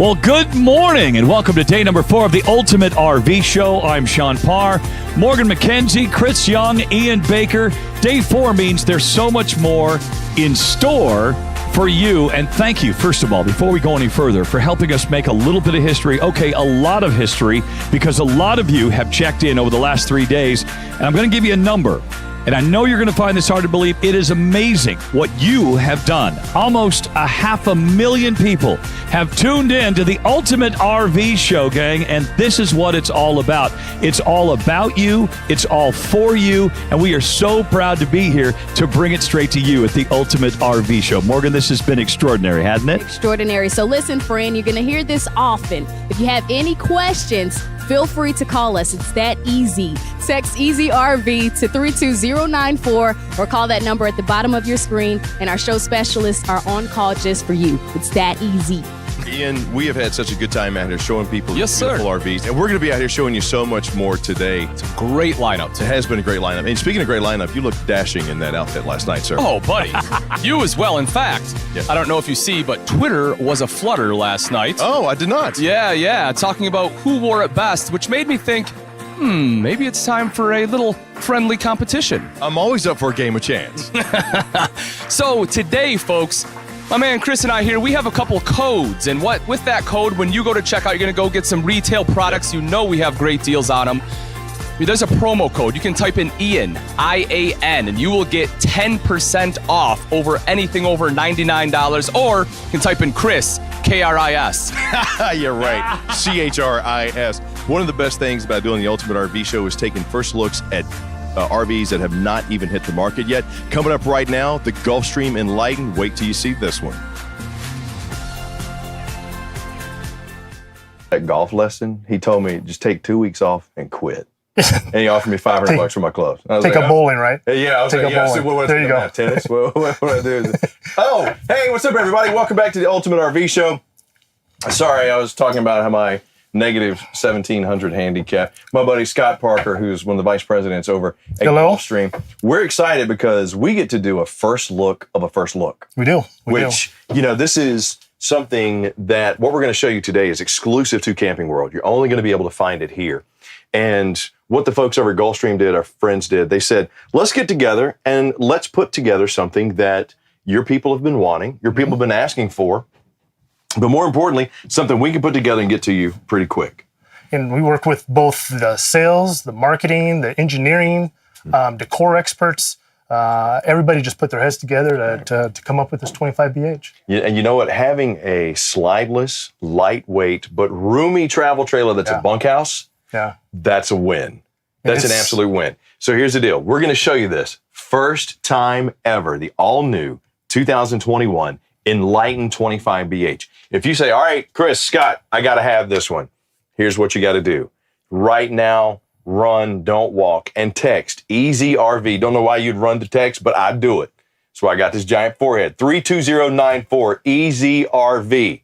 Well, good morning and welcome to day number 4 of the Ultimate RV Show. I'm Sean Parr, Morgan McKenzie, Chris Young, Ian Baker. Day 4 means there's so much more in store for you. And thank you, first of all, before we go any further, for helping us make a little bit of history. Okay, a lot of history, because a lot of you have checked in over the last 3 days. And I'm going to give you a number. And I know you're going to find this hard to believe. It is amazing what you have done. Almost 500,000 people have tuned in to the Ultimate RV Show, gang, and this is what it's all about. It's all about you. It's all for you, and we are so proud to be here to bring it straight to you at the Ultimate RV Show. Morgan, this has been extraordinary, hasn't it? Extraordinary. So listen, friend, you're going to hear this often. If you have any questions, feel free to call us. It's that easy. Text EasyRV to 32094 or call that number at the bottom of your screen, and our show specialists are on call just for you. It's that easy. Ian, we have had such a good time out here showing people Yes, beautiful sir. RVs, and we're going to be out here showing you so much more today. Great lineup. It has been a great lineup. And speaking of great lineup, you looked dashing in that outfit last night, sir. Oh, buddy. You as well. In fact, Yeah. I don't know if you see, but Twitter was a flutter last night. Oh, I did not. Yeah. Talking about who wore it best, which made me think, maybe it's time for a little friendly competition. I'm always up for a game of chance. So today, folks, my man Chris and I here, we have a couple codes. And with that code, when you go to checkout, you're going to go get some retail products. You know we have great deals on them. There's a promo code. You can type in Ian, I-A-N, and you will get 10% off over anything over $99. Or you can type in Chris, K-R-I-S. You're right. C-H-R-I-S. One of the best things about doing the Ultimate RV Show is taking first looks at RVs that have not even hit the market yet. Coming up right now, the Gulfstream Enlighten. Wait till you see this one. That golf lesson, he told me just take 2 weeks off and quit. And he offered me $500 for my clubs. I was Take like, a bowling, right? Yeah, I was Take like, a yeah. bowling. So what There you go. Tennis. What do I do? Oh, hey, what's up, everybody? Welcome back to the Ultimate RV Show. Sorry, I was talking about how my negative 1,700 handicap. My buddy Scott Parker, who's one of the vice presidents over at Hello. Gulfstream. We're excited because we get to do a first look of a first look. We do. Which, this is something that what we're going to show you today is exclusive to Camping World. You're only going to be able to find it here. And what the folks over at Gulfstream did, our friends did, they said, let's get together and let's put together something that your people have been wanting, your people have been asking for, but more importantly, something we can put together and get to you pretty quick. And we work with both the sales, the marketing, the engineering, decor experts. Everybody just put their heads together to come up with this 25BH. Yeah, and you know what? Having a slideless, lightweight, but roomy travel trailer that's a bunkhouse, Yeah. that's a win. That's an absolute win. So here's the deal. We're going to show you this. First time ever, the all-new 2021 Enlighten 25BH. If you say, all right, Chris, Scott, I got to have this one. Here's what you got to do. Right now, run, don't walk, and text EasyRV. Don't know why you'd run to text, but I'd do it. That's why I got this giant forehead. 32094 EasyRV.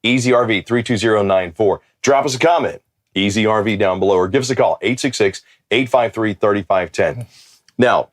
EasyRV 32094. Drop us a comment. EasyRV down below, or give us a call, 866-853-3510. Now,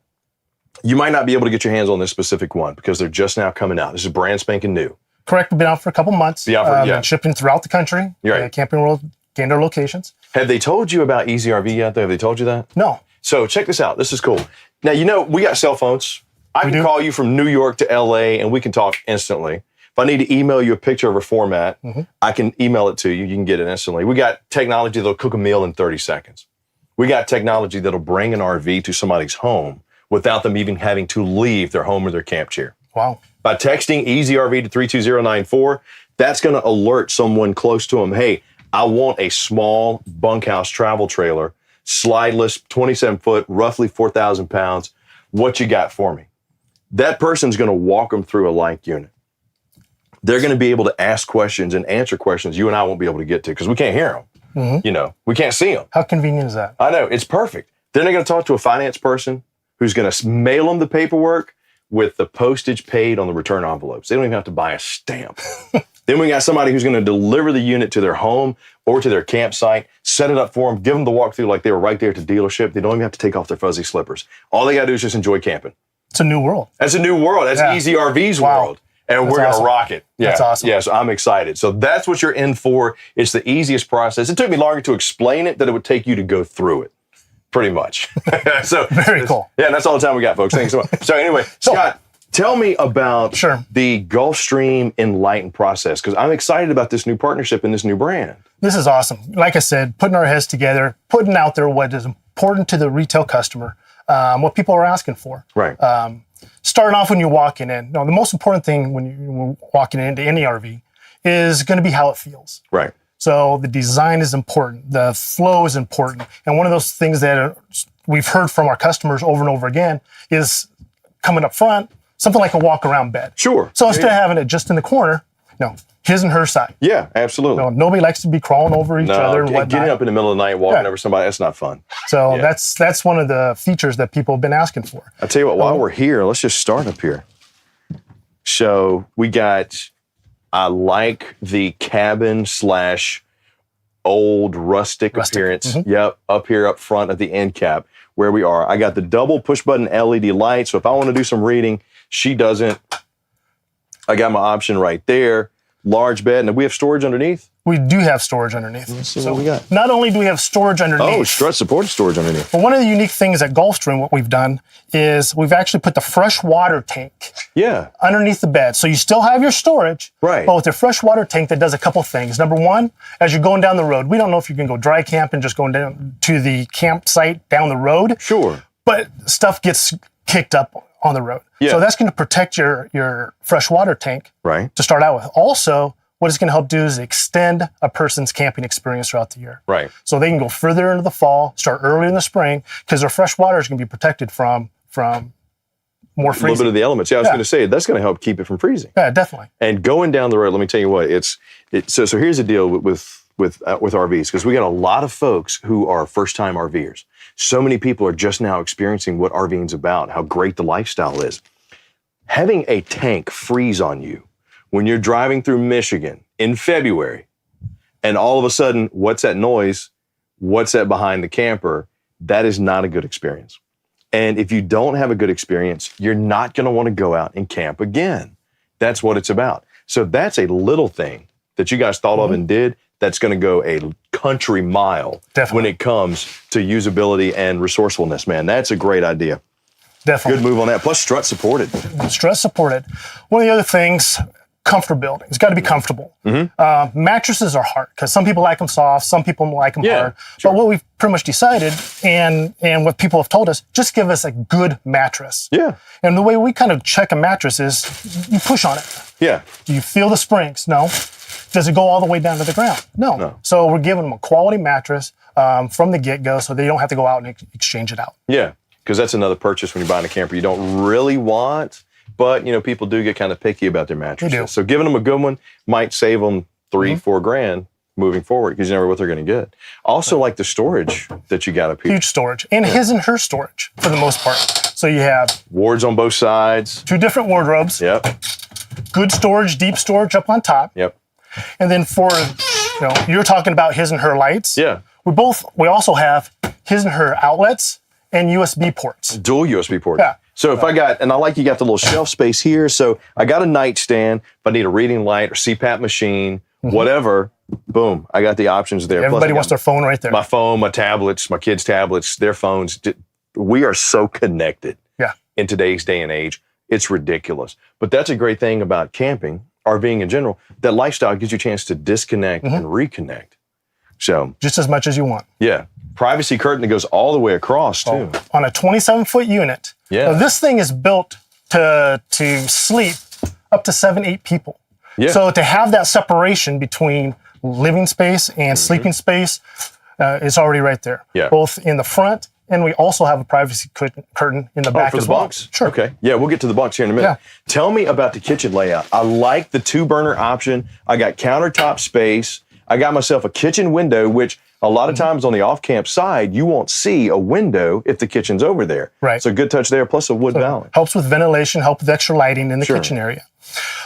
you might not be able to get your hands on this specific one because they're just now coming out. This is brand spanking new. Correct. We've been out for a couple months. Yeah. Shipping throughout the country. You're right. Camping World gained our locations. Have they told you about EasyRV yet? Have they told you that? No. So check this out. This is cool. Now, we got cell phones. I can do. call you from New York to LA and we can talk instantly. If I need to email you a picture of a format, I can email it to you. You can get it instantly. We got technology that'll cook a meal in 30 seconds. We got technology that'll bring an RV to somebody's home without them even having to leave their home or their camp chair. Wow. By texting EasyRV to 32094, that's going to alert someone close to them, hey, I want a small bunkhouse travel trailer, slideless, 27-foot, roughly 4,000 pounds. What you got for me? That person's going to walk them through a like unit. They're going to be able to ask questions and answer questions you and I won't be able to get to because we can't hear them. We can't see them. How convenient is that? I know, it's perfect. Then they're going to talk to a finance person who's going to mail them the paperwork with the postage paid on the return envelopes. They don't even have to buy a stamp. Then we got somebody who's going to deliver the unit to their home or to their campsite, set it up for them, give them the walkthrough like they were right there at the dealership. They don't even have to take off their fuzzy slippers. All they got to do is just enjoy camping. It's a new world. That's a new world. That's Yeah. EasyRV's Wow. world. And we're going awesome. to rock it. Yeah. That's awesome. Yeah, so I'm excited. So that's what you're in for. It's the easiest process. It took me longer to explain it than it would take you to go through it, pretty much. So Very cool. Yeah, and that's all the time we got, folks. Thanks so much. So anyway, Scott, tell me about Sure. the Gulfstream Enlighten process, because I'm excited about this new partnership and this new brand. This is awesome. Like I said, putting our heads together, putting out there what is important to the retail customer, what people are asking for. Right. Starting off when you're walking in. No, the most important thing when you're walking into any RV is going to be how it feels. Right. So the design is important. The flow is important. And one of those things that we've heard from our customers over and over again is coming up front, something like a walk around bed. Sure. So instead of having it just in the corner, his and her side. Yeah, absolutely. Nobody likes to be crawling over each other and whatnot. Getting up in the middle of the night, walking Yeah. over somebody, that's not fun. So Yeah. that's one of the features that people have been asking for. I'll tell you what, while we're here, let's just start up here. So we got, I like the cabin / old rustic appearance. Yep, up here up front at the end cap where we are. I got the double push button LED light. So if I want to do some reading, she doesn't. I got my option right there. Large bed. And we have storage underneath. We do have storage underneath. Let's see what we got. Not only do we have storage underneath, Oh, strut supported storage underneath. but one of the unique things at Gulfstream, what we've done is we've actually put the fresh water tank Yeah. underneath the bed. So you still have your storage, Right. but with the fresh water tank that does a couple things. Number one, as you're going down the road, we don't know if you can go dry camp and just going down to the campsite down the road, Sure. but stuff gets kicked up on the road. Yeah. So that's going to protect your fresh water tank Right. to start out with. Also, what it's going to help do is extend a person's camping experience throughout the year. Right. So they can go further into the fall, start early in the spring, because their fresh water is going to be protected from more A little freezing. bit of the elements. Yeah, I was Yeah. going to say, that's going to help keep it from freezing. Yeah, definitely. And going down the road, let me tell you what, so here's the deal with RVs, because we got a lot of folks who are first-time RVers. So many people are just now experiencing what RVing is about, how great the lifestyle is. Having a tank freeze on you when you're driving through Michigan in February, and all of a sudden, what's that noise? What's that behind the camper? That is not a good experience. And if you don't have a good experience, you're not going to want to go out and camp again. That's what it's about. So that's a little thing that you guys thought of and did that's going to go a country mile Definitely. when it comes to usability and resourcefulness, man. That's a great idea. Definitely. Good move on that. Plus, strut supported. Stress supported. One of the other things, comfortability. It's got to be comfortable. Mattresses are hard because some people like them soft, some people like them Yeah, hard. sure. But what we've pretty much decided, and what people have told us, just give us a good mattress. Yeah. And the way we kind of check a mattress is you push on it. Yeah. Do you feel the springs? No. Does it go all the way down to the ground? No. So we're giving them a quality mattress from the get-go so they don't have to go out and exchange it out. Yeah. Because that's another purchase when you're buying a camper you don't really want, but people do get kind of picky about their mattresses. do. So giving them a good one might save them $3-4 grand moving forward because you never know what they're going to get. Also, like the storage that you got up here. Huge storage. And his and her storage for the most part. So you have Wards on both sides. 2 different wardrobes, Yep. good storage, deep storage up on top. Yep. And then for, you're talking about his and her lights. Yeah. We also have his and her outlets and USB ports. Dual USB port. Yeah. So if I got, and I like you got the little shelf space here. So I got a nightstand. If I need a reading light or CPAP machine, whatever, boom, I got the options there. Plus, Everybody I wants got their phone right there. my phone, my tablets, my kids' tablets, their phones. We are so connected Yeah. in today's day and age. It's ridiculous. But that's a great thing about camping, RVing in general. That lifestyle gives you a chance to disconnect and reconnect. So, Just as much as you want. yeah. Privacy curtain that goes all the way across, too. On a 27-foot unit. Yeah. Now, this thing is built to sleep up to 7-8 people. Yeah. So to have that separation between living space and sleeping space is already right there. Yeah. Both in the front, and we also have a privacy curtain in the back For as the well. bunks? Sure. Okay. Yeah, we'll get to the bunks here in a minute. Yeah. Tell me about the kitchen layout. I like the 2-burner option. I got countertop space. I got myself a kitchen window, which a lot of times on the off-camp side, you won't see a window if the kitchen's over there. Right. So good touch there, plus a wood valley. Helps with ventilation, help with extra lighting in the kitchen area.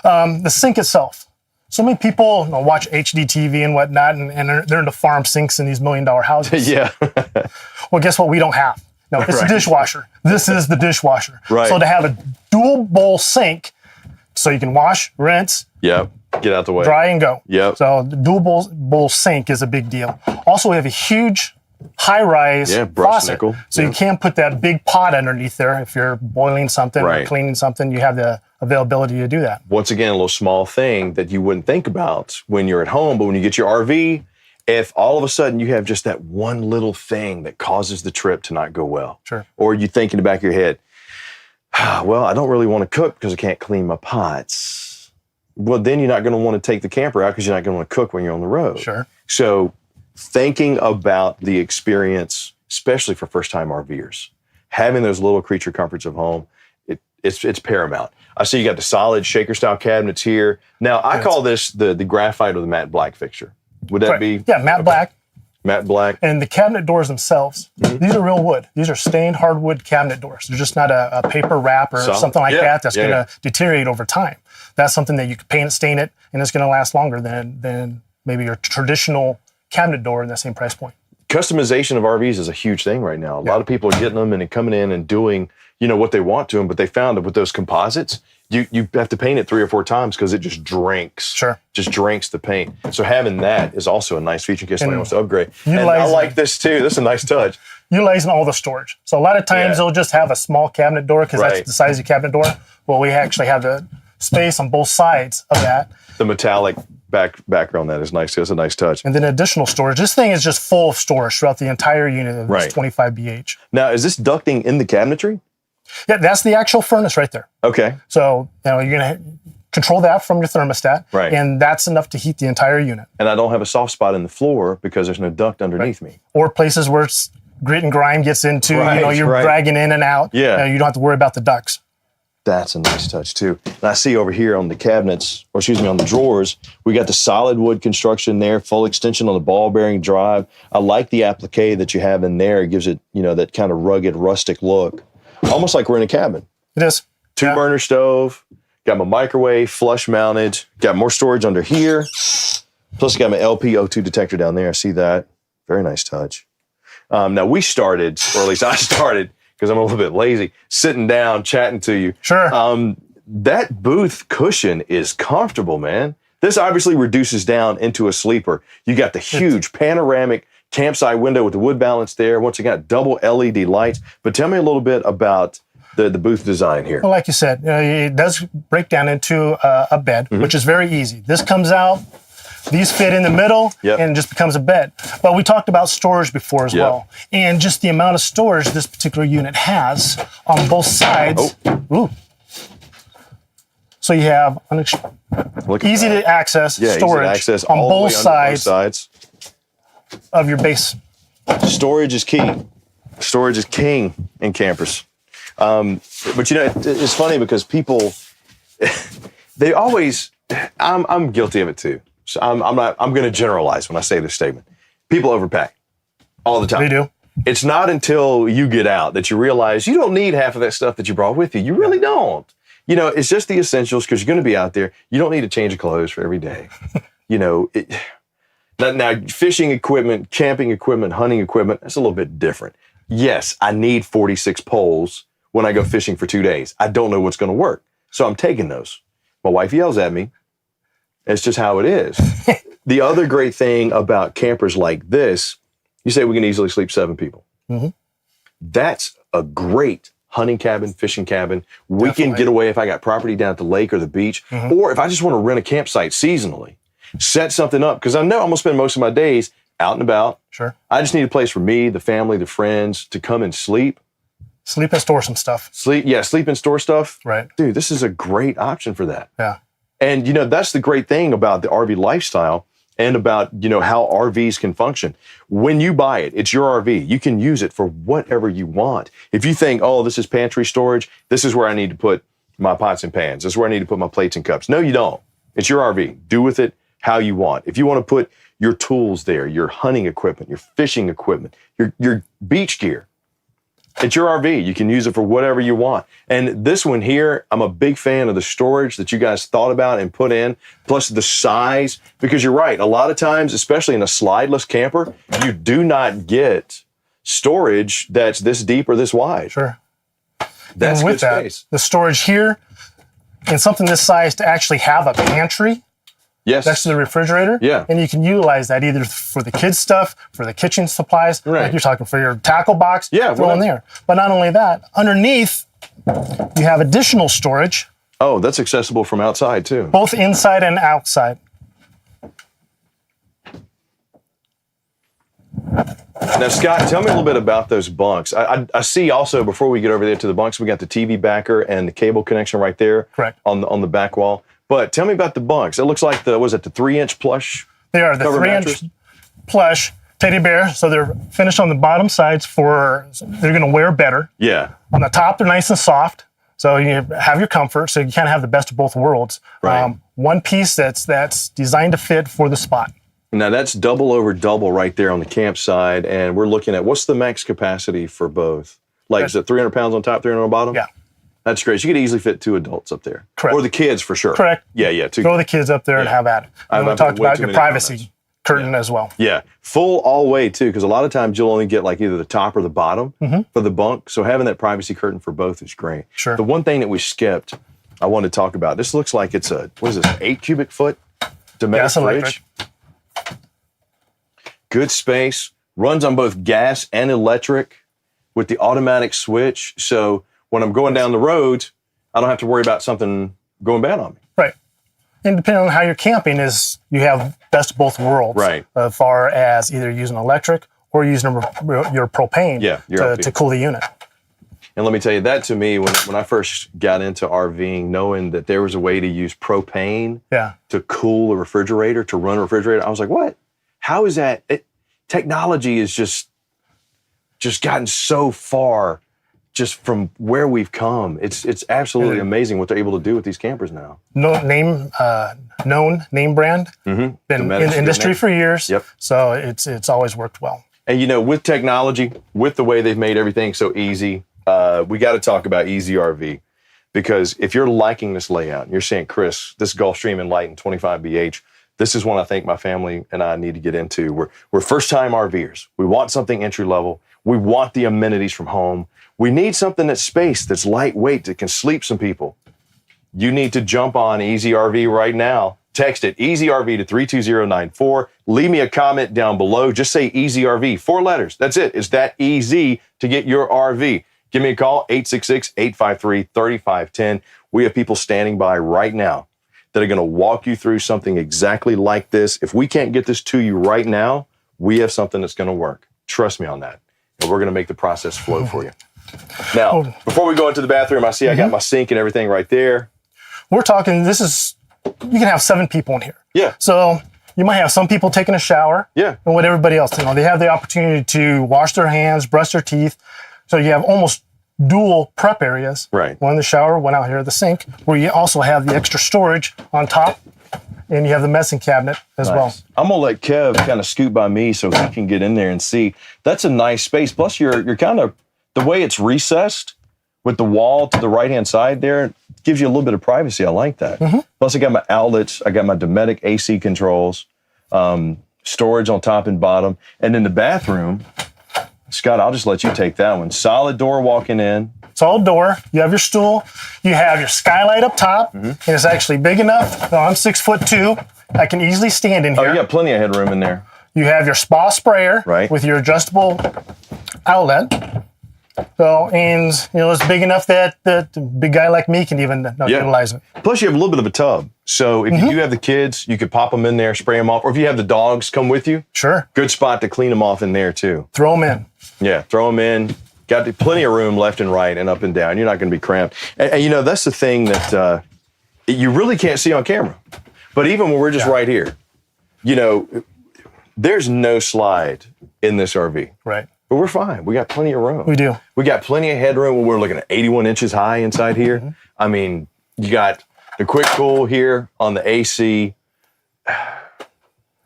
The sink itself. So many people watch HDTV and whatnot, and they're into farm sinks in these $1 million houses. Yeah. Well, guess what we don't have? No, it's Right. a dishwasher. This is the dishwasher. Right. So to have a dual bowl sink so you can wash, rinse, Yep. Get out the way. dry, and go. Yep. So the dual bowl sink is a big deal. Also, we have a huge high-rise brushed faucet, nickel. so you can't put that big pot underneath there if you're boiling something or Right. cleaning something. You have the availability to do that. Once again, a little small thing that you wouldn't think about when you're at home, but when you get your RV, if all of a sudden you have just that one little thing that causes the trip to not go well, Sure. or you think in the back of your head, well, I don't really want to cook because I can't clean my pots. Well, then you're not going to want to take the camper out because you're not going to want to cook when you're on the road. Sure. So thinking about the experience, especially for first-time RVers, having those little creature comforts of home, it's paramount. I see you got the solid shaker-style cabinets here. Now, I call this the graphite or the matte black fixture. Would that Right. be? Yeah, matte black. Matte black. And the cabinet doors themselves, Mm-hmm. these are real wood. These are stained hardwood cabinet doors. They're just not a paper wrap or Solid. something like Yeah. that that's Yeah, going to deteriorate over time. That's something that you can paint it, stain it, and it's going to last longer than maybe your traditional cabinet door in that same price point. Customization of RVs is a huge thing right now. A lot of people are getting them and then coming in and doing, what they want to them, but they found that with those composites, you have to paint it 3 or 4 times because it just drinks. Sure. Just drinks the paint. So having that is also a nice feature in case somebody wants to upgrade. And I utilizing- like this too. This is a nice touch. Utilizing all the storage. So a lot of times Yeah. they'll just have a small cabinet door because Right. that's the size of your cabinet door. Well, we actually have the space on both sides of that. The metallic background that is nice too. It's a nice touch. And then additional storage. This thing is just full of storage throughout the entire unit of Right. this 25 BH. Now, is this ducting in the cabinetry? Yeah, that's the actual furnace right there. Okay. So you're going to control that from your thermostat, Right. and that's enough to heat the entire unit. And I don't have a soft spot in the floor because there's no duct underneath me. Or places where grit and grime gets into, Right, you're right. dragging in and out. Yeah. You don't have to worry about the ducts. That's a nice touch too. And I see over here on the cabinets, or excuse me, on the drawers, we got the solid wood construction there, full extension on the ball bearing drive. I like the applique that you have in there. It gives it, that kind of rugged, rustic look. Almost like we're in a cabin. It is. 2 burner stove, got my microwave, flush mounted, got more storage under here. Plus I got my LPO2 detector down there. I see that. Very nice touch. Now we started, or at least I started, because I'm a little bit lazy, sitting down, chatting to you. Sure. That booth cushion is comfortable, man. This obviously reduces down into a sleeper. You got the huge panoramic campsite window with the wood balance there. Once again, double LED lights. But tell me a little bit about the booth design here. Well, like you said, it does break down into a bed, Mm-hmm. which is very easy. This comes out, these fit in the middle, Yep. and it just becomes a bed. But we talked about storage before as Yep. well. And just the amount of storage this particular unit has on both sides. Oh. Ooh. So you have Look at easy that. to access Yeah, easy to storage access on all the way both under sides of your base. Storage is key. Storage is king in campers. But it's funny because people, they always, I'm guilty of it too. So I'm going to generalize when I say this statement. People overpack all the time. They do. It's not until you get out that you realize you don't need half of that stuff that you brought with you. You really don't. It's just the essentials because you're going to be out there. You don't need a change of clothes for every day. Now, fishing equipment, camping equipment, hunting equipment, that's a little bit different. Yes, I need 46 poles when I go fishing for 2 days. I don't know what's going to work. So I'm taking those. My wife yells at me. It's just how it is. The other great thing about campers like this, you say we can easily sleep 7 people. Mhm. That's a great hunting cabin, fishing cabin. We can get away if I got property down at the lake or the beach, or if I just want to rent a campsite seasonally, set something up, because I know I'm going to spend most of my days out and about. Sure. I just need a place for me, the family, the friends to come and sleep. Sleep and store some stuff. Sleep and store stuff. Right. Dude, this is a great option for that. Yeah. And, that's the great thing about the RV lifestyle and about, how RVs can function. When you buy it, it's your RV. You can use it for whatever you want. If you think, oh, this is pantry storage, this is where I need to put my pots and pans. This is where I need to put my plates and cups. No, you don't. It's your RV. Do with it how you want. If you want to put your tools there, your hunting equipment, your fishing equipment, your beach gear, it's your RV. You can use it for whatever you want. And this one here, I'm a big fan of the storage that you guys thought about and put in, plus the size, because you're right. A lot of times, especially in a slideless camper, you do not get storage that's this deep or this wide. Sure. That's And good with that, space. the storage here in something this size to actually have a pantry Yes. next to the refrigerator. Yeah. And you can utilize that either for the kids' stuff, for the kitchen supplies, Right. like you're talking for your tackle box, Yeah, throw in there. But not only that, underneath, you have additional storage, Oh, that's accessible from outside too. both inside and outside. Now, Scott, tell me a little bit about those bunks. I see also, before we get over there to the bunks, we got the TV backer and the cable connection right there. Correct. On the back wall. But tell me about the bunks. It looks like the 3-inch plush? They are the Cover 3-inch mattress? plush teddy bear. So they're finished on the bottom sides they're going to wear better. Yeah. On the top, they're nice and soft. So you have your comfort. So you kind of have the best of both worlds. Right. One piece that's designed to fit for the spot. Now, that's double over double right there on the camp side. And we're looking at, what's the max capacity for both? Like, is it 300 pounds on top, 300 on bottom? Yeah. That's great. So you could easily fit 2 adults up there. Correct. Or the kids for sure. Correct. Yeah. Throw the kids up there and have at it. And we I've talked way about too your many privacy comments. curtain as well. Yeah, full all way too, because a lot of times you'll only get like either the top or the bottom for the bunk. So having that privacy curtain for both is great. Sure. The one thing that we skipped, I wanted to talk about. This looks like it's a 8 cubic foot Dometic Gas fridge. Good space. Runs on both gas and electric with the automatic switch. So when I'm going down the road, I don't have to worry about something going bad on me. Right. And depending on how you're camping is you have best of both worlds. Right. As far as either using electric or using your propane Yeah, your LP. to cool the unit. And let me tell you, that to me, when I first got into RVing, knowing that there was a way to use propane Yeah. to cool a refrigerator, to run a refrigerator, I was like, what? How is that? Technology is just gotten so far just from where we've come. It's absolutely amazing what they're able to do with these campers now. Known name brand. Been in Dometic's a the good industry name. for years. Yep. So it's always worked well. And you know, with technology, with the way they've made everything so easy, we got to talk about Easy RV, because if you're liking this layout, and you're saying, Chris, this Gulfstream Enlighten 25BH, this is one I think my family and I need to get into. We're first-time RVers. We want something entry-level. We want the amenities from home. We need something that's space, that's lightweight, that can sleep some people. You need to jump on Easy RV right now. Text it, Easy RV to 32094. Leave me a comment down below. Just say Easy RV, 4 letters. That's it. It's that easy to get your RV. Give me a call, 866-853-3510. We have people standing by right now that are going to walk you through something exactly like this. If we can't get this to you right now, we have something that's going to work. Trust me on that. And we're going to make the process flow for you. Now, before we go into the bathroom, I see I got my sink and everything right there. We're talking, you can have 7 people in here. Yeah. So you might have some people taking a shower. Yeah. And what everybody else, they have the opportunity to wash their hands, brush their teeth. So you have almost dual prep areas. Right. One in the shower, one out here at the sink, where you also have the extra storage on top, and you have the medicine cabinet as well. I'm gonna let Kev kind of scoot by me so he can get in there and see. That's a nice space. Plus, you're kind of, the way it's recessed with the wall to the right hand side there gives you a little bit of privacy. I like that. Plus, I got my outlets. I got my Dometic AC controls, storage on top and bottom, and then the bathroom. Scott, I'll just let you take that one. Solid door walking in. Solid door. You have your stool. You have your skylight up top, and it's actually big enough. I'm 6'2". I can easily stand in Oh, here. you got plenty of headroom in there. You have your spa sprayer Right. with your adjustable outlet. So, and it's big enough that a big guy like me can even utilize it. Plus, you have a little bit of a tub. So if you do have the kids, you could pop them in there, spray them off. Or if you have the dogs come with you, Sure. good spot to clean them off in there too. Throw them in. Yeah, throw them in. Got plenty of room left and right and up and down. You're not going to be cramped. And that's the thing that you really can't see on camera. But even when we're just right here, there's no slide in this RV. Right. But we're fine. We got plenty of room. We do. We got plenty of headroom. We're looking at 81 inches high inside here. I mean, you got the quick cool here on the AC.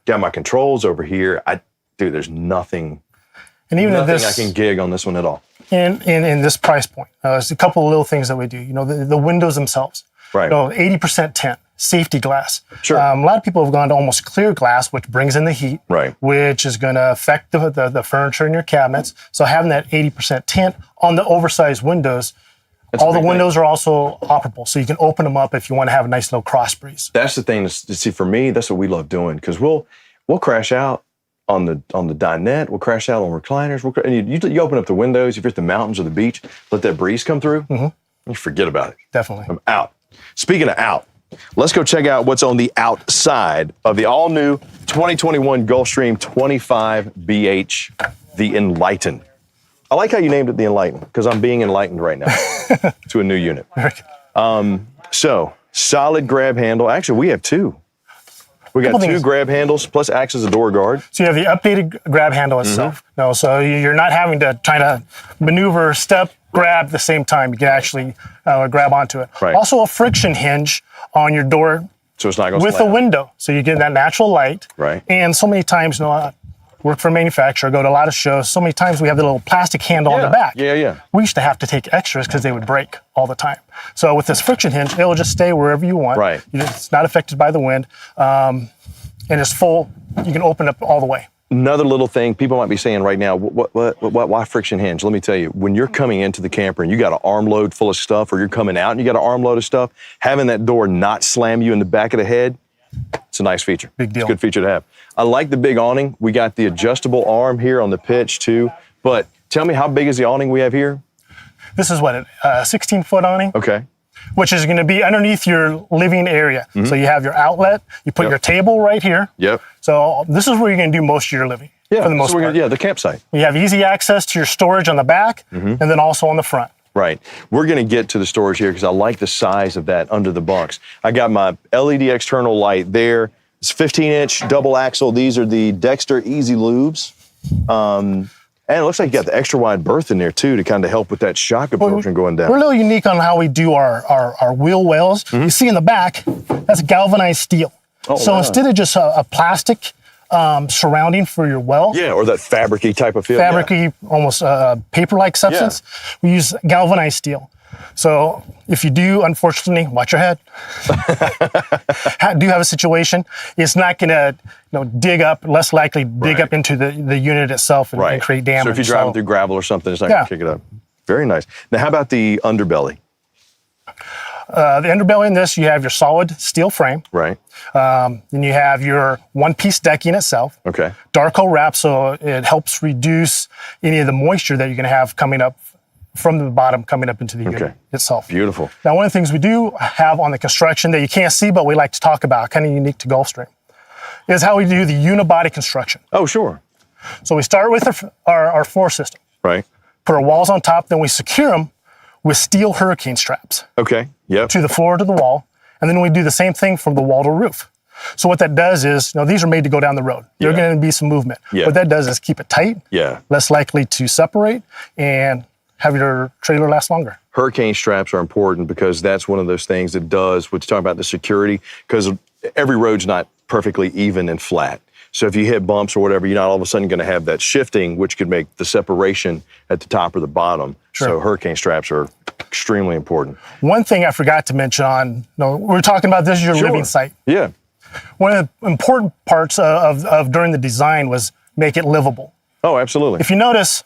Got my controls over here. There's nothing. And even at Nothing this, I can gig on this one at all. in this price point, there's a couple of little things that we do. The windows themselves. Right. 80% tint, safety glass. Sure. A lot of people have gone to almost clear glass, which brings in the heat. Right. Which is going to affect the furniture in your cabinets. So having that 80% tint on the oversized windows That's a All the big thing. windows are also operable, so you can open them up if you want to have a nice little cross breeze. That's the thing. See, for me, that's what we love doing because we'll crash out on the dinette. We'll crash out on recliners. And you open up the windows if you're at the mountains or the beach. Let that breeze come through. You forget about it. Definitely. I'm out. Speaking of out, let's go check out what's on the outside of the all-new 2021 Gulfstream 25BH, the Enlighten. I like how you named it the Enlighten because I'm being enlightened right now to a new unit. So, solid grab handle. Actually, we have two. We got Couple two things. grab handles, plus acts as a door guard. So you have the updated grab handle itself. No, so you're not having to try to maneuver, step, grab at the same time. You can actually grab onto it. Right. Also a friction hinge on your door So it's not going to with a window. So you get that natural light. Right. And so many times, I work for a manufacturer, go to a lot of shows. So many times we have the little plastic handle on the back. Yeah. We used to have to take extras because they would break all the time. So with this friction hinge, it will just stay wherever you want. Right. It's not affected by the wind. And it's full. You can open up all the way. Another little thing people might be saying right now, why friction hinge? Let me tell you, when you're coming into the camper and you got an armload full of stuff, or you're coming out and you got an armload of stuff, having that door not slam you in the back of the head, it's a nice feature. Big deal. It's a good feature to have. I like the big awning. We got the adjustable arm here on the pitch too. But tell me, how big is the awning we have here? This is what, a 16-foot awning, Okay. which is going to be underneath your living area. So you have your outlet. You put Yep. your table right here. Yep. So this is where you're going to do most of your living for the most part. The campsite. You have easy access to your storage on the back and then also on the front. Right. We're going to get to the storage here because I like the size of that under the bunks. I got my LED external light there. It's 15-inch double axle. These are the Dexter Easy Lubes. And it looks like you got the extra wide berth in there too to kind of help with that shock absorption going down. We're a little unique on how we do our wheel wells. You see in the back, that's galvanized steel. So wow. instead of just a plastic surrounding for your well, Yeah, or that fabric-y type of feel. Yeah. fabric-y, almost paper-like substance, we use galvanized steel. So if you do, unfortunately, watch your head. Do have a situation, it's not going to dig up, less likely dig Right. up into the unit itself and create damage. So if you're driving through gravel or something, it's not going to kick it up. Very nice. Now, how about the underbelly? The underbelly in this, you have your solid steel frame. Right. Then you have your one-piece decking itself. Okay. Darko wrap, so it helps reduce any of the moisture that you're going to have coming up from the bottom, coming up into the unit itself. Beautiful. Now, one of the things we do have on the construction that you can't see, but we like to talk about, kind of unique to Gulfstream, is how we do the unibody construction. Oh, sure. So we start with our floor system, Right. put our walls on top, then we secure them with steel hurricane straps Okay. Yep. to the floor to the wall, and then we do the same thing from the wall to roof. So what that does is, these are made to go down the road. There's Yeah. going to be some movement. Yeah. What that does is keep it tight, Yeah. less likely to separate, and have your trailer last longer. Hurricane straps are important because that's one of those things that does, what you talk about, the security, because every road's not perfectly even and flat. So if you hit bumps or whatever, you're not all of a sudden going to have that shifting, which could make the separation at the top or the bottom. Sure. So hurricane straps are extremely important. One thing I forgot to mention on, we're talking about this is your living site. Yeah. One of the important parts of during the design was make it livable. Oh, absolutely. If you notice,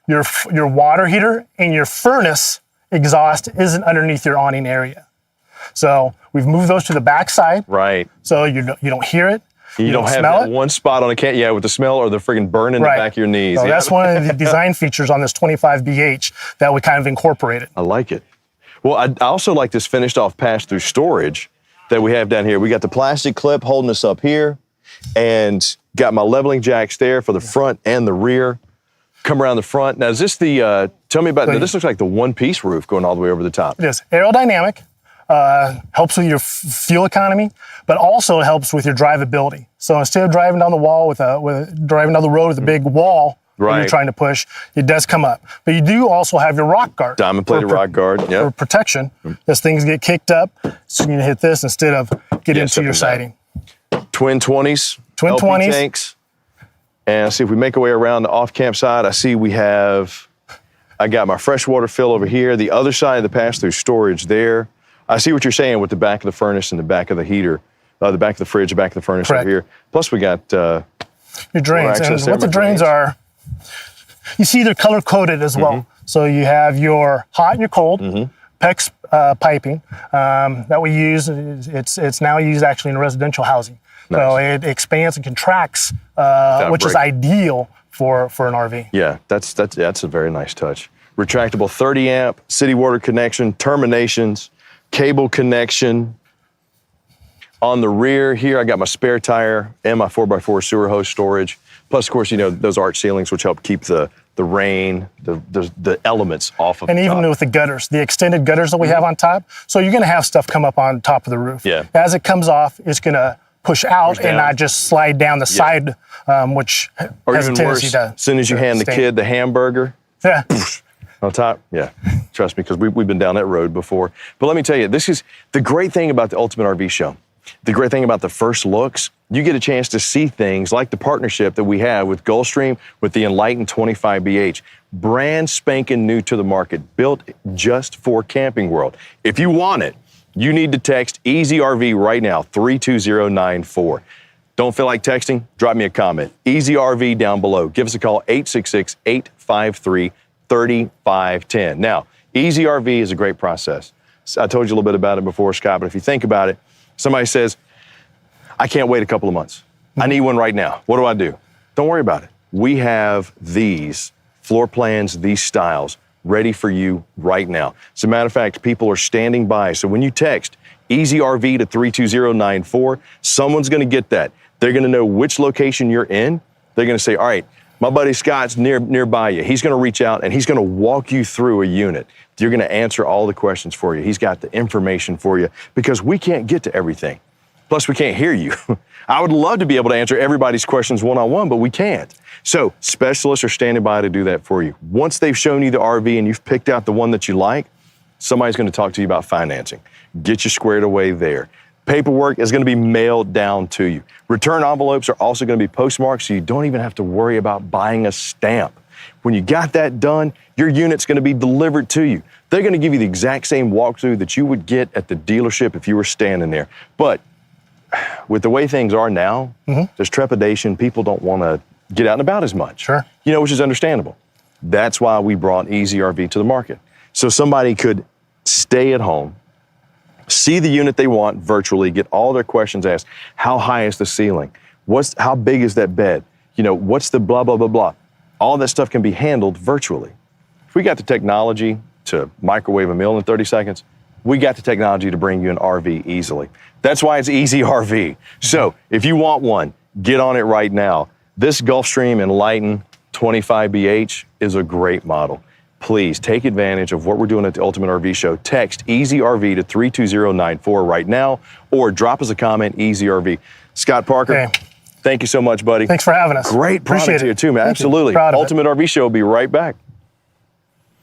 your water heater and your furnace exhaust isn't underneath your awning area. So we've moved those to the back side, Right. so you don't hear it. You don't have smell that it. one spot on a can, with the smell or the friggin' burn in the back of your knees. So Yeah. that's one of the design features on this 25BH that we kind of incorporated. I like it. Well, I also like this finished off pass-through storage that we have down here. We got the plastic clip holding us up here and got my leveling jacks there for the front and the rear. Come around the front. Now, is this tell me about, this looks like the one-piece roof going all the way over the top. It is aerodynamic, helps with your fuel economy, but also it helps with your drivability. So instead of driving down the wall driving down the road with a big wall that Right. you're trying to push, it does come up. But you do also have your rock guard. Diamond-plated rock guard, For yeah. protection. As things get kicked up, so you can hit this instead of get Yeah, into your stepping siding. Twin 20s. Twin LP 20s. tanks. And see if we make our way around the off-camp side. I see I got my freshwater fill over here. The other side of the pass-through storage there. I see what you're saying with the back of the furnace and the back of the heater, the back of the fridge, the back of the furnace Correct. over here. Plus we got Your drains. access And there what the with drains drains. are, you see they're color coded as well. So you have your hot and your cold. PEX piping that we use. It's now used actually in residential housing. Nice. So it expands and contracts, which is breaking. ideal for an RV. Yeah, that's a very nice touch. Retractable 30 amp, city water connection, terminations, cable connection. On the rear here, I got my spare tire and my 4x4 sewer hose storage. Plus, of course, those arch ceilings, which help keep the rain, the elements off of And the even top. with the gutters, the extended gutters that we have on top. So you're going to have stuff come up on top of the roof. Yeah. As it comes off, it's going to push out Push and down. not just slide down the side, which Or has a even tendency worse, to. as soon as you hand the stain. kid the hamburger Yeah. on top, yeah, trust me, because we've been down that road before. But let me tell you, this is the great thing about the Ultimate RV Show. The great thing about the first looks, you get a chance to see things like the partnership that we have with Gulfstream, with the Enlighten 25BH. Brand spanking new to the market, built just for Camping World. If you want it, you need to text EasyRV right now, 32094. Don't feel like texting? Drop me a comment. EasyRV down below. Give us a call, 866-853-3510. Now, EasyRV is a great process. I told you a little bit about it before, Scott, but if you think about it, somebody says, I can't wait a couple of months. I need one right now. What do? Don't worry about it. We have these floor plans, these styles ready for you right now. As a matter of fact, people are standing by. So when you text EasyRV to 32094, someone's going to get that. They're going to know which location you're in. They're going to say, all right, my buddy Scott's nearby you. He's going to reach out and he's going to walk you through a unit. You're going to answer all the questions for you. He's got the information for you because we can't get to everything. Plus, we can't hear you. I would love to be able to answer everybody's questions one-on-one, but we can't. So specialists are standing by to do that for you. Once they've shown you the RV and you've picked out the one that you like, somebody's going to talk to you about financing. Get you squared away there. Paperwork is going to be mailed down to you. Return envelopes are also going to be postmarked, so you don't even have to worry about buying a stamp. When you got that done, your unit's going to be delivered to you. They're going to give you the exact same walkthrough that you would get at the dealership if you were standing there. But with the way things are now, there's trepidation. People don't want to get out and about as much. Sure. Which is understandable. That's why we brought EasyRV to the market. So somebody could stay at home, see the unit they want virtually, get all their questions asked. How high is the ceiling? How big is that bed? What's the blah, blah, blah, blah. All that stuff can be handled virtually. If we got the technology to microwave a meal in 30 seconds, we got the technology to bring you an RV easily. That's why it's EasyRV. So if you want one, get on it right now. This Gulfstream Enlighten 25BH is a great model. Please take advantage of what we're doing at the Ultimate RV Show. Text EasyRV to 32094 right now, or drop us a comment, EasyRV. Scott Parker, thank you so much, buddy. Thanks for having us. Great product Appreciate here it. too, man. Thank you. Absolutely. Proud of it. Ultimate RV Show will be right back.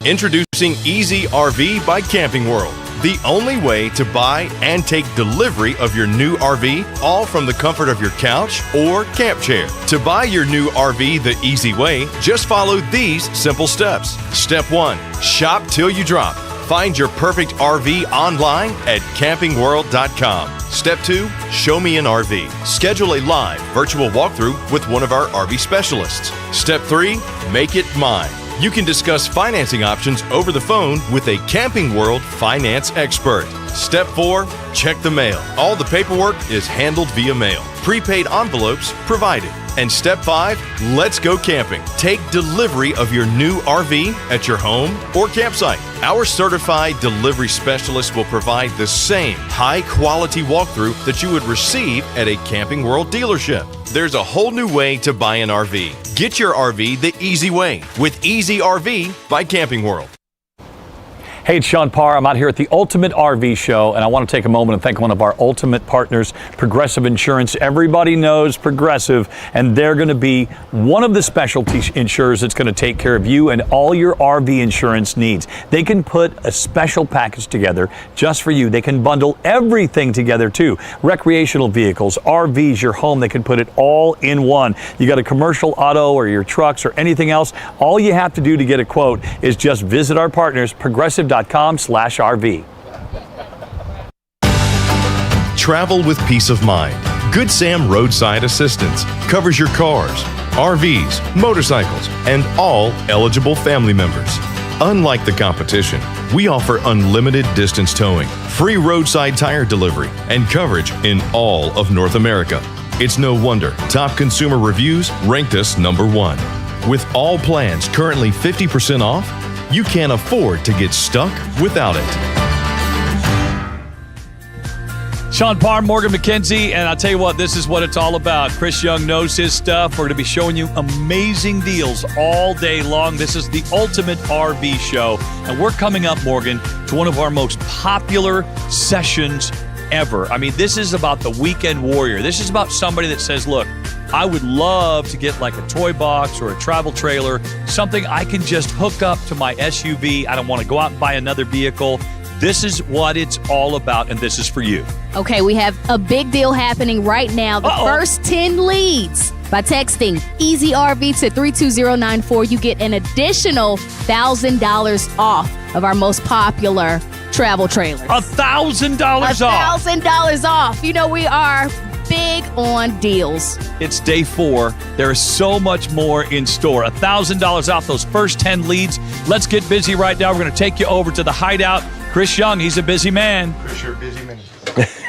Introducing EasyRV by Camping World, the only way to buy and take delivery of your new RV, all from the comfort of your couch or camp chair. To buy your new RV the easy way, just follow these simple steps. Step 1, shop till you drop. Find your perfect RV online at campingworld.com. Step 2, show me an RV. Schedule a live virtual walkthrough with one of our RV specialists. Step 3, make it mine. You can discuss financing options over the phone with a Camping World finance expert. Step 4, check the mail. All the paperwork is handled via mail. Prepaid envelopes provided. And step 5, let's go camping. Take delivery of your new RV at your home or campsite. Our certified delivery specialist will provide the same high-quality walkthrough that you would receive at a Camping World dealership. There's a whole new way to buy an RV. Get your RV the easy way with EasyRV by Camping World. Hey, it's Sean Parr. I'm out here at the Ultimate RV Show, and I want to take a moment and thank one of our ultimate partners, Progressive Insurance. Everybody knows Progressive, and they're going to be one of the specialty insurers that's going to take care of you and all your RV insurance needs. They can put a special package together just for you. They can bundle everything together, too. Recreational vehicles, RVs, your home, they can put it all in one. You got a commercial auto or your trucks or anything else, all you have to do to get a quote is just visit our partners, progressive.com/RV. Travel with peace of mind. Good Sam Roadside Assistance covers your cars, RVs, motorcycles, and all eligible family members. Unlike the competition, we offer unlimited distance towing, free roadside tire delivery, and coverage in all of North America. It's no wonder top consumer reviews ranked us #1. With all plans currently 50% off, you can't afford to get stuck without it. Sean Parr, Morgan McKenzie, and I'll tell you what, this is what it's all about. Chris Young knows his stuff. We're going to be showing you amazing deals all day long. This is the Ultimate RV Show, and we're coming up, Morgan, to one of our most popular sessions ever. I mean, this is about the weekend warrior. This is about somebody that says, look, I would love to get like a toy box or a travel trailer, something I can just hook up to my SUV. I don't want to go out and buy another vehicle. This is what it's all about, and this is for you. Okay, we have a big deal happening right now. The first 10 leads by texting EasyRV to 32094, you get an additional $1,000 off of our most popular travel trailers. $1,000 off. $1,000 off. You know, we are big on deals. It's day 4. There is so much more in store. $1,000 off those first 10 leads. Let's get busy right now. We're going to take you over to the Hideout. Chris Young, he's a busy man. Chris, you're a busy man.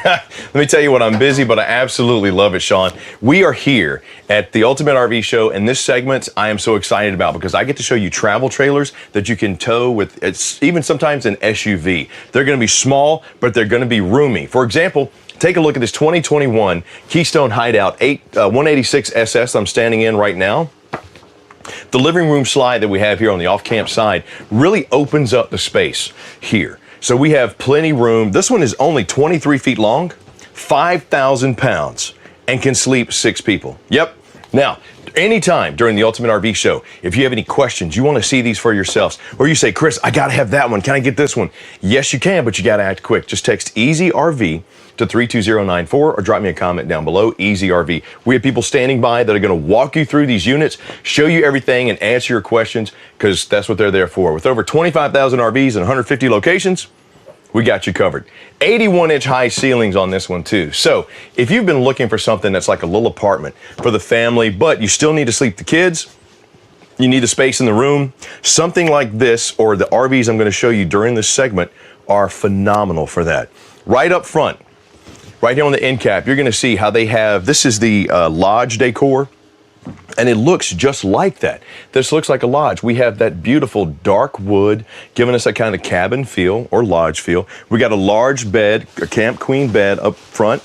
Let me tell you what, I'm busy, but I absolutely love it, Sean. We are here at the Ultimate RV Show, and this segment I am so excited about because I get to show you travel trailers that you can tow with, it's even sometimes an SUV. They're going to be small, but they're going to be roomy. For example, take a look at this 2021 Keystone Hideout 186 SS I'm standing in right now. The living room slide that we have here on the off-camp side really opens up the space here. So we have plenty room. This one is only 23 feet long, 5,000 pounds, and can sleep 6 people. Yep. Now, anytime during the Ultimate RV Show, if you have any questions, you want to see these for yourselves, or you say, Chris, I got to have that one. Can I get this one? Yes, you can, but you got to act quick. Just text EasyRV to 32094 or drop me a comment down below, EasyRV. We have people standing by that are going to walk you through these units, show you everything, and answer your questions, because that's what they're there for. With over 25,000 RVs in 150 locations, we got you covered. 81-inch high ceilings on this one too. So if you've been looking for something that's like a little apartment for the family, but you still need to sleep the kids, you need the space in the room, something like this or the RVs I'm going to show you during this segment are phenomenal for that. Right up front, right here on the end cap, you're going to see how they have, this is the lodge decor. And it looks just like that. This looks like a lodge. We have that beautiful dark wood giving us a kind of cabin feel or lodge feel. We got a large bed, a Camp Queen bed up front,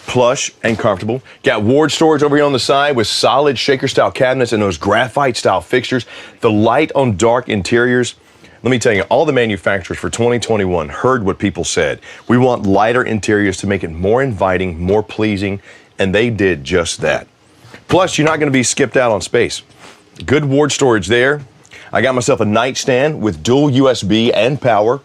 plush and comfortable. Got ward storage over here on the side with solid shaker style cabinets and those graphite style fixtures. The light on dark interiors. Let me tell you, all the manufacturers for 2021 heard what people said. We want lighter interiors to make it more inviting, more pleasing, and they did just that. Plus, you're not going to be skipped out on space. Good ward storage there. I got myself a nightstand with dual USB and power.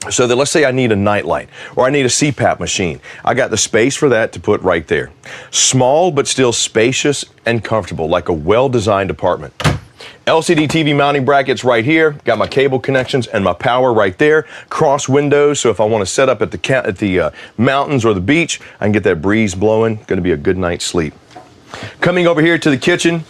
So that let's say I need a nightlight or I need a CPAP machine. I got the space for that to put right there. Small but still spacious and comfortable, like a well-designed apartment. LCD TV mounting brackets right here. Got my cable connections and my power right there. Cross windows, so if I want to set up at the mountains or the beach, I can get that breeze blowing. Going to be a good night's sleep. Coming over here to the kitchen,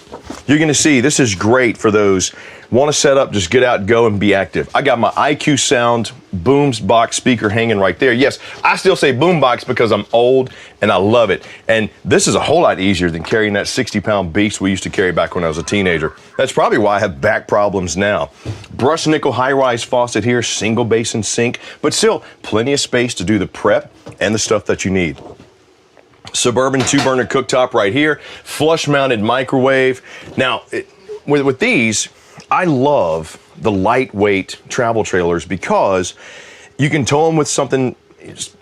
you're going to see this is great for those want to set up, just get out, go, and be active. I got my IQ Sound Booms box speaker hanging right there. Yes, I still say boom box because I'm old and I love it. And this is a whole lot easier than carrying that 60-pound beast we used to carry back when I was a teenager. That's probably why I have back problems now. Brushed nickel high-rise faucet here, single basin sink, but still plenty of space to do the prep and the stuff that you need. Suburban 2-burner cooktop right here, flush mounted microwave. Now, with these, I love the lightweight travel trailers because you can tow them with something as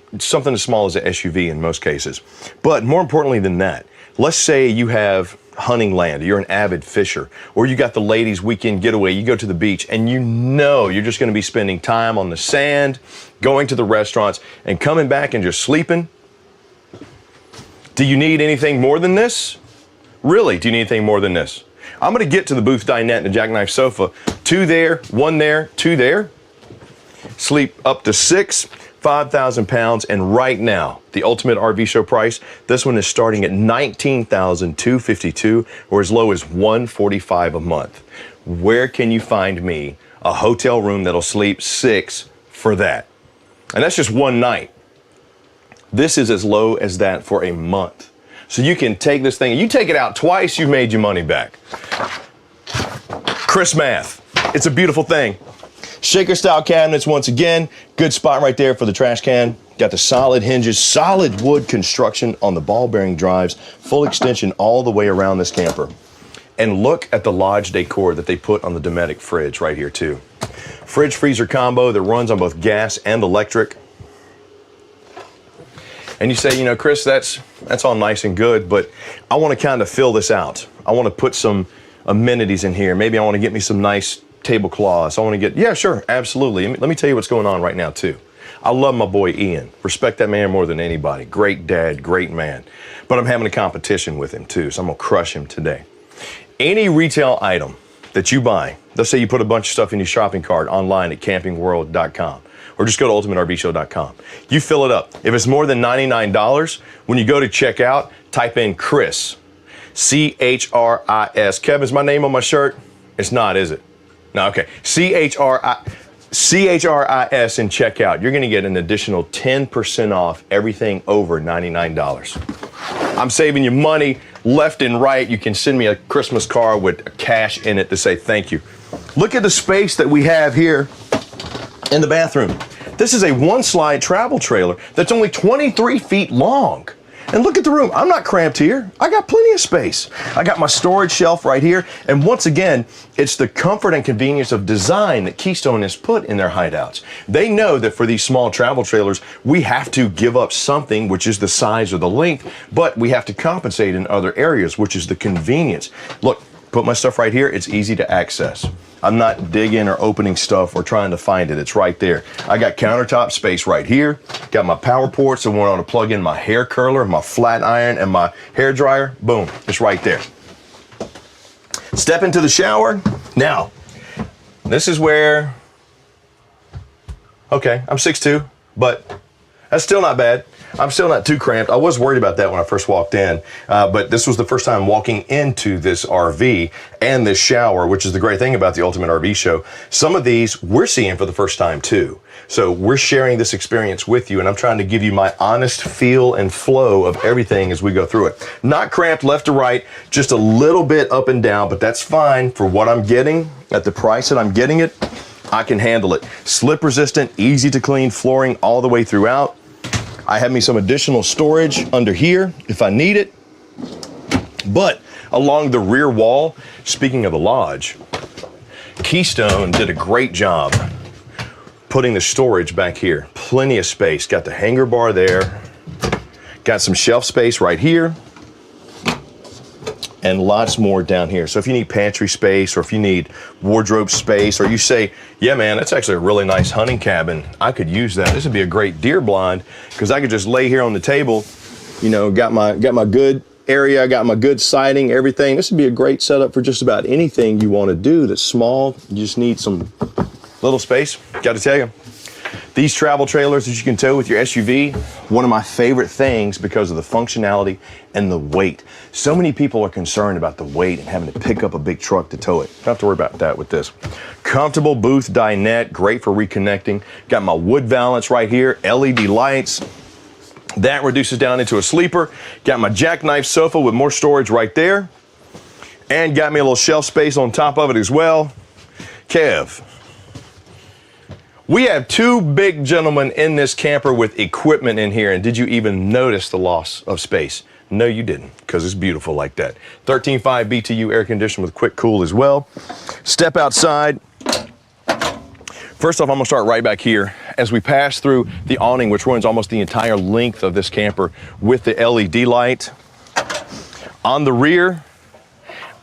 small as an SUV in most cases. But more importantly than that, let's say you have hunting land, you're an avid fisher, or you got the ladies' weekend getaway, you go to the beach and you know you're just going to be spending time on the sand, going to the restaurants, and coming back and just sleeping. Do you need anything more than this? Really, do you need anything more than this? I'm going to get to the Booth dinette and the jackknife sofa. 2 there, 1 there, 2 there. Sleep up to 6, 5,000 pounds. And right now, the Ultimate RV Show price, this one is starting at $19,252 or as low as $145 a month. Where can you find me a hotel room that'll sleep 6 for that. And that's just one night. This is as low as that for a month. So you can take this thing, you take it out twice, you've made your money back. Chris Math. It's a beautiful thing. Shaker style cabinets, once again, good spot right there for the trash can. Got the solid hinges, solid wood construction on the ball bearing drives, full extension all the way around this camper. And look at the Lodge decor that they put on the Dometic fridge right here too. Fridge freezer combo that runs on both gas and electric. And you say, you know, Chris, that's all nice and good, but I want to kind of fill this out. I want to put some amenities in here. Maybe I want to get me some nice tablecloths. I want to get, yeah, sure, absolutely. Let me tell you what's going on right now too. I love my boy Ian. Respect that man more than anybody. Great dad, great man. But I'm having a competition with him too, so I'm gonna crush him today. Any retail item that you buy, let's say you put a bunch of stuff in your shopping cart online at campingworld.com, or just go to ultimatervshow.com. You fill it up. If it's more than $99, when you go to checkout, type in Chris, C-H-R-I-S. Kevin, is my name on my shirt? It's not, is it? No, okay. C-H-R-I-S in checkout. You're gonna get an additional 10% off everything over $99. I'm saving you money left and right. You can send me a Christmas card with cash in it to say thank you. Look at the space that we have here in the bathroom. This is a one-slide travel trailer that's only 23 feet long. And look at the room. I'm not cramped here. I got plenty of space. I got my storage shelf right here. And once again, it's the comfort and convenience of design that Keystone has put in their hideouts. They know that for these small travel trailers, we have to give up something, which is the size or the length, but we have to compensate in other areas, which is the convenience. Look, put my stuff right here. It's easy to access. I'm not digging or opening stuff or trying to find it. It's right there. I got countertop space right here. Got my power ports, so when I want to plug in my hair curler, my flat iron, and my hair dryer, boom, it's right there. Step into the shower. Now, this is where, okay, I'm 6'2", but that's still not bad. I'm still not too cramped. I was worried about that when I first walked in, but this was the first time walking into this RV and this shower, which is the great thing about the Ultimate RV Show. Some of these we're seeing for the first time too. So we're sharing this experience with you, and I'm trying to give you my honest feel and flow of everything as we go through it. Not cramped left to right, just a little bit up and down, but that's fine for what I'm getting at the price that I'm getting it. I can handle it. Slip resistant, easy to clean flooring all the way throughout. I have me some additional storage under here if I need it. But along the rear wall, speaking of the Lodge, Keystone did a great job putting the storage back here. Plenty of space. Got the hanger bar there. Got some shelf space right here. And lots more down here. So if you need pantry space, or if you need wardrobe space, or you say, yeah, man, that's actually a really nice hunting cabin, I could use that. This would be a great deer blind, because I could just lay here on the table, you know, got my good area, I got my good siding, everything. This would be a great setup for just about anything you want to do that's small. You just need some little space. Got to tell you, these travel trailers that you can tow with your SUV, one of my favorite things because of the functionality and the weight. So many people are concerned about the weight and having to pick up a big truck to tow it. Don't have to worry about that with this. Comfortable booth dinette, great for reconnecting. Got my wood valance right here, LED lights. That reduces down into a sleeper. Got my jackknife sofa with more storage right there. And got me a little shelf space on top of it as well. Kev, we have two big gentlemen in this camper with equipment in here, and did you even notice the loss of space? No, you didn't, because it's beautiful like that. 13.5 BTU air conditioning with quick cool as well. Step outside. First off, I'm gonna start right back here as we pass through the awning, which runs almost the entire length of this camper with the LED light. On the rear,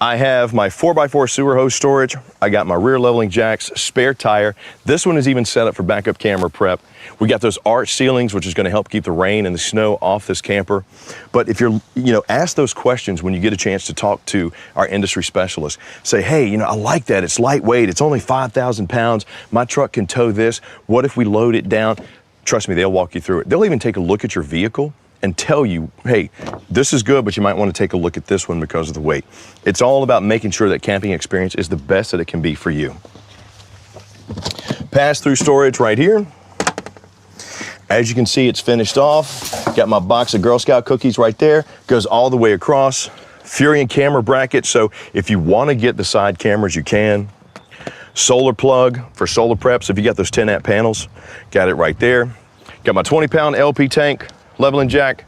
I have my 4x4 sewer hose storage. I got my rear leveling jacks, spare tire. This one is even set up for backup camera prep. We got those arch ceilings, which is gonna help keep the rain and the snow off this camper. But if you're, ask those questions when you get a chance to talk to our industry specialist. Say, hey, I like that, it's lightweight, it's only 5,000 pounds. My truck can tow this. What if we load it down? Trust me, they'll walk you through it. They'll even take a look at your vehicle and tell you, hey, this is good, but you might want to take a look at this one because of the weight. It's all about making sure that camping experience is the best that it can be for you. Pass-through storage right here. As you can see, it's finished off. Got my box of Girl Scout cookies right there. Goes all the way across. Furion camera bracket, so if you want to get the side cameras, you can. Solar plug for solar prep, so if you got those 10 amp panels, got it right there. Got my 20-pound LP tank, leveling jack.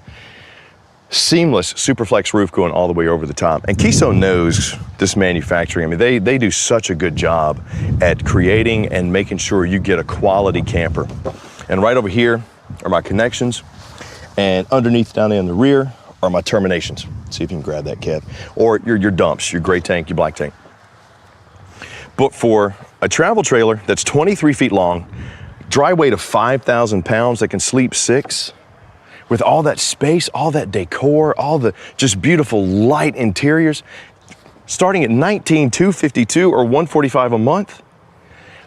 Seamless Superflex roof going all the way over the top. And Keystone knows this manufacturing. I mean, they do such a good job at creating and making sure you get a quality camper. And right over here are my connections. And underneath down there in the rear are my terminations. See if you can grab that, Kev. Or your dumps, your gray tank, your black tank. But for a travel trailer that's 23 feet long, dry weight of 5,000 pounds that can sleep 6, with all that space, all that decor, all the just beautiful light interiors, starting at $19,252 or $145 a month,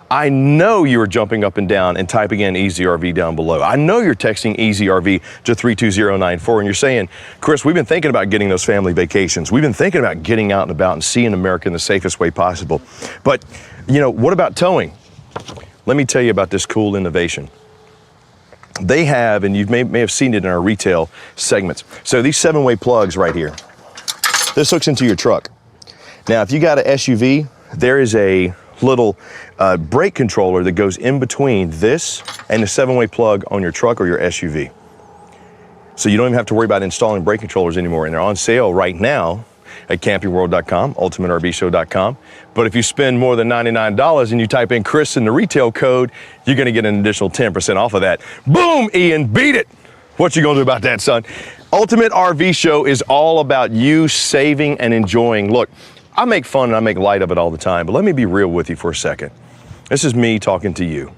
I know you're jumping up and down and typing in EasyRV down below. I know you're texting EasyRV to 32094 and you're saying, Chris, we've been thinking about getting those family vacations. We've been thinking about getting out and about and seeing America in the safest way possible. But, you know, what about towing? Let me tell you about this cool innovation. They have, and you may have seen it in our retail segments. So these 7-way plugs right here, this hooks into your truck. Now, if you got an SUV, there is a little brake controller that goes in between this and the 7-way plug on your truck or your SUV. So you don't even have to worry about installing brake controllers anymore. And they're on sale right now at campingworld.com, ultimatervshow.com. But if you spend more than $99 and you type in Chris in the retail code, you're gonna get an additional 10% off of that. Boom, Ian, beat it. What you gonna do about that, son? Ultimate RV Show is all about you saving and enjoying. Look, I make fun and I make light of it all the time, but let me be real with you for a second. This is me talking to you.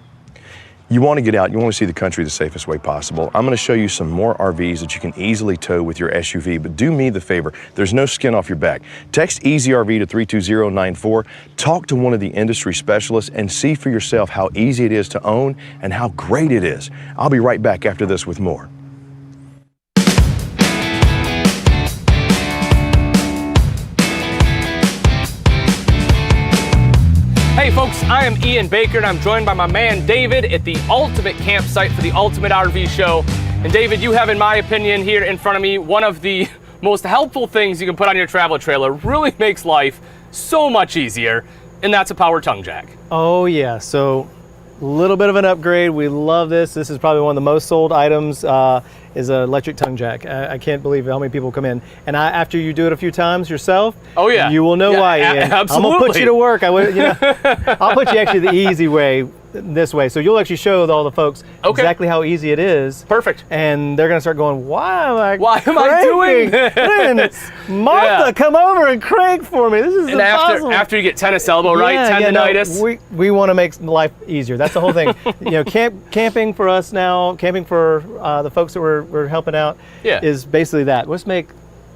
You want to get out, you want to see the country the safest way possible. I'm going to show you some more RVs that you can easily tow with your SUV, but do me the favor, there's no skin off your back. Text EasyRV to 32094, talk to one of the industry specialists and see for yourself how easy it is to own and how great it is. I'll be right back after this with more. Hey folks, I am Ian Baker and I'm joined by my man David at the ultimate campsite for the Ultimate RV Show. And David, you have, in my opinion, here in front of me, one of the most helpful things you can put on your travel trailer. Really makes life so much easier, and that's a power tongue jack. Oh yeah, so a little bit of an upgrade. We love this. This is probably one of the most sold items, is an electric tongue jack. I can't believe how many people come in. And after you do it a few times yourself, oh yeah, you will know why. Ian. Absolutely. I'm gonna put you to work. I'll put you actually the easy way, this way. So you'll actually show all the folks exactly how easy it is. Perfect. And they're gonna start going, why am I doing this? Martha, come over and crank for me. This is impossible. After you get tennis elbow, right? Tendinitis. No, we want to make life easier. That's the whole thing. Camping for us now, camping for the folks that we're helping out, is basically that. Let's make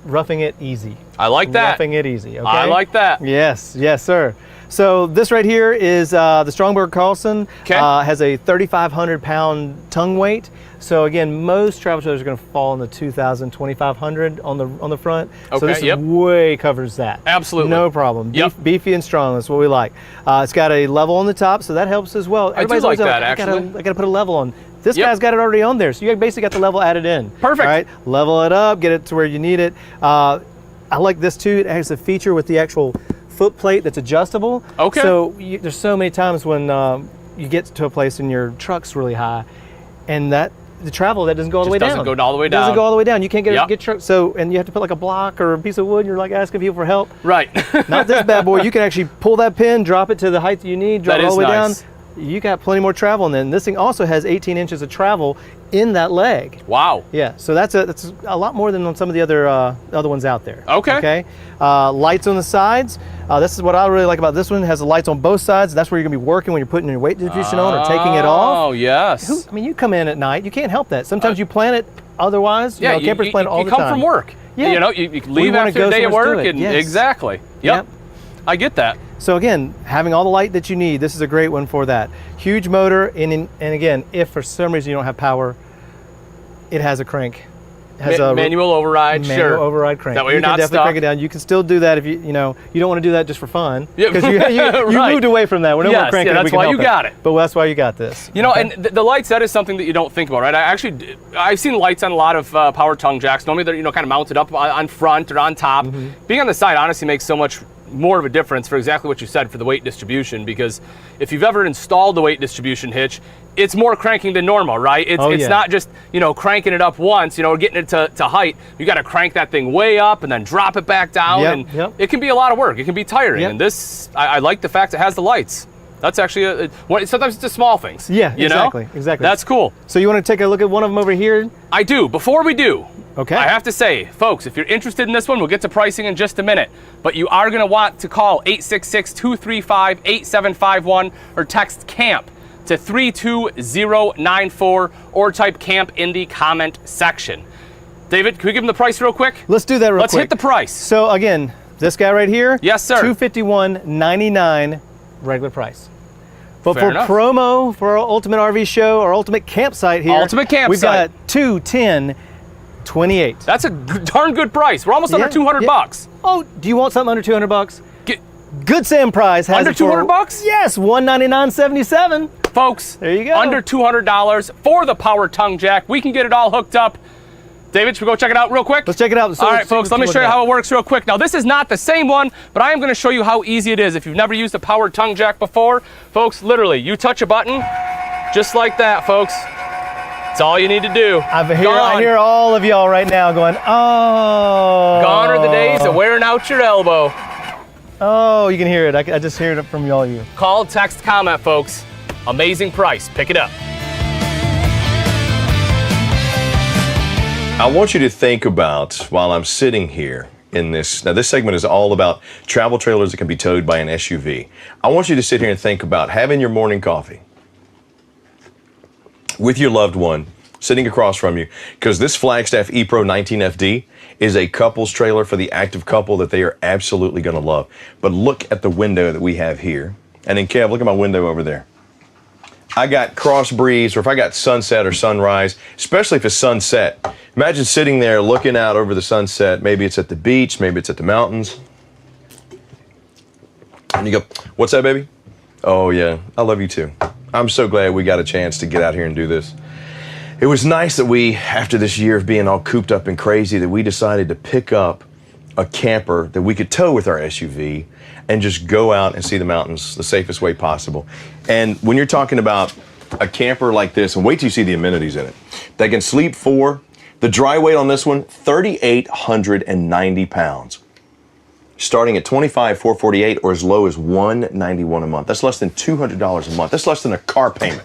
roughing it easy. I like that. Roughing it easy. Okay? I like that. Yes, sir. So this right here is the Strongberg Carlson. Has a 3,500 pound tongue weight. So again, most travel trailers are going to fall in the 2,000, 2,500 on the front. Okay, so this way covers that. Absolutely. No problem. Yep. Beefy and strong, that's what we like. It's got a level on the top, so that helps as well. I do like that, actually. I got to put a level on. This guy's got it already on there, so you basically got the level added in. Perfect. All right, level it up, get it to where you need it. I like this too. It has a feature with the actual foot plate that's adjustable. Okay. So there's so many times when you get to a place and your truck's really high, and the travel that doesn't go all the way down. Doesn't go all the way down. Doesn't go all the way down. You can't get truck. So and you have to put like a block or a piece of wood. And you're like asking people for help. Right. Not this bad boy. You can actually pull that pin, drop it to the height that you need, drop it all the way down. You got plenty more travel, and then this thing also has 18 inches of travel in that leg. Wow. Yeah, so that's a lot more than on some of the other ones out there. Okay. Lights on the sides. This is what I really like about this one. It has the lights on both sides. That's where you're gonna be working when you're putting your weight distribution on or taking it off. Oh yes. You come in at night. You can't help that. Sometimes you plan it otherwise. Yeah, campers plan it all the time. You time. come from work. Yeah. You leave after a day of work, and exactly. Yep. I get that. So again, having all the light that you need, this is a great one for that. Huge motor, and again, if for some reason you don't have power, it has a crank. has a manual override. manual Sure. override crank. That way you're you can not definitely stuck. crank it down. You can still do that if you don't want to do that just for fun. Yeah. Because you Right. moved away from that. We're no more Yes, cranking. yeah, it, we that's can why help you got it. But that's why you got this. You know, and the lights, that is something that you don't think about, right? I've seen lights on a lot of power tongue jacks. Normally they're, kind of mounted up on front or on top. Being on the side honestly makes so much more of a difference for exactly what you said for the weight distribution, because if you've ever installed the weight distribution hitch, it's more cranking than normal, right? It's not just, cranking it up once, getting it to height. You got to crank that thing way up and then drop it back down. It can be a lot of work. It can be tiring. And this, I like the fact it has the lights. That's actually, sometimes it's the small things. Yeah, you exactly. know? Exactly. That's cool. So you want to take a look at one of them over here? I do. Before we do, Okay. I have to say, folks, if you're interested in this one, we'll get to pricing in just a minute. But you are going to want to call 866-235-8751 or text CAMP to 32094 or type CAMP in the comment section. David, can we give them the price real quick? Let's do that real Let's quick. hit the price. So again, this guy right here. Yes, sir. $251.99 regular price. But Fair for enough. promo for our Ultimate RV Show, our Ultimate Campsite here, Ultimate Campsite. we've got $210.28. That's a darn good price. We're almost under 200 bucks. Oh, do you want something under 200 bucks? Get, Good Sam Prize has Under it for- 200 bucks? Yes, $199.77. folks, There you go. under $200 for the power tongue jack. We can get it all hooked up. David, should we go check it out real quick? Let's check it out. So All right, let's see folks, what let me you show you look how at. it works real quick. Now, this is not the same one, but I am going to show you how easy it is. If you've never used a power tongue jack before, folks, literally, you touch a button, just like that, folks. That's all you need to do. I hear all of y'all right now going, oh. Gone are the days of wearing out your elbow. Oh, you can hear it. I just hear it from all you. Call, text, comment, folks. Amazing price. Pick it up. I want you to think about, while I'm sitting here in this, now this segment is all about travel trailers that can be towed by an SUV. I want you to sit here and think about having your morning coffee with your loved one sitting across from you, because this Flagstaff ePro 19FD is a couple's trailer for the active couple that they are absolutely going to love. But look at the window that we have here. And then Kev, look at my window over there. I got cross breeze, or if I got sunset or sunrise, especially if it's sunset. Imagine sitting there looking out over the sunset. Maybe it's at the beach, maybe it's at the mountains. And you go, what's that, baby? Oh, yeah, I love you too. I'm so glad we got a chance to get out here and do this. It was nice that we, after this year of being all cooped up and crazy, that we decided to pick up a camper that we could tow with our SUV and just go out and see the mountains the safest way possible. And when you're talking about a camper like this, and wait till you see the amenities in it, they can sleep 4. The dry weight on this one, 3,890 pounds. Starting at $25,448 or as low as $191 a month. That's less than $200 a month. That's less than a car payment.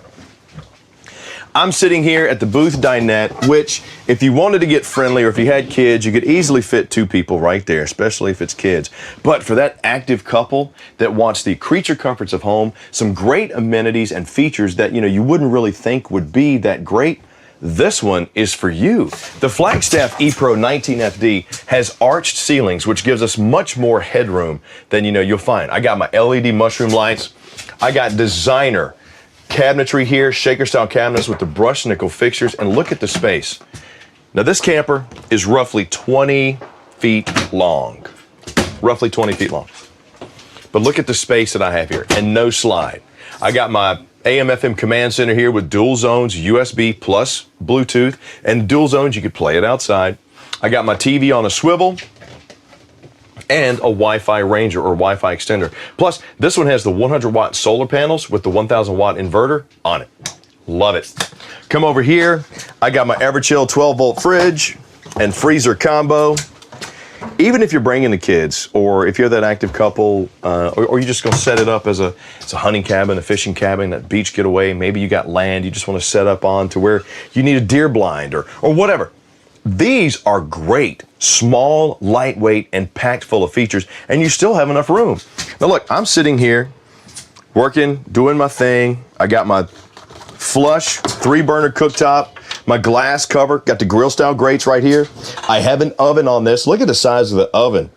I'm sitting here at the Booth Dinette, which if you wanted to get friendly or if you had kids, you could easily fit 2 people right there, especially if it's kids. But for that active couple that wants the creature comforts of home, some great amenities and features that, you wouldn't really think would be that great, this one is for you. The Flagstaff ePro 19FD has arched ceilings, which gives us much more headroom than, you'll find. I got my LED mushroom lights. I got designer cabinetry here, shaker style cabinets with the brushed nickel fixtures, and look at the space. Now this camper is roughly 20 feet long. Roughly 20 feet long. But look at the space that I have here, and no slide. I got my AM/FM command center here with dual zones, USB plus Bluetooth, and dual zones, you could play it outside. I got my TV on a swivel, and a Wi-Fi Ranger or Wi-Fi extender. Plus, this one has the 100-watt solar panels with the 1,000-watt inverter on it. Love it. Come over here. I got my Everchill 12-volt fridge and freezer combo. Even if you're bringing the kids, or if you're that active couple, or you're just going to set it up as a hunting cabin, a fishing cabin, that beach getaway, maybe you got land you just want to set up on to where you need a deer blind or whatever. These are great, small, lightweight, and packed full of features, and you still have enough room. Now look, I'm sitting here, working, doing my thing. I got my flush 3-burner cooktop, my glass cover, got the grill style grates right here. I have an oven on this. Look at the size of the oven.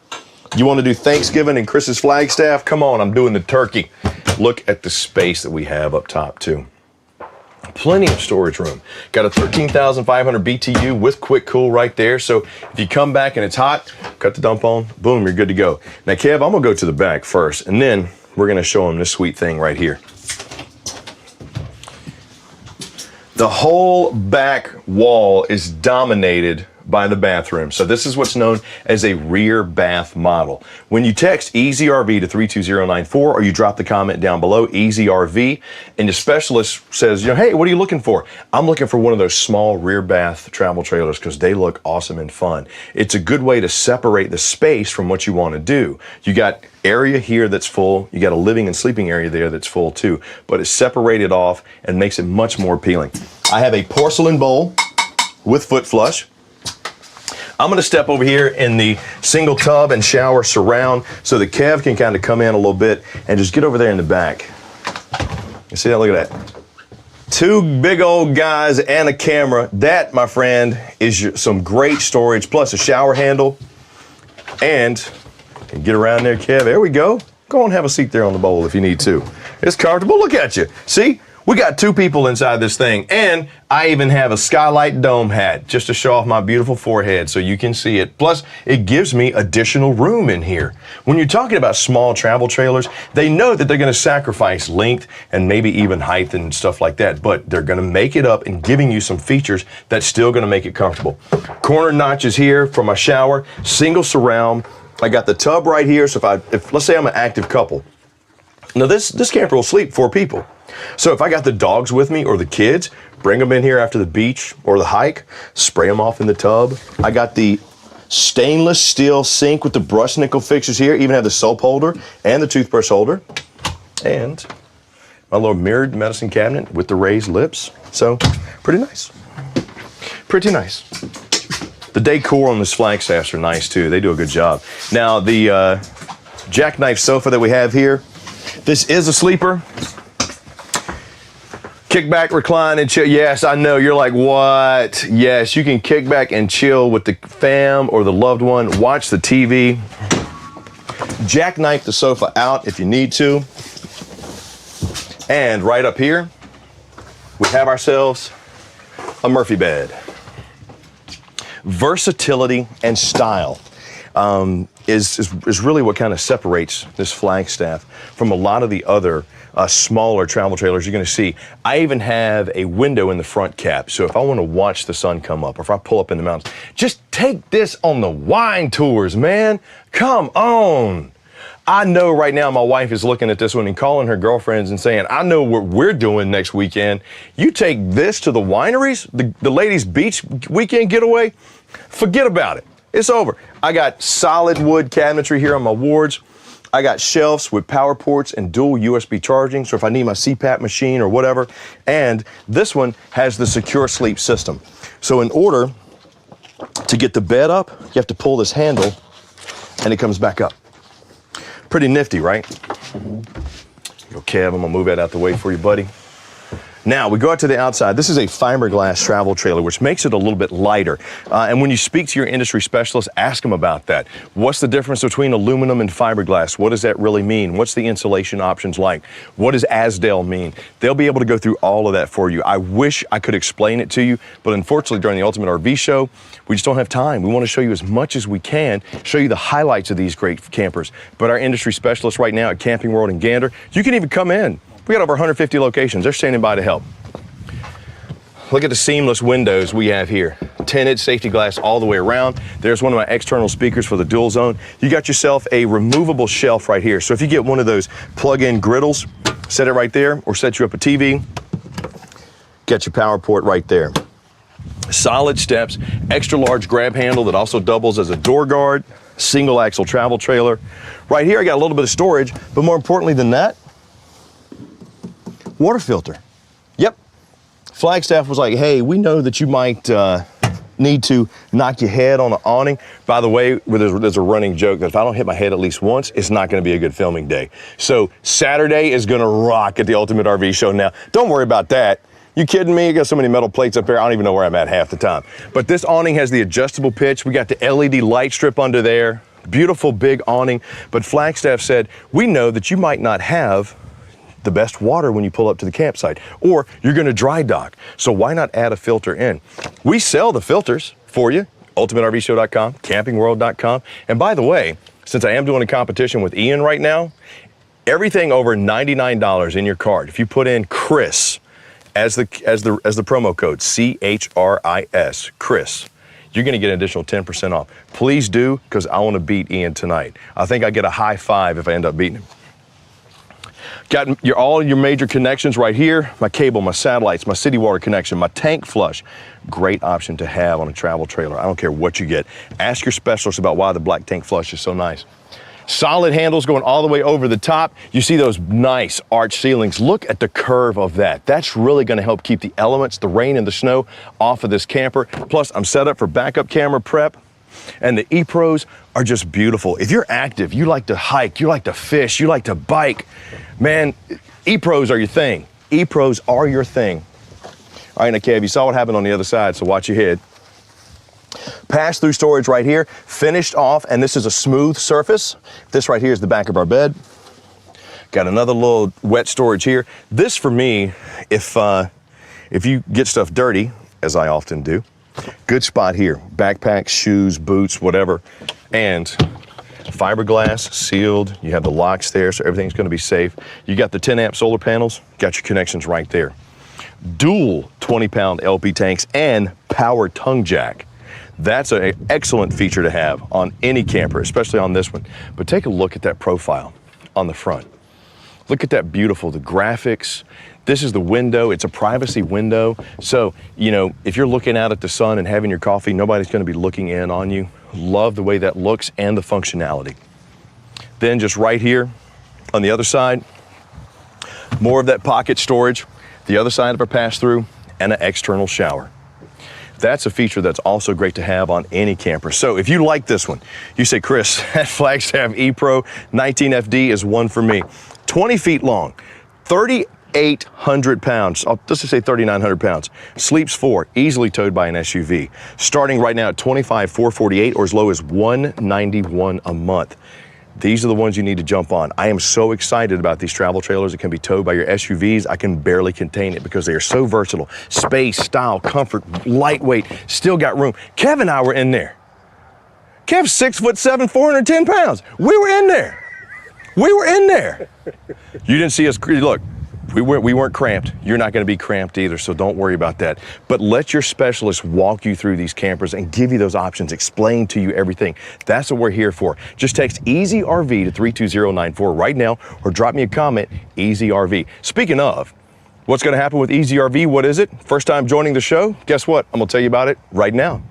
You want to do Thanksgiving in Chris's Flagstaff? Come on, I'm doing the turkey. Look at the space that we have up top too. Plenty of storage room. Got a 13,500 BTU with quick cool right there. So if you come back and it's hot, cut the dump on, boom, you're good to go. Now, Kev, I'm gonna go to the back first, and then we're gonna show them this sweet thing right here. The whole back wall is dominated by the bathroom. So this is what's known as a rear bath model. When you text EasyRV to 32094 or you drop the comment down below, EasyRV, and your specialist says, hey, what are you looking for? I'm looking for one of those small rear bath travel trailers because they look awesome and fun. It's a good way to separate the space from what you want to do. You got area here that's full. You got a living and sleeping area there that's full too, but it's separated off and makes it much more appealing. I have a porcelain bowl with foot flush. I'm gonna step over here in the single tub and shower surround so that Kev can kind of come in a little bit and just get over there in the back. You see that? Look at that. Two big old guys and a camera. That, my friend, is some great storage, plus a shower handle. And get around there, Kev. There we go. Go and have a seat there on the bowl if you need to. It's comfortable. Look at you. See? We got two people inside this thing, and I even have a skylight dome hat just to show off my beautiful forehead so you can see it. Plus, it gives me additional room in here. When you're talking about small travel trailers, they know that they're going to sacrifice length and maybe even height and stuff like that, but they're going to make it up and giving you some features that's still going to make it comfortable. Corner notches here for my shower, single surround. I got the tub right here, so if let's say I'm an active couple. Now this camper will sleep 4 people. So if I got the dogs with me or the kids, bring them in here after the beach or the hike, spray them off in the tub. I got the stainless steel sink with the brushed nickel fixtures here, even have the soap holder and the toothbrush holder. And my little mirrored medicine cabinet with the raised lips. So pretty nice. Pretty nice. The decor on this Flagstaffs are nice too. They do a good job. Now the jackknife sofa that we have here, this is a sleeper. Kick back, recline, and chill. Yes, I know. You're like, what? Yes, you can kick back and chill with the fam or the loved one. Watch the TV. Jackknife the sofa out if you need to. And right up here, we have ourselves a Murphy bed. Versatility and style is really what kind of separates this Flagstaff from a lot of the other smaller travel trailers you're going to see. I even have a window in the front cap, so if I want to watch the sun come up or if I pull up in the mountains, just take this on the wine tours, man. Come on. I know right now my wife is looking at this one and calling her girlfriends and saying, I know what we're doing next weekend. You take this to the wineries, the ladies' beach weekend getaway, forget about it. It's over. I got solid wood cabinetry here on my wards. I got shelves with power ports and dual USB charging, so if I need my CPAP machine or whatever. And this one has the secure sleep system. So in order to get the bed up, you have to pull this handle and it comes back up. Pretty nifty, right? Go, Kev, I'm gonna move that out the way for you, buddy. Now, we go out to the outside. This is a fiberglass travel trailer, which makes it a little bit lighter. And when you speak to your industry specialist, ask them about that. What's the difference between aluminum and fiberglass? What does that really mean? What's the insulation options like? What does Azdel mean? They'll be able to go through all of that for you. I wish I could explain it to you, but unfortunately, during the Ultimate RV Show, we just don't have time. We want to show you as much as we can, show you the highlights of these great campers. But our industry specialists right now at Camping World in Gander, you can even come in. We got over 150 locations. They're standing by to help. Look at the seamless windows we have here. Tinted safety glass all the way around. There's one of my external speakers for the dual zone. You got yourself a removable shelf right here. So if you get one of those plug-in griddles, set it right there, or set you up a TV, get your power port right there. Solid steps, extra large grab handle that also doubles as a door guard, single axle travel trailer. Right here I got a little bit of storage, but more importantly than that, water filter. Yep. Flagstaff was like, hey, we know that you might need to knock your head on an awning. By the way, there's a running joke that if I don't hit my head at least once, it's not going to be a good filming day. So Saturday is going to rock at the Ultimate RV Show. Now, don't worry about that. You kidding me? I got so many metal plates up there, I don't even know where I'm at half the time. But this awning has the adjustable pitch. We got the LED light strip under there. Beautiful big awning. But Flagstaff said, we know that you might not have the best water when you pull up to the campsite. Or you're going to dry dock. So why not add a filter in? We sell the filters for you. UltimateRVShow.com, CampingWorld.com. And by the way, since I am doing a competition with Ian right now, everything over $99 in your cart, if you put in Chris as the promo code, CHRIS, Chris, you're going to get an additional 10% off. Please do, because I want to beat Ian tonight. I think I get a high five if I end up beating him. Got all your major connections right here. My cable, my satellites, my city water connection, my tank flush. Great option to have on a travel trailer. I don't care what you get. Ask your specialist about why the black tank flush is so nice. Solid handles going all the way over the top. You see those nice arch ceilings. Look at the curve of that. That's really going to help keep the elements, the rain and the snow off of this camper. Plus, I'm set up for backup camera prep. And the ePros are just beautiful. If you're active, you like to hike, you like to fish, you like to bike, man, ePros are your thing. ePros are your thing. All right, now, Kev, you saw what happened on the other side, so watch your head. Pass-through storage right here, finished off, and this is a smooth surface. This right here is the back of our bed. Got another little wet storage here. This, for me, if you get stuff dirty, as I often do, good spot here. Backpacks, shoes, boots, whatever. And fiberglass, sealed. You have the locks there, so everything's going to be safe. You got the 10-amp solar panels. Got your connections right there. Dual 20-pound LP tanks and power tongue jack. That's an excellent feature to have on any camper, especially on this one. But take a look at that profile on the front. Look at that beautiful, the graphics. This is the window. It's a privacy window. So, you know, if you're looking out at the sun and having your coffee, nobody's going to be looking in on you. Love the way that looks and the functionality. Then just right here on the other side, more of that pocket storage, the other side of our pass-through, and an external shower. That's a feature that's also great to have on any camper. So if you like this one, you say, Chris, that Flagstaff ePro 19FD is one for me. 20 feet long, 3,800 pounds, let's just say 3,900 pounds. Sleeps 4, easily towed by an SUV. Starting right now at $25,448 or as low as $191 a month. These are the ones you need to jump on. I am so excited about these travel trailers that can be towed by your SUVs. I can barely contain it because they are so versatile. Space, style, comfort, lightweight, still got room. Kev and I were in there. Kev's 6'7", 410 pounds. We were in there. We were in there. You didn't see us, look, we weren't cramped. You're not going to be cramped either, so don't worry about that. But let your specialist walk you through these campers and give you those options, explain to you everything. That's what we're here for. Just text EasyRV to 32094 right now or drop me a comment, EasyRV. Speaking of, what's going to happen with EasyRV? What is it? First time joining the show? Guess what? I'm going to tell you about it right now.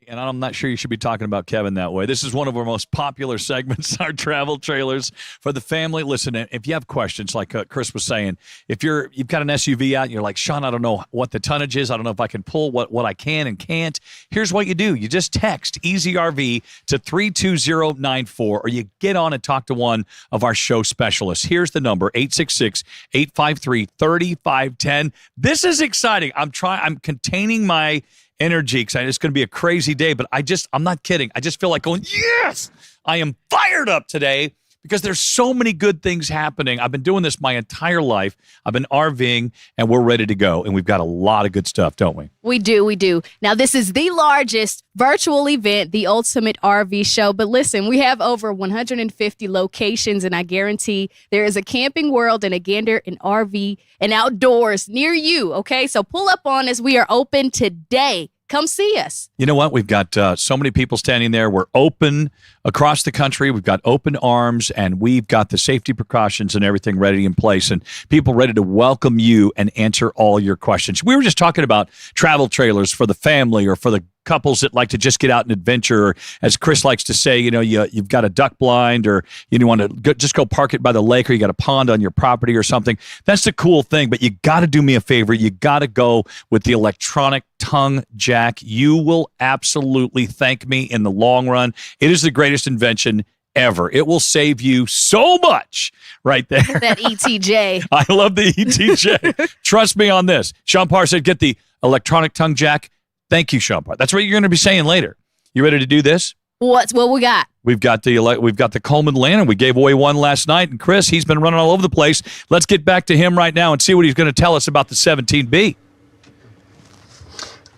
And I'm not sure you should be talking about Kevin that way. This is one of our most popular segments, our travel trailers for the family. Listen, if you have questions, like Chris was saying, if you've got an SUV out and you're like, Sean, I don't know what the tonnage is. I don't know if I can pull what I can and can't. Here's what you do. You just text EasyRV to 32094 or you get on and talk to one of our show specialists. Here's the number, 866-853-3510. This is exciting. I'm containing my energy because it's going to be a crazy day, but I'm not kidding. I just feel like going, yes, I am fired up today because there's so many good things happening. I've been doing this my entire life. I've been RVing and we're ready to go. And we've got a lot of good stuff, don't we? We do. Now, this is the largest virtual event, the Ultimate RV Show. But listen, we have over 150 locations, and I guarantee there is a Camping World and a Gander and RV and Outdoors near you, okay? So pull up on us. We are open today. Come see us. You know what? We've got so many people standing there. We're open across the country. We've got open arms, and we've got the safety precautions and everything ready in place, and people ready to welcome you and answer all your questions. We were just talking about travel trailers for the family or for the couples that like to just get out and adventure, or as Chris likes to say, you've got a duck blind, or you want to just go park it by the lake, or you got a pond on your property or something. That's the cool thing, but you got to do me a favor. You got to go with the electronic tongue jack. You will absolutely thank me in the long run. It is the greatest invention ever. It will save you so much right there. That ETJ. I love the ETJ. Trust me on this. Sean Parr said, get the electronic tongue jack. Thank you, Sean Parr. That's what you're going to be saying later. You ready to do this? What we got? We've got the Coleman Lantern. We gave away one last night, and Chris, he's been running all over the place. Let's get back to him right now and see what he's going to tell us about the 17B.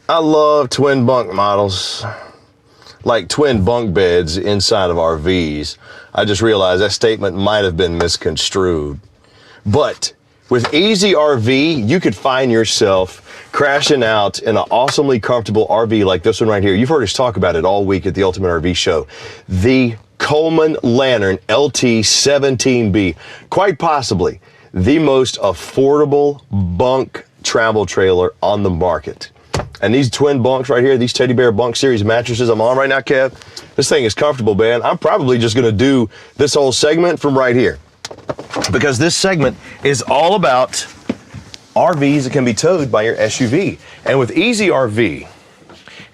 I love twin bunk models, like twin bunk beds inside of RVs. I just realized that statement might have been misconstrued. But with Easy RV, you could find yourself crashing out in an awesomely comfortable RV like this one right here. You've heard us talk about it all week at the Ultimate RV Show. The Coleman Lantern LT17B, quite possibly the most affordable bunk travel trailer on the market. And these twin bunks right here, these Teddy Bear Bunk Series mattresses I'm on right now, Kev, this thing is comfortable, man. I'm probably just going to do this whole segment from right here, because this segment is all about RVs that can be towed by your SUV. And with Easy RV,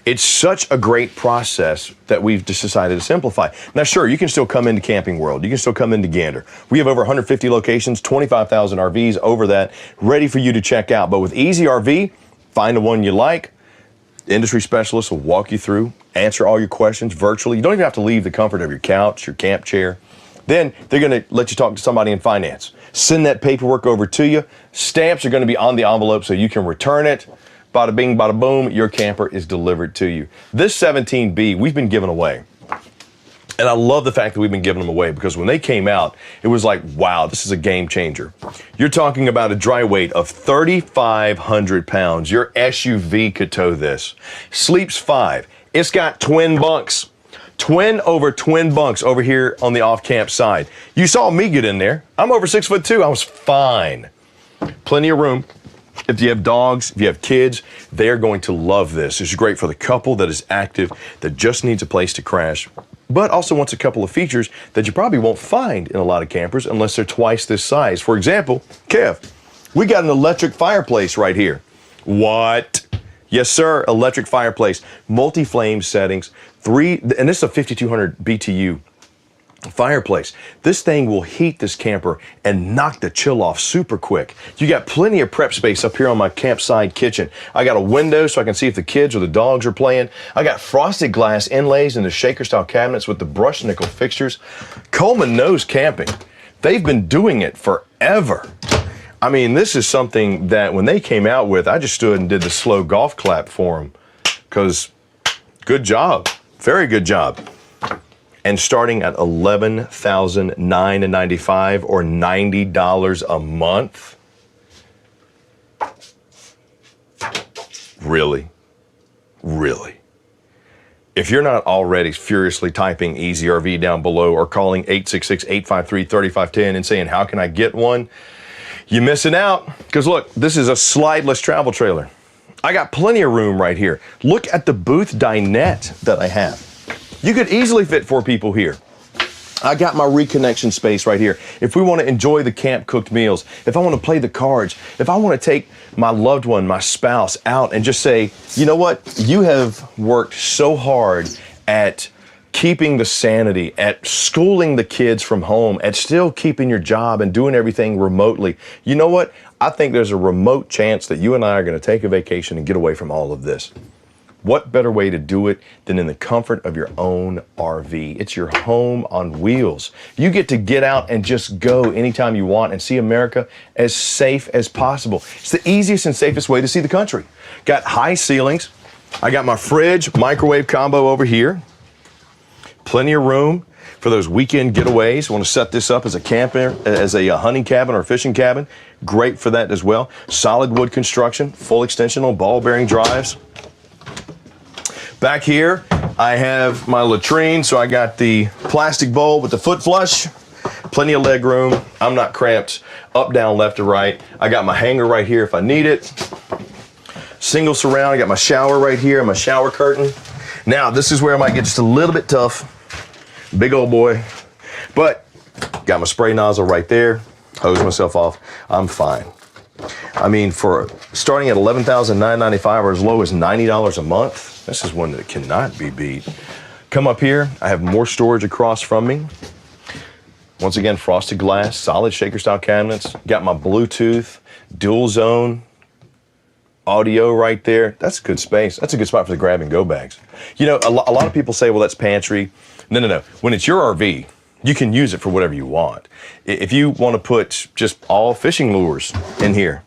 it's such a great process that we've just decided to simplify. Now, sure, you can still come into Camping World. You can still come into Gander. We have over 150 locations, 25,000 RVs over that, ready for you to check out. But with Easy RV, find the one you like. Industry specialists will walk you through, answer all your questions virtually. You don't even have to leave the comfort of your couch, your camp chair. Then they're going to let you talk to somebody in finance. Send that paperwork over to you. Stamps are going to be on the envelope so you can return it. Bada bing, bada boom, your camper is delivered to you. This 17B, we've been giving away. And I love the fact that we've been giving them away, because when they came out, it was like, wow, this is a game changer. You're talking about a dry weight of 3,500 pounds. Your SUV could tow this. Sleeps 5. It's got twin bunks. Twin over twin bunks over here on the off-camp side. You saw me get in there. I'm over 6'2". I was fine. Plenty of room. If you have dogs, if you have kids, they're going to love this. It's great for the couple that is active, that just needs a place to crash, but also wants a couple of features that you probably won't find in a lot of campers unless they're twice this size. For example, Kev, we got an electric fireplace right here. What? Yes, sir, electric fireplace, multi-flame settings, and this is a 5,200 BTU fireplace. This thing will heat this camper and knock the chill off super quick. You got plenty of prep space up here on my campsite kitchen. I got a window so I can see if the kids or the dogs are playing. I got frosted glass inlays in the shaker style cabinets with the brushed nickel fixtures. Coleman knows camping. They've been doing it forever. I mean, this is something that when they came out with, I just stood and did the slow golf clap for them, because good job, very good job. And starting at $11,995 or $90 a month. Really? Really? If you're not already furiously typing Easy RV down below or calling 866-853-3510 and saying, how can I get one? You're missing out, because look, this is a slideless travel trailer. I got plenty of room right here. Look at the booth dinette that I have. You could easily fit 4 people here. I got my reconnection space right here. If we want to enjoy the camp cooked meals, if I want to play the cards, if I want to take my loved one, my spouse out and just say, you know what, you have worked so hard at keeping the sanity, at schooling the kids from home, at still keeping your job and doing everything remotely. You know what? I think there's a remote chance that you and I are going to take a vacation and get away from all of this. What better way to do it than in the comfort of your own RV? It's your home on wheels. You get out and just go anytime you want and see America as safe as possible. It's the easiest and safest way to see the country. Got high ceilings. I got my fridge, microwave combo over here. Plenty of room for those weekend getaways. Want to set this up as a camper, as a hunting cabin or fishing cabin. Great for that as well. Solid wood construction, full extensional ball bearing drives. Back here, I have my latrine, so I got the plastic bowl with the foot flush. Plenty of leg room. I'm not cramped up, down, left, or right. I got my hanger right here if I need it. Single surround. I got my shower right here, my shower curtain. Now, this is where I might get just a little bit tough. Big old boy. But got my spray nozzle right there. Hose myself off. I'm fine. I mean, for starting at $11,995 or as low as $90 a month, this is one that cannot be beat. Come up here. I have more storage across from me. Once again, frosted glass, solid shaker style cabinets. Got my Bluetooth, dual zone audio right there. That's good space. That's a good spot for the grab and go bags. You know, a lot of people say, well, that's pantry. No. When it's your RV, you can use it for whatever you want. If you want to put just all fishing lures in here,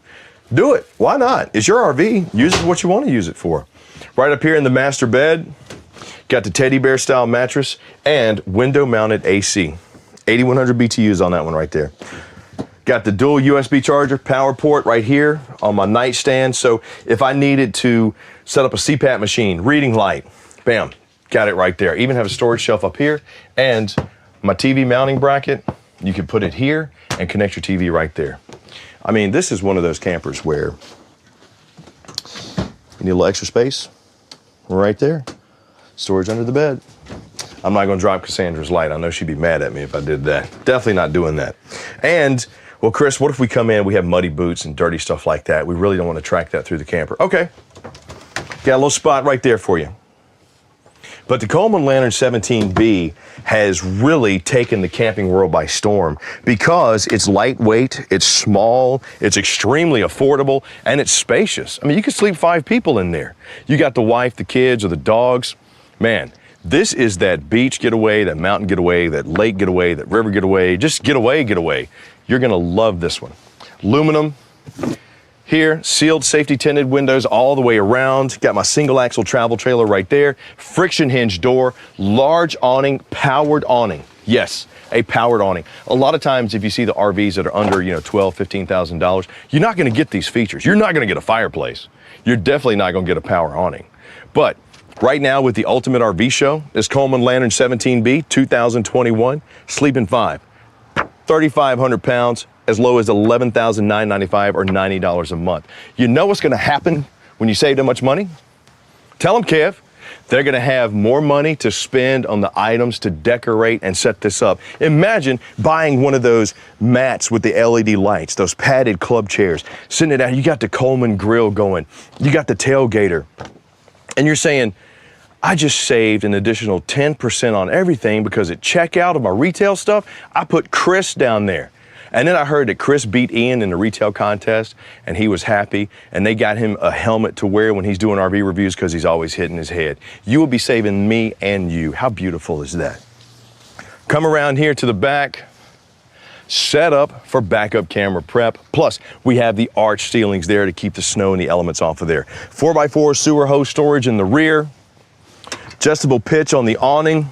do it. Why not? It's your RV. Use it for what you want to use it for. Right up here in the master bed, got the teddy bear style mattress and window mounted AC. 8100 BTUs on that one right there. Got the dual USB charger, power port right here on my nightstand. So if I needed to set up a CPAP machine, reading light, bam, got it right there. Even have a storage shelf up here and my TV mounting bracket. You can put it here and connect your TV right there. I mean, this is one of those campers where you need a little extra space right there. Storage under the bed. I'm not gonna drop Cassandra's light. I know she'd be mad at me if I did that. Definitely not doing that. And, well, Chris, what if we come in, we have muddy boots and dirty stuff like that? We really don't want to track that through the camper. Okay, got a little spot right there for you. But the Coleman Lantern 17B has really taken the camping world by storm because it's lightweight, it's small, it's extremely affordable, and it's spacious. I mean, you can sleep 5 people in there. You got the wife, the kids, or the dogs. Man, this is that beach getaway, that mountain getaway, that lake getaway, that river getaway, just getaway. You're gonna love this one. Aluminum. Here, sealed safety tinted windows all the way around. Got my single axle travel trailer right there. Friction hinge door, large awning, powered awning. Yes, a powered awning. A lot of times if you see the RVs that are under, $12,000, $15,000, you're not gonna get these features. You're not gonna get a fireplace. You're definitely not gonna get a power awning. But right now with the Ultimate RV Show, this Coleman Lantern 17B 2021, sleeping 5, 3,500 pounds, as low as $11,995 or $90 a month. You know what's gonna happen when you save that much money? Tell them, Kev. They're gonna have more money to spend on the items to decorate and set this up. Imagine buying one of those mats with the LED lights, those padded club chairs, sitting it out, you got the Coleman grill going, you got the tailgater, and you're saying, I just saved an additional 10% on everything because at checkout of my retail stuff, I put Chris down there. And then I heard that Chris beat Ian in the retail contest and he was happy and they got him a helmet to wear when he's doing RV reviews because he's always hitting his head. You will be saving me and you. How beautiful is that? Come around here to the back, set up for backup camera prep. Plus, we have the arch ceilings there to keep the snow and the elements off of there. 4x4 sewer hose storage in the rear, adjustable pitch on the awning.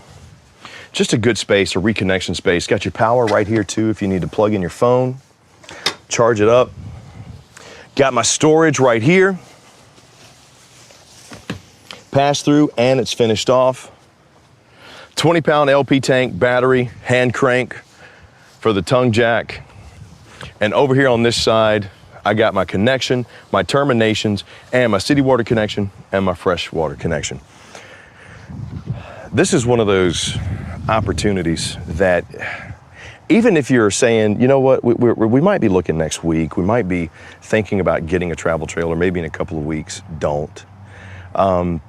Just a good space, a reconnection space. Got your power right here too if you need to plug in your phone, charge it up. Got my storage right here. Pass through and it's finished off. 20-pound LP tank battery, hand crank for the tongue jack. And over here on this side, I got my connection, my terminations, and my city water connection and my fresh water connection. This is one of those opportunities that even if you're saying, you know what, we might be looking next week, we might be thinking about getting a travel trailer maybe in a couple of weeks, don't.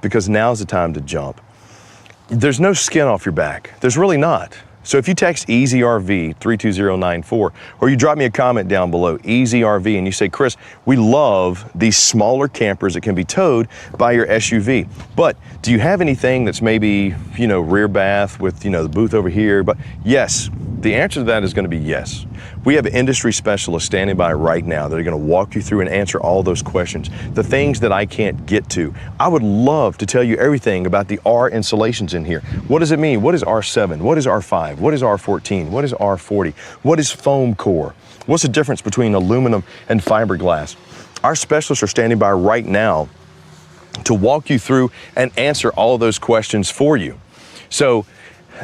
Because now's the time to jump. There's no skin off your back. There's really not. So if you text EasyRV 32094 or you drop me a comment down below, EasyRV, and you say, Chris, we love these smaller campers that can be towed by your SUV. But do you have anything that's maybe, rear bath with, the booth over here? But yes, the answer to that is going to be yes. We have industry specialists standing by right now that are going to walk you through and answer all those questions, the things that I can't get to. I would love to tell you everything about the R insulations in here. What does it mean? What is R7? What is R5? What is R14? What is R40? What is foam core? What's the difference between aluminum and fiberglass? Our specialists are standing by right now to walk you through and answer all those questions for you. So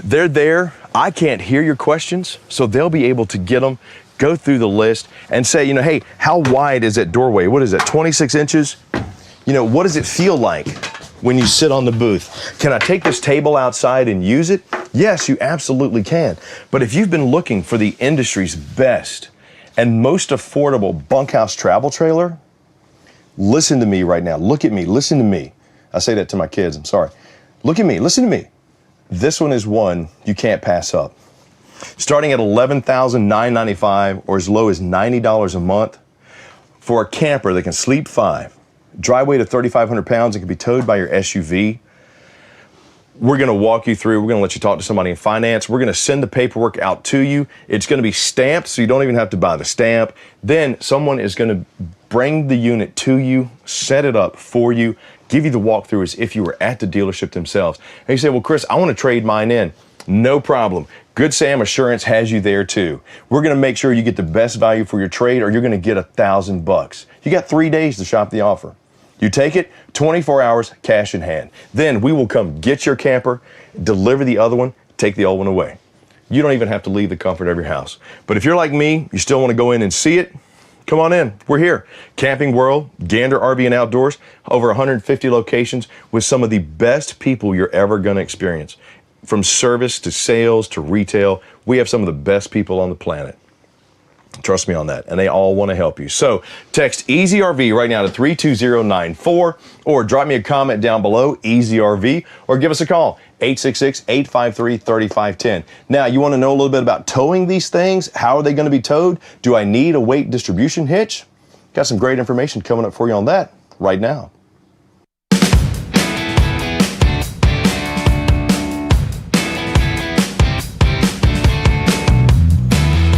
they're there. I can't hear your questions, so they'll be able to get them, go through the list, and say, hey, how wide is that doorway? What is that, 26 inches? What does it feel like when you sit on the booth? Can I take this table outside and use it? Yes, you absolutely can. But if you've been looking for the industry's best and most affordable bunkhouse travel trailer, listen to me right now. Look at me. Listen to me. I say that to my kids. I'm sorry. Look at me. Listen to me. This one is one you can't pass up. Starting at $11,995 or as low as $90 a month for a camper that can sleep 5, dry weight of 3,500 pounds. It can be towed by your SUV. We're going to walk you through. We're going to let you talk to somebody in finance. We're going to send the paperwork out to you. It's going to be stamped, so you don't even have to buy the stamp. Then someone is going to bring the unit to you, set it up for you, give you the walkthrough as if you were at the dealership themselves. And you say, well, Chris, I want to trade mine in. No problem. Good Sam Assurance has you there too. We're going to make sure you get the best value for your trade, or you're going to get $1,000. You got 3 days to shop the offer. You take it, 24 hours, cash in hand. Then we will come get your camper, deliver the other one, take the old one away. You don't even have to leave the comfort of your house. But if you're like me, you still want to go in and see it, come on in. We're here. Camping World, Gander RV and Outdoors, over 150 locations with some of the best people you're ever going to experience. From service to sales to retail, we have some of the best people on the planet. Trust me on that. And they all want to help you. So text EasyRV right now to 32094 or drop me a comment down below, EasyRV, or give us a call, 866-853-3510. Now, you want to know a little bit about towing these things? How are they going to be towed? Do I need a weight distribution hitch? Got some great information coming up for you on that right now.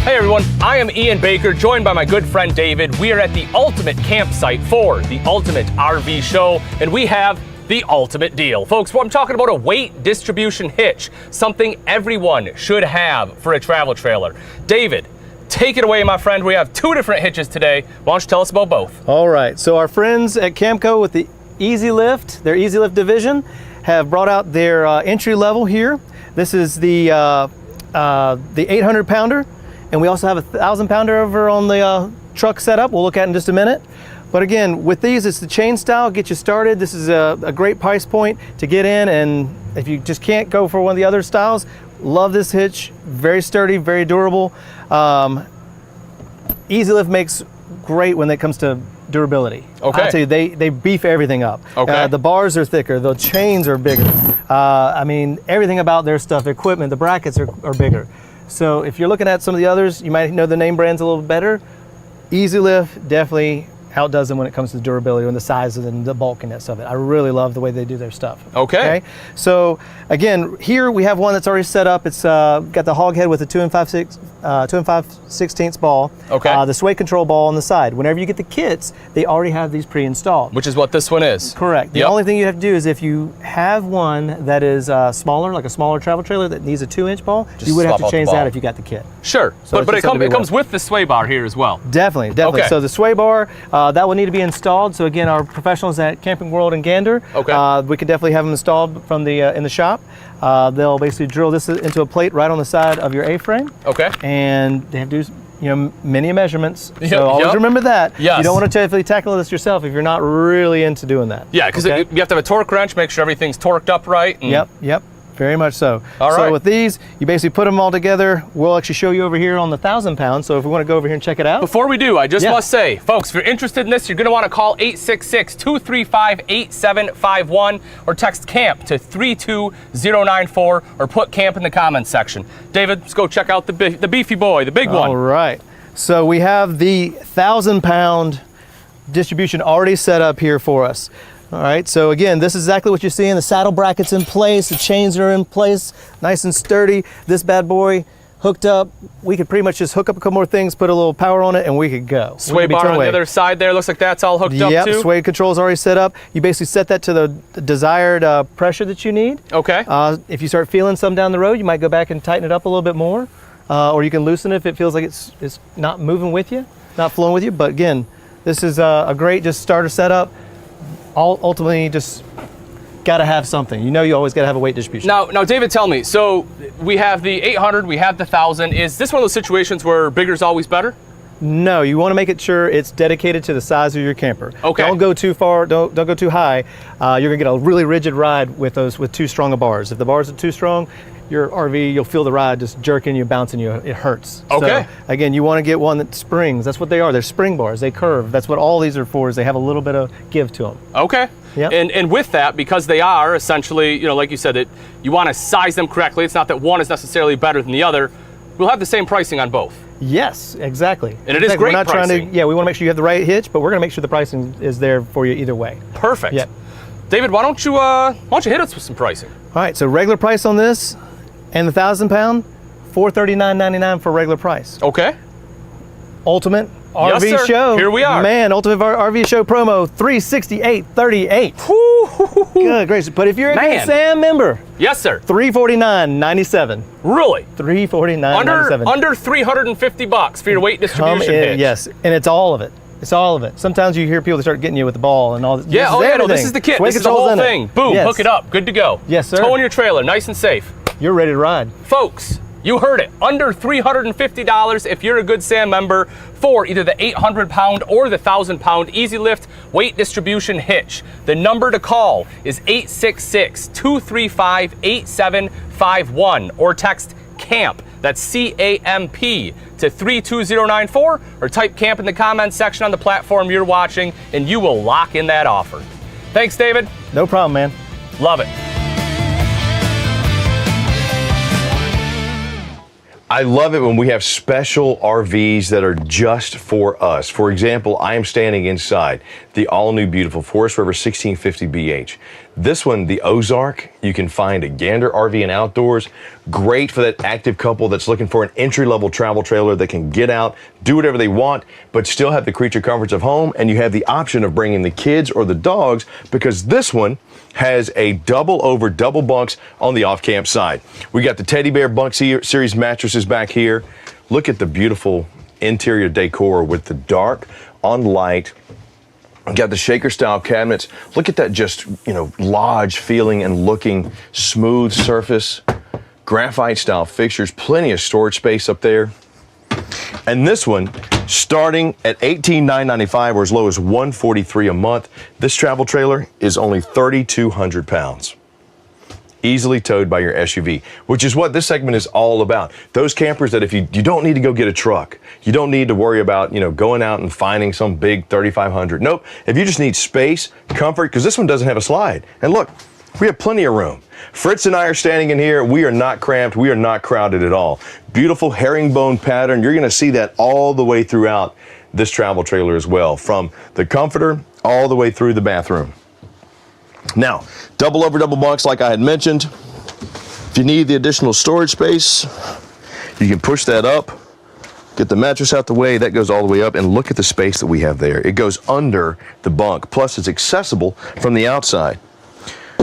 Hey everyone, I am Ian Baker, joined by my good friend David. We are at the ultimate campsite for the Ultimate RV Show, and we have the ultimate deal. Folks, I'm talking about a weight distribution hitch, something everyone should have for a travel trailer. David, take it away, my friend. We have 2 different hitches today. Why don't you tell us about both? All right, so our friends at Camco with the Easy Lift, their Easy Lift division, have brought out their entry level here. This is the 800 pounder. And we also have a 1,000 pounder over on the truck setup we'll look at in just a minute. But again, with these, it's the chain style, get you started. This is a great price point to get in, and if you just can't go for one of the other styles, love this hitch, very sturdy, very durable. Easy Lift makes great when it comes to durability. Okay. I'll tell you, they beef everything up. Okay. The bars are thicker, the chains are bigger. I mean, everything about their stuff, equipment, the brackets are bigger. So if you're looking at some of the others, you might know the name brands a little better. Easy Lift definitely outdoes them when it comes to the durability and the size and the bulkiness of it. I really love the way they do their stuff. Okay. So again, here we have one that's already set up. It's got the hog head with a 2 5/16 ball. Okay. The sway control ball on the side. Whenever you get the kits, they already have these pre-installed. Which is what this one is. Correct. The Yep. only thing you have to do is if you have one that is smaller, like a smaller travel trailer that needs a 2-inch ball, you would have swap to to change ball. that if you got the kit. Sure, So it's but just something to it be comes aware with the sway bar here as well. Definitely. Okay. So the sway bar, that will need to be installed. So again, our professionals at Camping World and Gander, Okay. we can definitely have them installed from the in the shop. They'll basically drill this into a plate right on the side of your A-frame. Okay. And they have to do many measurements. Yep, So always yep. remember that. Yes. You don't want to definitely tackle this yourself if you're not really into doing that. Yeah, because Okay? you have to have a torque wrench, make sure everything's torqued up right. and- Yep. Very much so. All So right. with these, you basically put them all together. We'll actually show you over here on the 1,000 pounds. So if we want to go over here and check it out. Before we do, I just Yeah. must say, folks, if you're interested in this, you're going to want to call 866-235-8751 or text CAMP to 32094 or put CAMP in the comments section. David, let's go check out the beefy boy, the big one. All right. So we have the 1,000 pound distribution already set up here for us. All right, so again, this is exactly what you're seeing. The saddle bracket's in place, the chains are in place, nice and sturdy. This bad boy hooked up. We could pretty much just hook up a couple more things, put a little power on it, and we could go. Sway bar on the other side there, looks like that's all hooked up Yep, too. sway control's already set up. You basically set that to the desired pressure that you need. Okay. If you start feeling some down the road, you might go back and tighten it up a little bit more, or you can loosen it if it feels like it's not moving with you, not flowing with you. But again, this is a great just starter setup. Ultimately, just got to have something. You always got to have a weight distribution. Now, David, tell me. So we have the 800, we have the 1,000. Is this one of those situations where bigger is always better? No, you want to make it sure it's dedicated to the size of your camper. Okay. Don't go too far. Don't go too high. You're gonna get a really rigid ride with too strong of bars. If the bars are too strong, your RV, you'll feel the ride just jerking you, bouncing you. It hurts. Okay. So, again, you want to get one that springs. That's what they are. They're spring bars. They curve. That's what all these are for. Is they have a little bit of give to them. Okay. Yep. And with that, because they are essentially, like you said, you want to size them correctly. It's not that one is necessarily better than the other. We'll have the same pricing on both. Yes, exactly. And it is Exactly. great We're not trying pricing. to. Yeah, we want to make sure you have the right hitch, but we're going to make sure the pricing is there for you either way. Perfect. Yep. David, why don't you hit us with some pricing? All right. So regular price on this, and the 1,000-pound, $439.99 for regular price. Okay. Ultimate Yes, RV sir. Show. Here we are. Man, Ultimate RV Show promo, $368.38. Good gracious. But if you're a Man. Good Sam member, Yes, sir. $349.97. Really? $349.97. Under $350 for your weight Come distribution in, hitch. yes, and it's all of it. It's all of it. Sometimes you hear people that start getting you with the ball and all this. Yeah, This oh is yeah, no, this everything. is the kit. Sway This is the controls whole in it. thing. Boom, Yes. hook it up, good to go. Yes, sir. Tow in your trailer, nice and safe. You're ready to ride. Folks, you heard it. Under $350 if you're a Good Sam member for either the 800-pound or the 1,000-pound Easy Lift weight distribution hitch. The number to call is 866-235-8751 or text CAMP, that's C-A-M-P, to 32094 or type CAMP in the comments section on the platform you're watching and you will lock in that offer. Thanks, David. No problem, man. Love it. I love it when we have special RVs that are just for us. For example, I am standing inside the all-new beautiful Forest River 1650 BH. This one, the Ozark, you can find at Gander RV and Outdoors. Great for that active couple that's looking for an entry-level travel trailer that can get out, do whatever they want, but still have the creature comforts of home, and you have the option of bringing the kids or the dogs because this one has a double bunks on the off-camp side. We got the Teddy Bear Bunk Series mattresses back here. Look at the beautiful interior decor with the dark on light. Got the shaker style cabinets. Look at that just, lodge feeling and looking smooth surface. Graphite style fixtures, plenty of storage space up there. And this one, starting at $18,995 or as low as $143 a month, this travel trailer is only 3,200 pounds. Easily towed by your SUV, which is what this segment is all about. Those campers that if you don't need to go get a truck, you don't need to worry about, going out and finding some big 3,500. Nope, if you just need space, comfort, because this one doesn't have a slide. And look, we have plenty of room. Fritz and I are standing in here. We are not cramped. We are not crowded at all. Beautiful herringbone pattern. You're going to see that all the way throughout this travel trailer as well, from the comforter all the way through the bathroom. Now, double bunks like I had mentioned. If you need the additional storage space, you can push that up, get the mattress out the way, that goes all the way up, and look at the space that we have there. It goes under the bunk, plus it's accessible from the outside.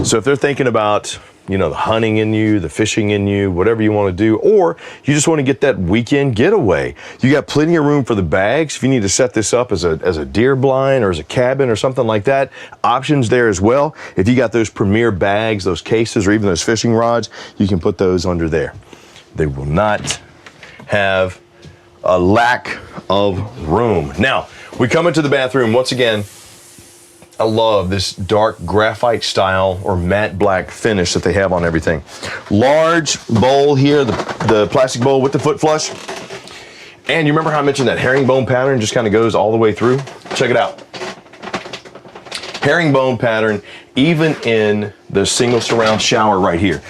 So if they're thinking about, the hunting in you, the fishing in you, whatever you want to do, or you just want to get that weekend getaway, you got plenty of room for the bags. If you need to set this up as a deer blind or as a cabin or something like that, options there as well. If you got those premier bags, those cases, or even those fishing rods, you can put those under there. They will not have a lack of room. Now, we come into the bathroom once again. I love this dark graphite style or matte black finish that they have on everything. Large bowl here, the plastic bowl with the foot flush. And you remember how I mentioned that herringbone pattern just kind of goes all the way through? Check it out. Herringbone pattern even in the single surround shower right here,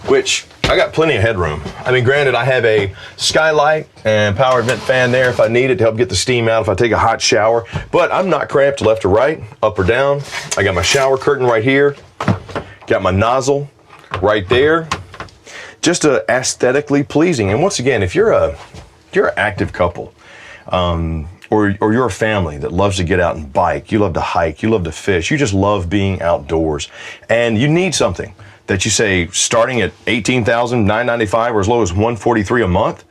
which I got plenty of headroom. I mean, granted, I have a skylight and power vent fan there if I need it to help get the steam out if I take a hot shower, but I'm not cramped left or right, up or down. I got my shower curtain right here, got my nozzle right there, just aesthetically pleasing. And once again, if you're an active couple, or you're a family that loves to get out and bike, you love to hike, you love to fish, you just love being outdoors, and you need something that you say starting at $18,995 or as low as $143 a month,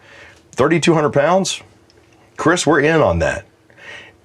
3,200 pounds, Chris, we're in on that.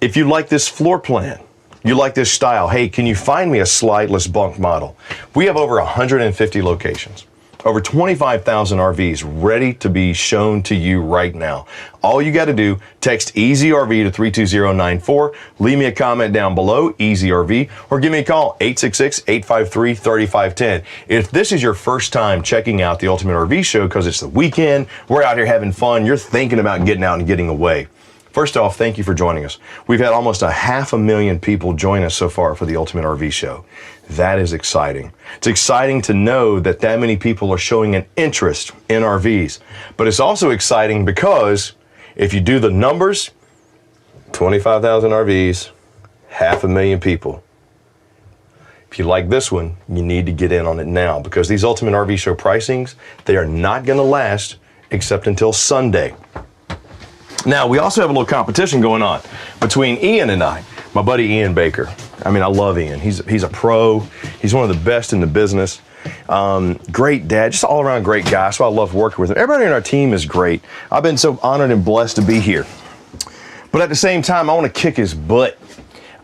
If you like this floor plan, you like this style, hey, can you find me a slideless bunk model? We have over 150 locations. Over 25,000 RVs ready to be shown to you right now. All you got to do, text EasyRV to 32094, leave me a comment down below, EasyRV, or give me a call, 866-853-3510. If this is your first time checking out the Ultimate RV Show because it's the weekend, we're out here having fun, you're thinking about getting out and getting away. First off, thank you for joining us. We've had almost 500,000 people join us so far for the Ultimate RV Show. That is exciting. It's exciting to know that many people are showing an interest in RVs. But it's also exciting because If you do the numbers, 25,000 RVs, 500,000 people. If you like this one, you need to get in on it now because these Ultimate RV Show pricings, they are not going to last except until Sunday. Now, we also have a little competition going on between Ian and I, my buddy Ian Baker. I mean, I love Ian. He's a pro. He's one of the best in the business. Great dad, just all around great guy. So I love working with him. Everybody on our team is great. I've been so honored and blessed to be here. But at the same time, I want to kick his butt.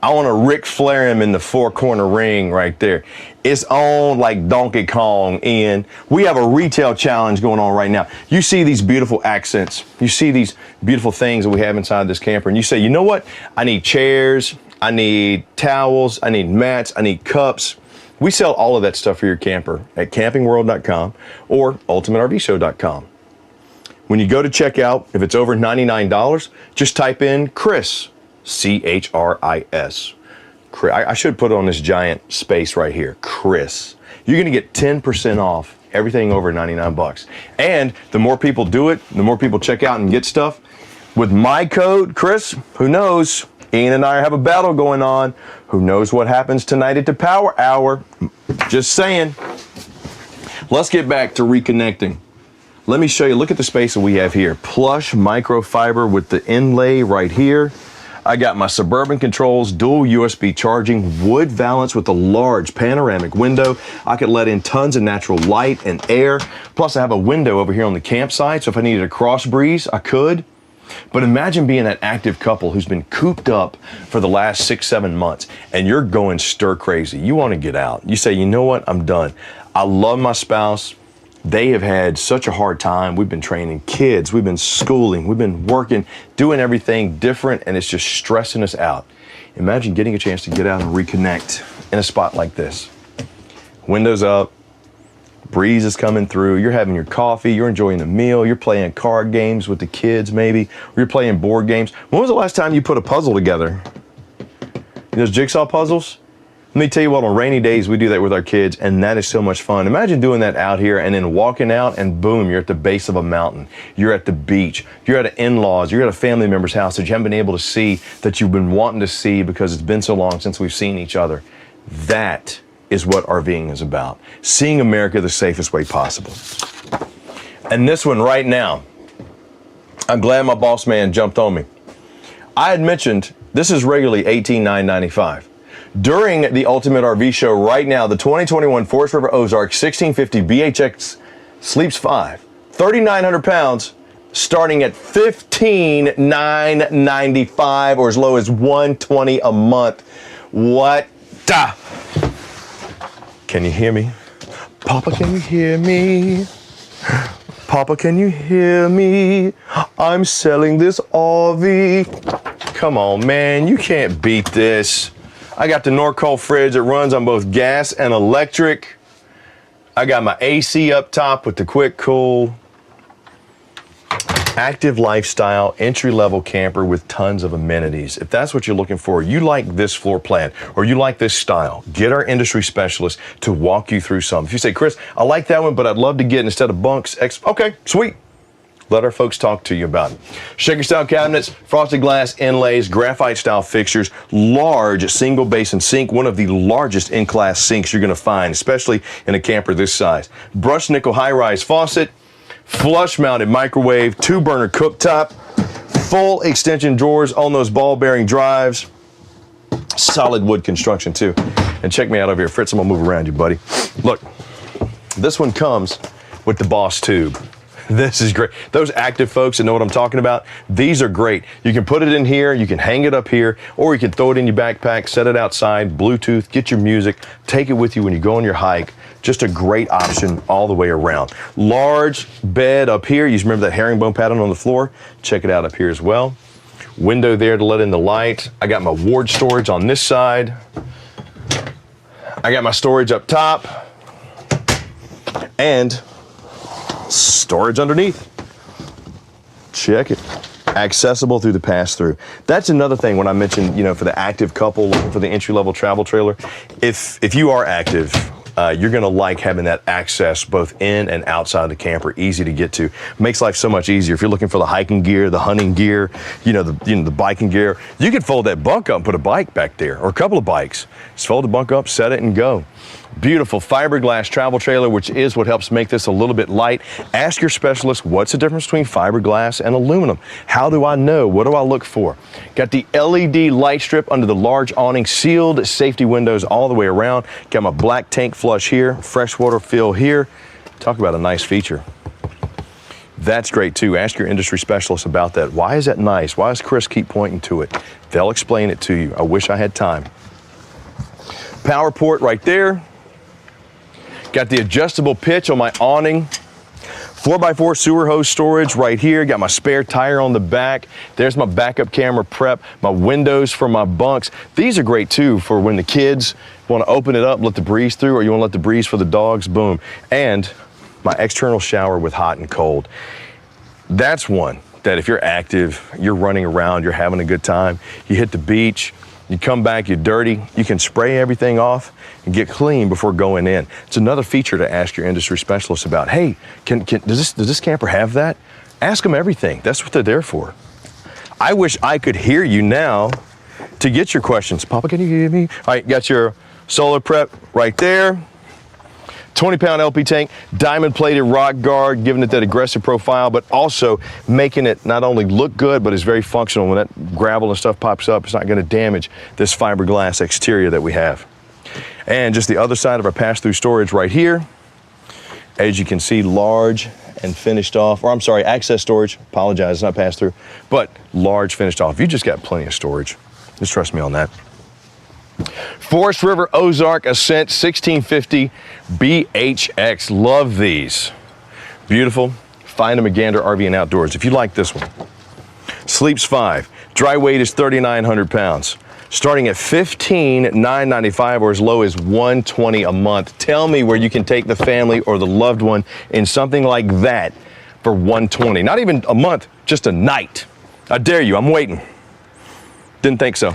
I want to Ric Flair him in the four-corner ring right there. It's on like Donkey Kong, Ian. We have a retail challenge going on right now. You see these beautiful accents. You see these beautiful things that we have inside this camper. And you say, you know what? I need chairs. I need towels. I need mats. I need cups. We sell all of that stuff for your camper at campingworld.com or ultimatervshow.com. When you go to checkout, if it's over $99, just type in Chris, C-H-R-I-S. I should put it on this giant space right here, Chris. You're gonna get 10% off everything over 99 bucks. And the more people do it, the more people check out and get stuff. With my code, Chris, who knows? Ian and I have a battle going on. Who knows what happens tonight at the Power Hour? Just saying. Let's get back to reconnecting. Let me show you, look at the space that we have here. Plush microfiber with the inlay right here. I got my Suburban controls, dual USB charging, wood valance with a large panoramic window. I could let in tons of natural light and air. Plus I have a window over here on the campsite, so if I needed a cross breeze, I could. But imagine being that active couple who's been cooped up for the last 6-7 months and you're going stir crazy. You want to get out. You say, you know what? I'm done. I love my spouse. They have had such a hard time. We've been training kids. We've been schooling. We've been working, doing everything different, and it's just stressing us out. Imagine getting a chance to get out and reconnect in a spot like this. Windows up, breeze is coming through, you're having your coffee, you're enjoying a meal, you're playing card games with the kids maybe, or you're playing board games. When was the last time you put a puzzle together? Those jigsaw puzzles? Let me tell you what, on rainy days, we do that with our kids, and that is so much fun. Imagine doing that out here and then walking out and boom, you're at the base of a mountain. You're at the beach. You're at an in-laws. You're at a family member's house that you haven't been able to see, that you've been wanting to see because it's been so long since we've seen each other. That is what RVing is about. Seeing America the safest way possible. And this one right now, I'm glad my boss man jumped on me. I had mentioned this is regularly $18,995. During the Ultimate RV Show right now, the 2021 Forest River Ozark 1650 BHX Sleeps 5, 3,900 pounds, starting at $15,995 or as low as $120 a month. What the? Can you hear me? Papa, can you hear me? Papa, can you hear me? I'm selling this RV. Come on, man, you can't beat this. I got the Norcold fridge that runs on both gas and electric. I got my AC up top with the quick cool. Active lifestyle, entry-level camper with tons of amenities. If that's what you're looking for, you like this floor plan, or you like this style, get our industry specialist to walk you through some. If you say, Chris, I like that one, but I'd love to get instead of bunks, okay, sweet. Let our folks talk to you about it. Shaker style cabinets, frosted glass inlays, graphite style fixtures, large single basin sink, one of the largest in-class sinks you're gonna find, especially in a camper this size. Brushed nickel high-rise faucet, flush mounted microwave, 2-burner cooktop, full extension drawers on those ball bearing drives, solid wood construction too. And check me out over here. Fritz, I'm gonna move around you, buddy. Look, this one comes with the Boss tube. This is great. Those active folks that know what I'm talking about, these are great. You can put it in here, you can hang it up here, or you can throw it in your backpack, set it outside, Bluetooth, get your music, take it with you when you go on your hike. Just a great option all the way around. Large bed up here. You remember that herringbone pattern on the floor? Check it out up here as well. Window there to let in the light. I got my ward storage on this side. I got my storage up top. And storage underneath. Check it. Accessible through the pass-through. That's another thing when I mentioned, for the active couple looking for the entry-level travel trailer. If you are active, You're going to like having that access both in and outside the camper, easy to get to. Makes life so much easier. If you're looking for the hiking gear, the hunting gear, the biking gear, you can fold that bunk up and put a bike back there, or a couple of bikes. Just fold the bunk up, set it, and go. Beautiful fiberglass travel trailer, which is what helps make this a little bit light. Ask your specialist, what's the difference between fiberglass and aluminum? How do I know? What do I look for? Got the LED light strip under the large awning, sealed safety windows all the way around. Got my black tank flush here, freshwater fill here. Talk about a nice feature. That's great too. Ask your industry specialist about that. Why is that nice? Why does Chris keep pointing to it? They'll explain it to you. I wish I had time. Power port right there. Got the adjustable pitch on my awning. 4x4 sewer hose storage right here. Got my spare tire on the back. There's my backup camera prep, my windows for my bunks. These are great too for when the kids want to open it up, let the breeze through, or you want to let the breeze for the dogs, boom. And my external shower with hot and cold. That's one that if you're active, you're running around, you're having a good time, you hit the beach, you come back, you're dirty, you can spray everything off and get clean before going in. It's another feature to ask your industry specialist about. Hey, does this camper have that? Ask them everything. That's what they're there for. I wish I could hear you now to get your questions. Papa, can you hear me? All right, got your solar prep right there. 20-pound LP tank, diamond-plated rock guard, giving it that aggressive profile, but also making it not only look good, but it's very functional. When that gravel and stuff pops up, it's not going to damage this fiberglass exterior that we have. And just the other side of our pass-through storage right here, as you can see, large and finished off, or I'm sorry, access storage, apologize, it's not pass-through, but large finished off. You just got plenty of storage. Just trust me on that. Forest River Ozark Ascent 1650 BHX. Love these. Beautiful. Find them at Gander RV and Outdoors. If you like this one. Sleeps 5. Dry weight is 3,900 pounds. Starting at $15,995 or as low as $120 a month. Tell me where you can take the family or the loved one in something like that for $120. Not even a month, just a night. I dare you. I'm waiting. Didn't think so.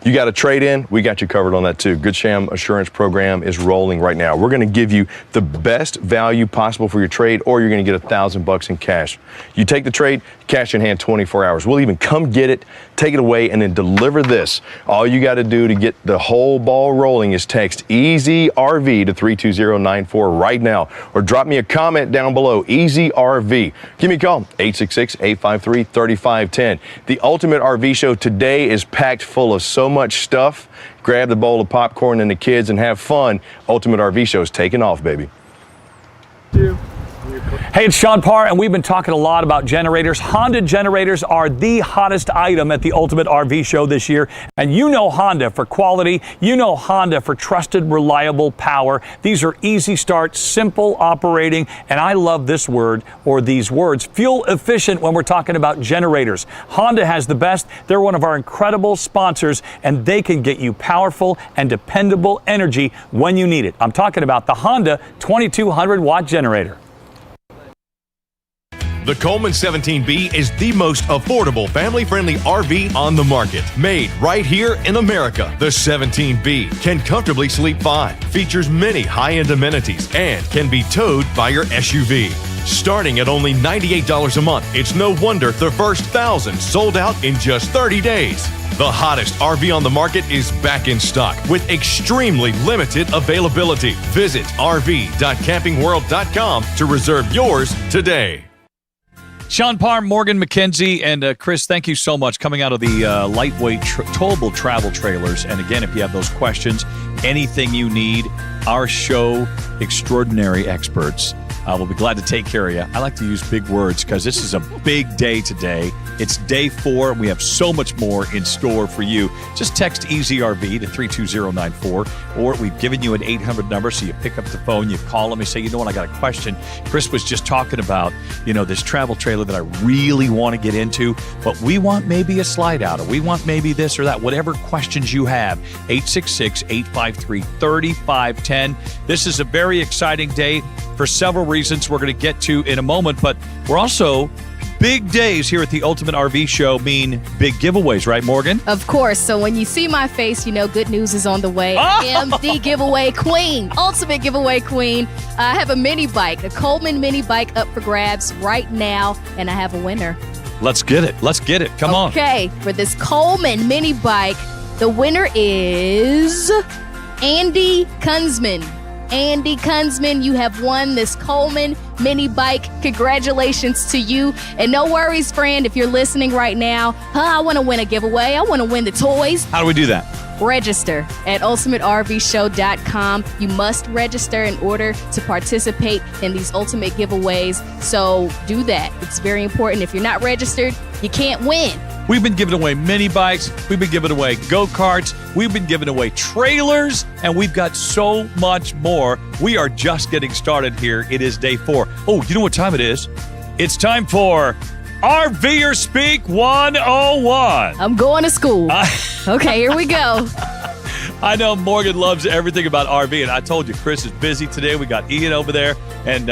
You got a trade-in, we got you covered on that too. Good Sham Assurance Program is rolling right now. We're gonna give you the best value possible for your trade, or you're gonna get $1,000 in cash. You take the trade, cash in hand 24 hours. We'll even come get it, take it away, and then deliver this. All you gotta do to get the whole ball rolling is text EasyRV to 32094 right now, or drop me a comment down below, EasyRV. Give me a call, 866-853-3510. The Ultimate RV Show today is packed full of so much stuff. Grab the bowl of popcorn and the kids and have fun. Ultimate RV Show is taking off, baby. Hey, it's Sean Parr, and we've been talking a lot about generators. Honda generators are the hottest item at the Ultimate RV Show this year. And you know Honda for quality. You know Honda for trusted, reliable power. These are easy start, simple operating, and I love this word, or these words, fuel efficient when we're talking about generators. Honda has the best. They're one of our incredible sponsors, and they can get you powerful and dependable energy when you need it. I'm talking about the Honda 2200 watt generator. The Coleman 17B is the most affordable family-friendly RV on the market. Made right here in America, the 17B can comfortably sleep 5, features many high-end amenities, and can be towed by your SUV. Starting at only $98 a month, it's no wonder the first 1,000 sold out in just 30 days. The hottest RV on the market is back in stock with extremely limited availability. Visit rv.campingworld.com to reserve yours today. Sean Parr, Morgan McKenzie, and Chris, thank you so much coming out of the lightweight towable travel trailers. And again, if you have those questions, anything you need, our show extraordinary experts will be glad to take care of you. I like to use big words because this is a big day today. It's day 4, and we have so much more in store for you. Just text EasyRV to 32094, or we've given you an 800 number, so you pick up the phone, you call them, you say, you know what, I got a question. Chris was just talking about, this travel trailer that I really want to get into, but we want maybe a slide out, or we want maybe this or that, whatever questions you have, 866-853-3510. This is a very exciting day for several reasons we're going to get to in a moment, but we're also big days here at the Ultimate RV Show mean big giveaways, right, Morgan? Of course. So when you see my face, you know good news is on the way. I am the giveaway queen, ultimate giveaway queen. I have a mini bike, a Coleman mini bike up for grabs right now, and I have a winner. Let's get it. Let's get it. Come on. Okay, for this Coleman mini bike, the winner is Andy Kunzman. Andy Kunzman, you have won this Coleman mini bike. Congratulations to you. And no worries, friend, if you're listening right now, I want to win a giveaway. I want to win the toys. How do we do that? Register at ultimatervshow.com. You must register in order to participate in these ultimate giveaways. So do that. It's very important. If you're not registered, you can't win. We've been giving away mini bikes. We've been giving away go-karts. We've been giving away trailers. And we've got so much more. We are just getting started here. It is day 4. Oh, you know what time it is? It's time for RVer Speak 101. I'm going to school. Okay, here we go. I know Morgan loves everything about RV, and I told you Chris is busy today. We got Ian over there, and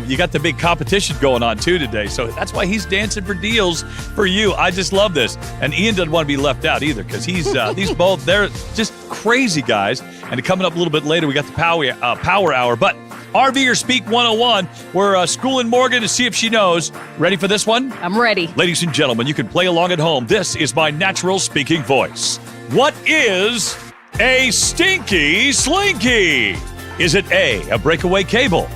you got the big competition going on too today. So that's why he's dancing for deals for you. I just love this, and Ian doesn't want to be left out either because he's these both they're just crazy guys. And coming up a little bit later, we got the power hour, but RVer Speak 101. We're schooling Morgan to see if she knows. Ready for this one? I'm ready. Ladies and gentlemen, you can play along at home. This is my natural speaking voice. What is a stinky slinky? Is it A, breakaway cable?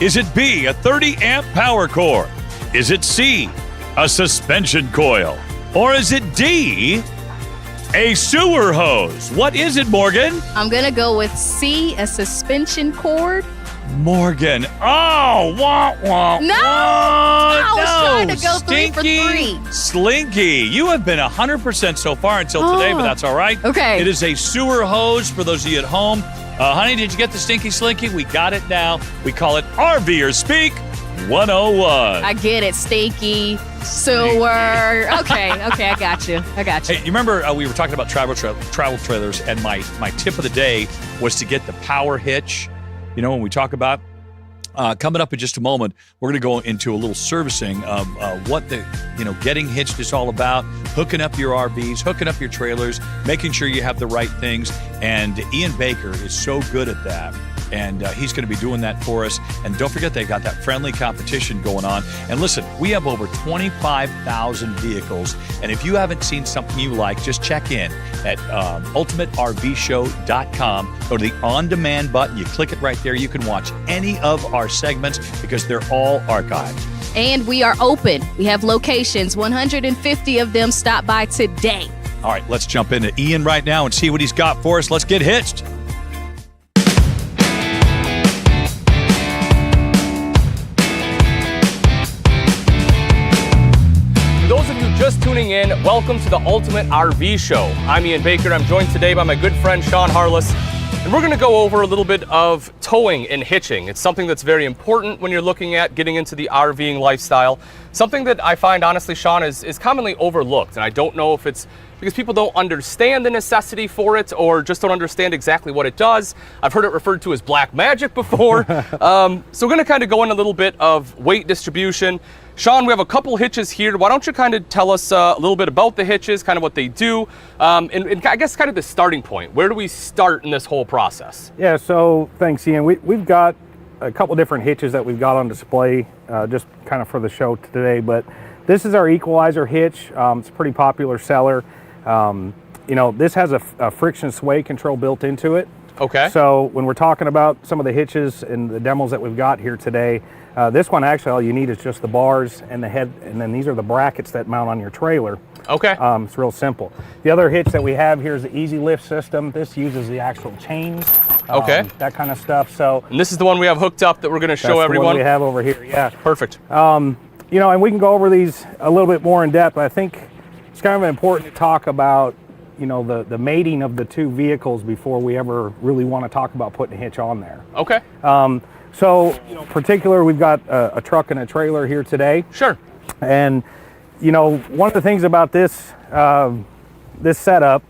Is it B, a 30-amp power cord? Is it C, a suspension coil? Or is it D, a sewer hose? What is it, Morgan? I'm going to go with C, a suspension cord. Morgan. Oh, wah, wah, No! wah. I was trying to go 3 for Stinky 3. Slinky. You have been 100% so far until today, but that's all right. Okay. It is a sewer hose for those of you at home. Honey, did you get the Stinky Slinky? We got it now. We call it RVer Speak 101. I get it. Stinky, sewer. Okay, I got you. Hey, you remember we were talking about travel trailers, and my tip of the day was to get the power hitch. You know, when we talk about coming up in just a moment, we're going to go into a little servicing of what the getting hitched is all about, hooking up your RVs, hooking up your trailers, making sure you have the right things. And Ian Baker is so good at that. And he's going to be doing that for us. And don't forget, they got that friendly competition going on. And listen, we have over 25,000 vehicles. And if you haven't seen something you like, just check in at ultimatervshow.com. Go to the on-demand button. You click it right there. You can watch any of our segments because they're all archived. And we are open. We have locations, 150 of them. Stop by today. All right, let's jump into Ian right now and see what he's got for us. Let's get hitched. Just tuning in, welcome to the Ultimate RV Show. I'm Ian Baker. I'm joined today by my good friend Sean Harless, and we're going to go over a little bit of towing and hitching. It's something that's very important when you're looking at getting into the RVing lifestyle. Something that I find, honestly, Sean, is commonly overlooked, and I don't know if it's because people don't understand the necessity for it or just don't understand exactly what it does. I've heard it referred to as black magic before. So we're going to kind of go in a little bit of weight distribution. Sean, we have a couple hitches here. Why don't you kind of tell us a little bit about the hitches, kind of what they do, and I guess kind of the starting point. Where do we start in this whole process? Yeah, so thanks, Ian. We've got a couple different hitches that we've got on display just kind of for the show today, but this is our Equalizer hitch. It's a pretty popular seller. This has a friction sway control built into it. Okay. So when we're talking about some of the hitches and the demos that we've got here today, this one actually all you need is just the bars and the head, and then these are the brackets that mount on your trailer. Okay. It's real simple. The other hitch that we have here is the Easy Lift system. This uses the actual chains. Okay. That kind of stuff. So. And this is the one we have hooked up that we're going to show everyone. The one we have over here. Yeah. Perfect. And we can go over these a little bit more in depth. I think it's kind of important to talk about the mating of the two vehicles before we ever really want to talk about putting a hitch on there. Okay. So, particular, we've got a truck and a trailer here today. Sure. And, one of the things about this this setup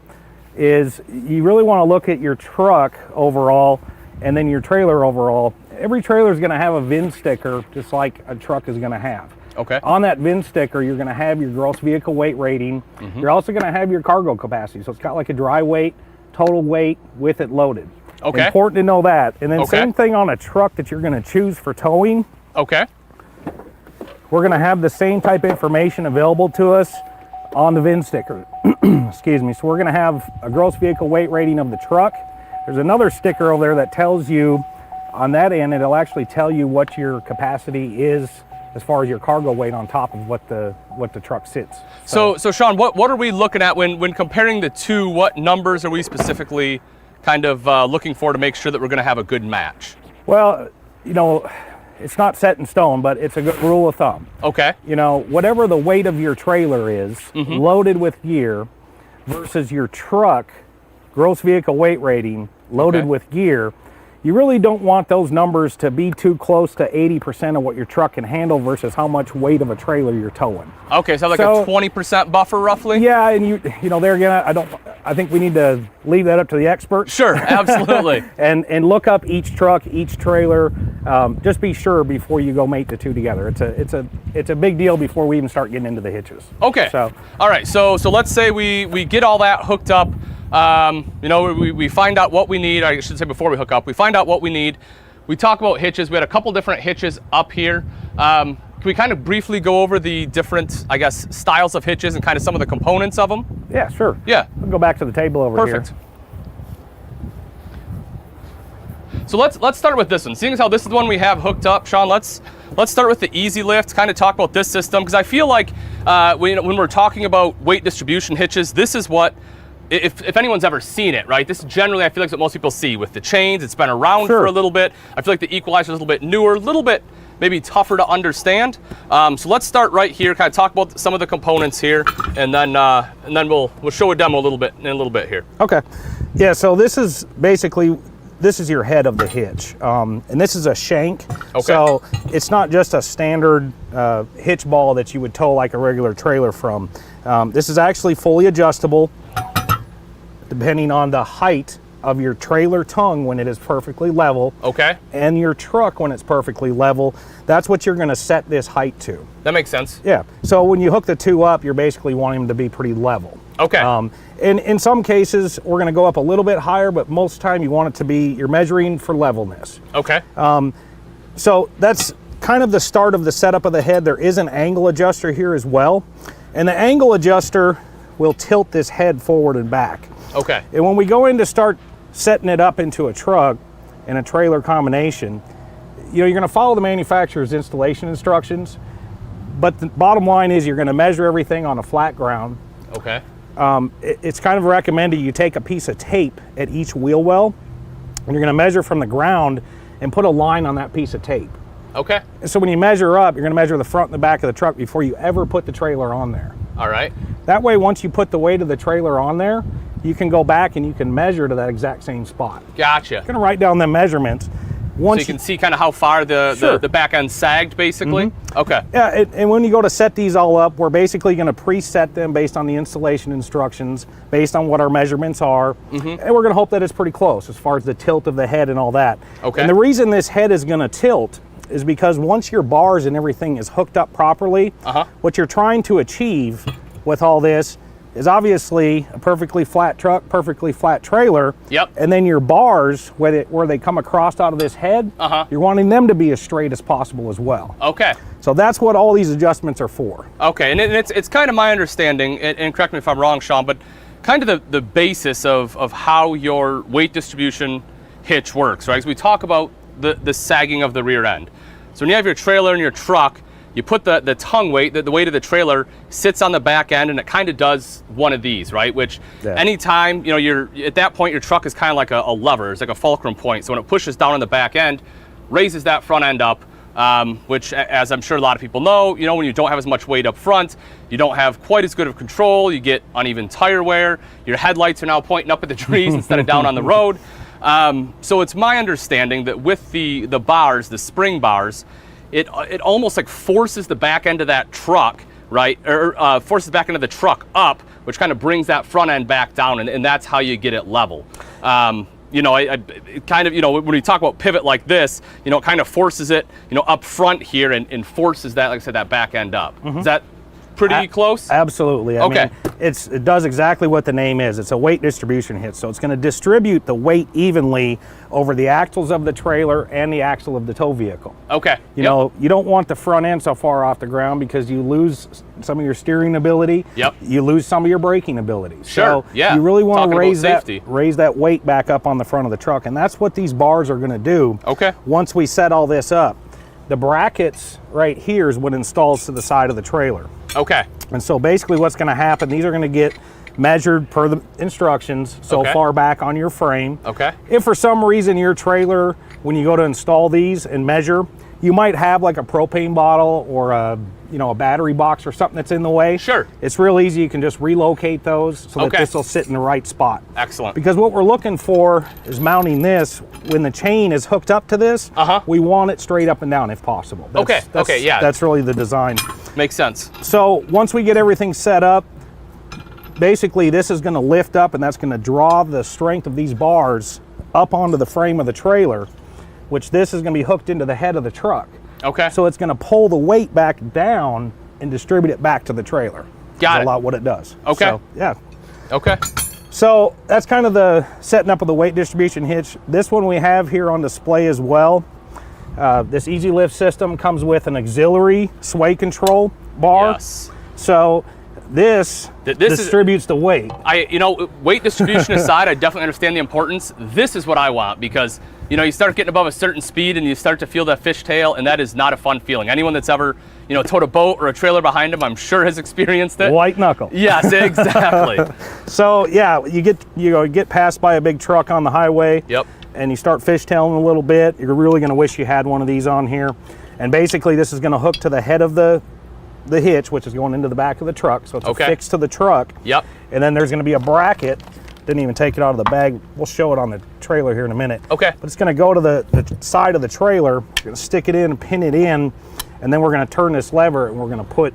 is you really want to look at your truck overall and then your trailer overall. Every trailer is going to have a VIN sticker just like a truck is going to have. Okay. On that VIN sticker, you're going to have your gross vehicle weight rating. You're also going to have your cargo capacity. So it's got like a dry weight, total weight with it loaded. Okay. Important to know that. And then Okay. same thing on a truck that you're going to choose for towing. Okay. We're going to have the same type of information available to us on the VIN sticker. Excuse me. So we're going to have a gross vehicle weight rating of the truck. There's another sticker over there that tells you on that end, it'll actually tell you what your capacity is as far as your cargo weight on top of what the truck sits. So Sean, what are we looking at when comparing the two? What numbers are we specifically kind of looking for to make sure that we're going to have a good match? Well, you know, it's not set in stone, but it's a good rule of thumb. Okay. You know, whatever the weight of your trailer is, loaded with gear, versus your truck, gross vehicle weight rating, loaded Okay. with gear, you really don't want those numbers to be too close to 80% of what your truck can handle versus how much weight of a trailer you're towing. Okay, so like So- a 20% buffer roughly? Yeah, and you know, there again, I think we need to leave that up to the experts. Sure, absolutely. and look up each truck, each trailer. Just be sure before you go mate the two together. It's a big deal before we even start getting into the hitches. Okay. So all right. So let's say we get all that hooked up. You know, we find out what we need. I should say before we hook up, we find out what we need. We talk about hitches. We had a couple different hitches up here. Can we kind of briefly go over the different, I guess, styles of hitches and kind of some of the components of them? yeah, sure. Yeah. We'll go back to the table over here. Perfect. So let's start with this one. Seeing as how this is the one we have hooked up, Sean, let's start with the Easy Lift, kind of talk about this system, because I feel like when we're talking about weight distribution hitches, this is what, if anyone's ever seen it, right? This generally, I feel like, is what most people see with the chains. It's been around Sure. for a little bit. I feel like the Equalizer is a little bit newer, a little bit maybe tougher to understand. So let's start right here, kind of talk about some of the components here, and then we'll show a demo in a little bit here. Okay. Yeah, so this is basically, this is your head of the hitch. And this is a shank. Okay. So it's not just a standard hitch ball that you would tow like a regular trailer from. This is actually fully adjustable depending on the height of your trailer tongue when it is perfectly level. Okay. And your truck when it's perfectly level. That's what you're going to set this height to. That makes sense. Yeah. So when you hook the two up, you're basically wanting them to be pretty level. Okay. In some cases, we're going to go up a little bit higher, but most of the time you want it to be, you're measuring for levelness. Okay. So that's kind of the start of the setup of the head. There is an angle adjuster here as well. And the angle adjuster will tilt this head forward and back. Okay. And when we go in to start setting it up into a truck and a trailer combination, you know, you're going to follow the manufacturer's installation instructions, but the bottom line is you're going to measure everything on a flat ground. Okay. It's kind of recommended you take a piece of tape at each wheel well, and you're going to measure from the ground and put a line on that piece of tape. Okay. And so when you measure up, you're going to measure the front and the back of the truck before you ever put the trailer on there. All right. That way, once you put the weight of the trailer on there, you can go back and you can measure to that exact same spot. Gotcha. You're going to write down the measurements. So Once you can see kind of how far Sure. the back end sagged, basically. Okay. Yeah, and when you go to set these all up, we're basically going to preset them based on the installation instructions, based on what our measurements are, and we're going to hope that it's pretty close as far as the tilt of the head and all that. Okay. And the reason this head is going to tilt is because once your bars and everything is hooked up properly, what you're trying to achieve with all this is obviously a perfectly flat truck, perfectly flat trailer. Yep. And then your bars, where they come across out of this head, you're wanting them to be as straight as possible as well. Okay. So that's what all these adjustments are for. Okay. And it's kind of my understanding, and correct me if I'm wrong, Sean, but kind of the basis of how your weight distribution hitch works, right? Because we talk about the sagging of the rear end. So when you have your trailer and your truck, you put the tongue weight, the weight of the trailer sits on the back end, and it kind of does one of these, right? Which anytime, you know, you're at that point, your truck is kind of like a lever. It's like a fulcrum point. So when it pushes down on the back end, raises that front end up, which, as I'm sure a lot of people know, you know, when you don't have as much weight up front, you don't have quite as good of control. You get uneven tire wear. Your headlights are now pointing up at the trees instead of down on the road. So it's my understanding that with the bars, the spring bars, it almost like forces the back end of that truck, right? Or forces the back end of the truck up, which kind of brings that front end back down, and that's how you get it level. You You know, it kind of, you know, when we talk about pivot like this, you know, it kind of forces it, you know, up front here and forces that, like I said, that back end up. Is that pretty close? Absolutely. I mean, it does exactly what the name is. It's a weight distribution hitch. So it's going to distribute the weight evenly over the axles of the trailer and the axle of the tow vehicle. Okay. You know, you don't want the front end so far off the ground because you lose some of your steering ability. Yep. You lose some of your braking ability. Sure. So Yeah. you really want to Talking about raise that weight back up on the front of the truck. And that's what these bars are going to do. Okay. Once we set all this up. The brackets right here is what installs to the side of the trailer. Okay. And so basically what's going to happen, these are going to get measured per the instructions so far back on your frame. Okay. If for some reason your trailer, when you go to install these and measure, you might have like a propane bottle or a battery box or something that's in the way. Sure. It's real easy. You can just relocate those so that this will sit in the right spot. Excellent. Because what we're looking for is mounting this when the chain is hooked up to this. We want it straight up and down if possible. That's really the design. Makes sense. So once we get everything set up, basically this is going to lift up and that's going to draw the strength of these bars up onto the frame of the trailer, which this is going to be hooked into the head of the truck. Okay. So it's going to pull the weight back down and distribute it back to the trailer. Got it. A lot what it does. Okay. So, yeah. Okay. So that's kind of the setting up of the weight distribution hitch. This one we have here on display as well. This Easy Lift system comes with an auxiliary sway control bar. Yes. So this distributes the weight. Weight distribution aside, I definitely understand the importance. This is what I want because, you know, you start getting above a certain speed and you start to feel that fishtail, and that is not a fun feeling. Anyone that's ever, you know, towed a boat or a trailer behind them, I'm sure has experienced it. White knuckle. Yes, exactly. So yeah, you get passed by a big truck on the highway. Yep. And you start fishtailing a little bit. You're really going to wish you had one of these on here. And basically, this is going to hook to the head of the hitch, which is going into the back of the truck. So it's affixed to the truck. Yep. And then there's going to be a bracket. Didn't even take it out of the bag. We'll show it on the trailer here in a minute. Okay. But it's going to go to the side of the trailer. We're going to stick it in and pin it in. And then we're going to turn this lever and we're going to put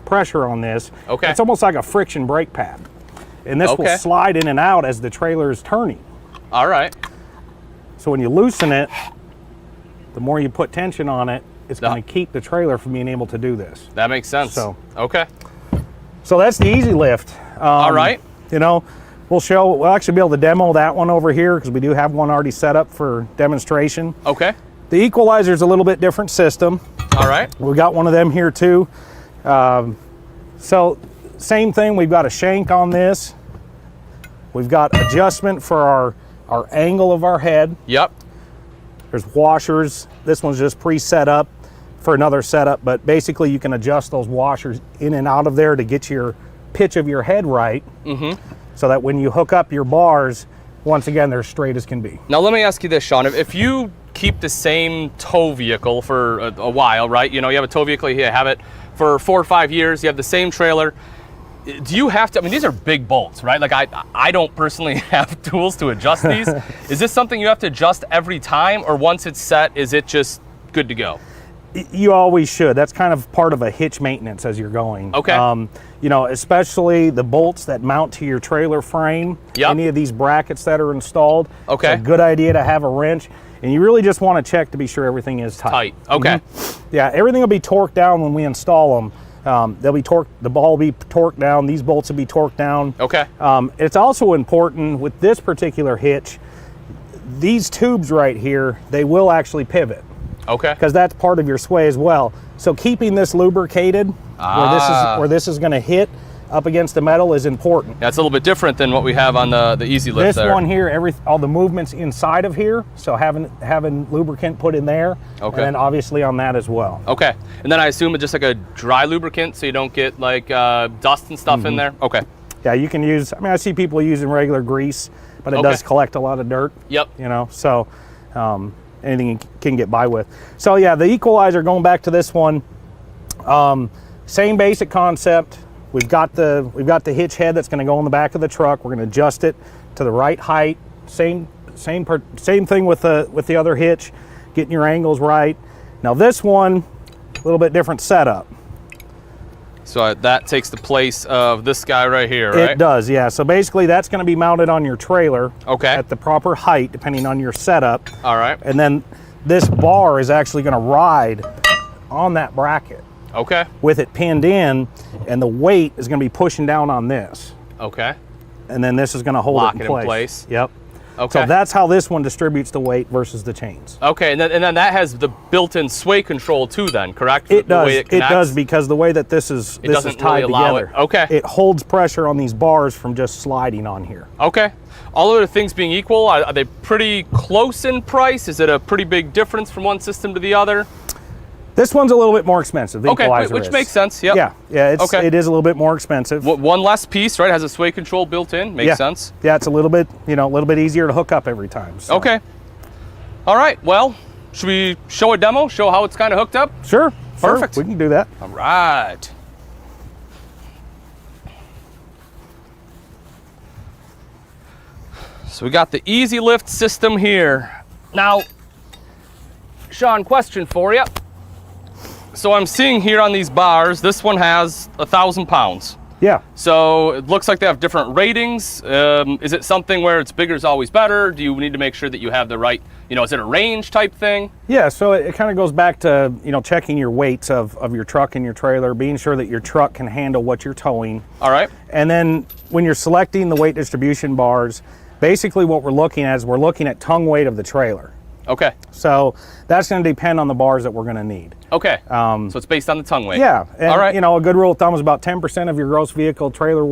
pressure on this. Okay. It's almost like a friction brake pad. And this will slide in and out as the trailer is turning. All right. So when you loosen it, the more you put tension on it, it's going to keep the trailer from being able to do this. That makes sense. So that's the Easy Lift. All right. You know, we'll actually be able to demo that one over here because we do have one already set up for demonstration. Okay. The Equalizer is a little bit different system. All right. We got one of them here too. So same thing, we've got a shank on this. We've got adjustment for our angle of our head. Yep. There's washers. This one's just pre-set up for another setup, but basically you can adjust those washers in and out of there to get your pitch of your head right. So that when you hook up your bars, once again, they're straight as can be. Now let me ask you this, Sean. If you keep the same tow vehicle for a while, right? You know, you have a tow vehicle, you have it for 4 or 5 years, you have the same trailer. Do you have to, I mean, these are big bolts, right? Like I don't personally have tools to adjust these. Is this something you have to adjust every time, or once it's set, is it just good to go? You always should. That's kind of part of a hitch maintenance as you're going. Okay. You know, especially the bolts that mount to your trailer frame, any of these brackets that are installed. Okay. It's a good idea to have a wrench, and you really just want to check to be sure everything is tight. Okay. Yeah, everything will be torqued down when we install them. They'll be torqued, the ball will be torqued down, these bolts will be torqued down. Okay. It's also important with this particular hitch, these tubes right here, they will actually pivot. Okay. Because that's part of your sway as well. So keeping this lubricated, where this is going to hit up against the metal, is important. That's a little bit different than what we have on the Easy Lift. This one here, all the movements inside of here, so having lubricant put in there, and then obviously on that as well. Okay. And then I assume it's just like a dry lubricant, so you don't get like dust and stuff in there. Okay. Yeah, you can use, I mean, I see people using regular grease, but it does collect a lot of dirt. Yep. You know, so anything you can get by with. So yeah, the Equalizer, going back to this one, same basic concept. We've got the hitch head that's going to go in the back of the truck. We're going to adjust it to the right height. Same thing with the other hitch, getting your angles right. Now this one, a little bit different setup. So that takes the place of this guy right here, right? It does, yeah. So basically that's going to be mounted on your trailer Okay. at the proper height depending on your setup. All right. And then this bar is actually going to ride on that bracket Okay. with it pinned in, and the weight is going to be pushing down on this. Okay. And then this is going to hold Lock it it in in place. place. Yep. Okay. So that's how this one distributes the weight versus the chains. Okay, and then that has the built-in sway control too then, correct? It The does. way It connects? does, because the way that this is doesn't tied really allow together. it. Okay. It holds pressure on these bars from just sliding on here. Okay. All other things being equal, are they pretty close in price? Is it a pretty big difference from one system to the other? This one's a little bit more expensive. The Okay, Equalizer which is. makes sense. Yep. Yeah. Okay. It is a little bit more expensive. One less piece, right? Has a sway control built in. Makes yeah. sense. Yeah, it's a little bit easier to hook up every time. So. Okay. All right. Well, should we show a demo? Show how it's kind of hooked up? Sure. Perfect. We can do that. All right. So we got the Easy Lift system here. Now, Sean, question for you. So I'm seeing here on these bars, this one has 1,000 pounds. Yeah. So it looks like they have different ratings. Is it something where it's bigger is always better? Do you need to make sure that you have the right, is it a range type thing? Yeah, so it kind of goes back to, checking your weights of your truck and your trailer, being sure that your truck can handle what you're towing. All right. And then when you're selecting the weight distribution bars, basically what we're looking at is we're looking at tongue weight of the trailer. Okay. So that's going to depend on the bars that we're going to need. Okay. So it's based on the tongue weight. Yeah. And, all right. a good rule of thumb is about 10% of your gross vehicle trailer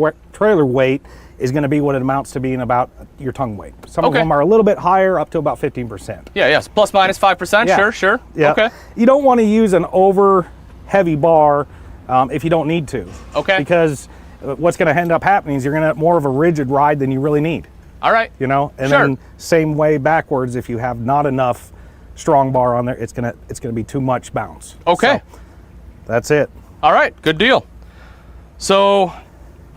weight is going to be what it amounts to being about your tongue weight. Some of them are a little bit higher, up to about 15%. Yeah, yes. Plus minus 5%. Yeah. Sure. Yeah. Okay. You don't want to use an over heavy bar if you don't need to. Okay. Because what's going to end up happening is you're going to have more of a rigid ride than you really need. All right. And Sure. then same way backwards, if you have not enough strong bar on there, it's gonna be too much bounce. Okay. So, that's it. All right. Good deal. So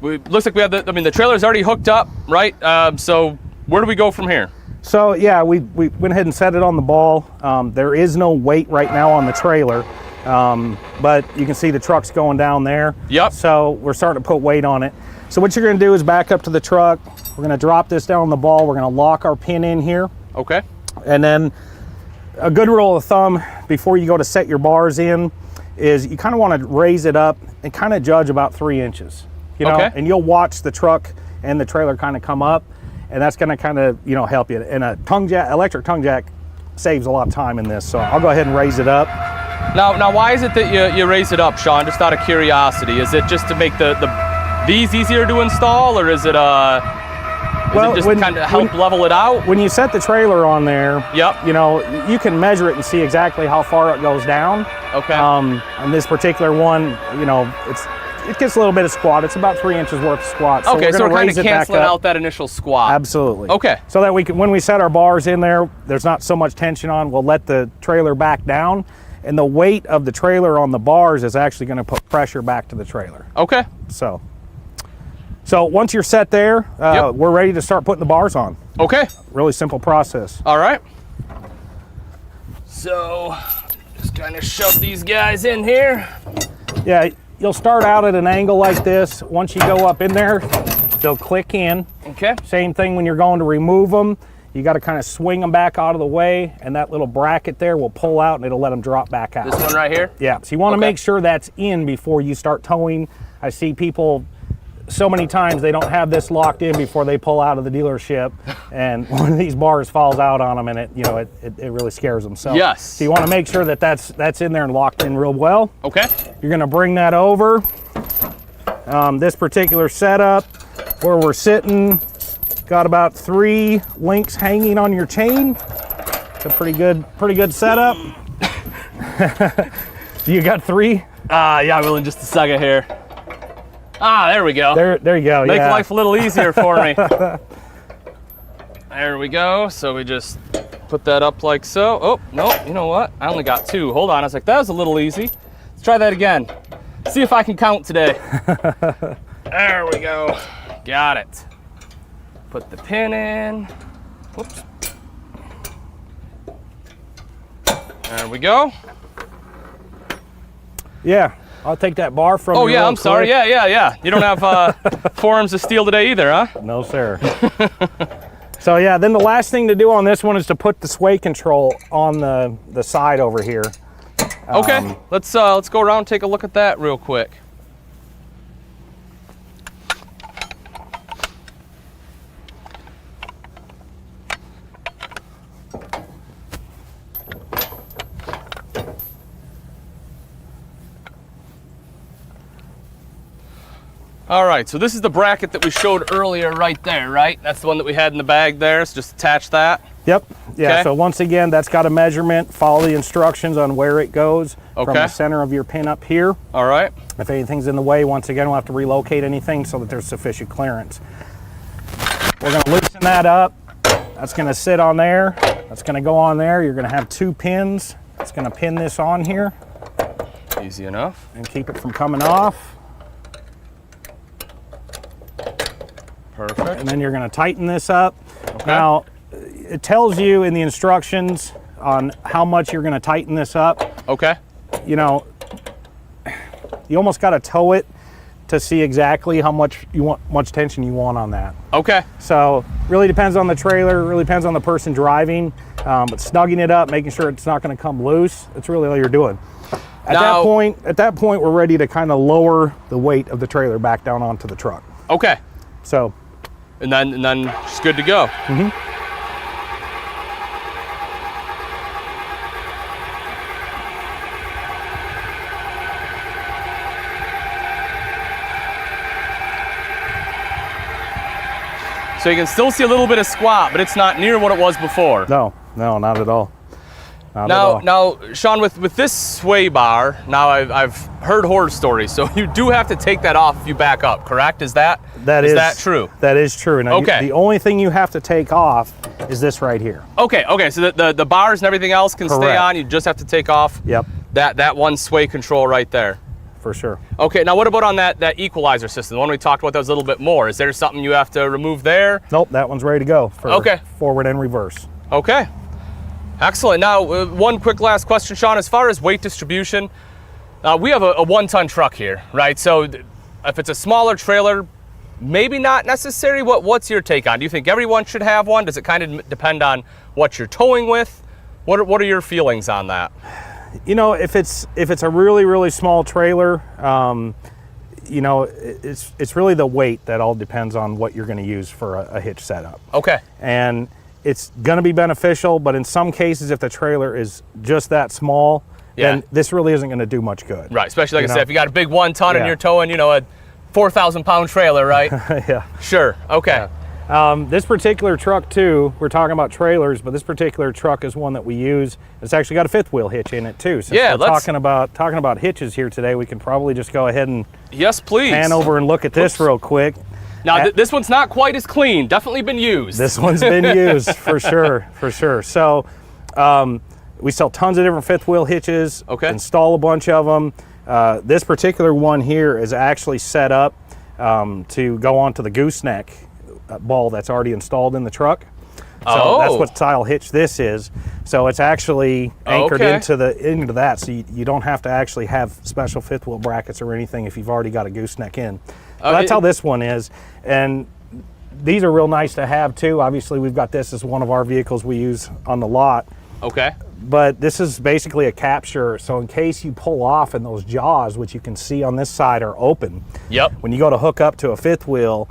looks like we have the trailer's already hooked up, right? So where do we go from here? So yeah, we went ahead and set it on the ball. There is no weight right now on the trailer, but you can see the truck's going down there. Yep. So we're starting to put weight on it. So what you're gonna do is back up to the truck. We're gonna drop this down on the ball. We're gonna lock our pin in here. Okay. And then a good rule of thumb before you go to set your bars in is you kind of want to raise it up and kind of judge about 3 inches, Okay. and you'll watch the truck and the trailer kind of come up, and that's going to kind of, help you. And a electric tongue jack saves a lot of time in this. So I'll go ahead and raise it up. Now why is it that you raise it up, Sean? Just out of curiosity. Is it just to make these easier to install, or is it just kind of help level it out? When you set the trailer on there, Yep. you can measure it and see exactly how far it goes down. Okay. On this particular one, it gets a little bit of squat. It's about 3 inches worth of squat. Okay, so we're kind raise of it back canceling up. out that initial squat. Absolutely. Okay. So that when we set our bars in there, there's not so much tension on. We'll let the trailer back down, and the weight of the trailer on the bars is actually going to put pressure back to the trailer. Okay. So once you're set there, Yep. we're ready to start putting the bars on. Okay. Really simple process. All right. So just kind of shove these guys in here. Yeah, you'll start out at an angle like this. Once you go up in there, they'll click in. Okay. Same thing when you're going to remove them. You got to kind of swing them back out of the way, and that little bracket there will pull out and it'll let them drop back out. This one right here? Yeah, so you want to Okay. make sure that's in before you start towing. I see people so many times they don't have this locked in before they pull out of the dealership, and one of these bars falls out on them, and it really scares them. So, Yes. So you want to make sure that that's in there and locked in real well. Okay. You're going to bring that over. This particular setup, where we're sitting, got about 3 links hanging on your chain. It's a pretty good setup. You got 3? Yeah, I will in just a second here. There we go. There you go. Make yeah. life a little easier for me. There we go. So we just put that up like so. Oh, no, you know what? I only got 2. Hold on. I was like, that was a little easy. Let's try that again. See if I can count today. There we go. Got it. Put the pin in. Whoops. There we go. Yeah. I'll take that bar from you. Oh, yeah, real I'm sorry. quick. Yeah. You don't have forearms of steel today either, huh? No, sir. So yeah, then the last thing to do on this one is to put the sway control on the side over here. Okay, let's go around and take a look at that real quick. All right, so this is the bracket that we showed earlier right there, right? That's the one that we had in the bag there, so just attach that. Yep. Yeah, Okay. so once again, that's got a measurement. Follow the instructions on where it goes from Okay. the center of your pin up here. All right. If anything's in the way, once again, we'll have to relocate anything so that there's sufficient clearance. We're gonna loosen that up. That's gonna sit on there. That's gonna go on there. You're gonna have 2 pins. It's gonna pin this on here Easy enough. and keep it from coming off. Perfect. And then you're gonna tighten this up. Okay. Now, it tells you in the instructions on how much you're gonna tighten this up. Okay. You know, you almost gotta tow it to see exactly how much tension you want on that. Okay. So really depends on the trailer, really depends on the person driving, but snugging it up, making sure it's not gonna come loose, that's really all you're doing. At that point, we're ready to kind of lower the weight of the trailer back down onto the truck. Okay. So, And then it's good to go. So you can still see a little bit of squat, but it's not near what it was before. no, not at all. Not at all. Now, Sean, with this sway bar, now I've heard horror stories, so you do have to take that off if you back up, correct? Is that true? That is true. Now, Okay. the only thing you have to take off is this right here. Okay, so the bars and everything else can stay Correct. on, you just have to take off Yep, that one sway control right there. for sure. Okay, now what about on that equalizer system? The one we talked about that was a little bit more. Is there something you have to remove there? Nope, that one's ready to go for Okay. forward and reverse. Okay. Excellent. Now, one quick last question, Sean. As far as weight distribution, we have a 1-ton truck here, right? So if it's a smaller trailer, maybe not necessary. What's your take on? Do you think everyone should have one? Does it kind of depend on what you're towing with? What are your feelings on that? You know, if it's a really, really small trailer, you know, it's really the weight that all depends on what you're going to use for a hitch setup. Okay. And it's going to be beneficial, but in some cases, if the trailer is just that small, then this really isn't going to do much good. Right, especially like I You said, know? if you got a big 1-ton and Yeah. you're towing, a 4,000-pound trailer, right? Yeah. Sure. Okay. This particular truck too, we're talking about trailers, but this particular truck is one that we use. It's actually got a 5th wheel hitch in it too. Since Yeah, we're let's- talking about hitches here today, we can probably just go ahead and Yes, please. pan over and look at this real quick. Now, this one's not quite as clean. Definitely been used. This one's been used for sure, for sure. So we sell tons of different 5th wheel hitches. Okay. Install a bunch of them. This particular one here is actually set up to go onto the gooseneck ball that's already installed in the truck. So that's what style hitch this is. So it's actually anchored Okay. into that. So you don't have to actually have special 5th wheel brackets or anything if you've already got a gooseneck in. So that's how this one is. And these are real nice to have too. Obviously, we've got this as one of our vehicles we use on the lot. Okay. But this is basically a capture. So in case you pull off and those jaws, which you can see on this side, are open. Yep. When you go to hook up to a 5th wheel,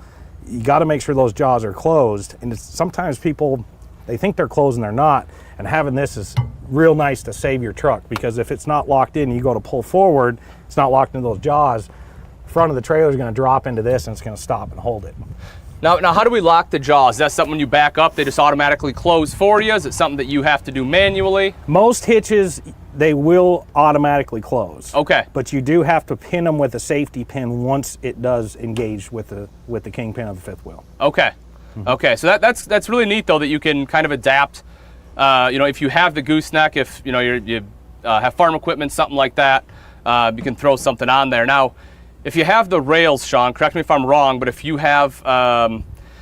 you got to make sure those jaws are closed. And sometimes people, they think they're closed and they're not. And having this is real nice to save your truck, because if it's not locked in, you go to pull forward, it's not locked into those jaws, front of the trailer is going to drop into this and it's going to stop and hold it. Now, how do we lock the jaws? Is that something when you back up, they just automatically close for you? Is it something that you have to do manually? Most hitches, they will automatically close. Okay. But you do have to pin them with a safety pin once it does engage with the kingpin of the 5th wheel. Okay. Okay. So that's really neat though, that you can kind of adapt. If you have the gooseneck, if you have farm equipment, something like that, you can throw something on there. Now, if you have the rails, Sean, correct me if I'm wrong, but if you have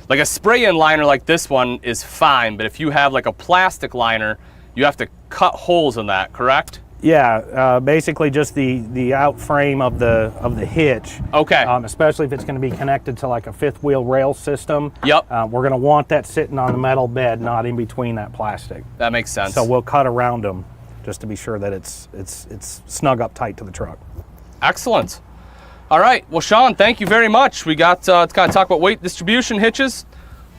like a spray-in liner like this one is fine, but if you have like a plastic liner, you have to cut holes in that, correct? Yeah, basically just the out frame of the hitch. Okay. Especially if it's going to be connected to like a fifth wheel rail system. Yep. We're going to want that sitting on the metal bed, not in between that plastic. That makes sense. So we'll cut around them just to be sure that it's snug up tight to the truck. Excellent. All right. Well, Sean, thank you very much. We got to kind of talk about weight distribution hitches,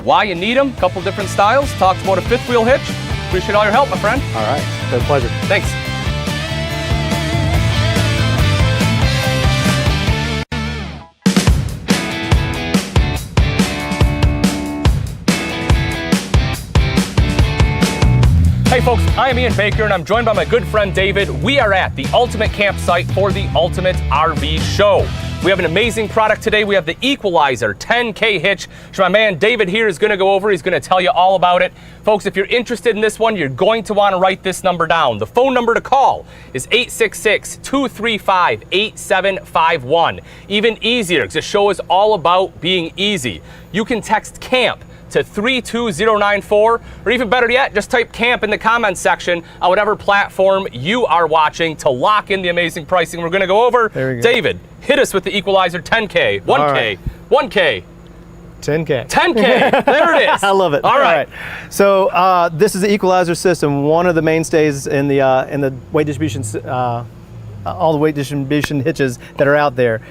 why you need them, a couple different styles, talked about a fifth wheel hitch. Appreciate all your help, my friend. All right. It's been a pleasure. Thanks. Hey folks, I am Ian Baker and I'm joined by my good friend David. We are at the Ultimate Campsite for the Ultimate RV Show. We have an amazing product today. We have the Equalizer 10K hitch, which my man David here is going to go over. He's going to tell you all about it. Folks, if you're interested in this one, you're going to want to write this number down. The phone number to call is 866-235-8751. Even easier, because the show is all about being easy. You can text CAMP to 32094, or even better yet, just type CAMP in the comments section on whatever platform you are watching to lock in the amazing pricing we're going to go over. There we go. David, hit us with the Equalizer 10K, 1K, right. 1K, 10K. 10K. There it is. I love it. All right. So this is the Equalizer system, one of the mainstays in the weight distribution, all the weight distribution hitches that are out there.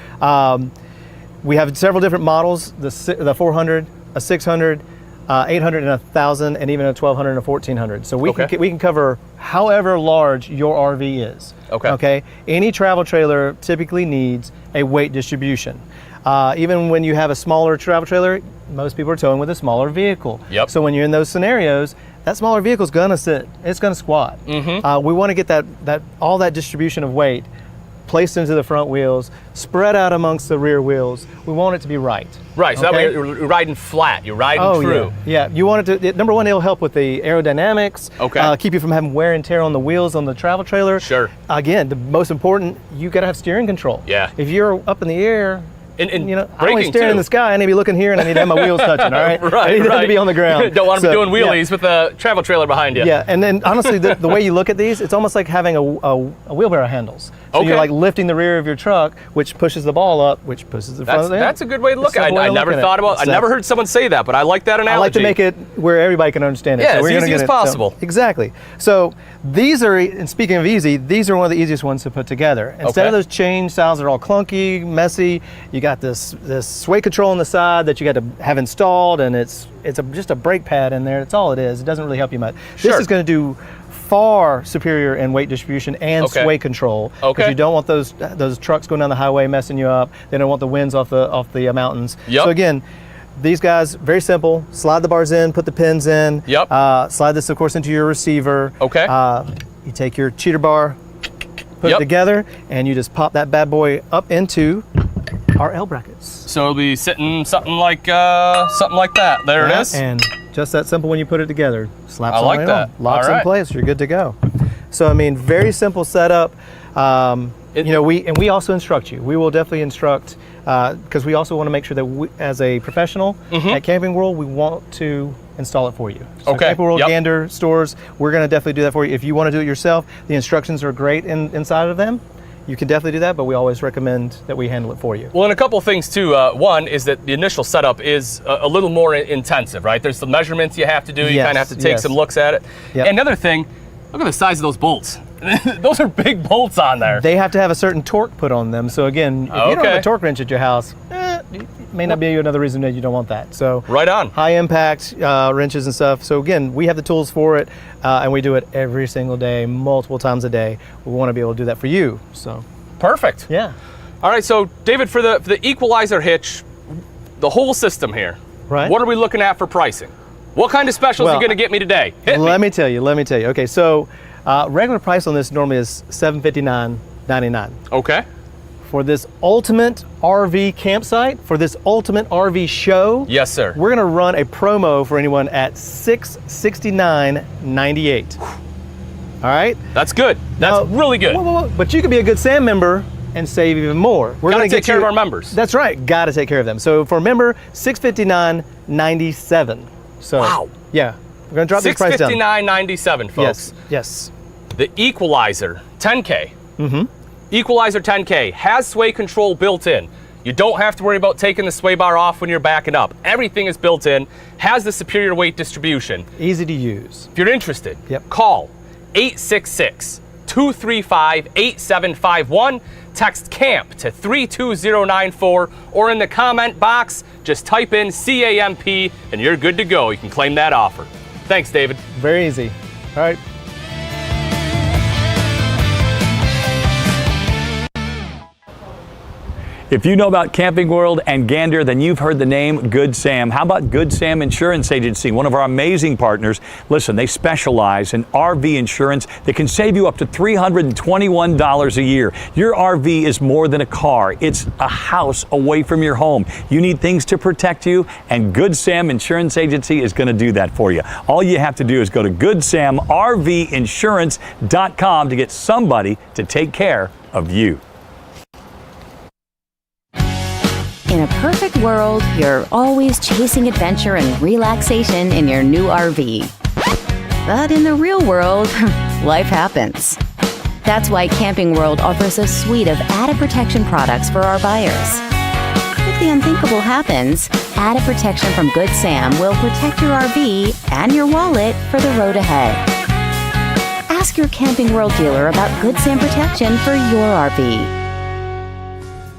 We have several different models: the 400, a 600, 800, and 1,000, and even a 1,200 and a 1,400. So we can cover however large your RV is. Okay. Any travel trailer typically needs a weight distribution. Even when you have a smaller travel trailer, most people are towing with a smaller vehicle. Yep. So when you're in those scenarios, that smaller vehicle is gonna sit. It's gonna squat. Mm-hmm. We want to get all that distribution of weight placed into the front wheels, spread out amongst the rear wheels. We want it to be right. Right, so that way you're riding flat, you're riding true. Yeah, you want it to, number one, it'll help with the aerodynamics, keep you from having wear and tear on the wheels on the travel trailer. Sure. Again, the most important, you gotta have steering control. Yeah. If you're up in the air, and you know, I want to stare in the sky, I need to be looking here and I need to have my wheels touching, all right? Right, I need them to be on the ground. Don't want to be doing wheelies with the travel trailer behind you. Yeah, and then honestly, the way you look at these, it's almost like having a wheelbarrow handles. So you're like lifting the rear of your truck, which pushes the ball up, which pushes the front of the That's a good way to look at it. I never thought about it. I never heard someone say that, but I like that analogy. I like to make it where everybody can understand it. Yeah, so as easy as possible. Exactly. So these are, and speaking of easy, these are one of the easiest ones to put together. Instead of those chain styles that are all clunky, messy, you got this sway control on the side that you got to have installed, and it's just a brake pad in there. That's all it is. It doesn't really help you much. This is going to do far superior in weight distribution and sway control. Because you don't want those trucks going down the highway messing you up. They don't want the winds off the mountains. Yep. So again, these guys, very simple. Slide the bars in, put the pins in. Yep. Slide this, of course, into your receiver. Okay. You take your cheater bar, put it together, and you just pop that bad boy up into our L brackets. So it'll be sitting something like that. There it is. And just that simple when you put it together. Slaps I on like right that. on. Locks All right. in place. You're good to go. So I mean, very simple setup. You know, we also instruct you. We will definitely instruct because we also want to make sure that we, as a professional at Camping World, we want to install it for you. So Camping World, Gander stores, we're going to definitely do that for you. If you want to do it yourself, the instructions are great inside of them. You can definitely do that, but we always recommend that we handle it for you. Well, and a couple of things too. One is that the initial setup is a little more intensive, right? There's some measurements you have to do. You kind of have to take some looks at it. Yep. And another thing, look at the size of those bolts. Those are big bolts on there. They have to have a certain torque put on them. So again, if you don't have a torque wrench at your house, it may not be another reason that you don't want that. So right on. High impact wrenches and stuff. So again, we have the tools for it, and we do it every single day, multiple times a day. We want to be able to do that for you. So perfect. Yeah. All right. So David, for the Equalizer hitch, the whole system here. Right. What are we looking at for pricing? What kind of specials are you going to get me today? Let me tell you. Okay, so regular price on this normally is $759.99. Okay. For this ultimate RV campsite, for this ultimate RV show, yes, sir, we're gonna run a promo for anyone at $669.98. All right? That's good. That's really good. Whoa. But you could be a Good Sam member and save even more. We're gonna take care of our members. That's right. Got to take care of them. So for a member, $659.97. So wow. Yeah, we're gonna drop this price down. $659.97, folks. Yes. The Equalizer 10K. Equalizer 10K has sway control built in. You don't have to worry about taking the sway bar off when you're backing up. Everything is built in, has the superior weight distribution. Easy to use. If you're interested, Yep. call 866-235-8751. Text CAMP to 32094, or in the comment box, just type in CAMP and you're good to go. You can claim that offer. Thanks, David. Very easy. All right. If you know about Camping World and Gander, then you've heard the name Good Sam. How about Good Sam Insurance Agency, one of our amazing partners? Listen, they specialize in RV insurance that can save you up to $321 a year. Your RV is more than a car. It's a house away from your home. You need things to protect you, and Good Sam Insurance Agency is going to do that for you. All you have to do is go to GoodSamRVinsurance.com to get somebody to take care of you. In a perfect world, you're always chasing adventure and relaxation in your new RV. But in the real world, life happens. That's why Camping World offers a suite of added protection products for our buyers. If the unthinkable happens, added protection from Good Sam will protect your RV and your wallet for the road ahead. Ask your Camping World dealer about Good Sam protection for your RV.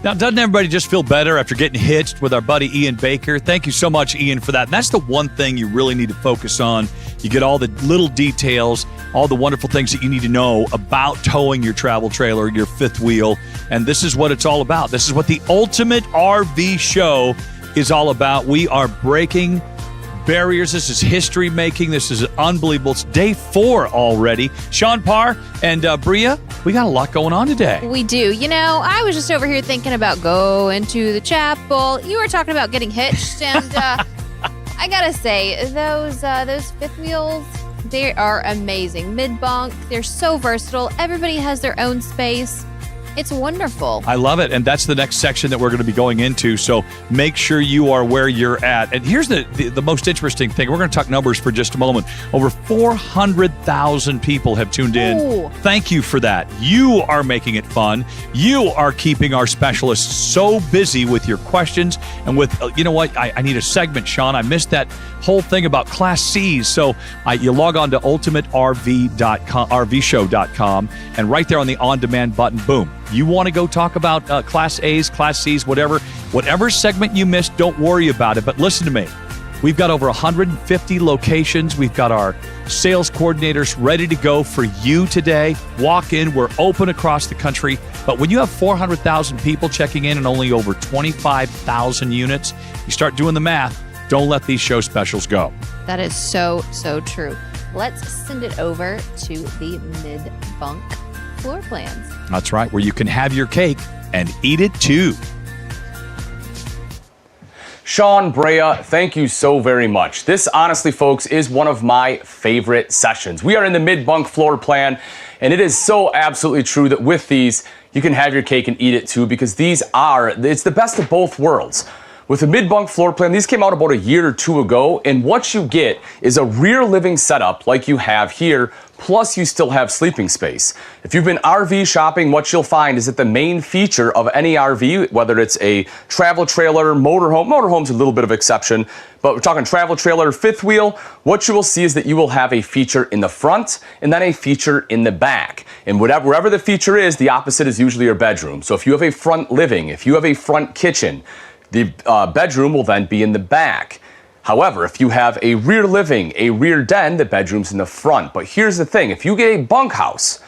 Now, doesn't everybody just feel better after getting hitched with our buddy Ian Baker? Thank you so much, Ian, for that. And that's the one thing you really need to focus on. You get all the little details, all the wonderful things that you need to know about towing your travel trailer, your fifth wheel. And this is what it's all about. This is what the Ultimate RV Show is all about. We are breaking barriers. This is history making. This is unbelievable. It's day 4 already. Sean Parr and Bria, we got a lot going on today. We do. You know, I was just over here thinking about going to the chapel. You were talking about getting hitched, and I gotta say, those fifth wheels, they are amazing. Mid-bunk, they're so versatile. Everybody has their own space. It's wonderful. I love it. And that's the next section that we're going to be going into. So make sure you are where you're at. And here's the most interesting thing. We're going to talk numbers for just a moment. Over 400,000 people have tuned in. Ooh. Thank you for that. You are making it fun. You are keeping our specialists so busy with your questions and with, you know what? I need a segment, Sean. I missed that whole thing about Class C's. So you log on to ultimaterv.com, rvshow.com, and right there on the on-demand button, boom. You want to go talk about Class A's, Class C's, whatever segment you missed, don't worry about it. But listen to me. We've got over 150 locations. We've got our sales coordinators ready to go for you today. Walk in. We're open across the country. But when you have 400,000 people checking in and only over 25,000 units, you start doing the math. Don't let these show specials go. That is so, so true. Let's send it over to the mid-bunk floor plans. That's right, where you can have your cake and eat it too. Sean, Brea, thank you so very much. This, honestly, folks, is one of my favorite sessions. We are in the mid-bunk floor plan, and it is so absolutely true that with these, you can have your cake and eat it too, because it's the best of both worlds. With the mid-bunk floor plan, these came out about a year or two ago, and what you get is a rear living setup like you have here, plus you still have sleeping space. If you've been RV shopping, what you'll find is that the main feature of any RV, whether it's a travel trailer, motorhome's a little bit of exception, but we're talking travel trailer, fifth wheel, what you will see is that you will have a feature in the front and then a feature in the back. And wherever the feature is, the opposite is usually your bedroom. So if you have a front living, if you have a front kitchen, the bedroom will then be in the back. However, if you have a rear living, a rear den, the bedroom's in the front. But here's the thing, if you get a bunkhouse,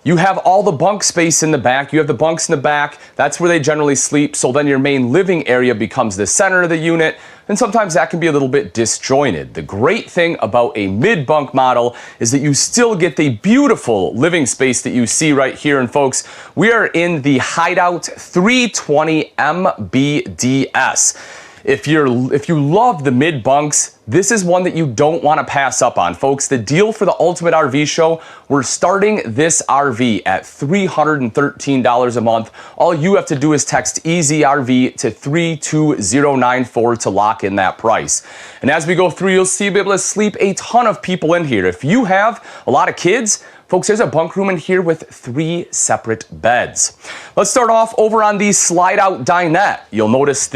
you have all the bunk space in the back, you have the bunks in the back, that's where they generally sleep, so then your main living area becomes the center of the unit, and sometimes that can be a little bit disjointed. The great thing about a mid-bunk model is that you still get the beautiful living space that you see right here. And folks, we are in the Hideout 320 MBDS. If you love the mid bunks, this is one that you don't want to pass up on, folks. The deal for the Ultimate RV Show, we're starting this RV at $313 a month. All you have to do is text EasyRV to 32094 to lock in that price. And as we go through, you'll be able to sleep a ton of people in here. If you have a lot of kids, Folks, there's a bunk room in here with 3 separate beds. Let's start off over on the slide-out dinette. You'll notice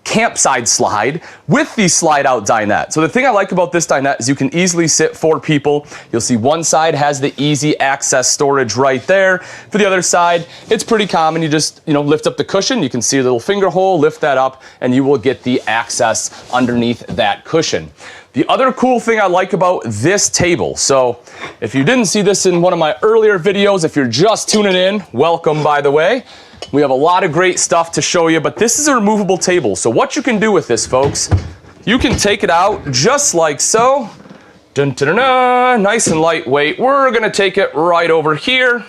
campside slide with the slide-out dinette. So the thing I like about this dinette is you can easily sit 4 people. You'll see one side has the easy access storage right there. For the other side, it's pretty common. You just, lift up the cushion. You can see a little finger hole, lift that up, and you will get the access underneath that cushion. The other cool thing I like about this table, so if you didn't see this in one of my earlier videos, if you're just tuning in, welcome, by the way. We have a lot of great stuff to show you, but this is a removable table. So what you can do with this, folks, you can take it out just like so. Dun, dun, dun, dun, nice and lightweight. We're gonna take it right over here.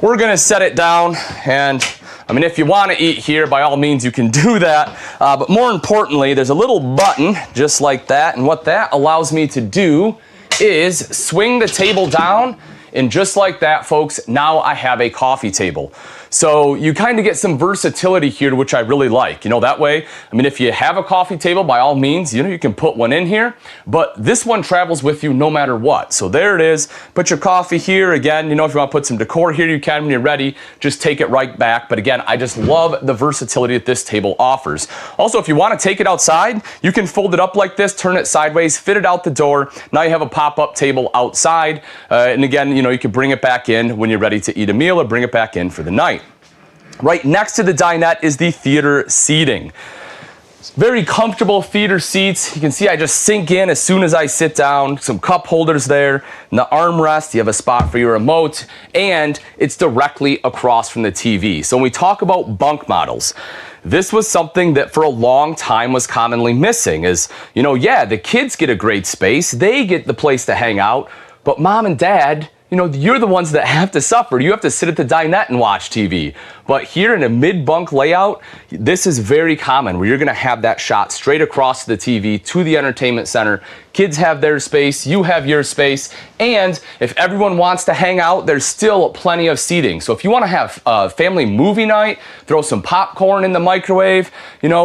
We're gonna set it down, and if you want to eat here, by all means, you can do that. But more importantly, there's a little button just like that. And what that allows me to do is swing the table down. And just like that, folks, now I have a coffee table. So you kind of get some versatility here, which I really like. That way, if you have a coffee table, by all means, you can put one in here. But this one travels with you no matter what. So there it is. Put your coffee here. Again, if you want to put some decor here, you can when you're ready. Just take it right back. But again, I just love the versatility that this table offers. Also, if you want to take it outside, you can fold it up like this, turn it sideways, fit it out the door. Now you have a pop-up table outside. And again, you can bring it back in when you're ready to eat a meal or bring it back in for the night. Right next to the dinette is the theater seating. Very comfortable theater seats. You can see I just sink in as soon as I sit down. Some cup holders there. And the armrest, you have a spot for your remote, and it's directly across from the TV. So when we talk about bunk models, this was something that for a long time was commonly missing is, the kids get a great space. They get the place to hang out, but mom and dad, you're the ones that have to suffer. You have to sit at the dinette and watch TV. But here in a mid-bunk layout, this is very common where you're gonna have that shot straight across the TV to the entertainment center. Kids have their space, you have your space, and if everyone wants to hang out, there's still plenty of seating. So if you wanna have a family movie night, throw some popcorn in the microwave,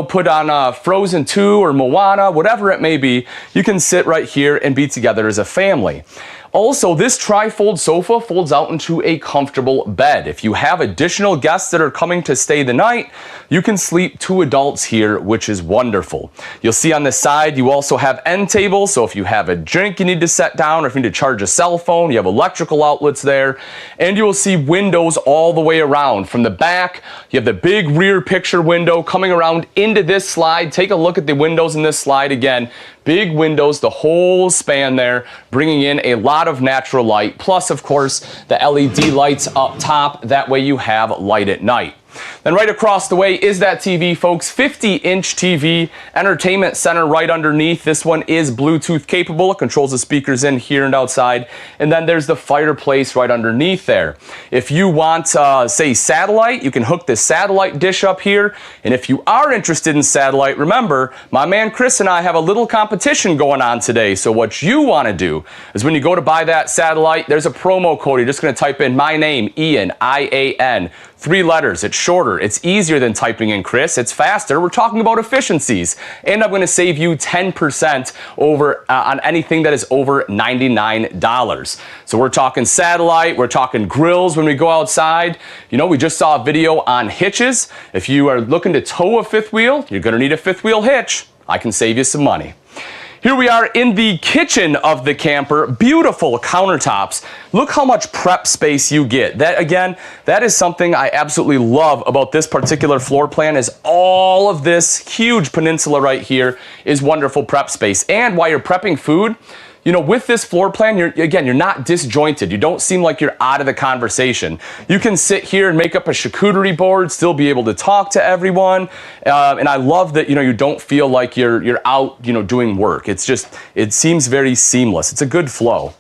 put on Frozen 2 or Moana, whatever it may be, you can sit right here and be together as a family. Also, this tri-fold sofa folds out into a comfortable bed. If you have additional guests that are coming to stay the night, you can sleep 2 adults here, which is wonderful. You'll see on the side, you also have end tables. So if you have a drink you need to set down, or if you need to charge a cell phone, you have electrical outlets there. And you will see windows all the way around. From the back, you have the big rear picture window coming around into this slide. Take a look at the windows in this slide again. Big windows, the whole span there, bringing in a lot of natural light. Plus, of course, the LED lights up top. That way you have light at night. Then right across the way is that TV, folks. 50-inch TV, entertainment center right underneath. This one is Bluetooth capable. It controls the speakers in here and outside. And then there's the fireplace right underneath there. If you want, say, satellite, you can hook this satellite dish up here. And if you are interested in satellite, remember, my man Chris and I have a little competition going on today. So what you want to do is when you go to buy that satellite, there's a promo code. You're just going to type in my name, Ian, I-A-N. 3 letters. It's shorter. It's easier than typing in Chris. It's faster. We're talking about efficiencies. And I'm going to save you 10% over on anything that is over $99. So we're talking satellite. We're talking grills when we go outside. We just saw a video on hitches. If you are looking to tow a 5th wheel, you're going to need a 5th wheel hitch. I can save you some money. Here we are in the kitchen of the camper. Beautiful countertops. Look how much prep space you get. That is something I absolutely love about this particular floor plan is all of this huge peninsula right here is wonderful prep space. And while you're prepping food, with this floor plan, you're not disjointed. You don't seem like you're out of the conversation. You can sit here and make up a charcuterie board, still be able to talk to everyone. And I love that, you don't feel like you're out, doing work. It seems very seamless. It's a good flow.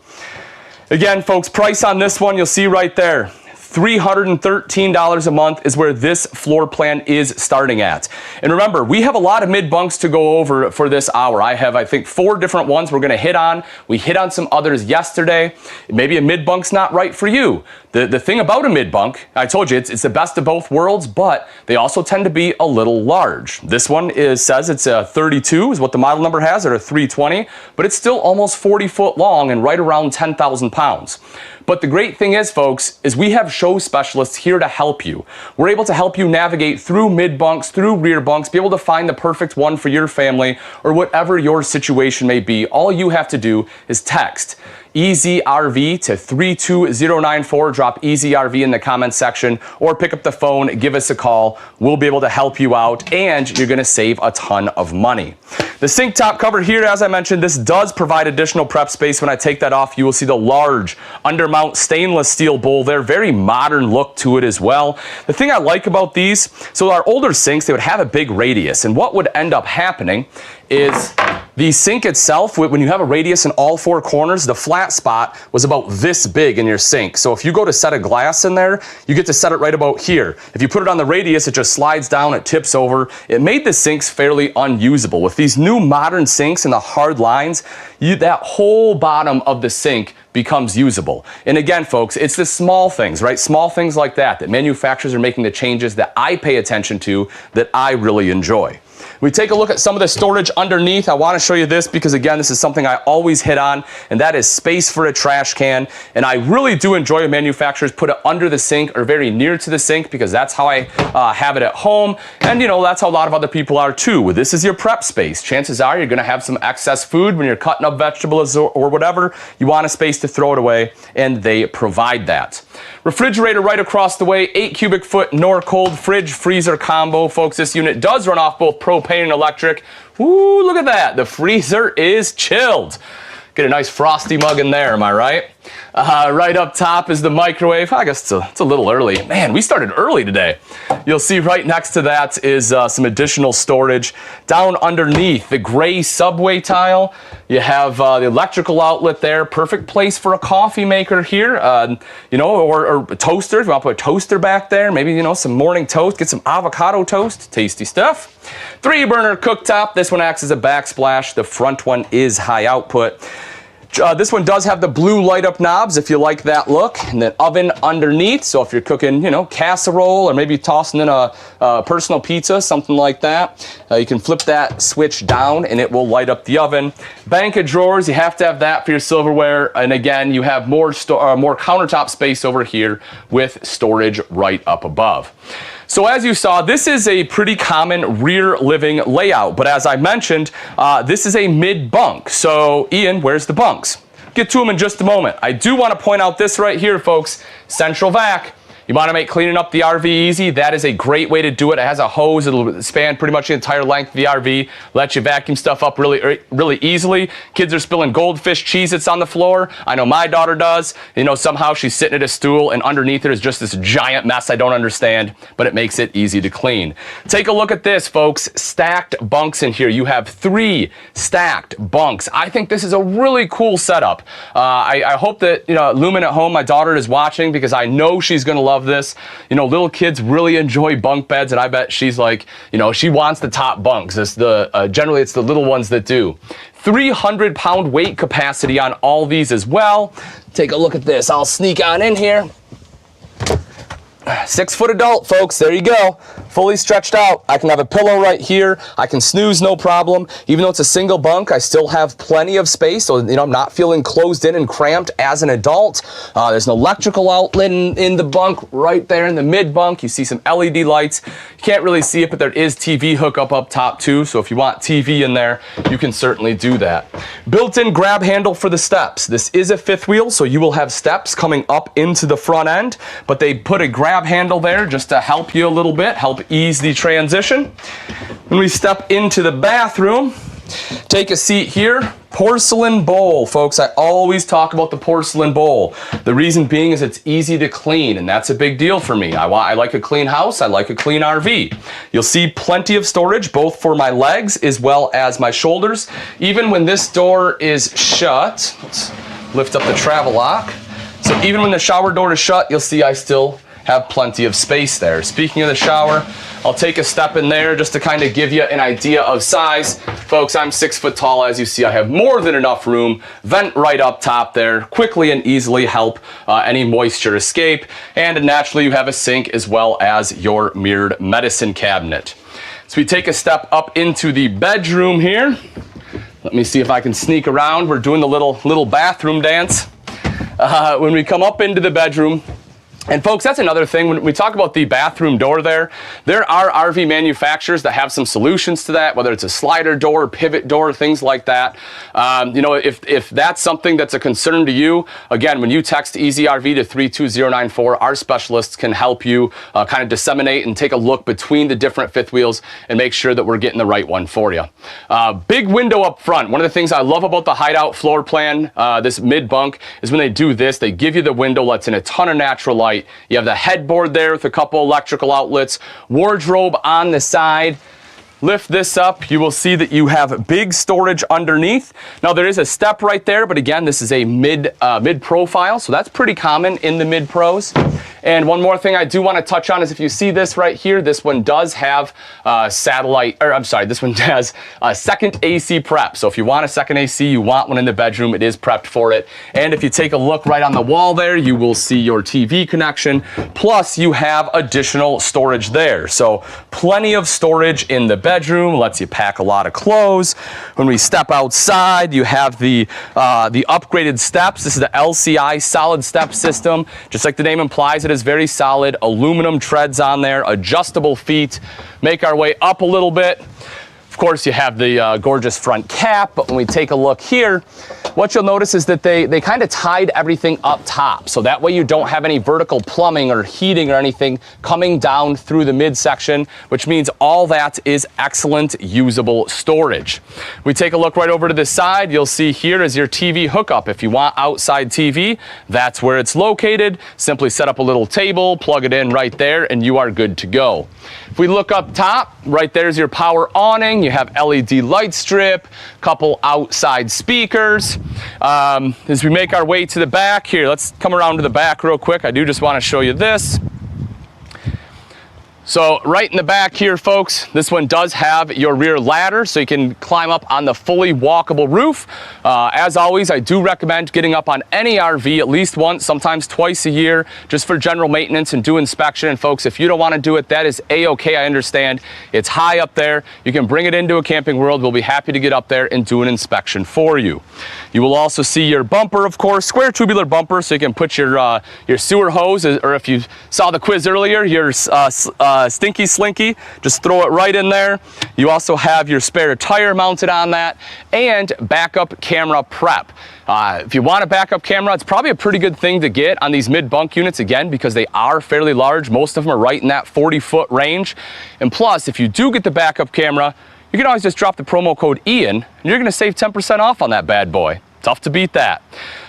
Again, folks, price on this one, you'll see right there. $313 a month is where this floor plan is starting at. And remember, we have a lot of mid-bunks to go over for this hour. I have, I think, 4 different ones we're going to hit on. We hit on some others yesterday. Maybe a mid-bunk's not right for you. The thing about a mid-bunk, I told you, it's the best of both worlds, but they also tend to be a little large. This one says it's a 32 is what the model number has, or a 320, but it's still almost 40 foot long and right around 10,000 pounds. But the great thing is, folks, is we have show specialists here to help you. We're able to help you navigate through mid-bunks, through rear bunks, be able to find the perfect one for your family or whatever your situation may be. All you have to do is text EasyRV to 32094. Drop EasyRV in the comments section or pick up the phone, give us a call. We'll be able to help you out and you're going to save a ton of money. The sink top cover here, as I mentioned, this does provide additional prep space. When I take that off, you will see the large undermount stainless steel bowl there. Very modern look to it as well. The thing I like about these, so our older sinks, they would have a big radius, and what would end up happening is the sink itself, when you have a radius in all four corners, the flat spot was about this big in your sink. So if you go to set a glass in there, you get to set it right about here. If you put it on the radius, it just slides down, it tips over. It made the sinks fairly unusable. With these new modern sinks and the hard lines, that whole bottom of the sink becomes usable. And again, folks, it's the small things, right? Small things like that manufacturers are making the changes that I pay attention to, that I really enjoy. We take a look at some of the storage underneath. I want to show you this because, again, this is something I always hit on, and that is space for a trash can. And I really do enjoy when manufacturers put it under the sink or very near to the sink, because that's how I have it at home. And, you know, that's how a lot of other people are too. This is your prep space. Chances are you're going to have some excess food when you're cutting up vegetables or whatever. You want a space to throw it away, and they provide that. Refrigerator right across the way, 8 cubic foot Norcold fridge freezer combo. Folks, this unit does run off both propane and electric. Ooh, look at that. The freezer is chilled. Get a nice frosty mug in there, am I right? Right up top is the microwave. I guess it's a little early. Man, we started early today. You'll see right next to that is some additional storage. Down underneath the gray subway tile, you have the electrical outlet there. Perfect place for a coffee maker here, you know, or a toaster. If you want to put a toaster back there, maybe, you know, some morning toast, get some avocado toast. Tasty stuff. 3-burner cooktop. This one acts as a backsplash. The front one is high output. This one does have the blue light up knobs if you like that look, and then oven underneath. So if you're cooking, you know, casserole or maybe tossing in a personal pizza, something like that, you can flip that switch down and it will light up the oven. Bank of drawers, you have to have that for your silverware. And again, you have more countertop space over here with storage right up above. So as you saw, this is a pretty common rear living layout, but as I mentioned, this is a mid-bunk. So Ian, where's the bunks? Get to them in just a moment. I do want to point out this right here, folks, central vac. You want to make cleaning up the RV easy? That is a great way to do it. It has a hose. It'll span pretty much the entire length of the RV. Let you vacuum stuff up really easily. Kids are spilling goldfish Cheez-Its on the floor. I know my daughter does. You know, somehow she's sitting at a stool and underneath it is just this giant mess I don't understand, but it makes it easy to clean. Take a look at this, folks. Stacked bunks in here. You have 3 stacked bunks. I think this is a really cool setup. I hope that, you know, Lumen at home, my daughter, is watching, because I know she's going to love this. You know, little kids really enjoy bunk beds, and I bet she's like, you know, she wants the top bunks. It's generally it's the little ones that do. 300-pound weight capacity on all these as well. Take a look at this. I'll sneak on in here. 6-foot adult, folks. There you go. Fully stretched out. I can have a pillow right here. I can snooze no problem. Even though it's a single bunk, I still have plenty of space, so, you know, I'm not feeling closed in and cramped as an adult. There's an electrical outlet in the bunk right there in the mid bunk. You see some LED lights. You can't really see it, but there is TV hookup up top too, so if you want TV in there, you can certainly do that. Built-in grab handle for the steps. This is a 5th wheel, so you will have steps coming up into the front end, but they put a grab handle there just to help you a little bit, help ease the transition. When we step into the bathroom, take a seat here. Porcelain bowl, folks. I always talk about the porcelain bowl. The reason being is it's easy to clean, and that's a big deal for me. I like a clean house. I like a clean RV. You'll see plenty of storage, both for my legs as well as my shoulders. Even when this door is shut, let's lift up the travel lock. So even when the shower door is shut, you'll see I still have plenty of space there. Speaking of the shower, I'll take a step in there just to kind of give you an idea of size. Folks, I'm 6 foot tall. As you see, I have more than enough room. Vent right up top there, quickly and easily help any moisture escape. And naturally, you have a sink as well as your mirrored medicine cabinet. So we take a step up into the bedroom here. Let me see if I can sneak around. We're doing the little bathroom dance. When we come up into the bedroom, and folks, that's another thing. When we talk about the bathroom door there are RV manufacturers that have some solutions to that, whether it's a slider door, pivot door, things like that. You know, if that's something that's a concern to you, again, when you text EasyRV to 32094, our specialists can help you kind of disseminate and take a look between the different fifth wheels and make sure that we're getting the right one for you. Big window up front. One of the things I love about the Hideout floor plan, this mid bunk, is when they do this, they give you the window, lets in a ton of natural light. You have the headboard there with a couple electrical outlets, wardrobe on the side. Lift this up, you will see that you have big storage underneath. Now there is a step right there, but again, this is a mid profile, so that's pretty common in the mid pros. And one more thing I do want to touch on is if you see this right here, this one does have this one has a second AC prep. So if you want a second AC, you want one in the bedroom, it is prepped for it. And if you take a look right on the wall there, you will see your TV connection, plus you have additional storage there. So plenty of storage in the bedroom, lets you pack a lot of clothes. When we step outside, you have the upgraded steps. This is the LCI solid step system. Just like the name implies, it is very solid. Aluminum treads on there, adjustable feet. Make our way up a little bit. Of course, you have the gorgeous front cap, but when we take a look here, what you'll notice is that they kind of tied everything up top. So that way you don't have any vertical plumbing or heating or anything coming down through the midsection, which means all that is excellent usable storage. We take a look right over to the side. You'll see here is your TV hookup. If you want outside TV, that's where it's located. Simply set up a little table, plug it in right there, and you are good to go. If we look up top, right there's your power awning. You have LED light strip, couple outside speakers. As we make our way to the back here, let's come around to the back real quick. I do just want to show you this. So right in the back here, folks, this one does have your rear ladder, so you can climb up on the fully walkable roof. As always, I do recommend getting up on any RV at least once, sometimes twice a year, just for general maintenance and do inspection. And folks, if you don't want to do it, that is A-okay, I understand. It's high up there. You can bring it into a Camping World. We'll be happy to get up there and do an inspection for you. You will also see your bumper, of course, square tubular bumper, so you can put your sewer hose, or if you saw the quiz earlier, your Stinky Slinky, just throw it right in there. You also have your spare tire mounted on that, and backup camera prep. If you want a backup camera, it's probably a pretty good thing to get on these mid-bunk units, again, because they are fairly large. Most of them are right in that 40-foot range. And plus, if you do get the backup camera, you can always just drop the promo code Ian, and you're gonna save 10% off on that bad boy. Tough to beat that.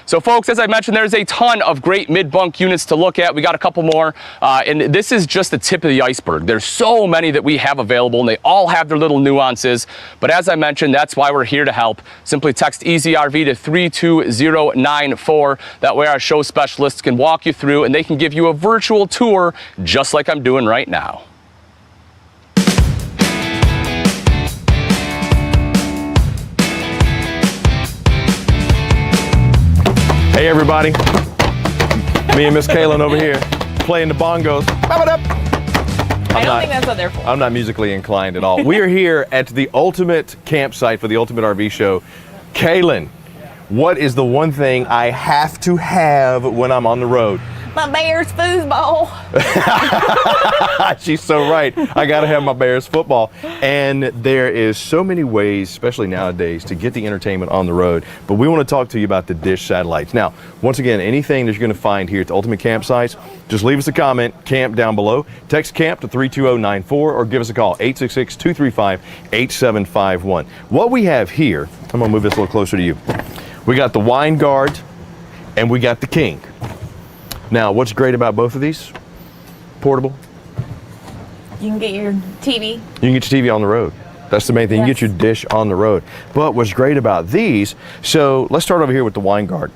So folks, as I mentioned, there's a ton of great mid-bunk units to look at. We got a couple more, and this is just the tip of the iceberg. There's so many that we have available, and they all have their little nuances. But as I mentioned, that's why we're here to help. Simply text EasyRV to 32094. That way our show specialists can walk you through, and they can give you a virtual tour, just like I'm doing right now. Hey everybody, me and Miss Kaylin over here playing the bongos. I don't think that's what they're for. I'm not musically inclined at all. We are here at the ultimate campsite for the Ultimate RV Show. Kaylin, what is the one thing I have to have when I'm on the road? My Bears foosball. She's so right. I gotta have my Bears football. And there is so many ways, especially nowadays, to get the entertainment on the road. But we want to talk to you about the Dish satellites. Now, once again, anything that you're gonna find here at the Ultimate Campsites, just leave us a comment, camp down below. Text camp to 32094 or give us a call, 866-235-8751. What we have here, I'm gonna move this a little closer to you. We got the Wine Guard and we got the King. Now, what's great about both of these? Portable. You can get your TV. You can get your TV on the road. That's the main thing. Yes. You get your dish on the road. But what's great about these, so let's start over here with the Wine Guard.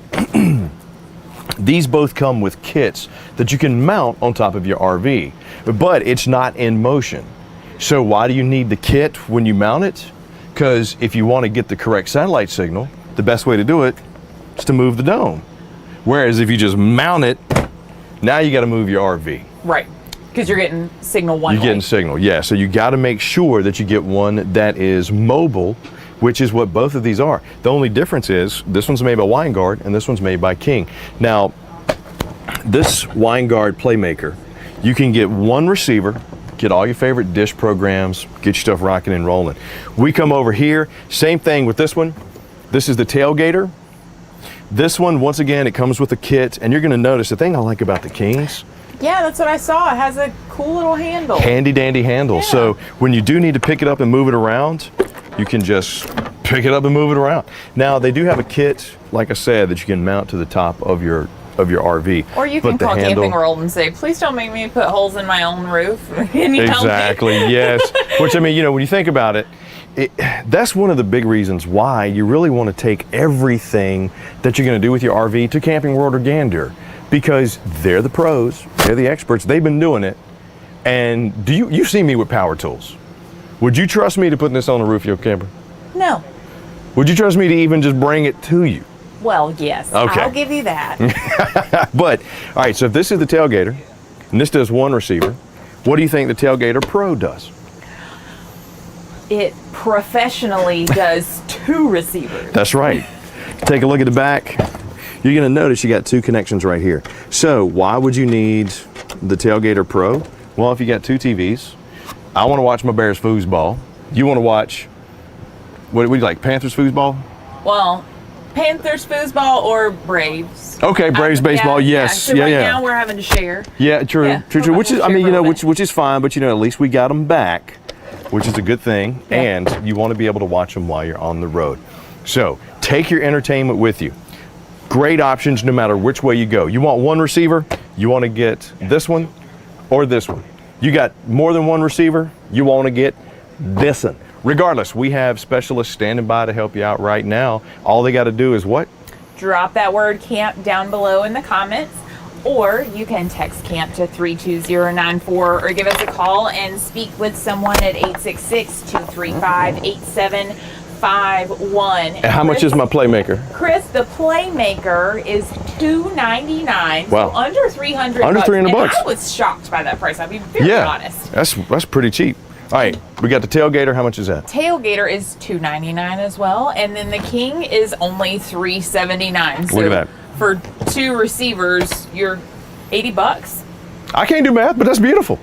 These both come with kits that you can mount on top of your RV, but it's not in motion. So why do you need the kit when you mount it? Because if you want to get the correct satellite signal, the best way to do it is to move the dome. Whereas if you just mount it, now you got to move your RV. Right. Because you're getting signal one You're way. getting signal, yeah. So you got to make sure that you get one that is mobile, which is what both of these are. The only difference is this one's made by Winegard and this one's made by King. Now, this Winegard Playmaker, you can get one receiver, get all your favorite dish programs, get your stuff rocking and rolling. We come over here, same thing with this one. This is the Tailgater. This one, once again, it comes with a kit, and you're gonna notice the thing I like about the Kings, Yeah, that's what I saw. It has a cool little handle. handy dandy handle. Yeah. So when you do need to pick it up and move it around, you can just pick it up and move it around. Now they do have a kit, like I said, that you can mount to the top of your RV. Or you But can the call handle- Camping World and say, please don't make me put holes in my own roof. Can you help me? Exactly, yes. Which, I mean, when you think about it, that's one of the big reasons why you really want to take everything that you're going to do with your RV to Camping World or Gander, because they're the pros, they're the experts, they've been doing it. And you see me with power tools. Would you trust me to put this on the roof of your camper? No. Would you trust me to even just bring it to you? Well, yes. Okay. I'll give you that. But, all right, so if this is the Tailgater, and this does one receiver, what do you think the Tailgater Pro does? It professionally does 2 receivers. That's right. Take a look at the back. You're gonna notice you got 2 connections right here. So why would you need the Tailgater Pro? Well, if you got 2 TVs, I wanna watch my Bears foosball. You wanna watch, what do you like, Panthers foosball? Well, Panthers foosball or Braves. Okay, Braves baseball, yes. So right now we're having to share. Yeah, true, Yeah, true. we'll Which is, I share mean, for a little which is fine, but at least we got them back, which is a good thing. Yeah. And you want to be able to watch them while you're on the road. So take your entertainment with you. Great options no matter which way you go. You want one receiver, you want to get this one or this one. You got more than one receiver, you want to get this one. Regardless, we have specialists standing by to help you out right now. All they got to do is what? Drop that word camp down below in the comments, or you can text camp to 32094 or give us a call and speak with someone at 866-235-8751. And how much is my Playmaker? Chris, the Playmaker is $299. Wow. So under 300 Under bucks. 300 And bucks. I was shocked by that price. I'll be very honest. That's pretty cheap. All right, we got the Tailgater. How much is that? Tailgater is $299 as well, and then the King is only $379. So Look at that. for 2 receivers, you're $80. I can't do math, but that's beautiful.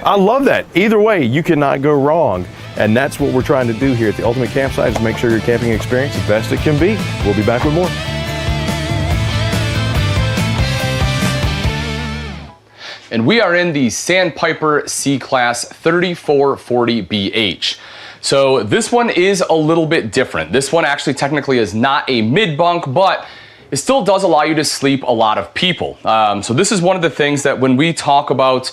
I love that. Either way, you cannot go wrong. And that's what we're trying to do here at the Ultimate Campsite, is make sure your camping experience is the best it can be. We'll be back with more. And we are in the Sandpiper C-Class 3440BH. So this one is a little bit different. This one actually technically is not a mid-bunk, but it still does allow you to sleep a lot of people. So this is one of the things that when we talk about,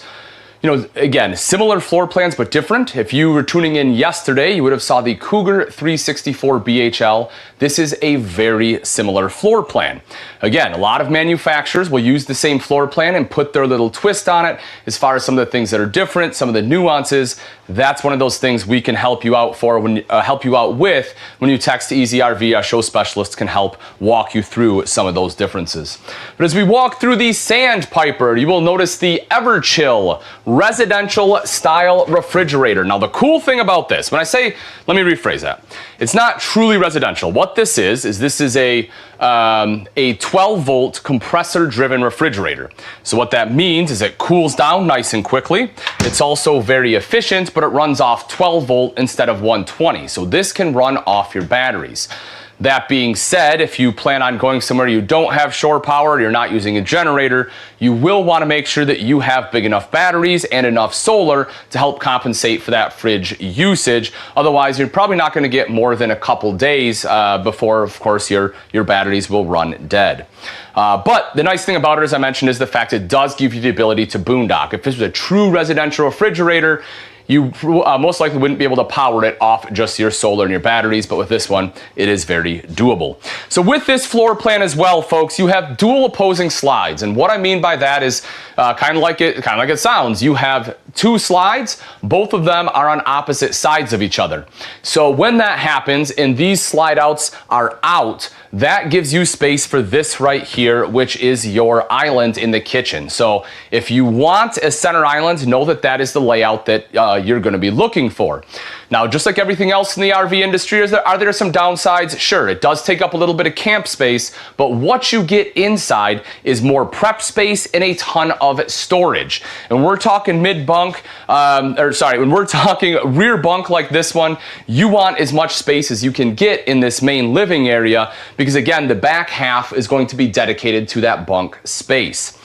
again, similar floor plans, but different. If you were tuning in yesterday, you would have saw the Cougar 364 BHL. This is a very similar floor plan. Again, a lot of manufacturers will use the same floor plan and put their little twist on it as far as some of the things that are different, some of the nuances. That's one of those things we can help you out with when you text to EasyRV. Our show specialists can help walk you through some of those differences. But as we walk through the Sandpiper, you will notice the Everchill residential style refrigerator. Now the cool thing about this, let me rephrase that. It's not truly residential. What this is a 12-volt compressor-driven refrigerator. So what that means is it cools down nice and quickly. It's also very efficient, but it runs off 12-volt instead of 120. So this can run off your batteries. That being said, if you plan on going somewhere you don't have shore power, you're not using a generator, you will want to make sure that you have big enough batteries and enough solar to help compensate for that fridge usage. Otherwise, you're probably not going to get more than a couple days before, of course, your batteries will run dead. But the nice thing about it, as I mentioned, is the fact it does give you the ability to boondock. If this was a true residential refrigerator, you most likely wouldn't be able to power it off just your solar and your batteries, but with this one, it is very doable. So with this floor plan as well, folks, you have dual opposing slides. And what I mean by that is kind of like it sounds. You have two slides, both of them are on opposite sides of each other. So when that happens and these slide outs are out, that gives you space for this right here, which is your island in the kitchen. So if you want a center island, know that that is the layout that you're going to be looking for. Now, just like everything else in the RV industry, are there some downsides? Sure, it does take up a little bit of camp space, but what you get inside is more prep space and a ton of storage. And we're talking mid-bunk, when we're talking rear bunk like this one, you want as much space as you can get in this main living area, because again, the back half is going to be dedicated to that bunk space.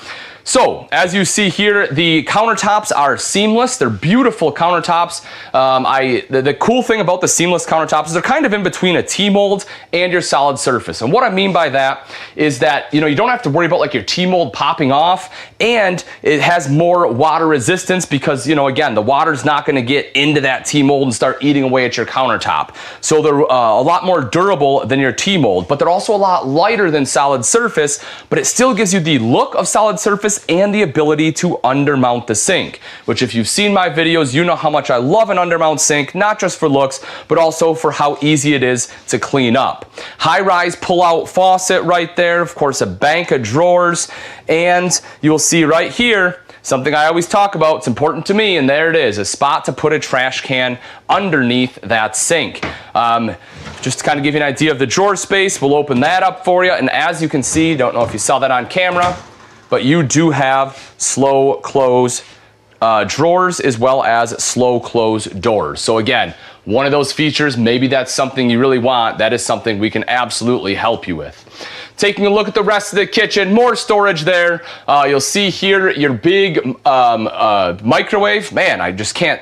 So, as you see here, the countertops are seamless. They're beautiful countertops. The cool thing about the seamless countertops is they're kind of in between a T-mold and your solid surface. And what I mean by that is that, you don't have to worry about like your T-mold popping off, and it has more water resistance because, again, the water's not going to get into that T-mold and start eating away at your countertop. So they're a lot more durable than your T-mold, but they're also a lot lighter than solid surface, but it still gives you the look of solid surface and the ability to undermount the sink, which if you've seen my videos, you know how much I love an undermount sink, not just for looks, but also for how easy it is to clean up. High-rise pull-out faucet right there, of course, a bank of drawers, and you'll see right here, something I always talk about, it's important to me, and there it is, a spot to put a trash can underneath that sink. Just to kind of give you an idea of the drawer space, we'll open that up for you, and as you can see, don't know if you saw that on camera, but you do have slow close drawers as well as slow close doors. So again, one of those features, maybe that's something you really want, that is something we can absolutely help you with. Taking a look at the rest of the kitchen, more storage there. You'll see here your big microwave. Man, I just can't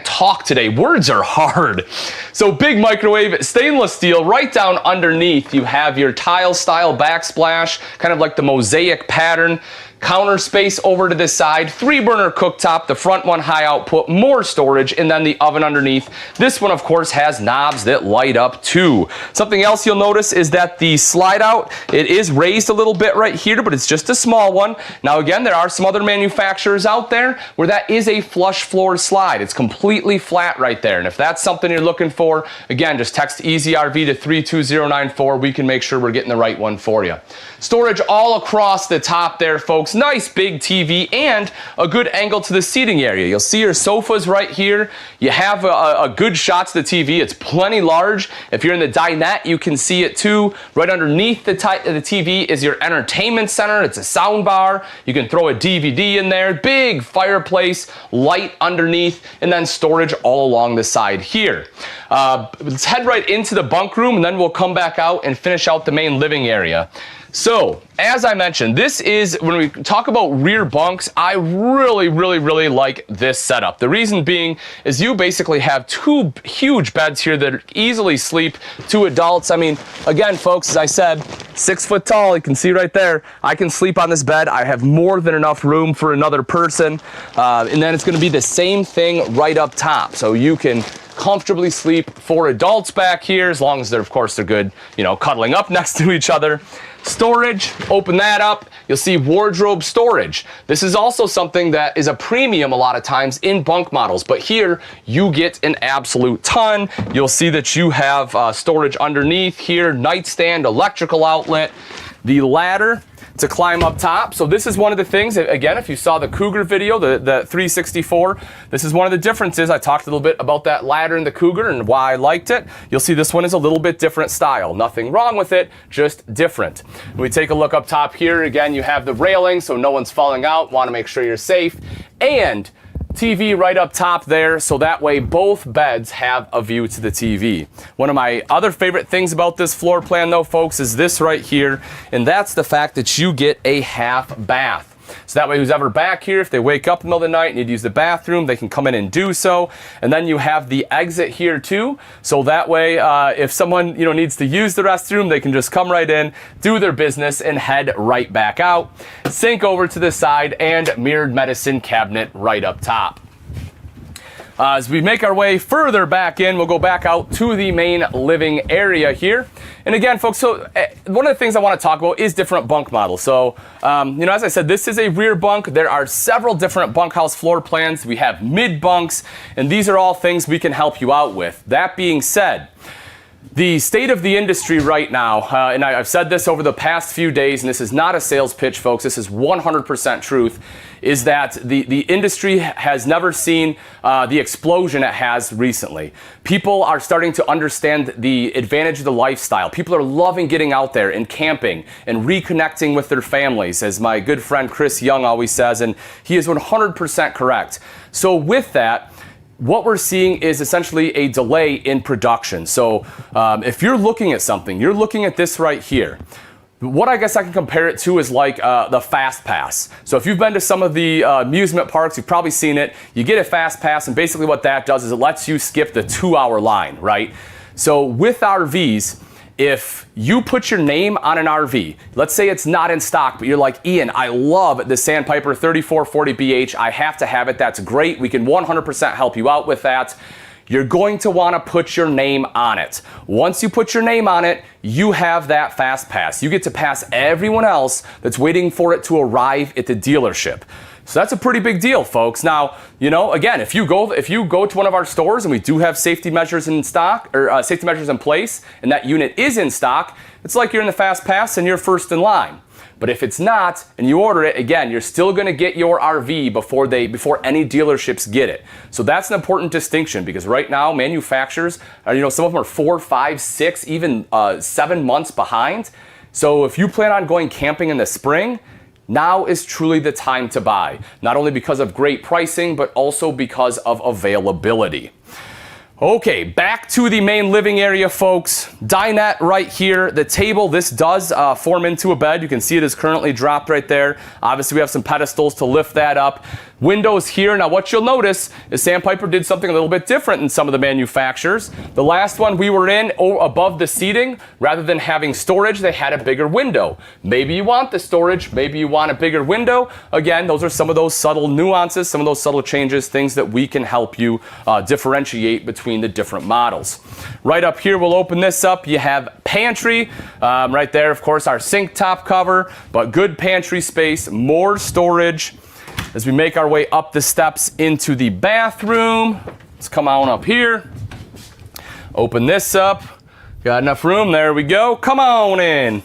talk today. Words are hard. So big microwave, stainless steel. Right down underneath, you have your tile style backsplash, kind of like the mosaic pattern. Counter space over to this side, 3-burner cooktop, the front one high output, more storage, and then the oven underneath. This one, of course, has knobs that light up too. Something else you'll notice is that the slide out, it is raised a little bit right here, but it's just a small one. Now again, there are some other manufacturers out there where that is a flush floor slide. It's completely flat right there, and if that's something you're looking for, again, just text EasyRV to 32094. We can make sure we're getting the right one for you. Storage all across the top there, folks. Nice big TV and a good angle to the seating area. You'll see your sofas right here. You have a good shot to the TV. It's plenty large. If you're in the dinette, you can see it too. Right underneath the TV is your entertainment center. It's a sound bar. You can throw a DVD in there. Big fireplace, light underneath, and then storage all along the side here. Let's head right into the bunk room, and then we'll come back out and finish out the main living area. So, as I mentioned, this is, when we talk about rear bunks, I really like this setup. The reason being is you basically have two huge beds here that easily sleep two adults. I mean, again, folks, as I said, 6 foot tall, you can see right there, I can sleep on this bed. I have more than enough room for another person. And then it's gonna be the same thing right up top. So you can comfortably sleep 4 adults back here, as long as they're, of course, they're good, cuddling up next to each other. Storage, open that up, you'll see wardrobe storage. This is also something that is a premium a lot of times in bunk models, but here you get an absolute ton. You'll see that you have storage underneath here, nightstand, electrical outlet, the ladder to climb up top. So this is one of the things, again, if you saw the Cougar video, the 364, this is one of the differences. I talked a little bit about that ladder in the Cougar and why I liked it. You'll see this one is a little bit different style. Nothing wrong with it, just different. When we take a look up top here, again, you have the railing so no one's falling out. Want to make sure you're safe. And TV right up top there, so that way both beds have a view to the TV. One of my other favorite things about this floor plan though, folks, is this right here, and that's the fact that you get a half bath. So that way who's ever back here, if they wake up in the middle of the night and need to use the bathroom, they can come in and do so. And then you have the exit here too. So that way, if someone needs to use the restroom, they can just come right in, do their business, and head right back out. Sink over to the side, and mirrored medicine cabinet right up top. As we make our way further back in, we'll go back out to the main living area here. And again, folks, so one of the things I want to talk about is different bunk models. So, as I said, this is a rear bunk. There are several different bunkhouse floor plans. We have mid bunks, and these are all things we can help you out with. That being said, the state of the industry right now, and I've said this over the past few days, and this is not a sales pitch, folks, this is 100% truth, is that the industry has never seen the explosion it has recently. People are starting to understand the advantage of the lifestyle. People are loving getting out there and camping and reconnecting with their families, as my good friend Chris Young always says, and he is 100% correct. So with that, what we're seeing is essentially a delay in production. So if you're looking at something, you're looking at this right here. What I guess I can compare it to is like the Fast Pass. So if you've been to some of the amusement parks, you've probably seen it. You get a Fast Pass, and basically what that does is it lets you skip the 2-hour line, right? So with RVs, if you put your name on an RV, let's say it's not in stock, but you're like, Ian, I love the Sandpiper 3440BH. I have to have it. That's great. We can 100% help you out with that. You're going to want to put your name on it. Once you put your name on it, you have that Fast Pass. You get to pass everyone else that's waiting for it to arrive at the dealership. So that's a pretty big deal, folks. Now, again, if you go to one of our stores and we do have safety measures in stock, or safety measures in place, and that unit is in stock, it's like you're in the Fast Pass and you're first in line. But if it's not, and you order it, again, you're still gonna get your RV before any dealerships get it. So that's an important distinction, because right now, manufacturers, some of them are 4, 5, 6, even 7 months behind. So if you plan on going camping in the spring, now is truly the time to buy. Not only because of great pricing, but also because of availability. Okay, back to the main living area, folks. Dinette right here. The table, this does form into a bed. You can see it is currently dropped right there. Obviously, we have some pedestals to lift that up. Windows here. Now, what you'll notice is Sandpiper did something a little bit different than some of the manufacturers. The last one we were in, above the seating, rather than having storage, they had a bigger window. Maybe you want the storage, maybe you want a bigger window. Again, those are some of those subtle nuances, some of those subtle changes, things that we can help you differentiate between the different models. Right up here, we'll open this up. You have pantry. Right there, of course, our sink top cover, but good pantry space, more storage. As we make our way up the steps into the bathroom, let's come on up here. Open this up. Got enough room. There we go. Come on in.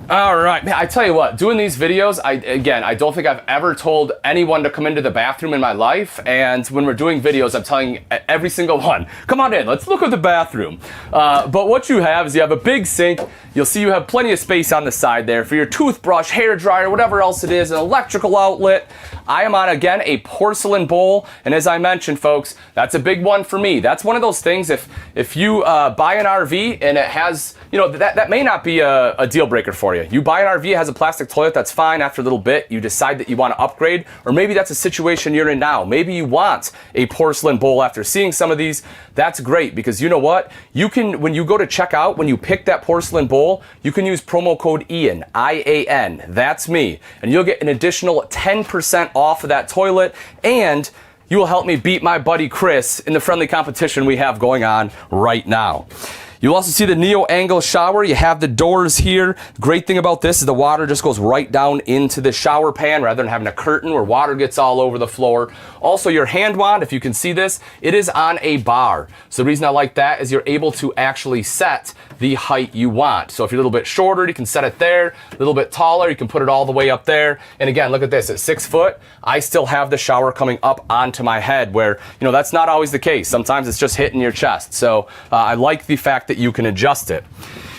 All right, man, I tell you what, doing these videos, I don't think I've ever told anyone to come into the bathroom in my life. And when we're doing videos, I'm telling every single one, come on in, let's look at the bathroom. But what you have is you have a big sink. You'll see you have plenty of space on the side there for your toothbrush, hair dryer, whatever else it is, an electrical outlet. I am on, again, a porcelain bowl. And as I mentioned, folks, that's a big one for me. That's one of those things, if you buy an RV and it has, that may not be a deal breaker for you. You buy an RV, it has a plastic toilet, that's fine. After a little bit, you decide that you want to upgrade, or maybe that's a situation you're in now. Maybe you want a porcelain bowl after seeing some of these. That's great, because you know what? You can, when you go to checkout, when you pick that porcelain bowl, you can use promo code IAN, I-A-N, that's me, and you'll get an additional 10% off of that toilet, and you will help me beat my buddy Chris in the friendly competition we have going on right now. You'll also see the Neo Angle shower. You have the doors here. Great thing about this is the water just goes right down into the shower pan rather than having a curtain where water gets all over the floor. Also, your hand wand, if you can see this, it is on a bar. So the reason I like that is you're able to actually set the height you want. So if you're a little bit shorter, you can set it there. A little bit taller, you can put it all the way up there. And again, look at this, at 6 foot, I still have the shower coming up onto my head where, that's not always the case. Sometimes it's just hitting your chest. So I like the fact that you can adjust it.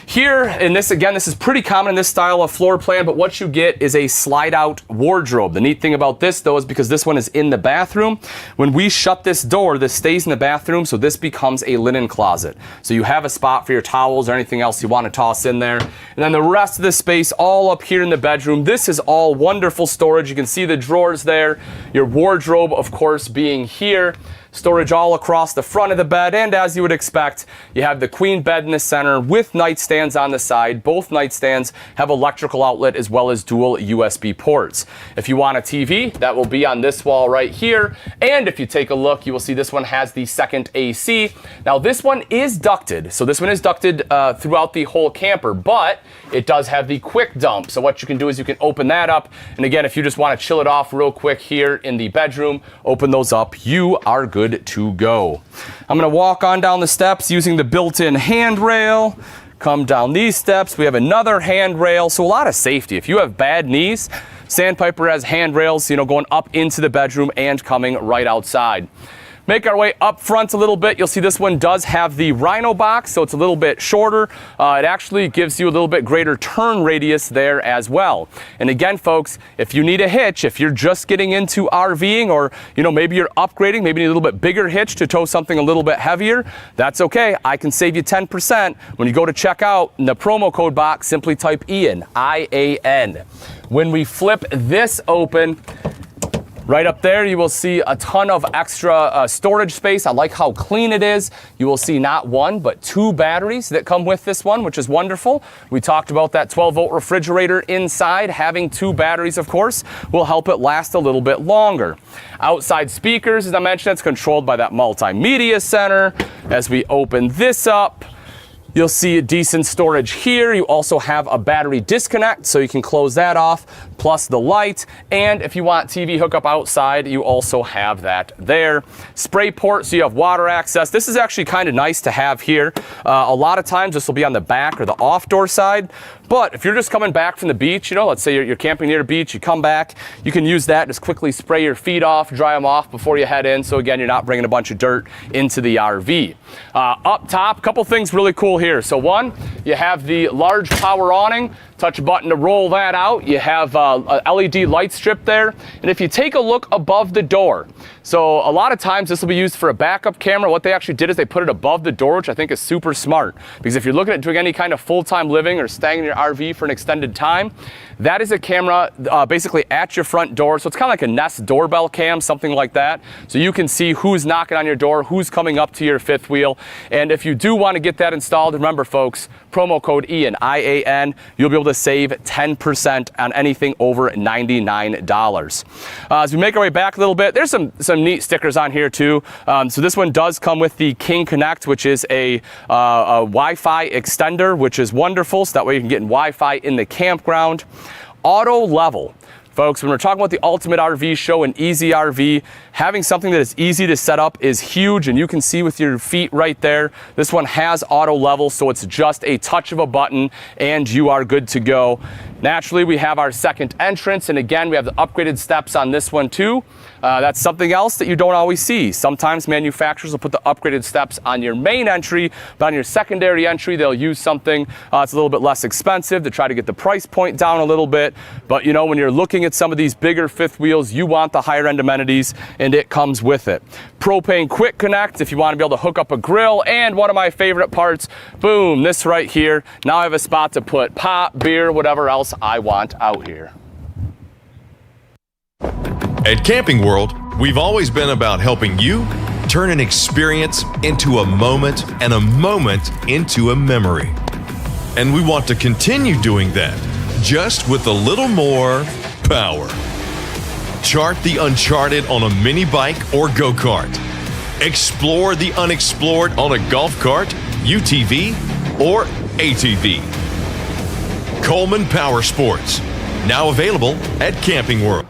Here, and this is pretty common in this style of floor plan, but what you get is a slide out wardrobe. The neat thing about this though is because this one is in the bathroom, when we shut this door, this stays in the bathroom, so this becomes a linen closet. So you have a spot for your towels or anything else you want to toss in there. And then the rest of the space all up here in the bedroom, this is all wonderful storage. You can see the drawers there, your wardrobe of course being here. storage all across the front of the bed, and as you would expect, you have the queen bed in the center with nightstands on the side. Both nightstands have electrical outlet as well as dual USB ports. If you want a TV, that will be on this wall right here, and if you take a look, you will see this one has the second AC. Now this one is ducted, so this one is ducted throughout the whole camper, but it does have the quick dump. So what you can do is you can open that up, and again, if you just want to chill it off real quick here in the bedroom, open those up, you are good to go. I'm going to walk on down the steps using the built-in handrail. Come down these steps, we have another handrail, so a lot of safety. If you have bad knees, Sandpiper has handrails, going up into the bedroom and coming right outside. Make our way up front a little bit. You'll see this one does have the Rhino box, so it's a little bit shorter. It actually gives you a little bit greater turn radius there as well. And again, folks, if you need a hitch, if you're just getting into RVing, or maybe you're upgrading, maybe you need a little bit bigger hitch to tow something a little bit heavier, that's okay. I can save you 10%. When you go to check out in the promo code box, simply type IAN, I-A-N. When we flip this open, right up there, you will see a ton of extra storage space. I like how clean it is. You will see not one, but 2 batteries that come with this one, which is wonderful. We talked about that 12-volt refrigerator inside. Having 2 batteries, of course, will help it last a little bit longer. Outside speakers, as I mentioned, it's controlled by that multimedia center. As we open this up, you'll see a decent storage here. You also have a battery disconnect, so you can close that off, plus the light. And if you want TV hookup outside, you also have that there. Spray port, so you have water access. This is actually kind of nice to have here. A lot of times this will be on the back or the off-door side. But if you're just coming back from the beach, let's say you're camping near a beach, you come back, you can use that, just quickly spray your feet off, dry them off before you head in. So again, you're not bringing a bunch of dirt into the RV. Up top, a couple things really cool here. So one, you have the large power awning. Touch a button to roll that out. You have a LED light strip there. And if you take a look above the door, so a lot of times this will be used for a backup camera. What they actually did is they put it above the door, which I think is super smart. Because if you're looking at doing any kind of full-time living or staying in your RV for an extended time, that is a camera basically at your front door. So it's kind of like a Nest doorbell cam, something like that. So you can see who's knocking on your door, who's coming up to your fifth wheel. And if you do want to get that installed, remember folks, promo code IAN, I-A-N, you'll be able to save 10% on anything over $99. As we make our way back a little bit, there's some neat stickers on here too. So this one does come with the King Connect, which is a Wi-Fi extender, which is wonderful. So that way you can get in Wi-Fi in the campground. Auto level. Folks, when we're talking about the Ultimate RV Show and Easy RV, having something that is easy to set up is huge, and you can see with your feet right there, this one has auto level, so it's just a touch of a button and you are good to go. Naturally, we have our second entrance, and again, we have the upgraded steps on this one too. That's something else that you don't always see. Sometimes manufacturers will put the upgraded steps on your main entry, but on your secondary entry, they'll use something that's a little bit less expensive to try to get the price point down a little bit. But when you're looking at some of these bigger fifth wheels, you want the higher end amenities, and it comes with it. Propane Quick Connect if you want to be able to hook up a grill, and one of my favorite parts, boom, this right here. Now I have a spot to put pop, beer, whatever else I want out here. At Camping World, we've always been about helping you turn an experience into a moment and a moment into a memory. And we want to continue doing that, just with a little more power. Chart the uncharted on a mini bike or go-kart. Explore the unexplored on a golf cart, UTV, or ATV. Coleman Power Sports, now available at Camping World.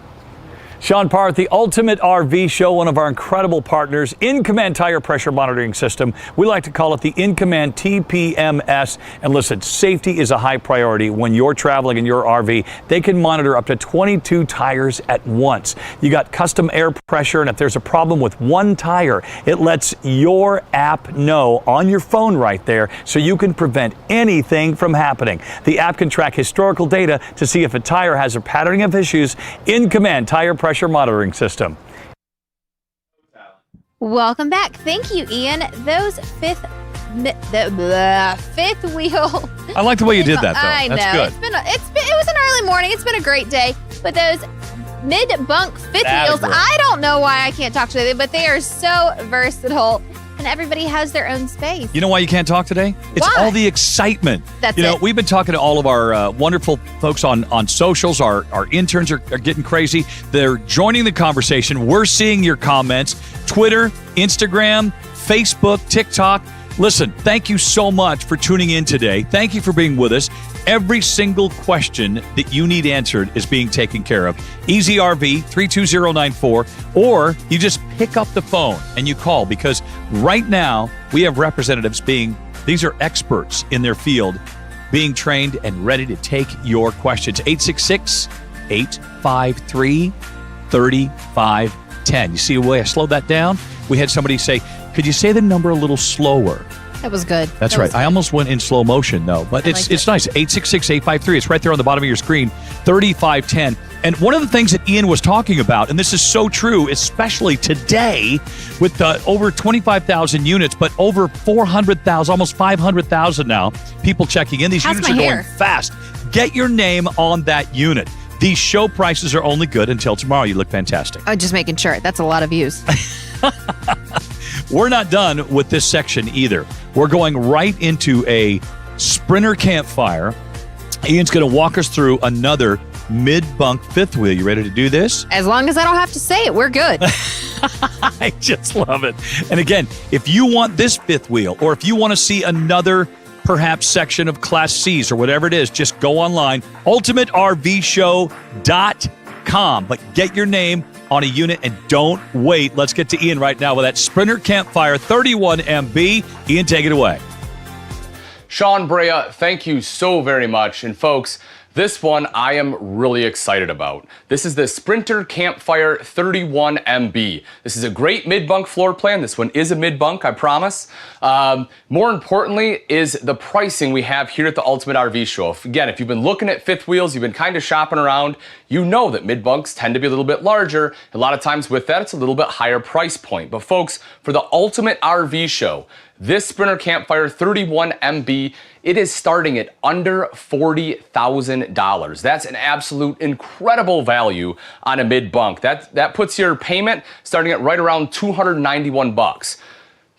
Sean Parr at the Ultimate RV Show, one of our incredible partners, In-Command Tire Pressure Monitoring System. We like to call it the In-Command TPMS. And listen, safety is a high priority when you're traveling in your RV. They can monitor up to 22 tires at once. You got custom air pressure, and if there's a problem with one tire, it lets your app know on your phone right there, so you can prevent anything from happening. The app can track historical data to see if a tire has a pattern of issues. In-Command Tire Pressure Monitoring System. Welcome back. Thank you, Ian. Those fifth wheel. I like the way you did that, though. I know. That's good. It was an early morning. It's been a great day. But those mid-bunk fifth That wheels. girl. I don't know why I can't talk today, but they are so versatile, and everybody has their own space. You know why you can't talk today? It's Why? all the excitement. That's you know, it. we've been talking to all of our wonderful folks on socials. Our interns are getting crazy. They're joining the conversation. We're seeing your comments. Twitter, Instagram, Facebook, TikTok. Listen, thank you so much for tuning in today. Thank you for being with us. Every single question that you need answered is being taken care of. Easy RV 32094, or you just pick up the phone and you call, because right now we have representatives these are experts in their field, being trained and ready to take your questions. 866-853-3510. You see the way I slowed that down? We had somebody say, could you say the number a little slower? That was good. That's right. I almost went in slow motion, though, but it's nice. 866-853. It's right there on the bottom of your screen, 3510. And one of the things that Ian was talking about, and this is so true, especially today with over 25,000 units, but over 400,000, almost 500,000 now, people checking in. These units are going fast. Get your name on that unit. These show prices are only good until tomorrow. You look fantastic. Oh, just making sure. That's a lot of views. We're not done with this section either. We're going right into a Sprinter campfire. Ian's going to walk us through another mid-bunk fifth wheel. You ready to do this? As long as I don't have to say it, we're good. I just love it. And again, if you want this fifth wheel, or if you want to see another perhaps section of Class C's or whatever it is, just go online, ultimatervshow.com. But get your name on a unit and don't wait. Let's get to Ian right now with that Sprinter Campfire 31 MB. Ian, take it away. Sean Brea, thank you so very much. And folks, this one I am really excited about. This is the Sprinter Campfire 31 MB. This is a great mid-bunk floor plan. This one is a mid-bunk, I promise. More importantly is the pricing we have here at the Ultimate RV Show. Again, if you've been looking at fifth wheels, you've been kind of shopping around, you know that mid-bunks tend to be a little bit larger. A lot of times with that, it's a little bit higher price point. But folks, for the Ultimate RV Show, this Sprinter Campfire 31 MB, it is starting at under $40,000. That's an absolute incredible value on a mid-bunk. That puts your payment starting at right around $291.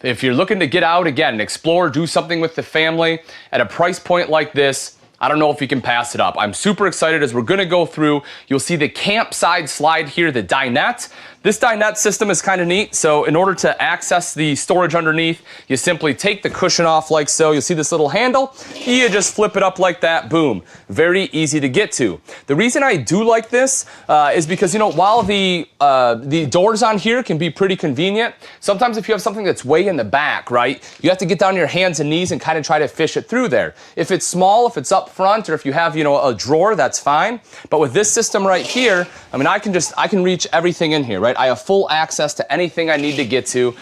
If you're looking to get out again, explore, do something with the family at a price point like this, I don't know if you can pass it up. I'm super excited as we're gonna go through. You'll see the campside slide here, the dinette. This dinette system is kind of neat. So in order to access the storage underneath, you simply take the cushion off like so. You'll see this little handle. You just flip it up like that, boom. Very easy to get to. The reason I do like this is because, you know, while the doors on here can be pretty convenient, sometimes if you have something that's way in the back, right, you have to get down on your hands and knees and kind of try to fish it through there. If it's small, if it's up front, or if you have, you know, a drawer, that's fine. But with this system right here, I mean, I can reach everything in here, right? I have full access to anything I need to get to,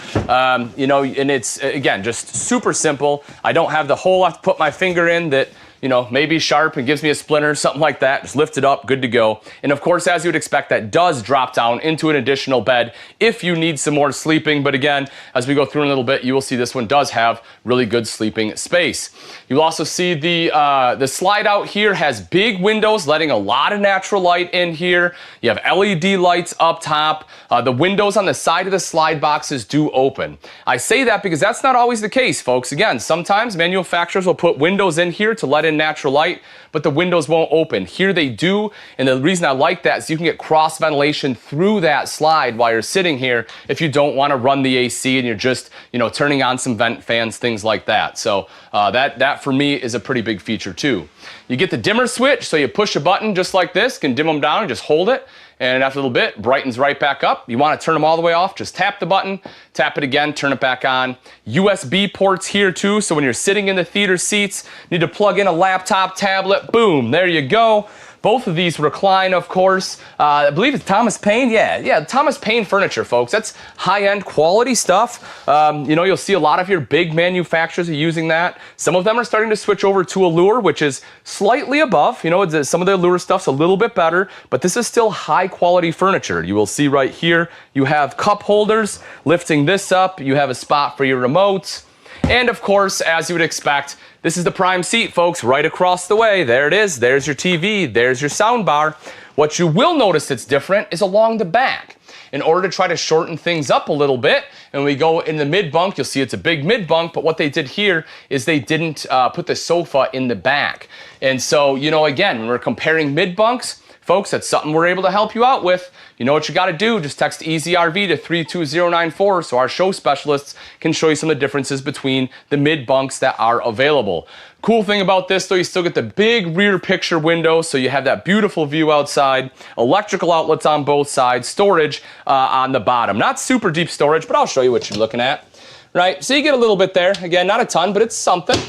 you know, and it's, again, just super simple. I don't have the hole I have to put my finger in that, you know, maybe sharp and gives me a splinter, something like that. Just lift it up, good to go. And of course, as you would expect, that does drop down into an additional bed if you need some more sleeping. But again, as we go through in a little bit, you will see this one does have really good sleeping space. You'll also see the slide out here has big windows, letting a lot of natural light in here. You have LED lights up top. The windows on the side of the slide boxes do open. I say that because that's not always the case, folks. Again, sometimes manufacturers will put windows in here to let in natural light, but the windows won't open. Here they do, and the reason I like that is you can get cross ventilation through that slide while you're sitting here if you don't want to run the AC and you're just, you know, turning on some vent fans, things like that. So that for me is a pretty big feature too. You get the dimmer switch, so you push a button just like this, can dim them down and just hold it. And after a little bit, brightens right back up. You want to turn them all the way off, just tap the button, tap it again, turn it back on. USB ports here too, so when you're sitting in the theater seats, need to plug in a laptop, tablet, boom, there you go. Both of these recline, of course. I believe it's Thomas Payne. Yeah, Thomas Payne furniture, folks. That's high-end quality stuff. You know, you'll see a lot of your big manufacturers are using that. Some of them are starting to switch over to Allure, which is slightly above. You know, some of the Allure stuff's a little bit better, but this is still high-quality furniture. You will see right here, you have cup holders lifting this up. You have a spot for your remotes. And of course, as you would expect, this is the prime seat, folks, right across the way. There it is. There's your TV. There's your sound bar. What you will notice that's different is along the back. In order to try to shorten things up a little bit, and we go in the mid bunk, you'll see it's a big mid bunk, but what they did here is they didn't put the sofa in the back. And so, you know, again, when we're comparing mid bunks, folks, that's something we're able to help you out with. You know what you got to do, just text EasyRV to 32094 so our show specialists can show you some of the differences between the mid bunks that are available. Cool thing about this though, you still get the big rear picture window, so you have that beautiful view outside, electrical outlets on both sides, storage on the bottom. Not super deep storage, but I'll show you what you're looking at, right? So you get a little bit there. Again, not a ton, but it's something.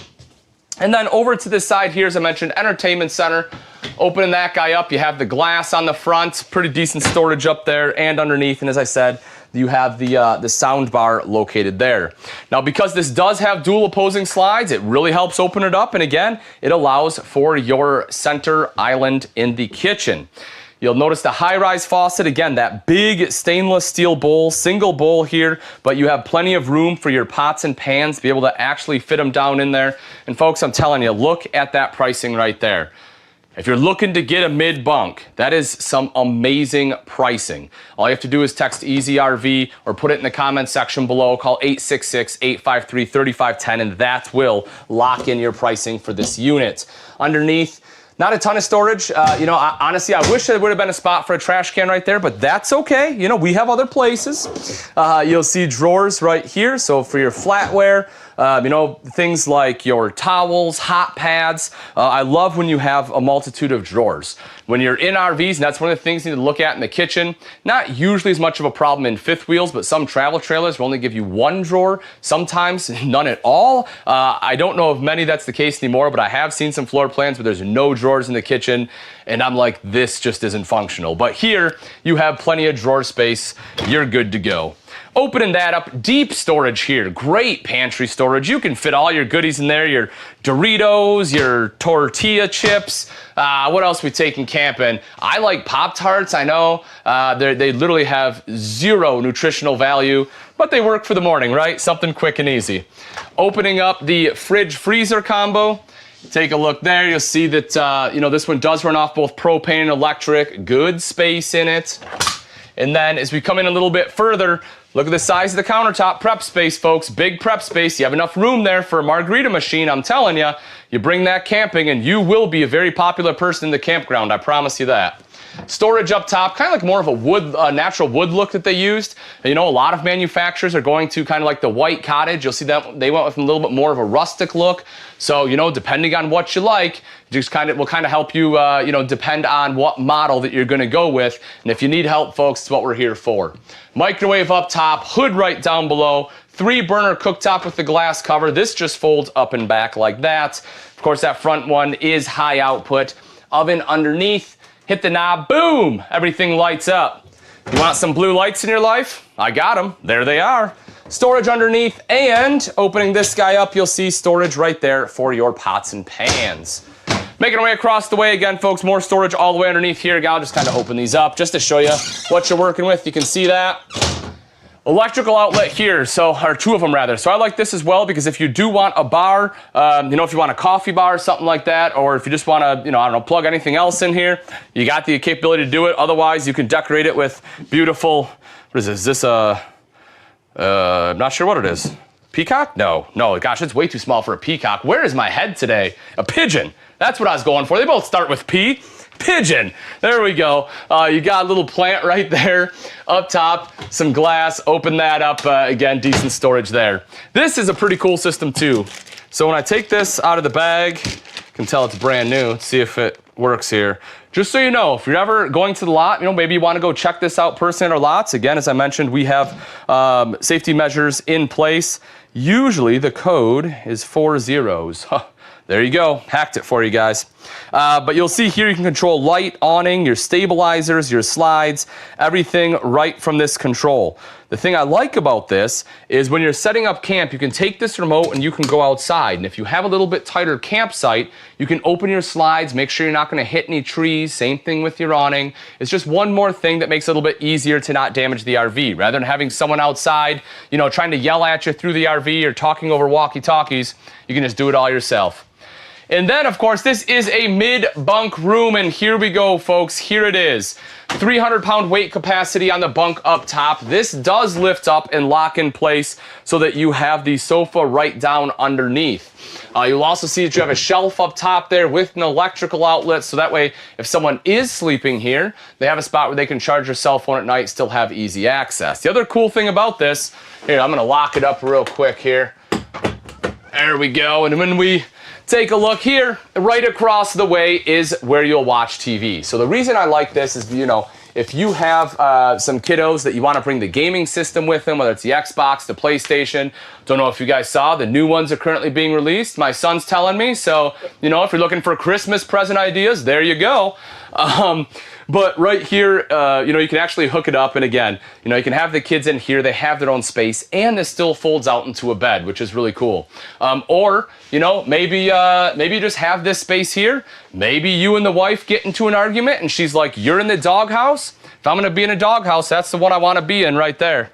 And then over to this side here, as I mentioned, entertainment center. Opening that guy up, you have the glass on the front, pretty decent storage up there and underneath. And as I said, you have the sound bar located there. Now, because this does have dual opposing slides, it really helps open it up. And again, it allows for your center island in the kitchen. You'll notice the high-rise faucet, again, that big stainless steel bowl, single bowl here, but you have plenty of room for your pots and pans to be able to actually fit them down in there. And folks, I'm telling you, look at that pricing right there. If you're looking to get a mid bunk, that is some amazing pricing. All you have to do is text EasyRV or put it in the comments section below. Call 866-853-3510 and that will lock in your pricing for this unit. Underneath, not a ton of storage. You know, honestly, I wish there would have been a spot for a trash can right there, but that's okay. You know, we have other places. You'll see drawers right here. So for your flatware, you know, things like your towels, hot pads. I love when you have a multitude of drawers. When you're in RVs, and that's one of the things you need to look at in the kitchen, not usually as much of a problem in fifth wheels, but some travel trailers will only give you one drawer, sometimes none at all. I don't know of many that's the case anymore, but I have seen some floor plans where there's no drawers in the kitchen, and I'm like, this just isn't functional. But here, you have plenty of drawer space. You're good to go. Opening that up, deep storage here, great pantry storage. You can fit all your goodies in there, your Doritos, your tortilla chips. What else we taking camping? I like Pop-Tarts, I know. They literally have zero nutritional value, but they work for the morning, right? Something quick and easy. Opening up the fridge-freezer combo. Take a look there, you'll see that, you know, this one does run off both propane and electric. Good space in it. And then as we come in a little bit further, look at the size of the countertop. Prep space, folks. Big prep space. You have enough room there for a margarita machine. I'm telling you, you bring that camping and you will be a very popular person in the campground. I promise you that. Storage up top, kind of like more of a wood, natural wood look that they used. You know, a lot of manufacturers are going to kind of like the white cottage. You'll see that they went with a little bit more of a rustic look. So, you know, depending on what you like, just will kind of help you, you know, depend on what model that you're going to go with. And if you need help, folks, it's what we're here for. Microwave up top, hood right down below, 3-burner cooktop with the glass cover. This just folds up and back like that. Of course, that front one is high output. Oven underneath. Hit the knob, boom, everything lights up. You want some blue lights in your life? I got them, there they are. Storage underneath, and opening this guy up, you'll see storage right there for your pots and pans. Making our way across the way again, folks, more storage all the way underneath here. I'll just kind of open these up just to show you what you're working with. You can see that. Electrical outlet here, or two of them rather. So I like this as well because if you do want a bar, you know, if you want a coffee bar or something like that, or if you just want to, you know, I don't know, plug anything else in here, you got the capability to do it. Otherwise, you can decorate it with beautiful, what is this? Is this I'm not sure what it is. Peacock? No, gosh, it's way too small for a peacock. Where is my head today? A pigeon. That's what I was going for. They both start with P. Pigeon. There we go. You got a little plant right there up top, some glass. Open that up. Again, decent storage there. This is a pretty cool system too. So when I take this out of the bag, you can tell it's brand new. Let's see if it works here. Just so you know, if you're ever going to the lot, you know, maybe you want to go check this out personally at our lots. Again, as I mentioned, we have safety measures in place. Usually the code is 4 zeros. There you go, hacked it for you guys. But you'll see here you can control light, awning, your stabilizers, your slides, everything right from this control. The thing I like about this is when you're setting up camp, you can take this remote and you can go outside. And if you have a little bit tighter campsite, you can open your slides, make sure you're not going to hit any trees. Same thing with your awning. It's just one more thing that makes it a little bit easier to not damage the RV. Rather than having someone outside, you know, trying to yell at you through the RV or talking over walkie-talkies, you can just do it all yourself. And then, of course, this is a mid-bunk room, and here we go, folks. Here it is. 300-pound weight capacity on the bunk up top. This does lift up and lock in place so that you have the sofa right down underneath. You'll also see that you have a shelf up top there with an electrical outlet, so that way, if someone is sleeping here, they have a spot where they can charge their cell phone at night, still have easy access. The other cool thing about this, here, I'm gonna lock it up real quick here. There we go, and when we take a look here, right across the way is where you'll watch TV. So the reason I like this is, you know, if you have some kiddos that you want to bring the gaming system with them, whether it's the Xbox, the PlayStation, don't know if you guys saw, the new ones are currently being released. My son's telling me, so, you know, if you're looking for Christmas present ideas, there you go. But right here, you know, you can actually hook it up, and again, you know, you can have the kids in here, they have their own space, and this still folds out into a bed, which is really cool. Or, you know, maybe you just have this space here. Maybe you and the wife get into an argument, and she's like, you're in the doghouse? If I'm gonna be in a doghouse, that's the one I wanna be in right there.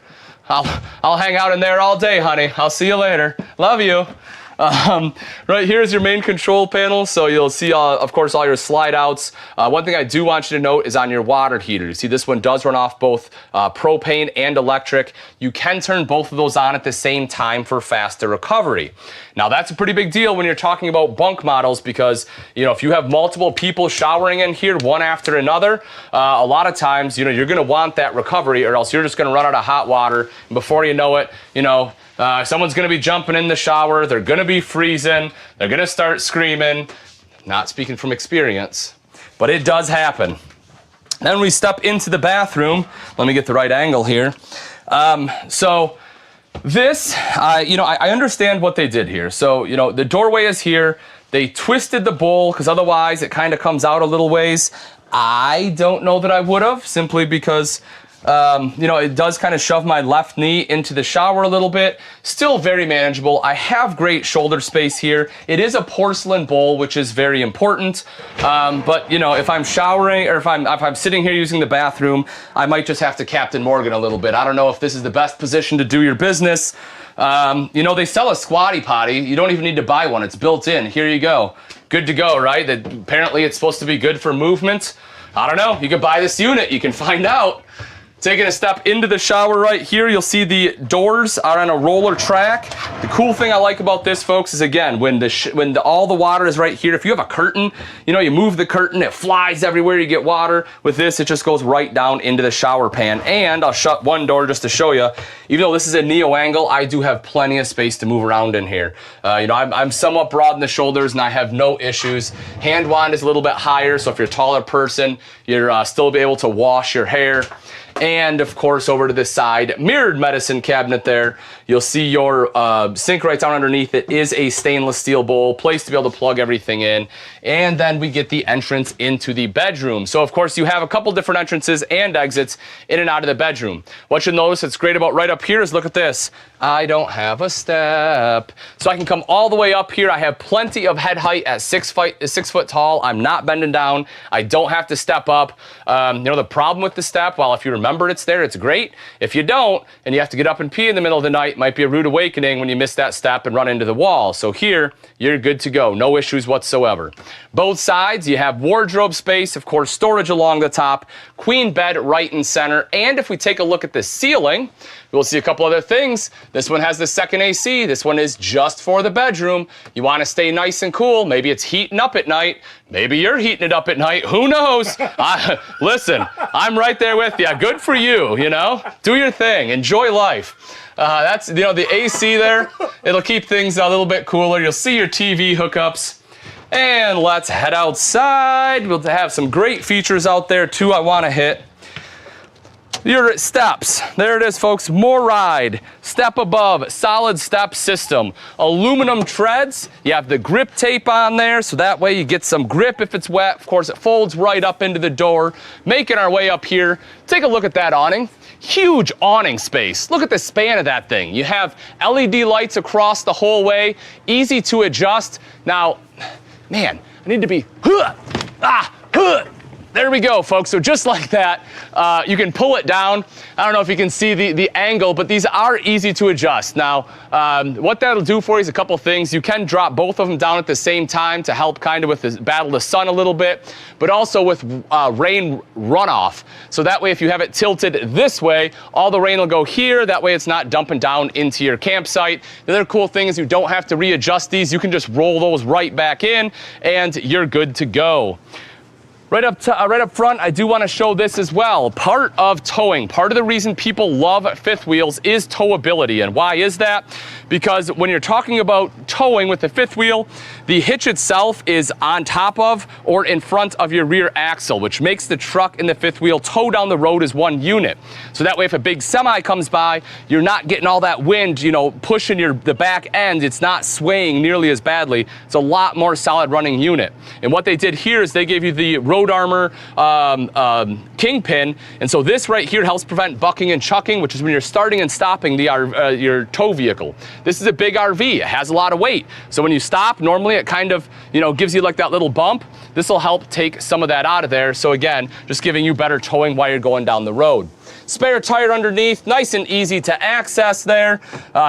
I'll hang out in there all day, honey. I'll see you later. Love you. Right here is your main control panel, so you'll see, of course, all your slide outs. One thing I do want you to note is on your water heater. You see this one does run off both propane and electric. You can turn both of those on at the same time for faster recovery. Now that's a pretty big deal when you're talking about bunk models because, you know, if you have multiple people showering in here one after another, a lot of times, you know, you're gonna want that recovery or else you're just gonna run out of hot water. And before you know it, you know, someone's gonna be jumping in the shower, they're gonna be freezing, they're gonna start screaming. Not speaking from experience, but it does happen. Then we step into the bathroom. Let me get the right angle here. So this, you know, I understand what they did here. So, you know, the doorway is here. They twisted the bowl because otherwise it kind of comes out a little ways. I don't know that I would have, simply because you know, it does kind of shove my left knee into the shower a little bit. Still very manageable. I have great shoulder space here. It is a porcelain bowl, which is very important. But you know, if I'm showering or if I'm sitting here using the bathroom, I might just have to Captain Morgan a little bit. I don't know if this is the best position to do your business. You know, they sell a squatty potty. You don't even need to buy one. It's built in. Here you go. Good to go, right? That apparently it's supposed to be good for movement. I don't know. You could buy this unit. You can find out. Taking a step into the shower right here, you'll see the doors are on a roller track. The cool thing I like about this, folks, is again, when all the water is right here, if you have a curtain, you know, you move the curtain, it flies everywhere, you get water. With this, it just goes right down into the shower pan. And I'll shut one door just to show you, even though this is a neo angle, I do have plenty of space to move around in here. You know, I'm somewhat broad in the shoulders and I have no issues. Hand wand is a little bit higher, so if you're a taller person, you're still be able to wash your hair. And of course, over to this side, mirrored medicine cabinet there. You'll see your sink right down underneath it is a stainless steel bowl, place to be able to plug everything in. And then we get the entrance into the bedroom. So of course, you have a couple different entrances and exits in and out of the bedroom. What you'll notice that's great about right up here is look at this. I don't have a step. So I can come all the way up here. I have plenty of head height at 6 foot tall. I'm not bending down. I don't have to step up. You know, the problem with the step, well, if you remember it's there, it's great. If you don't, and you have to get up and pee in the middle of the night, it might be a rude awakening when you miss that step and run into the wall. So here, you're good to go. No issues whatsoever. Both sides, you have wardrobe space, of course, storage along the top, queen bed right in center. And if we take a look at the ceiling, we'll see a couple other things. This one has the second AC. This one is just for the bedroom. You want to stay nice and cool. Maybe it's heating up at night. Maybe you're heating it up at night. Who knows? Listen, I'm right there with you. Good for you, you know? Do your thing. Enjoy life. That's, you know, the AC there. It'll keep things a little bit cooler. You'll see your TV hookups. And let's head outside. We'll have some great features out there, too, I want to hit. Your steps. There it is, folks. MORryde, step above, solid step system. Aluminum treads. You have the grip tape on there, so that way you get some grip if it's wet. Of course, it folds right up into the door. Making our way up here. Take a look at that awning. Huge awning space. Look at the span of that thing. You have LED lights across the whole way. Easy to adjust. Now, man, I need to be, there we go, folks. So just like that, you can pull it down. I don't know if you can see the angle, but these are easy to adjust. Now, what that'll do for you is a couple things. You can drop both of them down at the same time to help kind of with the battle the sun a little bit, but also with rain runoff. So that way, if you have it tilted this way, all the rain will go here. That way it's not dumping down into your campsite. The other cool thing is you don't have to readjust these. You can just roll those right back in and you're good to go. Right up front, I do want to show this as well. Part of towing, part of the reason people love fifth wheels is towability. And why is that? Because when you're talking about towing with the fifth wheel, the hitch itself is on top of or in front of your rear axle, which makes the truck and the fifth wheel tow down the road as one unit. So that way, if a big semi comes by, you're not getting all that wind, you know, pushing the back end. It's not swaying nearly as badly. It's a lot more solid running unit. And what they did here is they gave you the Road Armor Kingpin, and so this right here helps prevent bucking and chucking, which is when you're starting and stopping your tow vehicle. This is a big RV. It has a lot of weight. So when you stop, normally it kind of, you know, gives you like that little bump. This will help take some of that out of there. So again, just giving you better towing while you're going down the road. Spare tire underneath, nice and easy to access there.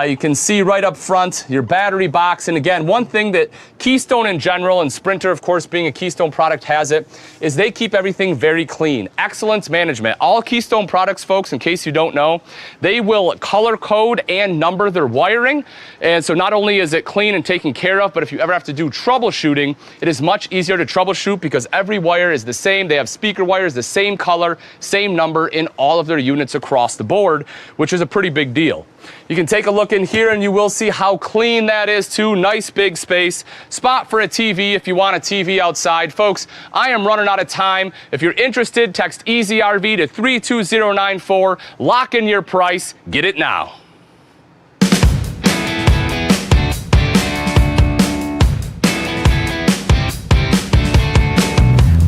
You can see right up front your battery box. And again, one thing that Keystone in general, and Sprinter, of course, being a Keystone product, has it, is they keep everything very clean. Excellence management. All Keystone products, folks, in case you don't know, they will color code and number their wiring. And so not only is it clean and taken care of, but if you ever have to do troubleshooting, it is much easier to troubleshoot because every wire is the same. They have speaker wires, the same color, same number in all of their units across the board, which is a pretty big deal. You can take a look in here and you will see how clean that is too. Nice big space. Spot for a TV if you want a TV outside. Folks, I am running out of time. If you're interested, text EasyRV to 32094. Lock in your price. Get it now.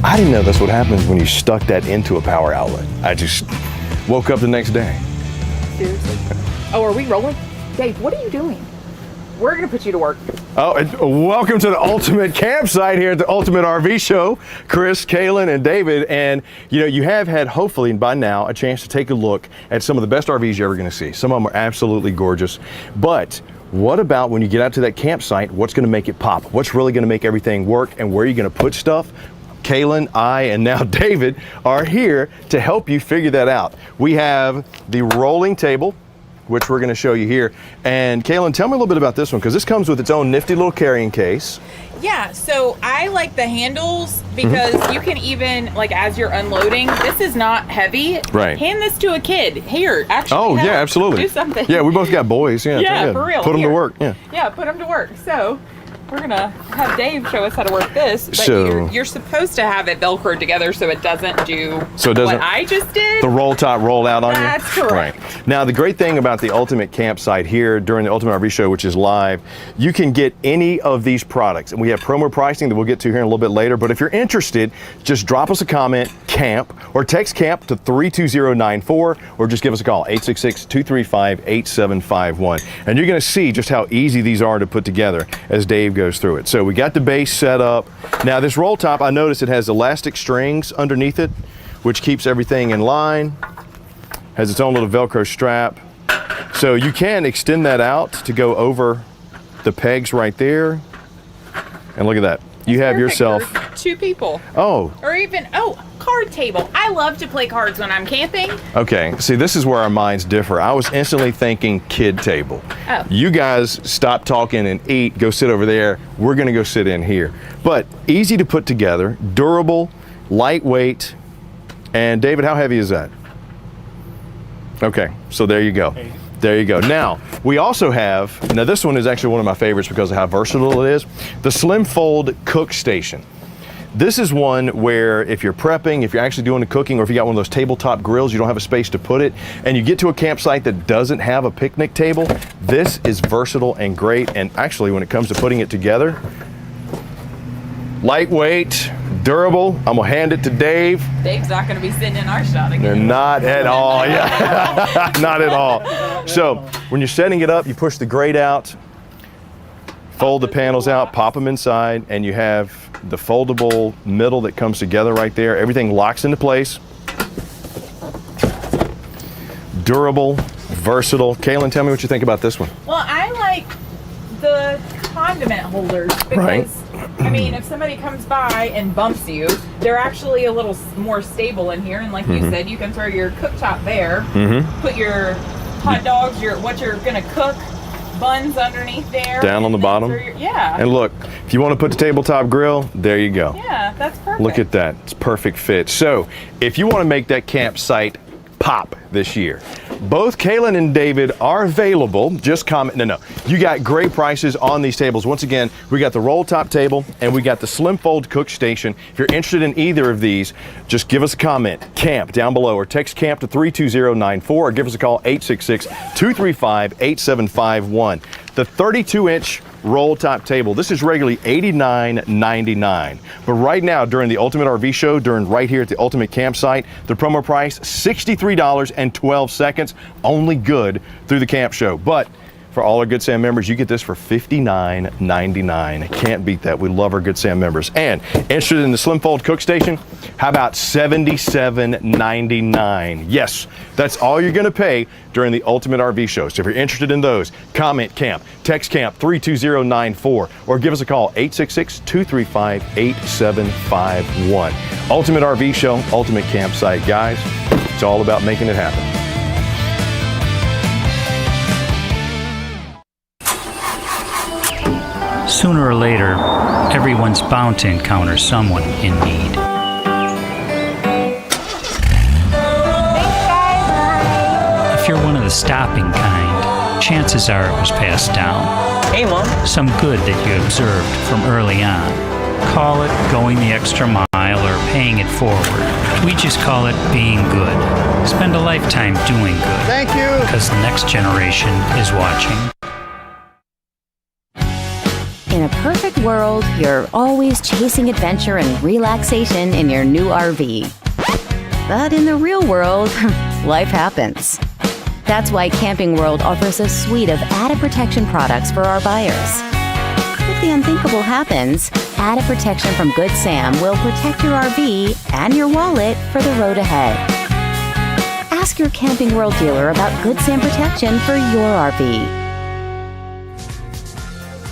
I didn't know that's what happens when you stuck that into a power outlet. I just woke up the next day. Seriously? Oh, are we rolling? Dave, what are you doing? We're going to put you to work. Oh, and welcome to the Ultimate Campsite here at the Ultimate RV Show. Chris, Kaylin, and David. And, you know, you have had, hopefully by now, a chance to take a look at some of the best RVs you're ever going to see. Some of them are absolutely gorgeous. But what about when you get out to that campsite, what's going to make it pop? What's really going to make everything work, and where are you going to put stuff? Kaylin, I, and now David are here to help you figure that out. We have the rolling table, which we're going to show you here. And Kaylin, tell me a little bit about this one, because this comes with its own nifty little carrying case. Yeah, so I like the handles because you can even, like, as you're unloading, this is not heavy. Right. Hand this to a kid. Here, actually. Oh, yeah, absolutely. Do something. Yeah, we both got boys. Yeah, yeah, for real. Put them to work. Yeah. Yeah, put them to work. So we're going to have Dave show us how to work this. But So- you're supposed to have it Velcroed together so it doesn't do So it doesn't- what I just did. The roll top roll out on you? That's correct. Right. Now, the great thing about the Ultimate Campsite here during the Ultimate RV Show, which is live, you can get any of these products. And we have promo pricing that we'll get to here in a little bit later. But if you're interested, just drop us a comment, CAMP, or text CAMP to 32094, or just give us a call, 866-235-8751. And you're going to see just how easy these are to put together as Dave goes through it. So we got the base set up. Now, this roll top, I noticed it has elastic strings underneath it, which keeps everything in line. Has its own little Velcro strap. So you can extend that out to go over the pegs right there. And look at that. You have Perfect yourself. for 2 people. Oh, Or even, card table. I love to play cards when I'm camping. okay. See, this is where our minds differ. I was instantly thinking kid table. Oh. You guys stop talking and eat, go sit over there. We're gonna go sit in here. But easy to put together, durable, lightweight. And David, how heavy is that? Okay, so there you go. There you go. Now, we also have, now this one is actually one of my favorites because of how versatile it is, the Slim Fold Cook Station. This is one where if you're prepping, if you're actually doing the cooking, or if you got one of those tabletop grills, you don't have a space to put it, and you get to a campsite that doesn't have a picnic table, this is versatile and great. And actually, when it comes to putting it together, lightweight, durable. I'm gonna hand it to Dave. Dave's not going to be sitting in our shot again. They're not at all, yeah, not at all. So when you're setting it up, you push the grate out, fold the panels out, pop them inside, and you have the foldable middle that comes together right there. Everything locks into place. Durable, versatile. Kaylin, tell me what you think about this one. Well, I like the condiment holders because, Right. I mean, if somebody comes by and bumps you, they're actually a little more stable in here. And like you said, you can throw your cooktop there, put your hot dogs, what you're gonna cook, buns underneath there. Down on the and then bottom? throw yeah. And look, if you want to put the tabletop grill, there you go. Yeah, that's perfect. Look at that. It's perfect fit. So if you want to make that campsite pop this year, both Kaylin and David are available. Just comment. No. You got great prices on these tables. Once again, we got the roll top table and we got the slim fold cook station. If you're interested in either of these, just give us a comment, camp, down below, or text camp to 32094, or give us a call, 866-235-8751. The 32-inch roll top table, this is regularly $89.99, but right now during the Ultimate RV Show, right here at the Ultimate Campsite, the promo price $63.12, only good through the camp show. But for all our Good Sam members, you get this for $59.99. Can't beat that. We love our Good Sam members. And interested in the Slim Fold Cook Station? How about $77.99? Yes, that's all you're going to pay during the Ultimate RV Show. So if you're interested in those, comment camp, text camp 32094, or give us a call, 866-235-8751. Ultimate RV Show, Ultimate Campsite, guys. It's all about making it happen. Sooner or later, everyone's bound to encounter someone in need. If you're one of the stopping kind, chances are it was passed down. Hey, Mom. Some good that you observed from early on. Call it going the extra mile or paying it forward. We just call it being good. Spend a lifetime doing good. Thank you. Because the next generation is watching. In a perfect world, you're always chasing adventure and relaxation in your new RV. But in the real world, life happens. That's why Camping World offers a suite of added protection products for our buyers. If the unthinkable happens, added protection from Good Sam will protect your RV and your wallet for the road ahead. Ask your Camping World dealer about Good Sam protection for your RV.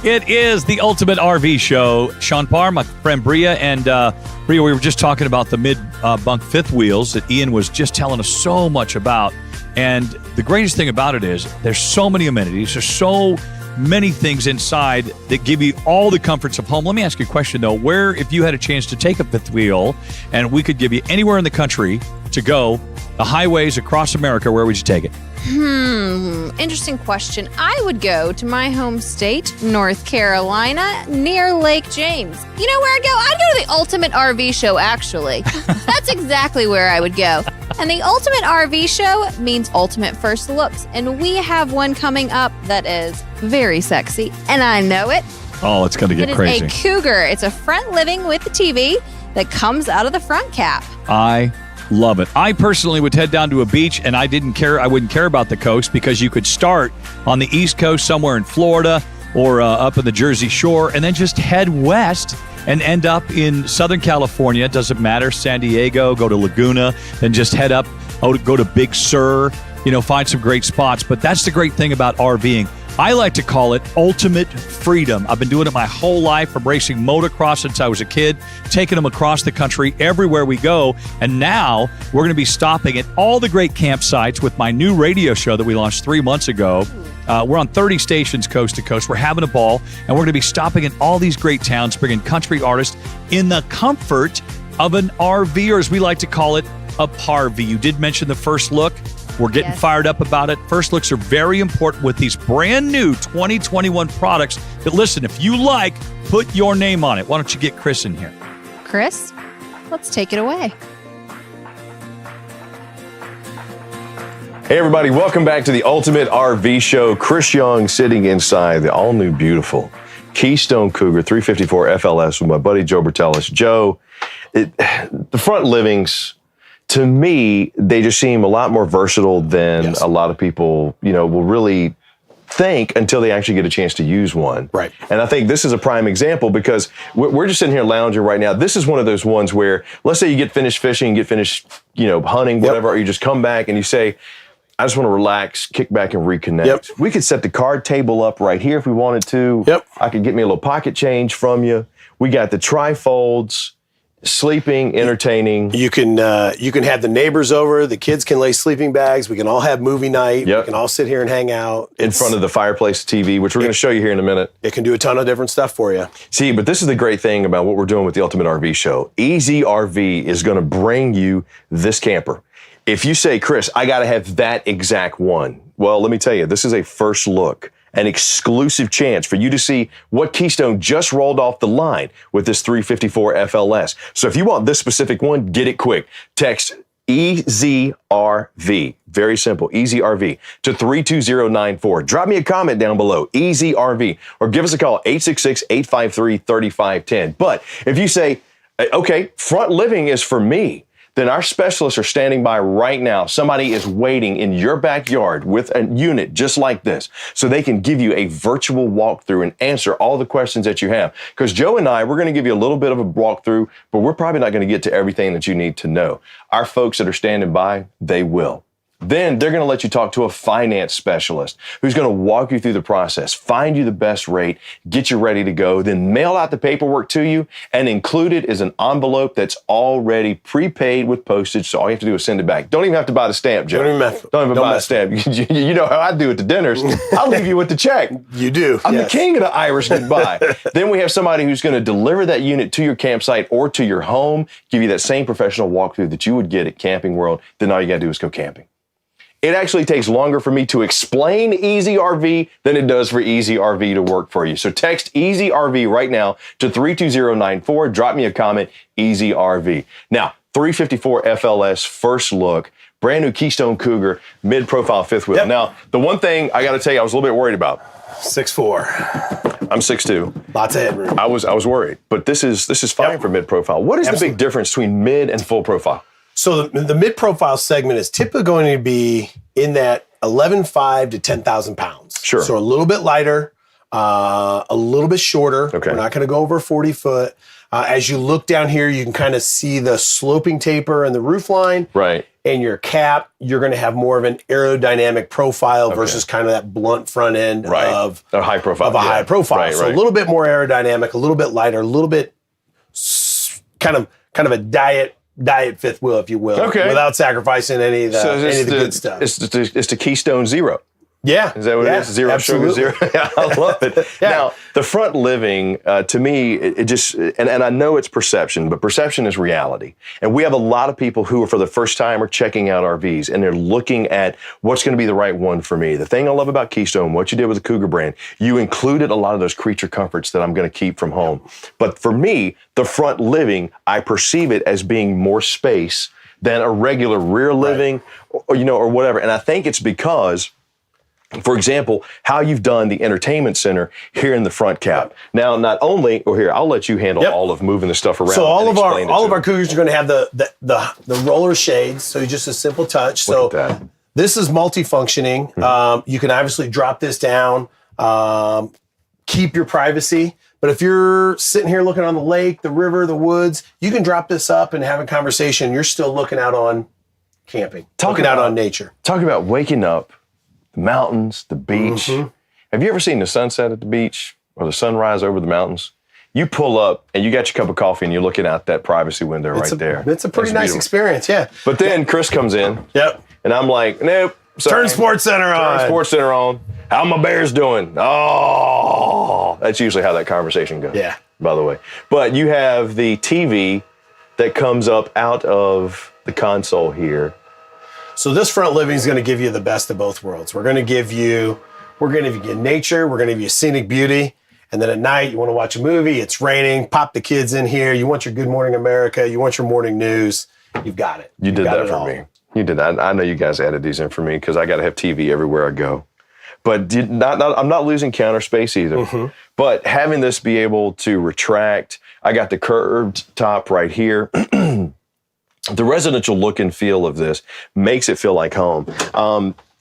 It is the Ultimate RV Show. Sean Parr, my friend Bria, and Bria, we were just talking about the mid-bunk fifth wheels that Ian was just telling us so much about. And the greatest thing about it is there's so many amenities. There's so many things inside that give you all the comforts of home. Let me ask you a question, though. Where, if you had a chance to take a fifth wheel and we could give you anywhere in the country to go, the highways across America, where would you take it? Interesting question. I would go to my home state, North Carolina, near Lake James. You know where I'd go? I'd go to the Ultimate RV Show, actually. That's exactly where I would go. And the Ultimate RV Show means ultimate first looks. And we have one coming up that is very sexy, and I know it. Oh, it's going to get crazy. It is a Cougar. It's a front living with the TV that comes out of the front cap. I love it. I personally would head down to a beach, and I wouldn't care about the coast, because you could start on the East Coast somewhere in Florida or up in the Jersey Shore, and then just head west and end up in Southern California. It doesn't matter. San Diego, go to Laguna, then just head up, go to Big Sur, find some great spots. But that's the great thing about RVing. I like to call it ultimate freedom. I've been doing it my whole life, from racing motocross since I was a kid, taking them across the country everywhere we go. And now we're going to be stopping at all the great campsites with my new radio show that we launched 3 months ago. We're on 30 stations coast to coast. We're having a ball, and we're going to be stopping in all these great towns, bringing country artists in the comfort of an RV, or as we like to call it, a Parv. You did mention the first look. We're getting fired up about it. First looks are very important with these brand new 2021 products that, listen, if you like, put your name on it. Why don't you get Chris in here? Chris, let's take it away. Hey everybody, welcome back to the Ultimate RV Show. Chris Young sitting inside the all-new beautiful Keystone Cougar 354 FLS with my buddy Joe Bertellis. Joe, the front livings, to me, they just seem a lot more versatile than a lot of people, will really think until they actually get a chance to use one. Right. And I think this is a prime example because we're just sitting here lounging right now. This is one of those ones where, let's say you get finished fishing, get finished, hunting, whatever, or you just come back and you say, I just want to relax, kick back and reconnect. Yep. We could set the card table up right here if we wanted to. Yep. I could get me a little pocket change from you. We got the trifolds, sleeping, entertaining. You can have the neighbors over. The kids can lay sleeping bags. We can all have movie night. Yep. We can all sit here and hang out. In front of the fireplace TV, which we're going to show you here in a minute. It can do a ton of different stuff for you. See, but this is the great thing about what we're doing with the Ultimate RV Show. Easy RV is going to bring you this camper. If you say, Chris, I got to have that exact one. Well, let me tell you, this is a first look, an exclusive chance for you to see what Keystone just rolled off the line with this 354 FLS. So if you want this specific one, get it quick. Text EasyRV, very simple, EasyRV, to 32094. Drop me a comment down below, EasyRV, or give us a call, 866-853-3510. But if you say, okay, front living is for me, then our specialists are standing by right now. Somebody is waiting in your backyard with a unit just like this, so they can give you a virtual walkthrough and answer all the questions that you have. Because Joe and I, we're going to give you a little bit of a walkthrough, but we're probably not going to get to everything that you need to know. Our folks that are standing by, they will. Then they're going to let you talk to a finance specialist who's going to walk you through the process, find you the best rate, get you ready to go, then mail out the paperwork to you, and included is an envelope that's already prepaid with postage, so all you have to do is send it back. Don't even have to buy the stamp, Joe. Don't even buy the stamp. You know how I do at the dinners. I'll leave you with the check. You do. I'm the king of the Irish goodbye. Then we have somebody who's going to deliver that unit to your campsite or to your home, give you that same professional walkthrough that you would get at Camping World. Then all you got to do is go camping. It actually takes longer for me to explain Easy RV than it does for Easy RV to work for you. So text Easy RV right now to 32094. Drop me a comment, Easy RV. Now, 354 FLS first look, brand new Keystone Cougar, mid-profile fifth wheel. Yep. Now, the one thing I got to tell you, I was a little bit worried about. 6'4". I'm 6'2". Lots of headroom. I was worried, but this is fine for mid-profile. What is the big difference between mid and full profile? So the mid-profile segment is typically going to be in that 11.5 to 10,000 pounds. Sure. So a little bit lighter, a little bit shorter. Okay. We're not going to go over 40 foot. As you look down here, you can kind of see the sloping taper and the roof line. Right. And your cap, you're going to have more of an aerodynamic profile versus kind of that blunt front end of a high profile. Of a high profile. Right, so a little bit more aerodynamic, a little bit lighter, a little bit kind of a diet fifth wheel, if you will, without sacrificing any of the good stuff. It's the Keystone Zero. Yeah. Is that what it is? Zero absolutely. sugar, zero? Yeah, I love it. Now, the front living, to me, it just, and I know it's perception, but perception is reality. And we have a lot of people who are for the first time are checking out RVs, and they're looking at what's going to be the right one for me. The thing I love about Keystone, what you did with the Cougar brand, you included a lot of those creature comforts that I'm going to keep from home. But for me, the front living, I perceive it as being more space than a regular rear living, or whatever. And I think it's because, for example, how you've done the entertainment center here in the front cap. Now, not only, here, I'll let you handle all of moving the stuff around. So all of our Cougars are going to have the roller shades. So just a simple touch. Look at that. This is multifunctioning. You can obviously drop this down, keep your privacy. But if you're sitting here looking on the lake, the river, the woods, you can drop this up and have a conversation. You're still looking out on camping, looking out on nature. Talk about waking up, the mountains, the beach. Have you ever seen the sunset at the beach or the sunrise over the mountains? You pull up and you got your cup of coffee and you're looking out that privacy window there. It's a pretty nice experience, yeah. But then Chris comes in. Yep. And I'm like, nope. Sorry. Turn Sports Center on. Turn Sports Center on. How my Bears doing? Oh, that's usually how that conversation goes. Yeah. By the way. But you have the TV that comes up out of the console here. So this front living is going to give you the best of both worlds. We're going to give you nature, we're going to give you scenic beauty, And then at night, you want to watch a movie, it's raining, pop the kids in here. You want your Good Morning America, you want your morning news. You've got it. You did that for me. You did that. I know you guys added these in for me because I got to have TV everywhere I go. But I'm not losing counter space either. Mm-hmm. But having this be able to retract, I got the curved top right here. The residential look and feel of this makes it feel like home.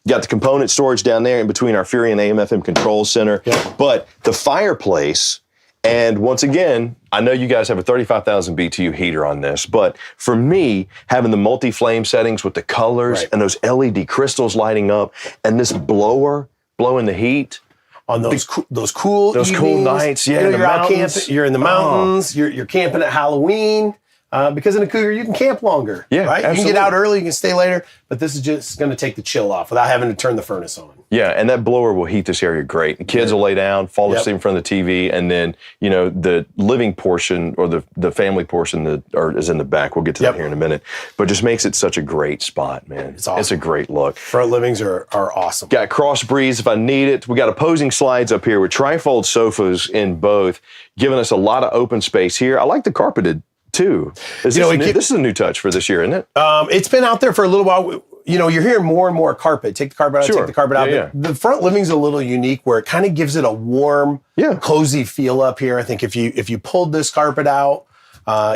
Got the component storage down there in between our Furion AM/FM control center. Yep. But the fireplace, and once again, I know you guys have a 35,000 BTU heater on this, but for me, having the multi-flame settings with the colors and those LED crystals lighting up, and this blower blowing the heat on those cool cool nights, you're out camping, you're in the mountains, you're camping at Halloween. Because in a Cougar, you can camp longer. Yeah, right? absolutely. You can get out early, you can stay later, but this is just going to take the chill off without having to turn the furnace on. Yeah, and that blower will heat this area great. The kids will lay down, fall asleep in front of the TV, and then, the living portion or the family portion is in the back. We'll get to that here in a minute. But just makes it such a great spot, man. It's awesome. It's a great look. Front livings are awesome. Got cross breeze if I need it. We got opposing slides up here with trifold sofas in both, giving us a lot of open space here. I like the carpeted too. This is a new touch for this year, isn't it? It's been out there for a little while. You're hearing more and more carpet. Take the carpet out, take the carpet out. Yeah. The front living's a little unique where it kind of gives it a warm, cozy feel up here. I think if you pulled this carpet out,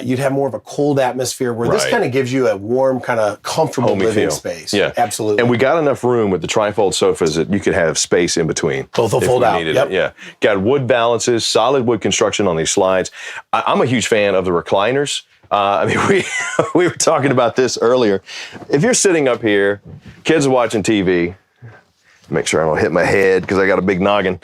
you'd have more of a cold atmosphere where this kind of gives you a warm, kind of comfortable Homey living feel. space. Yeah, absolutely. And we got enough room with the trifold sofas that you could have space in between. Both will if fold we out. needed Yep. it. Yeah, got wood balances, solid wood construction on these slides. I'm a huge fan of the recliners. We were talking about this earlier. If you're sitting up here, kids are watching TV, make sure I don't hit my head because I got a big noggin.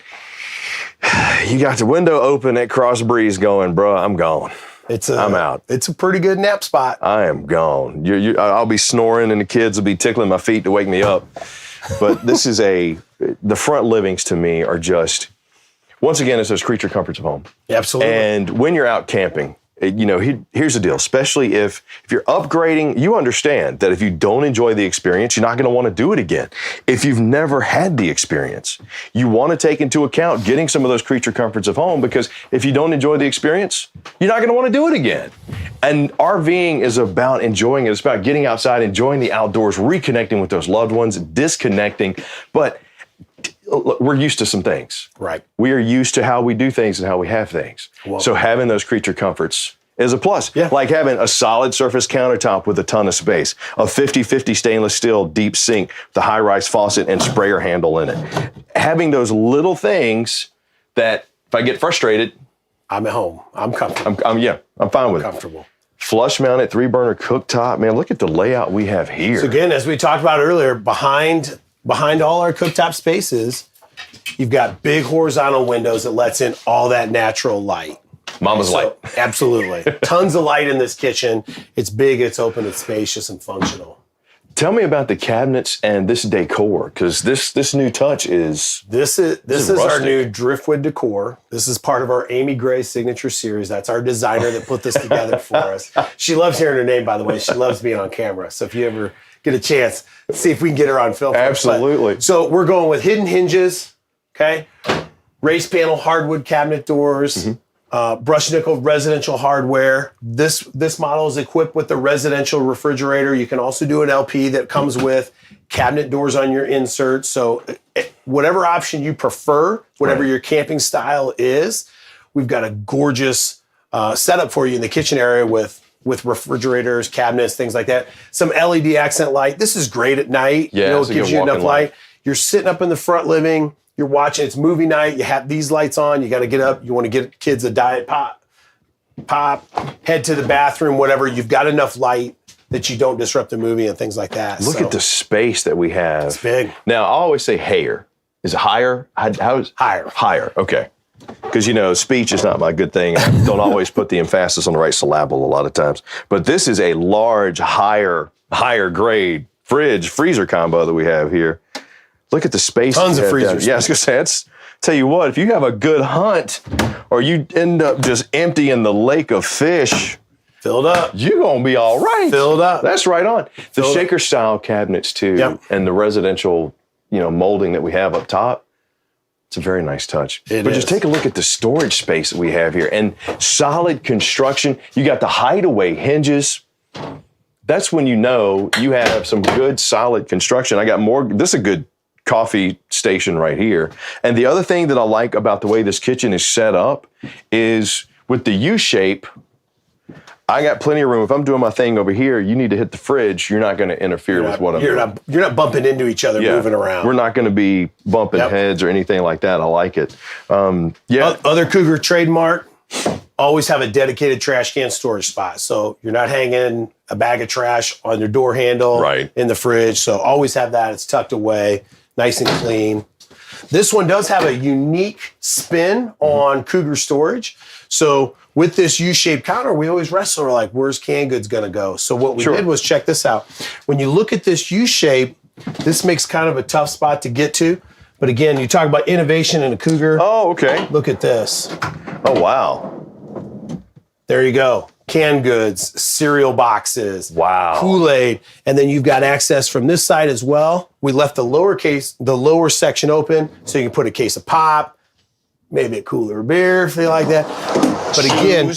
You got the window open, that cross breeze going, bro, I'm gone. I'm out. It's a pretty good nap spot. I am gone. I'll be snoring and the kids will be tickling my feet to wake me up. But the front livings to me are just, once again, it's those creature comforts of home. Absolutely. And when you're out camping, here's the deal, especially if you're upgrading, you understand that if you don't enjoy the experience, you're not going to want to do it again. If you've never had the experience, you want to take into account getting some of those creature comforts of home, because if you don't enjoy the experience, you're not going to want to do it again. And RVing is about enjoying it. It's about getting outside, enjoying the outdoors, reconnecting with those loved ones, disconnecting. But we're used to some things. Right. We are used to how we do things and how we have things. Well, so having those creature comforts is a plus. Yeah. Like having a solid surface countertop with a ton of space, a 50/50 stainless steel deep sink, the high-rise faucet and sprayer handle in it. Having those little things that if I get frustrated, I'm at home. I'm comfortable. I'm fine with comfortable. it. Flush mounted 3-burner cooktop. Man, look at the layout we have here. So again, as we talked about earlier, behind all our cooktop spaces, you've got big horizontal windows that lets in all that natural light. Mama's light. Absolutely. Tons of light in this kitchen. It's big, it's open, it's spacious and functional. Tell me about the cabinets and this decor, because this new touch is... This is our new driftwood decor. This is part of our Amy Gray signature series. That's our designer that put this together for us. She loves hearing her name, by the way. She loves being on camera. So if you ever get a chance, see if we can get her on film. Absolutely. So we're going with hidden hinges, okay? Raised panel hardwood cabinet doors, brushed nickel residential hardware. This model is equipped with the residential refrigerator. You can also do an LP that comes with cabinet doors on your insert. So whatever option you prefer, whatever your camping style is, we've got a gorgeous setup for you in the kitchen area with refrigerators, cabinets, things like that. Some LED accent light. This is great at night. Yeah, it gives you enough light. You're sitting up in the front living. You're watching. It's movie night. You have these lights on. You got to get up. You want to get kids a diet pop, head to the bathroom, whatever. You've got enough light that you don't disrupt the movie and things like that. Look at the space that we have. It's big. Now, I always say higher. Is it higher? How is higher? Higher. Okay. Because, speech is not my good thing. I don't always put the emphasis on the right syllable a lot of times. But this is a large, higher grade freezer combo that we have here. Look at the space. Tons of freezers. Yeah, I was going to say, tell you what, if you have a good hunt or you end up just emptying the lake of fish, filled up, you're going to be all right. Filled up. That's right on. The shaker style cabinets too, and the residential, molding that we have up top. It's a very nice touch. It but is. just take a look at the storage space that we have here and solid construction. You got the hideaway hinges. That's when you know you have some good, solid construction. I got more. This is a good coffee station right here. And the other thing that I like about the way this kitchen is set up is with the U-shape, I got plenty of room. If I'm doing my thing over here, you need to hit the fridge. You're not going to interfere with what I'm doing. You're not bumping into each other, moving around. We're not going to be bumping heads or anything like that. I like it. Other Cougar trademark, always have a dedicated trash can storage spot. So you're not hanging a bag of trash on your door handle in the fridge. So always have that. It's tucked away, nice and clean. This one does have a unique spin on Cougar storage. So with this U-shaped counter, we always wrestle. We're like, where's canned goods going to go? So what we did was check this out. When you look at this U-shape, this makes kind of a tough spot to get to. But again, you talk about innovation in a Cougar. Oh, okay. Look at this. Oh, wow. There you go. Canned goods, cereal boxes, Kool-Aid, and then you've got access from this side as well. We left the lower section open so you can put a case of pop, maybe a cooler of beer if you like that. But again,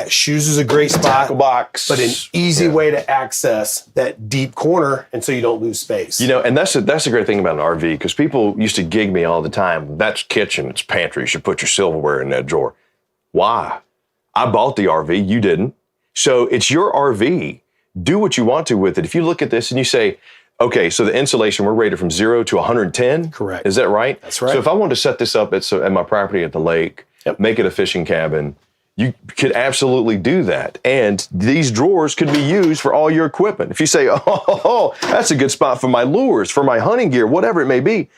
shoes is a great spot. Tackle box. But an easy way to access that deep corner and so you don't lose space. You know, and that's the great thing about an RV, because people used to gig me all the time. That's kitchen, it's pantry. You should put your silverware in that drawer. Why? I bought the RV, you didn't. So it's your RV. Do what you want to with it. If you look at this and you say, okay, so the insulation, we're rated from 0 to 110. Correct. Is that right? That's right. So if I wanted to set this up at my property at the lake, make it a fishing cabin, you could absolutely do that. And these drawers could be used for all your equipment. If you say, oh, that's a good spot for my lures, for my hunting gear, whatever it may be,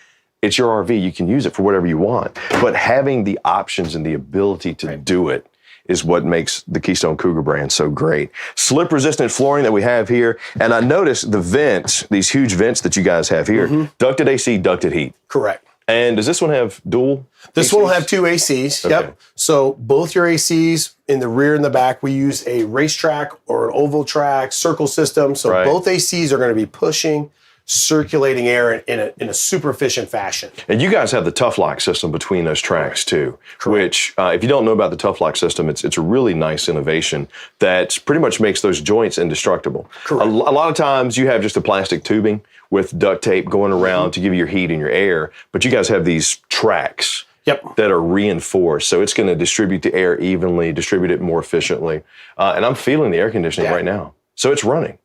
it's your RV. You can use it for whatever you want. But having the options and the ability to do it is what makes the Keystone Cougar brand so great. Slip-resistant flooring that we have here. And I noticed the vents, these huge vents that you guys have here, ducted AC, ducted heat. Correct. And does this one have dual? This one will have two ACs. Okay. Yep. So both your ACs in the rear and the back, we use a racetrack or an oval track circle system. So both ACs are going to be pushing, circulating air in a super efficient fashion. And you guys have the Tough Lock system between those tracks too, which if you don't know about the Tough Lock system, it's a really nice innovation that pretty much makes those joints indestructible. A lot of times you have just a plastic tubing with duct tape going around to give you your heat and your air, but you guys have these tracks that are reinforced. So it's going to distribute the air evenly, distribute it more efficiently. And I'm feeling the air conditioning right now. So it's running.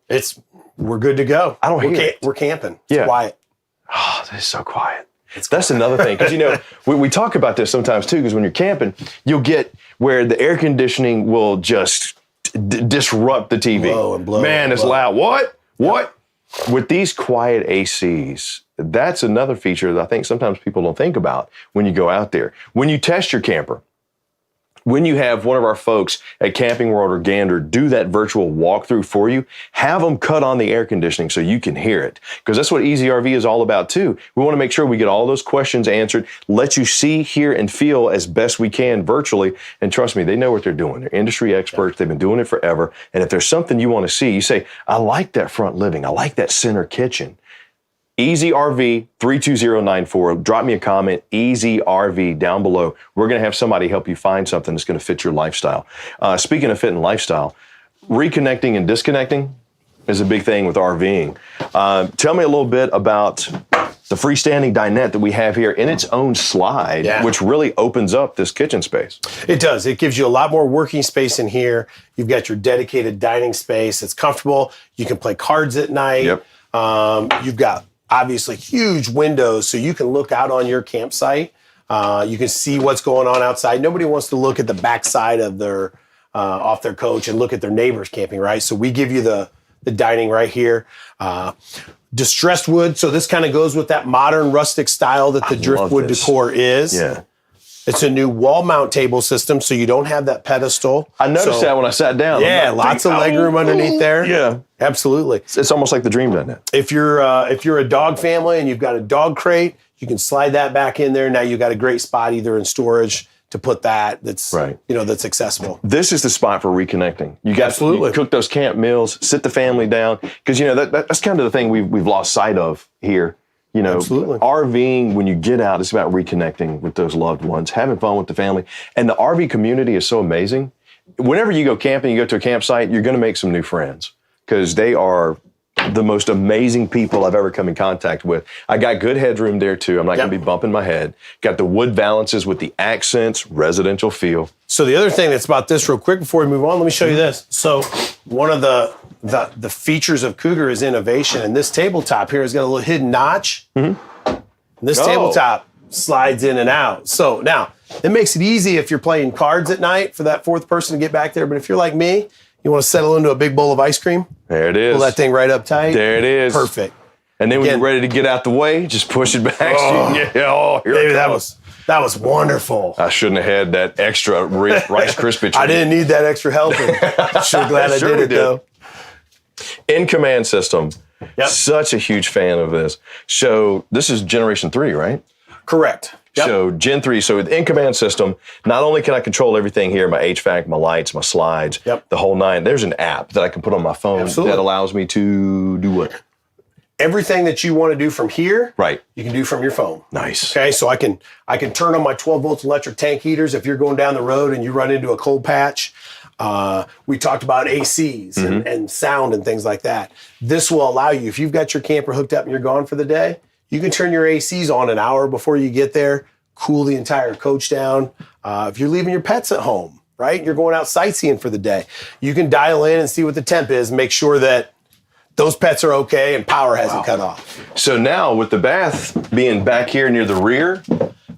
We're good to go. I don't hear it. We're camping. It's quiet. Oh, that is so quiet. That's another thing. Because, you know, we talk about this sometimes too, because when you're camping, you'll get where the air conditioning will just disrupt the TV. Blow and blow. Man, it's loud. What? With these quiet ACs, that's another feature that I think sometimes people don't think about when you go out there. When you test your camper, when you have one of our folks at Camping World or Gander do that virtual walkthrough for you, have them cut on the air conditioning so you can hear it. Because that's what Easy RV is all about too. We want to make sure we get all those questions answered, let you see, hear, and feel as best we can virtually. And trust me, they know what they're doing. They're industry experts. They've been doing it forever. And if there's something you want to see, you say, I like that front living. I like that center kitchen. Easy RV 32094. Drop me a comment, Easy RV down below. We're going to have somebody help you find something that's going to fit your lifestyle. Speaking of fit and lifestyle, reconnecting and disconnecting is a big thing with RVing. Tell me a little bit about the freestanding dinette that we have here in its own slide, which really opens up this kitchen space. It does. It gives you a lot more working space in here. You've got your dedicated dining space. It's comfortable. You can play cards at night. You've got obviously huge windows so you can look out on your campsite. You can see what's going on outside. Nobody wants to look at the backside of their off their coach and look at their neighbors camping, right? So we give you the dining right here. Distressed wood. So this kind of goes with that modern rustic style that the driftwood decor is. Yeah. It's a new wall mount table system, so you don't have that pedestal. I noticed that when I sat down. Yeah, lots of legroom underneath there. Yeah, absolutely. It's almost like the dream dinette. If you're a dog family and you've got a dog crate, you can slide that back in there. Now you've got a great spot either in storage to put that's that's accessible. This is the spot for reconnecting. You got to cook those camp meals, sit the family down, because that's kind of the thing we've lost sight of here. You know, Absolutely. RVing, when you get out, it's about reconnecting with those loved ones, having fun with the family. And the RV community is so amazing. Whenever you go camping, you go to a campsite, you're going to make some new friends because they are the most amazing people I've ever come in contact with. I got good headroom there too. I'm not going to be bumping my head. Got the wood valances with the accents, residential feel. So the other thing that's about this real quick before we move on, let me show you this. So one of the features of Cougar is innovation, and this tabletop here has got a little hidden notch. And this tabletop slides in and out. So now, it makes it easy if you're playing cards at night for that fourth person to get back there. But if you're like me, you want to settle into a big bowl of ice cream? There it is. Pull that thing right up tight. There it is. Perfect. And then when you're ready to get out the way, just push it back. Here Baby, it that comes. was wonderful. I shouldn't have had that extra Rice Krispie treat. I didn't need that extra helping. Sure glad I did it though. In command system. Such a huge fan of this. So this is generation 3, right? Correct. Yep. So Gen 3, so with in command system, not only can I control everything here, my HVAC, my lights, my slides, the whole nine, there's an app that I can put on my phone that allows me to do what? Everything that you want to do from here, you can do from your phone. Nice. Okay, so I can turn on my 12-volt electric tank heaters if you're going down the road and you run into a cold patch. We talked about ACs and sound and things like that. This will allow you, if you've got your camper hooked up and you're gone for the day, you can turn your ACs on an hour before you get there, cool the entire coach down. If you're leaving your pets at home, right, you're going out sightseeing for the day, you can dial in and see what the temp is, make sure that those pets are okay and power hasn't cut off. So now with the bath being back here near the rear,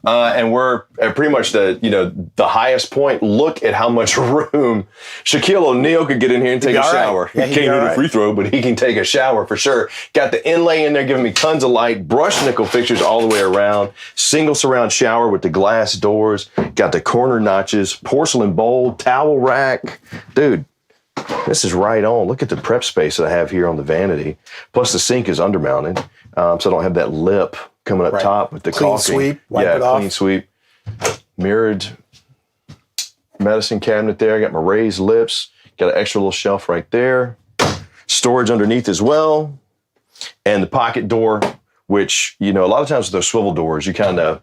and we're at pretty much the highest point, look at how much room Shaquille O'Neal could get in here and take a shower. Yeah, he can't do a free throw, but he can take a shower for sure. Got the inlay in there giving me tons of light, brushed nickel fixtures all the way around, single surround shower with the glass doors, got the corner notches, porcelain bowl, towel rack. Dude, this is right on. Look at the prep space that I have here on the vanity. Plus the sink is undermounted, so I don't have that lip coming up top with the clean caulking. sweep, wipe it off. Clean sweep. Mirrored medicine cabinet there. I got my raised lips. Got an extra little shelf right there. Storage underneath as well. And the pocket door, which, a lot of times with those swivel doors, you got to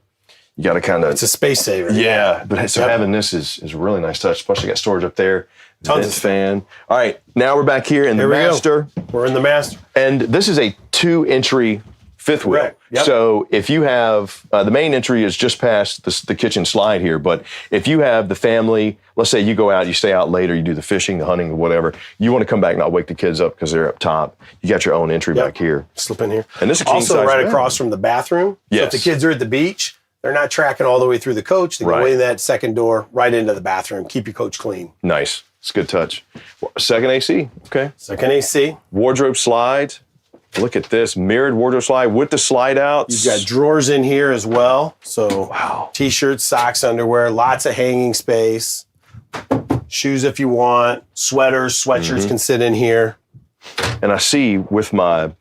It's a space saver. Yeah, but so having this is a really nice touch. Plus, you got storage up there. Tons of fan. All right, now we're back here in the master. We're in the master. And this is a 2-entry fifth wheel. Correct. Yep. So if you have, the main entry is just past the kitchen slide here, but if you have the family, let's say you go out, you stay out later, you do the fishing, the hunting, whatever, you want to come back and not wake the kids up because they're up top, you got your own entry back here. Slip in here. And this is also right across from the bathroom. Yes. So if the kids are at the beach, they're not tracking all the way through the coach. They go in that second door right into the bathroom. Keep your coach clean. Nice. It's a good touch. Second AC. Okay. Second AC. Wardrobe slide. Look at this mirrored wardrobe slide with the slide outs. You've got drawers in here as well. So t-shirts, socks, underwear, lots of hanging space. Shoes if you want. Sweaters, sweatshirts can sit in here. And I see with my,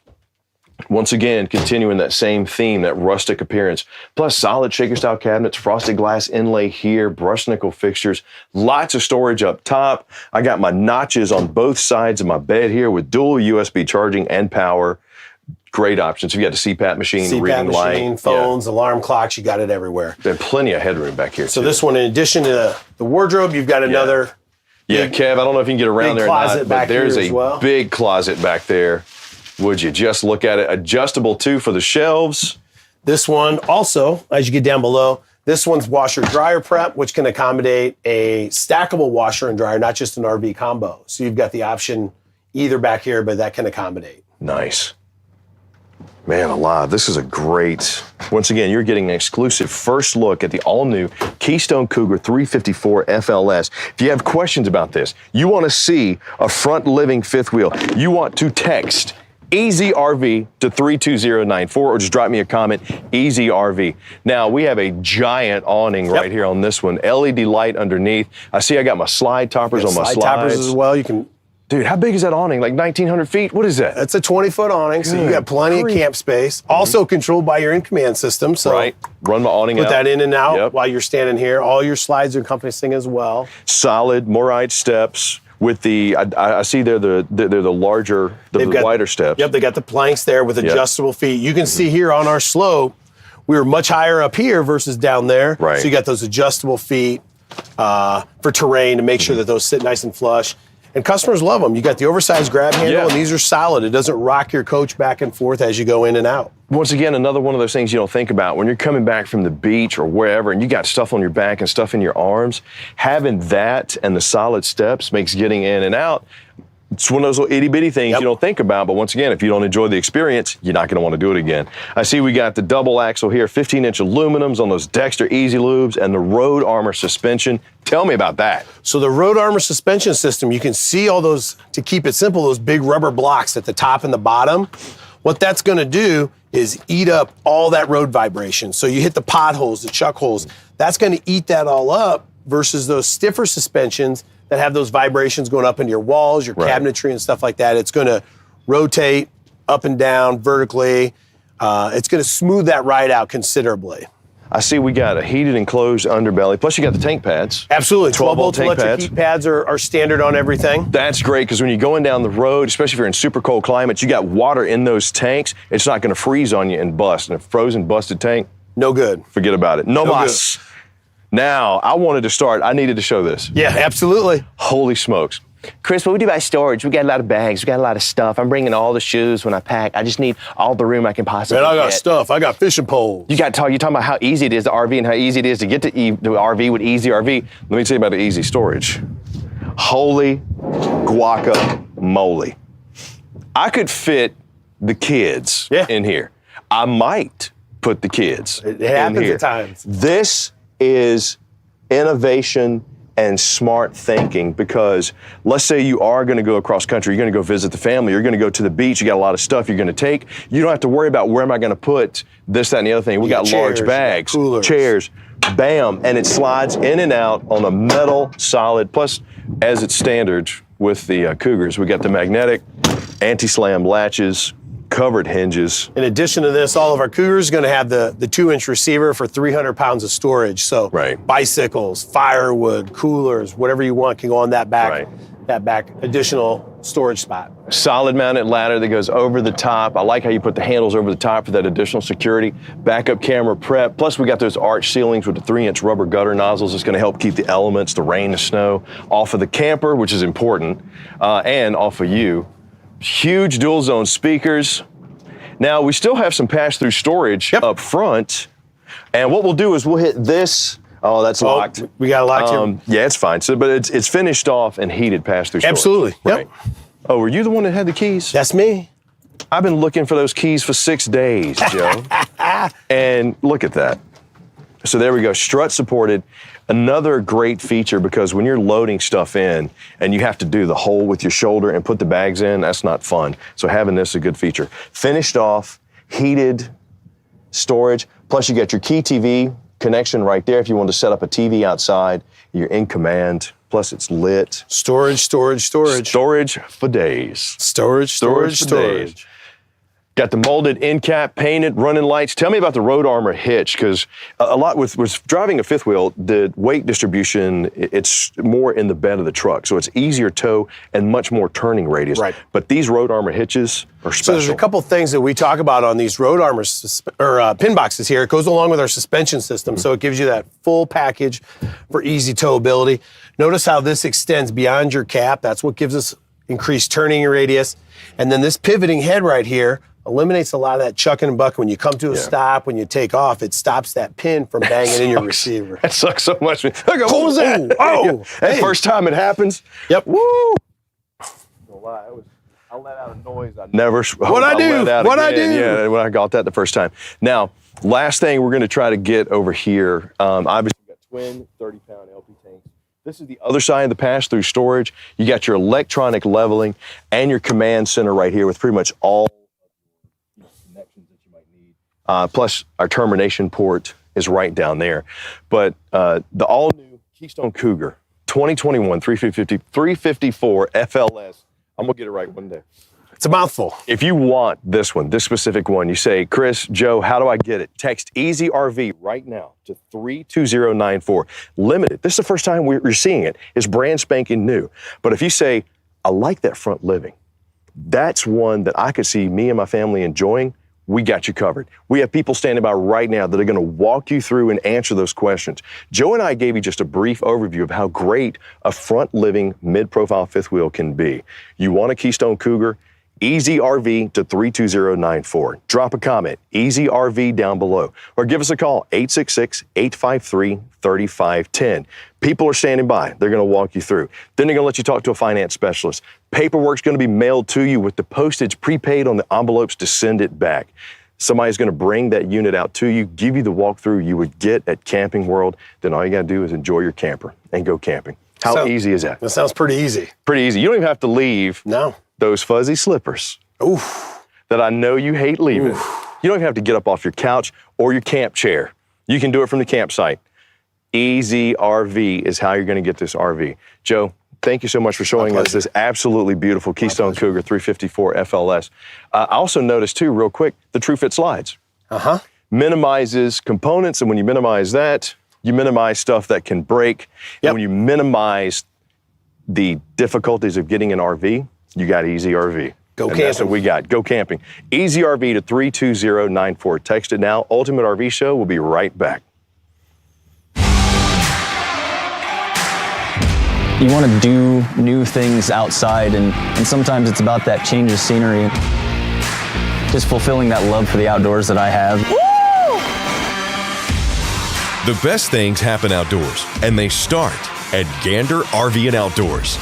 once again, continuing that same theme, that rustic appearance, plus solid shaker style cabinets, frosted glass inlay here, brushed nickel fixtures, lots of storage up top. I got my notches on both sides of my bed here with dual USB charging and power. Great options. If you got a CPAP machine, reading light, phones, alarm clocks, you got it everywhere. There's plenty of headroom back here. So this one, in addition to the wardrobe, you've got another. Yeah, Kev, I don't know if you can get around there or not, but there's a big closet back there. Would you just look at it? Adjustable too for the shelves. This one also, as you get down below, this one's washer dryer prep, which can accommodate a stackable washer and dryer, not just an RV combo. So you've got the option either back here, but that can accommodate. Nice. Man alive, this is a great, once again, you're getting an exclusive first look at the all-new Keystone Cougar 354 FLS. If you have questions about this, you want to see a front living fifth wheel, you want to text EasyRV to 32094 or just drop me a comment, EasyRV. Now, we have a giant awning right here on this one, LED light underneath. I see I got my slide toppers on my slides. Slide toppers as well. You can. Dude, how big is that awning? Like 1,900 feet? What is that? That's a 20-foot awning, so you got plenty of camp space. Also controlled by your in-command system. So run my awning out. Put that in and out while you're standing here. All your slides are encompassing as well. Solid Moride steps with the, I see they're the larger, the wider steps. Yep, they got the planks there with adjustable feet. You can see here on our slope, we were much higher up here versus down there. Right. So you got those adjustable feet for terrain to make sure that those sit nice and flush. And customers love them. You got the oversized grab handle, and these are solid. It doesn't rock your coach back and forth as you go in and out. Once again, another one of those things you don't think about. When you're coming back from the beach or wherever and you got stuff on your back and stuff in your arms, having that and the solid steps makes getting in and out. It's one of those little itty-bitty things you don't think about, but once again, if you don't enjoy the experience, you're not going to want to do it again. I see we got the double axle here, 15-inch aluminums on those Dexter Easy Lubes and the Road Armor suspension. Tell me about that. So the Road Armor suspension system, you can see all those, to keep it simple, those big rubber blocks at the top and the bottom. What that's going to do is eat up all that road vibration. So you hit the potholes, the chuck holes, that's going to eat that all up versus those stiffer suspensions that have those vibrations going up into your walls, your cabinetry and stuff like that. It's going to rotate up and down vertically. It's going to smooth that ride out considerably. I see we got a heated enclosed underbelly, plus you got the tank pads. Absolutely, 12-volt tank electric pads. heat pads are standard on everything. That's great, because when you're going down the road, especially if you're in super cold climates, you got water in those tanks, it's not going to freeze on you and bust. And a frozen, busted tank, no good. Forget about it. No mas. Now, I needed to show this. Yeah, absolutely. Holy smokes. Chris, what we do by storage, we got a lot of bags, we got a lot of stuff. I'm bringing all the shoes when I pack. I just need all the room I can possibly get. Man, I got get. stuff. I got fishing poles. You're talking about how easy it is to RV and how easy it is to get to the RV with Easy RV. Let me tell you about the Easy Storage. Holy guacamole. I could fit the kids in here. I might put the kids It happens in here. at times. This is innovation and smart thinking, because let's say you are going to go across country, you're going to go visit the family, you're going to go to the beach, you got a lot of stuff you're going to take. You don't have to worry about where am I going to put this, that, and the other thing. We got chairs, large bags, coolers. chairs, bam, and it slides in and out on a metal solid. Plus, as it's standard with the Cougars, we got the magnetic anti-slam latches, covered hinges. In addition to this, all of our Cougars are going to have the 2-inch receiver for 300 pounds of storage. So bicycles, firewood, coolers, whatever you want can go on that back additional storage spot. Solid mounted ladder that goes over the top. I like how you put the handles over the top for that additional security. Backup camera prep. Plus we got those arch ceilings with the 3-inch rubber gutter nozzles. It's going to help keep the elements, the rain, the snow, off of the camper, which is important, and off of you. Huge dual zone speakers. Now we still have some pass-through storage up front, and what we'll do is we'll hit this. Oh, that's locked. We got it locked here. Yeah, it's fine. So, but it's finished off and heated pass-through storage. Absolutely. Right. Yep. Oh, were you the one that had the keys? That's me. I've been looking for those keys for 6 days, Joe. And look at that. So there we go, strut supported. Another great feature, because when you're loading stuff in and you have to do the hole with your shoulder and put the bags in, that's not fun. So having this is a good feature. Finished off, heated storage, plus you got your Key TV connection right there if you want to set up a TV outside. You're in command, plus it's lit. Storage. Storage for days. Storage for days. Got the molded end cap, painted, running lights. Tell me about the Road Armor hitch, because a lot with driving a fifth wheel, the weight distribution, it's more in the bed of the truck. So it's easier tow and much more turning radius. Right. But these Road Armor hitches are special. So there's a couple things that we talk about on these Road Armor pin boxes here. It goes along with our suspension system, so it gives you that full package for easy towability. Notice how this extends beyond your cap. That's what gives us increased turning radius. And then this pivoting head right here eliminates a lot of that chucking and bucking. When you come to a stop, when you take off, it stops that pin from banging in your receiver. That sucks so much. What was that? That first time it happens. Yep. Woo! I let out a noise. I never. What'd I do? Yeah, when I got that the first time. Now, last thing we're going to try to get over here. Obviously, we got twin 30-pound LP tanks. This is the other side of the pass-through storage. You got your electronic leveling and your command center right here with pretty much all connections that you might need. Plus, our termination port is right down there. But the all-new Keystone Cougar 2021 354 FLS. I'm going to get it right one day. It's a mouthful. If you want this one, this specific one, you say, Chris, Joe, how do I get it? Text Easy RV right now to 32094. Limited. This is the first time we're seeing it. It's brand spanking new. But if you say, I like that front living, that's one that I could see me and my family enjoying, we got you covered. We have people standing by right now that are going to walk you through and answer those questions. Joe and I gave you just a brief overview of how great a front living mid-profile fifth wheel can be. You want a Keystone Cougar? Easy RV to 32094. Drop a comment, Easy RV down below, or give us a call, 866-853-3510. People are standing by. They're going to walk you through. Then they're going to let you talk to a finance specialist. Paperwork's going to be mailed to you with the postage prepaid on the envelopes to send it back. Somebody's going to bring that unit out to you, give you the walkthrough you would get at Camping World. Then all you got to do is enjoy your camper and go camping. How easy is that? That sounds pretty easy. Pretty easy. You don't even have to leave. No. Those fuzzy slippers that I know you hate leaving. You don't even have to get up off your couch or your camp chair. You can do it from the campsite. Easy RV is how you're going to get this RV. Joe, thank you so much for showing us this absolutely beautiful Keystone Cougar 354 FLS. I also noticed too, real quick, the TrueFit slides. Minimizes components, and when you minimize that, you minimize stuff that can break. And when you minimize the difficulties of getting an RV, you got Easy RV. Go and camping. That's what we got. Go camping. Easy RV to 32094. Text it now. Ultimate RV Show. We'll be right back. You want to do new things outside, and sometimes it's about that change of scenery. Just fulfilling that love for the outdoors that I have. The best things happen outdoors, and they start at Gander RV and Outdoors.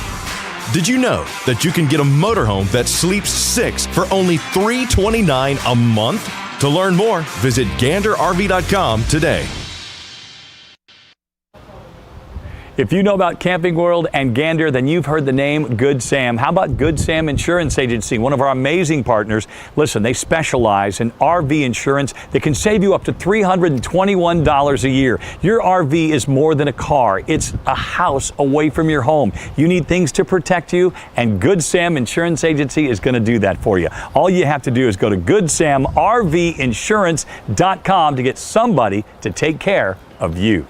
Did you know that you can get a motorhome that sleeps 6 for only $329 a month? To learn more, visit ganderrv.com today. If you know about Camping World and Gander, then you've heard the name Good Sam. How about Good Sam Insurance Agency, one of our amazing partners? Listen, they specialize in RV insurance that can save you up to $321 a year. Your RV is more than a car. It's a house away from your home. You need things to protect you, and Good Sam Insurance Agency is going to do that for you. All you have to do is go to GoodSamRVinsurance.com to get somebody to take care of you.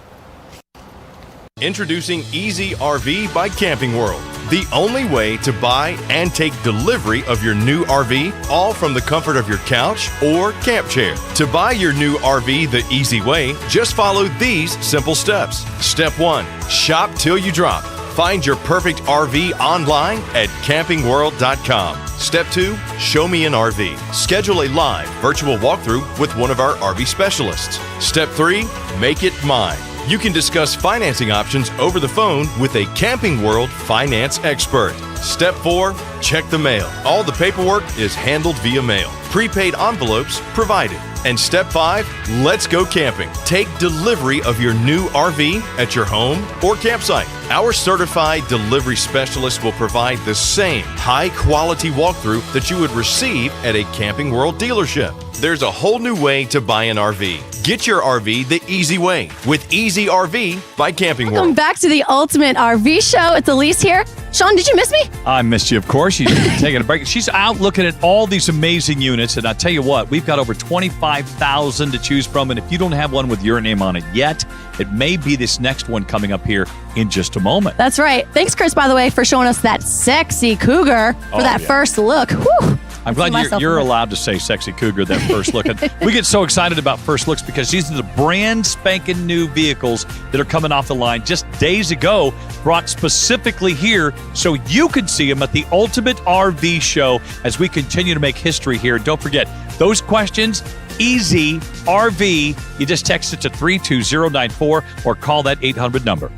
Introducing Easy RV by Camping World, the only way to buy and take delivery of your new RV, all from the comfort of your couch or camp chair. To buy your new RV the easy way, just follow these simple steps. Step 1, shop till you drop. Find your perfect RV online at campingworld.com. Step 2, show me an RV. Schedule a live virtual walkthrough with one of our RV specialists. Step 3, make it mine. You can discuss financing options over the phone with a Camping World finance expert. Step 4, check the mail. All the paperwork is handled via mail. Prepaid envelopes provided. And step 5, let's go camping. Take delivery of your new RV at your home or campsite. Our certified delivery specialist will provide the same high-quality walkthrough that you would receive at a Camping World dealership. There's a whole new way to buy an RV. Get your RV the easy way with Easy RV by Camping World. Welcome back to the Ultimate RV Show. It's Elise here. Sean, did you miss me? I missed you, of course. She's taking a break. She's out looking at all these amazing units, and I tell you what, we've got over 25,000 to choose from, and if you don't have one with your name on it yet, it may be this next one coming up here in just a moment. That's right. Thanks, Chris, by the way, for showing us that sexy Cougar for that first look. Whew. I'm glad you're allowed to say sexy Cougar that first look. And we get so excited about first looks because these are the brand spanking new vehicles that are coming off the line just days ago, brought specifically here so you can see them at the Ultimate RV Show as we continue to make history here. Don't forget, those questions, Easy RV, you just text it to 32094 or call that 800 number.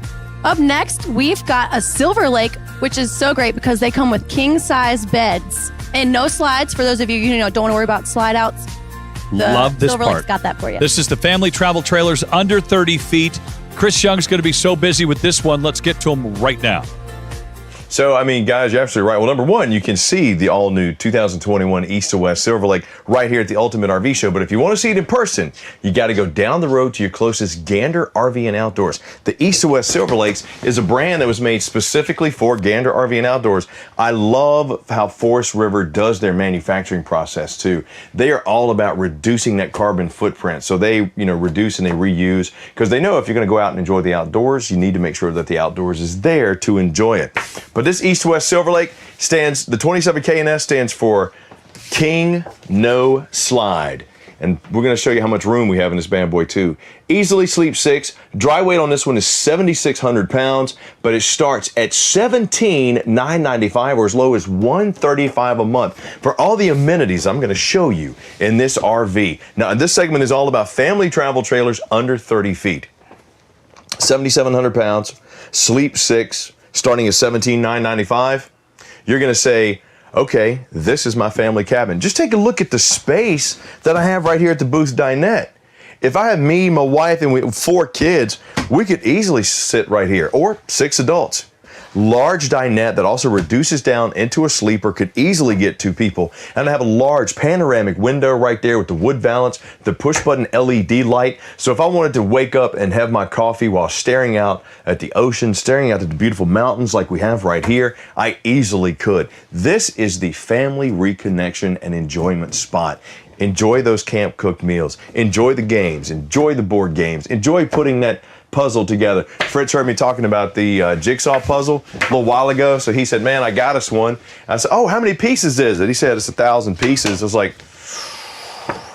Up next, we've got a Silver Lake, which is so great because they come with king-size beds and no slides. For those of you who don't want to worry about slide outs, love this Silver part. Lake's got that for you. This is the family travel trailers under 30 feet. Chris Young's going to be so busy with this one. Let's get to him right now. So, I mean, guys, you're absolutely right. Well, number one, you can see the all-new 2021 East to West Silver Lake right here at the Ultimate RV Show. But if you want to see it in person, you got to go down the road to your closest Gander RV and Outdoors. The East to West Silver Lakes is a brand that was made specifically for Gander RV and Outdoors. I love how Forest River does their manufacturing process, too. They are all about reducing that carbon footprint. So they, reduce and they reuse, because they know if you're going to go out and enjoy the outdoors, you need to make sure that the outdoors is there to enjoy it. But this East to West Silver Lake stands, the 27K&S stands for King No Slide. And we're going to show you how much room we have in this bad boy too. Easily sleep 6. Dry weight on this one is 7,600 pounds, but it starts at $17,995 or as low as $135 a month for all the amenities I'm going to show you in this RV. Now, this segment is all about family travel trailers under 30 feet. 7,700 pounds, sleep 6, starting at $17,995. You're going to say, okay, this is my family cabin. Just take a look at the space that I have right here at the Booth Dinette. If I have me, my wife, and 4 kids, we could easily sit right here, or 6 adults. Large dinette that also reduces down into a sleeper, could easily get 2 people. And I have a large panoramic window right there with the wood valance, the push button LED light. So if I wanted to wake up and have my coffee while staring out at the ocean, staring out at the beautiful mountains like we have right here, I easily could. This is the family reconnection and enjoyment spot. Enjoy those camp cooked meals. Enjoy the games. Enjoy the board games. Enjoy putting that puzzle together. Fritz heard me talking about the jigsaw puzzle a little while ago, so he said, man, I got us one. I said, oh, how many pieces is it? He said, it's 1,000 pieces. I was like,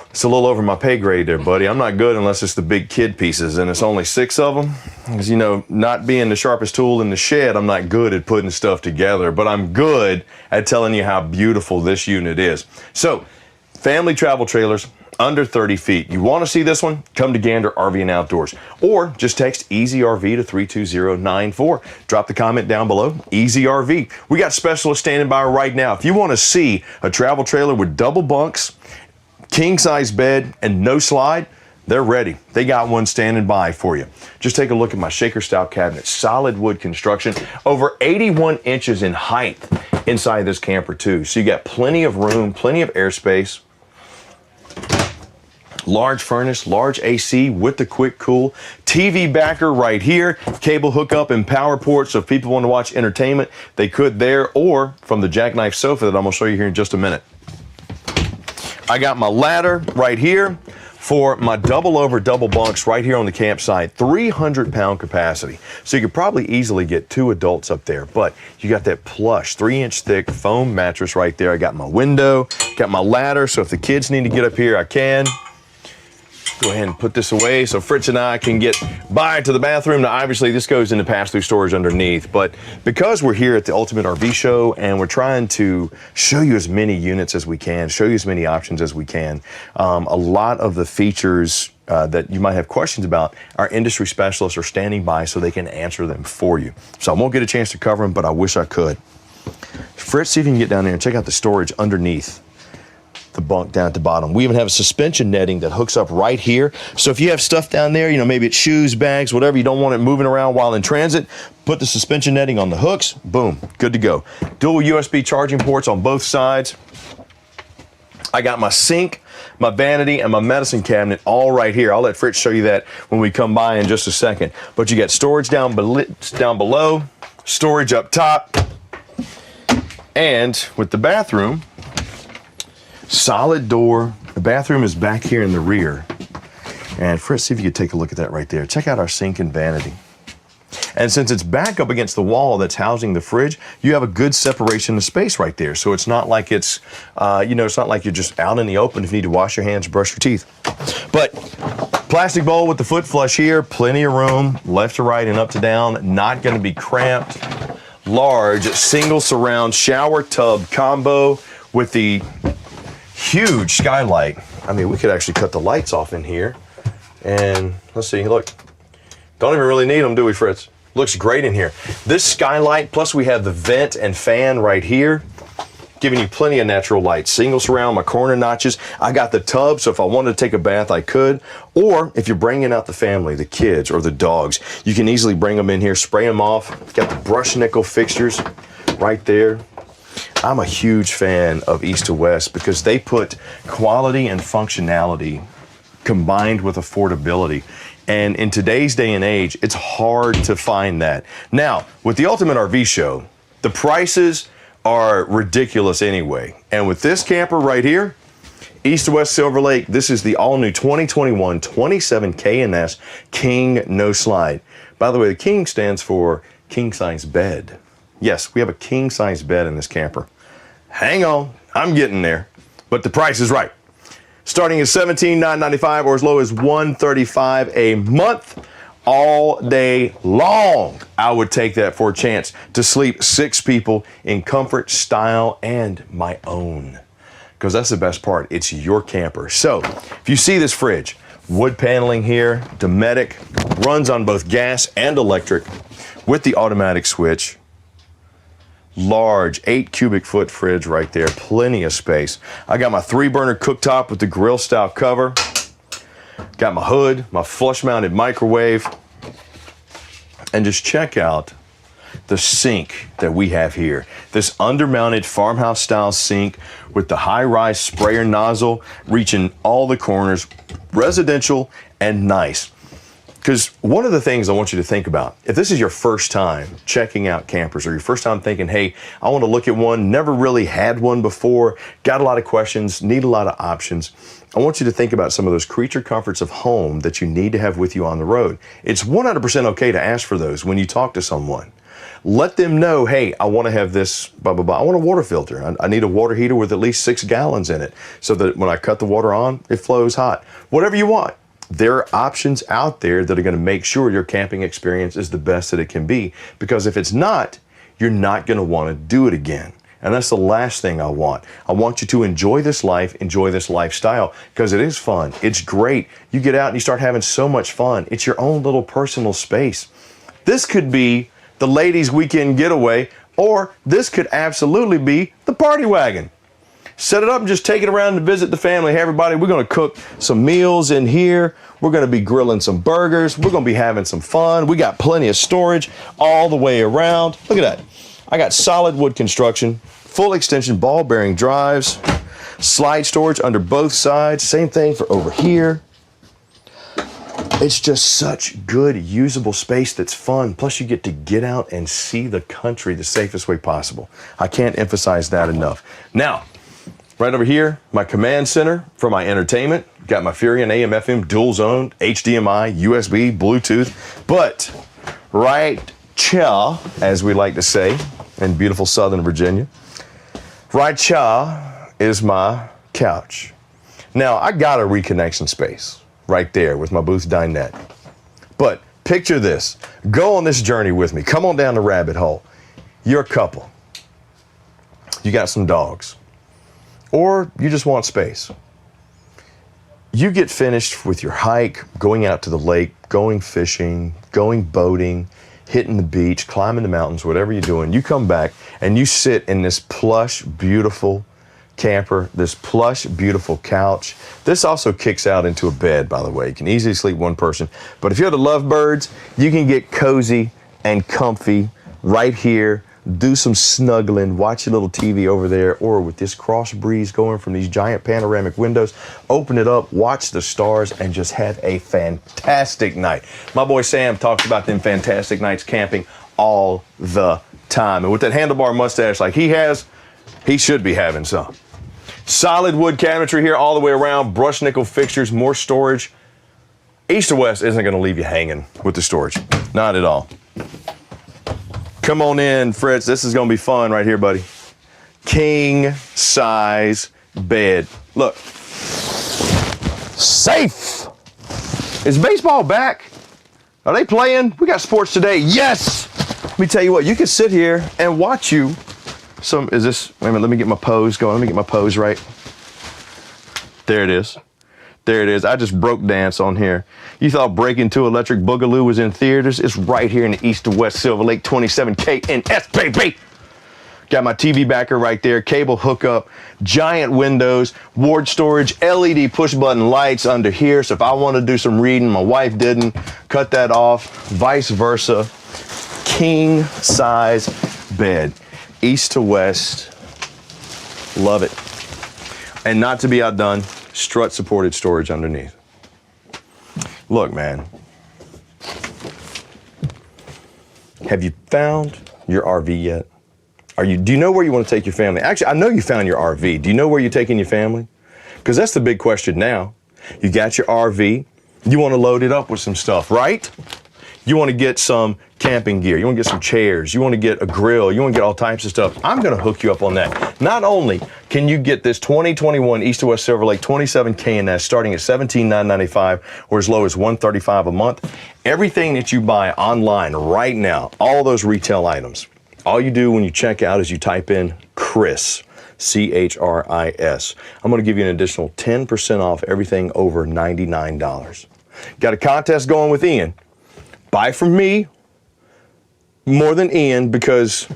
it's a little over my pay grade there, buddy. I'm not good unless it's the big kid pieces, and it's only 6 of them. Because, not being the sharpest tool in the shed, I'm not good at putting stuff together, but I'm good at telling you how beautiful this unit is. So, family travel trailers, under 30 feet. You want to see this one? Come to Gander RV and Outdoors. Or just text EasyRV to 32094. Drop the comment down below, EasyRV. We got specialists standing by right now. If you want to see a travel trailer with double bunks, king-size bed, and no slide, they're ready. They got one standing by for you. Just take a look at my shaker style cabinet. Solid wood construction. Over 81 inches in height inside this camper too. So you got plenty of room, plenty of airspace. Large furnace, large AC with the quick cool. TV backer right here. Cable hookup and power port, so if people want to watch entertainment, they could there, or from the jackknife sofa that I'm going to show you here in just a minute. I got my ladder right here for my double bunks right here on the campsite. 300-pound capacity. So you could probably easily get 2 adults up there, but you got that plush 3-inch thick foam mattress right there. I got my window, got my ladder, so if the kids need to get up here, I can. Go ahead and put this away so Fritz and I can get by to the bathroom. Now, obviously, this goes into pass-through storage underneath, but because we're here at the Ultimate RV Show and we're trying to show you as many units as we can, show you as many options as we can, a lot of the features that you might have questions about, our industry specialists are standing by so they can answer them for you. So I won't get a chance to cover them, but I wish I could. Fritz, see if you can get down there and check out the storage underneath the bunk down at the bottom. We even have a suspension netting that hooks up right here. So if you have stuff down there, maybe it's shoes, bags, whatever, you don't want it moving around while in transit, put the suspension netting on the hooks, boom, good to go. Dual USB charging ports on both sides. I got my sink, my vanity, and my medicine cabinet all right here. I'll let Fritz show you that when we come by in just a second. But you got storage down below, storage up top, and with the bathroom, solid door. The bathroom is back here in the rear. And Fritz, see if you could take a look at that right there. Check out our sink and vanity. And since it's back up against the wall that's housing the fridge, you have a good separation of space right there. So it's not like it's not like you're just out in the open if you need to wash your hands, brush your teeth. But plastic bowl with the foot flush here, plenty of room, left to right and up to down, not going to be cramped. Large single surround shower tub combo with the huge skylight. I mean, we could actually cut the lights off in here. And let's see, look. Don't even really need them, do we, Fritz? Looks great in here. This skylight, plus we have the vent and fan right here, giving you plenty of natural light. Single surround, my corner notches. I got the tub, so if I wanted to take a bath, I could. Or if you're bringing out the family, the kids or the dogs, you can easily bring them in here, spray them off. Got the brush nickel fixtures. right there. I'm a huge fan of East to West because they put quality and functionality combined with affordability. And in today's day and age, it's hard to find that. Now, with the Ultimate RV Show, the prices are ridiculous anyway. And with this camper right here, East to West Silver Lake, this is the all-new 2021 27 K&S King No Slide. By the way, the King stands for king size bed. Yes, we have a king size bed in this camper. Hang on, I'm getting there, but the price is right. Starting at $17,995 or as low as $135 a month, all day long. I would take that for a chance to sleep 6 people in comfort, style, and my own. Because that's the best part, it's your camper. So, if you see this fridge, wood paneling here, Dometic, runs on both gas and electric with the automatic switch. Large 8 cubic foot fridge right there, plenty of space. I got my 3-burner cooktop with the grill style cover. Got my hood, my flush mounted microwave. And just check out the sink that we have here. This undermounted farmhouse style sink with the high rise sprayer nozzle reaching all the corners, residential and nice. Because one of the things I want you to think about, if this is your first time checking out campers or your first time thinking, hey, I want to look at one, never really had one before, got a lot of questions, need a lot of options, I want you to think about some of those creature comforts of home that you need to have with you on the road. It's 100% okay to ask for those when you talk to someone. Let them know, hey, I want to have this, blah, blah, blah. I want a water filter. I need a water heater with at least 6 gallons in it so that when I cut the water on, it flows hot. Whatever you want. There are options out there that are going to make sure your camping experience is the best that it can be. Because if it's not, you're not going to want to do it again. And that's the last thing I want. I want you to enjoy this life, enjoy this lifestyle, because it is fun. It's great. You get out and you start having so much fun. It's your own little personal space. This could be the ladies' weekend getaway, or this could absolutely be the party wagon. Set it up and just take it around to visit the family. Hey, everybody, we're going to cook some meals in here. We're going to be grilling some burgers. We're going to be having some fun. We got plenty of storage all the way around. Look at that. I got solid wood construction, full extension ball bearing drives, slide storage under both sides. Same thing for over here. It's just such good usable space that's fun. Plus you get out and see the country the safest way possible. I can't emphasize that enough. Now, right over here, my command center for my entertainment. Got my Furion AM/FM dual zone, HDMI, USB, Bluetooth. But right here, as we like to say in beautiful Southern Virginia, right here is my couch. Now, I got a reconnection space right there with my booth dinette. But picture this. Go on this journey with me. Come on down the rabbit hole. You're a couple. You got some dogs. Or you just want space. You get finished with your hike, going out to the lake, going fishing, going boating, hitting the beach, climbing the mountains, whatever you're doing. You come back and you sit in this plush, beautiful camper, this plush, beautiful couch. This also kicks out into a bed, by the way. You can easily sleep one person. But if you're the lovebirds, you can get cozy and comfy right here. Do some snuggling, watch a little TV over there, or with this cross breeze going from these giant panoramic windows, open it up, watch the stars, and just have a fantastic night. My boy Sam talks about them fantastic nights camping all the time. And with that handlebar mustache like he has, he should be having some. Solid wood cabinetry here all the way around, brushed nickel fixtures, more storage. East to West isn't going to leave you hanging with the storage. Not at all. Come on in, Fritz. This is going to be fun right here, buddy. King size bed. Look. Safe. Is baseball back? Are they playing? We got sports today. Yes. Let me tell you what. You can sit here and watch you. Wait a minute, let me get my pose going. Let me get my pose right. There it is. There it is. I just broke dance on here. You thought Breaking 2 Electric Boogaloo was in theaters? It's right here in the East to West Silver Lake 27 K&S, baby. Got my TV backer right there, cable hookup, giant windows, ward storage, LED push button lights under here. So if I want to do some reading, my wife didn't, cut that off, vice versa. King size bed. east to west. Love it. And not to be outdone, strut supported storage underneath. Look, man. Have you found your RV yet? Do you know where you want to take your family? Actually, I know you found your RV. Do you know where you're taking your family? Because that's the big question now. You got your RV. You want to load it up with some stuff, right? You want to get some camping gear. You want to get some chairs. You want to get a grill. You want to get all types of stuff. I'm going to hook you up on that. Not only can you get this 2021 East to West Silver Lake 27 K&S starting at $17,995 or as low as $135 a month. Everything that you buy online right now, all those retail items, all you do when you check out is you type in Chris, C-H-R-I-S. I'm going to give you an additional 10% off everything over $99. Got a contest going with Ian. Buy from me more than Ian because,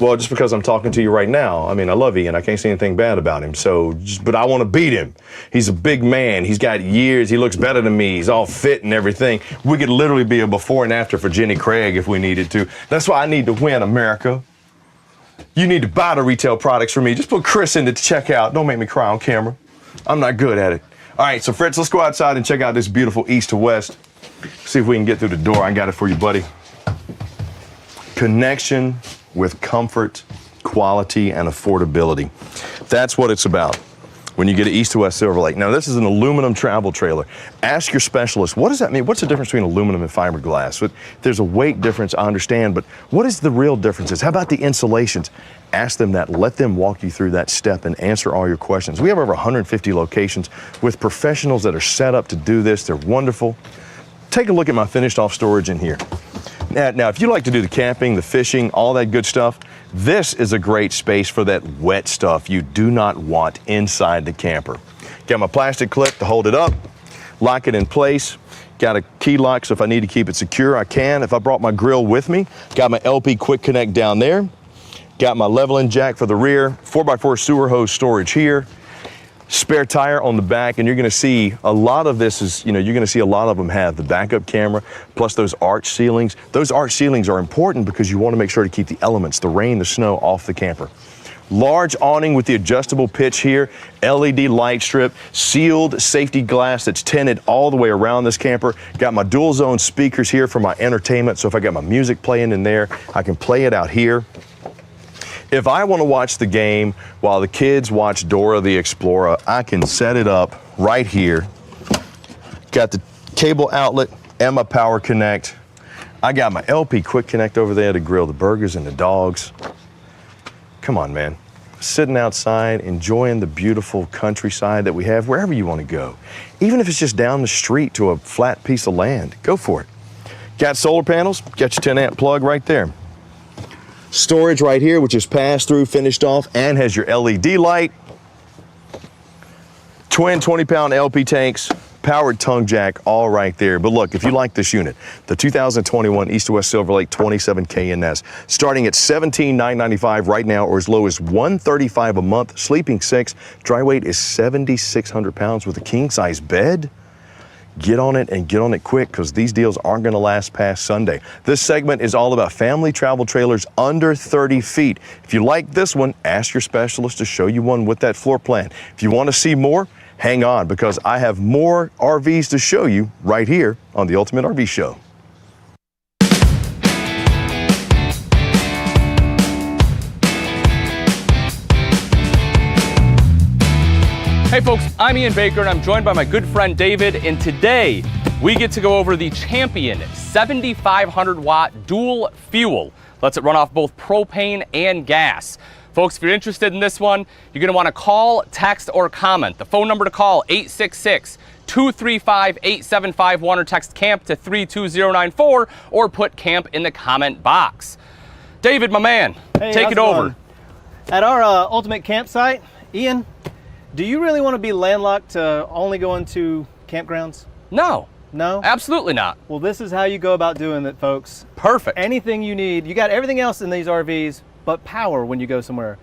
well, just because I'm talking to you right now. I mean, I love Ian. I can't say anything bad about him. But I want to beat him. He's a big man. He's got years. He looks better than me. He's all fit and everything. We could literally be a before and after for Jenny Craig if we needed to. That's why I need to win, America. You need to buy the retail products for me. Just put Chris in to check out. Don't make me cry on camera. I'm not good at it. All right, so Fritz, let's go outside and check out this beautiful east to west. See if we can get through the door. I got it for you, buddy. Connection with comfort, quality, and affordability. That's what it's about when you get an East to West Silver Lake. Now, this is an aluminum travel trailer. Ask your specialist, what does that mean? What's the difference between aluminum and fiberglass? There's a weight difference, I understand, but what is the real differences? How about the insulations? Ask them that. Let them walk you through that step and answer all your questions. We have over 150 locations with professionals that are set up to do this. They're wonderful. Take a look at my finished off storage in here. Now, if you like to do the camping, the fishing, all that good stuff, this is a great space for that wet stuff you do not want inside the camper. Got my plastic clip to hold it up, lock it in place. Got a key lock, so if I need to keep it secure, I can. If I brought my grill with me, got my LP Quick Connect down there. Got my leveling jack for the rear, 4x4 sewer hose storage here. Spare tire on the back, and you're going to see a lot of this is, you're going to see a lot of them have the backup camera, plus those arch ceilings. Those arch ceilings are important because you want to make sure to keep the elements, the rain, the snow, off the camper. Large awning with the adjustable pitch here, LED light strip, sealed safety glass that's tinted all the way around this camper. Got my dual zone speakers here for my entertainment, so if I got my music playing in there, I can play it out here. If I want to watch the game while the kids watch Dora the Explorer, I can set it up right here. Got the cable outlet and my power connect. I got my LP Quick Connect over there to grill the burgers and the dogs. Come on, man. Sitting outside, enjoying the beautiful countryside that we have wherever you want to go. Even if it's just down the street to a flat piece of land, go for it. Got solar panels, got your 10 amp plug right there. Storage right here, which is passed through, finished off, and has your LED light. Twin 20-pound LP tanks, powered tongue jack, all right there. But look, if you like this unit, the 2021 East to West Silver Lake 27 K&S, starting at $17,995 right now, or as low as $135 a month, sleeping 6, dry weight is 7,600 pounds with a king-size bed. Get on it and get on it quick, because these deals aren't going to last past Sunday. This segment is all about family travel trailers under 30 feet. If you like this one, ask your specialist to show you one with that floor plan. If you want to see more, hang on, because I have more RVs to show you right here on the Ultimate RV Show. Hey folks, I'm Ian Baker and I'm joined by my good friend David, and today we get to go over the Champion 7,500 watt dual fuel. Lets it run off both propane and gas. Folks, if you're interested in this one, you're going to want to call, text, or comment. The phone number to call, 866-235-8751, or text CAMP to 32094, or put CAMP in the comment box. David, my man, take it over. At our Ultimate Campsite, Ian, do you really want to be landlocked to only going to campgrounds? No. No? Absolutely not. Well, this is how you go about doing it, folks. Perfect. Anything you need. You got everything else in these RVs, but power when you go somewhere.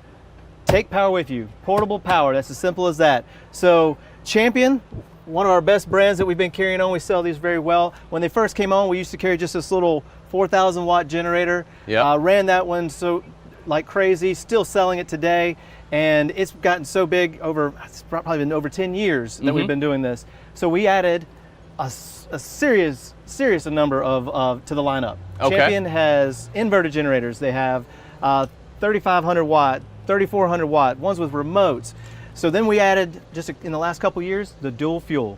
Take power with you. Portable power. That's as simple as that. So Champion, one of our best brands that we've been carrying on. We sell these very well. When they first came on, we used to carry just this little 4,000 watt generator. Yeah. Ran that one so like crazy, still selling it today. And it's gotten so big it's probably been over 10 years that we've been doing this. So we added a serious number of to the lineup. Okay. Champion has inverter generators. They have 3,500 watt, 3,400 watt, ones with remotes. So then we added, just in the last couple years, the dual fuel.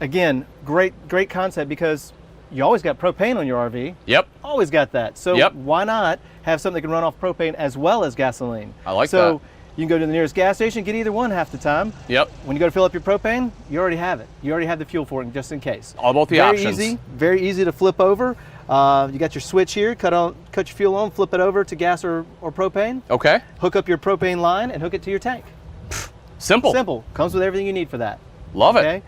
Again, great concept because you always got propane on your RV. Yep. Always got that. So Yep. why not have something that can run off propane as well as gasoline? I like so that. you can go to the nearest gas station, get either one half the time. Yep. When you go to fill up your propane, you already have it. You already have the fuel for it just in case. Both the options. Very easy to flip over. You got your switch here, cut your fuel on, flip it over to gas or propane. Okay. Hook up your propane line and hook it to your tank. Simple. Simple. Comes with everything you need for that. Love it. Okay.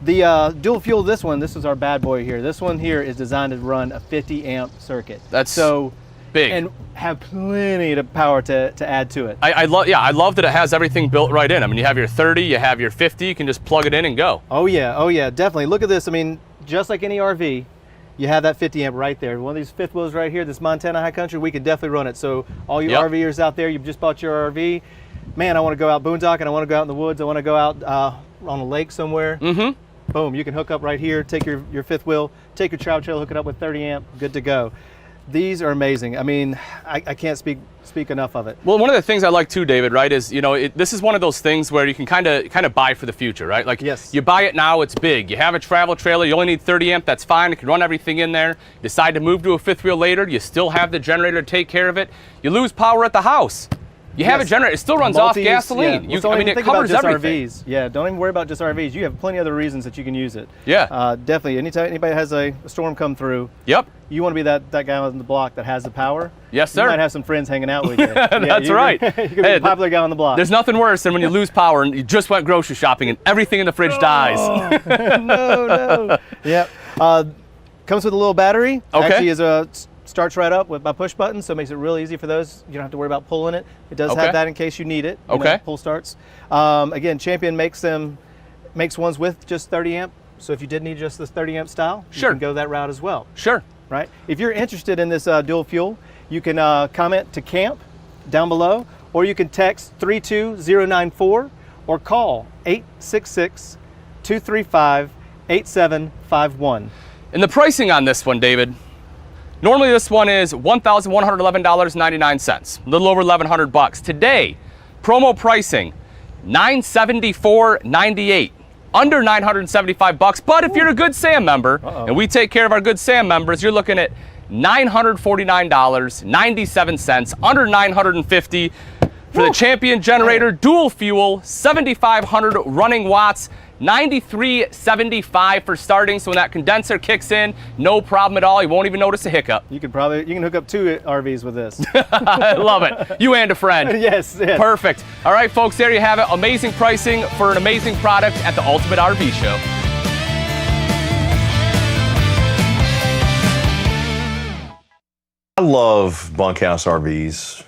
The dual fuel, this is our bad boy here. This one here is designed to run a 50 amp circuit. That's so big. And have plenty of power to add to it. I love that it has everything built right in. I mean, you have your 30, you have your 50, you can just plug it in and go. Oh yeah, definitely. Look at this. I mean, just like any RV, you have that 50 amp right there. One of these fifth wheels right here, this Montana High Country, we could definitely run it. So all you RVers out there, you've just bought your RV. Man, I want to go out boondocking, I want to go out in the woods, I want to go out on a lake somewhere. Mm-hmm. Boom, you can hook up right here, take your fifth wheel, take your travel trailer, hook it up with 30 amp, good to go. These are amazing. I mean, I can't speak enough of it. Well, one of the things I like too, David, right, is, this is one of those things where you can kind of buy for the future, right? Like, yes. You buy it now, it's big. You have a travel trailer, you only need 30 amp, that's fine. You can run everything in there. You decide to move to a fifth wheel later, you still have the generator to take care of it. You lose power at the house. You have a generator, it still runs off gasoline. Yeah. It covers everything. RVs. Yeah, don't even worry about just RVs. You have plenty of other reasons that you can use it. Yeah. Definitely, anytime anybody has a storm come through, yep. You want to be that guy on the block that has the power. Yes, sir. You might have some friends hanging out with you. That's right. You're going to be a popular guy on the block. There's nothing worse than when you lose power and you just went grocery shopping and everything in the fridge dies. No. Yep. Comes with a little battery. Okay. Actually, starts right up by push button, so it makes it real easy for those. You don't have to worry about pulling it. It does have that in case you need it. Pull starts. Again, Champion makes ones with just 30 amp. So if you did need just this 30 amp style, you can go that route as well. Sure. Right. If you're interested in this dual fuel, you can comment to camp down below, or you can text 32094 or call 866-235-8751. And the pricing on this one, David, normally this one is $1,111.99, a little over $1,100. Today, promo pricing, $974.98, under $975. But if you're a Good Sam member, and we take care of our Good Sam members, you're looking at $949.97, under $950 for the Champion generator, dual fuel, 7,500 running watts. $93.75 for starting, so when that condenser kicks in, no problem at all. You won't even notice a hiccup. You can hook up 2 RVs with this. I love it. You and a friend. Yes. Perfect. All right, folks, there you have it. Amazing pricing for an amazing product at the Ultimate RV Show. I love bunkhouse RVs.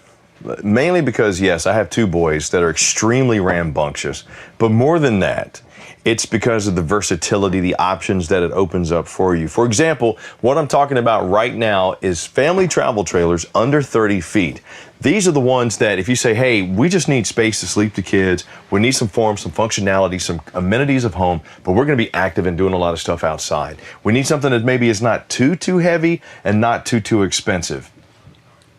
Mainly because, yes, I have 2 boys that are extremely rambunctious, but more than that, it's because of the versatility, the options that it opens up for you. For example, what I'm talking about right now is family travel trailers under 30 feet. These are the ones that if you say, hey, we just need space to sleep the kids, we need some form, some functionality, some amenities of home, but we're gonna be active and doing a lot of stuff outside. We need something that maybe is not too heavy and not too expensive.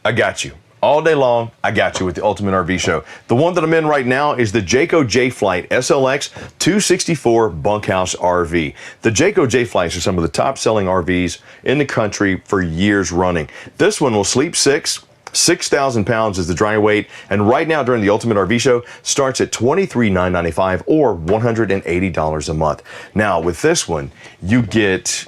I got you. All day long, I got you with the Ultimate RV Show. The one that I'm in right now is the Jayco J-Flight SLX 264 Bunkhouse RV. The Jayco J-Flights are some of the top-selling RVs in the country for years running. This one will sleep 6. 6,000 pounds is the dry weight, and right now during the Ultimate RV Show starts at $23,995 or $180 a month. Now with this one, you get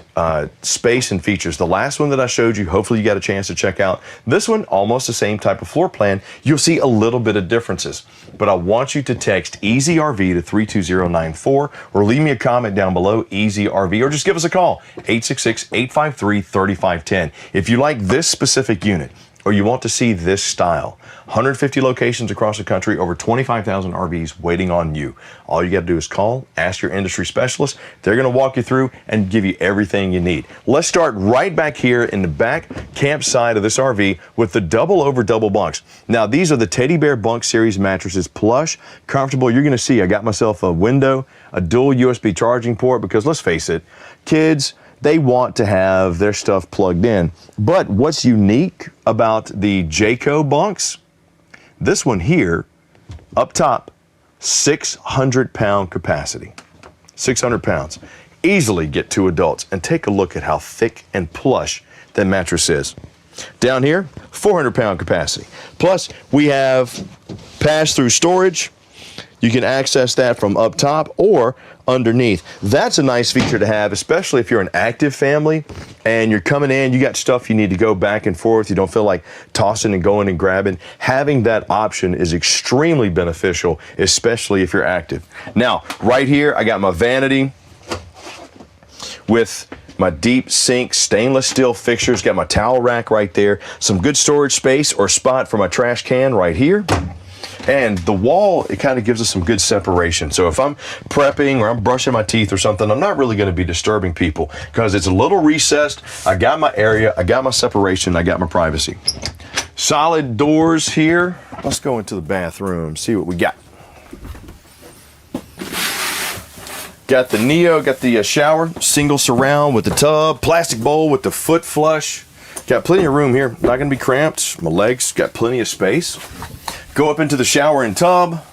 space and features. The last one that I showed you, hopefully you got a chance to check out. This one, almost the same type of floor plan. You'll see a little bit of differences, but I want you to text EasyRV to 32094 or leave me a comment down below, EasyRV, or just give us a call, 866-853-3510. If you like this specific unit, or you want to see this style. 150 locations across the country, over 25,000 RVs waiting on you. All you got to do is call, ask your industry specialist. They're going to walk you through and give you everything you need. Let's start right back here in the back camp side of this RV with the double over double bunks. Now, these are the Teddy Bear Bunk Series mattresses, plush, comfortable. You're going to see I got myself a window, a dual USB charging port, because let's face it, kids, they want to have their stuff plugged in. But what's unique about the Jayco bunks? This one here, up top, 600-pound capacity. 600 pounds. Easily get 2 adults. And take a look at how thick and plush that mattress is. Down here, 400-pound capacity. Plus, we have pass-through storage. You can access that from up top or underneath. That's a nice feature to have, especially if you're an active family and you're coming in, you got stuff you need to go back and forth. You don't feel like tossing and going and grabbing. Having that option is extremely beneficial, especially if you're active. Now, right here, I got my vanity with my deep sink stainless steel fixtures. Got my towel rack right there. Some good storage space or spot for my trash can right here. And the wall, it kind of gives us some good separation. So if I'm prepping or I'm brushing my teeth or something, I'm not really going to be disturbing people because it's a little recessed. I got my area, I got my separation, I got my privacy. Solid doors here. Let's go into the bathroom, see what we got. Got the Neo, got the shower, single surround with the tub, plastic bowl with the foot flush. Got plenty of room here, not going to be cramped. My legs got plenty of space. Go up into the shower and tub.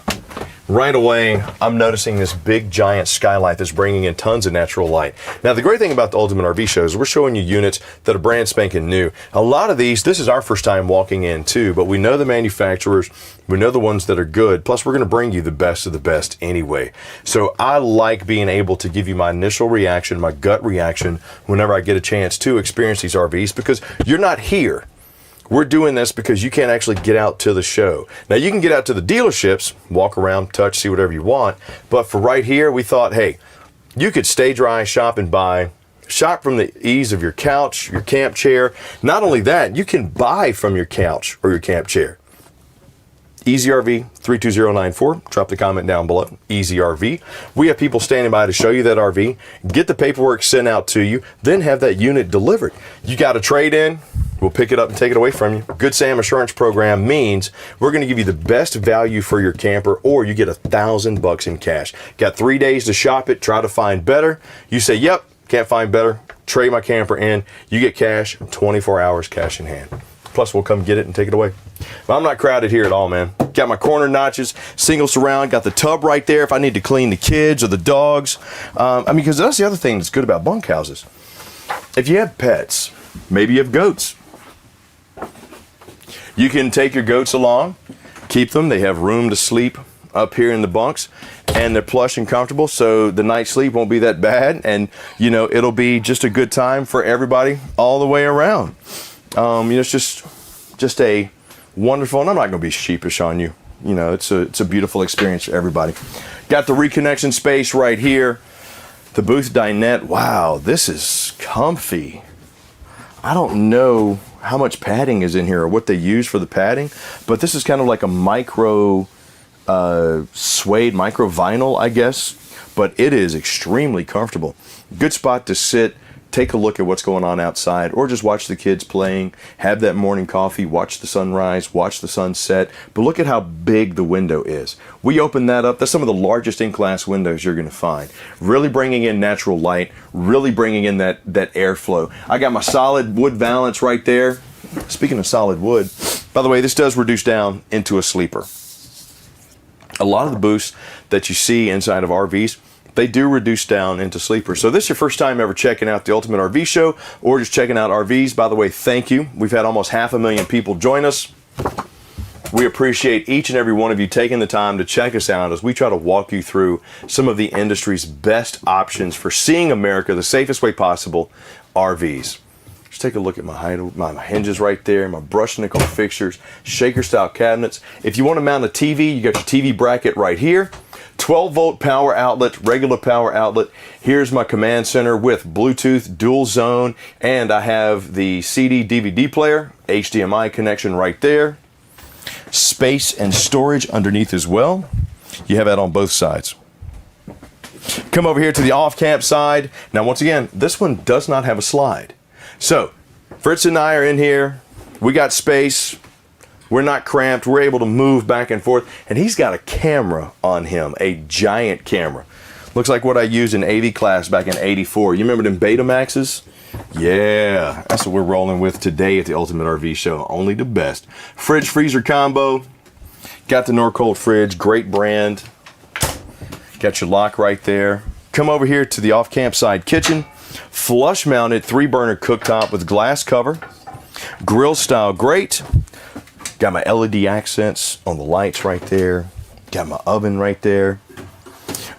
Right away, I'm noticing this big giant skylight that's bringing in tons of natural light. Now, the great thing about the Ultimate RV show is we're showing you units that are brand spanking new. A lot of these, this is our first time walking in too, but we know the manufacturers, we know the ones that are good, plus we're gonna bring you the best of the best anyway. So I like being able to give you my initial reaction, my gut reaction, whenever I get a chance to experience these RVs, because you're not here. We're doing this because you can't actually get out to the show. Now, you can get out to the dealerships, walk around, touch, see whatever you want. But for right here, we thought, hey, you could stay dry, shop and buy. Shop from the ease of your couch, your camp chair. Not only that, you can buy from your couch or your camp chair. EasyRV 32094. Drop the comment down below. EasyRV. We have people standing by to show you that RV, get the paperwork sent out to you, then have that unit delivered. You got a trade-in, we'll pick it up and take it away from you. Good Sam Assurance Program means we're going to give you the best value for your camper, or you get $1,000 in cash. Got 3 days to shop it, try to find better. You say, yep, can't find better. Trade my camper in. You get cash, 24 hours cash in hand. Plus, we'll come get it and take it away. But I'm not crowded here at all, man. Got my corner notches, single surround, got the tub right there if I need to clean the kids or the dogs. Because that's the other thing that's good about bunkhouses. If you have pets, maybe you have goats, you can take your goats along, keep them. They have room to sleep up here in the bunks, and they're plush and comfortable, so the night's sleep won't be that bad, and it'll be just a good time for everybody all the way around. It's just a wonderful, and I'm not going to be sheepish on you. It's a beautiful experience for everybody. Got the reconnection space right here. The booth dinette. Wow, this is comfy. I don't know how much padding is in here or what they use for the padding, but this is kind of like a micro suede, micro vinyl, I guess, but it is extremely comfortable. Good spot to sit, take a look at what's going on outside, or just watch the kids playing, have that morning coffee, watch the sunrise, watch the sunset. But look at how big the window is. We opened that up. That's some of the largest in-class windows you're going to find. Really bringing in natural light, really bringing in that airflow. I got my solid wood valance right there. Speaking of solid wood, by the way, this does reduce down into a sleeper. A lot of the booths that you see inside of RVs, they do reduce down into sleepers. So this is your first time ever checking out the Ultimate RV Show or just checking out RVs. By the way, thank you. We've had almost 500,000 people join us. We appreciate each and every one of you taking the time to check us out as we try to walk you through some of the industry's best options for seeing America the safest way possible, RVs. Just take a look at my hinges right there, my brushed nickel fixtures, shaker style cabinets. If you want to mount a TV, you got your TV bracket right here. 12-volt power outlet, regular power outlet. Here's my command center with Bluetooth, dual zone, and I have the CD DVD player, HDMI connection right there. Space and storage underneath as well. You have that on both sides. Come over here to the off-camp side. Now, once again, this one does not have a slide. So, Fritz and I are in here. We got space. We're not cramped. We're able to move back and forth. And he's got a camera on him, a giant camera. Looks like what I used in AV class back in '84. You remember them Betamaxes? Yeah, that's what we're rolling with today at the Ultimate RV Show. Only the best. Fridge freezer combo. Got the Norcold fridge, great brand. Got your lock right there. Come over here to the off-camp side kitchen. Flush mounted 3-burner cooktop with glass cover. Grill style grate. Got my LED accents on the lights right there. Got my oven right there.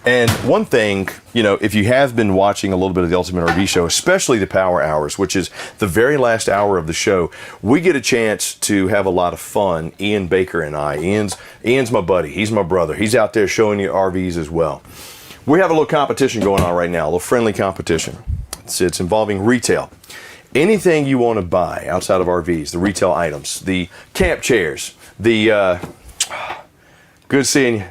And one thing, you know, if you have been watching a little bit of the Ultimate RV Show, especially the Power Hours, which is the very last hour of the show, we get a chance to have a lot of fun, Ian Baker and I. Ian's my buddy. He's my brother. He's out there showing you RVs as well. We have a little competition going on right now, a little friendly competition. It's involving retail. Anything you want to buy outside of RVs, the retail items, the camp chairs, the, good seeing you.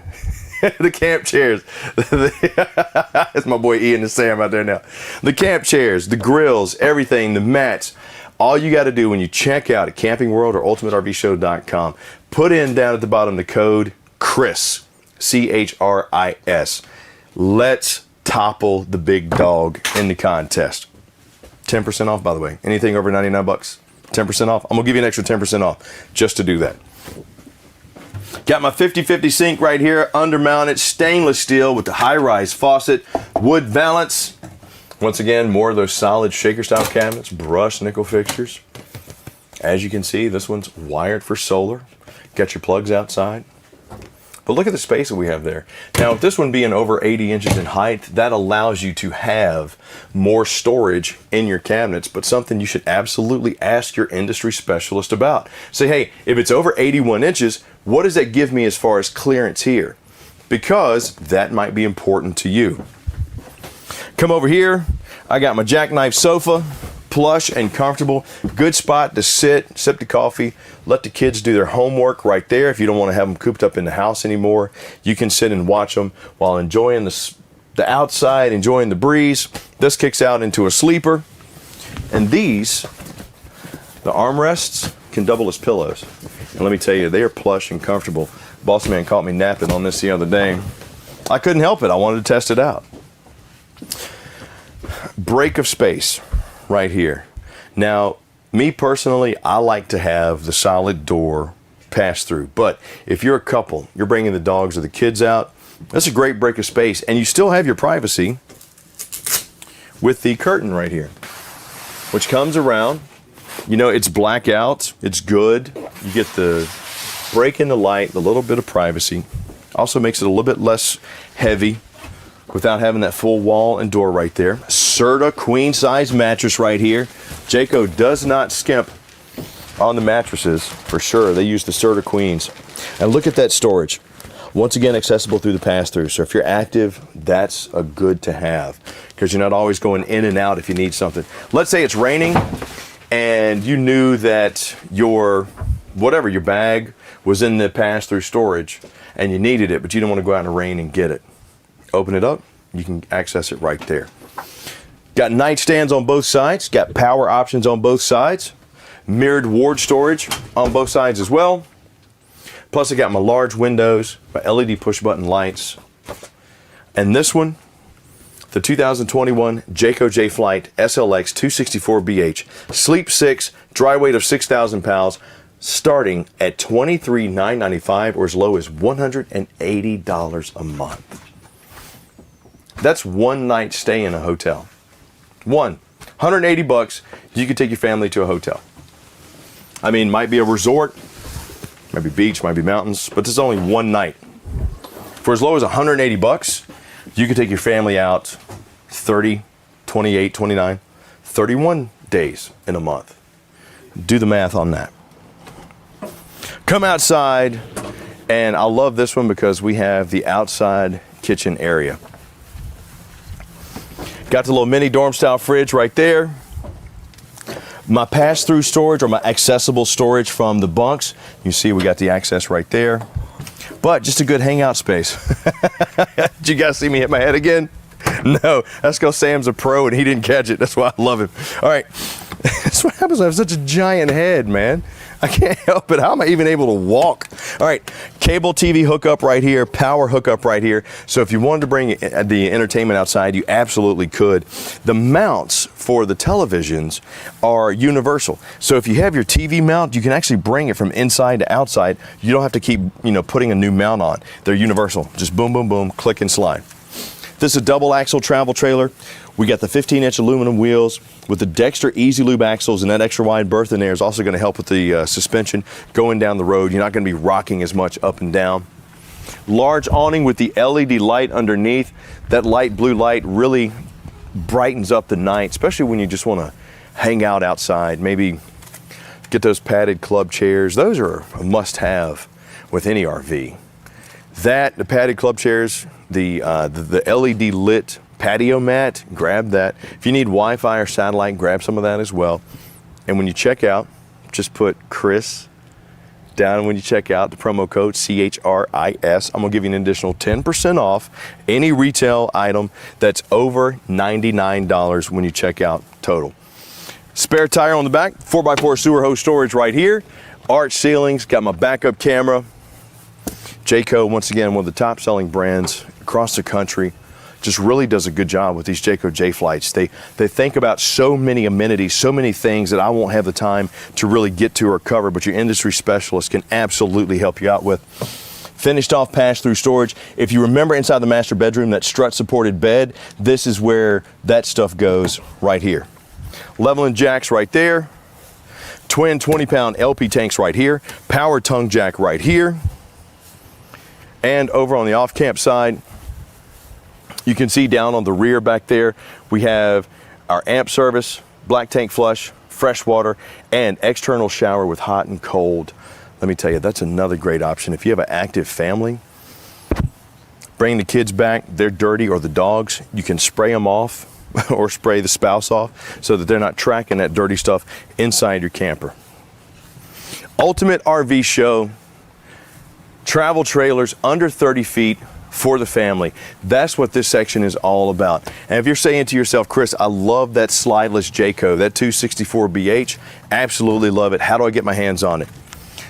The camp chairs. That's my boy Ian and Sam out there now. The camp chairs, the grills, everything, the mats. All you got to do when you check out at Camping World or UltimateRVShow.com, put in down at the bottom the code CHRIS, C-H-R-I-S. Let's topple the big dog in the contest. 10% off, by the way. Anything over 99 bucks, 10% off. I'm going to give you an extra 10% off just to do that. Got my 50/50 sink right here, undermounted, stainless steel with the high-rise faucet, wood valance. Once again, more of those solid shaker-style cabinets, brushed nickel fixtures. As you can see, this one's wired for solar. Got your plugs outside. But look at the space that we have there. Now, with this one being over 80 inches in height, that allows you to have more storage in your cabinets, but something you should absolutely ask your industry specialist about. Say, hey, if it's over 81 inches, what does that give me as far as clearance here? Because that might be important to you. Come over here. I got my jackknife sofa, plush and comfortable. Good spot to sit, sip the coffee, let the kids do their homework right there. If you don't want to have them cooped up in the house anymore, you can sit and watch them while enjoying the outside, enjoying the breeze. This kicks out into a sleeper. And these, the armrests, can double as pillows. And let me tell you, they are plush and comfortable. Boss man caught me napping on this the other day. I couldn't help it. I wanted to test it out. Break of space right here. Now, me personally, I like to have the solid door pass through. But if you're a couple, you're bringing the dogs or the kids out, that's a great break of space. And you still have your privacy with the curtain right here, which comes around. You know, it's blackout. It's good. You get the break in the light, a little bit of privacy. Also makes it a little bit less heavy without having that full wall and door right there. Serta queen size mattress right here. Jayco does not skimp on the mattresses for sure. They use the Serta queens. And look at that storage. Once again, accessible through the pass-through. So if you're active, that's a good to have because you're not always going in and out if you need something. Let's say it's raining and you knew that your bag was in the pass-through storage and you needed it, but you don't want to go out in the rain and get it. Open it up, you can access it right there. Got nightstands on both sides, got power options on both sides, mirrored ward storage on both sides as well. Plus I got my large windows, my LED push button lights. And this one, the 2021 Jayco J-Flight SLX 264BH, Sleep 6, dry weight of 6,000 pounds, starting at $23,995 or as low as $180 a month. That's one night stay in a hotel. 180 bucks, you could take your family to a hotel. I mean, might be a resort, might be beach, might be mountains, but this is only one night. For as low as 180 bucks, you could take your family out 30, 28, 29, 31 days in a month. Do the math on that. Come outside, and I love this one because we have the outside kitchen area. Got the little mini dorm style fridge right there. My pass-through storage or my accessible storage from the bunks. You see we got the access right there. But just a good hangout space. Did you guys see me hit my head again? No, that's because Sam's a pro and he didn't catch it. That's why I love him. All right, that's what happens when I have such a giant head, man. I can't help it. How am I even able to walk? All right, cable TV hookup right here, power hookup right here. So if you wanted to bring the entertainment outside, you absolutely could. The mounts for the televisions are universal. So if you have your TV mount, you can actually bring it from inside to outside. You don't have to keep, putting a new mount on. They're universal. Just boom, boom, boom, click and slide. This is a double axle travel trailer. We got the 15-inch aluminum wheels with the Dexter Easy Lube axles, and that extra wide berth in there is also going to help with the suspension going down the road. You're not going to be rocking as much up and down. Large awning with the LED light underneath. That light blue light really brightens up the night, especially when you just want to hang out outside. Maybe get those padded club chairs. Those are a must-have with any RV. The padded club chairs, the LED lit patio mat, grab that. If you need Wi-Fi or satellite, grab some of that as well. And when you check out, just put Chris down when you check out, the promo code CHRIS. I'm gonna give you an additional 10% off any retail item that's over $99 when you check out total. Spare tire on the back, 4x4 sewer hose storage right here. Arch ceilings, got my backup camera. Jayco, once again, one of the top selling brands across the country. Just really does a good job with these Jayco J-Flights. They think about so many amenities, so many things that I won't have the time to really get to or cover, but your industry specialist can absolutely help you out with. Finished off pass-through storage. If you remember inside the master bedroom, that strut-supported bed, this is where that stuff goes right here. Leveling jacks right there. Twin 20-pound LP tanks right here. Power tongue jack right here. And over on the off-camp side, you can see down on the rear back there, we have our amp service, black tank flush, fresh water, and external shower with hot and cold. Let me tell you, that's another great option. If you have an active family, bring the kids back, they're dirty, or the dogs, you can spray them off or spray the spouse off so that they're not tracking that dirty stuff inside your camper. Ultimate RV Show, travel trailers under 30 feet, for the family. That's what this section is all about. And if you're saying to yourself, Chris, I love that slideless Jayco, that 264BH, absolutely love it. How do I get my hands on it?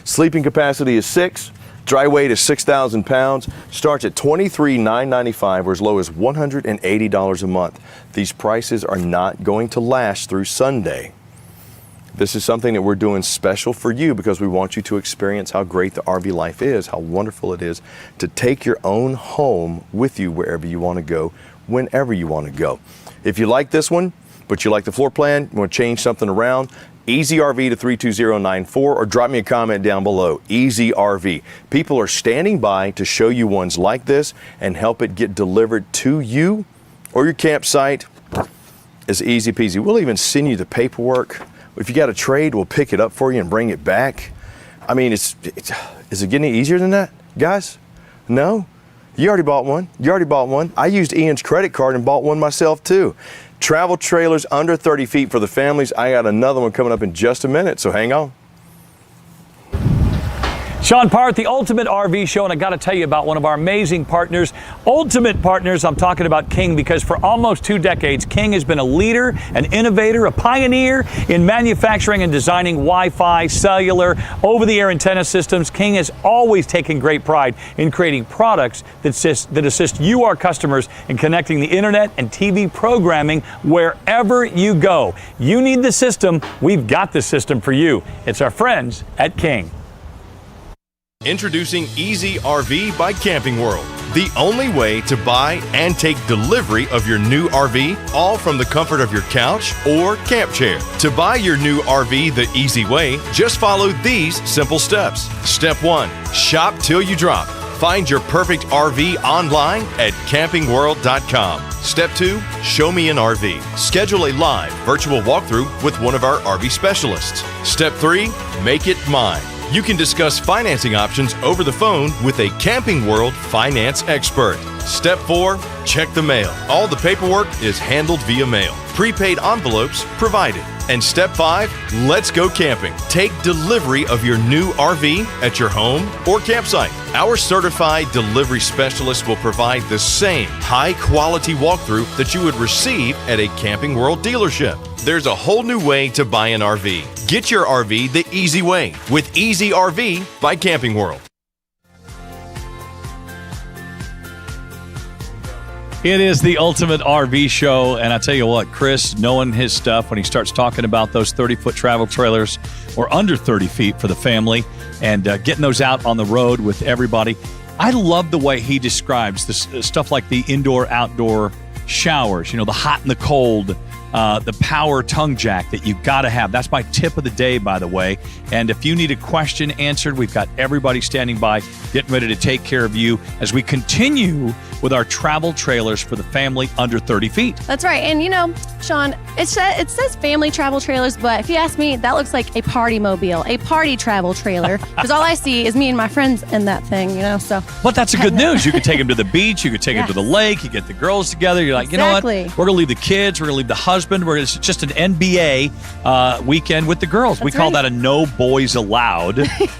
Sleeping capacity is 6, dry weight is 6,000 pounds, starts at $23,995 or as low as $180 a month. These prices are not going to last through Sunday. This is something that we're doing special for you because we want you to experience how great the RV life is, how wonderful it is to take your own home with you wherever you want to go, whenever you want to go. If you like this one, but you like the floor plan, you want to change something around, Easy RV to 32094 or drop me a comment down below. Easy RV. People are standing by to show you ones like this and help it get delivered to you or your campsite. It's easy peasy. We'll even send you the paperwork. If you got a trade, we'll pick it up for you and bring it back. I mean, is it getting easier than that, guys? No? You already bought one. You already bought one. I used Ian's credit card and bought one myself too. Travel trailers under 30 feet for the families. I got another one coming up in just a minute, so hang on. Sean Parr at the Ultimate RV Show, and I got to tell you about one of our amazing partners, Ultimate Partners. I'm talking about King because for almost 2 decades, King has been a leader, an innovator, a pioneer in manufacturing and designing Wi-Fi, cellular, over-the-air antenna systems. King has always taken great pride in creating products that assist you, our customers, in connecting the internet and TV programming wherever you go. You need the system. We've got the system for you. It's our friends at King. Introducing Easy RV by Camping World, the only way to buy and take delivery of your new RV, all from the comfort of your couch or camp chair. To buy your new RV the easy way, just follow these simple steps. Step 1, shop till you drop. Find your perfect RV online at campingworld.com. Step 2, show me an RV. Schedule a live virtual walkthrough with one of our RV specialists. Step 3, make it mine. You can discuss financing options over the phone with a Camping World finance expert. Step 4, check the mail. All the paperwork is handled via mail. Prepaid envelopes provided. And step 5, let's go camping. Take delivery of your new RV at your home or campsite. Our certified delivery specialist will provide the same high-quality walkthrough that you would receive at a Camping World dealership. There's a whole new way to buy an RV. Get your RV the easy way with Easy RV by Camping World. It is the Ultimate RV Show, and I tell you what, Chris, knowing his stuff, when he starts talking about those 30-foot travel trailers or under 30 feet for the family and getting those out on the road with everybody, I love the way he describes this stuff like the indoor-outdoor showers, the hot and the cold, the power tongue jack that you've got to have. That's my tip of the day, by the way. And if you need a question answered, we've got everybody standing by, getting ready to take care of you as we continue with our travel trailers for the family under 30 feet. That's right. And Sean, it says family travel trailers, but if you ask me, that looks like a party mobile, a party travel trailer. Because all I see is me and my friends in that thing, so. But that's the good news. You can take them to the beach. You can take them to the lake. You get the girls together. You're like, you know what? We're going to leave the kids. We're going to leave the husband. It's just an NBA weekend with the girls. We call that a no boys allowed.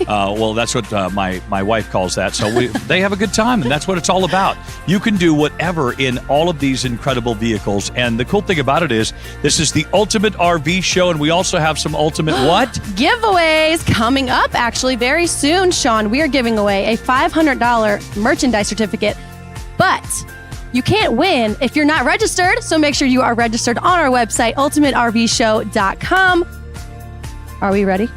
Well, that's what my wife calls that. So they have a good time, and that's what it's all about. You can do whatever in all of these incredible vehicles. And the cool thing about it is this is the Ultimate RV Show, and we also have some ultimate what? Giveaways coming up actually very soon, Sean. We are giving away a $500 merchandise certificate, but you can't win if you're not registered. So make sure you are registered on our website, ultimatervshow.com. Are we ready?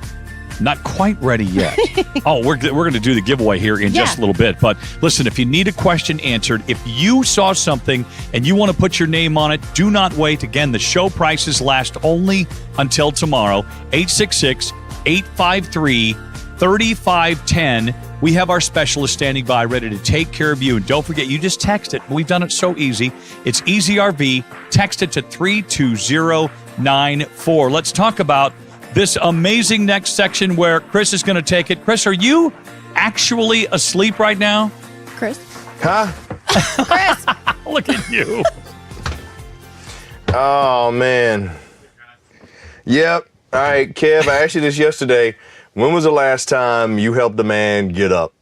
Not quite ready yet. We're going to do the giveaway here in just a little bit. But listen, if you need a question answered, if you saw something and you want to put your name on it, do not wait. Again, the show prices last only until tomorrow. 866-853-3510. We have our specialist standing by ready to take care of you. And don't forget, you just text it. We've done it so easy. It's Easy RV. Text it to 32094. Let's talk about this amazing next section where Chris is going to take it. Chris, are you actually asleep right now? Chris? Huh? Chris! Look at you. Oh, man. Yep. All right, Kev, I asked you this yesterday. When was the last time you helped a man get up?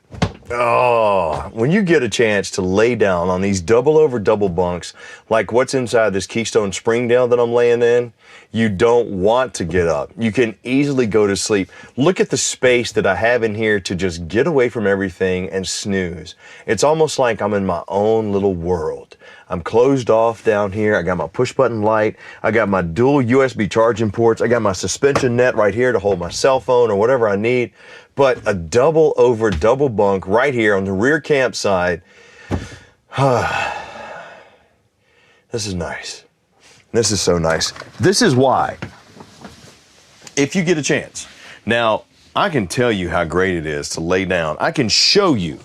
Oh, when you get a chance to lay down on these double bunks, like what's inside this Keystone Springdale that I'm laying in, you don't want to get up. You can easily go to sleep. Look at the space that I have in here to just get away from everything and snooze. It's almost like I'm in my own little world. I'm closed off down here. I got my push button light. I got my dual USB charging ports. I got my suspension net right here to hold my cell phone or whatever I need. But a double bunk right here on the rear campsite. This is nice. This is so nice. This is why, if you get a chance. Now, I can tell you how great it is to lay down. I can show you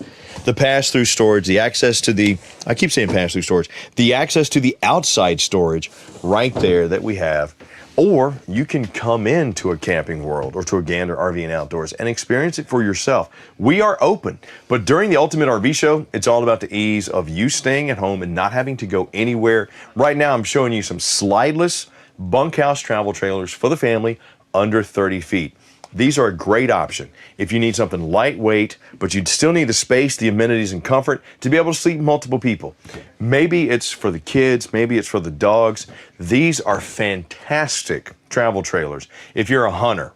the pass-through storage, the access to the, I keep saying pass-through storage, the access to the outside storage right there that we have. Or you can come into a Camping World or to a Gander RV and Outdoors and experience it for yourself. We are open, but during the Ultimate RV Show, it's all about the ease of you staying at home and not having to go anywhere. Right now, I'm showing you some slideless bunkhouse travel trailers for the family under 30 feet. These are a great option if you need something lightweight, but you still need the space, the amenities, and comfort to be able to sleep multiple people. Maybe it's for the kids, maybe it's for the dogs. These are fantastic travel trailers. If you're a hunter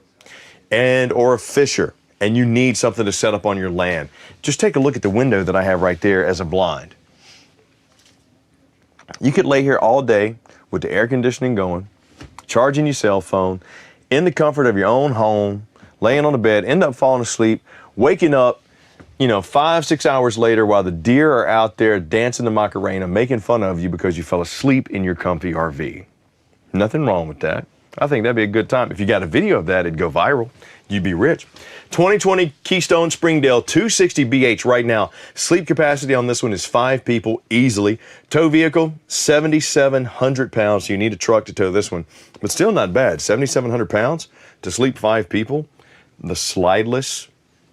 or a fisher and you need something to set up on your land, just take a look at the window that I have right there as a blind. You could lay here all day with the air conditioning going, charging your cell phone, in the comfort of your own home, laying on the bed, end up falling asleep, waking up, 5-6 hours later while the deer are out there dancing the Macarena, making fun of you because you fell asleep in your comfy RV. Nothing wrong with that. I think that'd be a good time. If you got a video of that, it'd go viral. You'd be rich. 2020 Keystone Springdale 260BH right now. Sleep capacity on this one is 5 people easily. Tow vehicle, 7,700 pounds. So you need a truck to tow this one, but still not bad. 7,700 pounds to sleep 5 people. The slideless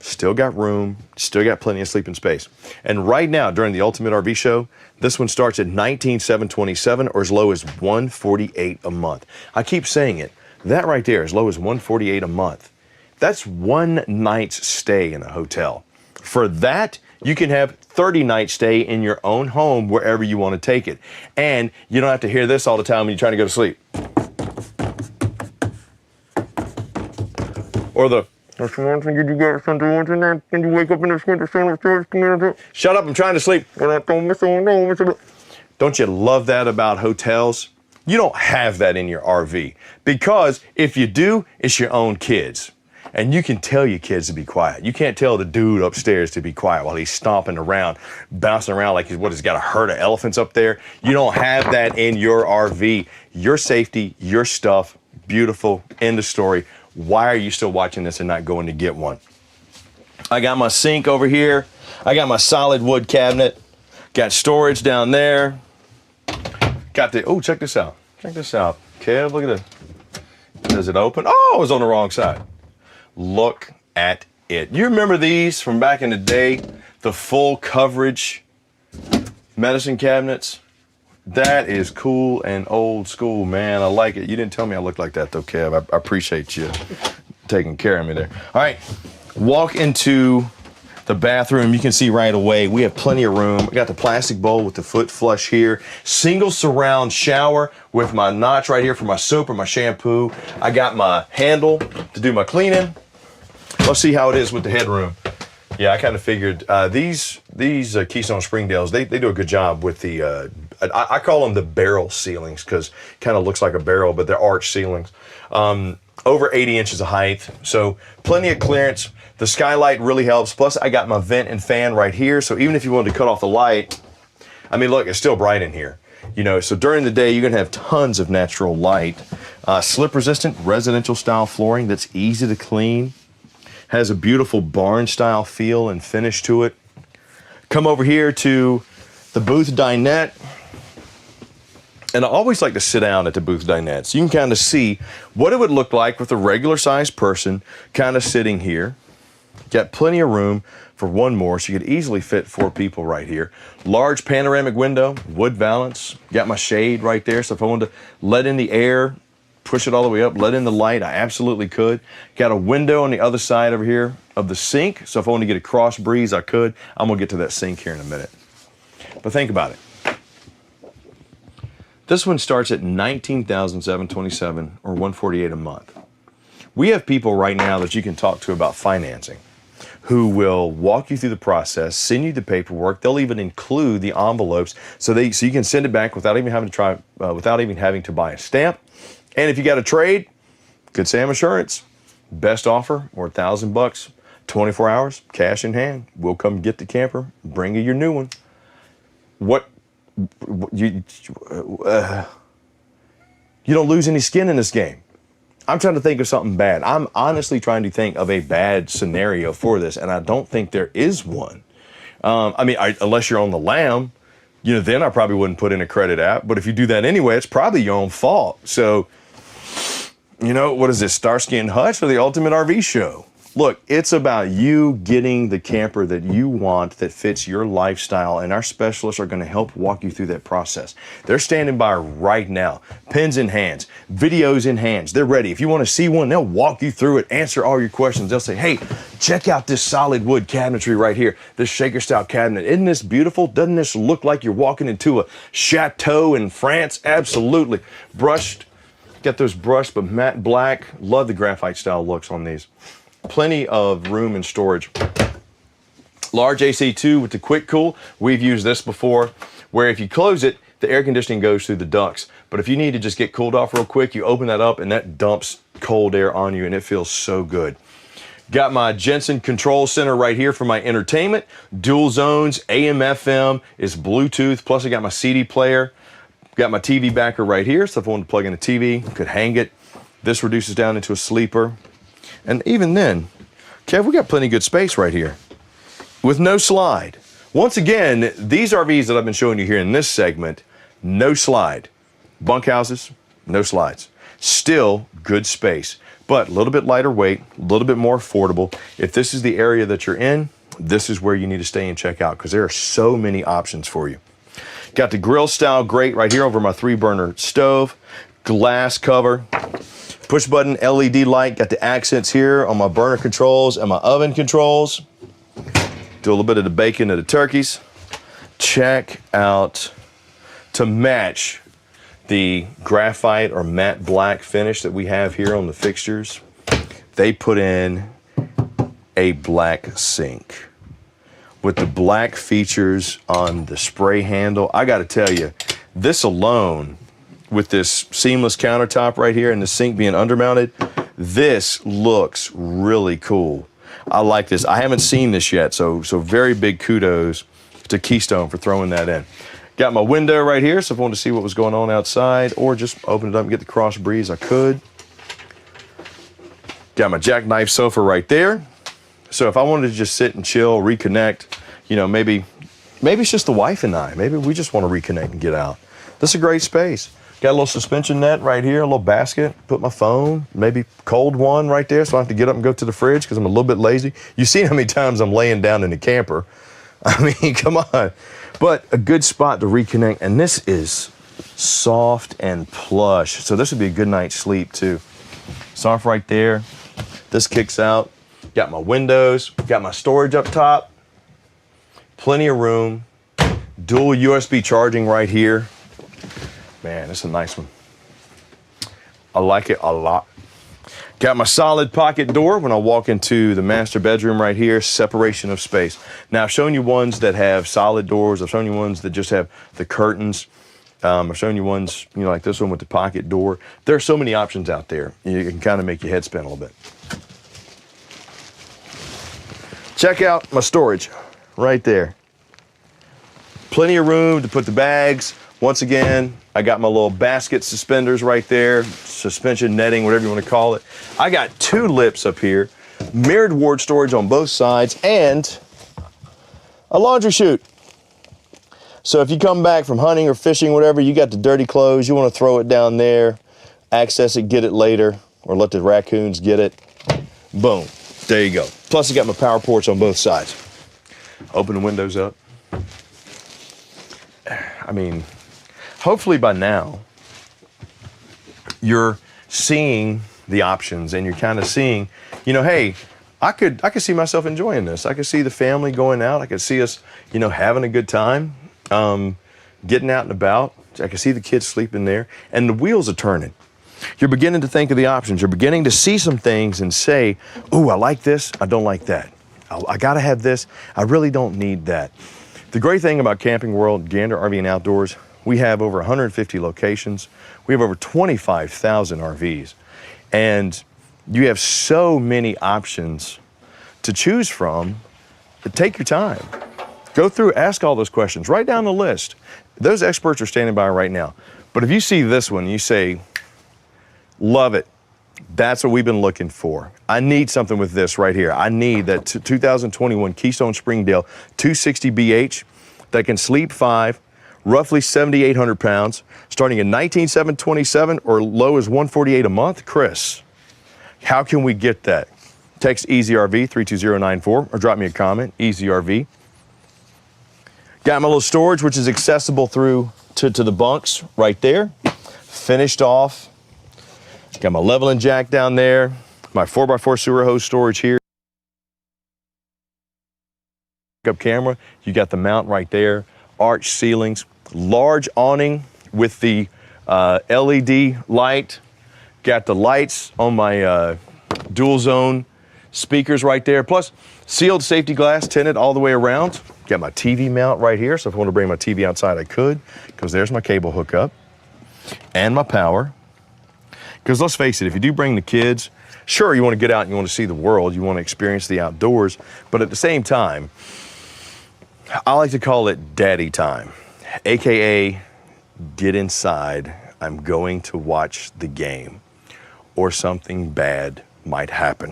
Still got room, still got plenty of sleeping space. And right now, during the Ultimate RV Show, this one starts at $19,727 or as low as $148 a month. I keep saying it. That right there, as low as $148 a month. That's one night's stay in a hotel. For that, you can have 30-night stay in your own home wherever you want to take it. And you don't have to hear this all the time when you're trying to go to sleep. Or the, did you wake up in the shut up, I'm trying to sleep. Don't you love that about hotels? You don't have that in your RV. Because if you do, it's your own kids. And you can tell your kids to be quiet. You can't tell the dude upstairs to be quiet while he's stomping around, bouncing around like he's got a herd of elephants up there. You don't have that in your RV. Your safety, your stuff, beautiful, end of story. Why are you still watching this and not going to get one? I got my sink over here. I got my solid wood cabinet. Got storage down there. Got the, oh, check this out. Check this out. Kev, look at it. Does it open? Oh, it was on the wrong side. Look at it. You remember these from back in the day? The full coverage medicine cabinets? That is cool and old school, man. I like it. You didn't tell me I looked like that though, Kev. I appreciate you taking care of me there. All right, walk into the bathroom. You can see right away, we have plenty of room. I got the plastic bowl with the foot flush here. Single surround shower with my notch right here for my soap or my shampoo. I got my handle to do my cleaning. Let's see how it is with the headroom. Yeah, I kind of figured these Keystone Springdales, they do a good job with the, I call them the barrel ceilings because it kind of looks like a barrel, but they're arch ceilings. Over 80 inches of height, so plenty of clearance. The skylight really helps. Plus, I got my vent and fan right here, so even if you wanted to cut off the light, I mean, look, it's still bright in here. You know, so during the day, you're gonna have tons of natural light. Slip-resistant residential style flooring that's easy to clean. Has a beautiful barn style feel and finish to it. Come over here to the booth dinette. And I always like to sit down at the booth dinette so you can kind of see what it would look like with a regular sized person kind of sitting here. Got plenty of room for one more, so you could easily fit 4 people right here. Large panoramic window, wood valance. Got my shade right there, so if I wanted to let in the air, push it all the way up, let in the light, I absolutely could. Got a window on the other side over here of the sink, so if I want to get a cross breeze, I could. I'm gonna get to that sink here in a minute. But think about it. This one starts at $19,727 or $148 a month. We have people right now that you can talk to about financing who will walk you through the process, send you the paperwork. They'll even include the envelopes so you can send it back without even having to buy a stamp. And if you got a trade, Good Sam Assurance, best offer or $1,000, 24 hours, cash in hand. We'll come get the camper, bring you your new one. You don't lose any skin in this game. I'm trying to think of something bad. I'm honestly trying to think of a bad scenario for this, and I don't think there is one. Unless you're on the lam, then I probably wouldn't put in a credit app. But if you do that anyway, it's probably your own fault. So, what is this, Starsky and Hutch or the Ultimate RV Show? Look, it's about you getting the camper that you want that fits your lifestyle, and our specialists are going to help walk you through that process. They're standing by right now, pens in hands, videos in hands. They're ready. If you want to see one, they'll walk you through it, answer all your questions. They'll say, hey, check out this solid wood cabinetry right here, this shaker style cabinet. Isn't this beautiful? Doesn't this look like you're walking into a chateau in France? Absolutely. Brushed, got those brushed but matte black. Love the graphite style looks on these. Plenty of room and storage. Large AC2 with the quick cool. We've used this before, where if you close it, the air conditioning goes through the ducts. But if you need to just get cooled off real quick, you open that up and that dumps cold air on you, and it feels so good. Got my Jensen control center right here for my entertainment. Dual zones, AM, FM, is Bluetooth. Plus I got my CD player. Got my TV backer right here, so if I wanted to plug in a TV, could hang it. This reduces down into a sleeper. And even then, Kev, we got plenty of good space right here with no slide. Once again, these RVs that I've been showing you here in this segment, no slide. Bunkhouses, no slides. Still good space. but a little bit lighter weight, a little bit more affordable. If this is the area that you're in, this is where you need to stay and check out because there are so many options for you. Got the grill style grate right here over my 3-burner stove, glass cover, push button LED light, got the accents here on my burner controls and my oven controls. Do a little bit of the bacon and the turkeys. Check out, to match the graphite or matte black finish that we have here on the fixtures, they put in a black sink with the black features on the spray handle. I got to tell you, this alone, with this seamless countertop right here and the sink being undermounted, this looks really cool. I like this. I haven't seen this yet, so very big kudos to Keystone for throwing that in. Got my window right here, so if I wanted to see what was going on outside or just open it up and get the cross breeze, I could. Got my jackknife sofa right there. So if I wanted to just sit and chill, reconnect, you know, maybe it's just the wife and I. Maybe we just want to reconnect and get out. This is a great space. Got a little suspension net right here, a little basket, put my phone, maybe cold one right there so I don't have to get up and go to the fridge because I'm a little bit lazy. You've seen how many times I'm laying down in the camper. I mean, come on. But a good spot to reconnect, and this is soft and plush. So this would be a good night's sleep too. Soft right there. This kicks out. Got my windows, got my storage up top. Plenty of room. Dual USB charging right here. Man, it's a nice one. I like it a lot. Got my solid pocket door when I walk into the master bedroom right here, separation of space. Now, I've shown you ones that have solid doors. I've shown you ones that just have the curtains. I've shown you ones, you know, like this one with the pocket door. There are so many options out there. You can kind of make your head spin a little bit. Check out my storage right there. Plenty of room to put the bags. Once again, I got my little basket suspenders right there, suspension netting, whatever you want to call it. I got 2 lips up here, mirrored ward storage on both sides, and a laundry chute. So if you come back from hunting or fishing, whatever, you got the dirty clothes, you want to throw it down there, access it, get it later, or let the raccoons get it. Boom, there you go. Plus I got my power ports on both sides. Open the windows up. I mean, hopefully by now, you're seeing the options and you're kind of seeing, you know, hey, I could see myself enjoying this. I could see the family going out. I could see us, you know, having a good time, getting out and about. I could see the kids sleeping there, and the wheels are turning. You're beginning to think of the options. You're beginning to see some things and say, oh, I like this. I don't like that. I got to have this. I really don't need that. The great thing about Camping World, Gander RV and Outdoors, we have over 150 locations. We have over 25,000 RVs. And you have so many options to choose from. Take your time. Go through, ask all those questions. Write down the list. Those experts are standing by right now. But if you see this one, you say, love it. That's what we've been looking for. I need something with this right here. I need that 2021 Keystone Springdale 260BH that can sleep 5, roughly 7,800 pounds, starting at $19,727 or low as $148 a month. Chris, how can we get that? Text EasyRV 32094 or drop me a comment, EasyRV. Got my little storage, which is accessible through to the bunks right there. Finished off. Got my leveling jack down there, my 4x4 sewer hose storage here. Up camera, you got the mount right there, arch ceilings, large awning with the LED light. Got the lights on my dual zone speakers right there, plus sealed safety glass tinted all the way around. Got my TV mount right here, so if I want to bring my TV outside, I could, because there's my cable hookup and my power. Because let's face it, if you do bring the kids, sure, you want to get out and you want to see the world, you want to experience the outdoors, but at the same time, I like to call it daddy time, AKA get inside, I'm going to watch the game, or something bad might happen.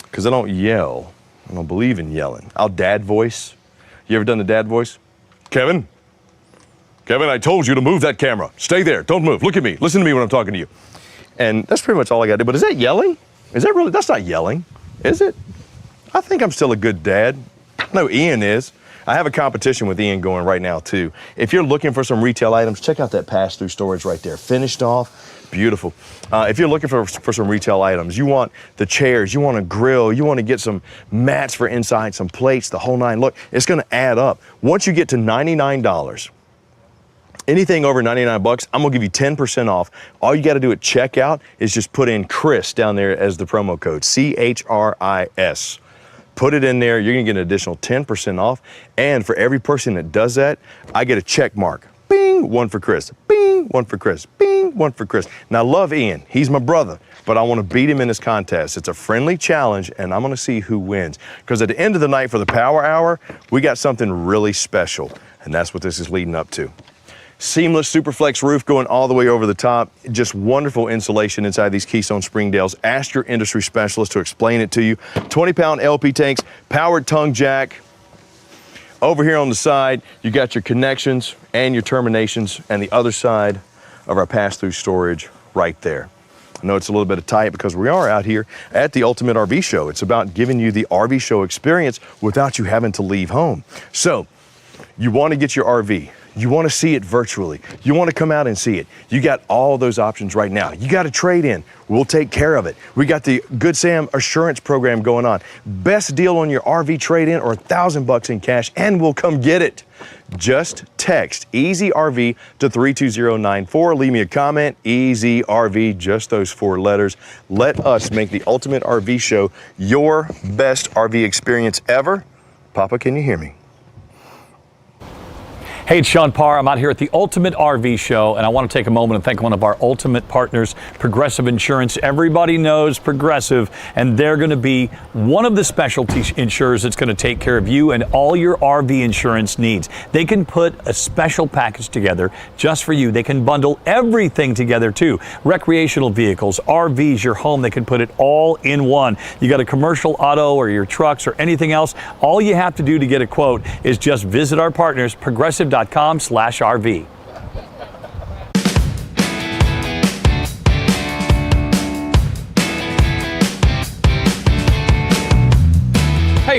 Because I don't yell, I don't believe in yelling. I'll dad voice. You ever done the dad voice? Kevin, I told you to move that camera. Stay there, don't move, look at me, listen to me when I'm talking to you. And that's pretty much all I got to do. But is that yelling? Is that really? That's not yelling, is it? I think I'm still a good dad. No, Ian is. I have a competition with Ian going right now too. If you're looking for some retail items, check out that pass-through storage right there. Finished off, beautiful. If you're looking for some retail items, you want the chairs, you want a grill, you want to get some mats for inside, some plates, the whole nine. Look, it's going to add up. Once you get to $99, anything over 99 bucks, I'm gonna give you 10% off. All you gotta do at checkout is just put in Chris down there as the promo code, CHRIS. Put it in there, you're gonna get an additional 10% off. And for every person that does that, I get a check mark. Bing, one for Chris. Bing, one for Chris. Bing, one for Chris. Now I love Ian, he's my brother, but I wanna beat him in this contest. It's a friendly challenge and I'm gonna see who wins. Because at the end of the night for the Power Hour, we got something really special. And that's what this is leading up to. Seamless Superflex roof going all the way over the top. Just wonderful insulation inside these Keystone Springdales. Ask your industry specialist to explain it to you. 20-pound LP tanks, powered tongue jack. Over here on the side, you got your connections and your terminations, and the other side of our pass-through storage right there. I know it's a little bit of tight because we are out here at the Ultimate RV Show. It's about giving you the RV show experience without you having to leave home. So, you want to get your RV. You want to see it virtually. You want to come out and see it. You got all those options right now. You got a trade in. We'll take care of it. We got the Good Sam Assurance Program going on. Best deal on your RV trade in or $1,000 in cash and we'll come get it. Just text EasyRV to 32094. Leave me a comment. EasyRV, just those 4 letters. Let us make the Ultimate RV Show your best RV experience ever. Papa, can you hear me? Hey, it's Sean Parr. I'm out here at the Ultimate RV Show, and I want to take a moment and thank one of our ultimate partners, Progressive Insurance. Everybody knows Progressive, and they're going to be one of the specialty insurers that's going to take care of you and all your RV insurance needs. They can put a special package together just for you. They can bundle everything together, too. Recreational vehicles, RVs, your home, they can put it all in one. You got a commercial auto or your trucks or anything else, all you have to do to get a quote is just visit our partners, Progressive.com/RV. Hey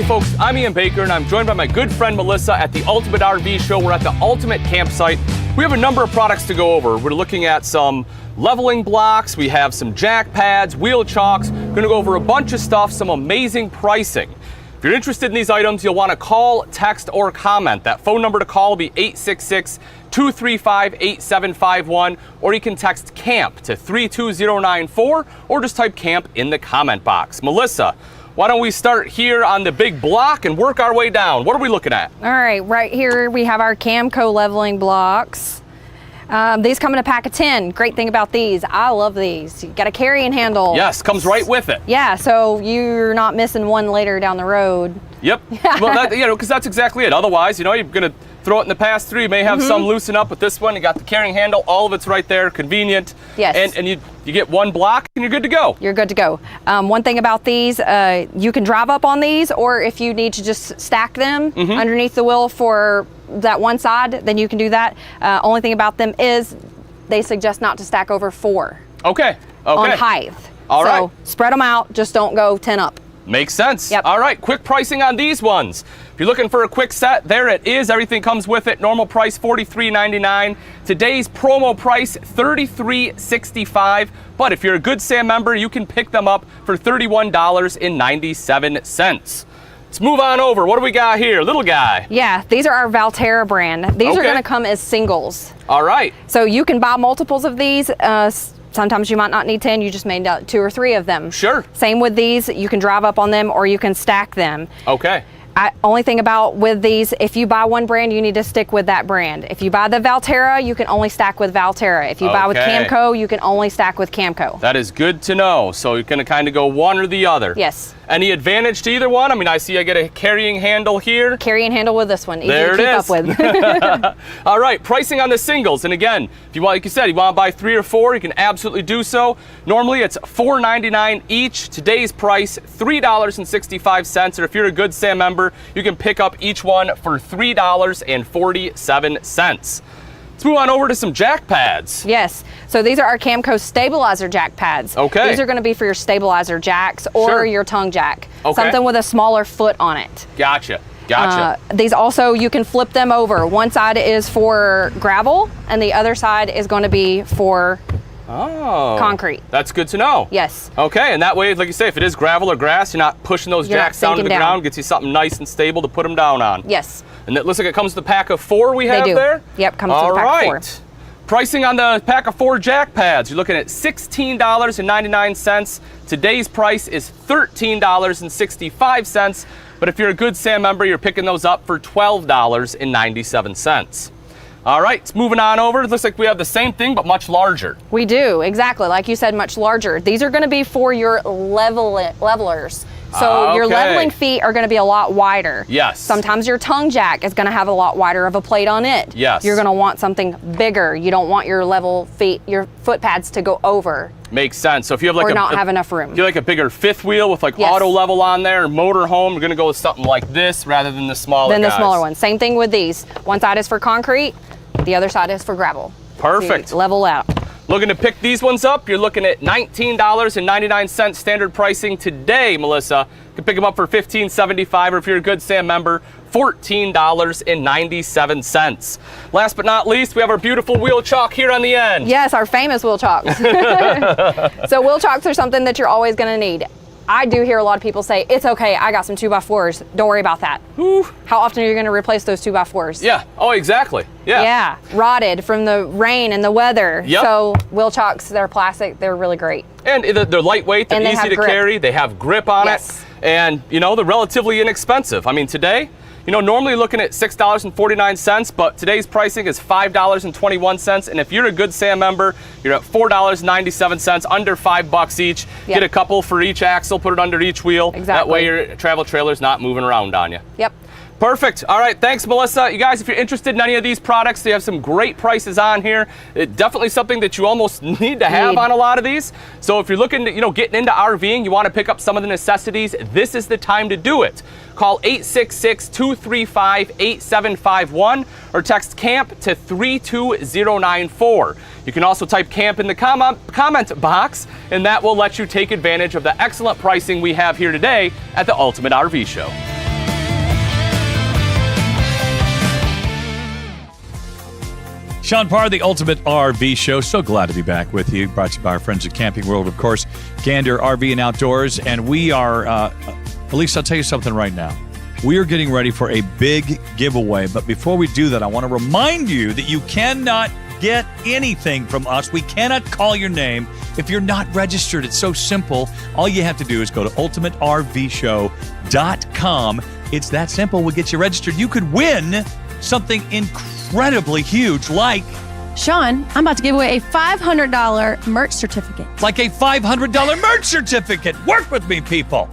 folks, I'm Ian Baker and I'm joined by my good friend Melissa at the Ultimate RV Show. We're at the Ultimate Campsite. We have a number of products to go over. We're looking at some leveling blocks, we have some jack pads, wheel chocks. We're gonna go over a bunch of stuff, some amazing pricing. If you're interested in these items, you'll want to call, text, or comment. That phone number to call will be 866-235-8751, or you can text CAMP to 32094, or just type CAMP in the comment box. Melissa, why don't we start here on the big block and work our way down? What are we looking at? All right, right here we have our Camco leveling blocks. These come in a pack of 10. Great thing about these, I love these. You got a carrying handle. Yes, comes right with it. Yeah, so you're not missing one later down the road. Yep. Well, that, because that's exactly it. Otherwise, you're gonna throw it in the pass-through. You may have some loosen up. With this one, you got the carrying handle. All of it's right there, convenient. Yes. And you get one block and you're good to go. You're good to go. One thing about these, you can drive up on these, or if you need to just stack them underneath the wheel for that one side, then you can do that. Only thing about them is they suggest not to stack over 4. Okay. On height. All right. So spread them out, just don't go 10 up. Makes sense. Yep. All right, quick pricing on these ones. If you're looking for a quick set, there it is. Everything comes with it. Normal price $43.99. Today's promo price $33.65. But if you're a Good Sam member, you can pick them up for $31.97. Let's move on over. What do we got here? Little guy. Yeah, these are our Valterra brand. These are going to come as singles. All right. So you can buy multiples of these. Sometimes you might not need 10, you just made 2 or 3 of them. Sure. Same with these, you can drive up on them or you can stack them. Okay. Only thing about with these, if you buy one brand, you need to stick with that brand. If you buy the Valterra, you can only stack with Valterra. If you buy with Camco, you can only stack with Camco. That is good to know. So you're gonna kind of go one or the other. Yes. Any advantage to either one? I mean, I see I get a carrying handle here. Carrying handle with this one, easy there to keep up with. All right, pricing on the singles. And again, if you want, like you said, you want to buy 3 or 4, you can absolutely do so. Normally it's $4.99 each. Today's price, $3.65. Or if you're a Good Sam member, you can pick up each one for $3.47. Let's move on over to some jack pads. Yes. So these are our Camco stabilizer jack pads. Okay. These are going to be for your stabilizer jacks or Sure. your tongue jack. Okay. Something with a smaller foot on it. Gotcha. These also, you can flip them over. One side is for gravel and the other side is going to be for concrete. That's good to know. Yes. Okay, and that way, like you say, if it is gravel or grass, you're not pushing those You're not jacks down to the sinking down. ground. Gets you something nice and stable to put them down on. Yes. And it looks like it comes with a pack of 4 we have They do. there? Yep, comes with a pack of 4. Pricing on the pack of 4 jack pads, you're looking at $16.99. Today's price is $13.65. But if you're a Good Sam member, you're picking those up for $12.97. All right, moving on over. It looks like we have the same thing, but much larger. We do, exactly. Like you said, much larger. These are going to be for your levelers. So your Okay. leveling feet are going to be a lot wider. Yes. Sometimes your tongue jack is going to have a lot wider of a plate on it. Yes. You're going to want something bigger. You don't want your level feet, your foot pads to go over. Makes sense. So if you have like Or not have enough room. If you have like a bigger fifth wheel with like Yes. auto level on there, motor home, you're gonna go with something like this rather than the smaller Then the guys. smaller one. Same thing with these. One side is for concrete, the other side is for gravel. Perfect. So you level out. Looking to pick these ones up, you're looking at $19.99 standard pricing today, Melissa. You can pick them up for $15.75, or if you're a Good Sam member, $14.97. Last but not least, we have our beautiful wheel chalk here on the end. Yes, our famous wheel chalks. So wheel chalks are something that you're always going to need. I do hear a lot of people say, it's okay, I got some 2x4s. Don't worry about that. How often are you going to replace those 2x4s? Yeah. Oh, exactly. Yeah. Yeah. Rotted from the rain and the weather. Yep. So wheel chalks, they're plastic. They're really great. And they're lightweight, they're And they easy have to grip. carry, they have grip on Yes. it, and you know, they're relatively inexpensive. I mean, today, you know, normally looking at $6.49, but today's pricing is $5.21. And if you're a Good Sam member, you're at $4.97, under $5 each. Yep. Get a couple for each axle, put it under each wheel. That Exactly. way your travel trailer's not moving around on you. Yep. Perfect. All right. Thanks, Melissa. You guys, if you're interested in any of these products, they have some great prices on here. Definitely something that you almost need to have on a lot of these. So if you're looking to, you know, getting into RVing, you want to pick up some of the necessities, this is the time to do it. Call 866-235-8751 or text CAMP to 32094. You can also type CAMP in the comment box, and that will let you take advantage of the excellent pricing we have here today at the Ultimate RV Show. Sean Parr, the Ultimate RV Show. So glad to be back with you. Brought to you by our friends at Camping World, of course, Gander RV and Outdoors. And we are, Elise, I'll tell you something right now. We are getting ready for a big giveaway. But before we do that, I want to remind you that you cannot get anything from us. We cannot call your name if you're not registered. It's so simple. All you have to do is go to ultimatervshow.com. It's that simple. We'll get you registered. You could win something incredibly huge, like Sean, I'm about to give away a $500 merch certificate. like a $500 merch certificate. Work with me, people.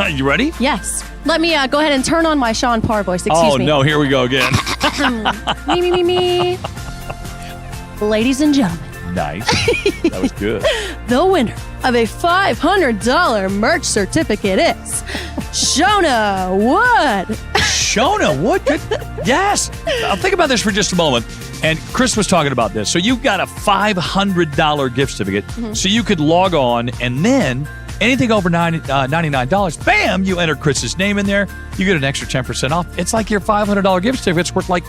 You ready? Yes. Let me go ahead and turn on my Sean Parr voice. Excuse me. No, here we go again. Me. Ladies and gentlemen, Nice. That was good. the winner of a $500 merch certificate is Shona Wood. Shona Wood? Good. Yes. I'll think about this for just a moment. And Chris was talking about this. So you've got a $500 gift certificate. So you could log on and then anything over $99, bam, you enter Chris's name in there. You get an extra 10% off. It's like your $500 gift certificate's worth like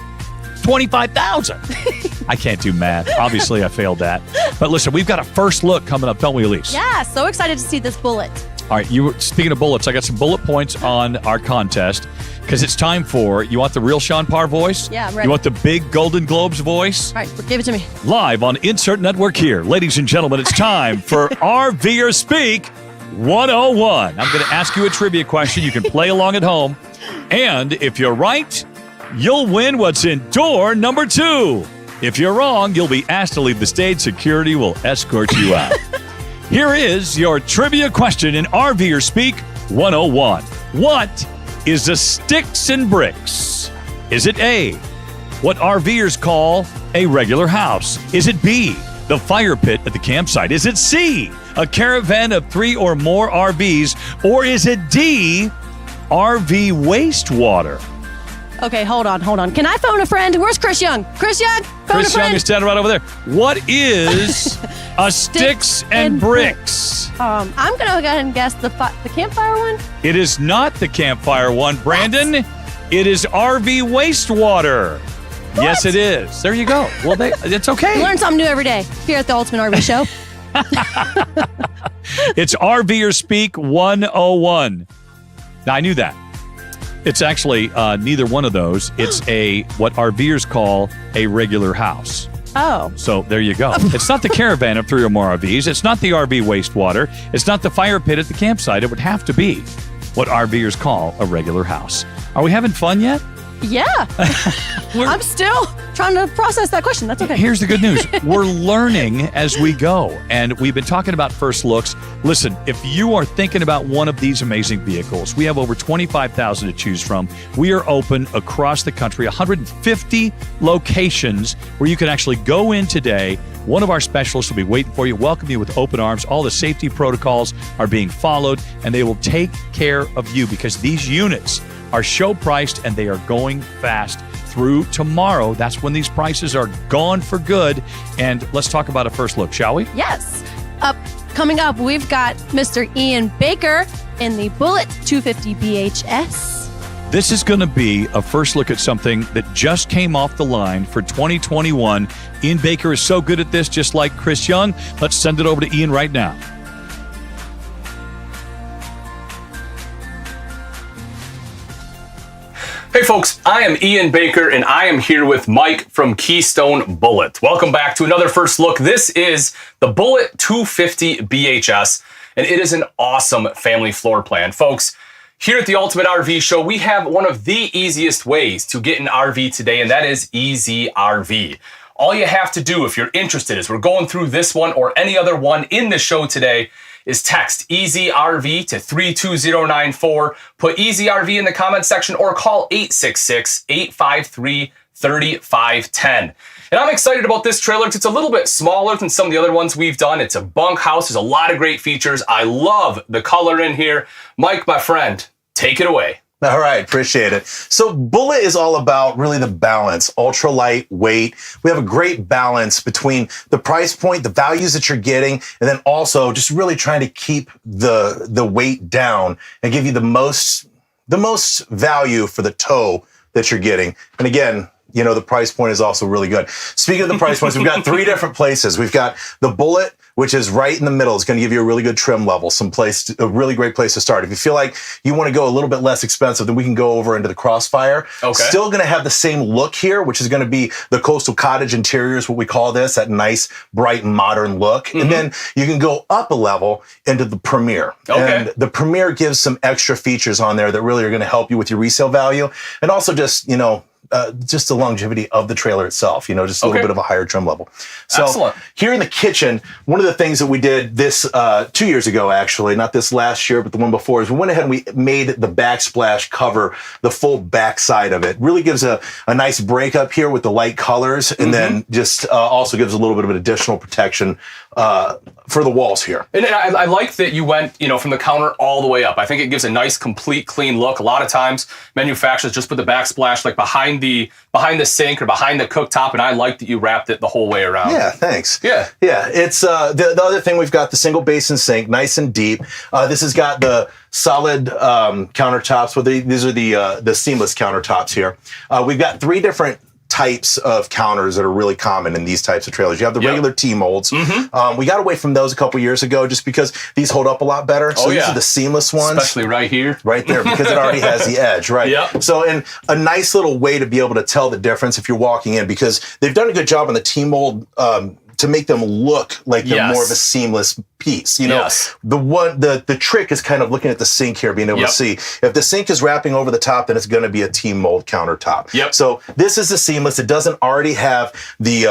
$25,000. I can't do math. Obviously, I failed that. But listen, we've got a first look coming up, don't we, Elise? Yeah, so excited to see this bullet. All right, speaking of bullets, I got some bullet points on our contest because it's time for, you want the real Sean Parr voice? Yeah, I'm ready. You want the big Golden Globes voice? All right, give it to me. Live on Insert Network here. Ladies and gentlemen, it's time for RVer Speak 101. I'm going to ask you a trivia question. You can play along at home. And if you're right, you'll win what's in door number 2. If you're wrong, you'll be asked to leave the stage. Security will escort you out. Here is your trivia question in RVer Speak 101. What is a sticks and bricks? Is it A, what RVers call a regular house? Is it B, the fire pit at the campsite? Is it C, a caravan of 3 or more RVs? Or is it D, RV wastewater? Okay, hold on. Can I phone a friend? Where's Chris Young? Chris Young, phone Chris a friend. Young is standing right over there. What is a sticks and bricks? I'm gonna go ahead and guess the campfire one. It is not the campfire one, Brandon. It is RV wastewater. What? Yes, it is. There you go. Well, it's okay. Learn something new every day here at the Ultimate RV Show. It's RVer Speak 101. Now, I knew that. It's actually neither one of those. It's what RVers call a regular house. Oh. So there you go. It's not the caravan of 3 or more RVs. It's not the RV wastewater. It's not the fire pit at the campsite. It would have to be what RVers call a regular house. Are we having fun yet? Yeah. I'm still trying to process that question. That's okay. Here's the good news. We're learning as we go. And we've been talking about first looks. Listen, if you are thinking about one of these amazing vehicles, we have over 25,000 to choose from. We are open across the country, 150 locations where you can actually go in today. One of our specialists will be waiting for you, welcome you with open arms. All the safety protocols are being followed, and they will take care of you because these units are show priced and they are going fast through tomorrow. That's when these prices are gone for good. And let's talk about a first look, shall we? Yes. Coming up, we've got Mr. Ian Baker in the Bullitt 250 BHS. This is going to be a first look at something that just came off the line for 2021. Ian Baker is so good at this, just like Chris Young. Let's send it over to Ian right now. Hey folks, I am Ian Baker and I am here with Mike from Keystone Bullitt. Welcome back to another first look. This is the Bullitt 250 BHS and it is an awesome family floor plan. Folks, here at the Ultimate RV Show, we have one of the easiest ways to get an RV today, and that is Easy RV. All you have to do if you're interested as we're going through this one or any other one in the show today is text Easy RV to 32094, put Easy RV in the comment section or call 866-853-3510. And I'm excited about this trailer because it's a little bit smaller than some of the other ones we've done. It's a bunkhouse. There's a lot of great features. I love the color in here. Mike, my friend, take it away. All right, appreciate it. So Bullitt is all about really the balance, ultra lightweight. We have a great balance between the price point, the values that you're getting, and then also just really trying to keep the weight down and give you the most value for the tow that you're getting. And again, you know, the price point is also really good. Speaking of the price points, we've got 3 different places. We've got the Bullitt, which is right in the middle. It's going to give you a really good trim level, a really great place to start. If you feel like you want to go a little bit less expensive, then we can go over into the Crossfire. Okay. Still going to have the same look here, which is going to be the coastal cottage interior is what we call this, that nice, bright, modern look. Mm-hmm. And then you can go up a level into the Premier. Okay. And the Premier gives some extra features on there that really are going to help you with your resale value. And also just, you know, just the longevity of the trailer itself, you know, just a little bit of a higher trim level. So excellent. Here in the kitchen, one of the things that we did this 2 years ago, actually, not this last year, but the one before, is we went ahead and we made the backsplash cover the full backside of it. Really gives a nice breakup here with the light colors, and then just also gives a little bit of an additional protection for the walls here. And I like that you went, you know, from the counter all the way up. I think it gives a nice, complete, clean look. A lot of times, manufacturers just put the backsplash like behind the sink or behind the cooktop, and I like that you wrapped it the whole way around. Yeah, thanks. Yeah. Yeah, it's the other thing, we've got the single basin sink, nice and deep. This has got the solid countertops. Well, these are the seamless countertops here. We've got 3 different types of counters that are really common in these types of trailers. You have the regular T-molds. We got away from those a couple years ago just because these hold up a lot better. So these are the seamless ones. Especially right here. Right there, because it already has the edge, right? Yep. So, and a nice little way to be able to tell the difference if you're walking in, because they've done a good job on the T-mold to make them look like they're more of a seamless piece. You know, the trick is kind of looking at the sink here, being able to see if the sink is wrapping over the top, then it's going to be a T-mold countertop. Yep. So this is the seamless. It doesn't already have the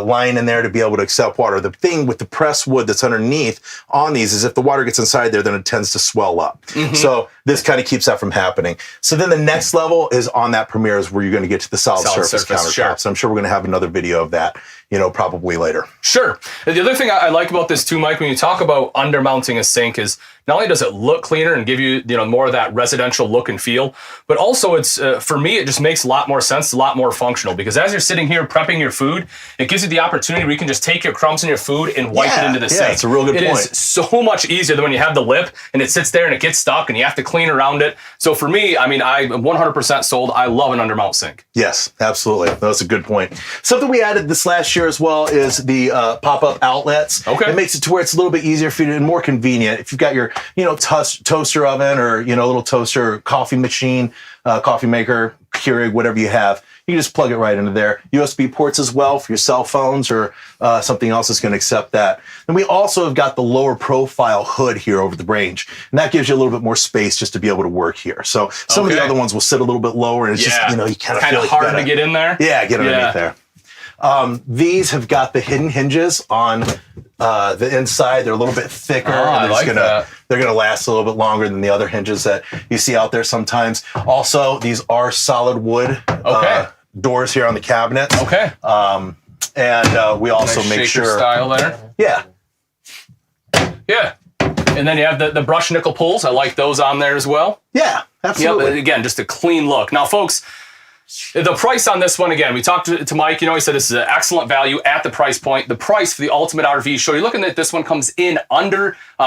line in there to be able to accept water. The thing with the pressed wood that's underneath on these is if the water gets inside there, then it tends to swell up. So this kind of keeps that from happening. So then the next level is on that Premier is where you're going to get to the solid surface countertops. Sure. So I'm sure we're going to have another video of that, you know, probably later. Sure. And the other thing I like about this too, Mike, when you talk about undermounting a sink is not only does it look cleaner and give you, more of that residential look and feel, but also it's, for me, it just makes a lot more sense, a lot more functional, because as you're sitting here prepping your food, it gives you the opportunity where you can just take your crumbs in your food and wipe it into the sink. Yeah, it's a real good point. It is so much easier than when you have the lip and it sits there and it gets stuck and you have to clean around it. So for me, I'm 100% sold. I love an undermount sink. Yes, absolutely. That's a good point. Something we added this last year as well is the pop-up outlets. Okay. It makes it to where it's a little bit easier for you and more convenient. If you've got your, toaster oven or, little toaster, coffee machine, coffee maker, Keurig, whatever you have, you can just plug it right into there. USB ports as well for your cell phones or something else that's going to accept that. And we also have got the lower profile hood here over the range. And that gives you a little bit more space just to be able to work here. So some of the other ones will sit a little bit lower and it's just, you kind of feel like hard to get in there. Yeah, get underneath there. These have got the hidden hinges on the inside. They're a little bit thicker. They're gonna last a little bit longer than the other hinges that you see out there sometimes. Also, these are solid wood doors here on the cabinet. Okay. And we also nice make shaker sure style there. Yeah. Yeah. And then you have the brush nickel pulls. I like those on there as well. Yeah, absolutely. Yep, again, just a clean look. Now, folks, the price on this one, again, we talked to Mike, he said this is an excellent value at the price point. The price for the Ultimate RV Show, you're looking at this one comes in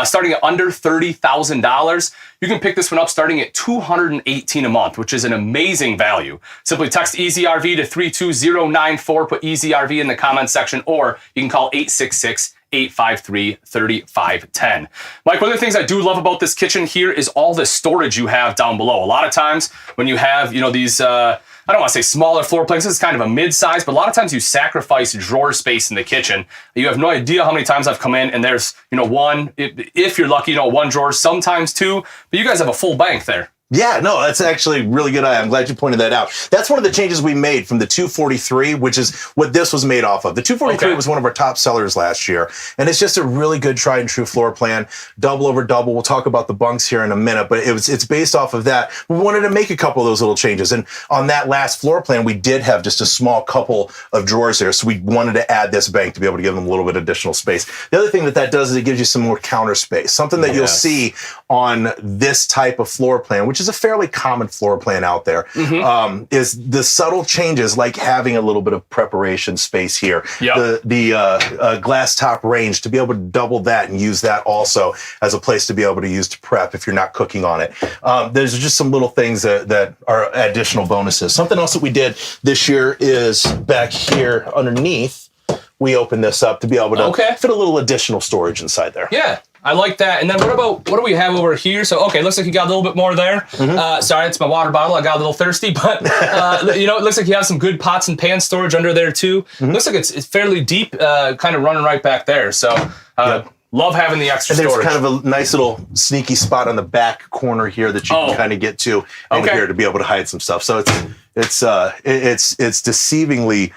starting at under $30,000. You can pick this one up starting at $218 a month, which is an amazing value. Simply text EasyRV to 32094, put EasyRV in the comments section, or you can call 866-853-3510. Mike, one of the things I do love about this kitchen here is all the storage you have down below. A lot of times when you have, these, I don't want to say smaller floor plans, this is kind of a mid-size, but a lot of times you sacrifice drawer space in the kitchen. You have no idea how many times I've come in and there's, one, if you're lucky, one drawer, sometimes two, but you guys have a full bank there. Yeah, no, that's actually a really good eye. I'm glad you pointed that out. That's one of the changes we made from the 243, which is what this was made off of. The 243 was one of our top sellers last year, and it's just a really good tried and true floor plan, double over double. We'll talk about the bunks here in a minute, but it's based off of that. We wanted to make a couple of those little changes, and on that last floor plan, we did have just a small couple of drawers there, so we wanted to add this bank to be able to give them a little bit of additional space. The other thing that does is it gives you some more counter space, something that you'll see on this type of floor plan, which is a fairly common floor plan out there, is the subtle changes like having a little bit of preparation space here. Yep. The glass top range, to be able to double that and use that also as a place to be able to use to prep if you're not cooking on it. There's just some little things that are additional bonuses. Something else that we did this year is back here underneath, we opened this up to be able to fit a little additional storage inside there. Yeah. I like that. And then what do we have over here? So, looks like you got a little bit more there. Sorry, it's my water bottle. I got a little thirsty, but, it looks like you have some good pots and pan storage under there too. Looks like it's fairly deep, kind of running right back there. So, love having the extra storage. And there's kind of a nice little sneaky spot on the back corner here that you can kind of get to in here to be able to hide some stuff. So it's deceivingly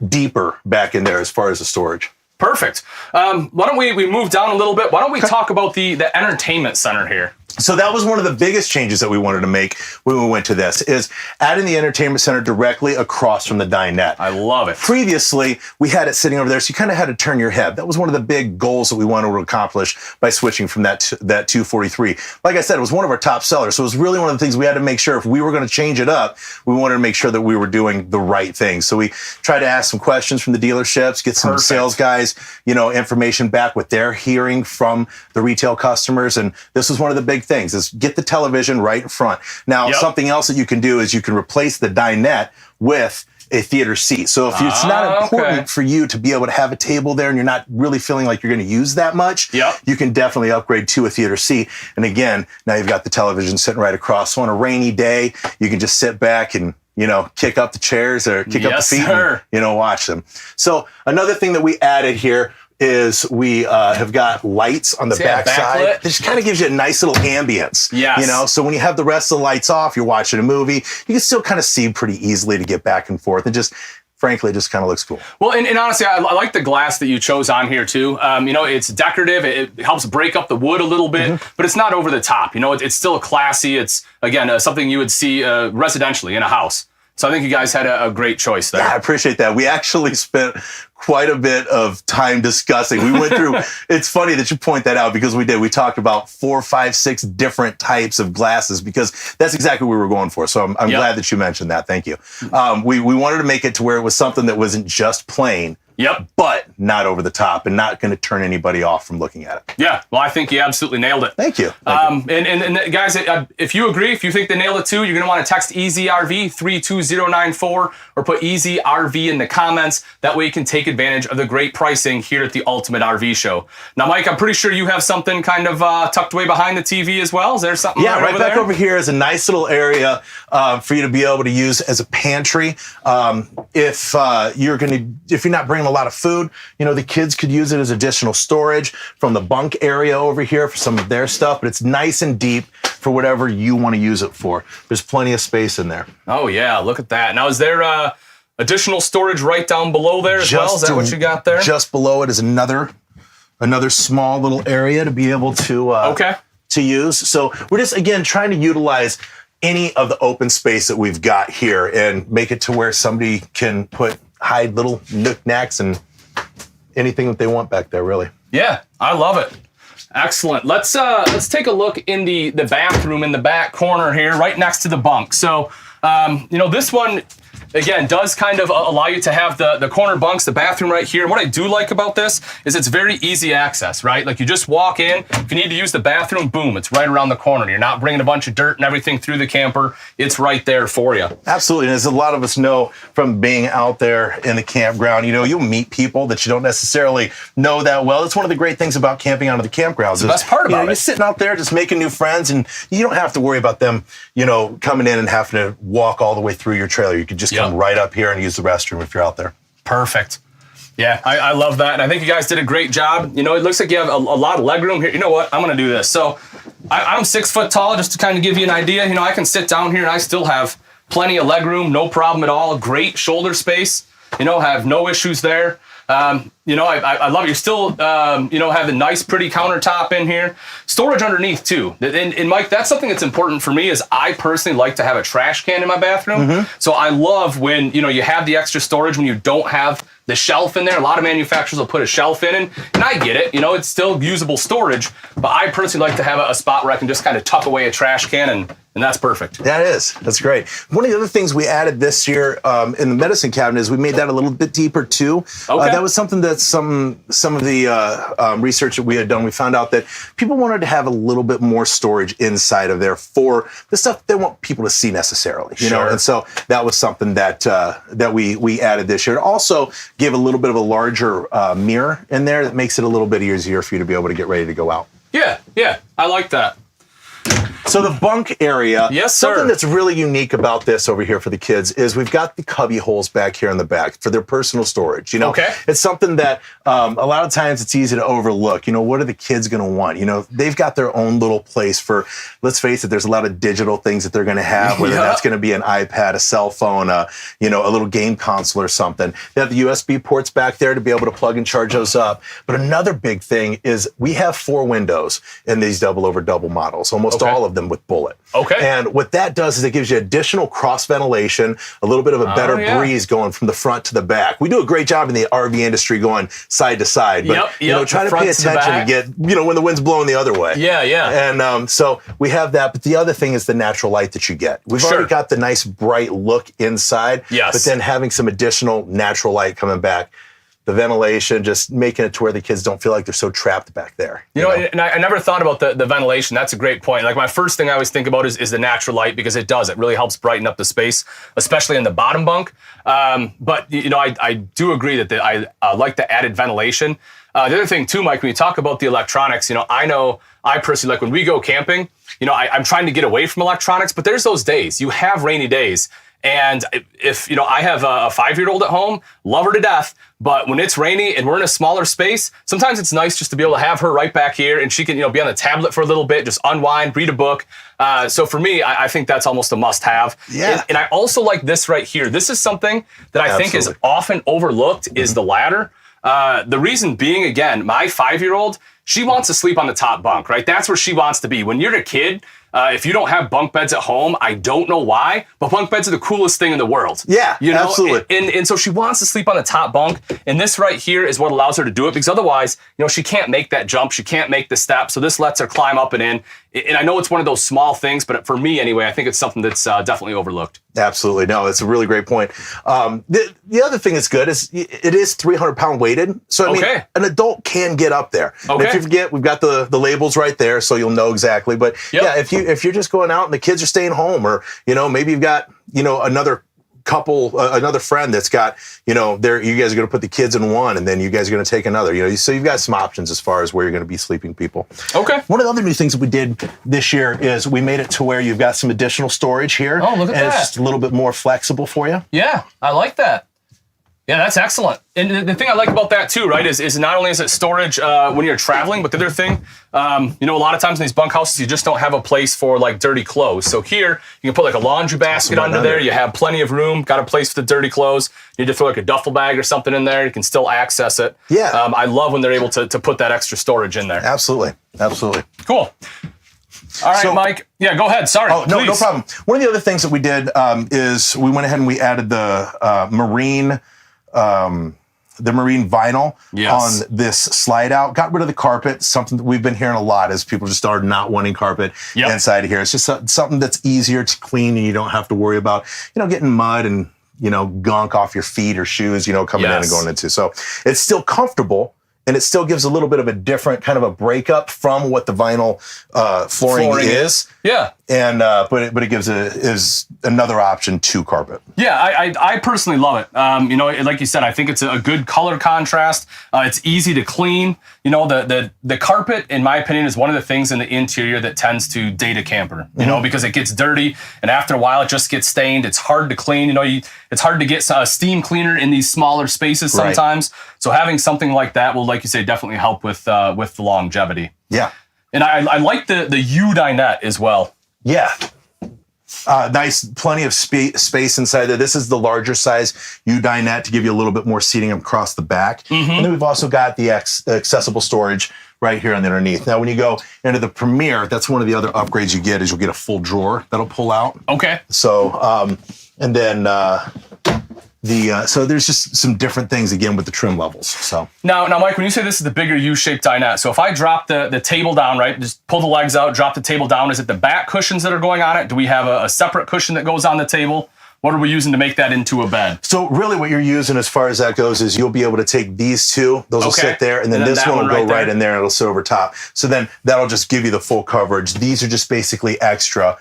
deeper back in there as far as the storage. Perfect. Why don't we move down a little bit? Why don't we talk about the entertainment center here? So that was one of the biggest changes that we wanted to make when we went to this, is adding the entertainment center directly across from the dinette. I love it. Previously, we had it sitting over there, so you kind of had to turn your head. That was one of the big goals that we wanted to accomplish by switching from that 243. Like I said, it was one of our top sellers, so it was really one of the things we had to make sure if we were going to change it up, we wanted to make sure that we were doing the right thing. So we tried to ask some questions from the dealerships, get some sales guys, information back what they're hearing from the retail customers, and this was one of the big things, is get the television right in front. Now, something else that you can do is you can replace the dinette with a theater seat. So if it's not important for you to be able to have a table there and you're not really feeling like you're going to use that much, you can definitely upgrade to a theater seat. And again, now you've got the television sitting right across. So on a rainy day, you can just sit back and kick up the chairs or kick up the feet and, watch them. So another thing that we added here is we have got lights on the backside. This kind of gives you a nice little ambience. Yes. So when you have the rest of the lights off, you're watching a movie, you can still kind of see pretty easily to get back and forth. And just, frankly, it just kind of looks cool. Well, and honestly, I like the glass that you chose on here too. It's decorative. It helps break up the wood a little bit, but it's not over the top. It's still classy. It's, again, something you would see residentially in a house. So I think you guys had a great choice there. Yeah, I appreciate that. We actually spent quite a bit of time discussing. We went through, it's funny that you point that out because we did. We talked about 4, 5, 6 different types of glasses because that's exactly what we were going for. So I'm glad that you mentioned that. Thank you. We wanted to make it to where it was something that wasn't just plain. Yep. But not over the top and not going to turn anybody off from looking at it. Yeah. Well, I think you absolutely nailed it. Thank you. And guys, if you agree, if you think they nailed it too, you're going to want to text EasyRV 32094 or put EasyRV in the comments. That way you can take advantage of the great pricing here at the Ultimate RV Show. Now, Mike, I'm pretty sure you have something kind of tucked away behind the TV as well. Is there something? Yeah, right back over here is a nice little area for you to be able to use as a pantry. If you're not bringing a lot of food, the kids could use it as additional storage from the bunk area over here for some of their stuff, but it's nice and deep for whatever you want to use it for. There's plenty of space in there. Oh yeah, look at that. Now, is there additional storage right down below there as well? Is that what you got there? Just below it is another small little area to be able to to use. So we're just, again, trying to utilize any of the open space that we've got here and make it to where somebody can hide little knickknacks and anything that they want back there, really. Yeah, I love it. Excellent. Let's take a look in the bathroom in the back corner here, right next to the bunk. So, this one, again, does kind of allow you to have the corner bunks, the bathroom right here. And what I do like about this is it's very easy access, right? Like you just walk in, if you need to use the bathroom, boom, it's right around the corner. You're not bringing a bunch of dirt and everything through the camper. It's right there for you. Absolutely. And as a lot of us know from being out there in the campground, you'll meet people that you don't necessarily know that well. That's one of the great things about camping out of the campgrounds. It's the best part about it. You're sitting out there just making new friends and you don't have to worry about them, coming in and having to walk all the way through your trailer. You could just come right up here and use the restroom if you're out there. Perfect. Yeah, I love that. And I think you guys did a great job. It looks like you have a lot of leg room here. You know what? I'm going to do this. So I'm 6 foot tall, just to kind of give you an idea. I can sit down here and I still have plenty of leg room, no problem at all. Great shoulder space, have no issues there. I love it. You still, have the nice, pretty countertop in here. Storage underneath, too. And Mike, that's something that's important for me is I personally like to have a trash can in my bathroom. Mm-hmm. So I love when, you have the extra storage when you don't have the shelf in there. A lot of manufacturers will put a shelf in, and I get it. It's still usable storage, but I personally like to have a spot where I can just kind of tuck away a trash can, and that's perfect. That's great. One of the other things we added this year in the medicine cabinet is we made that a little bit deeper too. Okay. That was something that some of the research that we had done, we found out that people wanted to have a little bit more storage inside of there for the stuff they want people to see necessarily. And so that was something that we added this year. It also gave a little bit of a larger mirror in there that makes it a little bit easier for you to be able to get ready to go out. Yeah, I like that. So the bunk area, yes, sir. Something that's really unique about this over here for the kids is we've got the cubby holes back here in the back for their personal storage. Okay. It's something that a lot of times it's easy to overlook. What are the kids going to want? They've got their own little place for, let's face it, there's a lot of digital things that they're going to have, whether that's going to be an iPad, a cell phone, a little game console or something. They have the USB ports back there to be able to plug and charge those up. But another big thing is we have 4 windows in these double over double models, almost all of them with Bullet. Okay. And what that does is it gives you additional cross ventilation, a little bit of a better breeze going from the front to the back. We do a great job in the RV industry going side to side, but try to pay attention to get, when the wind's blowing the other way. Yeah. And so we have that, but the other thing is the natural light that you get. We've already got the nice bright look inside, but then having some additional natural light coming back. The ventilation, just making it to where the kids don't feel like they're so trapped back there. And I never thought about the ventilation. That's a great point. Like my first thing I always think about is the natural light because it does. It really helps brighten up the space, especially in the bottom bunk. But I do agree that I like the added ventilation. The other thing too, Mike, when you talk about the electronics, I know I personally like when we go camping, I'm trying to get away from electronics, but there's those days. You have rainy days. And if, I have a 5-year-old at home, love her to death, but when it's rainy and we're in a smaller space, sometimes it's nice just to be able to have her right back here and she can, be on the tablet for a little bit, just unwind, read a book. So for me, I think that's almost a must-have. Yeah. And I also like this right here. This is something that I think is often overlooked is the ladder. The reason being, again, my 5-year-old, she wants to sleep on the top bunk, right? That's where she wants to be. When you're a kid, If you don't have bunk beds at home, I don't know why, but bunk beds are the coolest thing in the world. Yeah, you know? absolutely. And so she wants to sleep on the top bunk, and this right here is what allows her to do it, because otherwise, you know, she can't make that jump, she can't make the step, so this lets her climb up and in. And I know it's one of those small things, but for me anyway, I think it's something that's definitely overlooked. Absolutely. No, it's a really great point. The other thing that's good is it is 300-pound weighted. So, I mean, an adult can get up there. And if you forget, we've got the labels right there, so you'll know exactly. But yeah, if you're just going out and the kids are staying home, or, you know, maybe you've got, you know, another couple, another friend that's got, you know, you guys are going to put the kids in one, and then you guys are going to take another, you know, so you've got some options as far as where you're going to be sleeping people. Okay. One of the other new things that we did this year is we made it to where you've got some additional storage here. Oh, look at and that. It's just a little bit more flexible for you. Yeah, I like that. Yeah, that's excellent. And the thing I like about that too, right, is not only is it storage when you're traveling, but the other thing, you know, a lot of times in these bunkhouses, you just don't have a place for like dirty clothes. So here, you can put like a laundry basket under there. You have plenty of room, got a place for the dirty clothes. You need to throw like a duffel bag or something in there. You can still access it. Yeah. I love when they're able to put that extra storage in there. Absolutely. Absolutely. Cool. All right, Mike. Yeah, go ahead. Sorry. Oh, no problem. One of the other things that we did is we went ahead and we added the marine vinyl on this slide out. Got rid of the carpet. Something that we've been hearing a lot is people just started not wanting carpet inside of here. It's just something that's easier to clean, and you don't have to worry about, you know, getting mud and, you know, gunk off your feet or shoes, you know, coming in and going into. So it's still comfortable, and it still gives a little bit of a different kind of a breakup from what the vinyl flooring is. Yeah. And but it gives is another option to carpet. Yeah, I personally love it. You know, like you said, I think it's a good color contrast. It's easy to clean. You know, the carpet, in my opinion, is one of the things in the interior that tends to date a camper. You know, because it gets dirty, and after a while, it just gets stained. It's hard to clean. You know, it's hard to get a steam cleaner in these smaller spaces sometimes. So having something like that will, like you say, definitely help with the longevity. Yeah. And I like the U dinette as well. Yeah. Nice, plenty of space inside there. This is the larger size U dinette to give you a little bit more seating across the back. And then we've also got the accessible storage right here on the underneath. Now, when you go into the Premier, that's one of the other upgrades you get is you'll get a full drawer that'll pull out. Okay. So, and then so there's just some different things again with the trim levels. So now, Mike, when you say this is the bigger U-shaped dinette, so if I drop the table down, right, just pull the legs out, drop the table down, is it the back cushions that are going on it? Do we have a separate cushion that goes on the table? What are we using to make that into a bed? So really what you're using as far as that goes is you'll be able to take these two, those will sit there, and then this one will go right in there and it'll sit over top. So then that'll just give you the full coverage. These are just basically extra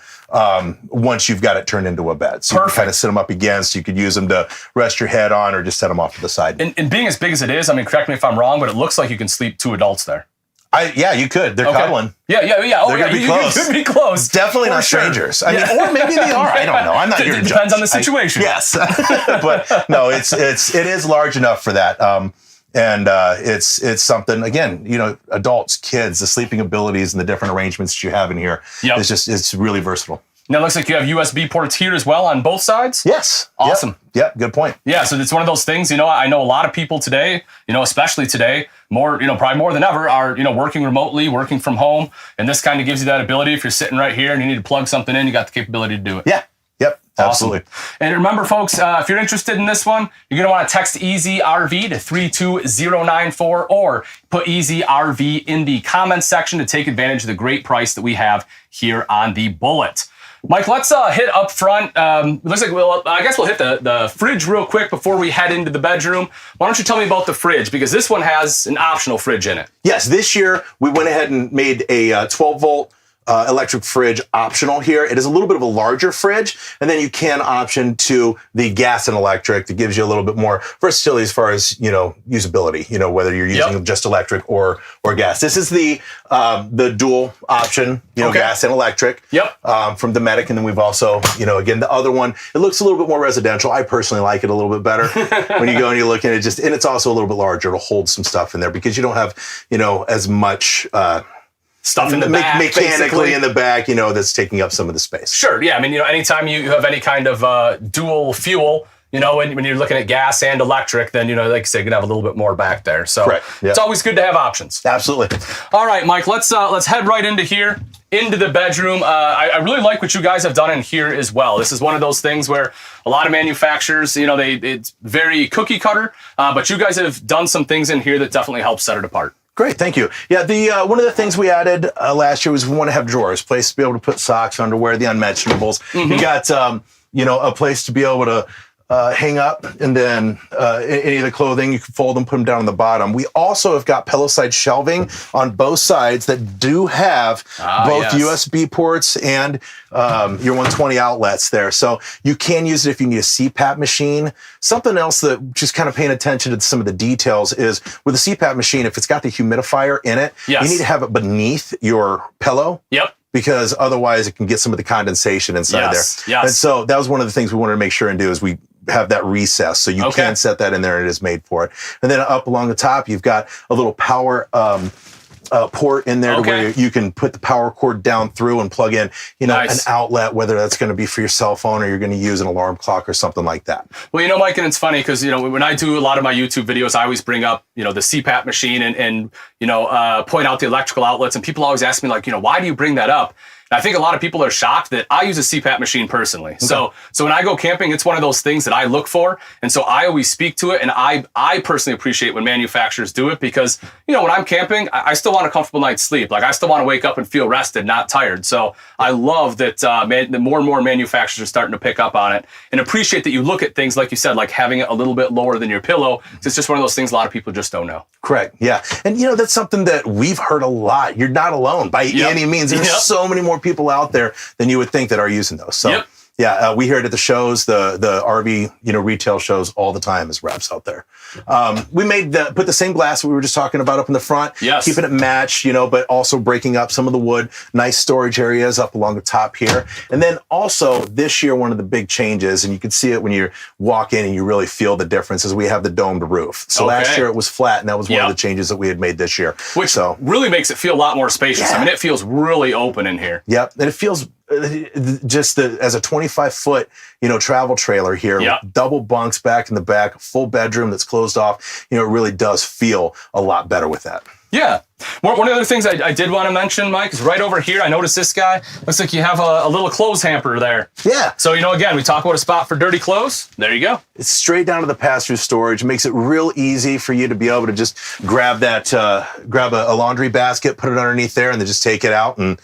once you've got it turned into a bed. So you can kind of sit them up against, you could use them to rest your head on or just set them off to the side. And being as big as it is, I mean, correct me if I'm wrong, but it looks like you can sleep 2 adults there. Yeah, you could. They're cuddling. Yeah. Oh, they're gonna be close. You could be close. Definitely not strangers. I mean, or maybe they are. I don't know. I'm not here to judge. Depends on the situation. Yes, but no, it is large enough for that. And it's something, again, you know, adults, kids, the sleeping abilities and the different arrangements that you have in here. It's really versatile. Now it looks like you have USB ports here as well on both sides. Yes. Awesome. Yep. Good point. Yeah. So it's one of those things, you know, I know a lot of people today, you know, especially today, more, you know, probably more than ever are, you know, working remotely, working from home. And this kind of gives you that ability. If you're sitting right here and you need to plug something in, you got the capability to do it. Yeah. Yep. Absolutely. Awesome. And remember, folks, if you're interested in this one, you're going to want to text Easy RV to 32094 or put Easy RV in the comments section to take advantage of the great price that we have here on the Bullet. Mike, let's hit up front. Looks like I guess we'll hit the fridge real quick before we head into the bedroom. Why don't you tell me about the fridge? Because this one has an optional fridge in it. Yes, this year we went ahead and made a 12-volt electric fridge optional here. It is a little bit of a larger fridge, and then you can option to the gas and electric that gives you a little bit more versatility as far as, you know, usability, you know, whether you're using just electric or gas. This is the dual option, you know, gas and electric from Dometic. And then we've also, you know, again, the other one, it looks a little bit more residential. I personally like it a little bit better when you go and you look at it, and it's also a little bit larger to hold some stuff in there because you don't have, you know, as much stuff in the back, mechanically in the back, you know, that's taking up some of the space. Sure. Yeah. I mean, you know, anytime you have any kind of dual fuel, You know, when you're looking at gas and electric, then, you know, like I said, you can have a little bit more back there. So Correct. Yeah. It's always good to have options. Absolutely. All right, Mike, let's head right into here, into the bedroom. I really like what you guys have done in here as well. This is one of those things where a lot of manufacturers, you know, it's very cookie cutter, but you guys have done some things in here that definitely help set it apart. Great, thank you. Yeah, the one of the things we added last year was we want to have drawers, place to be able to put socks, underwear, the unmentionables. Mm-hmm. You got, you know, a place to be able to hang up, and then any of the clothing, you can fold them, put them down on the bottom. We also have got pillow side shelving on both sides that do have both USB ports and your 120 outlets there. So you can use it if you need a CPAP machine. Something else that just kind of paying attention to some of the details is with a CPAP machine, if it's got the humidifier in it, you need to have it beneath your pillow. Yep. Because otherwise it can get some of the condensation inside there. Yes. And so that was one of the things we wanted to make sure and do is we have that recess. So you can set that in there and it is made for it. And then up along the top, you've got a little power port in there to where you can put the power cord down through and plug in, you know, an outlet, whether that's going to be for your cell phone or you're going to use an alarm clock or something like that. Well, you know, Mike, and it's funny because, you know, when I do a lot of my YouTube videos, I always bring up, you know, the CPAP machine and you know, point out the electrical outlets. And people always ask me, like, you know, why do you bring that up? I think a lot of people are shocked that I use a CPAP machine personally. Okay. So when I go camping, it's one of those things that I look for. And so I always speak to it. And I personally appreciate when manufacturers do it because, you know, when I'm camping, I still want a comfortable night's sleep. Like I still want to wake up and feel rested, not tired. So I love that the more and more manufacturers are starting to pick up on it and appreciate that you look at things, like you said, like having it a little bit lower than your pillow. It's just one of those things a lot of people just don't know. Correct. Yeah. And, you know, that's something that we've heard a lot. You're not alone by any means. There's so many more people out there than you would think that are using those. So yeah, we hear it at the shows, the RV, you know, retail shows all the time as reps out there. We put the same glass that we were just talking about up in the front, keeping it matched, you know, but also breaking up some of the wood, nice storage areas up along the top here. And then also this year, one of the big changes, and you can see it when you walk in and you really feel the difference, is we have the domed roof. So last year it was flat, and that was one of the changes that we had made this year. Which really makes it feel a lot more spacious. I mean, it feels really open in here. Yep. And it feels just as a 25-foot, you know, travel trailer here, double bunks back in the back, full bedroom that's closed off. You know, it really does feel a lot better with that. Yeah. One of the other things I did want to mention, Mike, is right over here. I noticed this guy. Looks like you have a little clothes hamper there. Yeah. So, you know, again, we talk about a spot for dirty clothes. There you go. It's straight down to the pass-through storage. It makes it real easy for you to be able to just grab a laundry basket, put it underneath there, and then just take it out and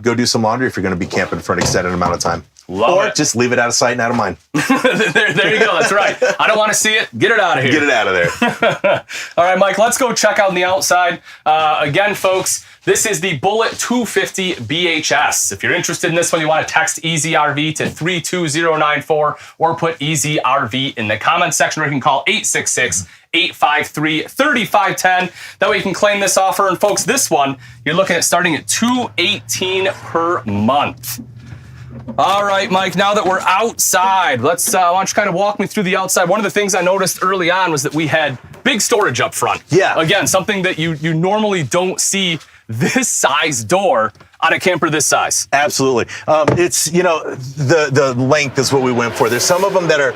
go do some laundry if you're going to be camping for an extended amount of time. Or just leave it out of sight and out of mind. there you go. That's right. I don't want to see it. Get it out of here. Get it out of there. All right, Mike, let's go check out the outside. Again, folks, this is the Bullet 250 BHS. If you're interested in this one, you want to text EasyRV to 32094 or put EasyRV in the comments section, or you can call 866-853-3510. That way you can claim this offer. And folks, this one, you're looking at starting at $218 per month. All right, Mike, now that we're outside, why don't you kind of walk me through the outside. One of the things I noticed early on was that we had big storage up front. Yeah. Again, something that you normally don't see this size door on a camper this size. Absolutely. It's, you know, the length is what we went for. There's some of them that are,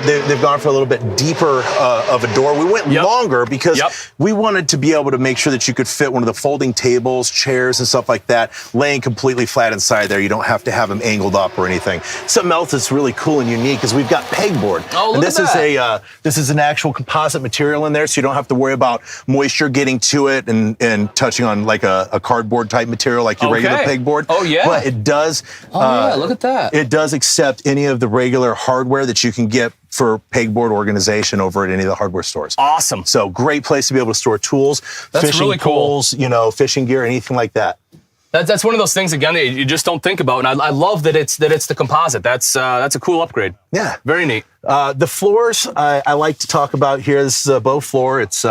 they've gone for a little bit deeper of a door. We went longer because we wanted to be able to make sure that you could fit one of the folding tables, chairs, and stuff like that, laying completely flat inside there. You don't have to have them angled up or anything. Something else that's really cool and unique is we've got pegboard. Oh, look and this at that. This is an actual composite material in there, so you don't have to worry about moisture getting to it and touching on like a cardboard type material like your regular pegboard. Oh, yeah. But it does. Yeah, look at that. It does accept any of the regular hardware that you can get for pegboard organization over at any of the hardware stores. Awesome. So great place to be able to store tools, That's fishing really cool. poles, you know, fishing gear, anything like that. That's one of those things, again, that you just don't think about. And I love that it's the composite. That's a cool upgrade. Yeah. Very neat. The floors I like to talk about here. This is a Bow floor. It's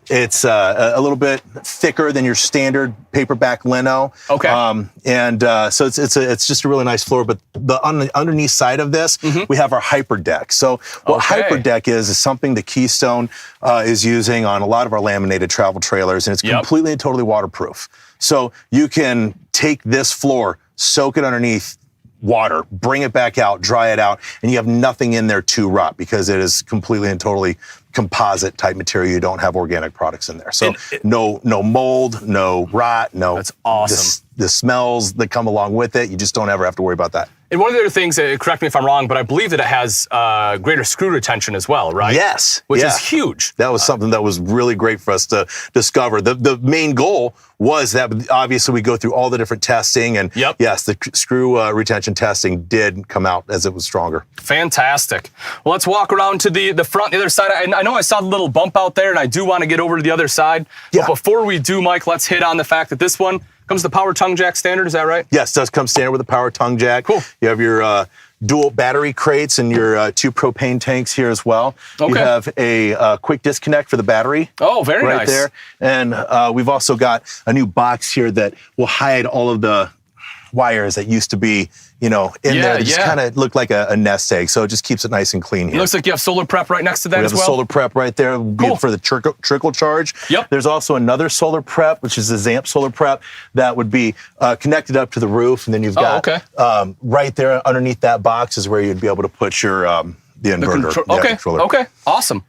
It's a little bit thicker than your standard paperback lino. Okay. So it's just a really nice floor. But on the underneath side of this, we have our Hyper Deck. So what Hyper Deck is something that Keystone is using on a lot of our laminated travel trailers, and it's completely and totally waterproof. So you can take this floor, soak it underneath water, bring it back out, dry it out, and you have nothing in there to rot because it is completely and totally composite type material. You don't have organic products in there. So no mold, no rot, no. That's awesome. The smells that come along with it, you just don't ever have to worry about that. And one of the other things, correct me if I'm wrong, but I believe that it has greater screw retention as well, right? Yes. Which is huge. That was something that was really great for us to discover. The main goal was that obviously we go through all the different testing, and yes, the screw retention testing did come out as it was stronger. Fantastic. Well, let's walk around to the front, the other side. I know I saw the little bump out there, and I do want to get over to the other side. But before we do, Mike, let's hit on the fact that this one comes the power tongue jack standard. Is that right? Yes, it does come standard with a power tongue jack. Cool. You have your dual battery crates and your 2 propane tanks here as well. Okay. You have a quick disconnect for the battery. Oh, very nice. Right there. And we've also got a new box here that will hide all of the wires that used to be, in there. They just kind of look like a nest egg. So it just keeps it nice and clean here. It looks like you have solar prep right next to that we as have well. a solar prep right there for the trickle charge. Yep. There's also another solar prep, which is the ZAMP solar prep that would be connected up to the roof. And then you've got right there underneath that box is where you'd be able to put your the inverter. Controller. Okay. Awesome.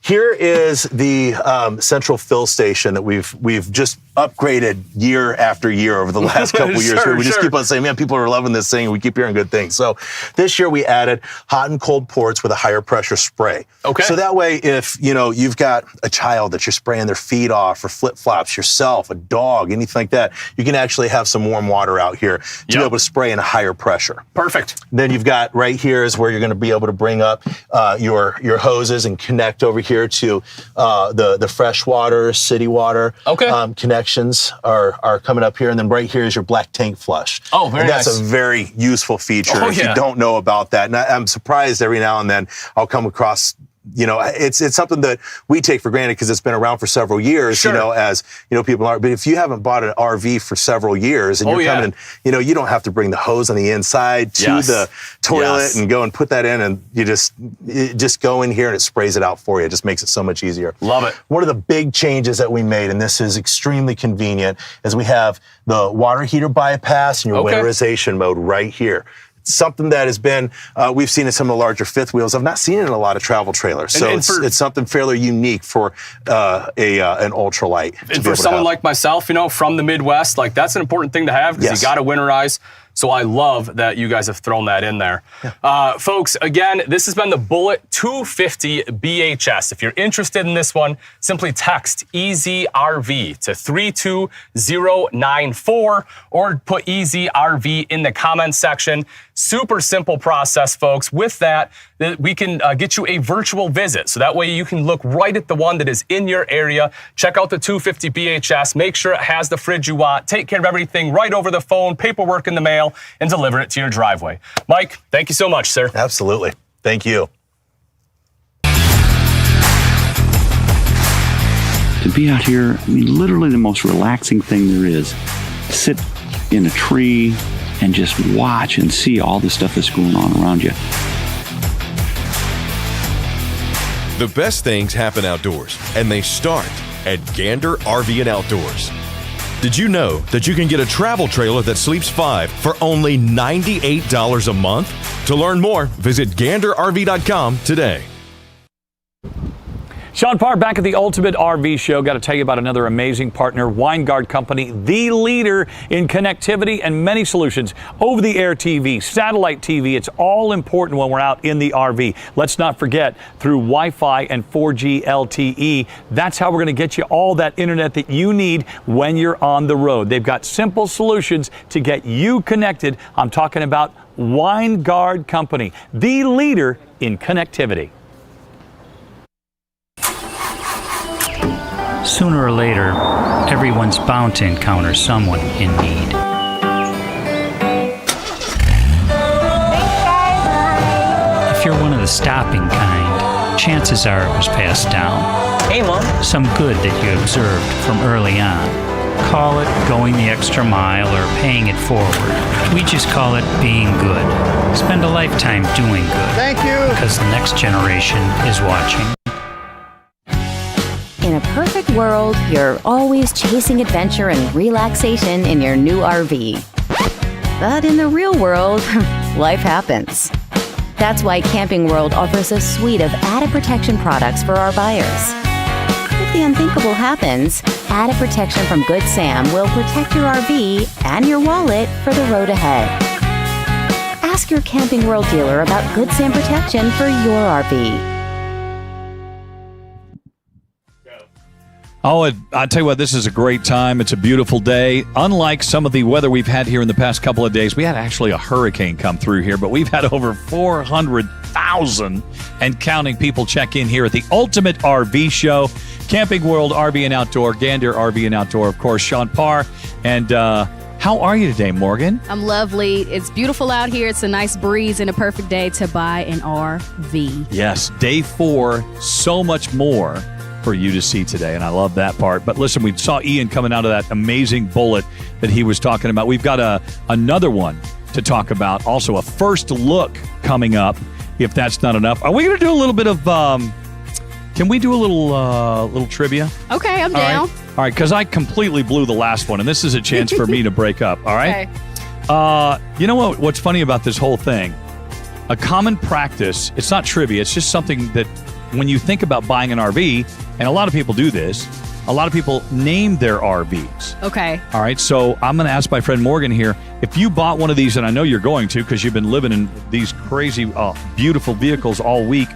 Here is the central fill station that we've just upgraded year after year over the last couple years. We just keep on saying, man, people are loving this thing, and we keep hearing good things. So this year we added hot and cold ports with a higher pressure spray. Okay. So that way, if you've got a child that you're spraying their feet off, or flip flops, yourself, a dog, anything like that, you can actually have some warm water out here to be able to spray in a higher pressure. Perfect. Then you've got right here is where you're going to be able to bring up your hoses and connect over here to the freshwater, city water connections are coming up here. And then right here is your black tank flush. Oh, very nice. That's a very useful feature if you don't know about that. And I'm surprised every now and then I'll come across, it's something that we take for granted because it's been around for several years, as people are. But if you haven't bought an RV for several years and you're coming in, you don't have to bring the hose on the inside to the toilet and go and put that in, and you just go in here and it sprays it out for you. It just makes it so much easier. Love it. One of the big changes that we made, and this is extremely convenient, is we have the water heater bypass and your winterization mode right here. Something that has been, we've seen in some of the larger fifth wheels. I've not seen it in a lot of travel trailers. So it's something fairly unique for an ultralight. And for someone like myself, from the Midwest, like that's an important thing to have because you got to winterize. So I love that you guys have thrown that in there. Folks, again, this has been the Bullet 250 BHS. If you're interested in this one, simply text EasyRV to 32094 or put EasyRV in the comments section. Super simple process, folks. With that, we can get you a virtual visit. So that way you can look right at the one that is in your area. Check out the 250 BHS. Make sure it has the fridge you want. Take care of everything right over the phone, paperwork in the mail, and deliver it to your driveway. Mike, thank you so much, sir. Absolutely. Thank you. To be out here, literally the most relaxing thing there is. Sit in a tree and just watch and see all the stuff that's going on around you. The best things happen outdoors, and they start at Gander RV and Outdoors. Did you know that you can get a travel trailer that sleeps 5 for only $98 a month? To learn more, visit ganderrv.com today. Sean Parr back at the Ultimate RV Show. Got to tell you about another amazing partner, Winegard Company, the leader in connectivity and many solutions. Over-the-air TV, satellite TV, it's all important when we're out in the RV. Let's not forget, through Wi-Fi and 4G LTE, that's how we're going to get you all that internet that you need when you're on the road. They've got simple solutions to get you connected. I'm talking about Winegard Company, the leader in connectivity. Sooner or later, everyone's bound to encounter someone in need. If you're one of the stopping kind, chances are it was passed down. Hey, Mom. Some good that you observed from early on. Call it going the extra mile or paying it forward. We just call it being good. Spend a lifetime doing good. Thank you. Because the next generation is watching. In a perfect world, you're always chasing adventure and relaxation in your new RV. But in the real world, life happens. That's why Camping World offers a suite of added protection products for our buyers. If the unthinkable happens, added protection from Good Sam will protect your RV and your wallet for the road ahead. Ask your Camping World dealer about Good Sam protection for your RV. Oh, I tell you what, this is a great time. It's a beautiful day. Unlike some of the weather we've had here in the past couple of days, we had actually a hurricane come through here, but we've had over 400,000 and counting people check in here at the Ultimate RV Show. Camping World RV and Outdoor, Gander RV and Outdoor, of course, Sean Parr. And how are you today, Morgan? I'm lovely. It's beautiful out here. It's a nice breeze and a perfect day to buy an RV. Yes, day 4, so much more for you to see today, and I love that part. But listen, we saw Ian coming out of that amazing bullet that he was talking about. We've got another one to talk about, also a first look coming up, if that's not enough. Are we going to do a little bit of, can we do a little trivia? Okay, I'm down. All right, because I completely blew the last one, and this is a chance for me to break up, all right? Okay. You know what's funny about this whole thing? A common practice, it's not trivia, it's just something that when you think about buying an RV, and a lot of people do this, a lot of people name their RVs. Okay. All right, so I'm going to ask my friend Morgan here, if you bought one of these, and I know you're going to because you've been living in these crazy, beautiful vehicles all week,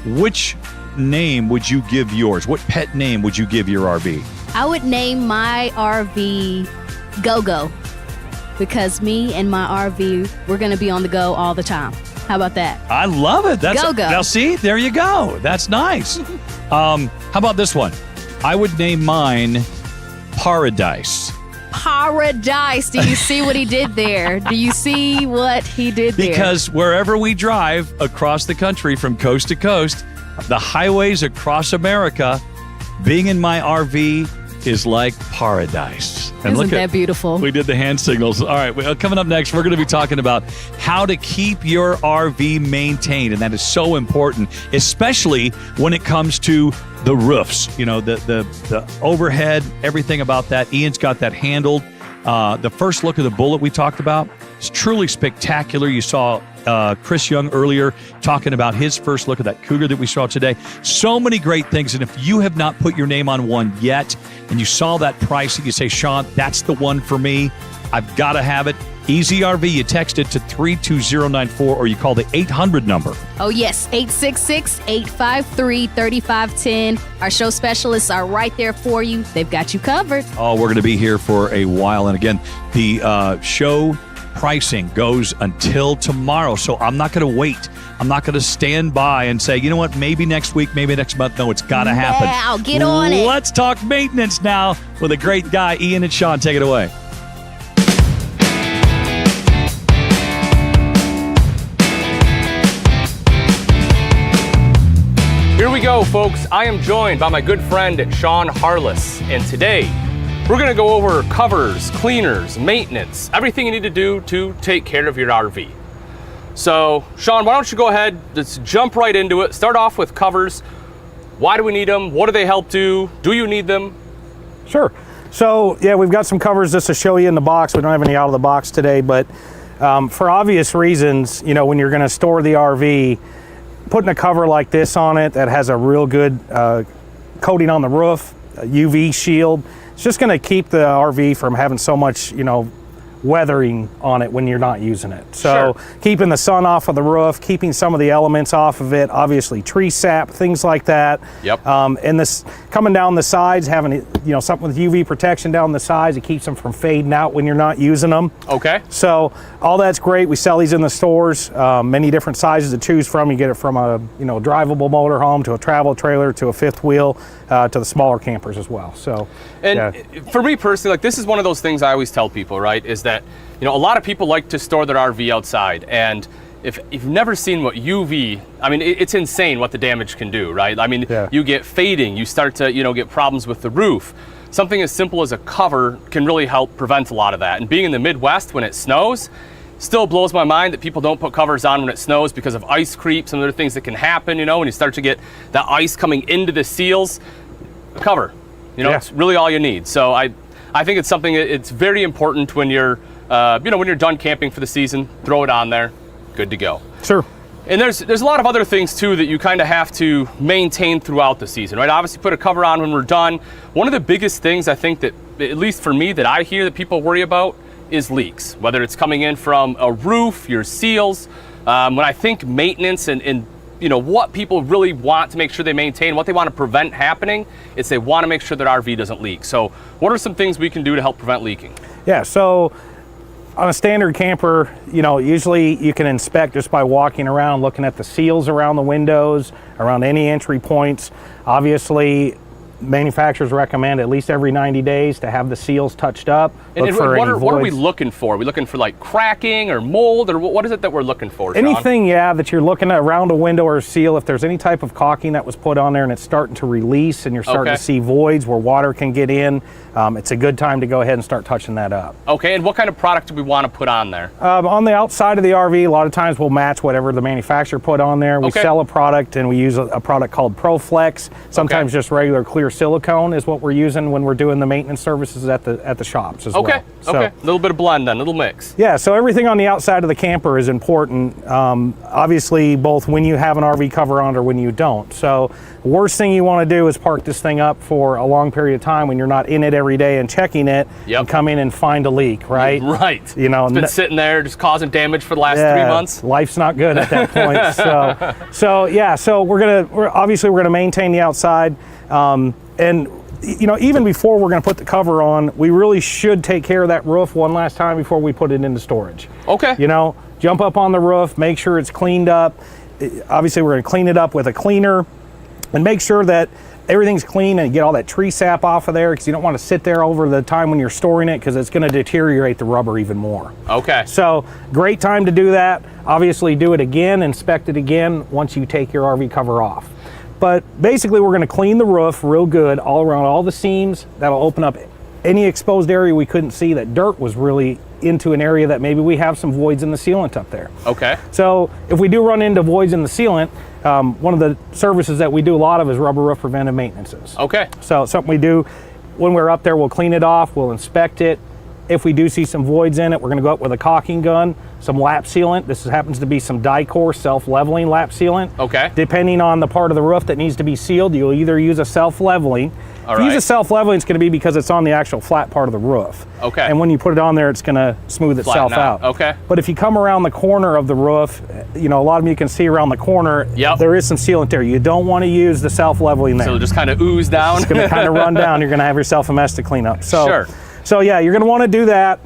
which name would you give yours? What pet name would you give your RV? I would name my RV Go-Go because me and my RV, we're going to be on the go all the time. How about that? I love it. That's Go-Go. Now, see, there you go. That's nice. How about this one? I would name mine Paradise. Paradise. Do you see what he did there? Do you see what he did there? Because wherever we drive across the country from coast to coast, the highways across America, being in my RV is like paradise. And Isn't that beautiful? We did the hand signals. All right, coming up next, we're going to be talking about how to keep your RV maintained, and that is so important, especially when it comes to the roofs. You know, the overhead, everything about that. Ian's got that handled. The first look of the Bullet we talked about is truly spectacular. You saw Chris Young earlier talking about his first look at that Cougar that we saw today. So many great things. And if you have not put your name on one yet and you saw that price and you say, Sean, that's the one for me, I've got to have it. Easy RV, you text it to 32094 or you call the 800 number. Oh, yes, 866-853-3510. Our show specialists are right there for you. They've got you covered. Oh, we're going to be here for a while. And again, the show pricing goes until tomorrow. So I'm not going to wait. I'm not going to stand by and say, you know what, maybe next week, maybe next month. No, it's got to happen. Now, get on it. Let's talk maintenance now with a great guy, Ian and Sean. Take it away. Here we go, folks. I am joined by my good friend, Sean Harless. And today, we're going to go over covers, cleaners, maintenance, everything you need to do to take care of your RV. So, Sean, why don't you go ahead, let's jump right into it. Start off with covers. Why do we need them? What do they help do? Do you need them? Sure. So, yeah, we've got some covers just to show you in the box. We don't have any out of the box today, but for obvious reasons, you know, when you're going to store the RV, putting a cover like this on it that has a real good coating on the roof, a UV shield, it's just going to keep the RV from having so much, you know, weathering on it when you're not using it. So Sure. Keeping the sun off of the roof, keeping some of the elements off of it, obviously tree sap, things like that. Yep. And this coming down the sides, having, you know, something with UV protection down the sides, it keeps them from fading out when you're not using them. Okay. So all that's great. We sell these in the stores, many different sizes to choose from. You get it from a, you know, drivable motorhome to a travel trailer to a fifth wheel to the smaller campers as well. So, and yeah. for me personally, like, this is one of those things I always tell people, right, is that, you know, a lot of people like to store their RV outside, and if you've never seen what UV, I mean, it's insane what the damage can do, right? I mean, Yeah. you get fading, you start to, you know, get problems with the roof. Something as simple as a cover can really help prevent a lot of that. And being in the Midwest when it snows, still blows my mind that people don't put covers on when it snows because of ice creep, some other things that can happen, you know, when you start to get that ice coming into the seals. A cover, you know, Yeah. it's really all you need. So I think it's something, it's very important when you're when you're done camping for the season, throw it on there, good to go. Sure. And there's a lot of other things too that you kind of have to maintain throughout the season, right? Obviously put a cover on when we're done. One of the biggest things I think that, at least for me, that I hear that people worry about is leaks, whether it's coming in from a roof, your seals. When I think maintenance and what people really want to make sure they maintain, what they want to prevent happening, is they want to make sure that RV doesn't leak. So what are some things we can do to help prevent leaking? Yeah, so on a standard camper, usually you can inspect just by walking around, looking at the seals around the windows, around any entry points. Obviously, manufacturers recommend at least every 90 days to have the seals touched up. And what are we looking for? Are we looking for like cracking or mold, or what is it that we're looking for, Sean? Anything, that you're looking at around a window or a seal. If there's any type of caulking that was put on there and it's starting to release and you're starting to see voids where water can get in, it's a good time to go ahead and start touching that up. Okay, and what kind of product do we want to put on there? On the outside of the RV, a lot of times we'll match whatever the manufacturer put on there. We sell a product and we use a product called ProFlex. Sometimes just regular clear silicone is what we're using when we're doing the maintenance services at the shops as well. Okay, a little bit of blend then, a little mix. Yeah, so everything on the outside of the camper is important, obviously both when you have an RV cover on or when you don't. So the worst thing you want to do is park this thing up for a long period of time when you're not in it every day and checking it and come in and find a leek, right? Right. It's been sitting there just causing damage for the last 3 months. Life's not good at that point. So we're obviously gonna maintain the outside, and even before we're going to put the cover on, we really should take care of that roof one last time before we put it into storage. Okay. Jump up on the roof, make sure it's cleaned up. Obviously, we're going to clean it up with a cleaner and make sure that everything's clean and get all that tree sap off of there, because you don't want to sit there over the time when you're storing it, because it's going to deteriorate the rubber even more. Okay. So great time to do that. Obviously, do it again, inspect it again once you take your RV cover off. But basically, we're going to clean the roof real good all around all the seams. That'll open up any exposed area we couldn't see that dirt was really into an area that maybe we have some voids in the sealant up there. Okay. So if we do run into voids in the sealant, one of the services that we do a lot of is rubber roof preventive maintenances. Okay. So something we do when we're up there, we'll clean it off, we'll inspect it. If we do see some voids in it, we're going to go up with a caulking gun, some lap sealant. This happens to be some Dicor self-leveling lap sealant. Okay. Depending on the part of the roof that needs to be sealed, you'll either use a self-leveling. If you use a self-leveling, it's going to be because it's on the actual flat part of the roof. Okay. And when you put it on there, it's going to smooth itself out. Okay. But if you come around the corner of the roof, a lot of them you can see around the corner, there is some sealant there. You don't want to use the self-leveling there. So it'll just kind of ooze down? It's going to kind of run down. You're going to have yourself a mess to clean up. Sure. So yeah, you're going to want to do that.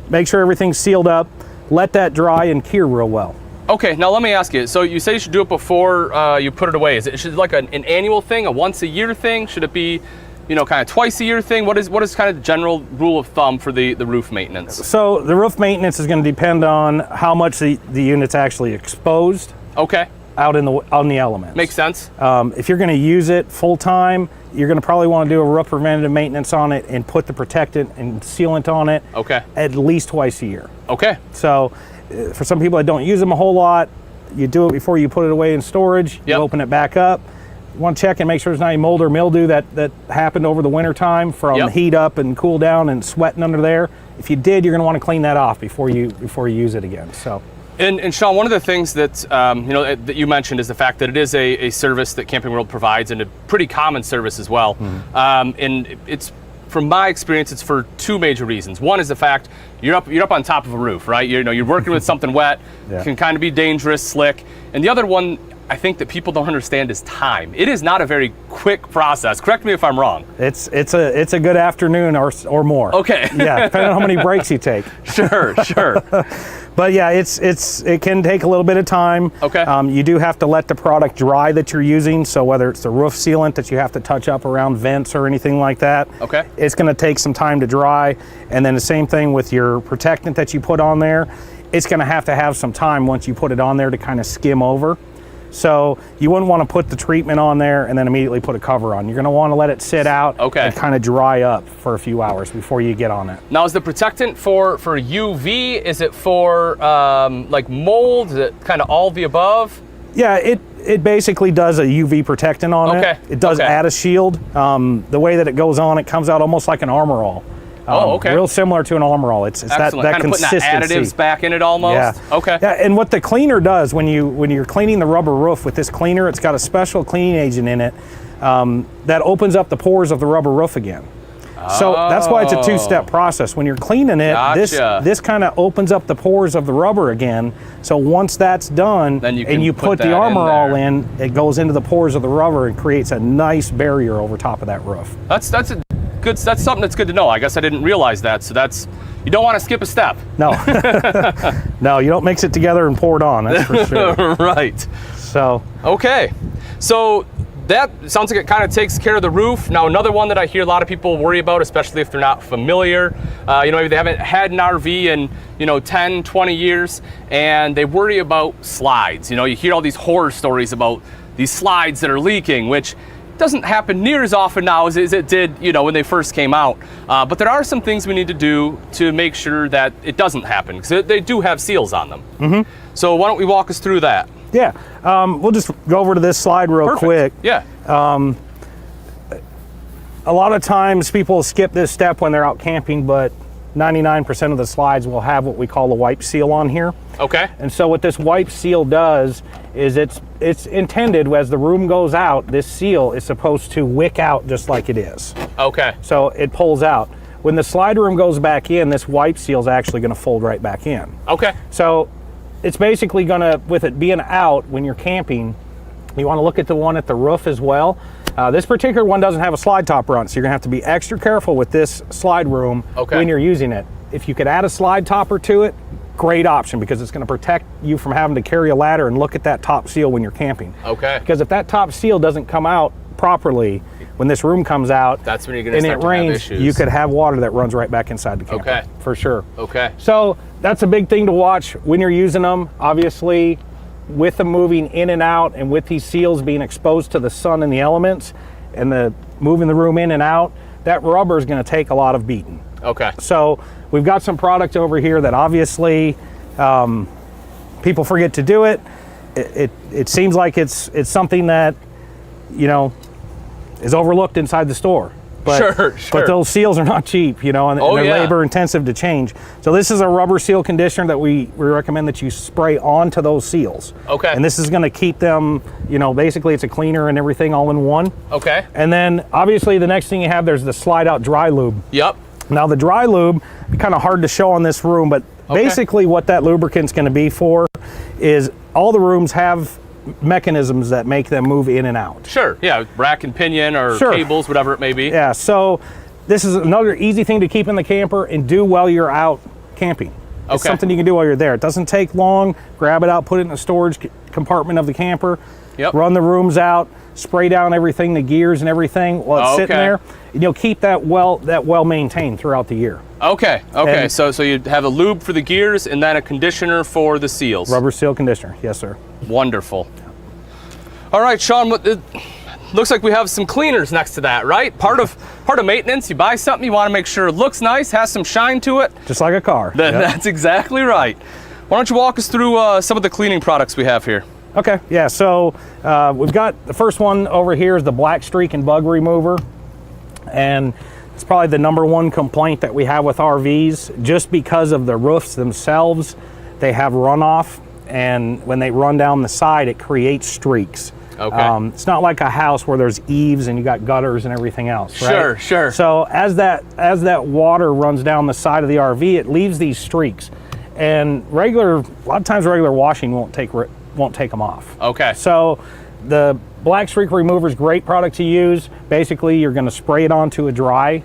Make sure everything's sealed up. Let that dry and cure real well. Okay, now let me ask you. So you say you should do it before you put it away. Should it like an annual thing, a once a year thing? Should it be, kind of twice a year thing? What is kind of the general rule of thumb for the roof maintenance? So the roof maintenance is going to depend on how much the unit's actually exposed. Okay. Out in the elements. Makes sense. If you're going to use it full time, you're going to probably want to do a roof preventative maintenance on it and put the protectant and sealant on it. Okay. At least twice a year. Okay. So for some people that don't use them a whole lot, you do it before you put it away in storage. You open it back up. You want to check and make sure there's not any mold or mildew that happened over the winter time from heat up and cool down and sweating under there. If you did, you're going to want to clean that off before you use it again. So. And Sean, one of the things that that you mentioned is the fact that it is a service that Camping World provides, and a pretty common service as well. Mm-hmm. And it's, from my experience, it's for two major reasons. One is the fact you're up on top of a roof, right? You're working with something wet, can kind of be dangerous, slick. And the other one, I think that people don't understand, is time. It is not a very quick process. Correct me if I'm wrong. It's a good afternoon or more. Okay. Yeah, depending on how many breaks you take. Sure. But yeah, it can take a little bit of time. Okay. You do have to let the product dry that you're using. So whether it's the roof sealant that you have to touch up around vents or anything like that, okay, it's going to take some time to dry. And then the same thing with your protectant that you put on there. It's going to have some time once you put it on there to kind of skim over. So you wouldn't want to put the treatment on there and then immediately put a cover on. You're going to want to let it sit out and kind of dry up for a few hours before you get on it. Now, is the protectant for UV? Is it for like mold? Is it kind of all the above? Yeah, it basically does a UV protectant on it. It does add a shield. The way that it goes on, it comes out almost like an Armor All. Okay. Real similar to an Armor All. It's that Excellent. Kind of putting consistency. that additives back in it almost. Yeah. Okay. Yeah, and what the cleaner does when you're cleaning the rubber roof with this cleaner, it's got a special cleaning agent in it that opens up the pores of the rubber roof again. So that's why it's a two-step process. When you're cleaning it, this kind of opens up the pores of the rubber again. So once that's done, then you put the Armor All in, it goes into the pores of the rubber and creates a nice barrier over top of that roof. That's something that's good to know. I guess I didn't realize that. So you don't want to skip a step. No, no, you don't mix it together and pour it on. That's for sure. Right. So okay, so that sounds like it kind of takes care of the roof. Now, another one that I hear a lot of people worry about, especially if they're not familiar, maybe they haven't had an RV in 10, 20 years, and they worry about slides. You hear all these horror stories about these slides that are leaking, which doesn't happen near as often now as it did, when they first came out. But there are some things we need to do to make sure that it doesn't happen, because they do have seals on them. Mm-hmm. So why don't we walk us through that? Yeah, we'll just go over to this slide real quick. Yeah. A lot of times people skip this step when they're out camping, but 99% of the slides will have what we call a wipe seal on here. Okay. And so what this wipe seal does is it's intended, as the room goes out, this seal is supposed to wick out just like it is. Okay. So it pulls out. When the slide room goes back in, this wipe seal is actually going to fold right back in. Okay. So it's basically going to, with it being out when you're camping, you want to look at the one at the roof as well. This particular one doesn't have a slide top run, so you're going to have to be extra careful with this slide room when you're using it. If you could add a slide topper to it, great option, because it's going to protect you from having to carry a ladder and look at that top seal when you're camping. Okay. Because if that top seal doesn't come out properly when this room comes out, that's when you're going to start and it rains, have issues. you could have water that runs right back inside the camper. Okay. For sure. Okay. So that's a big thing to watch when you're using them. Obviously, with them moving in and out, and with these seals being exposed to the sun and the elements, and moving the room in and out, that rubber is going to take a lot of beating. Okay. So we've got some product over here that obviously people forget to do it. It seems like it's something that is overlooked inside the store. But, sure. But those seals are not cheap, and they're labor intensive to change. So this is a rubber seal conditioner that we recommend that you spray onto those seals. Okay. And this is going to keep them, basically it's a cleaner and everything all in one. Okay. And then obviously the next thing you have, there's the slide out dry lube. Yep. Now the dry lube, kind of hard to show on this room, but basically what that lubricant's going to be for is all the rooms have mechanisms that make them move in and out. Sure, yeah, rack and pinion or cables, whatever it may be. Yeah, so this is another easy thing to keep in the camper and do while you're out camping. It's something you can do while you're there. It doesn't take long. Grab it out, put it in the storage compartment of the camper, run the rooms out, spray down everything, the gears and everything while it's sitting there, and you'll keep that well maintained throughout the year. Okay. So you have a lube for the gears and then a conditioner for the seals. Rubber seal conditioner, yes sir. Wonderful. All right, Sean, looks like we have some cleaners next to that, right? Part of maintenance, you buy something, you want to make sure it looks nice, has some shine to it. Just like a car. That's exactly right. Why don't you walk us through some of the cleaning products we have here? Okay, yeah, so we've got the first one over here is the Black Streak and Bug Remover. And it's probably the number one complaint that we have with RVs, just because of the roofs themselves. They have runoff, and when they run down the side, it creates streaks. Okay. It's not like a house where there's eaves and you got gutters and everything else, right? Sure. So as that water runs down the side of the RV, it leaves these streaks, and a lot of times regular washing won't take them off. Okay. So the Black Streak Remover is a great product to use. Basically, you're going to spray it onto a dry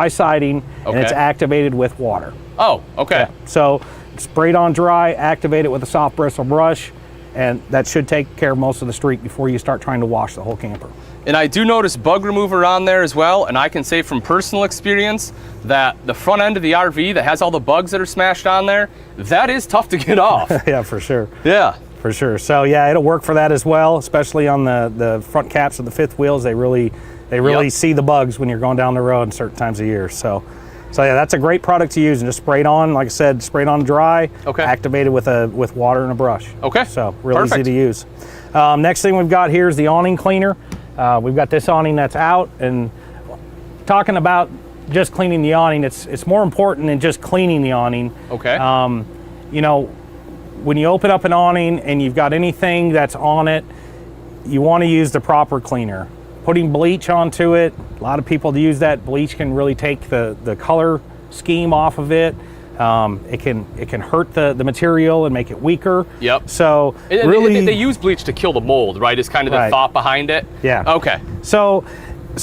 siding, and it's activated with water. Oh, okay. Yeah. So spray it on dry, activate it with a soft bristle brush, and that should take care of most of the streak before you start trying to wash the whole camper. And I do notice Bug Remover on there as well, and I can say from personal experience that the front end of the RV that has all the bugs that are smashed on there, that is tough to get off. Yeah, for sure. Yeah. For sure. So yeah, it'll work for that as well, especially on the front caps of the fifth wheels. They really see the bugs when you're going down the road certain times of year. So yeah, that's a great product to use, and just spray it on, like I said, spray it on dry, activate it with water and a brush. Okay. So real easy to use. Next thing we've got here is the awning cleaner. We've got this awning that's out, and talking about just cleaning the awning. It's more important than just cleaning the awning. Okay. You know, when you open up an awning and you've got anything that's on it, you want to use the proper cleaner. Putting bleach onto it, a lot of people use that. Bleach can really take the color scheme off of it. It can hurt the material and make it weaker. Yep. So And really, they use bleach to kill the mold, right? Is kind of the Right. thought behind it. Yeah. Okay. So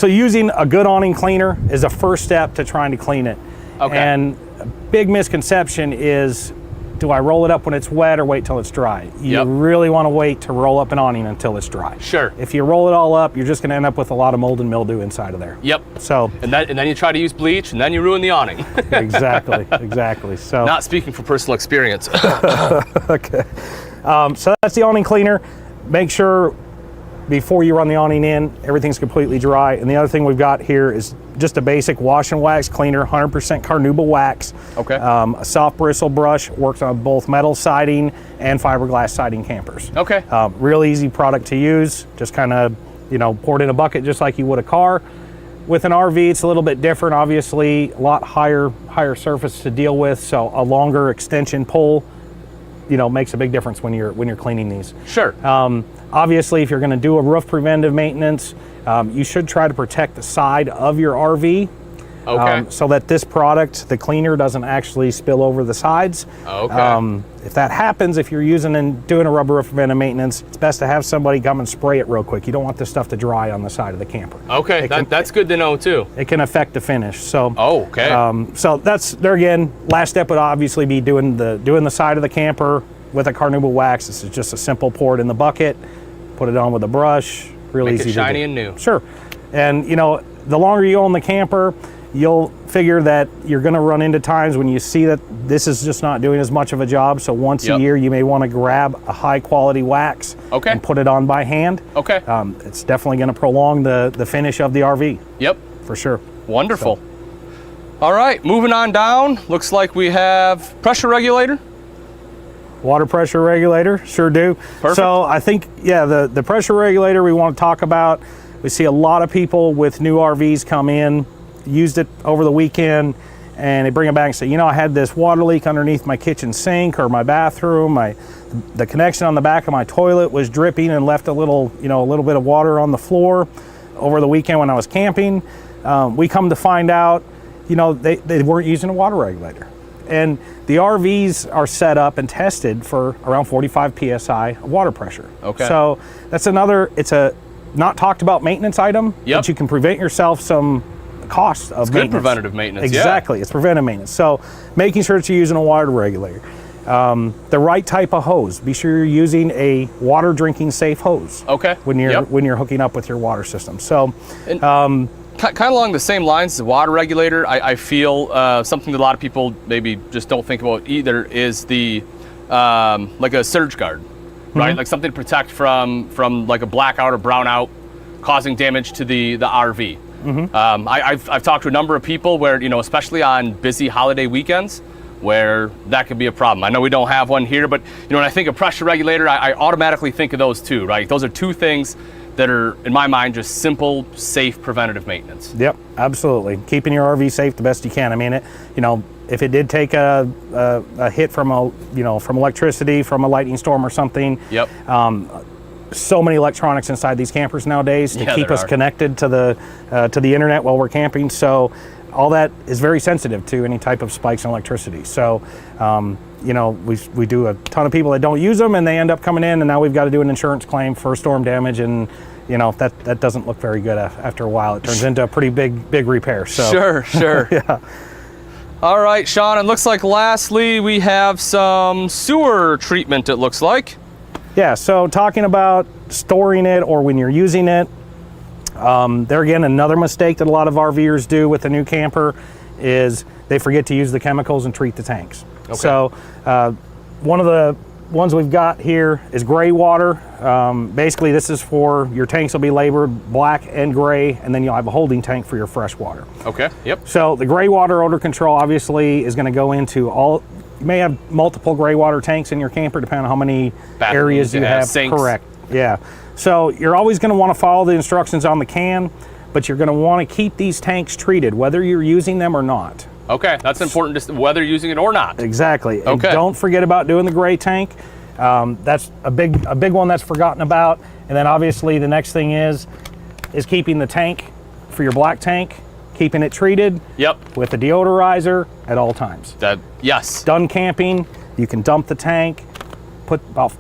using a good awning cleaner is a first step to trying to clean it. Okay. And a big misconception is, do I roll it up when it's wet or wait till it's dry? You Yep. really want to wait to roll up an awning until it's dry. Sure. If you roll it all up, you're just going to end up with a lot of mold and mildew inside of there. Yep. So And then you try to use bleach, and then you ruin the awning. exactly. So Not speaking from personal experience. okay. So that's the awning cleaner. Make sure before you run the awning in, everything's completely dry. And the other thing we've got here is just a basic wash and wax cleaner, 100% carnauba wax. Okay. A soft bristle brush, works on both metal siding and fiberglass siding campers. Okay. Real easy product to use. Just kind of, pour it in a bucket just like you would a car. With an RV, it's a little bit different. Obviously, a lot higher surface to deal with, so a longer extension pull, makes a big difference when you're cleaning these. Sure. Obviously, if you're going to do a roof preventive maintenance, you should try to protect the side of your RV. Okay. So that this product, the cleaner, doesn't actually spill over the sides. Okay. If that happens, if you're using and doing a rubber roof preventive maintenance, it's best to have somebody come and spray it real quick. You don't want this stuff to dry on the side of the camper. Okay, that's good to know too. It can affect the finish. So. Oh, okay. So that's there again. Last step would obviously be doing the side of the camper with a carnauba wax. This is just a simple pour it in the bucket, put it on with a brush. Real Make easy it shiny to do. and new. Sure. And the longer you own the camper, you'll figure that you're going to run into times when you see that this is just not doing as much of a job. So once a year, you may want to grab a high quality wax and put it on by hand. Okay. It's definitely going to prolong the finish of the RV. Yep. For sure. Wonderful. All right, moving on down. Looks like we have pressure regulator. Water pressure regulator, sure do. Perfect. So I think, the pressure regulator we want to talk about, we see a lot of people with new RVs come in, used it over the weekend, and they bring it back and say, I had this water leak underneath my kitchen sink or my bathroom. The connection on the back of my toilet was dripping and left a little bit of water on the floor over the weekend when I was camping. We come to find out, they weren't using a water regulator. And the RVs are set up and tested for around 45 PSI of water pressure. Okay. So that's it's a not talked about maintenance item, but you can prevent yourself some cost of It's good preventative maintenance. Exactly. It's preventive maintenance. So making sure that you're using a water regulator. The right type of hose. Be sure you're using a water drinking safe hose. Okay. When you're hooking up with your water system. So kind of along the same lines as the water regulator, I feel something that a lot of people maybe just don't think about either is the like a surge guard, right? Mm-hmm. Like something to protect from like a blackout or brownout causing damage to the RV. Mm-hmm. I've talked to a number of people where, especially on busy holiday weekends, where that could be a problem. I know we don't have one here, but when I think of pressure regulator, I automatically think of those two, right? Those are two things that are, in my mind, just simple, safe, preventative maintenance. Yep, absolutely. Keeping your RV safe the best you can. I mean, if it did take a hit from from electricity, from a lightning storm or something. Yep. So many electronics inside these campers nowadays to keep us connected to the internet while we're camping. So all that is very sensitive to any type of spikes in electricity. So we do a ton of people that don't use them, and they end up coming in, and now we've got to do an insurance claim for storm damage, and that doesn't look very good after a while. It turns into a pretty big repair. So Sure. Yeah. All right, Sean, it looks like lastly we have some sewer treatment, it looks like. Yeah, so talking about storing it or when you're using it, there again, another mistake that a lot of RVers do with a new camper is they forget to use the chemicals and treat the tanks. Okay. So one of the ones we've got here is gray water. Basically, this is for your tanks will be labeled black and gray, and then you'll have a holding tank for your fresh water. Okay, yep. So the gray water odor control obviously is going to go into all. You may have multiple gray water tanks in your camper, depending on how many areas you have. sinks. Correct. Yeah. So you're always going to want to follow the instructions on the can. but you're going to want to keep these tanks treated, whether you're using them or not. Okay, that's important, just whether you're using it or not. Exactly. And Okay. don't forget about doing the gray tank. That's a big one that's forgotten about. And then obviously the next thing is keeping the tank for your black tank, keeping it treated. Yep. With a deodorizer at all times. Yes. Done camping, you can dump the tank, put about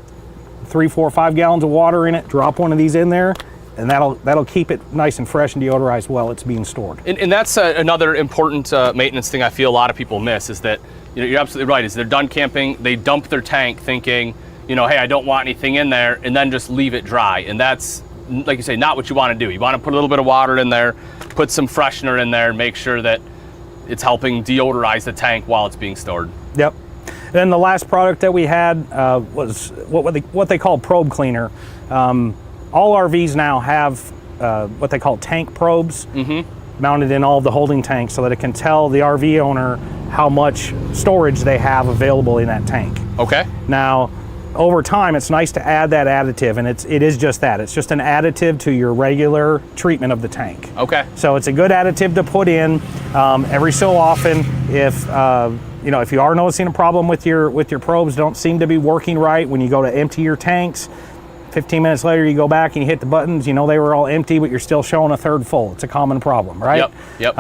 3, 4, 5 gallons of water in it, drop one of these in there, and that'll keep it nice and fresh and deodorized while it's being stored. And that's another important maintenance thing I feel a lot of people miss is that, you're absolutely right, is they're done camping, they dump their tank thinking, hey, I don't want anything in there, and then just leave it dry. And that's, like you say, not what you want to do. You want to put a little bit of water in there, put some freshener in there, and make sure that it's helping deodorize the tank while it's being stored. Yep. Then the last product that we had was what they call probe cleaner. All RVs now have what they call tank probes mounted in all of the holding tanks so that it can tell the RV owner how much storage they have available in that tank. Okay. Now, over time, it's nice to add that additive, and it is just that. It's just an additive to your regular treatment of the tank. Okay. So it's a good additive to put in every so often. If if you are noticing a problem with your probes, don't seem to be working right when you go to empty your tanks. 15 minutes later, you go back and you hit the buttons. They were all empty, but you're still showing a third full. It's a common problem, right? Yep.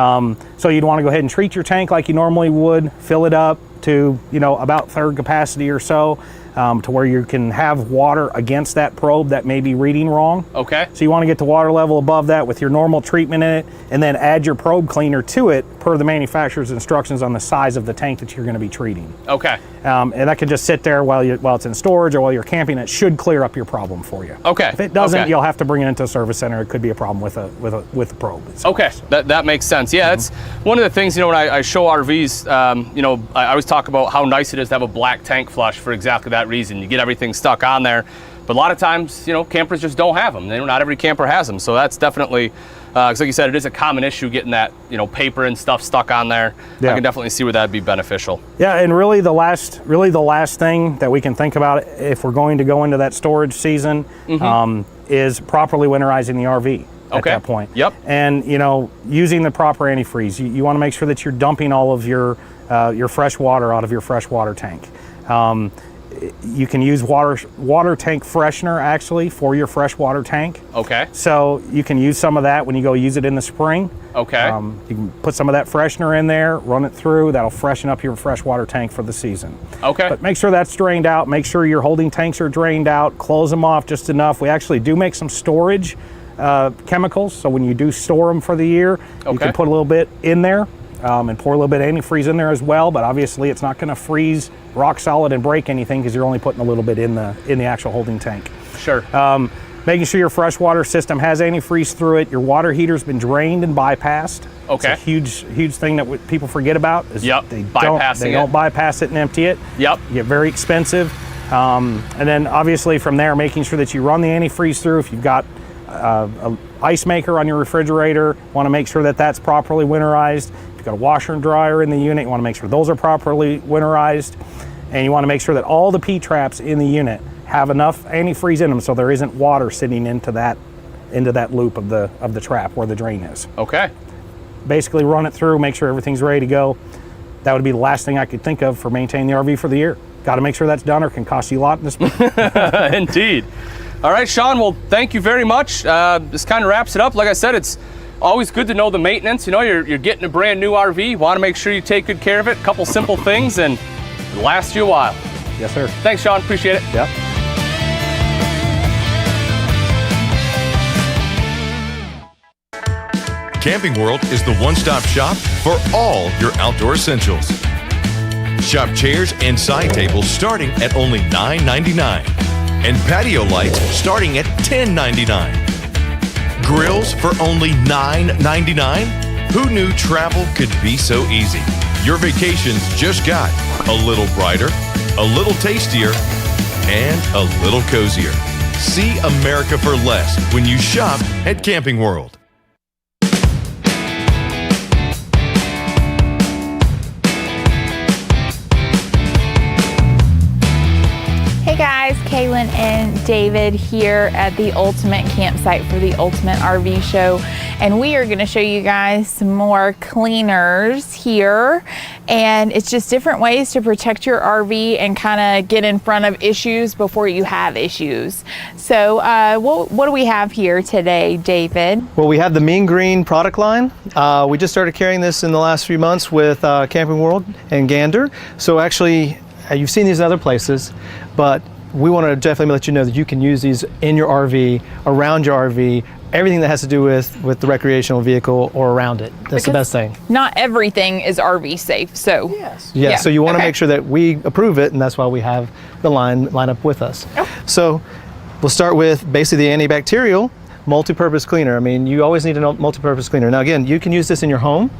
So you'd want to go ahead and treat your tank like you normally would, fill it up to about third capacity or so. To where you can have water against that probe that may be reading wrong. Okay. So you want to get the water level above that with your normal treatment in it, and then add your probe cleaner to it per the manufacturer's instructions on the size of the tank that you're going to be treating. Okay. And that can just sit there while it's in storage or while you're camping. It should clear up your problem for you. Okay. If it doesn't, Okay. you'll have to bring it into a service center. It could be a problem with the probe itself. Okay, that makes sense. Yeah, that's one of the things, when I show RVs, I always talk about how nice it is to have a black tank flush for exactly that reason. You get everything stuck on there. But a lot of times, campers just don't have them. Not every camper has them. So that's definitely, like you said, it is a common issue getting that, paper and stuff stuck on there. Yeah. I can definitely see where that'd be beneficial. Yeah, and really the last thing that we can think about if we're going to go into that storage season is properly winterizing the RV at that point. Yep. And using the proper antifreeze. You want to make sure that you're dumping all of your fresh water out of your freshwater tank. You can use water tank freshener actually for your freshwater tank. Okay. So you can use some of that when you go use it in the spring. Okay. You can put some of that freshener in there, run it through. That'll freshen up your freshwater tank for the season. Okay. But make sure that's drained out. Make sure your holding tanks are drained out. Close them off just enough. We actually do make some storage chemicals. So when you do store them for the year, you can put a little bit in there. And pour a little bit of antifreeze in there as well, but obviously it's not going to freeze rock solid and break anything because you're only putting a little bit in the actual holding tank. Sure. Making sure your freshwater system has antifreeze through it. Your water heater's been drained and bypassed. Okay. It's a huge thing that people forget about. Is they don't bypass it and empty it. Yep. You get very expensive. And then obviously from there, making sure that you run the antifreeze through. If you've got a ice maker on your refrigerator, want to make sure that that's properly winterized. You've got a washer and dryer in the unit, you want to make sure those are properly winterized, and you want to make sure that all the P-traps in the unit have enough antifreeze in them so there isn't water sitting into that loop of the trap where the drain is. Okay. Basically run it through, make sure everything's ready to go. That would be the last thing I could think of for maintaining the RV for the year. Got to make sure that's done or it can cost you a lot in the spring. Indeed. All right, Sean, well, thank you very much. This kind of wraps it up. Like I said, it's always good to know the maintenance. You're getting a brand new RV. You want to make sure you take good care of it. A couple simple things and it'll last you a while. Yes, sir. Thanks, Sean. Appreciate it. Yeah. Camping World is the one-stop shop for all your outdoor essentials. Shop chairs and side tables starting at only $9.99 and patio lights starting at $10.99. Grills for only $9.99? Who knew travel could be so easy? Your vacations just got a little brighter, a little tastier, and a little cozier. See America for less when you shop at Camping World. Hey Hey guys, Kaylin and David here at the Ultimate Campsite for the Ultimate RV Show, and we are going to show you guys some more cleaners here, and it's just different ways to protect your RV and kind of get in front of issues before you have issues. So what do we have here today, David? Well, we have the Mean Green product line. We just started carrying this in the last few months with Camping World and Gander. So actually, you've seen these in other places, but we want to definitely let you know that you can use these in your RV, around your RV, everything that has to do with the recreational vehicle or around it. That's the best thing. Not everything is RV safe, so. Yes. Yeah, so you want to make sure that we approve it, and that's why we have the line up with us. So we'll start with basically the antibacterial multi-purpose cleaner. I mean, you always need a multi-purpose cleaner. Now again, you can use this in your home,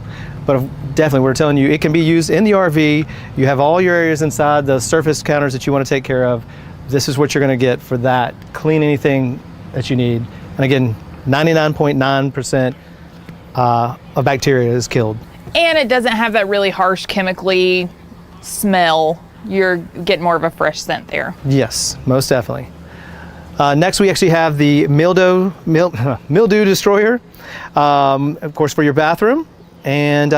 but definitely we're telling you it can be used in the RV. You have all your areas inside, the surface counters that you want to take care of. This is what you're going to get for that. Clean anything that you need. And again, 99.9% of bacteria is killed. And it doesn't have that really harsh chemically smell. You're getting more of a fresh scent there. Yes, most definitely. Next, we actually have the mildew destroyer, of course, for your bathroom and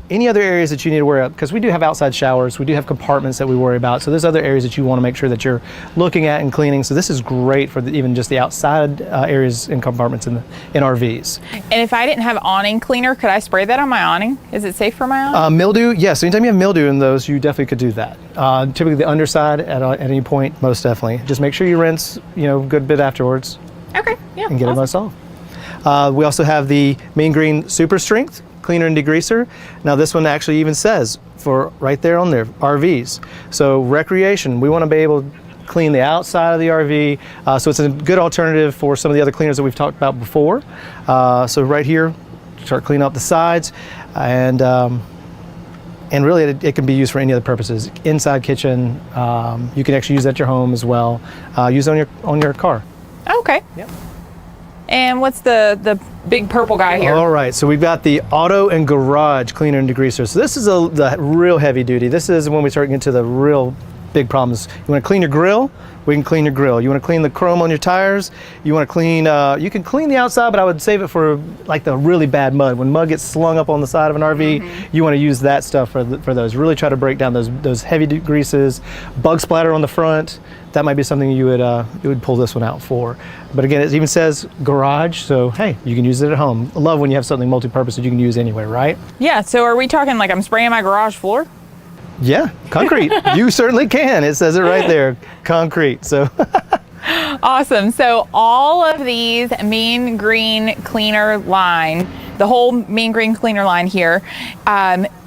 any other areas that you need to worry about, because we do have outside showers, we do have compartments that we worry about. So there's other areas that you want to make sure that you're looking at and cleaning. So this is great for even just the outside areas and compartments in RVs. And if I didn't have awning cleaner, could I spray that on my awning? Is it safe for my awning? Mildew, yes. Anytime you have mildew in those, you definitely could do that. Typically the underside at any point, most definitely. Just make sure you rinse, a good bit afterwards. Okay, yeah. And get it off. We also have the Mean Green Super Strength Cleaner and Degreaser. Now this one actually even says for right there on there, RVs. So recreation, we want to be able to clean the outside of the RV. So it's a good alternative for some of the other cleaners that we've talked about before. So right here, start cleaning up the sides, and really it can be used for any other purposes. Inside kitchen, you can actually use that at your home as well. Use it on your car. Okay. Yep. And what's the big purple guy here? All right, so we've got the auto and garage cleaner and degreaser. So this is the real heavy duty. This is when we start getting to the real big problems. You want to clean your grill? We can clean your grill. You want to clean the chrome on your tires? You want to clean, you can clean the outside, but I would save it for like the really bad mud. When mud gets slung up on the side of an RV, you want to use that stuff for those. Really try to break down those heavy greases. Bug splatter on the front, that might be something you would pull this one out for. But again, it even says garage, so hey, you can use it at home. I love when you have something multi-purpose that you can use anywhere, right? Yeah, so are we talking like I'm spraying my garage floor? Yeah, concrete. You certainly can. It says it right there, concrete. So awesome. So all of these Mean Green Cleaner line, the whole Mean Green Cleaner line here,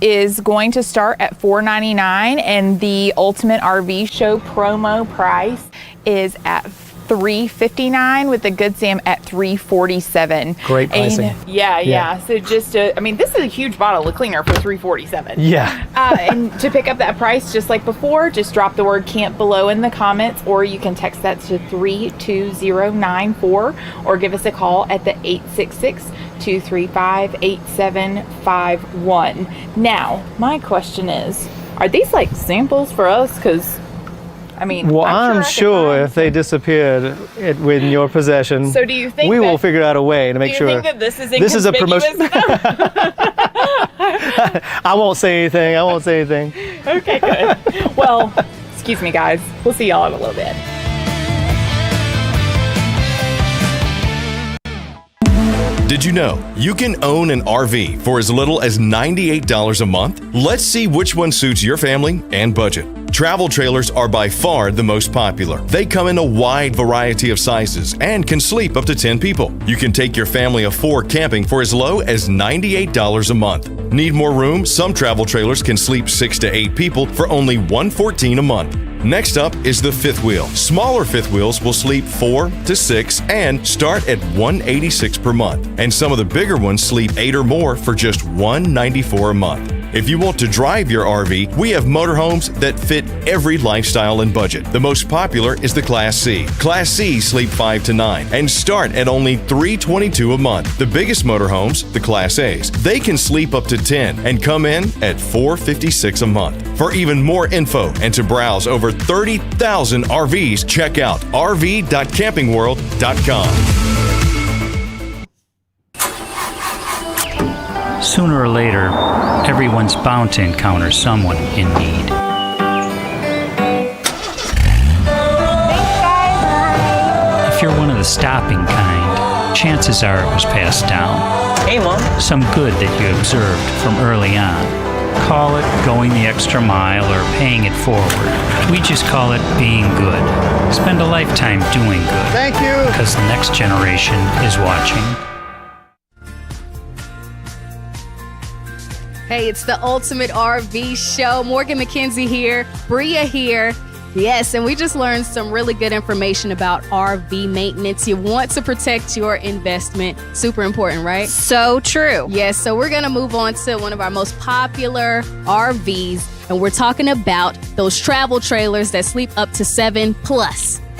is going to start at $4.99, and the Ultimate RV Show promo price is at $3.59 with the Good Sam at $3.47. Great pricing. And yeah. So just this is a huge bottle of cleaner for $3.47. Yeah. And to pick up that price, just like before, just drop the word camp below in the comments, or you can text that to 32094, or give us a call at the 866-235-8751. Now, my question is, are these like samples for us? Because well, I'm sure if they disappeared in your possession, so do you think we will figure out a way to make sure. Do you think that this is this is a promotion? I won't say anything. Okay, good. Well, excuse me, guys. We'll see y'all in a little bit. Did you know you can own an RV for as little as $98 a month? Let's see which one suits your family and budget. Travel trailers are by far the most popular. They come in a wide variety of sizes and can sleep up to 10 people. You can take your family of 4 camping for as low as $98 a month. Need more room? Some travel trailers can sleep 6 to 8 people for only $114 a month. Next up is the fifth wheel. Smaller fifth wheels will sleep 4 to 6 and start at $186 per month. And some of the bigger ones sleep 8 or more for just $194 a month. If you want to drive your RV, we have motorhomes that fit every lifestyle and budget. The most popular is the Class C. Class C sleep 5 to 9 and start at only $322 a month. The biggest motorhomes, the Class A's, they can sleep up to 10 and come in at $456 a month. For even more info and to browse over 30,000 RVs, check out rv.campingworld.com. Sooner or later, everyone's bound to encounter someone in need. If you're one of the stopping kind, chances are it was passed down. Hey, Mom. Some good that you observed from early on. Call it going the extra mile or paying it forward. We just call it being good. Spend a lifetime doing good. Thank you. Because the next generation is watching. Hey, it's the Ultimate RV Show. Morgan McKenzie here, Bria here. Yes, and we just learned some really good information about RV maintenance. You want to protect your investment. Super important, right? So true. Yes, so we're going to move on to one of our most popular RVs, and we're talking about those travel trailers that sleep up to 7+.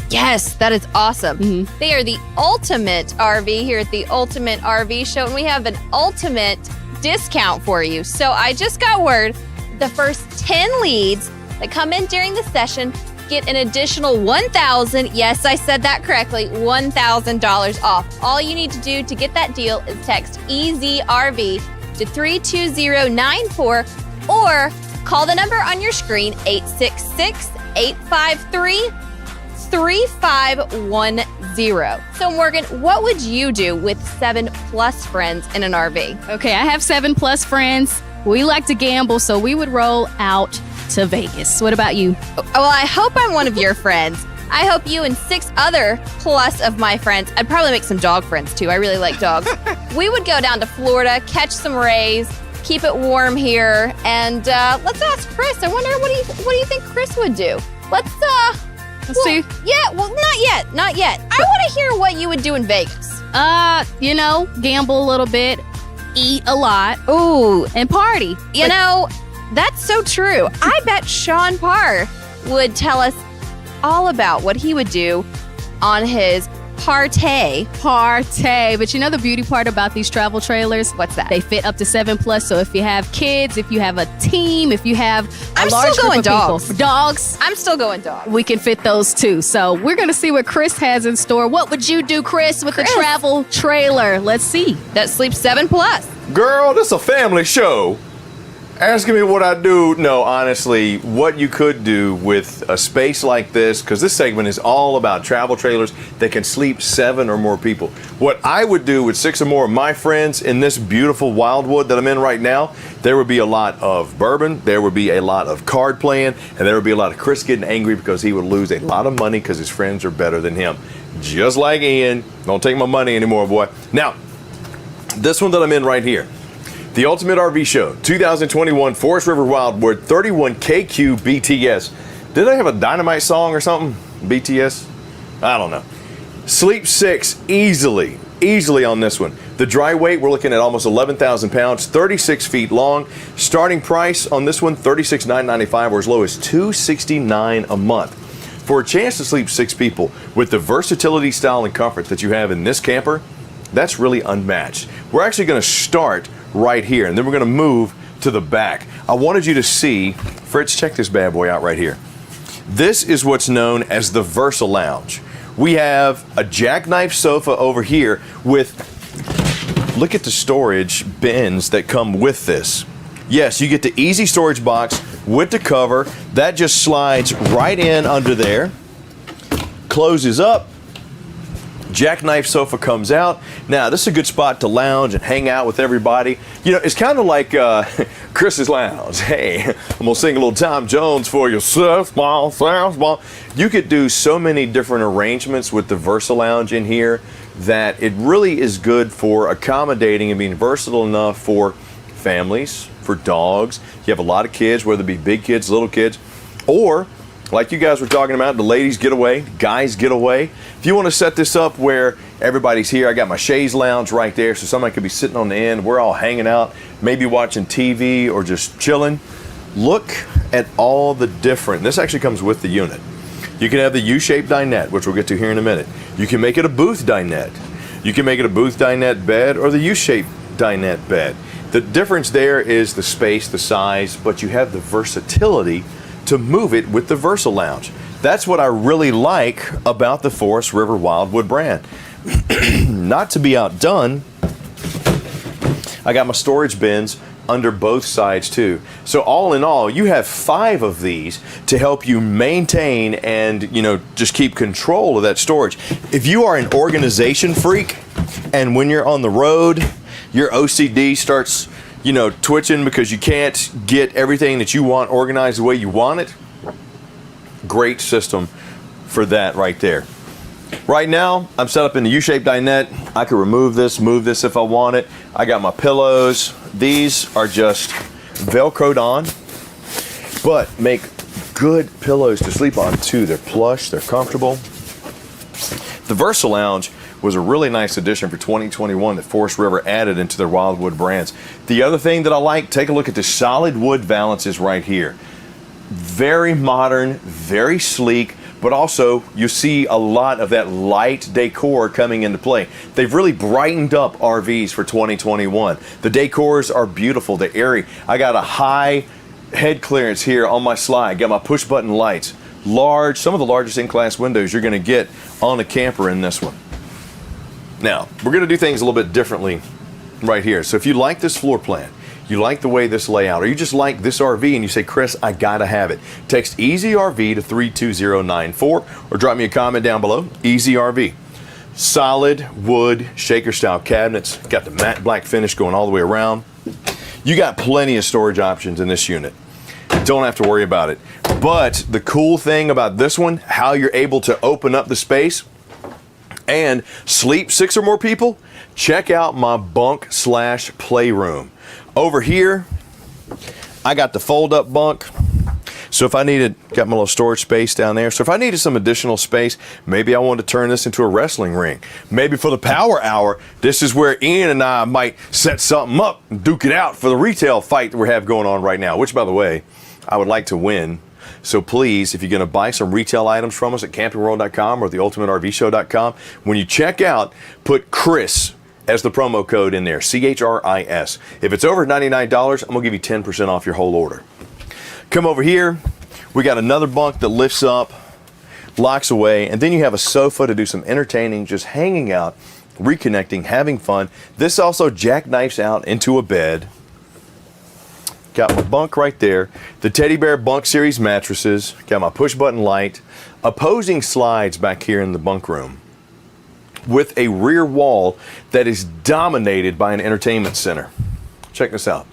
Yes, that is awesome. They are the ultimate RV here at the Ultimate RV Show, and we have an ultimate discount for you. So I just got word, the first 10 leads that come in during the session get an additional $1,000. Yes, I said that correctly, $1,000 off. All you need to do to get that deal is text EasyRV to 32094 or call the number on your screen, 866-853-3510. So Morgan, what would you do with 7+ friends in an RV? Okay, I have 7+ friends. We like to gamble, so we would roll out to Vegas. What about you? Well, I hope I'm one of your friends. I hope you and 6 other plus of my friends, I'd probably make some dog friends too. I really like dogs. We would go down to Florida, catch some rays, keep it warm here, and let's ask Chris. I wonder what do you think Chris would do? Let's see. Yeah, well, not yet. I want to hear what you would do in Vegas. Gamble a little bit, eat a lot, and party. You know, that's so true. I bet Sean Parr would tell us all about what he would do on his party. But you know the beauty part about these travel trailers? What's that? They fit up to 7+. So if you have kids, if you have a team, if you have a large still group going of dogs. people, dogs, I'm still going dogs. we can fit those too. So we're going to see what Chris has in store. What would you do, Chris, with a travel trailer? Let's see. That sleeps 7+. Girl, this is a family show. Asking me what I do? No, honestly, what you could do with a space like this, because this segment is all about travel trailers that can sleep 7 or more people. What I would do with 6 or more of my friends in this beautiful wildwood that I'm in right now, there would be a lot of bourbon, there would be a lot of card playing, and there would be a lot of Chris getting angry because he would lose a lot of money because his friends are better than him. Just like Ian, don't take my money anymore, boy. Now, this one that I'm in right here, the Ultimate RV Show, 2021 Forest River Wildwood 31KQ BTS. Did they have a Dynamite song or something? BTS? I don't know. Sleep 6 easily on this one. The dry weight, we're looking at almost 11,000 pounds, 36 feet long. Starting price on this one, $36,995 or as low as $269 a month. For a chance to sleep 6 people with the versatility, style, and comfort that you have in this camper, that's really unmatched. We're actually going to start right here, and then we're going to move to the back. I wanted you to see, Fritz, check this bad boy out right here. This is what's known as the Versa Lounge. We have a jackknife sofa over here with, look at the storage bins that come with this. Yes, you get the easy storage box with the cover. That just slides right in under there, closes up. Jackknife sofa comes out. Now, this is a good spot to lounge and hang out with everybody. You know, it's kind of like Chris's Lounge. Hey, I'm going to sing a little Tom Jones for you. Small. You could do so many different arrangements with the Versa Lounge in here that it really is good for accommodating and being versatile enough for families, for dogs. You have a lot of kids, whether it be big kids, little kids, or like you guys were talking about, the ladies get away, guys get away. If you want to set this up where Everybody's here. I got my chaise lounge right there, so somebody could be sitting on the end. We're all hanging out, maybe watching TV or just chilling. Look at all the different, this actually comes with the unit. You can have the U-shaped dinette, which we'll get to here in a minute. You can make it a booth dinette. You can make it a booth dinette bed or the U-shaped dinette bed. The difference there is the space, the size, but you have the versatility to move it with the Versa Lounge. That's what I really like about the Forest River Wildwood brand. Not to be outdone, I got my storage bins under both sides too. So all in all, you have 5 of these to help you maintain and, just keep control of that storage. If you are an organization freak and when you're on the road, your OCD starts, twitching because you can't get everything that you want organized the way you want it, great system for that right there. Right now, I'm set up in the U-shaped dinette. I can remove this, move this if I want it. I got my pillows. These are just Velcroed on, but make good pillows to sleep on too. They're plush, they're comfortable. The Versa Lounge was a really nice addition for 2021 that Forest River added into their Wildwood brands. The other thing that I like, take a look at the solid wood valances right here. Very modern, very sleek, but also you see a lot of that light decor coming into play. They've really brightened up RVs for 2021. The decors are beautiful, they're airy. I got a high head clearance here on my slide, got my push button lights. Large, some of the largest in-class windows you're gonna get on a camper in this one. Now, we're gonna do things a little bit differently right here. So if you like this floor plan, you like the way this layout, or you just like this RV and you say, Chris, I gotta have it, text EasyRV to 32094 or drop me a comment down below. EasyRV. Solid wood shaker style cabinets, got the matte black finish going all the way around. You got plenty of storage options in this unit. Don't have to worry about it. But the cool thing about this one, how you're able to open up the space and sleep 6 or more people, check out my bunk/playroom. Over here, I got the fold-up bunk. So if I needed, got my little storage space down there. So if I needed some additional space, maybe I wanted to turn this into a wrestling ring. Maybe for the power hour, this is where Ian and I might set something up and duke it out for the retail fight that we have going on right now, which, by the way, I would like to win. So please, if you're going to buy some retail items from us at campingworld.com or theultimatervshow.com, when you check out, put Chris as the promo code in there, CHRIS. If it's over $99, I'm going to give you 10% off your whole order. Come over here. We got another bunk that lifts up, locks away, and then you have a sofa to do some entertaining, just hanging out, reconnecting, having fun. This also jackknifes out into a bed. Got my bunk right there. The Teddy Bear Bunk Series mattresses. Got my push button light. Opposing slides back here in the bunk room with a rear wall that is dominated by an entertainment center. Check this out.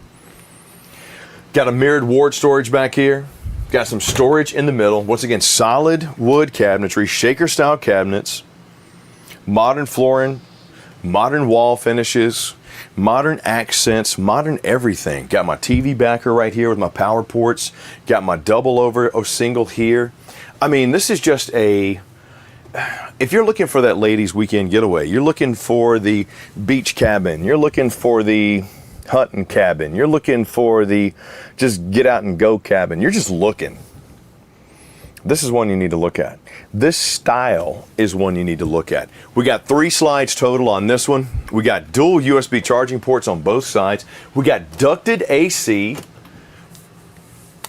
Got a mirrored ward storage back here. Got some storage in the middle. Once again, solid wood cabinetry, shaker style cabinets, modern flooring, modern wall finishes, modern accents, modern everything. Got my TV backer right here with my power ports. Got my double over single here. I mean, this is just a, if you're looking for that ladies weekend getaway, you're looking for the beach cabin, you're looking for the hunting cabin, you're looking for the just get out and go cabin, you're just looking. This is one you need to look at. This style is one you need to look at. We got 3 slides total on this one. We got dual USB charging ports on both sides. We got ducted AC,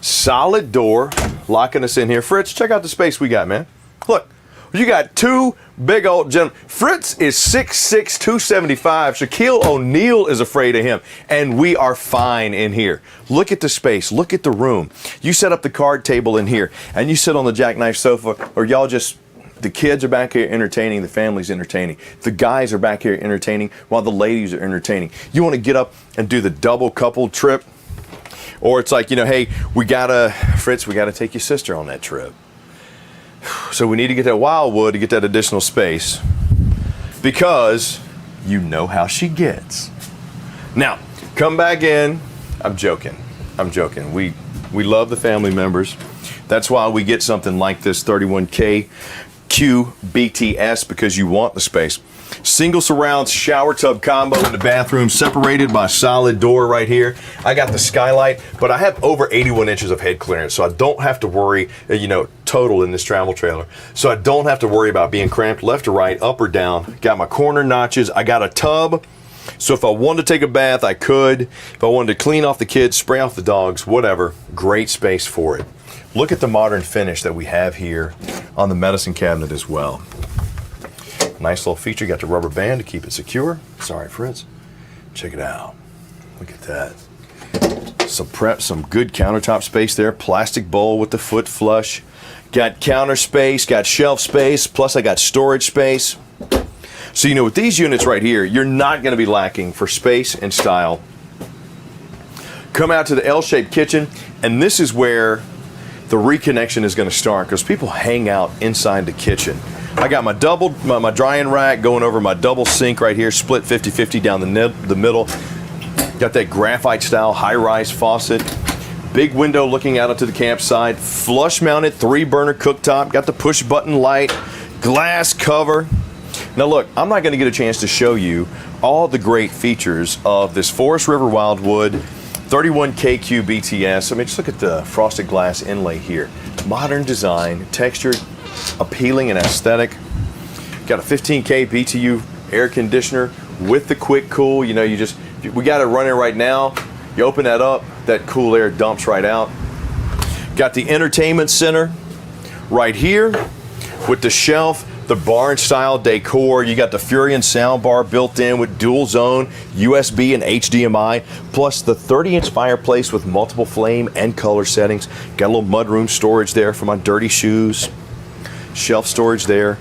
solid door locking us in here. Fritz, check out the space we got, man. Look, you got 2 big old gentlemen. Fritz is 6'6", 275. Shaquille O'Neal is afraid of him. And we are fine in here. Look at the space. Look at the room. You set up the card table in here, and you sit on the jackknife sofa, or y'all just, the kids are back here entertaining, the family's entertaining. The guys are back here entertaining while the ladies are entertaining. You want to get up and do the double coupled trip? Or it's like, hey, Fritz, we got to take your sister on that trip. So we need to get that Wildwood to get that additional space because you know how she gets. Now, come back in. I'm joking. We love the family members. That's why we get something like this 31K QBTS, because you want the space. Single surround shower tub combo in the bathroom, separated by a solid door right here. I got the skylight, but I have over 81 inches of head clearance, so I don't have to worry, total in this travel trailer. So I don't have to worry about being cramped left or right, up or down. Got my corner notches. I got a tub, so if I wanted to take a bath, I could. If I wanted to clean off the kids, spray off the dogs, whatever, great space for it. Look at the modern finish that we have here on the medicine cabinet as well. Nice little feature, got the rubber band to keep it secure. Sorry, Fritz. Check it out. Look at that. Some good countertop space there. Plastic bowl with the foot flush. Got counter space, got shelf space, plus I got storage space. So, with these units right here, you're not going to be lacking for space and style. Come out to the L-shaped kitchen, and this is where the reconnection is going to start, because people hang out inside the kitchen. I got my drying rack going over my double sink right here, split 50-50 down the middle. Got that graphite style high-rise faucet. Big window looking out onto the campsite. Flush mounted 3-burner cooktop. Got the push button light. Glass cover. Now look, I'm not going to get a chance to show you all the great features of this Forest River Wildwood 31KQ BTS. I mean, just look at the frosted glass inlay here. Modern design, textured, appealing and aesthetic. Got a 15K BTU air conditioner with the quick cool. We got it running right now. You open that up, that cool air dumps right out. Got the entertainment center right here with the shelf, the barn style decor. You got the Furrion soundbar built in with dual zone, USB and HDMI, plus the 30-inch fireplace with multiple flame and color settings. Got a little mudroom storage there for my dirty shoes. Shelf storage there.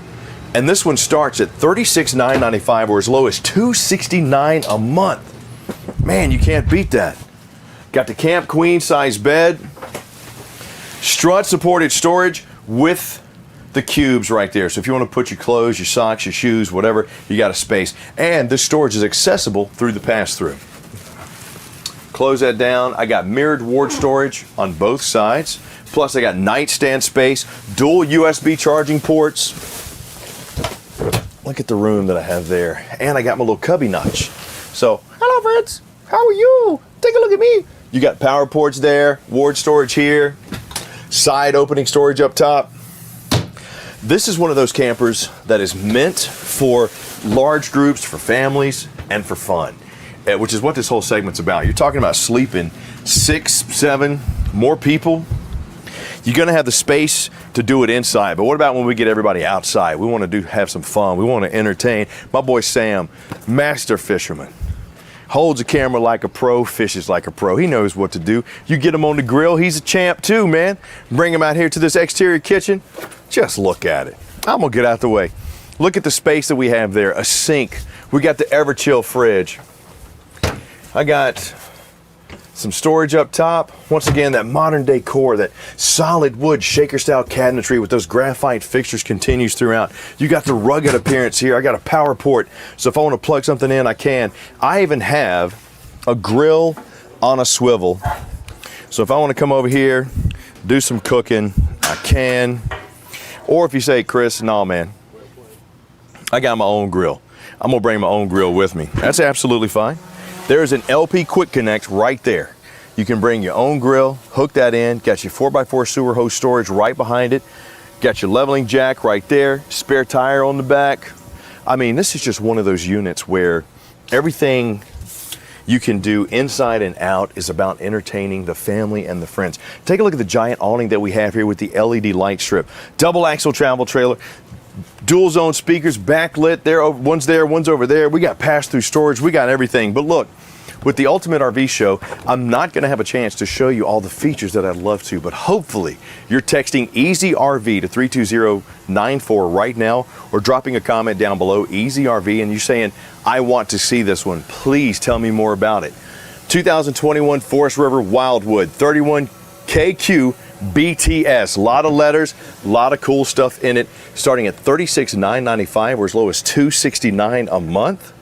And this one starts at $36,995 or as low as $269 a month. Man, you can't beat that. Got the Camp Queen size bed. Strut supported storage with the cubes right there. So if you want to put your clothes, your socks, your shoes, whatever, you got a space. And this storage is accessible through the pass-through. Close that down. I got mirrored ward storage on both sides. Plus I got nightstand space, dual USB charging ports. Look at the room that I have there. And I got my little cubby notch. So, hello Fritz, how are you? Take a look at me. You got power ports there, ward storage here, side opening storage up top. This is one of those campers that is meant for large groups, for families, and for fun, which is what this whole segment's about. You're talking about sleeping 6, 7 more people. You're going to have the space to do it inside, but what about when we get everybody outside? We want to have some fun. We want to entertain. My boy Sam, master fisherman, holds a camera like a pro, fishes like a pro. He knows what to do. You get him on the grill, he's a champ too, man. Bring him out here to this exterior kitchen. Just look at it. I'm going to get out the way. Look at the space that we have there. A sink. We got the Everchill fridge. I got some storage up top. Once again, that modern decor, that solid wood shaker style cabinetry with those graphite fixtures continues throughout. You got the rugged appearance here. I got a power port, so if I want to plug something in, I can. I even have a grill on a swivel. So if I want to come over here, do some cooking, I can. Or if you say, Chris, no man, I got my own grill. I'm gonna bring my own grill with me. That's absolutely fine. There's an LP Quick Connect right there. You can bring your own grill, hook that in, got your 4x4 sewer hose storage right behind it, got your leveling jack right there, spare tire on the back. I mean, this is just one of those units where everything you can do inside and out is about entertaining the family and the friends. Take a look at the giant awning that we have here with the LED light strip. Double axle travel trailer, dual zone speakers, backlit, one's over there. We got pass-through storage, we got everything. But look, with the Ultimate RV Show, I'm not going to have a chance to show you all the features that I'd love to, but hopefully you're texting EasyRV to 32094 right now, or dropping a comment down below, EasyRV, and you're saying, I want to see this one. Please tell me more about it. 2021 Forest River Wildwood 31KQ BTS. A lot of letters, a lot of cool stuff in it, starting at $36,995 or as low as $269 a month.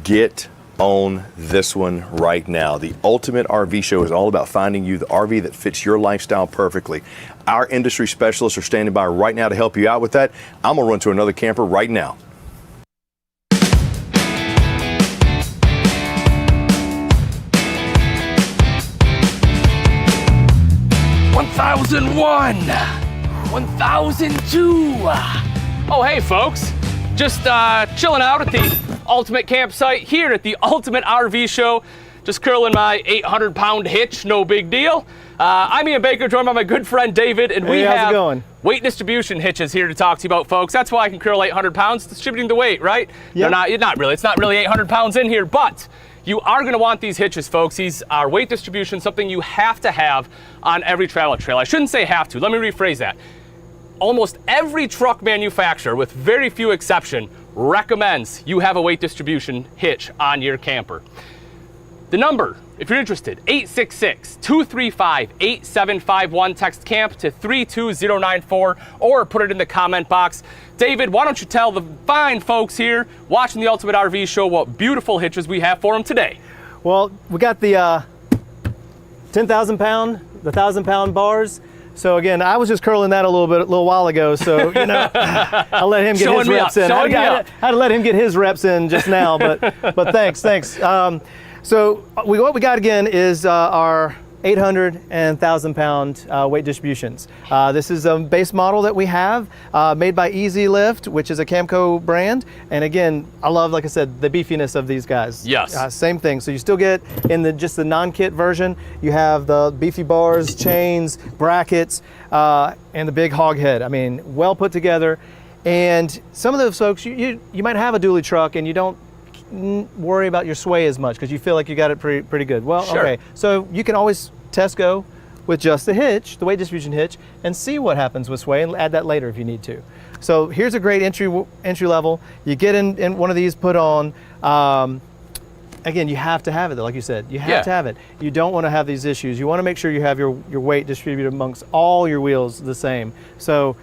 Get on this one right now. The Ultimate RV Show is all about finding you the RV that fits your lifestyle perfectly. Our industry specialists are standing by right now to help you out with that. I'm gonna run to another camper right now. 1001, 1002. Oh, hey, folks. Just chilling out at the Ultimate Campsite here at the Ultimate RV Show. Just curling my 800-pound hitch, no big deal. I'm Ian Baker, joined by my good friend David, and we how's it have going? weight distribution hitches here to talk to you about, folks. That's why I can curl 800 pounds, distributing the weight, right? Yep. Not really. It's not really 800 pounds in here, but you are going to want these hitches, folks. These are weight distribution, something you have to have on every travel trail. I shouldn't say have to. Let me rephrase that. Almost every truck manufacturer, with very few exception, recommends you have a weight distribution hitch on your camper. The number, if you're interested, 866-235-8751. Text CAMP to 32094 or put it in the comment box. David, why don't you tell the fine folks here watching the Ultimate RV Show what beautiful hitches we have for them today? Well, we got the 10,000 pound, the 1,000-pound bars. So again, I was just curling that a little while ago. So I'll let him get his reps in. I had to let him get his reps in just now. But thanks. So what we got again is our 800 and 1,000-pound weight distributions. This is a base model that we have made by Easy Lift, which is a Camco brand. And again, I love, like I said, the beefiness of these guys. Yes. Same thing. So you still get in just the non-kit version, you have the beefy bars, chains, brackets, and the big hog head. I mean, well put together. And some of those folks, you might have a dually truck and you don't worry about your sway as much because you feel like you got it pretty good. Well, sure. Okay, so you can always test go with just the hitch, the weight distribution hitch, and see what happens with sway and add that later if you need to. So here's a great entry level. You get in one of these put on. Again, you have to have it though, like you said. You have to have it. You don't want to have these issues. You want to make sure you have your weight distributed amongst all your wheels the same. So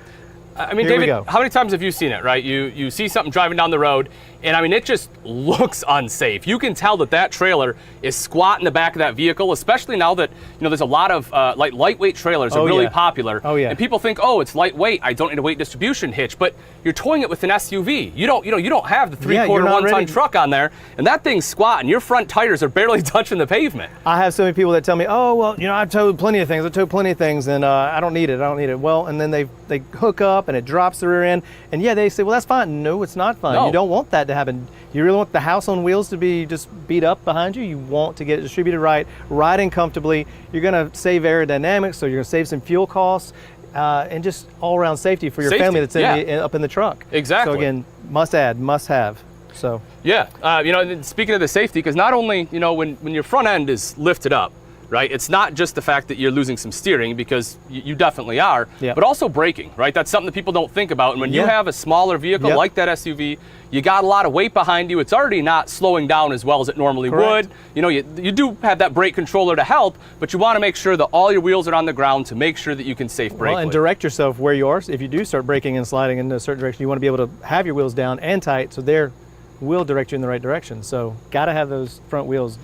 I mean, David, how many times have you seen it, right? You see something driving down the road, and I mean, it just looks unsafe. You can tell that trailer is squat in the back of that vehicle, especially now that, there's a lot of lightweight trailers are really popular. Oh, yeah. And people think, oh, it's lightweight, I don't need a weight distribution hitch, but you're towing it with an SUV. You don't have the 3/4 1-ton truck on there, and that thing's squat, and your front tires are barely touching the pavement. I have so many people that tell me, oh, well, I've towed plenty of things, and I don't need it. Well, and then they hook up, and it drops the rear end, and they say, well, that's fine. No, it's not fine. No. You don't want that to happen. You really want the house on wheels to be just beat up behind you. You want to get it distributed right, riding comfortably. You're going to save aerodynamics, so you're going to save some fuel costs, and just all-around safety for your family that's up in the truck. Exactly. So again, must have. So yeah, and speaking of the safety, because not only when your front end is lifted up, right? It's not just the fact that you're losing some steering, because you definitely are, but also braking, right? That's something that people don't think about. And when you have a smaller vehicle like that SUV, you got a lot of weight behind you. It's already not slowing down as well as it normally would. You do have that brake controller to help, but you want to make sure that all your wheels are on the ground to make sure that you can safe brake. Well, and direct yourself where you are. If you do start braking and sliding in a certain direction, you want to be able to have your wheels down and tight, so they will direct you in the right direction. So got to have those front wheels.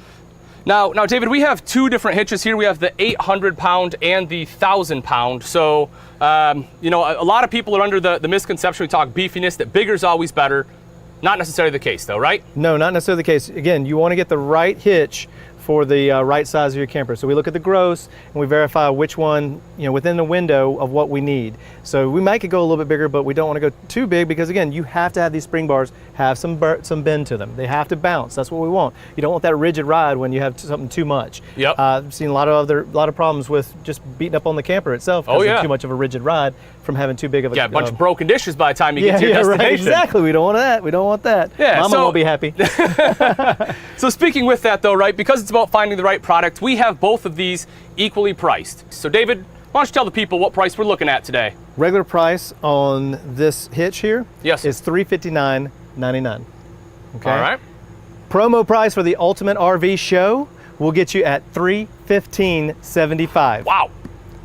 Now, David, we have two different hitches here. We have the 800-pound and the 1,000-pound. So, a lot of people are under the misconception, we talk beefiness, that bigger is always better. Not necessarily the case, though, right? No, not necessarily the case. Again, you want to get the right hitch for the right size of your camper. So we look at the gross and we verify which one, within the window of what we need. So we might could go a little bit bigger, but we don't want to go too big, because again, you have to have these spring bars have some bend to them. They have to bounce. That's what we want. You don't want that rigid ride when you have something too much. Yep. I've seen a lot of problems with just beating up on the camper itself because of too much of a rigid ride from having too big of a a bunch of broken dishes by the time you get to your destination. Right, exactly. We don't want that. We don't want that. Yeah, Mama won't be happy. So speaking with that, though, right, because it's about finding the right product, we have both of these equally priced. So David, why don't you tell the people what price we're looking at today? Regular price on this hitch here is $359.99. Okay. All right. Promo price for the Ultimate RV Show will get you at $315.75. Wow.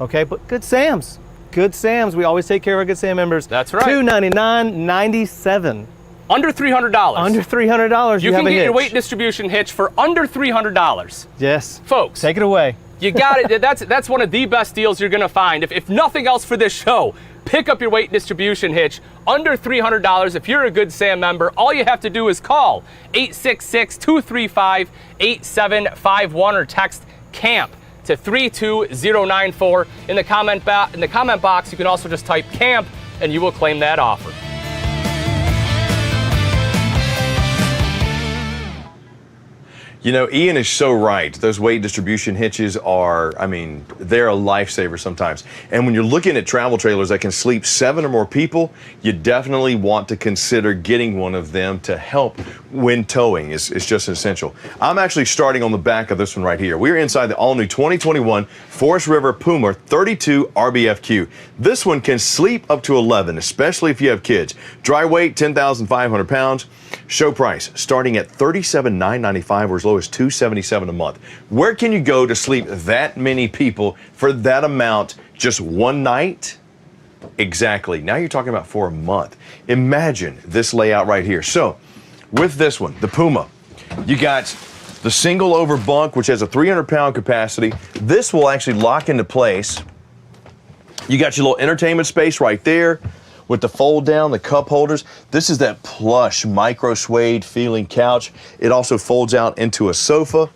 Okay, but Good Sam's. Good Sam's. We always take care of our Good Sam members. That's right. $299.97. Under $300. Under $300. You can get hitch. your weight distribution hitch for under $300. Yes. Folks. Take it away. You got it. That's one of the best deals you're going to find. If nothing else for this show, pick up your weight distribution hitch under $300. If you're a Good Sam member, all you have to do is call 866-235-8751 or text CAMP to 32094. In the comment box, you can also just type camp and you will claim that offer. You know, Ian is so right. Those weight distribution hitches are, I mean, they're a lifesaver sometimes. And when you're looking at travel trailers that can sleep 7 or more people, you definitely want to consider getting one of them to help when towing. It's just essential. I'm actually starting on the back of this one right here. We're inside the all-new 2021 Forest River Puma 32 RBFQ. This one can sleep up to 11, especially if you have kids. Dry weight, 10,500 pounds. Show price, starting at $37,995 or as low as $277 a month. Where can you go to sleep that many people for that amount just one night? Exactly. Now you're talking about for a month. Imagine this layout right here. So with this one, the Puma, you got the single over bunk, which has a 300-pound capacity. This will actually lock into place. You got your little entertainment space right there with the fold down, the cup holders. This is that plush micro suede feeling couch. It also folds out into a sofa.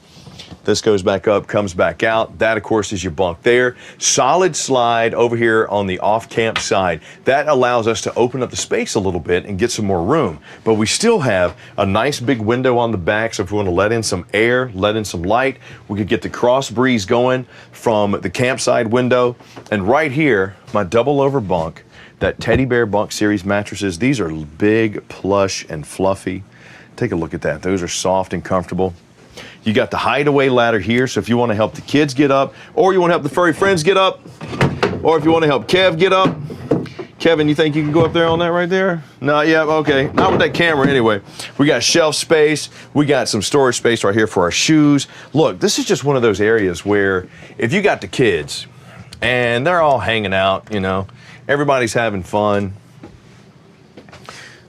This goes back up, comes back out. That, of course, is your bunk there. Solid slide over here on the off-camp side. That allows us to open up the space a little bit and get some more room. But we still have a nice big window on the back, so if we want to let in some air, let in some light, we could get the cross breeze going from the campsite window. And right here, my double over bunk, that Teddy Bear Bunk Series mattresses. These are big, plush, and fluffy. Take a look at that. Those are soft and comfortable. You got the hideaway ladder here, so if you want to help the kids get up, or you want to help the furry friends get up, or if you want to help Kev get up. Kevin, you think you can go up there on that right there? No, yeah, okay. Not with that camera anyway. We got shelf space. We got some storage space right here for our shoes. Look, this is just one of those areas where if you got the kids and they're all hanging out, you know, everybody's having fun.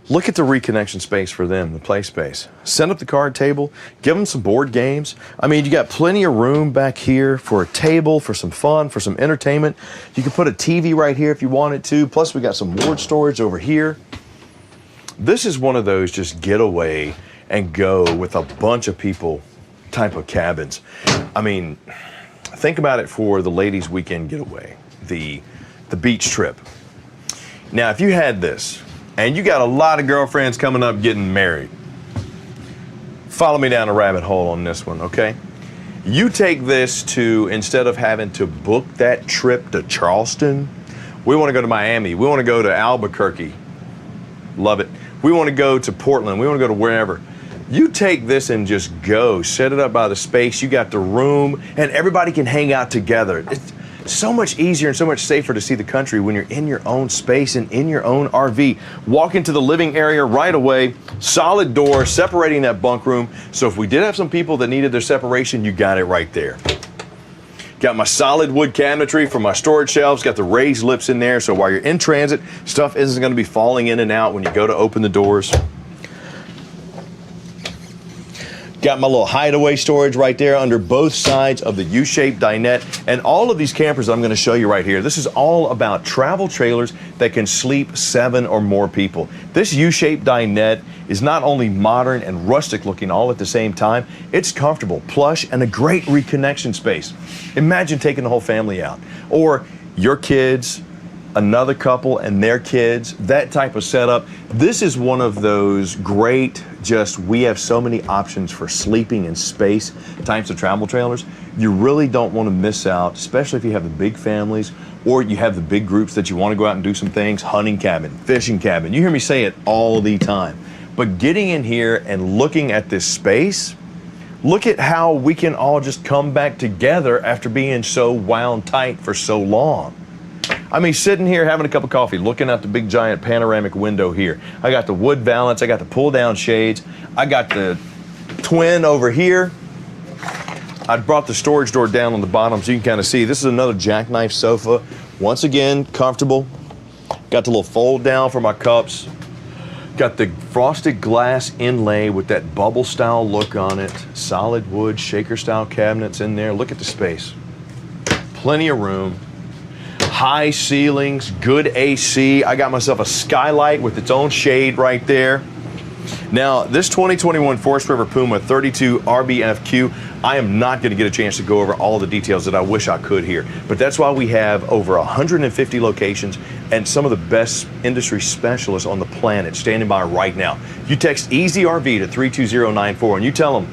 Look at the reconnection space for them, the play space. Set up the card table, give them some board games. I mean, you got plenty of room back here for a table, for some fun, for some entertainment. You can put a TV right here if you wanted to. Plus, we got some board storage over here. This is one of those just get away and go with a bunch of people type of cabins. I mean, think about it for the ladies' weekend getaway, the beach trip. Now, if you had this, and you got a lot of girlfriends coming up getting married, follow me down a rabbit hole on this one, okay? You take this to, instead of having to book that trip to Charleston, we want to go to Miami, we want to go to Albuquerque, love it. We want to go to Portland, we want to go to wherever. You take this and just go, set it up by the space, you got the room, and everybody can hang out together. It's so much easier and so much safer to see the country when you're in your own space and in your own RV. Walk into the living area right away, solid door separating that bunk room. So if we did have some people that needed their separation, you got it right there. Got my solid wood cabinetry for my storage shelves, got the raised lips in there, so while you're in transit, stuff isn't going to be falling in and out when you go to open the doors. Got my little hideaway storage right there under both sides of the U-shaped dinette. And all of these campers I'm going to show you right here, this is all about travel trailers that can sleep 7 or more people. This U-shaped dinette is not only modern and rustic looking all at the same time, it's comfortable, plush, and a great reconnection space. Imagine taking the whole family out, or your kids, another couple and their kids, that type of setup. This is one of those great, we have so many options for sleeping in space types of travel trailers. You really don't want to miss out, especially if you have the big families or you have the big groups that you want to go out and do some things, hunting cabin, fishing cabin. You hear me say it all the time. But getting in here and looking at this space, look at how we can all just come back together after being so wound tight for so long. I mean, sitting here having a cup of coffee, looking out the big giant panoramic window here. I got the wood valance, I got the pull down shades, I got the twin over here. I brought the storage door down on the bottom so you can kind of see. This is another jackknife sofa. Once again, comfortable. Got the little fold down for my cups. Got the frosted glass inlay with that bubble style look on it. Solid wood, shaker style cabinets in there. Look at the space. Plenty of room. High ceilings, good AC. I got myself a skylight with its own shade right there. Now, this 2021 Forest River Puma 32 RBFQ, I am not going to get a chance to go over all the details that I wish I could here. But that's why we have over 150 locations and some of the best industry specialists on the planet standing by right now. You text EasyRV to 32094 and you tell them,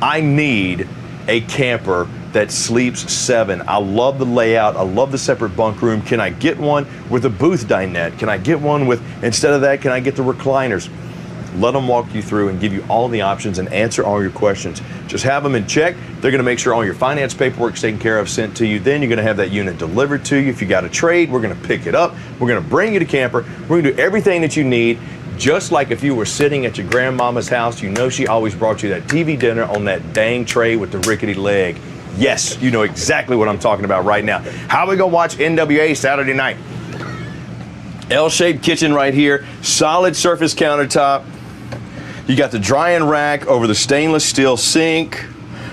I need a camper that sleeps 7. I love the layout. I love the separate bunk room. Can I get one with a booth dinette? Can I get one with, instead of that, can I get the recliners? Let them walk you through and give you all the options and answer all your questions. Just have them in check. They're going to make sure all your finance paperwork's taken care of, sent to you. Then you're going to have that unit delivered to you. If you got a trade, we're going to pick it up. We're going to bring you to camper. We're going to do everything that you need. Just like if you were sitting at your grandmama's house, you know she always brought you that TV dinner on that dang tray with the rickety leg. Yes, you know exactly what I'm talking about right now. How are we going to watch NWA Saturday night? L-shaped kitchen right here. Solid surface countertop. You got the drying rack over the stainless steel sink.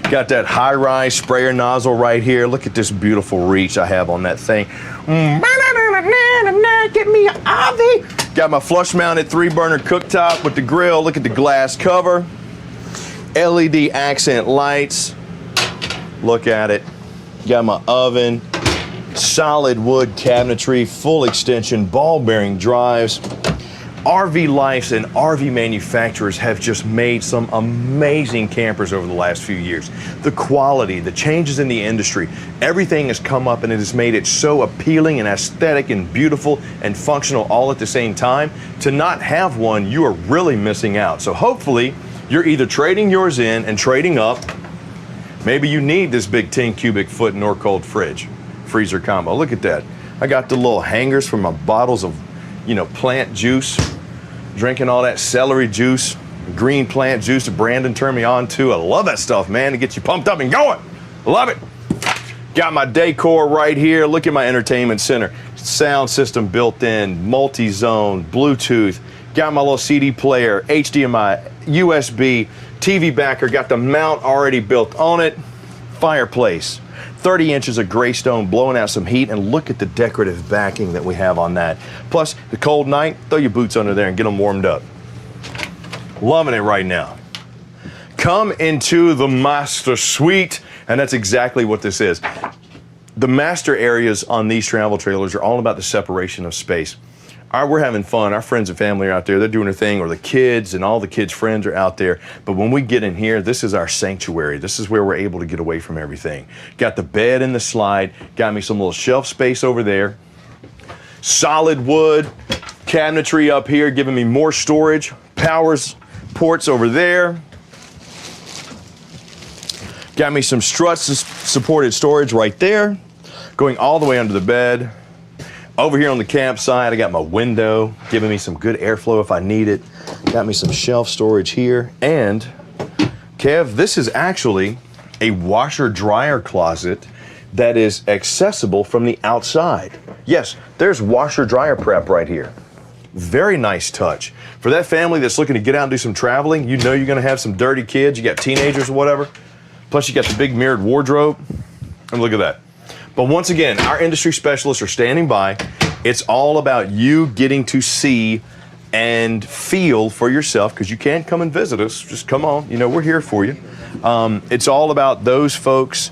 Got that high-rise sprayer nozzle right here. Look at this beautiful reach I have on that thing. Get me an oven. Got my flush-mounted 3-burner cooktop with the grill. Look at the glass cover. LED accent lights. Look at it. Got my oven. Solid wood cabinetry, full extension, ball bearing drives. RV Lifes and RV manufacturers have just made some amazing campers over the last few years. The quality, the changes in the industry, everything has come up and it has made it so appealing and aesthetic and beautiful and functional all at the same time. To not have one, you are really missing out. So hopefully you're either trading yours in and trading up. Maybe you need this big 10 cubic foot Norcold fridge, freezer combo. Look at that. I got the little hangers for my bottles of, plant juice. Drinking all that celery juice, green plant juice that Brandon turned me on to. I love that stuff, man. It gets you pumped up and going. Love it. Got my decor right here. Look at my entertainment center. Sound system built in, multi-zone, Bluetooth. Got my little CD player, HDMI, USB, TV backer. Got the mount already built on it. Fireplace. 30 inches of gray stone blowing out some heat, and look at the decorative backing that we have on that. Plus, the cold night, throw your boots under there and get them warmed up. Loving it right now. Come into the master suite, and that's exactly what this is. The master areas on these travel trailers are all about the separation of space. We're having fun. Our friends and family are out there. They're doing their thing, or the kids and all the kids' friends are out there. But when we get in here, this is our sanctuary. This is where we're able to get away from everything. Got the bed in the slide. Got me some little shelf space over there. Solid wood cabinetry up here, giving me more storage. Powers ports over there. Got me some struts supported storage right there. Going all the way under the bed. Over here on the campsite, I got my window, giving me some good airflow if I need it. Got me some shelf storage here. And, Kev, this is actually a washer-dryer closet that is accessible from the outside. Yes, there's washer-dryer prep right here. Very nice touch. For that family that's looking to get out and do some traveling, you know you're gonna have some dirty kids, you got teenagers or whatever. Plus you got the big mirrored wardrobe. And look at that. But once again, our industry specialists are standing by. It's all about you getting to see and feel for yourself, because you can't come and visit us. Just come on, we're here for you. It's all about those folks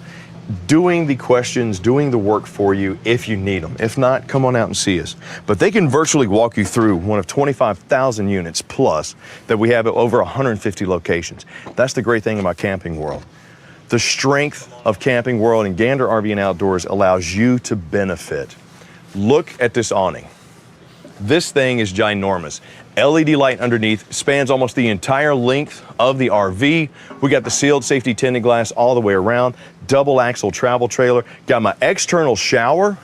doing the questions, doing the work for you if you need them. If not, come on out and see us. But they can virtually walk you through one of 25,000 units plus that we have at over 150 locations. That's the great thing about Camping World. The strength of Camping World and Gander RV and Outdoors allows you to benefit. Look at this awning. This thing is ginormous. LED light underneath, spans almost the entire length of the RV. We got the sealed safety tinted glass all the way around. Double axle travel trailer. Got my external shower,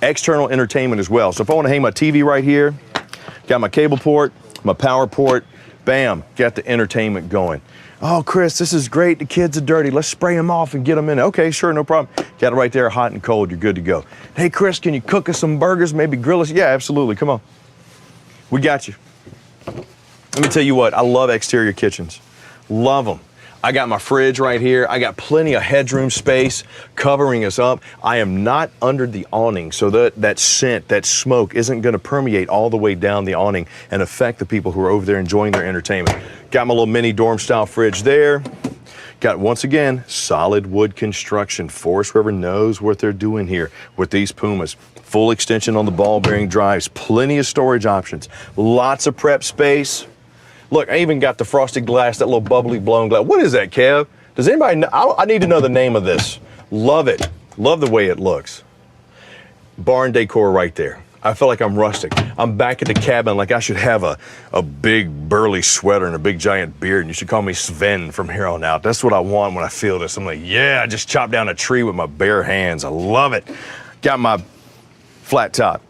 external entertainment as well. So if I want to hang my TV right here, got my cable port, my power port, bam, got the entertainment going. Oh, Chris, this is great. The kids are dirty. Let's spray them off and get them in. Okay, sure, no problem. Got it right there, hot and cold. You're good to go. Hey, Chris, can you cook us some burgers? Maybe grill us? Yeah, absolutely. Come on. We got you. Let me tell you what. I love exterior kitchens. Love them. I got my fridge right here. I got plenty of headroom space covering us up. I am not under the awning, so that scent, that smoke isn't going to permeate all the way down the awning and affect the people who are over there enjoying their entertainment. Got my little mini dorm style fridge there. Got, once again, solid wood construction. Forest River knows what they're doing here with these Pumas. Full extension on the ball bearing drives, plenty of storage options, lots of prep space. Look, I even got the frosted glass, that little bubbly blown glass. What is that, Kev? Does anybody know? I need to know the name of this. Love it. Love the way it looks. Barn decor right there. I feel like I'm rustic. I'm back at the cabin like I should have a big burly sweater and a big giant beard, and you should call me Sven from here on out. That's what I want when I feel this. I'm like, yeah, I just chopped down a tree with my bare hands. I love it. Got my flat top.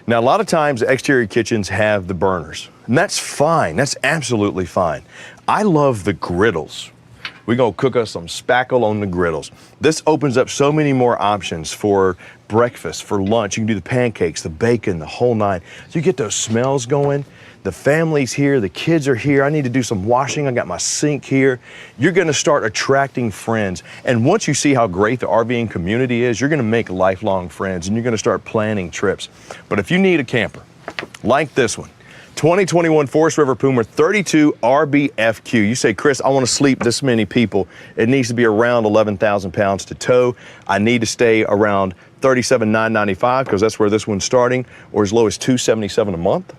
Now, a lot of times exterior kitchens have the burners, and that's fine. That's absolutely fine. I love the griddles. We're gonna cook us some spackle on the griddles. This opens up so many more options for breakfast, for lunch. You can do the pancakes, the bacon, the whole nine. So you get those smells going. The family's here, the kids are here. I need to do some washing. I got my sink here. You're gonna start attracting friends. And once you see how great the RVing community is, you're gonna make lifelong friends and you're gonna start planning trips. But if you need a camper like this one, 2021 Forest River Puma 32 RBFQ. You say, Chris, I want to sleep this many people. It needs to be around 11,000 pounds to tow. I need to stay around $37,995 because that's where this one's starting, or as low as $277 a month.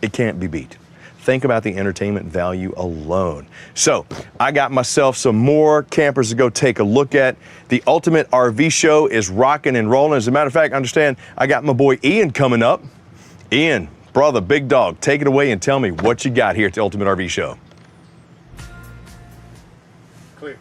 It can't be beat. Think about the entertainment value alone. So I got myself some more campers to go take a look at. The Ultimate RV Show is rocking and rolling. As a matter of fact, understand, I got my boy Ian coming up. Ian, brother, big dog, take it away and tell me what you got here at the Ultimate RV Show. Clear.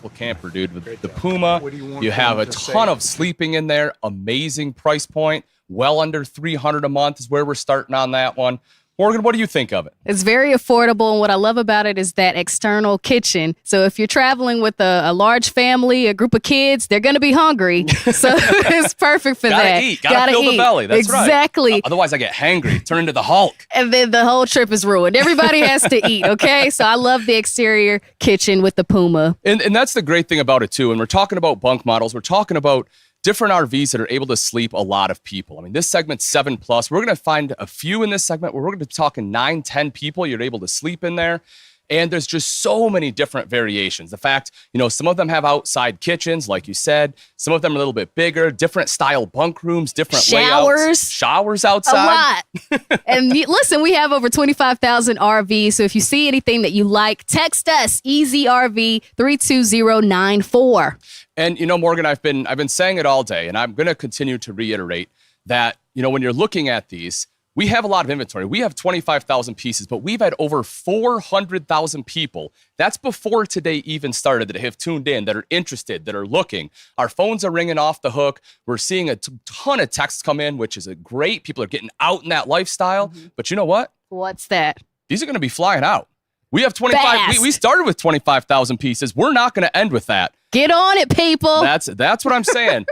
Well, camper, dude, with the Puma, you have a ton of sleeping in there. Amazing price point. Well under $300 a month is where we're starting on that one. Morgan, what do you think of it? It's very affordable, and what I love about it is that external kitchen. So if you're traveling with a large family, a group of kids, they're going to be hungry. So it's perfect for Gotta that. Eat. Gotta fill the belly. That's exactly. Right. Otherwise, I get hangry, turn into the Hulk. And then the whole trip is ruined. Everybody has to eat, okay? So I love the exterior kitchen with the Puma. And that's the great thing about it, too. And we're talking about bunk models. We're talking about different RVs that are able to sleep a lot of people. I mean, this segment's 7+. We're going to find a few in this segment where we're going to be talking 9, 10 people you're able to sleep in there. And there's just so many different variations. The fact, some of them have outside kitchens, like you said. Some of them are a little bit bigger, different style bunk rooms, different layouts. Showers outside. A lot. And listen, we have over 25,000 RVs. So if you see anything that you like, text us, EasyRV 32094. And Morgan, I've been saying it all day, and I'm going to continue to reiterate that, when you're looking at these, we have a lot of inventory. We have 25,000 pieces, but we've had over 400,000 people. That's before today even started that have tuned in, that are interested, that are looking. Our phones are ringing off the hook. We're seeing a ton of texts come in, which is great. People are getting out in that lifestyle. Mm-hmm. But you know what? What's that? These are going to be flying out. We have 25. We started with 25,000 pieces. We're not going to end with that. Get on it, people. That's what I'm saying.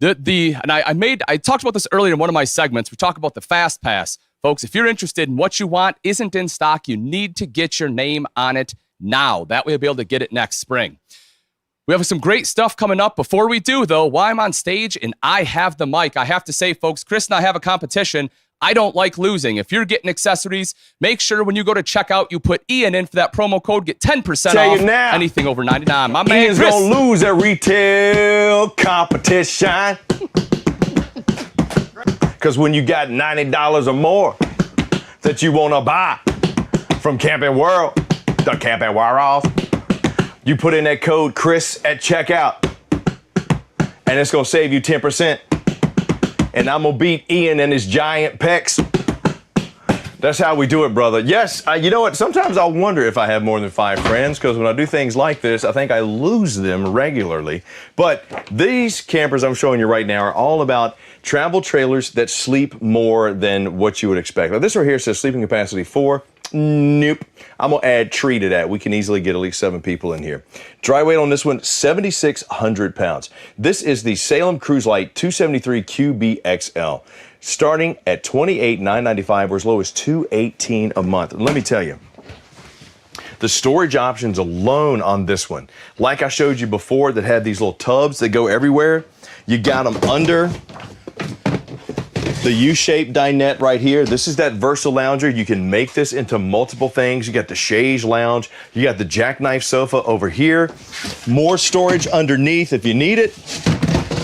I talked about this earlier in one of my segments. We talk about the Fast Pass. Folks, if you're interested in what you want isn't in stock, you need to get your name on it now. That way you'll be able to get it next spring. We have some great stuff coming up. Before we do, though, while I'm on stage and I have the mic, I have to say, folks, Chris and I have a competition. I don't like losing. If you're getting accessories, make sure when you go to checkout, you put Ian in for that promo code. Get 10% off anything over $99. My man, Ian's going to lose at retail competition. Because when you got $90 or more that you want to buy from Camping World, the Camping World, you put in that code Chris at checkout, and it's going to save you 10%. And I'm going to beat Ian and his giant pecs. That's how we do it, brother. Yes, you know what? Sometimes I wonder if I have more than 5 friends, because when I do things like this, I think I lose them regularly. But these campers I'm showing you right now are all about travel trailers that sleep more than what you would expect. Now, this right here says sleeping capacity 4. Nope. I'm going to add tree to that. We can easily get at least 7 people in here. Dry weight on this one, 7,600 pounds. This is the Salem Cruise Light 273 QBXL, starting at $28,995 or as low as $218 a month. And let me tell you, the storage options alone on this one, like I showed you before that had these little tubs that go everywhere, you got them under The U-shaped dinette right here. This is that Versa Lounger. You can make this into multiple things. You got the chaise lounge. You got the jackknife sofa over here. More storage underneath if you need it,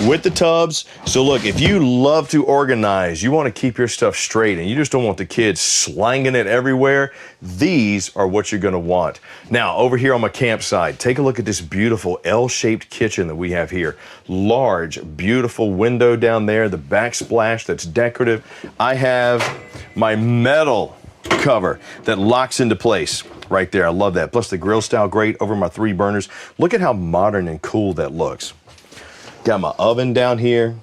with the tubs. So look, if you love to organize, you want to keep your stuff straight and you just don't want the kids slanging it everywhere, these are what you're going to want. Now, over here on my campsite, take a look at this beautiful L-shaped kitchen that we have here. Large, beautiful window down there, the backsplash that's decorative. I have my metal cover that locks into place right there. I love that. Plus the grill style grate over my 3 burners. Look at how modern and cool that looks. Got my oven down here.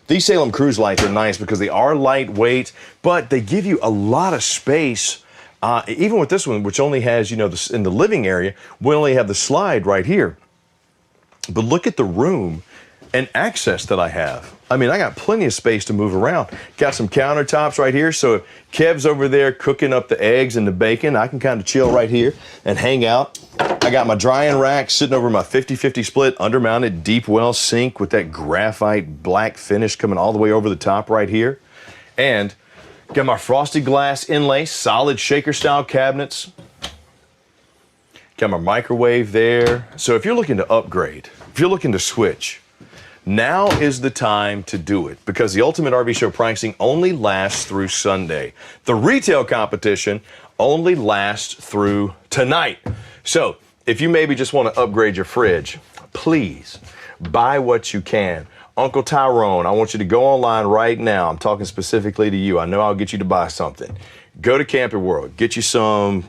These Salem Cruise lights are nice because they are lightweight, but they give you a lot of space. Even with this one, which only has, you know, in the living area, we only have the slide right here. But look at the room and access that I have. I mean, I got plenty of space to move around. Got some countertops right here, so if Kev's over there cooking up the eggs and the bacon, I can kind of chill right here and hang out. I got my drying rack sitting over my 50-50 split undermounted deep well sink with that graphite black finish coming all the way over the top right here. And got my frosted glass inlay, solid shaker style cabinets. Got my microwave there. So if you're looking to upgrade, if you're looking to switch, now is the time to do it because the Ultimate RV Show pricing only lasts through Sunday. The retail competition only lasts through tonight. So if you maybe just want to upgrade your fridge, please buy what you can. Uncle Tyrone, I want you to go online right now. I'm talking specifically to you. I know I'll get you to buy something. Go to Camping World, get you some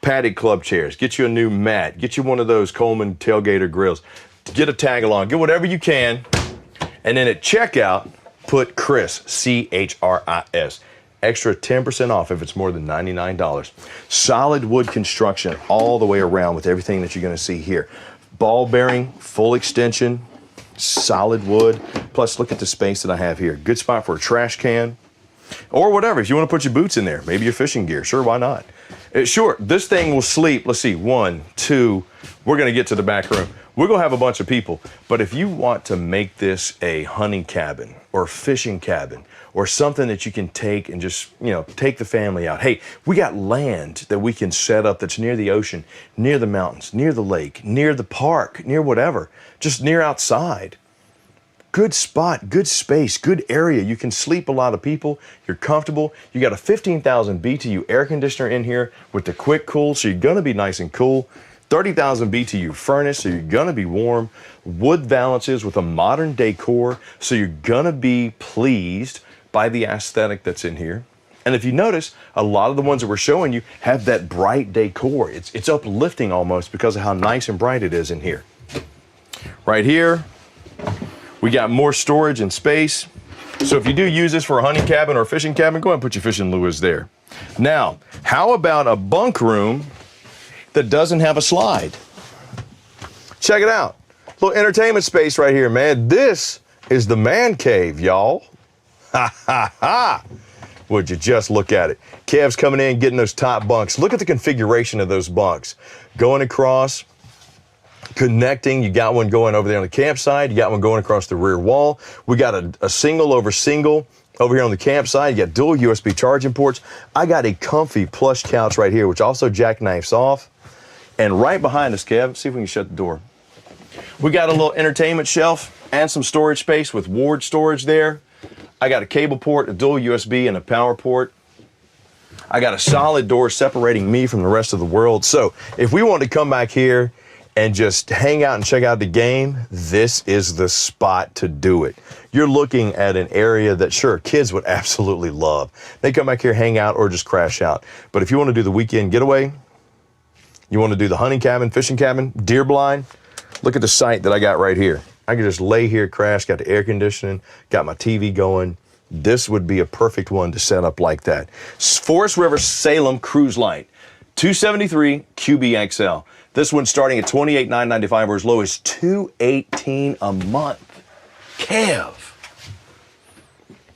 padded club chairs, get you a new mat, get you one of those Coleman tailgater grills, get a tag along, get whatever you can. And then at checkout, put Chris, C-H-R-I-S. Extra 10% off if it's more than $99. Solid wood construction all the way around with everything that you're going to see here. Ball bearing, full extension, solid wood. Plus, look at the space that I have here. Good spot for a trash can or whatever. If you want to put your boots in there, maybe your fishing gear. Sure, why not? Sure, this thing will sleep. Let's see, 1, 2. We're going to get to the back room. We're going to have a bunch of people, but if you want to make this a hunting cabin or fishing cabin or something that you can take and just, you know, take the family out. Hey, we got land that we can set up that's near the ocean, near the mountains, near the lake, near the park, near whatever, just near outside. Good spot, good space, good area. You can sleep a lot of people. You're comfortable. You got a 15,000 BTU air conditioner in here with the quick cool, so you're going to be nice and cool. 30,000 BTU furnace, so you're gonna be warm. Wood valances with a modern decor, so you're gonna be pleased by the aesthetic that's in here. And if you notice, a lot of the ones that we're showing you have that bright decor. It's uplifting almost because of how nice and bright it is in here. Right here, we got more storage and space. So if you do use this for a hunting cabin or a fishing cabin, go ahead and put your fishing lures there. Now, how about a bunk room that doesn't have a slide? Check it out. Little entertainment space right here, man. This is the man cave, y'all. Ha, ha, ha. Would you just look at it. Kev's coming in, getting those top bunks. Look at the configuration of those bunks. Going across, connecting. You got one going over there on the campsite. You got one going across the rear wall. We got a single over single over here on the campsite. You got dual USB charging ports. I got a comfy plush couch right here, which also jackknifes off. And right behind us, Kev, see if we can shut the door. We got a little entertainment shelf and some storage space with Ward storage there. I got a cable port, a dual USB, and a power port. I got a solid door separating me from the rest of the world. So if we want to come back here and just hang out and check out the game, this is the spot to do it. You're looking at an area that, sure, kids would absolutely love. They come back here, hang out, or just crash out. But if you want to do the weekend getaway, you want to do the hunting cabin, fishing cabin, deer blind, look at the site that I got right here. I can just lay here, crash, got the air conditioning, got my TV going. This would be a perfect one to set up like that. Forest River Salem Cruise Light, 273 QBXL. This one's starting at $28,995 or as low as $218 a month. Kev,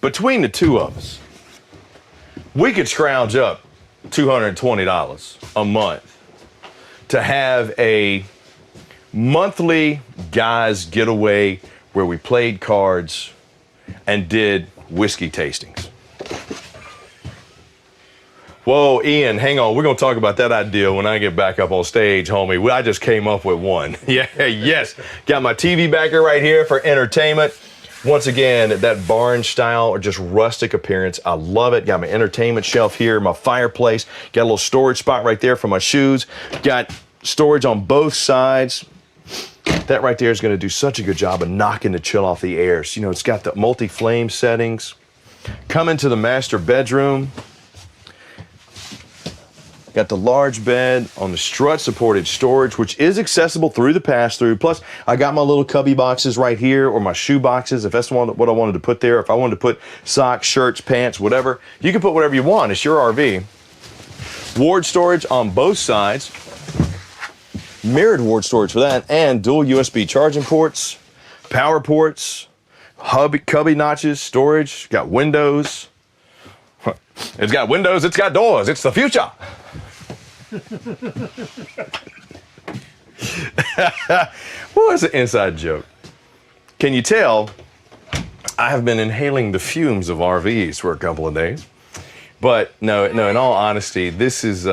between the two of us, we could scrounge up $220 a month to have a monthly guys getaway where we played cards and did whiskey tastings. Whoa, Ian, hang on. We're going to talk about that idea when I get back up on stage, homie. I just came up with one. Yeah, yes. Got my TV back here right here for entertainment. Once again, that barn style or just rustic appearance. I love it. Got my entertainment shelf here, my fireplace. Got a little storage spot right there for my shoes. Got storage on both sides. That right there is going to do such a good job of knocking the chill off the air. So, you know, it's got the multi-flame settings. Come into the master bedroom. Got the large bed on the strut-supported storage, which is accessible through the pass-through. Plus, I got my little cubby boxes right here, or my shoe boxes, if that's what I wanted to put there. If I wanted to put socks, shirts, pants, whatever, you can put whatever you want. It's your RV. Ward storage on both sides. Mirrored ward storage for that, and dual USB charging ports, power ports, cubby notches, storage. Got windows. It's got windows, it's got doors, it's the future. Well, it's an inside joke. Can you tell I have been inhaling the fumes of RVs for a couple of days? But no, in all honesty, this is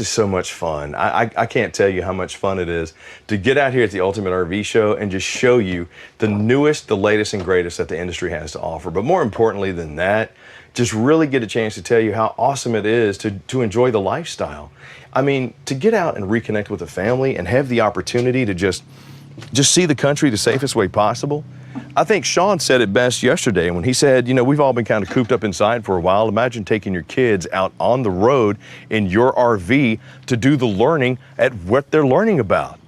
so much fun. I can't tell you how much fun it is to get out here at the Ultimate RV Show and just show you the newest, the latest, and greatest that the industry has to offer. But more importantly than that, just really get a chance to tell you how awesome it is to enjoy the lifestyle. I mean, to get out and reconnect with a family and have the opportunity to just see the country the safest way possible. I think Sean said it best yesterday when he said, you know, we've all been kind of cooped up inside for a while. Imagine taking your kids out on the road in your RV to do the learning at what they're learning about.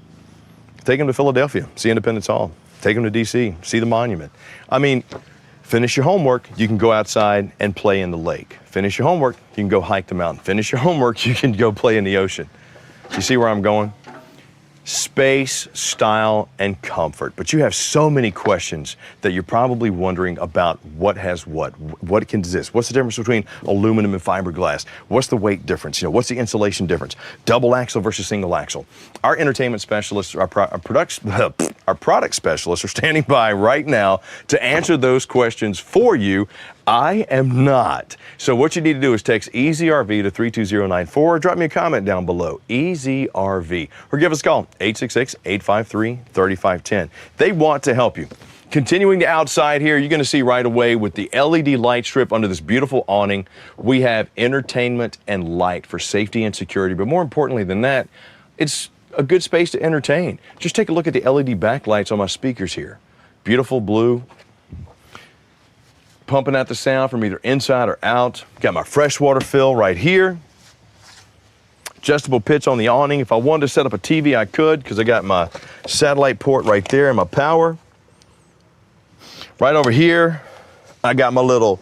Take them to Philadelphia, see Independence Hall. Take them to DC, see the monument. I mean, finish your homework, you can go outside and play in the lake. Finish your homework, you can go hike the mountain. Finish your homework, you can go play in the ocean. You see where I'm going? Space, style, and comfort. But you have so many questions that you're probably wondering about what has what can exist. What's the difference between aluminum and fiberglass? What's the weight difference? You know, what's the insulation difference? Double axle versus single axle. Our entertainment specialists, our product specialists are standing by right now to answer those questions for you. I am not. So what you need to do is text EasyRV to 32094 or drop me a comment down below, EasyRV, or give us a call, 866-853-3510. They want to help you. Continuing to outside here, you're going to see right away with the LED light strip under this beautiful awning, we have entertainment and light for safety and security. But more importantly than that, it's a good space to entertain. Just take a look at the LED backlights on my speakers here. Beautiful blue, pumping out the sound from either inside or out. Got my freshwater fill right here. Adjustable pitch on the awning. If I wanted to set up a TV, I could, because I got my satellite port right there and my power. Right over here, I got my little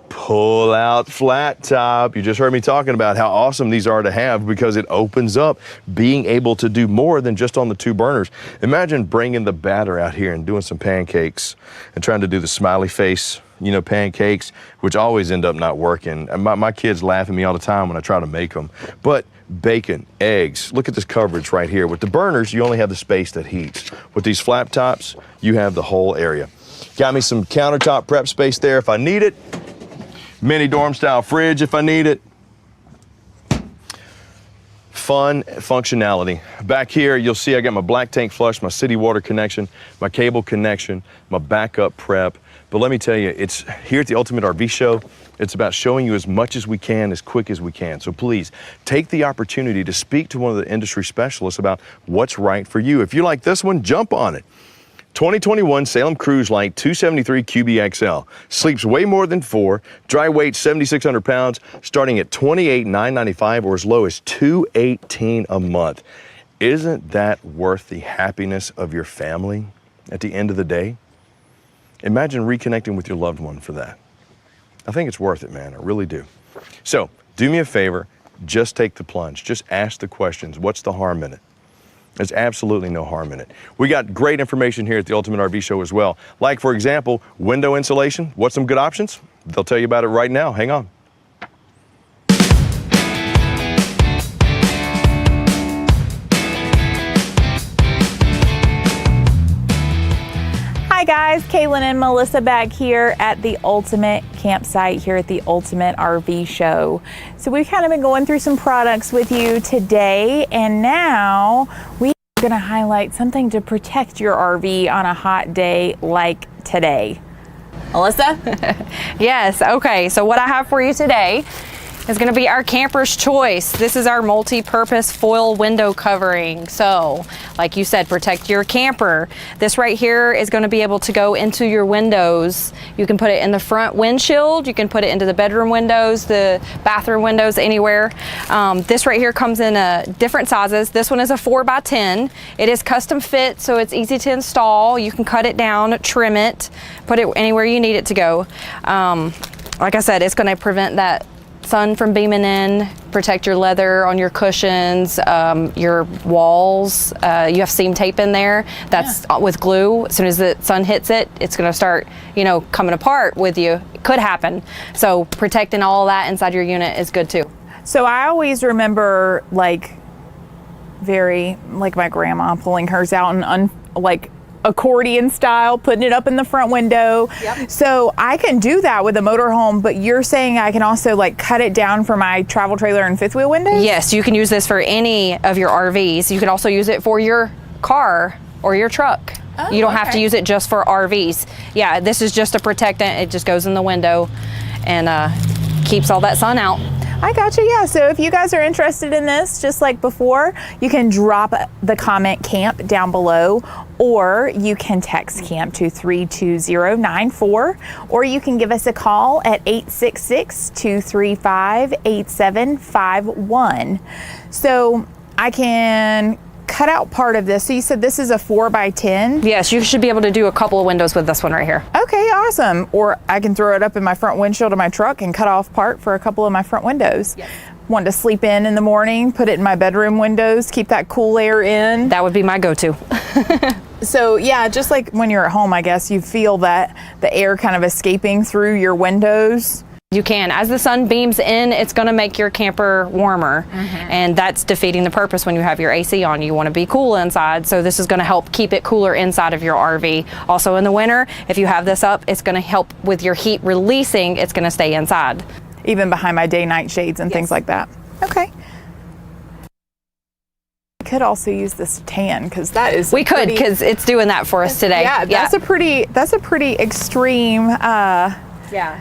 pull-out flat top. You just heard me talking about how awesome these are to have because it opens up being able to do more than just on the two burners. Imagine bringing the batter out here and doing some pancakes and trying to do the smiley face, you know, pancakes, which always end up not working. And my kids laugh at me all the time when I try to make them. But bacon, eggs, look at this coverage right here. With the burners, you only have the space that heats. With these flap tops, you have the whole area. Got me some countertop prep space there if I need it. Mini dorm style fridge if I need it. Fun functionality. Back here, you'll see I got my black tank flush, my city water connection, my cable connection, my backup prep. But let me tell you, it's here at the Ultimate RV Show. It's about showing you as much as we can, as quick as we can. So please take the opportunity to speak to one of the industry specialists about what's right for you. If you like this one, jump on it. 2021 Salem Cruise Light 273 QBXL. Sleeps way more than 4. Dry weight 7,600 pounds, starting at $28,995 or as low as $218 a month. Isn't that worth the happiness of your family at the end of the day? Imagine reconnecting with your loved one for that. I think it's worth it, man. I really do. So do me a favor, just take the plunge. Just ask the questions. What's the harm in it? There's absolutely no harm in it. We got great information here at the Ultimate RV Show as well. Like, for example, window insulation. What's some good options? They'll tell you about it right now. Hang on. Hi guys, Kaylin and Melissa back here at the Ultimate Campsite here at the Ultimate RV Show. So we've kind of been going through some products with you today, and now we're going to highlight something to protect your RV on a hot day like today. Melissa? Yes, okay, so what I have for you today is going to be our Camper's Choice. This is our multi-purpose foil window covering. So, like you said, protect your camper. This right here is going to be able to go into your windows. You can put it in the front windshield. You can put it into the bedroom windows, the bathroom windows, anywhere. This right here comes in different sizes. This one is a 4x10. It is custom fit, so it's easy to install. You can cut it down, trim it, put it anywhere you need it to go. Like I said, it's going to prevent that sun from beaming in, protect your leather on your cushions, your walls. You have seam tape in there that's with glue. As soon as the sun hits it, it's going to start, coming apart with you. It could happen. So protecting all that inside your unit is good too. So I always remember like my grandma pulling hers out and accordion style, putting it up in the front window. Yep. So I can do that with a motorhome, but you're saying I can also cut it down for my travel trailer and fifth wheel windows? Yes, you can use this for any of your RVs. You can also use it for your car or your truck. Oh, you don't have to use it just for RVs. Yeah, this is just a protectant. It just goes in the window and keeps all that sun out. I gotcha, yeah. So if you guys are interested in this, just like before, you can drop the comment CAMP down below, or you can text CAMP to 32094, or you can give us a call at 866-235-8751. So I can cut out part of this. So you said this is a 4x10? Yes, you should be able to do a couple of windows with this one right here. Okay, awesome. Or I can throw it up in my front windshield of my truck and cut off part for a couple of my front windows. Yes. Want to sleep in the morning, put it in my bedroom windows, keep that cool air in. That would be my go-to. So yeah, just like when you're at home, I guess you feel that the air kind of escaping through your windows. You can. As the sun beams in, it's going to make your camper warmer, and that's defeating the purpose when you have your AC on. You want to be cool inside, so this is going to help keep it cooler inside of your RV. Also in the winter, if you have this up, it's going to help with your heat releasing. It's going to stay inside. Even behind my day-night shades and things like that. Okay. We could also use this tan because that is. We could, because it's doing that for us today. Yeah, that's a pretty extreme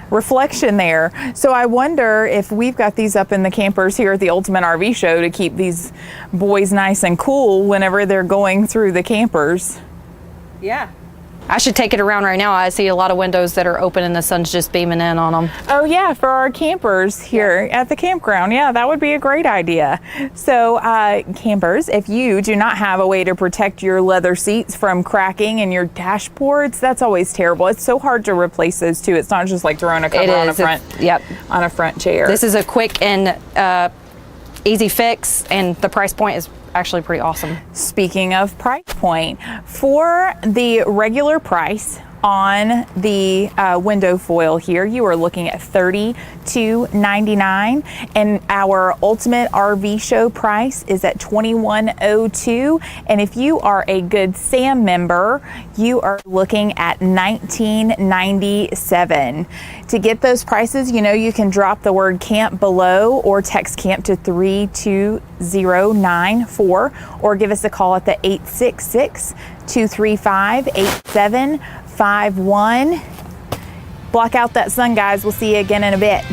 reflection there. So I wonder if we've got these up in the campers here at the Ultimate RV Show to keep these boys nice and cool whenever they're going through the campers. Yeah. I should take it around right now. I see a lot of windows that are open and the sun's just beaming in on them. Oh yeah, for our campers here at the campground. Yeah, that would be a great idea. So campers, if you do not have a way to protect your leather seats from cracking and your dashboards, that's always terrible. It's so hard to replace those too. It's not just like throwing a cover on a front, on a front chair. This is a quick and easy fix, and the price point is actually pretty awesome. Speaking of price point, for the regular price on the window foil here, you are looking at $32.99, and our Ultimate RV Show price is at $21.02. And if you are a Good Sam member, you are looking at $19.97. To get those prices, you can drop the word CAMP below or text CAMP to 32094, or give us a call at the 866-235-8751. Block out that sun, guys. We'll see you again in a bit.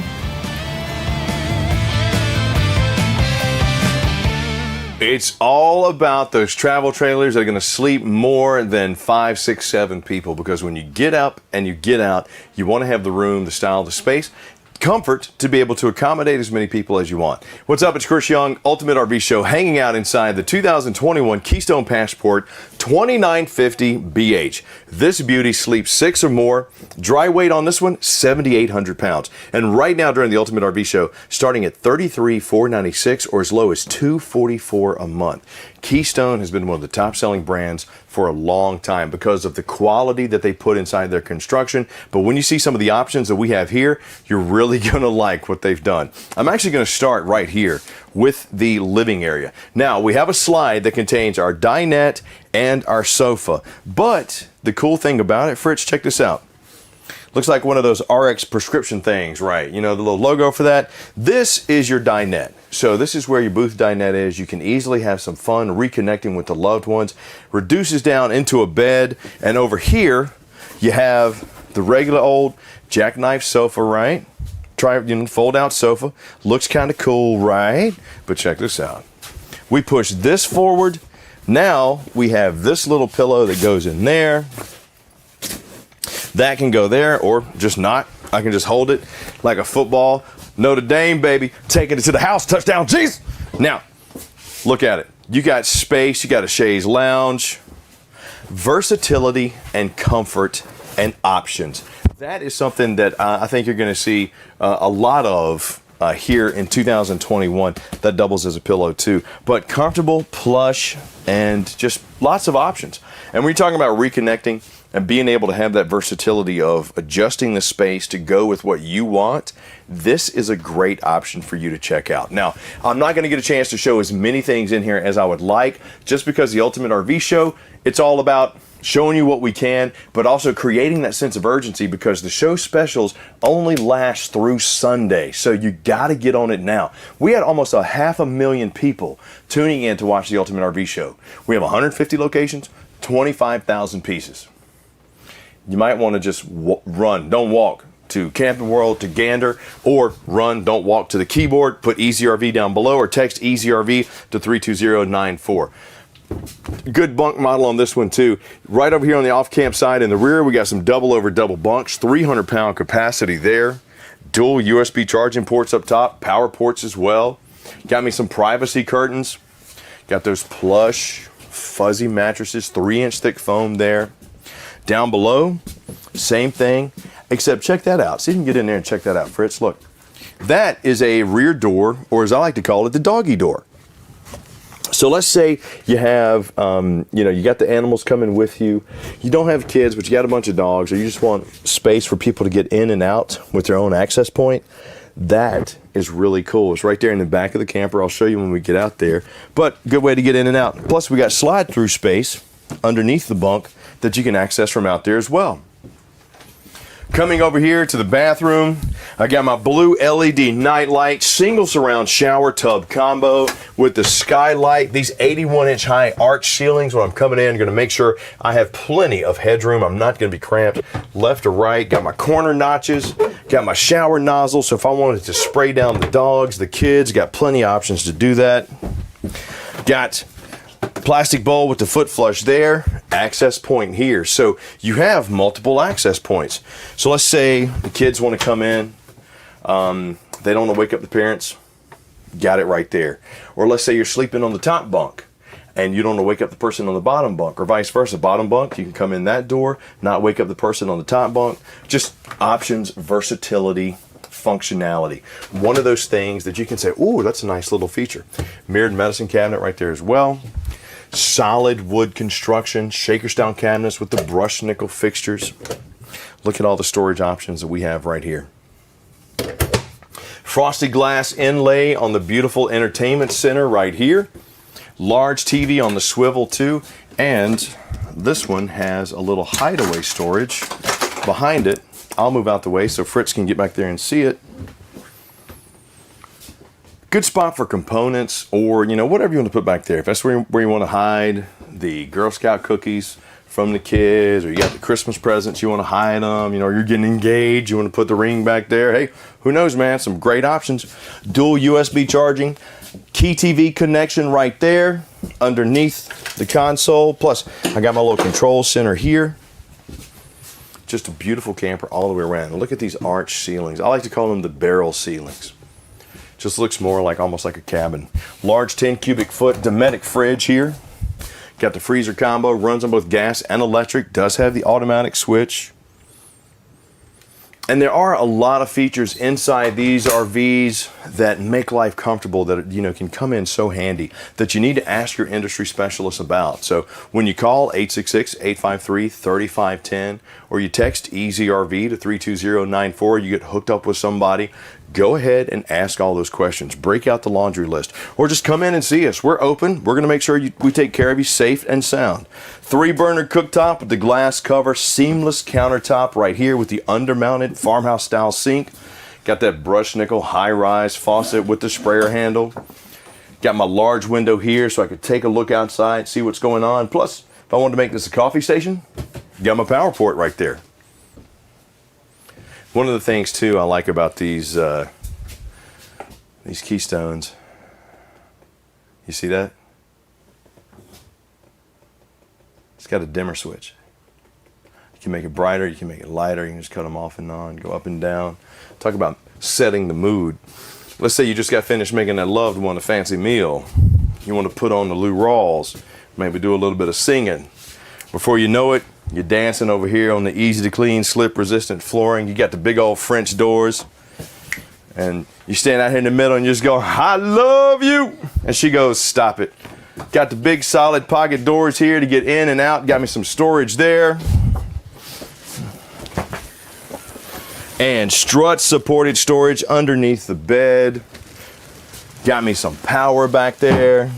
It's all about those travel trailers that are going to sleep more than 5, 6, 7 people, because when you get up and you get out, you want to have the room, the style, the space, comfort to be able to accommodate as many people as you want. What's up? It's Chris Young, Ultimate RV Show, hanging out inside the 2021 Keystone Passport 2950BH. This beauty sleeps 6 or more. Dry weight on this one, 7,800 pounds. And right now during the Ultimate RV Show, starting at $33,496 or as low as $244 a month. Keystone has been one of the top selling brands for a long time because of the quality that they put inside their construction. But when you see some of the options that we have here, you're really going to like what they've done. I'm actually going to start right here with the living area. Now, we have a slide that contains our dinette and our sofa. But the cool thing about it, Fritz, check this out. Looks like one of those RX prescription things, right? You know, the little logo for that. This is your dinette. So this is where your booth dinette is. You can easily have some fun reconnecting with the loved ones. Reduces down into a bed. And over here, you have the regular old jackknife sofa, right? Try, you know, fold out sofa. Looks kind of cool, right? But check this out. We push this forward. Now we have this little pillow that goes in there. That can go there or just not. I can just hold it like a football. Notre Dame, baby, taking it to the house. Touchdown, jeez. Now, look at it. You got space. You got a chaise lounge. Versatility and comfort and options. That is something that I think you're going to see a lot of here in 2021. That doubles as a pillow too. But comfortable, plush, and just lots of options. And when you're talking about reconnecting and being able to have that versatility of adjusting the space to go with what you want, this is a great option for you to check out. Now, I'm not going to get a chance to show as many things in here as I would like, just because the Ultimate RV Show, it's all about showing you what we can, but also creating that sense of urgency because the show specials only last through Sunday. So you got to get on it now. We had almost 500,000 people tuning in to watch the Ultimate RV Show. We have 150 locations, 25,000 pieces. You might want to just run, don't walk to Camping World, to Gander, or run, don't walk to the keyboard. Put EasyRV down below or text EasyRV to 32094. Good bunk model on this one too. Right over here on the off-camp side in the rear, we got some double over double bunks, 300-pound capacity there. Dual USB charging ports up top, power ports as well. Got me some privacy curtains. Got those plush, fuzzy mattresses, 3-inch thick foam there. Down below, same thing, except check that out. See if you can get in there and check that out, Fritz. Look, that is a rear door, or as I like to call it, the doggy door. So let's say you have, you got the animals coming with you. You don't have kids, but you got a bunch of dogs, or you just want space for people to get in and out with their own access point. That is really cool. It's right there in the back of the camper. I'll show you when we get out there. But good way to get in and out. Plus, we got slide-through space underneath the bunk that you can access from out there as well. Coming over here to the bathroom, I got my blue LED nightlight, single surround shower tub combo with the skylight. These 81-inch high arch ceilings. When I'm coming in, I'm going to make sure I have plenty of headroom. I'm not going to be cramped left or right. Got my corner notches, got my shower nozzle. So if I wanted to spray down the dogs, the kids, got plenty of options to do that. Got plastic bowl with the foot flush there, access point here. So you have multiple access points. So let's say the kids want to come in, they don't want to wake up the parents, got it right there. Or let's say you're sleeping on the top bunk and you don't want to wake up the person on the bottom bunk, or vice versa. Bottom bunk, you can come in that door, not wake up the person on the top bunk. Just options, versatility, functionality. One of those things that you can say, ooh, that's a nice little feature. Mirrored medicine cabinet right there as well. Solid wood construction, shaker style cabinets with the brushed nickel fixtures. Look at all the storage options that we have right here. Frosted glass inlay on the beautiful entertainment center right here. Large TV on the swivel too. And this one has a little hideaway storage behind it. I'll move out the way so Fritz can get back there and see it. Good spot for components, or whatever you want to put back there. If that's where you want to hide the Girl Scout cookies from the kids, or you got the Christmas presents, you want to hide them, you're getting engaged, you want to put the ring back there. Hey, who knows, man? Some great options. Dual USB charging, key TV connection right there underneath the console. Plus, I got my little control center here. Just a beautiful camper all the way around. And look at these arch ceilings. I like to call them the barrel ceilings. Just looks more like almost like a cabin. Large 10 cubic foot Dometic fridge here. Got the freezer combo, runs on both gas and electric, does have the automatic switch. And there are a lot of features inside these RVs that make life comfortable that, you know, can come in so handy that you need to ask your industry specialist about. So when you call 866-853-3510 or you text EasyRV to 32094, you get hooked up with somebody, go ahead and ask all those questions. Break out the laundry list or just come in and see us. We're open. We're going to make sure we take care of you safe and sound. 3-burner cooktop with the glass cover, seamless countertop right here with the undermounted farmhouse style sink. Got that brushed nickel high-rise faucet with the sprayer handle. Got my large window here so I could take a look outside, see what's going on. Plus, if I wanted to make this a coffee station, got my power port right there. One of the things too I like about these Keystones, you see that? It's got a dimmer switch. You can make it brighter, you can make it lighter, you can just cut them off and on, go up and down. Talk about setting the mood. Let's say you just got finished making that loved one a fancy meal. You want to put on the Lou Rawls, maybe do a little bit of singing. Before you know it, you're dancing over here on the easy to clean, slip resistant flooring. You got the big old French doors. And you stand out here in the middle and you just go, I love you. And she goes, stop it. Got the big solid pocket doors here to get in and out. Got me some storage there. And strut supported storage underneath the bed. Got me some power back there.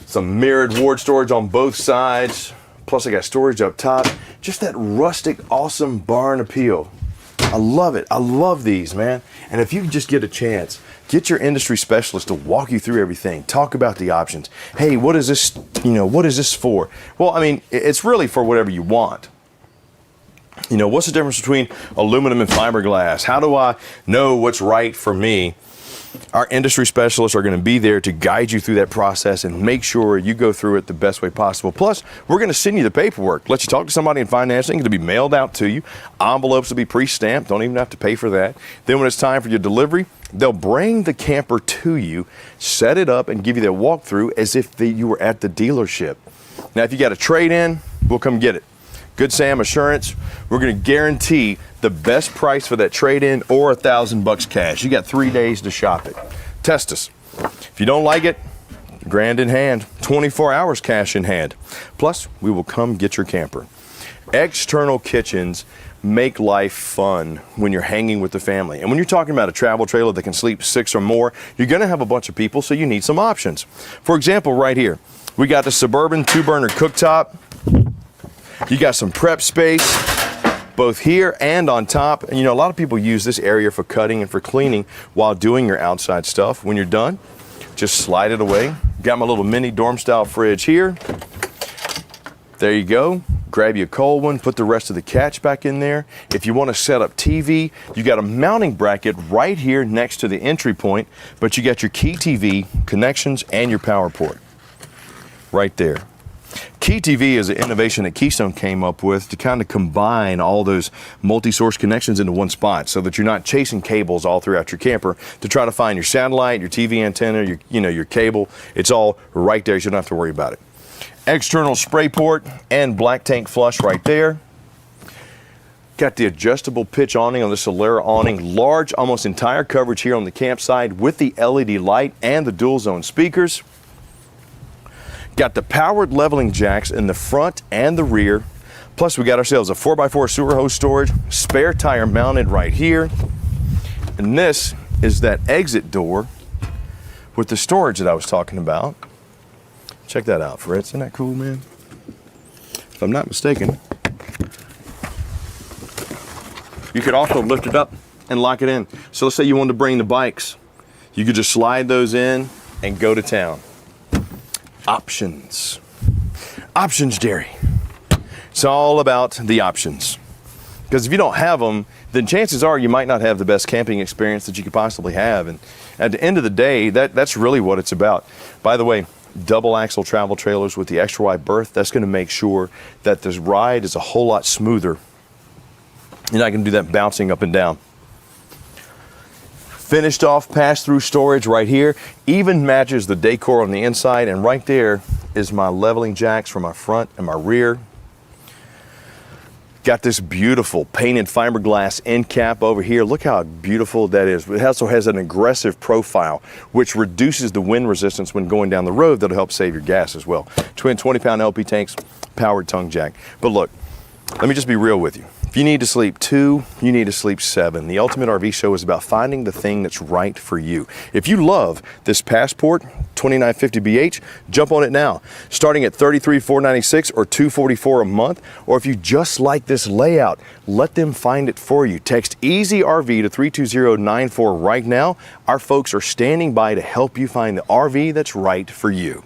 Some mirrored ward storage on both sides. Plus I got storage up top. Just that rustic, awesome barn appeal. I love it. I love these, man. And if you just get a chance, get your industry specialist to walk you through everything. Talk about the options. Hey, what is this, what is this for? Well, I mean, it's really for whatever you want. What's the difference between aluminum and fiberglass? How do I know what's right for me? Our industry specialists are going to be there to guide you through that process and make sure you go through it the best way possible. Plus, we're going to send you the paperwork. Let you talk to somebody in financing. It'll be mailed out to you. Envelopes will be pre-stamped. Don't even have to pay for that. Then when it's time for your delivery, they'll bring the camper to you, set it up, and give you that walkthrough as if you were at the dealership. Now, if you got a trade-in, we'll come get it. Good Sam Assurance, we're going to guarantee the best price for that trade-in or $1,000 cash. You got 3 days to shop it. Test us. If you don't like it, grand in hand, 24 hours cash in hand. Plus, we will come get your camper. External kitchens make life fun when you're hanging with the family. And when you're talking about a travel trailer that can sleep 6 or more, you're going to have a bunch of people, so you need some options. For example, right here, we got the Suburban 2-burner cooktop. You got some prep space, both here and on top. And a lot of people use this area for cutting and for cleaning while doing your outside stuff. When you're done, just slide it away. Got my little mini dorm style fridge here. There you go. Grab you a cold one, put the rest of the catch back in there. If you want to set up TV, you got a mounting bracket right here next to the entry point, but you got your Key TV connections and your power port right there. Key TV is an innovation that Keystone came up with to kind of combine all those multi-source connections into one spot so that you're not chasing cables all throughout your camper to try to find your satellite, your TV antenna, your cable. It's all right there, so you don't have to worry about it. External spray port and black tank flush right there. Got the adjustable pitch awning on the Solera awning, large, almost entire coverage here on the campsite with the LED light and the dual zone speakers. Got the powered leveling jacks in the front and the rear. Plus we got ourselves a 4x4 sewer hose storage, spare tire mounted right here. And this is that exit door with the storage that I was talking about. Check that out, Fritz. Isn't that cool, man? If I'm not mistaken, you could also lift it up and lock it in. So let's say you wanted to bring the bikes. You could just slide those in and go to town. Options. Options, Jerry. It's all about the options. Because if you don't have them, then chances are you might not have the best camping experience that you could possibly have. And at the end of the day, that's really what it's about. By the way, double axle travel trailers with the extra wide berth, that's going to make sure that this ride is a whole lot smoother. You're not going to do that bouncing up and down. Finished off pass-through storage right here. Even matches the decor on the inside, and right there is my leveling jacks for my front and my rear. Got this beautiful painted fiberglass end cap over here. Look how beautiful that is. It also has an aggressive profile, which reduces the wind resistance when going down the road. That'll help save your gas as well. Twin 20-pound LP tanks, powered tongue jack. But look, let me just be real with you. If you need to sleep 2, you need to sleep 7. The Ultimate RV Show is about finding the thing that's right for you. If you love this Passport 2950BH, jump on it now. Starting at $33,496 or $244 a month. Or if you just like this layout, let them find it for you. Text EASY RV to 32094 right now. Our folks are standing by to help you find the RV that's right for you.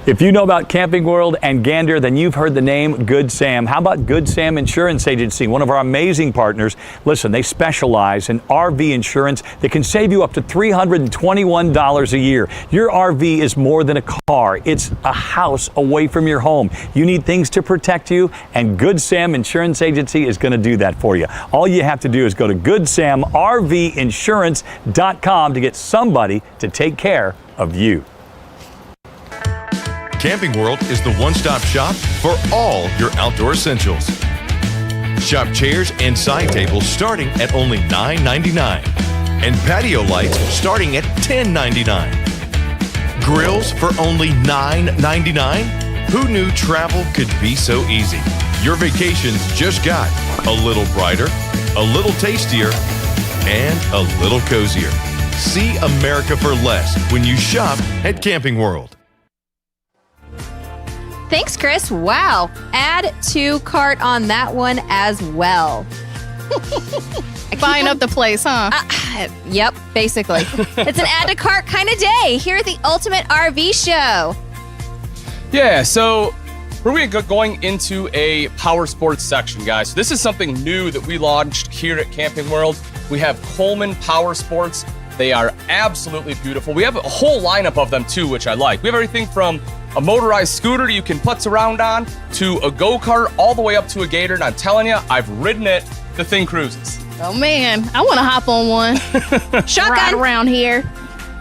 If you know about Camping World and Gander, then you've heard the name Good Sam. How about Good Sam Insurance Agency, one of our amazing partners? Listen, they specialize in RV insurance that can save you up to $321 a year. Your RV is more than a car. It's a house away from your home. You need things to protect you, and Good Sam Insurance Agency is going to do that for you. All you have to do is go to GoodSamRVinsurance.com to get somebody to take care of you. Camping World is the one-stop shop for all your outdoor essentials. Shop chairs and side tables starting at only $9.99 and patio lights starting at $10.99. Grills for only $9.99. Who knew travel could be so easy? Your vacation just got a little brighter, a little tastier, and a little cozier. See America for less when you shop at Camping World. Thanks, Chris. Wow. Add to cart on that one as well. Buying up the place, huh? Yep, basically. It's an add to cart kind of day here at the Ultimate RV Show. Yeah, so we're going into a power sports section, guys. So this is something new that we launched here at Camping World. We have Coleman Power Sports. They are absolutely beautiful. We have a whole lineup of them too, which I like. We have everything from a motorized scooter you can putz around on to a go-kart all the way up to a gator. And I'm telling you, I've ridden it. The thing cruises. Oh man, I want to hop on one. Shotgun. Ride around here.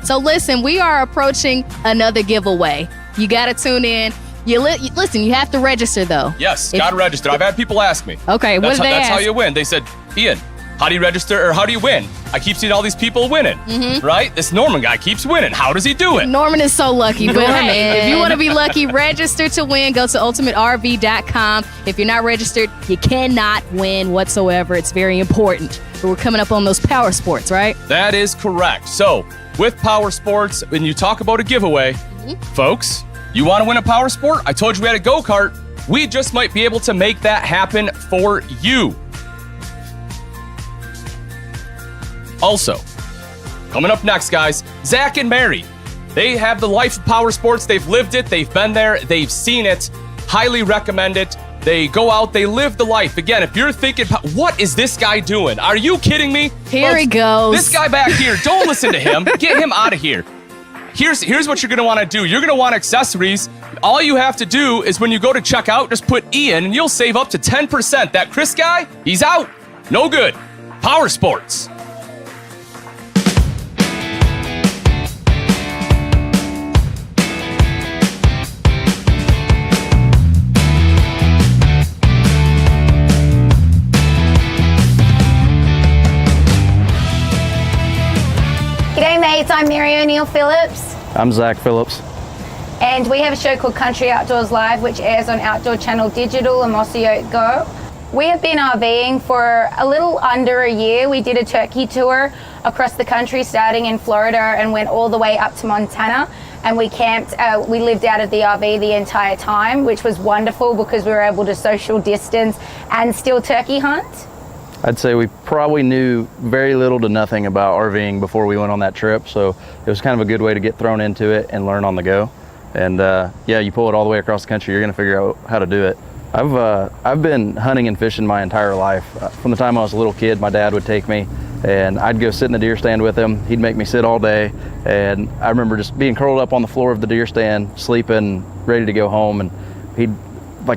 So listen, we are approaching another giveaway. You got to tune in. Listen, you have to register though. Yes, got to register. I've had people ask me. Okay, what did they That's ask? how you win. They said, Ian, how do you register or how do you win? I keep seeing all these people winning, right? This Norman guy keeps winning. How does he do it? Norman is so lucky. But Norman. hey, if you want to be lucky, register to win. Go to ultimaterv.com. If you're not registered, you cannot win whatsoever. It's very important. But we're coming up on those power sports, right? That is correct. So with power sports, when you talk about a giveaway, folks, you want to win a power sport? I told you we had a go-kart. We just might be able to make that happen for you. Also, coming up next, guys, Zach and Mary. They have the life of power sports. They've lived it. They've been there. They've seen it. Highly recommend it. They go out. They live the life. Again, if you're thinking, what is this guy doing? Are you kidding me? Here he goes. This guy back here, don't listen to him. Get him out of here. Here's what you're going to want to do. You're going to want accessories. All you have to do is when you go to check out, just put Ian and you'll save up to 10%. That Chris guy, he's out. No good. Power sports. G'day mates, I'm Mary O'Neill Phillips, I'm Zach Phillips. and we have a show called Country Outdoors Live, which airs on Outdoor Channel Digital and Mossy Oak Go. We have been RVing for a little under a year. We did a turkey tour across the country, starting in Florida and went all the way up to Montana, and we camped, we lived out of the RV the entire time, which was wonderful because we were able to social distance and still turkey hunt. I'd say we probably knew very little to nothing about RVing before we went on that trip, so it was kind of a good way to get thrown into it and learn on the go. And yeah, you pull it all the way across the country, you're gonna figure out how to do it. I've been hunting and fishing my entire life. From the time I was a little kid, my dad would take me and I'd go sit in the deer stand with him. He'd make me sit all day, and I remember just being curled up on the floor of the deer stand, sleeping, ready to go home. And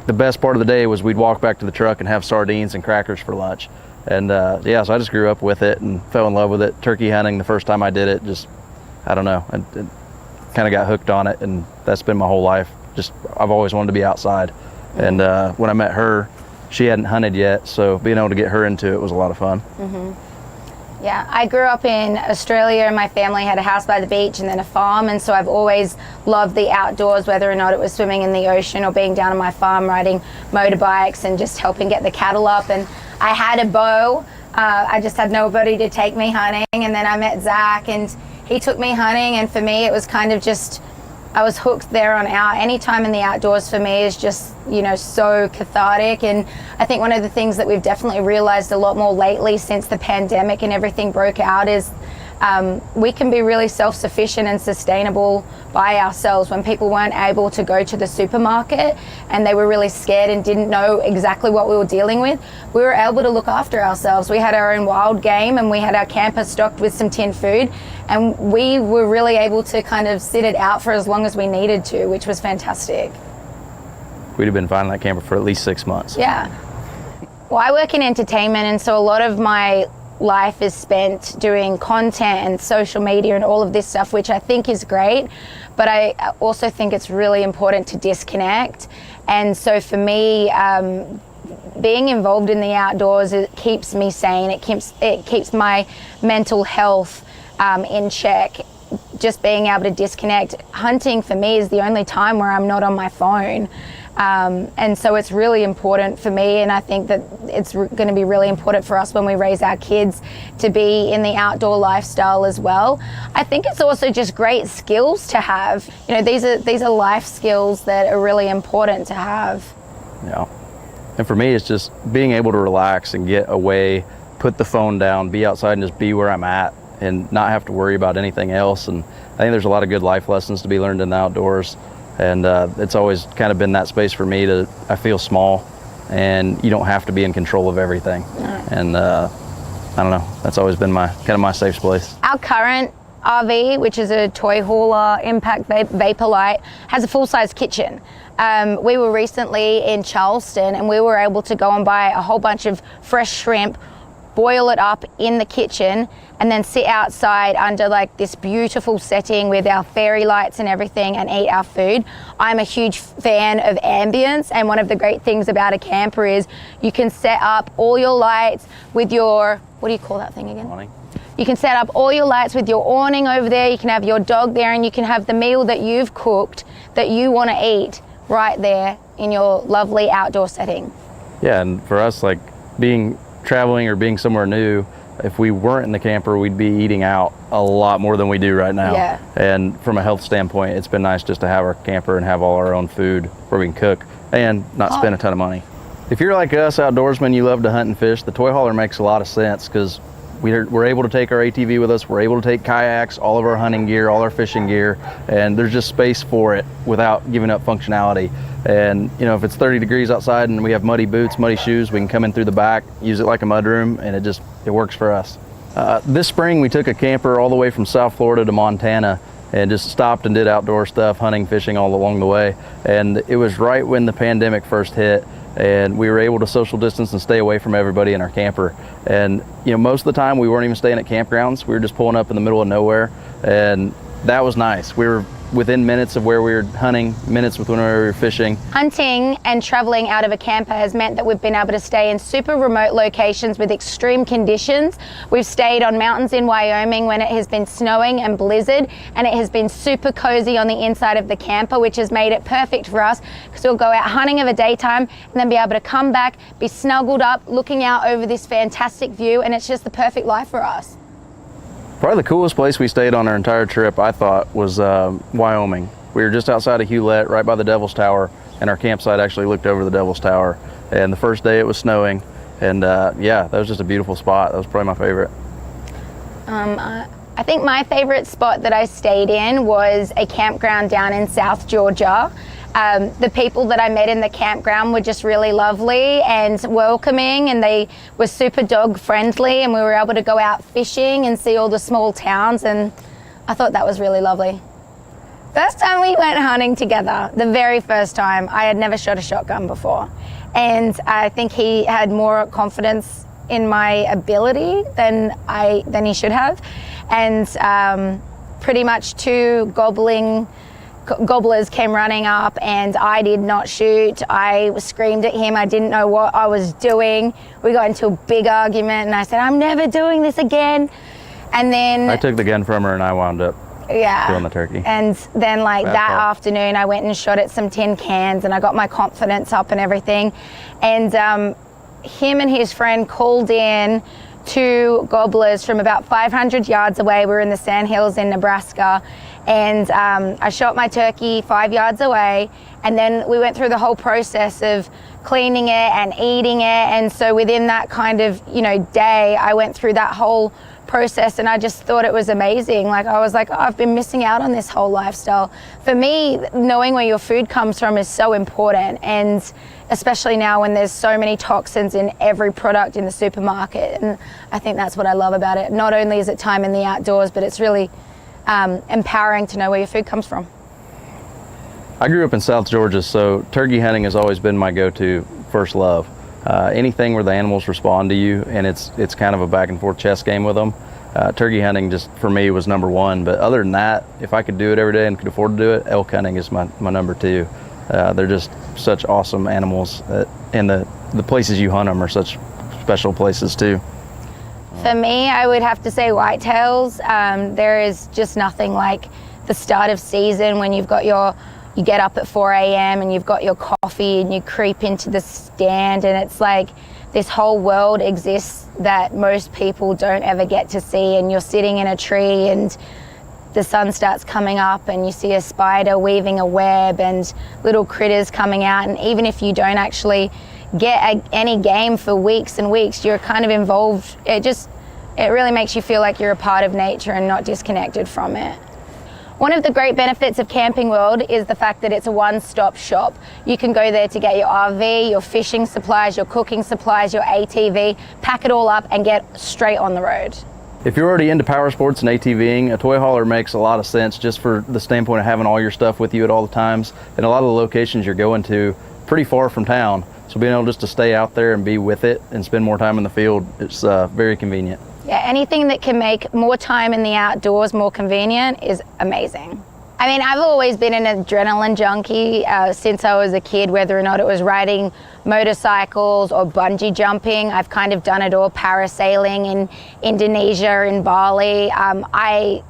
the best part of the day was we'd walk back to the truck and have sardines and crackers for lunch. And yeah, so I just grew up with it and fell in love with it. Turkey hunting, the first time I did it, just, I don't know, I kind of got hooked on it, and that's been my whole life. Just, I've always wanted to be outside. And when I met her, she hadn't hunted yet, so being able to get her into it was a lot of fun. Yeah, I grew up in Australia and my family had a house by the beach and then a farm, and so I've always loved the outdoors, whether or not it was swimming in the ocean or being down on my farm riding motorbikes and just helping get the cattle up. And I had a bow. I just had nobody to take me hunting, and then I met Zach and he took me hunting, and for me it was kind of just, I was hooked there on out. Any time in the outdoors for me is just, you know, so cathartic. And I think one of the things that we've definitely realized a lot more lately since the pandemic and everything broke out is we can be really self-sufficient and sustainable by ourselves. When people weren't able to go to the supermarket and they were really scared and didn't know exactly what we were dealing with, we were able to look after ourselves. We had our own wild game and we had our camper stocked with some tinned food, and we were really able to kind of sit it out for as long as we needed to, which was fantastic. We'd have been fine in that camper for at least 6 months. Yeah. Well, I work in entertainment, and so a lot of my life is spent doing content and social media and all of this stuff, which I think is great, but I also think it's really important to disconnect. And so for me, being involved in the outdoors, it keeps me sane. It keeps my mental health in check. Just being able to disconnect. Hunting for me is the only time where I'm not on my phone. And so it's really important for me, and I think that it's going to be really important for us when we raise our kids to be in the outdoor lifestyle as well. I think it's also just great skills to have. You know, these are life skills that are really important to have. Yeah. And for me, it's just being able to relax and get away, put the phone down, be outside and just be where I'm at and not have to worry about anything else. And I think there's a lot of good life lessons to be learned in the outdoors. And it's always kind of been that space for me I feel small and you don't have to be in control of everything. And I don't know, that's always been my safe place. Our current RV, which is a toy hauler impact Vaporlight, has a full-size kitchen. We were recently in Charleston and we were able to go and buy a whole bunch of fresh shrimp, boil it up in the kitchen, and then sit outside under like this beautiful setting with our fairy lights and everything and eat our food. I'm a huge fan of ambience, and one of the great things about a camper is you can set up all your lights with your, what do you call that thing again? Awning. You can set up all your lights with your awning over there, you can have your dog there, and you can have the meal that you've cooked that you want to eat right there in your lovely outdoor setting. Yeah, and for us, like traveling or being somewhere new, if we weren't in the camper, we'd be eating out a lot more than we do right now. Yeah. And from a health standpoint, it's been nice just to have our camper and have all our own food where we can cook and not spend a ton of money. If you're like us outdoorsmen, you love to hunt and fish, the toy hauler makes a lot of sense because we're able to take our ATV with us, we're able to take kayaks, all of our hunting gear, all our fishing gear, and there's just space for it without giving up functionality. And you know, if it's 30 degrees outside and we have muddy boots, muddy shoes, we can come in through the back, use it like a mudroom, and it works for us. This spring we took a camper all the way from South Florida to Montana and just stopped and did outdoor stuff, hunting, fishing all along the way. And it was right when the pandemic first hit, and we were able to social distance and stay away from everybody in our camper. And you know, most of the time we weren't even staying at campgrounds, we were just pulling up in the middle of nowhere, and that was nice. We were within minutes of where we were hunting, minutes with when we were fishing. Hunting and traveling out of a camper has meant that we've been able to stay in super remote locations with extreme conditions. We've stayed on mountains in Wyoming when it has been snowing and blizzard, and it has been super cozy on the inside of the camper, which has made it perfect for us because we'll go out hunting of a daytime and then be able to come back, be snuggled up, looking out over this fantastic view, and it's just the perfect life for us. Probably the coolest place we stayed on our entire trip, I thought, was Wyoming. We were just outside of Hewlett, right by the Devil's Tower, and our campsite actually looked over the Devil's Tower. And the first day it was snowing, and yeah, that was just a beautiful spot. That was probably my favorite. I think my favorite spot that I stayed in was a campground down in South Georgia. The people that I met in the campground were just really lovely and welcoming, and they were super dog friendly, and we were able to go out fishing and see all the small towns, and I thought that was really lovely. First time we went hunting together, the very first time, I had never shot a shotgun before, and I think he had more confidence in my ability than he should have, and pretty much 2 gobbling gobblers came running up, and I did not shoot. I screamed at him. I didn't know what I was doing. We got into a big argument, and I said, I'm never doing this again. And then I took the gun from her and I wound up killing the turkey. And then like Bad that call. afternoon, I went and shot at some tin cans, and I got my confidence up and everything. And him and his friend called in 2 gobblers from about 500 yards away. We were in the Sandhills in Nebraska. And I shot my turkey 5 yards away, and then we went through the whole process of cleaning it and eating it. And so within that kind of, day, I went through that whole process, and I just thought it was amazing. Like, I was like, oh, I've been missing out on this whole lifestyle. For me, knowing where your food comes from is so important, and especially now when there's so many toxins in every product in the supermarket. And I think that's what I love about it. Not only is it time in the outdoors, but it's really empowering to know where your food comes from. I grew up in South Georgia, so turkey hunting has always been my go-to first love. Anything where the animals respond to you, and it's kind of a back and forth chess game with them. Turkey hunting just for me was number 1, but other than that, if I could do it every day and could afford to do it, elk hunting is my number 2. They're just such awesome animals, and the places you hunt them are such special places too. For me, I would have to say whitetails. There is just nothing like the start of season when you get up at 4 a.m. and you've got your coffee and you creep into the stand, and it's like this whole world exists that most people don't ever get to see. And you're sitting in a tree and the sun starts coming up and you see a spider weaving a web and little critters coming out. And even if you don't actually get any game for weeks and weeks, you're kind of involved. It really makes you feel like you're a part of nature and not disconnected from it. One of the great benefits of Camping World is the fact that it's a one-stop shop. You can go there to get your RV, your fishing supplies, your cooking supplies, your ATV, pack it all up and get straight on the road. If you're already into power sports and ATVing, a toy hauler makes a lot of sense just for the standpoint of having all your stuff with you at all the times. And a lot of the locations you're going to pretty far from town. So being able just to stay out there and be with it and spend more time in the field, it's very convenient. Yeah, anything that can make more time in the outdoors more convenient is amazing. I mean, I've always been an adrenaline junkie since I was a kid, whether or not it was riding motorcycles or bungee jumping. I've kind of done it all, parasailing in Indonesia, in Bali. I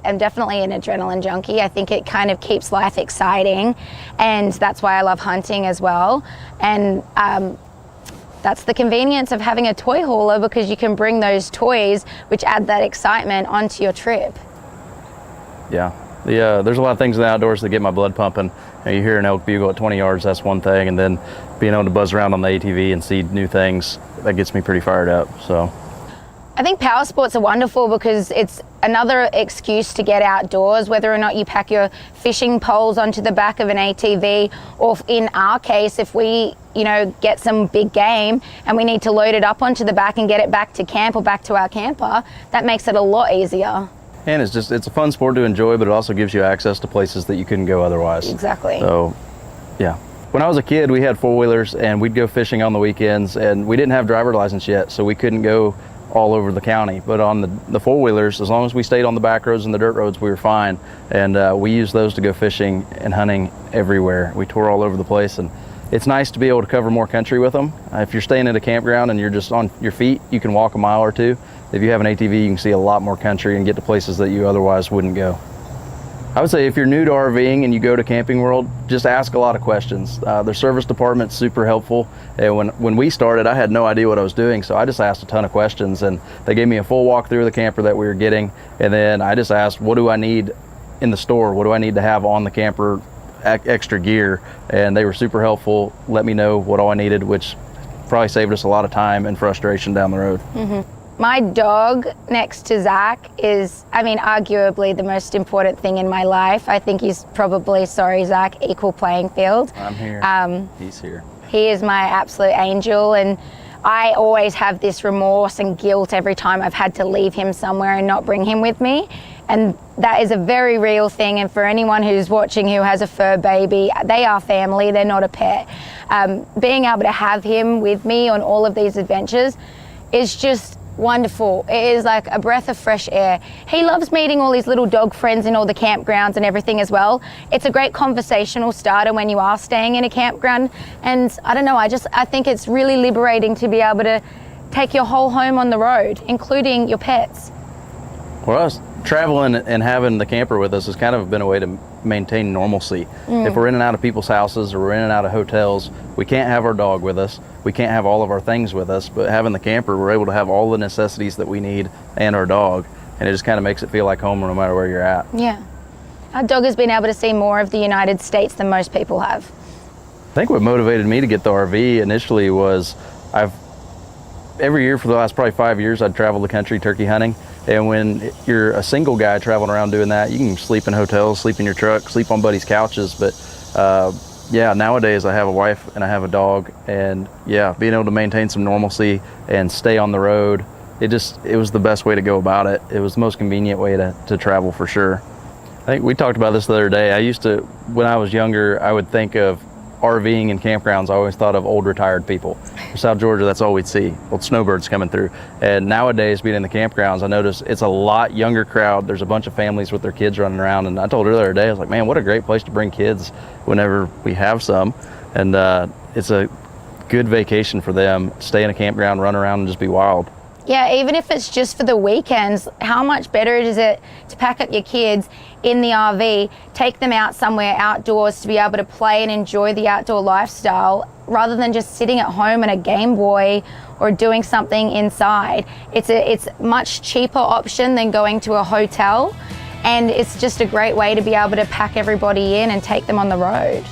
am definitely an adrenaline junkie. I think it kind of keeps life exciting, and that's why I love hunting as well. And that's the convenience of having a toy hauler, because you can bring those toys, which add that excitement, onto your trip. Yeah. There's a lot of things in the outdoors that get my blood pumping. You hear an elk bugle at 20 yards, that's one thing, and then being able to buzz around on the ATV and see new things, that gets me pretty fired up. So I think power sports are wonderful because it's another excuse to get outdoors, whether or not you pack your fishing poles onto the back of an ATV, or in our case, if we get some big game and we need to load it up onto the back and get it back to camp or back to our camper, that makes it a lot easier. And it's a fun sport to enjoy, but it also gives you access to places that you couldn't go otherwise. Exactly. So, yeah. When I was a kid, we had four-wheelers and we'd go fishing on the weekends, and we didn't have driver's license yet, so we couldn't go all over the county. But on the four-wheelers, as long as we stayed on the back roads and the dirt roads, we were fine. And we used those to go fishing and hunting everywhere. We toured all over the place, and it's nice to be able to cover more country with them. If you're staying at a campground and you're just on your feet, you can walk a mile or two. If you have an ATV, you can see a lot more country and get to places that you otherwise wouldn't go. I would say if you're new to RVing and you go to Camping World, just ask a lot of questions. Their service department's super helpful. And when we started, I had no idea what I was doing, so I just asked a ton of questions, and they gave me a full walkthrough of the camper that we were getting. And then I just asked, what do I need in the store? What do I need to have on the camper, extra gear? And they were super helpful, let me know what all I needed, which probably saved us a lot of time and frustration down the road. Mm-hmm. My dog next to Zach is, arguably the most important thing in my life. I think he's probably, sorry Zach, equal playing field. I'm here. He's here. He is my absolute angel, and I always have this remorse and guilt every time I've had to leave him somewhere and not bring him with me. And that is a very real thing. And for anyone who's watching who has a fur baby, they are family, they're not a pet. Being able to have him with me on all of these adventures is just wonderful. It is like a breath of fresh air. He loves meeting all his little dog friends in all the campgrounds and everything as well. It's a great conversational starter when you are staying in a campground. And I don't know, I think it's really liberating to be able to take your whole home on the road, including your pets. For us, traveling and having the camper with us has kind of been a way to maintain normalcy. If we're in and out of people's houses or we're in and out of hotels, we can't have our dog with us. We can't have all of our things with us, but having the camper, we're able to have all the necessities that we need and our dog, and it just kind of makes it feel like home no matter where you're at. Yeah. Our dog has been able to see more of the United States than most people have. I think what motivated me to get the RV initially was every year for the last probably 5 years, I'd travel the country turkey hunting. And when you're a single guy traveling around doing that, you can sleep in hotels, sleep in your truck, sleep on buddies' couches. But yeah, nowadays I have a wife and I have a dog, and yeah, being able to maintain some normalcy and stay on the road, it was the best way to go about it. It was the most convenient way to travel for sure. I think we talked about this the other day. When I was younger, I would think of RVing and campgrounds. I always thought of old retired people. For South Georgia, that's all we'd see, old snowbirds coming through. And nowadays, being in the campgrounds, I notice it's a lot younger crowd. There's a bunch of families with their kids running around. And I told her the other day, I was like, man, what a great place to bring kids whenever we have some. And it's a good vacation for them. Stay in a campground, run around, and just be wild. Yeah, even if it's just for the weekends, how much better is it to pack up your kids in the RV, take them out somewhere outdoors to be able to play and enjoy the outdoor lifestyle rather than just sitting at home on a Game Boy or doing something inside. It's a much cheaper option than going to a hotel, and it's just a great way to be able to pack everybody in and take them on the road.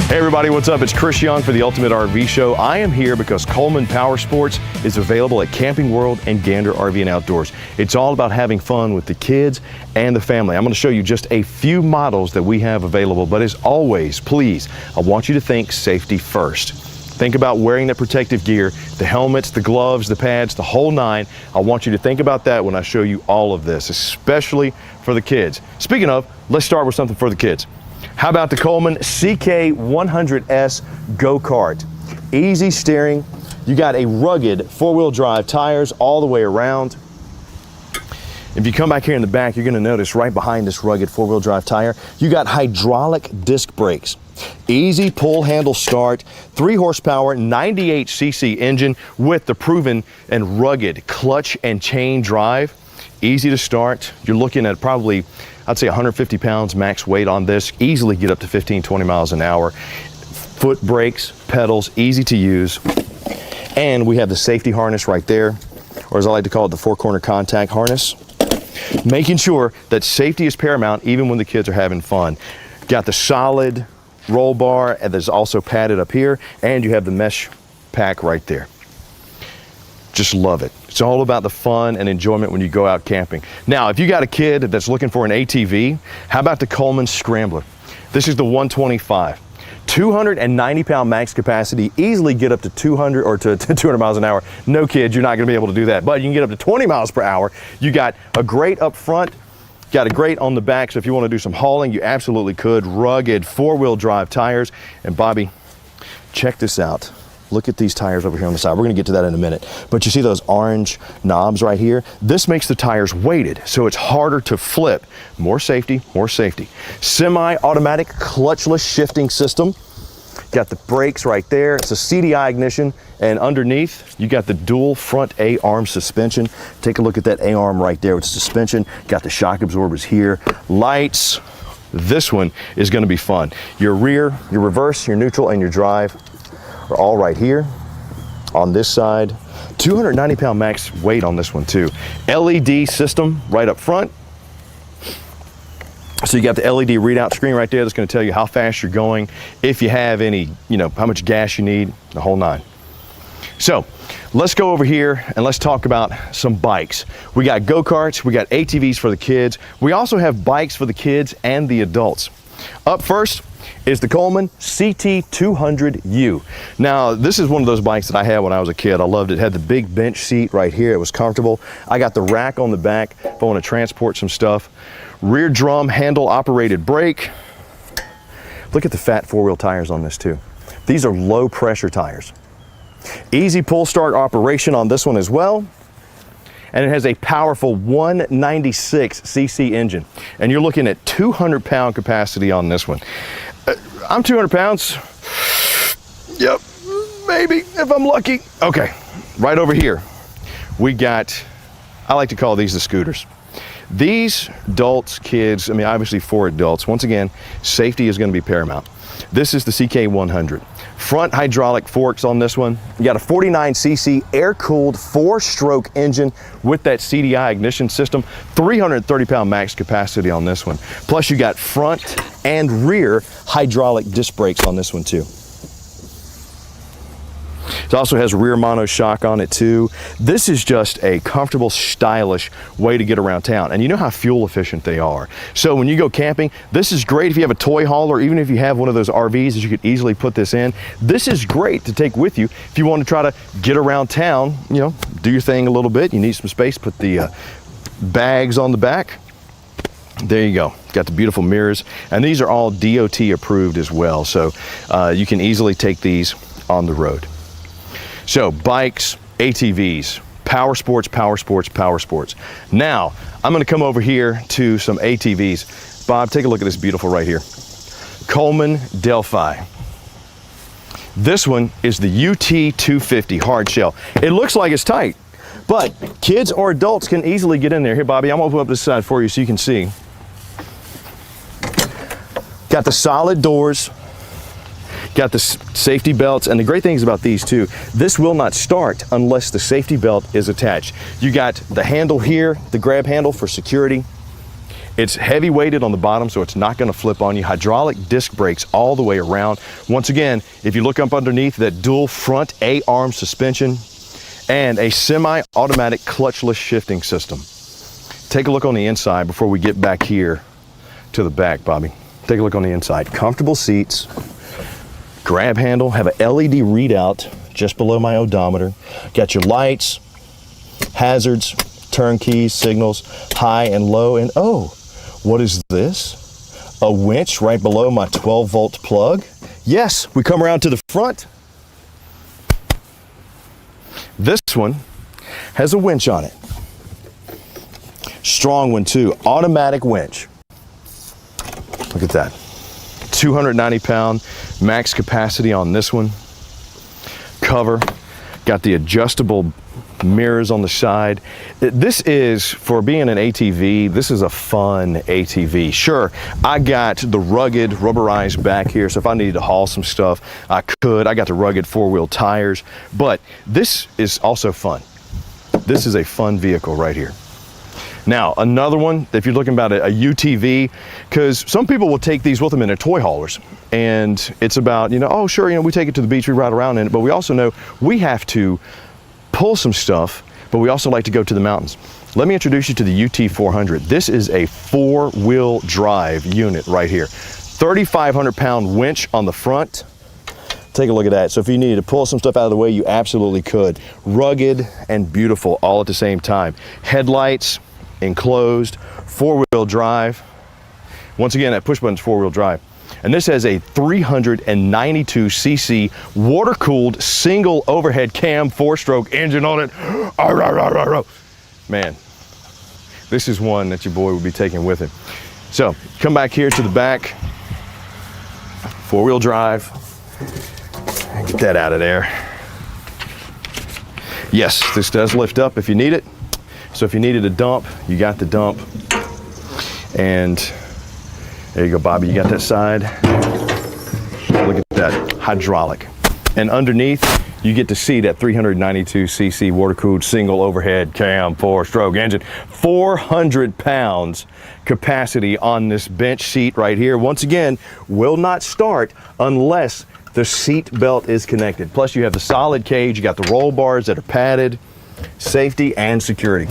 Hey everybody, what's up? It's Chris Young for the Ultimate RV Show. I am here because Coleman Power Sports is available at Camping World and Gander RV and Outdoors. It's all about having fun with the kids and the family. I'm going to show you just a few models that we have available, but as always, please, I want you to think safety first. Think about wearing the protective gear, the helmets, the gloves, the pads, the whole nine. I want you to think about that when I show you all of this, especially for the kids. Speaking of, let's start with something for the kids. How about the Coleman CK100S Go-Kart? Easy steering. You got a rugged four-wheel drive tires all the way around. If you come back here in the back, you're going to notice right behind this rugged four-wheel drive tire, you got hydraulic disc brakes. Easy pull handle start, 3 horsepower, 98cc engine with the proven and rugged clutch and chain drive. Easy to start. You're looking at probably, I'd say 150 pounds max weight on this. Easily get up to 15, 20 miles an hour. Foot brakes, pedals, easy to use. And we have the safety harness right there, or as I like to call it, the 4-corner contact harness. Making sure that safety is paramount even when the kids are having fun. Got the solid roll bar, and there's also padded up here, and you have the mesh pack right there. Just love it. It's all about the fun and enjoyment when you go out camping. Now, if you got a kid that's looking for an ATV, how about the Coleman Scrambler? This is the 125. 290-pound max capacity, easily get up to 200 or to 200 miles an hour. No kids, you're not gonna be able to do that, but you can get up to 20 miles per hour. You got a grate up front, got a grate on the back, so if you wanna do some hauling, you absolutely could. Rugged 4-wheel drive tires. And Bobby, check this out. Look at these tires over here on the side. We're gonna get to that in a minute. But you see those orange knobs right here? This makes the tires weighted, so it's harder to flip. More safety, more safety. Semi-automatic clutchless shifting system. Got the brakes right there. It's a CDI ignition, and underneath, you got the dual front A-arm suspension. Take a look at that A-arm right there with the suspension. Got the shock absorbers here. Lights. This one is gonna be fun. Your rear, your reverse, your neutral, and your drive are all right here on this side. 290-pound max weight on this one too. LED system right up front. So you got the LED readout screen right there that's going to tell you how fast you're going, if you have any, how much gas you need, the whole nine. So let's go over here and let's talk about some bikes. We got go-karts, we got ATVs for the kids. We also have bikes for the kids and the adults. Up first is the Coleman CT200U. Now, this is one of those bikes that I had when I was a kid. I loved it. It had the big bench seat right here. It was comfortable. I got the rack on the back if I want to transport some stuff. Rear drum handle operated brake. Look at the fat four-wheel tires on this too. These are low pressure tires. Easy pull start operation on this one as well. And it has a powerful 196cc engine. And you're looking at 200-pound capacity on this one. I'm 200 pounds. Yep, maybe if I'm lucky. Okay, right over here, we got, I like to call these the scooters. These adults, kids, obviously for adults, once again, safety is going to be paramount. This is the CK100. Front hydraulic forks on this one. You got a 49cc air-cooled 4-stroke engine with that CDI ignition system. 330-pound max capacity on this one. Plus you got front and rear hydraulic disc brakes on this one too. It also has rear mono shock on it too. This is just a comfortable, stylish way to get around town. And you know how fuel efficient they are. So when you go camping, this is great if you have a toy haul, or even if you have one of those RVs that you could easily put this in. This is great to take with you if you want to try to get around town, do your thing a little bit. You need some space, put the bags on the back. There you go. Got the beautiful mirrors. And these are all DOT approved as well. So you can easily take these on the road. So bikes, ATVs, power sports, power sports, power sports. Now, I'm gonna come over here to some ATVs. Bob, take a look at this beautiful right here. Coleman Delphi. This one is the UT250 hard shell. It looks like it's tight, but kids or adults can easily get in there. Here, Bobby, I'm gonna open up this side for you so you can see. Got the solid doors. Got the safety belts, and the great things about these too, this will not start unless the safety belt is attached. You got the handle here, the grab handle for security. It's heavy weighted on the bottom, so it's not going to flip on you. Hydraulic disc brakes all the way around. Once again, if you look up underneath, that dual front A-arm suspension and a semi-automatic clutchless shifting system. Take a look on the inside before we get back here to the back, Bobby. Take a look on the inside. Comfortable seats. Grab handle, have an LED readout just below my odometer. Got your lights, hazards, turn keys, signals, high and low, and oh, what is this? A winch right below my 12-volt plug? Yes, we come around to the front. This one has a winch on it. Strong one too, automatic winch. Look at that. 290-pound max capacity on this one. Cover, got the adjustable mirrors on the side. This is, for being an ATV, this is a fun ATV. Sure, I got the rugged rubberized back here, so if I needed to haul some stuff, I could. I got the rugged four-wheel tires, but this is also fun. This is a fun vehicle right here. Now, another one, if you're looking about a UTV, because some people will take these with them in their toy haulers. And it's about, oh, sure, we take it to the beach, we ride around in it, but we also know we have to pull some stuff, but we also like to go to the mountains. Let me introduce you to the UT400. This is a four-wheel drive unit right here. 3,500-pound winch on the front. Take a look at that. So if you needed to pull some stuff out of the way, you absolutely could. Rugged and beautiful all at the same time. Headlights, enclosed, four-wheel drive. Once again, that push button's four-wheel drive. And this has a 392cc water-cooled single overhead cam 4-stroke engine on it. Man, this is one that your boy would be taking with him. So come back here to the back. Four-wheel drive. Get that out of there. Yes, this does lift up if you need it. So if you needed a dump, you got the dump. And there you go, Bobby, you got that side. Look at that, hydraulic. And underneath, you get to see that 392cc water-cooled single overhead cam 4-stroke engine. 400 pounds capacity on this bench seat right here. Once again, will not start unless the seat belt is connected. Plus you have the solid cage, you got the roll bars that are padded, safety and security.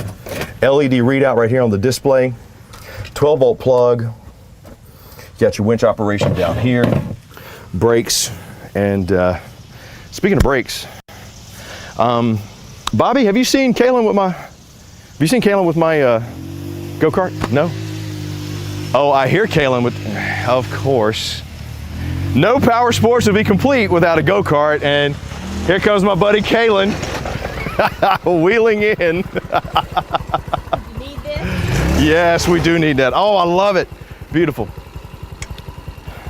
LED readout right here on the display, 12-volt plug. You got your winch operation down here, brakes, and speaking of brakes, Bobby, have you seen Kaylin with my go-kart? No? Oh, I hear Kaylin with, of course. No power sports would be complete without a go-kart, and here comes my buddy Kaylin wheeling in. Need this? Yes, we do need that. Oh, I love it. Beautiful.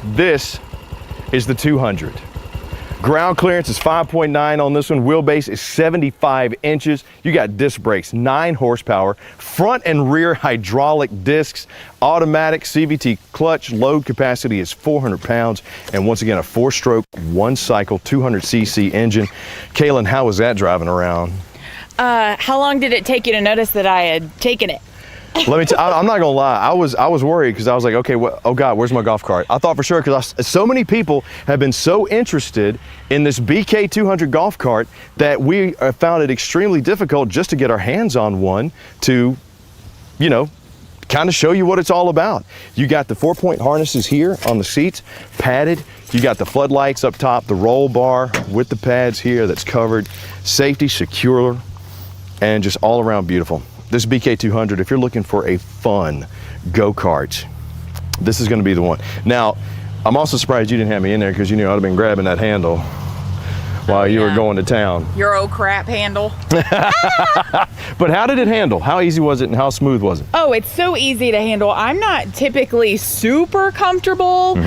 This is the 200. Ground clearance is 5.9 on this one. Wheelbase is 75 inches. You got disc brakes, 9 horsepower, front and rear hydraulic discs, automatic CVT clutch. Load capacity is 400 pounds. And once again, a 4-stroke, 1-cycle, 200cc engine. Kaylin, how was that driving around? How long did it take you to notice that I had taken it? Let me I'm not gonna lie, I was worried because I was like, okay, oh God, where's my golf cart? I thought for sure, because so many people have been so interested in this BK 200 golf cart that we found it extremely difficult just to get our hands on one to, you know, kind of show you what it's all about. You got the 4-point harnesses here on the seats, padded. You got the floodlights up top, the roll bar with the pads here that's covered, safety, secure, and just all around beautiful. This BK 200, if you're looking for a fun go-kart, this is gonna be the one. Now, I'm also surprised you didn't have me in there because you knew I'd have been grabbing that handle while you were going to town. Your old crap handle. But how did it handle? How easy was it and how smooth was it? Oh, it's so easy to handle. I'm not typically super comfortable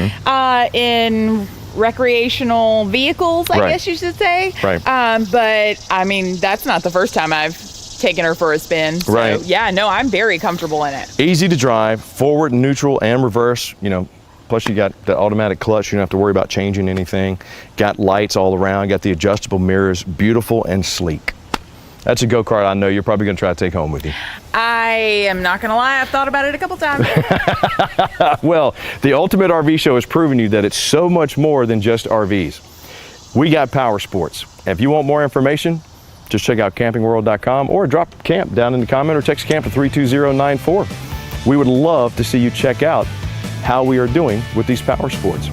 in recreational vehicles, I guess you should say. Right. But I mean, that's not the first time I've taken her for a spin. So, right. Yeah, no, I'm very comfortable in it. Easy to drive, forward, neutral, and reverse, you know, plus you got the automatic clutch, you don't have to worry about changing anything. Got lights all around, got the adjustable mirrors, beautiful and sleek. That's a go-kart I know you're probably gonna try to take home with you. I am not gonna lie, I've thought about it a couple times. Well, the Ultimate RV Show has proven you that it's so much more than just RVs. We got power sports. And if you want more information, just check out campingworld.com or drop camp down in the comment or text camp to 32094. We would love to see you check out how we are doing with these power sports.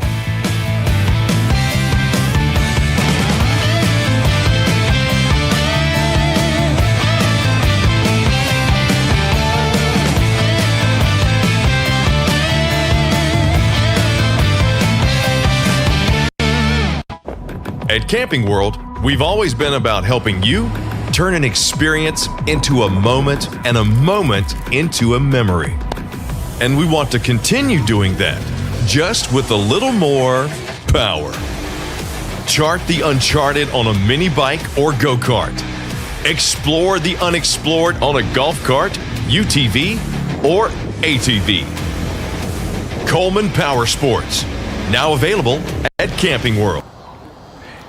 At Camping World, we've always been about helping you turn an experience into a moment and a moment into a memory. And we want to continue doing that, just with a little more power. Chart the uncharted on a mini bike or go-kart. Explore the unexplored on a golf cart, UTV, or ATV. Coleman Power Sports, now available at Camping World.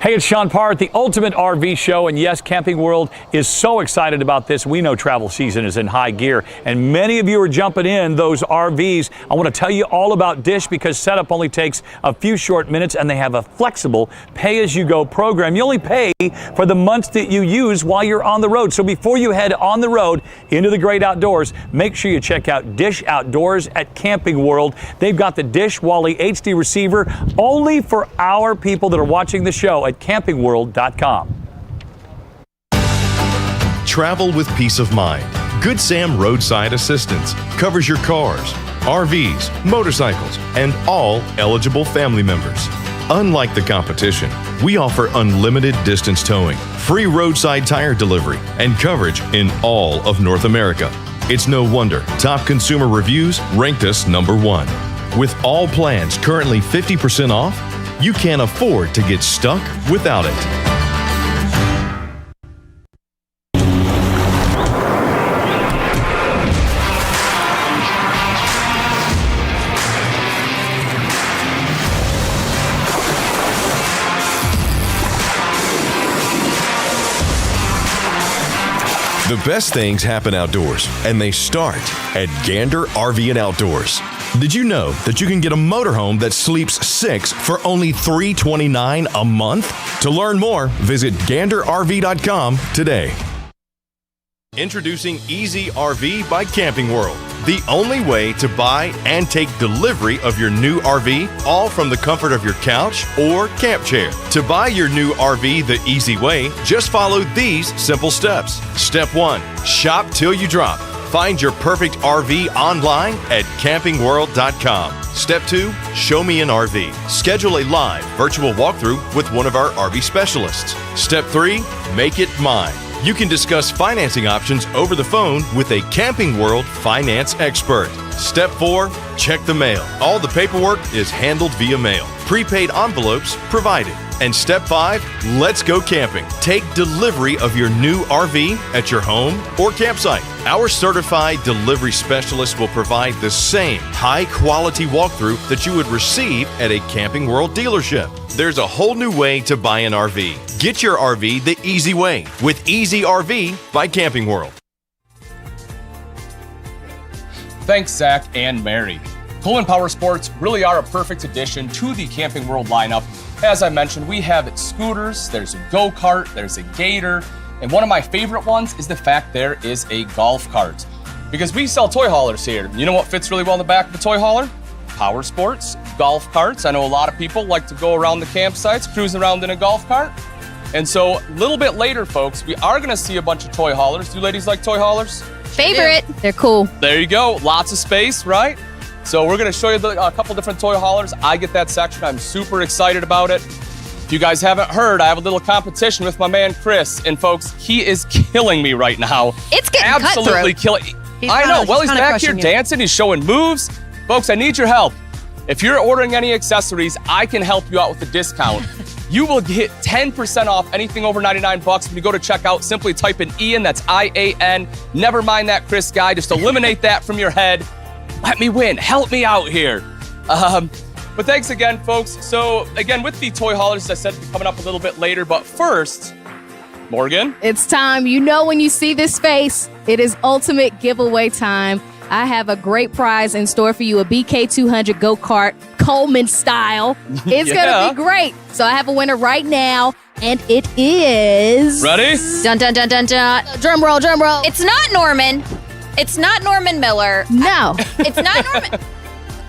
Hey, it's Sean Parr at the Ultimate RV Show, and yes, Camping World is so excited about this. We know travel season is in high gear, and many of you are jumping in those RVs. I want to tell you all about Dish because setup only takes a few short minutes, and they have a flexible pay-as-you-go program. You only pay for the months that you use while you're on the road. So before you head on the road into the great outdoors, make sure you check out Dish Outdoors at Camping World. They've got the Dish Wally HD receiver only for our people that are watching the show at campingworld.com. Travel with peace of mind. Good Sam Roadside Assistance covers your cars, RVs, motorcycles, and all eligible family members. Unlike the competition, we offer unlimited distance towing, free roadside tire delivery, and coverage in all of North America. It's no wonder top consumer reviews ranked us #1. With all plans currently 50% off, you can't afford to get stuck without it. The best things happen outdoors, and they start at Gander RV and Outdoors. Did you know that you can get a motorhome that sleeps 6 for only $329 a month? To learn more, visit ganderrv.com today. Introducing Easy RV by Camping World, the only way to buy and take delivery of your new RV, all from the comfort of your couch or camp chair. To buy your new RV the easy way, just follow these simple steps. Step 1, shop till you drop. Find your perfect RV online at campingworld.com. Step 2, show me an RV. Schedule a live virtual walkthrough with one of our RV specialists. Step 3, make it mine. You can discuss financing options over the phone with a Camping World finance expert. Step 4, check the mail. All the paperwork is handled via mail. Prepaid envelopes provided. And step 5, let's go camping. Take delivery of your new RV at your home or campsite. Our certified delivery specialist will provide the same high-quality walkthrough that you would receive at a Camping World dealership. There's a whole new way to buy an RV. Get your RV the easy way with Easy RV by Camping World. Thanks, Zach and Mary. Coleman Power Sports really are a perfect addition to the Camping World lineup. As I mentioned, we have scooters, there's a go-kart, there's a gator, and one of my favorite ones is the fact there is a golf cart. Because we sell toy haulers here. You know what fits really well in the back of a toy hauler? Power sports, golf carts. I know a lot of people like to go around the campsites, cruising around in a golf cart. And so a little bit later, folks, we are gonna see a bunch of toy haulers. Do ladies like toy haulers? Favorite. They're cool. There you go, lots of space, right? So we're gonna show you a couple different toy haulers. I get that section, I'm super excited about it. If you guys haven't heard, I have a little competition with my man Chris, and folks, he is killing me right now. It's getting absolutely killing. I know. Well, he's back here dancing. He's showing moves. Folks, I need your help. If you're ordering any accessories, I can help you out with a discount. You will get 10% off anything over $99 when you go to checkout. Simply type in Ian. That's I-A-N. Never mind that Chris guy. Just eliminate that from your head. Let me win. Help me out here. But thanks again, folks. So again, with the toy haulers, as I said, coming up a little bit later. But first, Morgan. It's time. You know when you see this face, it is ultimate giveaway time. I have a great prize in store for you, a BK200 go-kart, Coleman style. It's going to be great. So I have a winner right now, and it is... Ready? Dun, dun, dun, dun, dun. Drum roll, drum roll. It's not Norman. It's not Norman Miller. No. It's not Norman.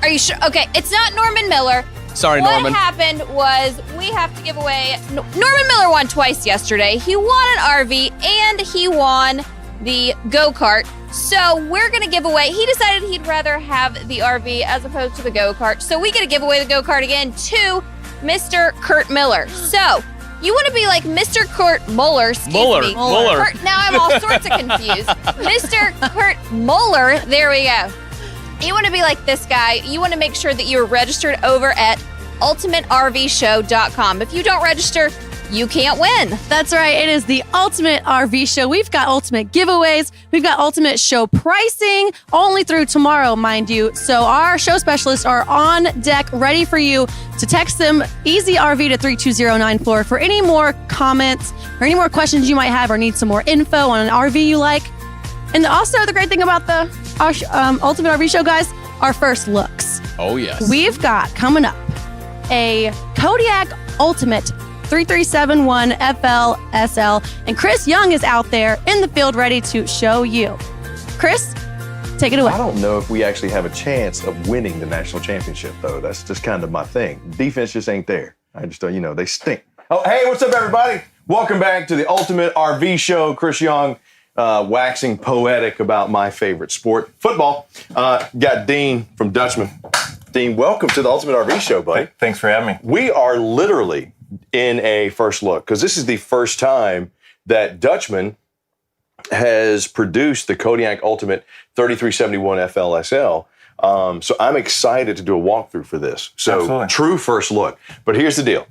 Are you sure? Okay, it's not Norman Miller. Sorry, what Norman. What happened was we have to give away... Norman Miller won twice yesterday. He won an RV and he won the go-kart. So we're going to give away... He decided he'd rather have the RV as opposed to the go-kart. So we got to give away the go-kart again to Mr. Kurt Miller. So... You want to be like Mr. Kurt Muller, Muller. Now I'm all sorts of confused. Mr. Kurt Muller, there we go. You want to be like this guy. You want to make sure that you're registered over at ultimatervshow.com. If you don't register, you can't win. That's right. It is the Ultimate RV Show. We've got ultimate giveaways. We've got ultimate show pricing only through tomorrow, mind you. So our show specialists are on deck, ready for you to text them Easy RV to 32094 for any more comments or any more questions you might have or need some more info on an RV you like. And also the great thing about the Ultimate RV Show, guys, our first looks. Oh, yes. We've got coming up a Kodiak Ultimate 3371 FLSL, and Chris Young is out there in the field ready to show you. Chris, take it away. I don't know if we actually have a chance of winning the national championship, though. That's just kind of my thing. Defense just ain't there. I just don't, they stink. Oh, hey, what's up, everybody? Welcome back to the Ultimate RV Show. Chris Young, waxing poetic about my favorite sport, football. Got Dean from Dutchman. Dean, welcome to the Ultimate RV Show, buddy. Thanks for having me. We are literally in a first look, because this is the first time that Dutchman has produced the Kodiak Ultimate 3371 FLSL. So I'm excited to do a walkthrough for this. So Absolutely. True first look. But here's the deal.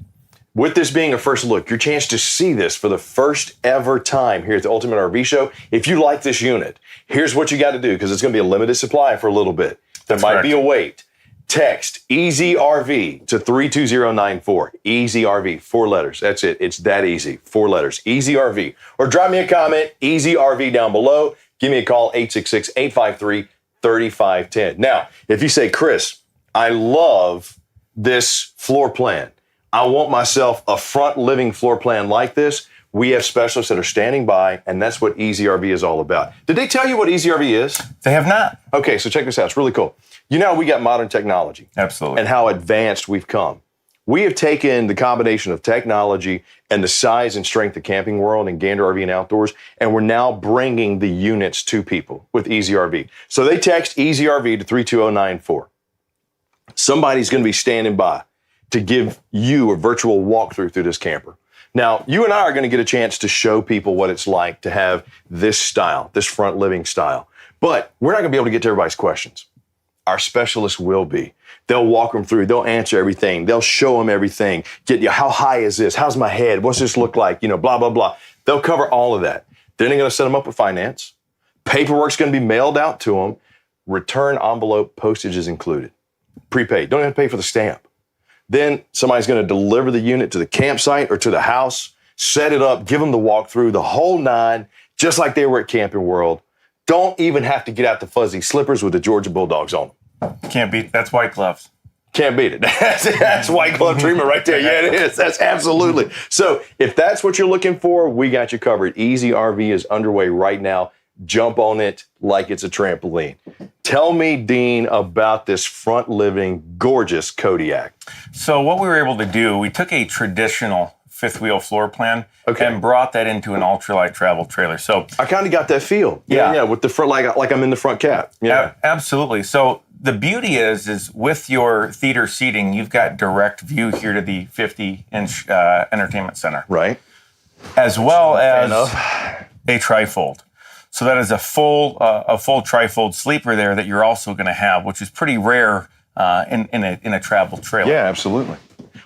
With this being a first look, your chance to see this for the first ever time here at the Ultimate RV Show. If you like this unit, here's what you got to do, because it's going to be a limited supply for a little bit. There might be a wait. Text Easy RV to 32094. Easy RV, 4 letters. That's it. It's that easy. 4 letters. Easy RV. Or drop me a comment, Easy RV down below. Give me a call, 866-853-3510. Now, if you say, Chris, I love this floor plan. I want myself a front living floor plan like this. We have specialists that are standing by, and that's what Easy RV is all about. Did they tell you what Easy RV is? They have not. Okay, so check this out. It's really cool. You know how we got modern technology. Absolutely. And how advanced we've come. We have taken the combination of technology and the size and strength of Camping World and Gander RV and Outdoors, and we're now bringing the units to people with Easy RV. So they text Easy RV to 32094. Somebody's going to be standing by to give you a virtual walkthrough through this camper. Now, you and I are going to get a chance to show people what it's like to have this style, this front living style. But we're not going to be able to get to everybody's questions. Our specialists will be. They'll walk them through. They'll answer everything. They'll show them everything. Get you, how high is this? How's my head? What's this look like? You know, blah, blah, blah. They'll cover all of that. Then they're going to set them up with finance. Paperwork's going to be mailed out to them. Return envelope, postage is included. Prepaid. Don't even have to pay for the stamp. Then somebody's going to deliver the unit to the campsite or to the house, set it up, give them the walkthrough, the whole 9, just like they were at Camping World. Don't even have to get out the fuzzy slippers with the Georgia Bulldogs on them. Can't beat. That's white gloves. Can't beat it. That's white glove treatment right there. Yeah, it is. That's absolutely. So if that's what you're looking for, we got you covered. Easy RV is underway right now. Jump on it like it's a trampoline. Tell me, Dean, about this front living, gorgeous Kodiak. So what we were able to do, we took a traditional fifth wheel floor plan and brought that into an ultralight travel trailer. So I kind of got that feel. Yeah, with the front, like I'm in the front cab. Yeah, absolutely. So the beauty is with your theater seating, you've got direct view here to the 50-inch entertainment center. Right. As well as a trifold. So that is a full trifold sleeper there that you're also going to have, which is pretty rare in a travel trailer. Yeah, absolutely.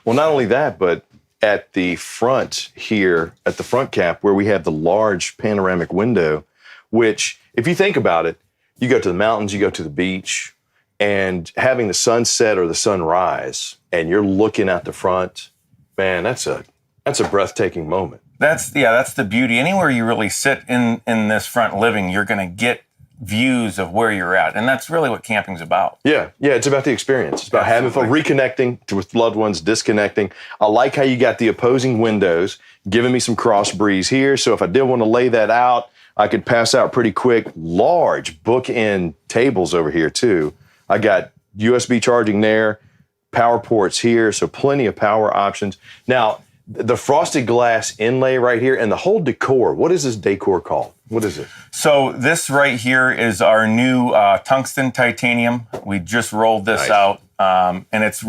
Well, not only that, but at the front here, at the front cap, where we have the large panoramic window, which, if you think about it, you go to the mountains, you go to the beach, and having the sunset or the sunrise, and you're looking out the front, man, that's a breathtaking moment. That's the beauty. Anywhere you really sit in this front living, you're going to get views of where you're at. And that's really what camping's about. Yeah, it's about the experience. It's about having fun, reconnecting with loved ones, disconnecting. I like how you got the opposing windows, giving me some cross breeze here. So if I did want to lay that out, I could pass out pretty quick. Large bookend tables over here too. I got USB charging there, power ports here, so plenty of power options. Now, the frosted glass inlay right here and the whole decor. What is this decor called? What is it? So this right here is our new tungsten titanium. We just rolled this out, and it's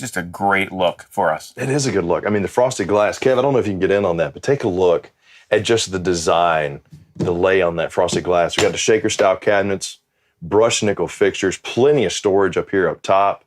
just a great look for us. It is a good look. I mean, the frosted glass. Kev, I don't know if you can get in on that, but take a look at just the design, the lay on that frosted glass. We got the shaker style cabinets, brushed nickel fixtures, plenty of storage up here up top.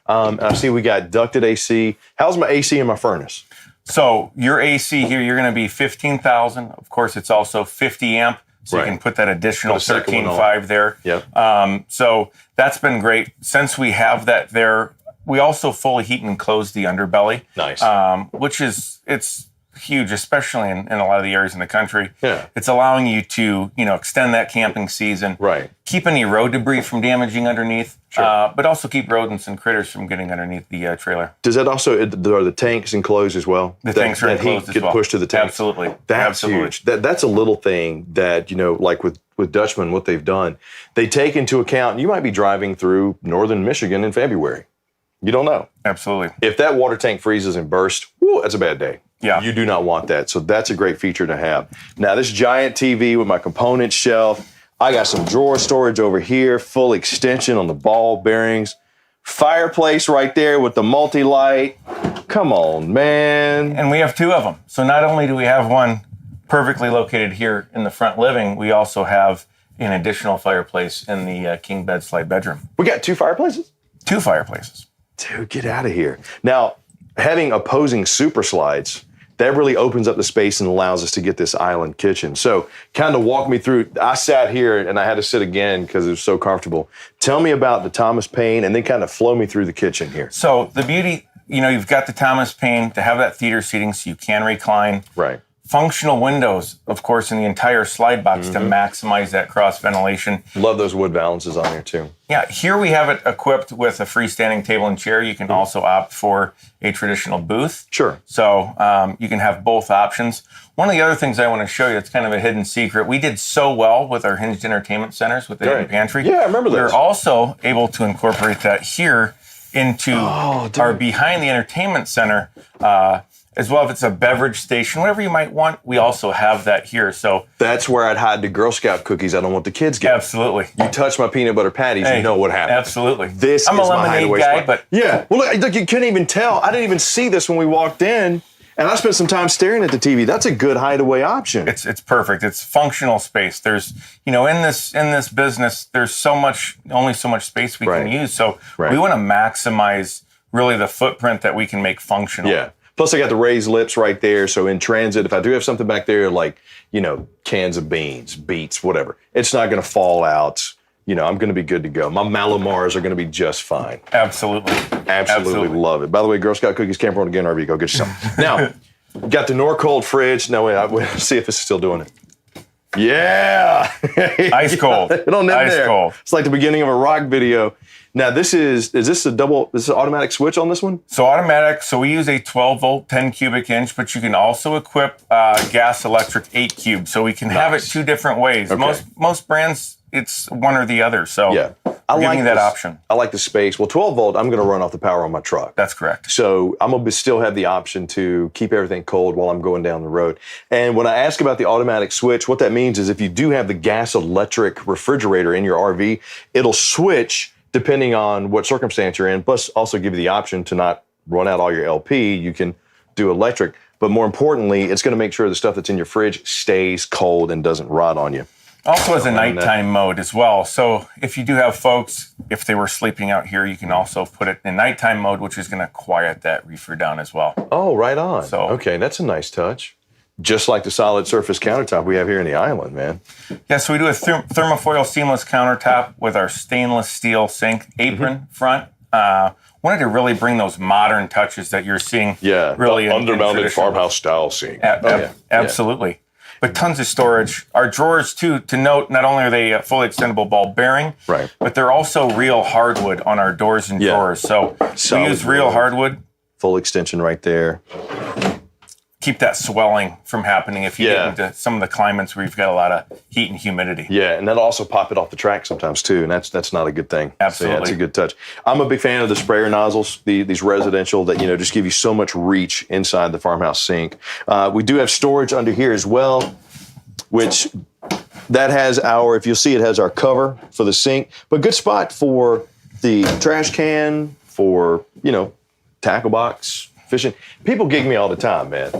I see we got ducted AC. How's my AC in my furnace? So your AC here, you're going to be 15,000. Of course, it's also 50 amp, so you can put that additional 13.5 there. Yep. So that's been great. Since we have that there, we also fully heat and enclose the underbelly. Nice. Which it's huge, especially in a lot of the areas in the country. Yeah. It's allowing you to, extend that camping season. Right. Keep any road debris from damaging underneath. Sure. But also keep rodents and critters from getting underneath the trailer. Does that also, are the tanks enclosed as well? The tanks are enclosed as well. Get pushed to the tanks? Absolutely. That's huge. That's a little thing that, like with Dutchman, what they've done, they take into account, you might be driving through northern Michigan in February. You don't know. Absolutely. If that water tank freezes and bursts, that's a bad day. Yeah. You do not want that. So that's a great feature to have. Now, this giant TV with my component shelf, I got some drawer storage over here, full extension on the ball bearings, fireplace right there with the multi-light. Come on, man. And we have 2 of them. So not only do we have one perfectly located here in the front living, we also have an additional fireplace in the king bed slide bedroom. We got 2 fireplaces? 2 fireplaces. Dude, get out of here. Now, having opposing super slides, that really opens up the space and allows us to get this island kitchen. So kind of walk me through. I sat here and I had to sit again because it was so comfortable. Tell me about the Thomas Paine and then kind of flow me through the kitchen here. So the beauty, you've got the Thomas Paine to have that theater seating so you can recline. Right. Functional windows, of course, in the entire slide box to maximize that cross ventilation. Love those wood balances on here too. Yeah, here we have it equipped with a freestanding table and chair. You can also opt for a traditional booth. Sure. So you can have both options. One of the other things I want to show you, it's kind of a hidden secret. We did so well with our hinged entertainment centers with the hidden pantry. Yeah, I remember We're those. also able to incorporate that here into our behind the entertainment center. As well, if it's a beverage station, whatever you might want, we also have that here. So that's where I'd hide the Girl Scout cookies I don't want the kids get. Absolutely. You touch my peanut butter patties, you know what happened. Absolutely. This I'm is a my lemonade hideaway guy, spot. but yeah. Well, look, you couldn't even tell. I didn't even see this when we walked in, and I spent some time staring at the TV. That's a good hideaway option. It's perfect. It's functional space. There's in this business, there's only so much space we can use. So we want to maximize really the footprint that we can make functional. Yeah. Plus, I got the raised lips right there. So in transit, if I do have something back there like, cans of beans, beets, whatever, it's not going to fall out. I'm going to be good to go. My Malomars are going to be just fine. Absolutely. Absolutely love it. By the way, Girl Scout cookies, Camper on Again RV. Go get you some. Now, got the Norcold fridge. No, wait, let's see if it's still doing it. Yeah. Ice cold. It don't end Ice there. cold. It's like the beginning of a rock video. Now, is this an automatic switch on this one? So automatic, so we use a 12 volt, 10 cubic inch, but you can also equip gas electric 8 cube. So we can have it two different ways. Okay. Most brands, it's one or the other. So Yeah. we're giving you that option. I like the space. Well, 12 volt, I'm going to run off the power on my truck. That's correct. So I'm going to still have the option to keep everything cold while I'm going down the road. And when I ask about the automatic switch, what that means is if you do have the gas electric refrigerator in your RV, it'll switch depending on what circumstance you're in, plus also give you the option to not run out all your LP. You can do electric. But more importantly, it's going to make sure the stuff that's in your fridge stays cold and doesn't rot on you. Also has a nighttime mode as well. So if you do have folks, if they were sleeping out here, you can also put it in nighttime mode, which is going to quiet that reefer down as well. Oh, right on. Okay, that's a nice touch. Just like the solid surface countertop we have here in the island, man. Yeah, so we do a thermofoil seamless countertop with our stainless steel sink apron front. Wanted to really bring those modern touches that you're seeing. Yeah, really the in undermounted traditional- farmhouse style sink. Absolutely. But tons of storage. Our drawers, too, to note, not only are they fully extendable ball bearing, right, but they're also real hardwood on our doors and drawers. So we use real hardwood. Full extension right there. Keep that swelling from happening if you get into some of the climates where you've got a lot of heat and humidity. Yeah, and that'll also pop it off the track sometimes too, and that's not a good thing. Absolutely. So, yeah, it's a good touch. I'm a big fan of the sprayer nozzles, these residential that just give you so much reach inside the farmhouse sink. We do have storage under here as well, which that has if you'll see, it has our cover for the sink, but good spot for the trash can, for tackle box, fishing. People gig me all the time, man.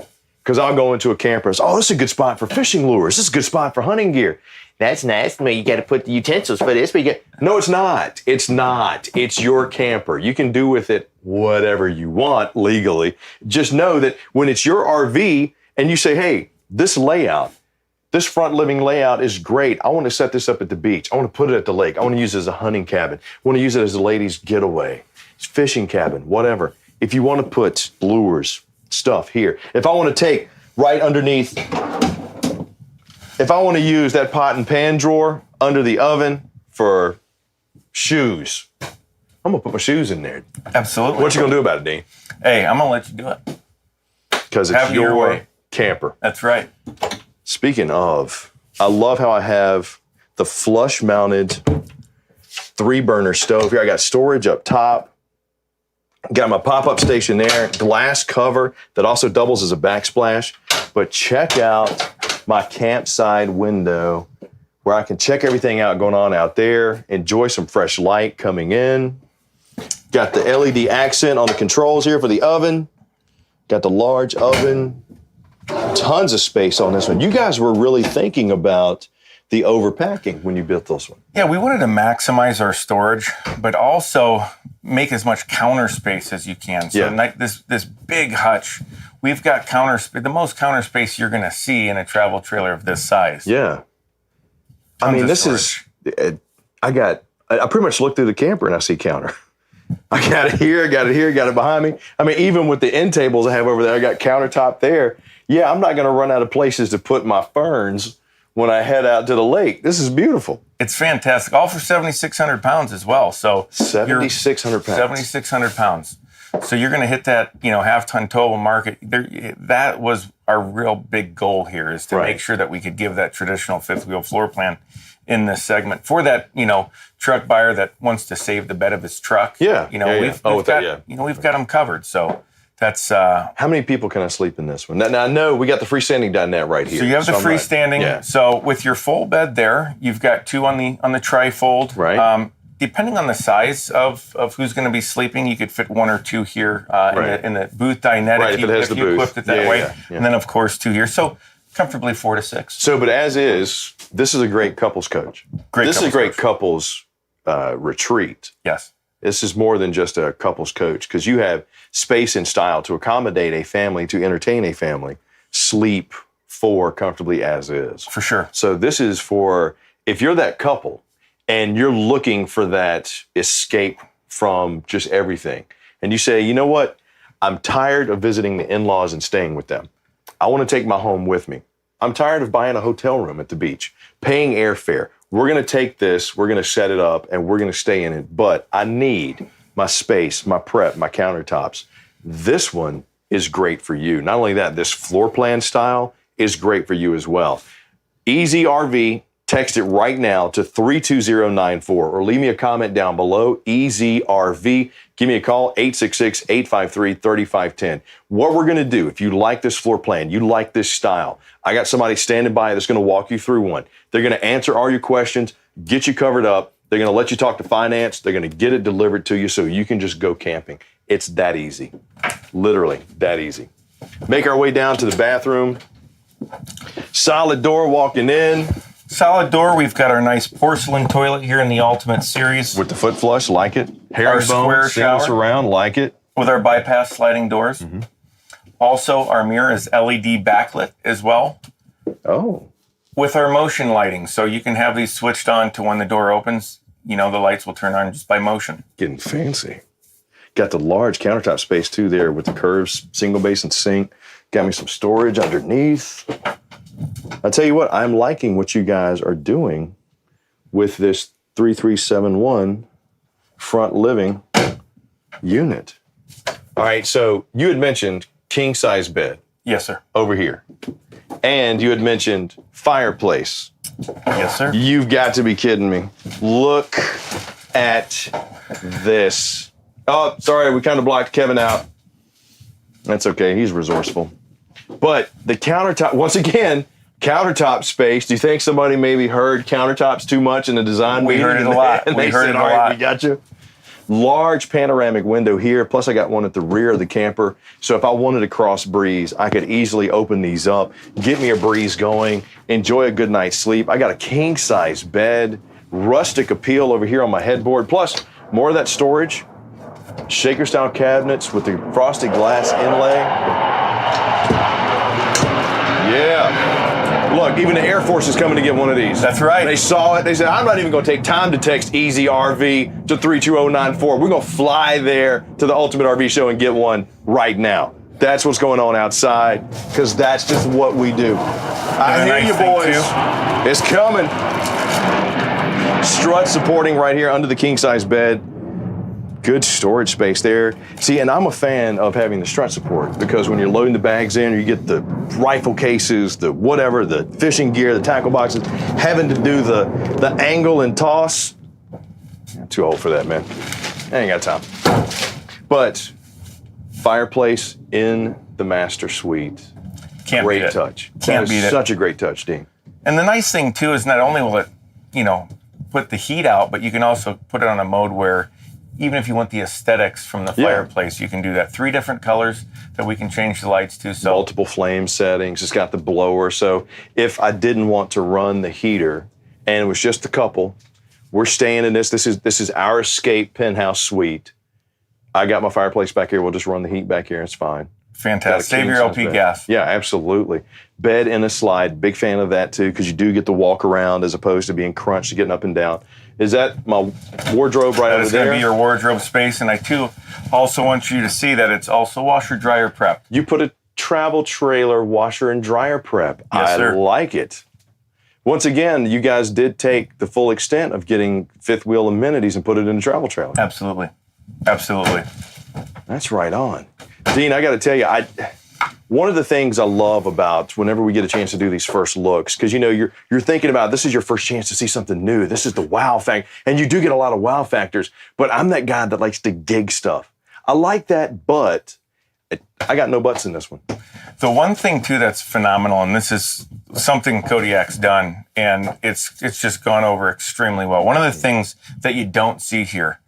Because I'll go into a camper and say, this is a good spot for fishing lures. This is a good spot for hunting gear. That's nice. You got to put the utensils for this. No, it's not. It's not. It's your camper. You can do with it whatever you want legally. Just know that when it's your RV and you say, hey, this front living layout is great. I want to set this up at the beach. I want to put it at the lake. I want to use it as a hunting cabin. I want to use it as a ladies' getaway, fishing cabin, whatever. If you want to put lures, stuff here. If I want to take right underneath, if I want to use that pot and pan drawer under the oven for shoes, I'm going to put my shoes in there. Absolutely. What you going to do about it, Dean? Hey, I'm going to let you do it. Because it's your camper. That's right. Speaking of, I love how I have the flush mounted 3-burner stove here. I got storage up top. Got my pop-up station there, glass cover that also doubles as a backsplash. But check out my campside window where I can check everything out going on out there, enjoy some fresh light coming in. Got the LED accent on the controls here for the oven. Got the large oven. Tons of space on this one. You guys were really thinking about the overpacking when you built this one? Yeah, we wanted to maximize our storage, but also make as much counter space as you can. So this big hutch, we've got the most counter space you're going to see in a travel trailer of this size. Yeah. I mean, this is, I pretty much look through the camper and I see counter. I got it here, got it behind me. I mean, even with the end tables I have over there, I got countertop there. Yeah, I'm not going to run out of places to put my ferns when I head out to the lake. This is beautiful. It's fantastic. All for 7,600 pounds as well. So 7,600 pounds. 7,600 pounds. So you're going to hit that, half-ton towable market. That was our real big goal here, is to make sure that we could give that traditional fifth wheel floor plan in this segment for that, truck buyer that wants to save the bed of his truck. Yeah. We've got them covered. So that's how many people can I sleep in this one? Now I know we got the freestanding dinette right here. So you have the freestanding. Yeah. So with your full bed there, you've got 2 on the trifold. Right. Depending on the size of who's going to be sleeping, you could fit 1 or 2 here in the booth dinette if you equipped it that way. Yeah. And then of course 2 here. So comfortably 4 to 6. So, but as is, this is a great couples coach. This is a great couples retreat. Yes. This is more than just a couples coach, because you have space and style to accommodate a family, to entertain a family, sleep 4 comfortably as is. For sure. So this is for, if you're that couple and you're looking for that escape from just everything, and you say, you know what, I'm tired of visiting the in-laws and staying with them. I want to take my home with me. I'm tired of buying a hotel room at the beach, paying airfare. We're going to take this, we're going to set it up, and we're going to stay in it. But I need my space, my prep, my countertops. This one is great for you. Not only that, this floor plan style is great for you as well. Easy RV, text it right now to 32094 or leave me a comment down below, Easy RV. Give me a call, 866-853-3510. What we're going to do, if you like this floor plan, you like this style, I got somebody standing by that's going to walk you through one. They're going to answer all your questions, get you covered up. They're going to let you talk to finance. They're going to get it delivered to you so you can just go camping. It's that easy. Literally that easy. Make our way down to the bathroom. Solid door walking in. Solid door. We've got our nice porcelain toilet here in the Ultimate Series. With the foot flush, like it. Our square shower. Surround, like it. With our bypass sliding doors. Mm-hmm. Also, our mirror is LED backlit as well. Oh. With our motion lighting. So you can have these switched on to when the door opens. The lights will turn on just by motion. Getting fancy. Got the large countertop space too there with the curves, single basin sink. Got me some storage underneath. I'll tell you what, I'm liking what you guys are doing with this 3371 front living unit. All right, so you had mentioned king size bed. Yes, sir. Over here. And you had mentioned fireplace. Yes, sir. You've got to be kidding me. Look at this. Oh, sorry, we kind of blocked Kevin out. That's okay, he's resourceful. But the countertop, once again, countertop space. Do you think somebody maybe heard countertops too much in the design meeting? We heard it a lot. And they said, all right, we got you. Large panoramic window here, plus I got one at the rear of the camper. So if I wanted to cross breeze, I could easily open these up, get me a breeze going, enjoy a good night's sleep. I got a king size bed, rustic appeal over here on my headboard, plus more of that storage, shaker style cabinets with the frosted glass inlay. Yeah. Look, even the Air Force is coming to get one of these. That's right. They saw it. They said, I'm not even going to take time to text Easy RV to 32094. We're going to fly there to the Ultimate RV Show and get one right now. That's what's going on outside, because that's just what we do. I hear you, boys. It's coming. Strut supporting right here under the king-size bed. Good storage space there. See, and I'm a fan of having the strut support, because when you're loading the bags in, or you get the rifle cases, the whatever, the fishing gear, the tackle boxes, having to do the angle and toss. I'm too old for that, man. I ain't got time. But fireplace in the master suite. Great touch. Can't beat it. Such a great touch, Dean. And the nice thing too is not only will it, put the heat out, but you can also put it on a mode where even if you want the aesthetics from the fireplace, you can do that. 3 different colors that we can change the lights to. So multiple flame settings. It's got the blower. So if I didn't want to run the heater and it was just a couple. We're staying in this. This is our escape penthouse suite. I got my fireplace back here. We'll just run the heat back here. It's fine. Fantastic. Save your LP gas. Yeah, absolutely. Bed in a slide. Big fan of that too, because you do get to walk around as opposed to being crunched, getting up and down. Is that my wardrobe right over there? That is going to be your wardrobe space, and I too also want you to see that it's also washer dryer prep. You put a travel trailer washer and dryer prep. Yes, sir. I like it. Once again, you guys did take the full extent of getting fifth wheel amenities and put it in a travel trailer. Absolutely. Absolutely. That's right on. Dean, I got to tell you, one of the things I love about whenever we get a chance to do these first looks, because you're thinking about this is your first chance to see something new. This is the wow factor, and you do get a lot of wow factors. But I'm that guy that likes to dig stuff. I like that, but I got no buts in this one. The one thing too that's phenomenal, and this is something Kodiak's done, and it's just gone over extremely well. One of the things that you don't see here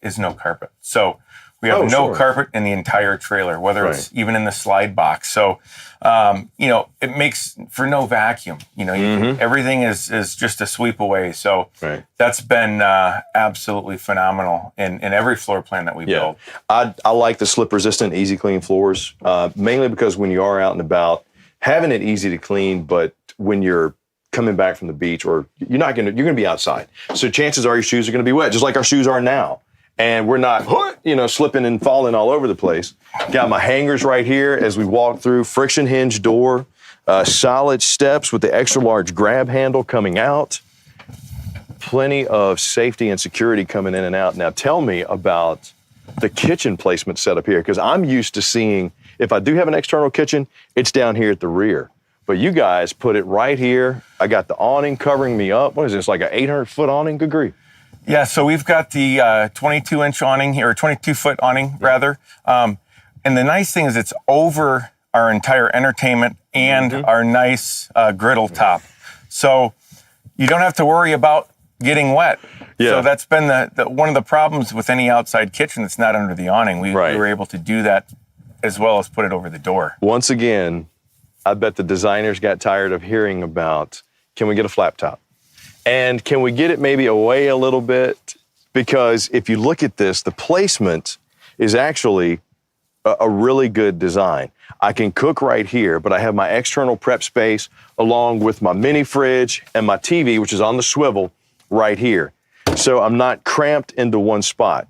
is no carpet. So we have no carpet in the entire trailer, whether it's even in the slide box. So, it makes for no vacuum. Everything is just a sweep away. So that's been absolutely phenomenal in every floor plan that we build. I like the slip resistant, easy clean floors, mainly because when you are out and about, having it easy to clean, but when you're coming back from the beach or you're going to be outside. So chances are your shoes are going to be wet, just like our shoes are now. And we're not, slipping and falling all over the place. Got my hangers right here as we walk through. Friction hinge door, solid steps with the extra large grab handle coming out. Plenty of safety and security coming in and out. Now tell me about the kitchen placement setup here, because I'm used to seeing, if I do have an external kitchen, it's down here at the rear. But you guys put it right here. I got the awning covering me up. What is this, like an 800-foot awning? Good grief. Yeah, so we've got the 22-inch awning here, or 22-foot awning, rather. And the nice thing is it's over our entire entertainment and our nice griddle top. So you don't have to worry about getting wet. Yeah. So that's been the one of the problems with any outside kitchen that's not under the awning. We were able to do that as well as put it over the door. Once again, I bet the designers got tired of hearing about, can we get a flap top? And can we get it maybe away a little bit? Because if you look at this, the placement is actually a really good design. I can cook right here, but I have my external prep space along with my mini fridge and my TV, which is on the swivel right here. So I'm not cramped into one spot.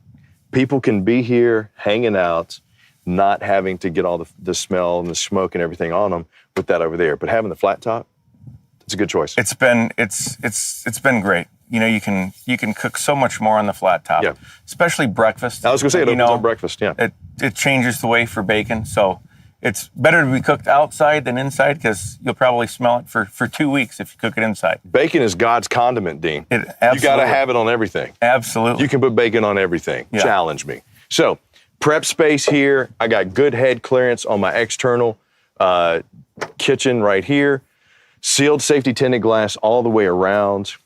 People can be here hanging out, not having to get all the smell and the smoke and everything on them with that over there. But having the flat top, it's a good choice. It's been great. You can cook so much more on the flat top, especially breakfast. I was going to say it opens up breakfast. Yeah, it changes the way for bacon. So it's better to be cooked outside than inside because you'll probably smell it for 2 weeks if you cook it inside. Bacon is God's condiment, Dean. You got to have it on everything. Absolutely. You can put bacon on everything. Yeah. Challenge me. So prep space here. I got good head clearance on my external kitchen right here. Sealed safety tinted glass all the way around.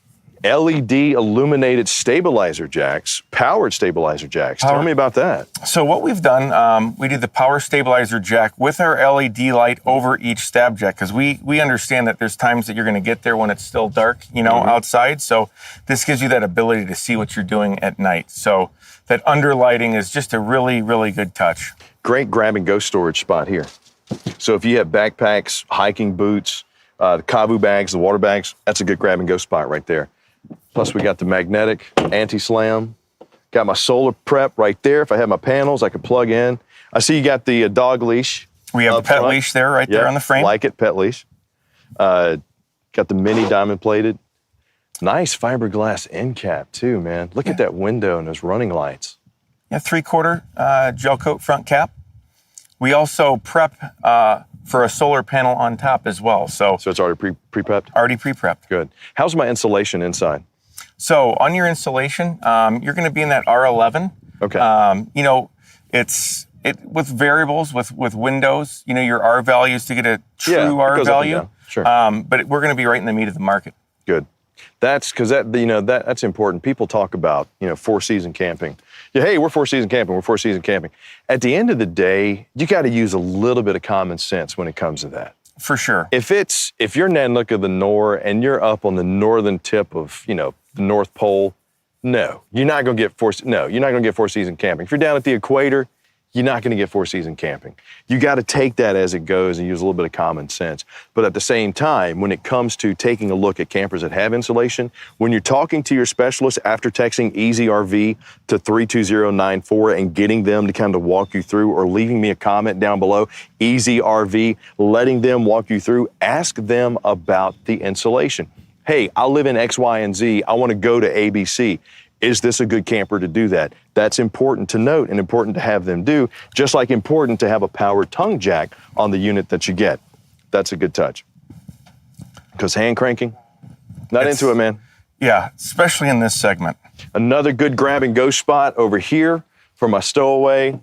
LED illuminated stabilizer jacks, powered stabilizer jacks. Tell me about that. So what we've done, we did the power stabilizer jack with our LED light over each stab jack because we understand that there's times that you're going to get there when it's still dark, outside. So this gives you that ability to see what you're doing at night. So that underlighting is just a really, really good touch. Great grab and go storage spot here. So if you have backpacks, hiking boots, the Kavu bags, the water bags, that's a good grab and go spot right there. Plus we got the magnetic anti-slam. Got my solar prep right there. If I have my panels, I can plug in. I see you got the dog leash. We have a pet leash there right there on the frame. Like it, pet leash. Got the mini diamond plated. Nice fiberglass end cap too, man. Look at that window and those running lights. Yeah, 3/4 gel coat front cap. We also prep for a solar panel on top as well. So it's already pre-prepped? Already pre-prepped. Good. How's my insulation inside? So on your insulation, you're going to be in that R11. Okay. It's with variables, with windows, your R values to get a true R value. Sure. But we're going to be right in the meat of the market. Good. That's because that's important. People talk about, 4-season camping. Yeah, hey, we're 4-season camping. We're 4-season camping. At the end of the day, you got to use a little bit of common sense when it comes to that. For sure. If you're in Nanooka, the Nor, and you're up on the northern tip of, the North Pole, no, you're not going to get four-season camping. If you're down at the equator, you're not going to get four-season camping. You got to take that as it goes and use a little bit of common sense. But at the same time, when it comes to taking a look at campers that have insulation, when you're talking to your specialist after texting Easy RV to 32094 and getting them to kind of walk you through, or leaving me a comment down below, Easy RV, letting them walk you through, ask them about the insulation. Hey, I live in X, Y, and Z. I want to go to ABC. Is this a good camper to do that? That's important to note and important to have them do, just like important to have a powered tongue jack on the unit that you get. That's a good touch. Because hand cranking, not into it, man. Yeah, especially in this segment. Another good grab and go spot over here for my stowaway.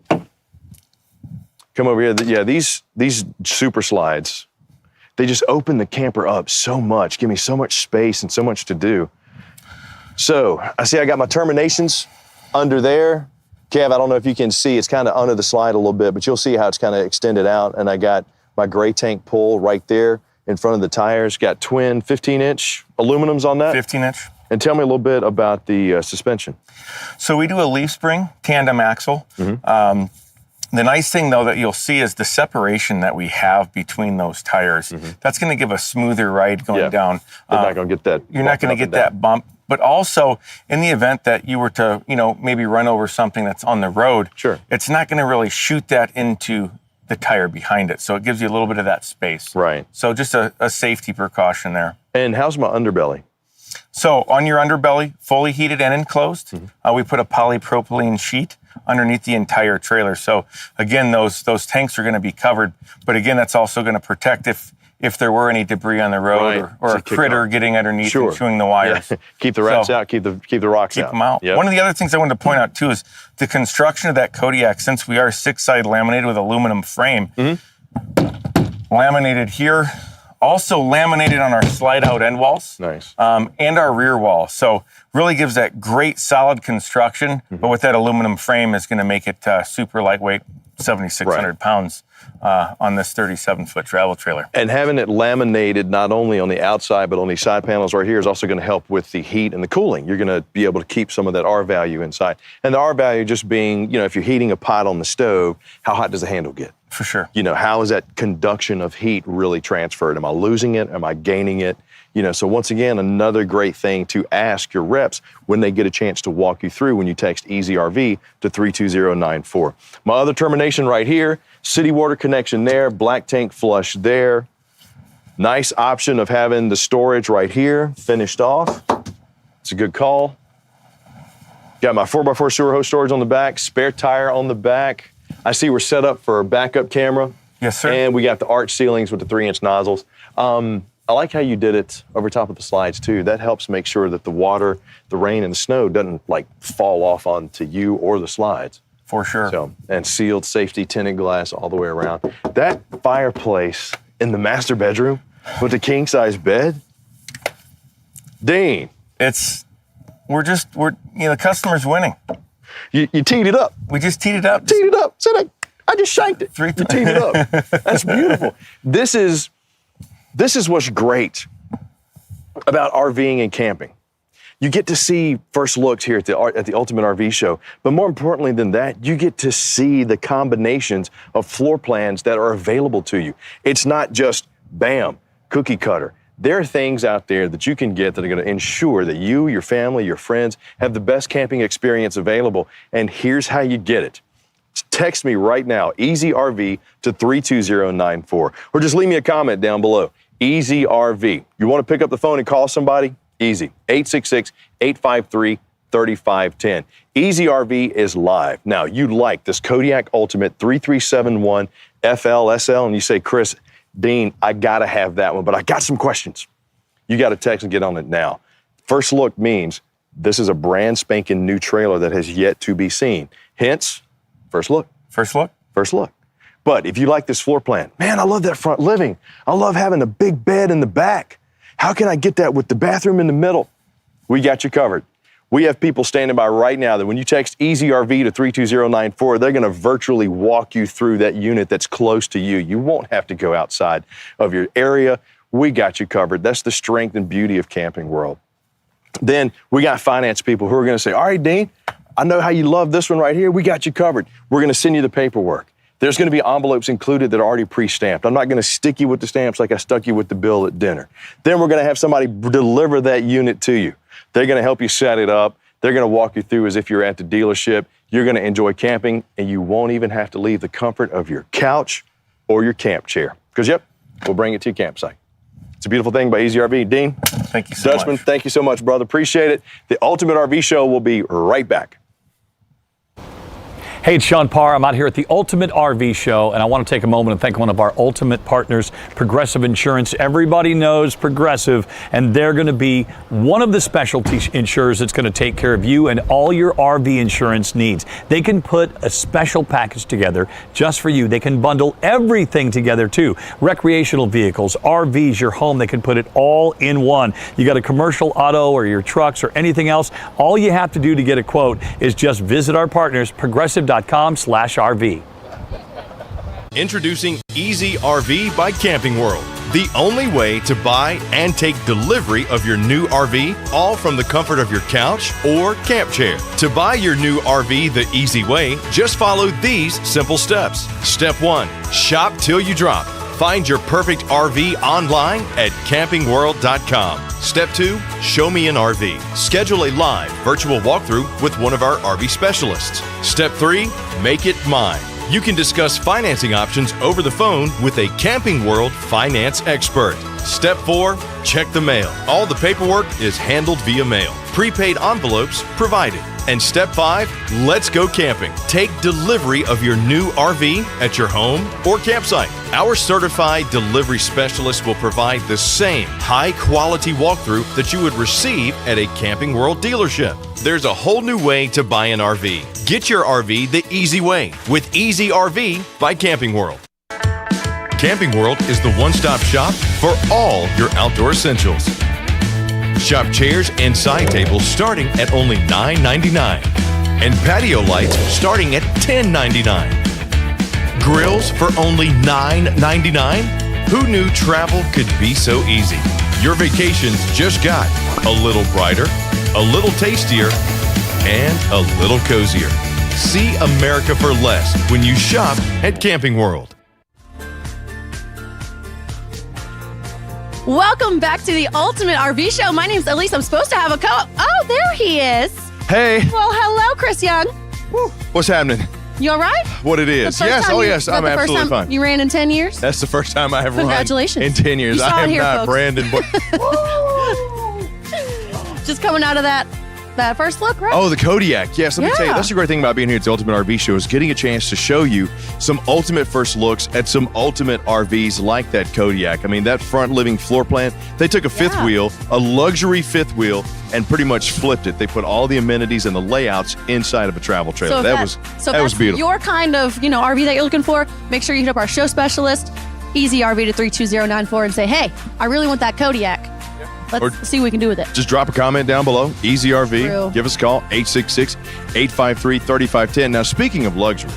Come over here. Yeah, these super slides, they just open the camper up so much, give me so much space and so much to do. So I got my terminations under there. Kev, I don't know if you can see, it's kind of under the slide a little bit, but you'll see how it's kind of extended out. And I got my gray tank pull right there in front of the tires. Got twin 15-inch aluminums on that. 15-inch. And tell me a little bit about the suspension. So we do a leaf spring tandem axle. Mm-hmm. The nice thing, though, that you'll see is the separation that we have between those tires. Mm-hmm. That's going to give a smoother ride going down. You're not going to get that. You're not going to get that bump. But also, in the event that you were to, maybe run over something that's on the road, it's not going to really shoot that into the tire behind it. So it gives you a little bit of that space. Right. So just a safety precaution there. And how's my underbelly? So on your underbelly, fully heated and enclosed, we put a polypropylene sheet underneath the entire trailer. So again, those tanks are going to be covered. But again, that's also going to protect if there were any debris on the road or a critter getting underneath and chewing the wires. Yeah. Keep the rats out, keep the rocks out. Keep them out. Yep. One of the other things I wanted to point out too is the construction of that Kodiak, since we are 6-side laminated with aluminum frame, laminated here, also laminated on our slide out end walls. Nice. And our rear wall. So really gives that great solid construction, but with that aluminum frame is going to make it super lightweight, 7,600 pounds. On this 37-foot travel trailer. And having it laminated not only on the outside, but on these side panels right here is also going to help with the heat and the cooling. You're going to be able to keep some of that R value inside. And the R value just being, if you're heating a pot on the stove, how hot does the handle get? For sure. How is that conduction of heat really transferred? Am I losing it? Am I gaining it? So once again, another great thing to ask your reps when they get a chance to walk you through when you text EasyRV to 32094. My other termination right here, city water connection there, black tank flush there. Nice option of having the storage right here finished off. It's a good call. Got my 4x4 sewer hose storage on the back, spare tire on the back. I see we're set up for a backup camera. Yes, sir. And we got the arch ceilings with the 3-inch nozzles. I like how you did it over top of the slides too. That helps make sure that the water, the rain, and the snow doesn't fall off onto you or the slides. For sure. So, and sealed safety tinted glass all the way around. That fireplace in the master bedroom with the king size bed, Dean. The customer's winning. You teed it up. We just teed it up. Teed it up. Said I just shanked it. You teed it up. That's beautiful. This is what's great about RVing and camping. You get to see first looks here at the Ultimate RV Show, but more importantly than that, you get to see the combinations of floor plans that are available to you. It's not just bam, cookie cutter. There are things out there that you can get that are going to ensure that you, your family, your friends have the best camping experience available. And here's how you get it. Text me right now, EasyRV to 32094, or just leave me a comment down below. Easy RV. You want to pick up the phone and call somebody? Easy. 866-853-3510. Easy RV is live. Now, you like this Kodiak Ultimate 3371 FLSL, and you say, Chris, Dean, I got to have that one, but I got some questions. You got to text and get on it now. First look means this is a brand spanking new trailer that has yet to be seen. Hence, first look. First look. First look. But if you like this floor plan, man, I love that front living. I love having a big bed in the back. How can I get that with the bathroom in the middle? We got you covered. We have people standing by right now that when you text EasyRV to 32094, they're going to virtually walk you through that unit that's close to you. You won't have to go outside of your area. We got you covered. That's the strength and beauty of Camping World. Then we got finance people who are going to say, all right, Dean, I know how you love this one right here. We got you covered. We're going to send you the paperwork. There's going to be envelopes included that are already pre-stamped. I'm not going to stick you with the stamps like I stuck you with the bill at dinner. Then we're going to have somebody deliver that unit to you. They're going to help you set it up. They're going to walk you through as if you're at the dealership. You're going to enjoy camping, and you won't even have to leave the comfort of your couch or your camp chair. Because, yep, we'll bring it to your campsite. It's a beautiful thing by Easy RV. Dean, thank you so Dutchman, much. Thank you so much, brother. Appreciate it. The Ultimate RV Show will be right back. Hey, it's Sean Parr. I'm out here at the Ultimate RV Show, and I want to take a moment and thank one of our ultimate partners, Progressive Insurance. Everybody knows Progressive, and they're going to be one of the specialty insurers that's going to take care of you and all your RV insurance needs. They can put a special package together just for you. They can bundle everything together, too. Recreational vehicles, RVs, your home, they can put it all in one. You got a commercial auto or your trucks or anything else, all you have to do to get a quote is just visit our partners, Progressive.com/RV. Introducing Easy RV by Camping World, the only way to buy and take delivery of your new RV, all from the comfort of your couch or camp chair. To buy your new RV the easy way, just follow these simple steps. Step 1, shop till you drop. Find your perfect RV online at campingworld.com. Step 2, show me an RV. Schedule a live virtual walkthrough with one of our RV specialists. Step 3, make it mine. You can discuss financing options over the phone with a Camping World finance expert. Step 4, check the mail. All the paperwork is handled via mail. Prepaid envelopes provided. And step 5, let's go camping. Take delivery of your new RV at your home or campsite. Our certified delivery specialist will provide the same high-quality walkthrough that you would receive at a Camping World dealership. There's a whole new way to buy an RV. Get your RV the easy way with Easy RV by Camping World. Camping World is the one-stop shop for all your outdoor essentials. Shop chairs and side tables starting at only $9.99 and patio lights starting at $10.99. Grills for only $9.99? Who knew travel could be so easy? Your vacations just got a little brighter, a little tastier, and a little cozier. See America for less when you shop at Camping World. Welcome back to the Ultimate RV Show. My name's Elise. I'm supposed to have a Oh, there he is. Hey. Well, hello, Chris Young. What's happening? You all right? What it is? Yes. Oh, yes. I'm absolutely fine. You ran in 10 years? That's the first time I have run Congratulations. in 10 years. You saw I it am here, not folks. Brandon. Just coming out of that first look, right? Oh, the Kodiak. Yes, let me tell you, Yeah. that's the great thing about being here at the Ultimate RV Show is getting a chance to show you some ultimate first looks at some ultimate RVs like that Kodiak. I mean, that front living floor plan, they took a fifth wheel, a luxury fifth wheel, and pretty much flipped it. They put all the amenities and the layouts inside of a travel trailer. if That was beautiful. Your kind of, RV that you're looking for, make sure you hit up our show specialist, Easy RV to 32094 and say, hey, I really want that Kodiak. Let's see what we can do with it. Just drop a comment down below. Easy RV. True. Give us a call, 866-853-3510. Now, speaking of luxury,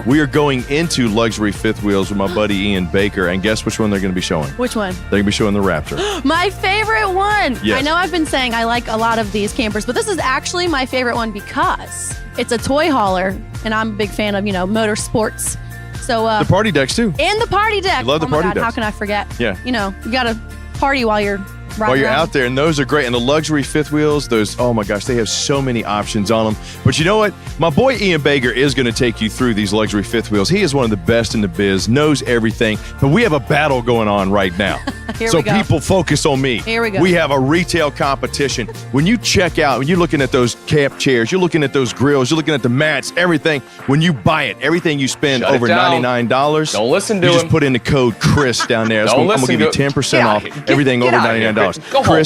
we are going into luxury fifth wheels with my buddy Ian Baker, and guess which one they're going to be showing? Which one? They're going to be showing the Raptor. My favorite one. Yes. I know I've been saying I like a lot of these campers, but this is actually my favorite one because it's a toy hauler, and I'm a big fan of, motorsports. So The party decks, too. And the party deck. You love the oh my party God, decks. How can I forget? Yeah. You got to party while you're riding While you're around. out there, and those are great. And the luxury fifth wheels, those, oh my gosh, they have so many options on them. But you know what? My boy Ian Baker is going to take you through these luxury fifth wheels. He is one of the best in the biz, knows everything. But we have a battle going on right now. Here so we go. people focus on me. Here we go. We have a retail competition. When you check out, when you're looking at those camp chairs, you're looking at those grills, you're looking at the mats, everything. When you buy it, everything you spend Shut it over down. $99. Don't listen to you him. just put in the code Chris down there. Don't I'm going to listen give you to him. 10% Get off out of here. everything Get over out of here, $99. Chris. Go home.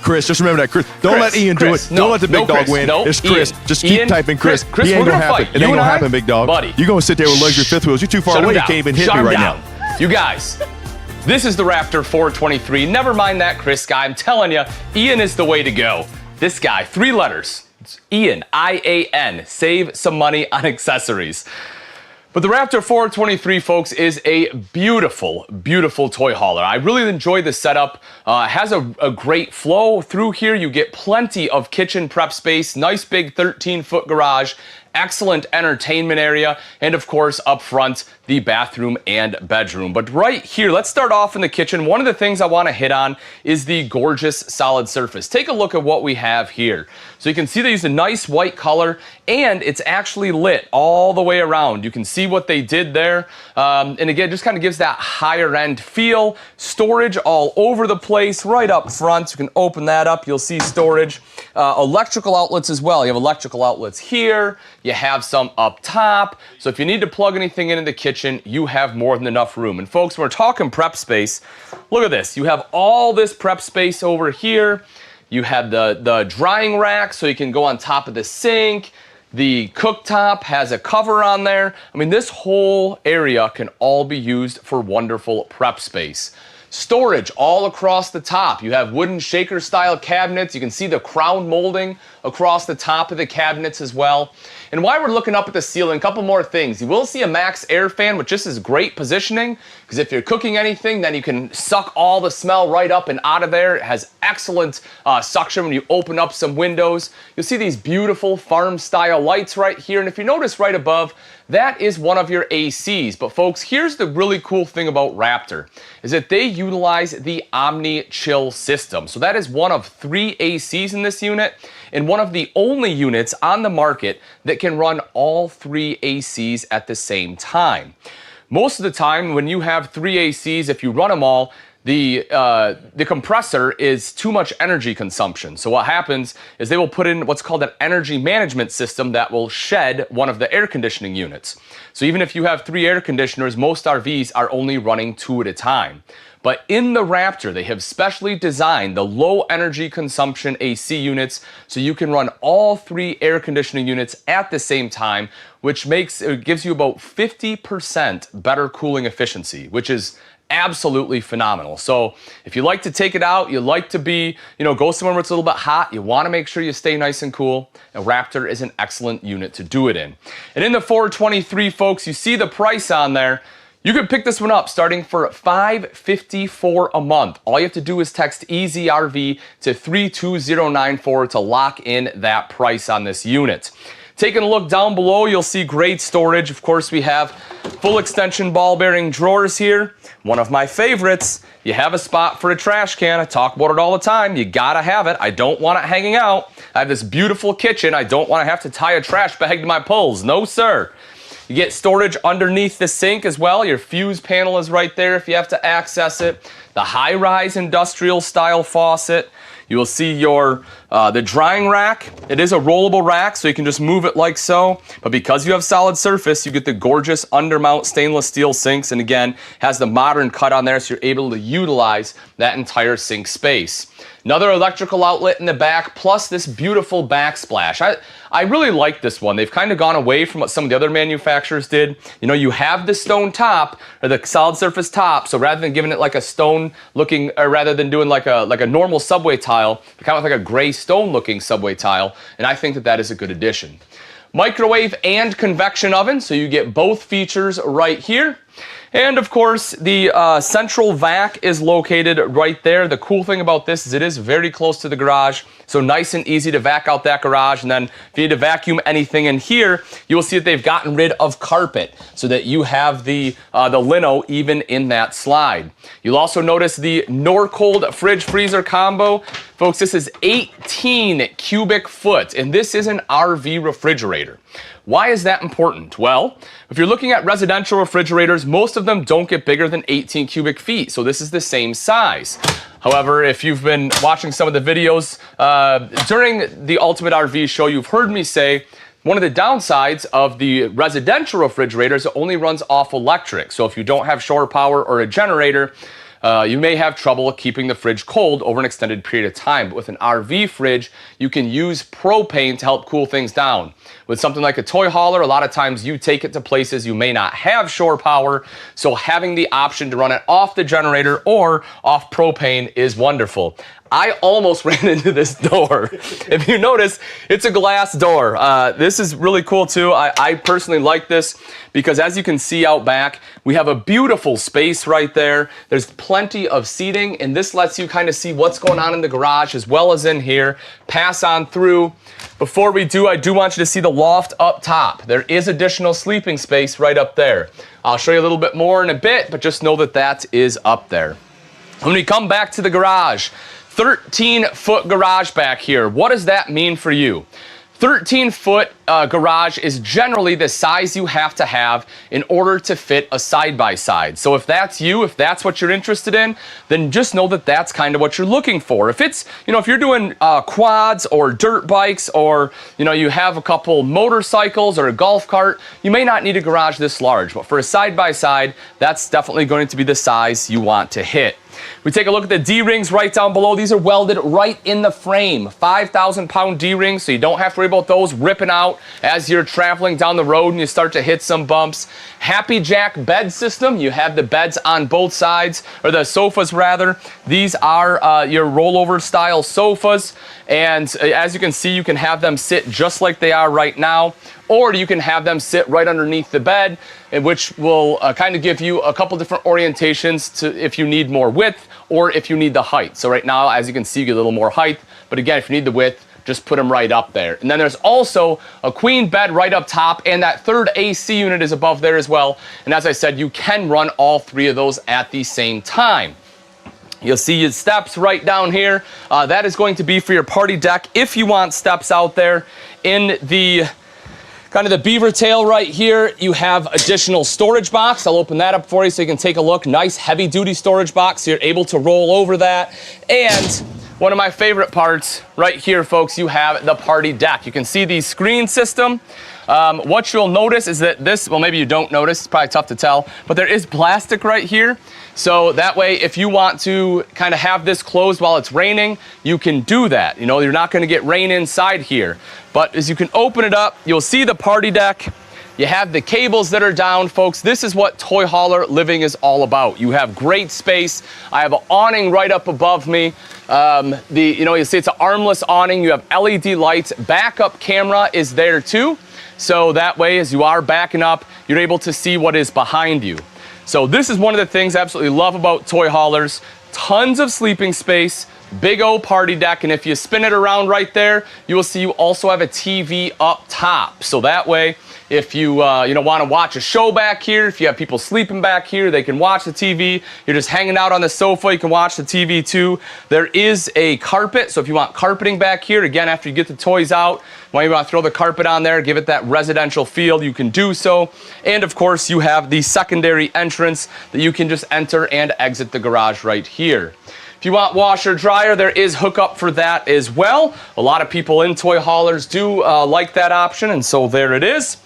Chris. Just remember that, Chris. Don't Chris, let Ian Chris. do it. No, Don't let the big no, dog Chris. win. No, It's Chris. Ian. Just keep Ian. typing Chris. Chris, he ain't we're gonna gonna happen. fight. It You ain't and gonna I? happen, big dog. Buddy. You're gonna sit there with luxury fifth wheels. You're too far Shut him away. You down. can't even hit Shut me him right down. now. You guys, this is the Raptor 423. Never mind that Chris guy. I'm telling you, Ian is the way to go. This guy, 3 letters. It's Ian, I-A-N. Save some money on accessories. But the Raptor 423, folks, is a beautiful, beautiful toy hauler. I really enjoy the setup. It has a great flow through here. You get plenty of kitchen prep space, nice big 13-foot garage, excellent entertainment area, and of course, up front, the bathroom and bedroom. But right here, let's start off in the kitchen. One of the things I want to hit on is the gorgeous solid surface. Take a look at what we have here. So you can see they use a nice white color, and it's actually lit all the way around. You can see what they did there. And again, just kind of gives that higher end feel. Storage all over the place, right up front. You can open that up, you'll see storage. Electrical outlets as well. You have electrical outlets here. You have some up top. So if you need to plug anything into the kitchen, you have more than enough room. And folks, when we're talking prep space, look at this. You have all this prep space over here. You have the drying rack, so you can go on top of the sink. The cooktop has a cover on there. I mean, this whole area can all be used for wonderful prep space. Storage all across the top. You have wooden shaker style cabinets. You can see the crown molding across the top of the cabinets as well. And while we're looking up at the ceiling, a couple more things. You will see a max air fan, which just is great positioning, because if you're cooking anything, then you can suck all the smell right up and out of there. It has excellent suction when you open up some windows. You'll see these beautiful farm style lights right here. And if you notice right above, that is one of your ACs. But folks, here's the really cool thing about Raptor, is that they utilize the Omni Chill system. So that is one of 3 ACs in this unit, and one of the only units on the market that can run all 3 ACs at the same time. Most of the time when you have 3 ACs, if you run them all, the compressor is too much energy consumption. So what happens is they will put in what's called an energy management system that will shed one of the air conditioning units. So even if you have 3 air conditioners, most RVs are only running 2 at a time. But in the Raptor, they have specially designed the low energy consumption AC units so you can run all 3 air conditioning units at the same time, which gives you about 50% better cooling efficiency, which is absolutely phenomenal. So if you like to take it out, you like to go somewhere where it's a little bit hot, you want to make sure you stay nice and cool, a Raptor is an excellent unit to do it in. And in the 423, folks, you see the price on there. You can pick this one up starting for $554 a month. All you have to do is text EasyRV to 32094 to lock in that price on this unit. Taking a look down below, you'll see great storage. Of course, we have full extension ball bearing drawers here. One of my favorites. You have a spot for a trash can. I talk about it all the time. You gotta have it. I don't want it hanging out. I have this beautiful kitchen. I don't want to have to tie a trash bag to my poles. No, sir. You get storage underneath the sink as well. Your fuse panel is right there if you have to access it. The high-rise industrial style faucet. You will see the drying rack. It is a rollable rack, so you can just move it like so. But because you have solid surface, you get the gorgeous undermount stainless steel sinks. And again, has the modern cut on there, so you're able to utilize that entire sink space. Another electrical outlet in the back, plus this beautiful backsplash. I really like this one. They've kind of gone away from what some of the other manufacturers did. You know, you have the stone top, or the solid surface top, so rather than giving it like a stone looking, or rather than doing like a normal subway tile, kind of like a gray stone looking subway tile, and I think that is a good addition. Microwave and convection oven, so you get both features right here. And of course, the central vac is located right there. The cool thing about this is it is very close to the garage, so nice and easy to vac out that garage. And then if you need to vacuum anything in here, you will see that they've gotten rid of carpet so that you have the lino even in that slide. You'll also notice the Norcold fridge freezer combo. Folks, this is 18 cubic foot, and this is an RV refrigerator. Why is that important? Well, if you're looking at residential refrigerators, most of them don't get bigger than 18 cubic feet, so this is the same size. However, if you've been watching some of the videos during the Ultimate RV show, you've heard me say one of the downsides of the residential refrigerators, it only runs off electric. So if you don't have shore power or a generator, you may have trouble keeping the fridge cold over an extended period of time. But with an RV fridge, you can use propane to help cool things down. With something like a toy hauler, a lot of times you take it to places you may not have shore power, so having the option to run it off the generator or off propane is wonderful. I almost ran into this door. If you notice, it's a glass door. This is really cool too. I personally like this because as you can see out back, we have a beautiful space right there. There's plenty of seating, and this lets you kind of see what's going on in the garage as well as in here. Pass on through. Before we do, I do want you to see the loft up top. There is additional sleeping space right up there. I'll show you a little bit more in a bit, but just know that that is up there. When we come back to the garage, 13-foot garage back here. What does that mean for you? 13-foot garage is generally the size you have to have in order to fit a side-by-side. So if that's you, if that's what you're interested in, then just know that that's kind of what you're looking for. If it's, if you're doing quads or dirt bikes, or, you have a couple motorcycles or a golf cart, you may not need a garage this large. But for a side-by-side, that's definitely going to be the size you want to hit. We take a look at the D-rings right down below. These are welded right in the frame. 5,000-pound D-rings, so you don't have to worry about those ripping out as you're traveling down the road and you start to hit some bumps. Happy Jack bed system. You have the beds on both sides, or the sofas rather. These are your rollover style sofas, and as you can see, you can have them sit just like they are right now, or you can have them sit right underneath the bed, which will kind of give you a couple different orientations to if you need more width or if you need the height. So right now, as you can see, you get a little more height, but again, if you need the width, just put them right up there. And then there's also a queen bed right up top, and that third AC unit is above there as well. And as I said, you can run all three of those at the same time. You'll see your steps right down here. That is going to be for your party deck if you want steps out there. In the kind of the beaver tail right here, you have additional storage box. I'll open that up for you so you can take a look. Nice heavy duty storage box, so you're able to roll over that. And one of my favorite parts right here, folks, you have the party deck. You can see the screen system. What you'll notice is that this, well, maybe you don't notice, it's probably tough to tell, but there is plastic right here. So that way, if you want to kind of have this closed while it's raining, you can do that. You're not going to get rain inside here. But as you can open it up, you'll see the party deck. You have the cables that are down, folks. This is what toy hauler living is all about. You have great space. I have an awning right up above me. You see it's an armless awning. You have LED lights. Backup camera is there too. So that way, as you are backing up, you're able to see what is behind you. So this is one of the things I absolutely love about toy haulers. Tons of sleeping space, big old party deck, and if you spin it around right there, you will see you also have a TV up top. So that way, if you want to watch a show back here, if you have people sleeping back here, they can watch the TV. You're just hanging out on the sofa, you can watch the TV too. There is a carpet, so if you want carpeting back here, again, after you get the toys out, when you want to throw the carpet on there, give it that residential feel, you can do so. And of course, you have the secondary entrance that you can just enter and exit the garage right here. If you want washer dryer, there is hookup for that as well. A lot of people in toy haulers do like that option, and so there it is.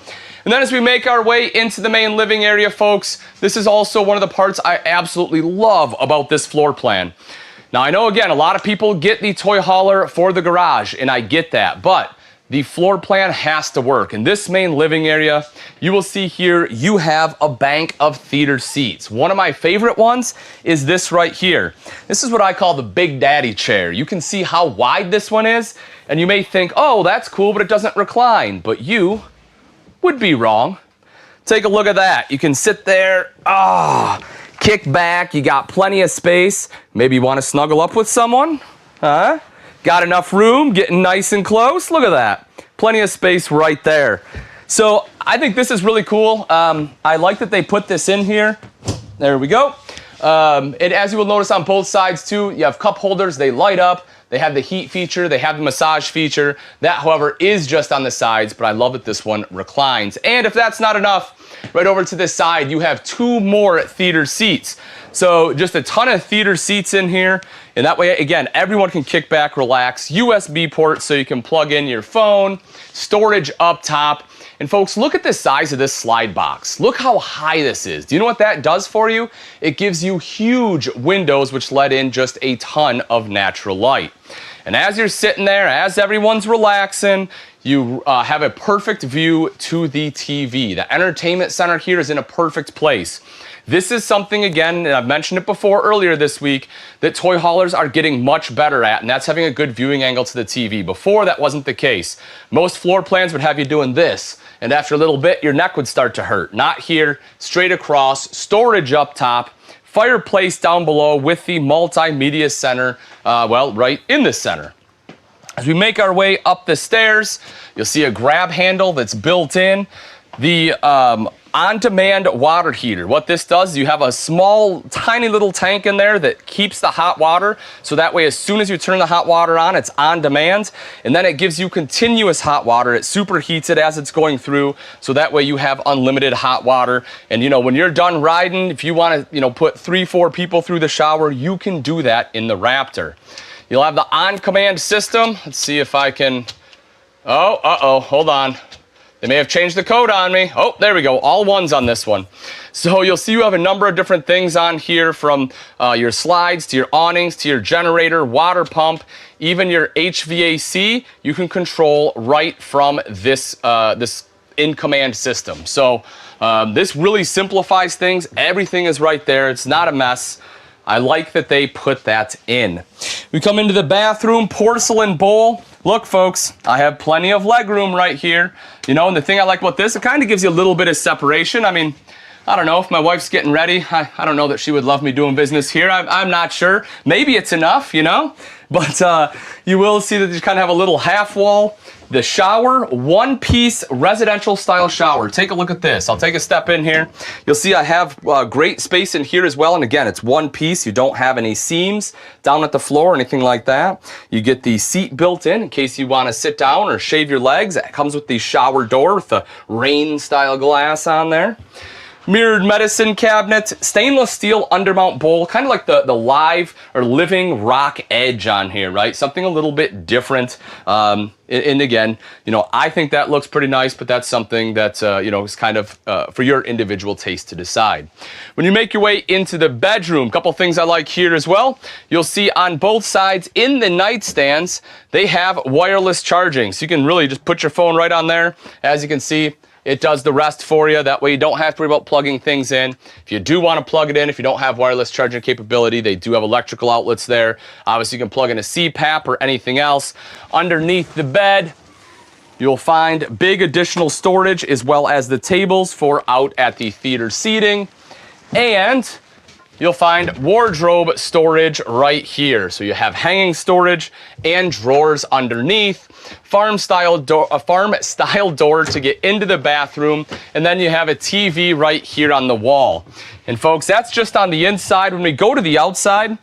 And then as we make our way into the main living area, folks, this is also one of the parts I absolutely love about this floor plan. Now, I know, again, a lot of people get the toy hauler for the garage, and I get that, but the floor plan has to work. In this main living area, you will see here, you have a bank of theater seats. One of my favorite ones is this right here. This is what I call the Big Daddy chair. You can see how wide this one is, and you may think, oh, that's cool, but it doesn't recline. But you would be wrong. Take a look at that. You can sit there, kick back, you got plenty of space. Maybe you want to snuggle up with someone, huh? Got enough room, getting nice and close. Look at that. Plenty of space right there. So I think this is really cool. I like that they put this in here. There we go. And as you will notice on both sides too, you have cup holders. They light up. They have the heat feature. They have the massage feature. That, however, is just on the sides, but I love that this one reclines. And if that's not enough, right over to this side, you have 2 more theater seats. So just a ton of theater seats in here. And that way, again, everyone can kick back, relax. USB port so you can plug in your phone. Storage up top. And folks, look at the size of this slide box. Look how high this is. Do you know what that does for you? It gives you huge windows which let in just a ton of natural light. And as you're sitting there, as everyone's relaxing, You have a perfect view to the TV. The entertainment center here is in a perfect place. This is something, again, and I've mentioned it before earlier this week, that toy haulers are getting much better at, and that's having a good viewing angle to the TV. Before, that wasn't the case. Most floor plans would have you doing this, and after a little bit, your neck would start to hurt. Not here, straight across, storage up top, fireplace down below with the multimedia center, right in the center. As we make our way up the stairs, you'll see a grab handle that's built in. The on-demand water heater. What this does is you have a small, tiny little tank in there that keeps the hot water. So that way, as soon as you turn the hot water on, it's on demand. And then it gives you continuous hot water. It superheats it as it's going through. So that way you have unlimited hot water. And when you're done riding, if you want to, put 3-4 people through the shower, you can do that in the Raptor. You'll have the on-command system. Let's see if I can, hold on. They may have changed the code on me. Oh, there we go. All ones on this one. So you'll see you have a number of different things on here, from your slides to your awnings to your generator, water pump, even your HVAC. You can control right from this in-command system. So this really simplifies things. Everything is right there. It's not a mess. I like that they put that in. We come into the bathroom, porcelain bowl. Look, folks, I have plenty of leg room right here. And the thing I like about this, it kind of gives you a little bit of separation. I mean, I don't know if my wife's getting ready. I don't know that she would love me doing business here. I'm not sure. Maybe it's enough, But you will see that you kind of have a little half wall. The shower, one-piece residential style shower. Take a look at this. I'll take a step in here. You'll see I have great space in here as well. And again, it's one piece. You don't have any seams down at the floor or anything like that. You get the seat built in case you want to sit down or shave your legs. It comes with the shower door with the rain style glass on there. Mirrored medicine cabinet, stainless steel undermount bowl, kind of like the live or living rock edge on here, right? Something a little bit different. And again, I think that looks pretty nice, but that's something that, is kind of for your individual taste to decide. When you make your way into the bedroom, a couple things I like here as well. You'll see on both sides in the nightstands, they have wireless charging. So you can really just put your phone right on there. As you can see, it does the rest for you. That way you don't have to worry about plugging things in. If you do want to plug it in, if you don't have wireless charging capability, they do have electrical outlets there. Obviously, you can plug in a CPAP or anything else. Underneath the bed, you'll find big additional storage as well as the tables for out at the theater seating. And you'll find wardrobe storage right here. So you have hanging storage and drawers underneath. Farm-style door to get into the bathroom, and then you have a TV right here on the wall. And folks, that's just on the inside. When we go to the outside,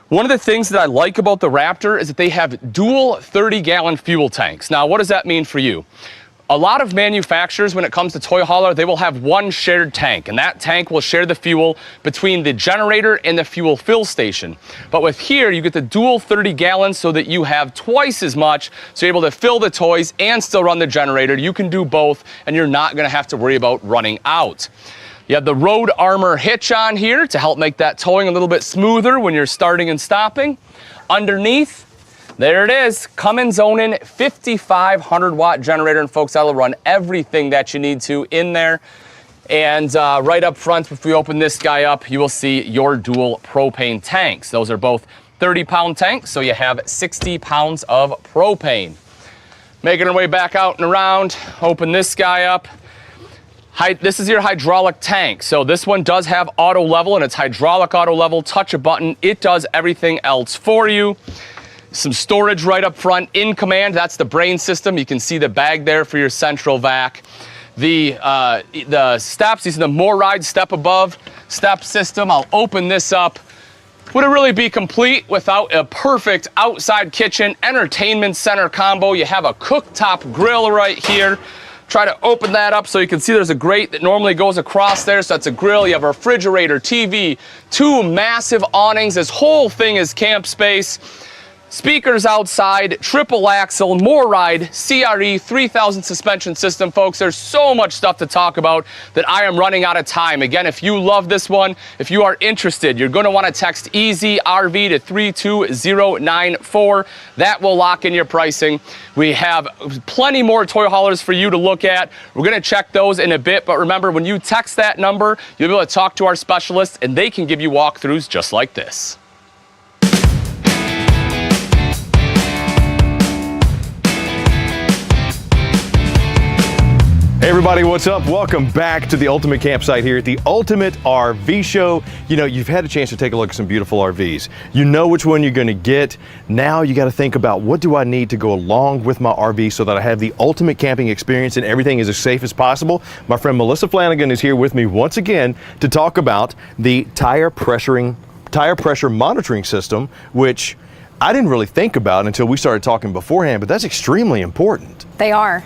one of the things that I like about the Raptor is that they have dual 30-gallon fuel tanks. Now, what does that mean for you? A lot of manufacturers, when it comes to toy hauler, they will have one shared tank, and that tank will share the fuel between the generator and the fuel fill station. But with here, you get the dual 30 gallons so that you have twice as much, so you're able to fill the toys and still run the generator. You can do both, and you're not gonna have to worry about running out. You have the Road Armor hitch on here to help make that towing a little bit smoother when you're starting and stopping. Underneath, there it is, Cummins Onan 5,500 watt generator, and folks, that'll run everything that you need to in there. And right up front, if we open this guy up, you will see your dual propane tanks. Those are both 30-pound tanks, so you have 60 pounds of propane. Making our way back out and around, open this guy up. This is your hydraulic tank. So this one does have auto level, and it's hydraulic auto level. Touch a button, it does everything else for you. Some storage right up front in command. That's the brain system. You can see the bag there for your central vac. The steps, these are the MORryde step above step system. I'll open this up. Would it really be complete without a perfect outside kitchen entertainment center combo? You have a cooktop grill right here. Try to open that up so you can see there's a grate that normally goes across there. So that's a grill. You have a refrigerator, TV, two massive awnings. This whole thing is camp space. speakers outside, triple axle, more ride, CRE 3000 suspension system, folks. There's so much stuff to talk about that I am running out of time. Again, if you love this one, if you are interested, you're going to want to text EASY RV to 32094. That will lock in your pricing. We have plenty more toy haulers for you to look at. We're going to check those in a bit, but remember, when you text that number, you'll be able to talk to our specialists, and they can give you walkthroughs just like this. Hey everybody, what's up? Welcome back to the Ultimate Campsite here at the Ultimate RV Show. You know, you've had a chance to take a look at some beautiful RVs. You know which one you're going to get. Now you got to think about, what do I need to go along with my RV so that I have the ultimate camping experience and everything is as safe as possible? My friend Melissa Flanagan is here with me once again to talk about the tire pressure monitoring system, which I didn't really think about until we started talking beforehand, but that's extremely important. They are.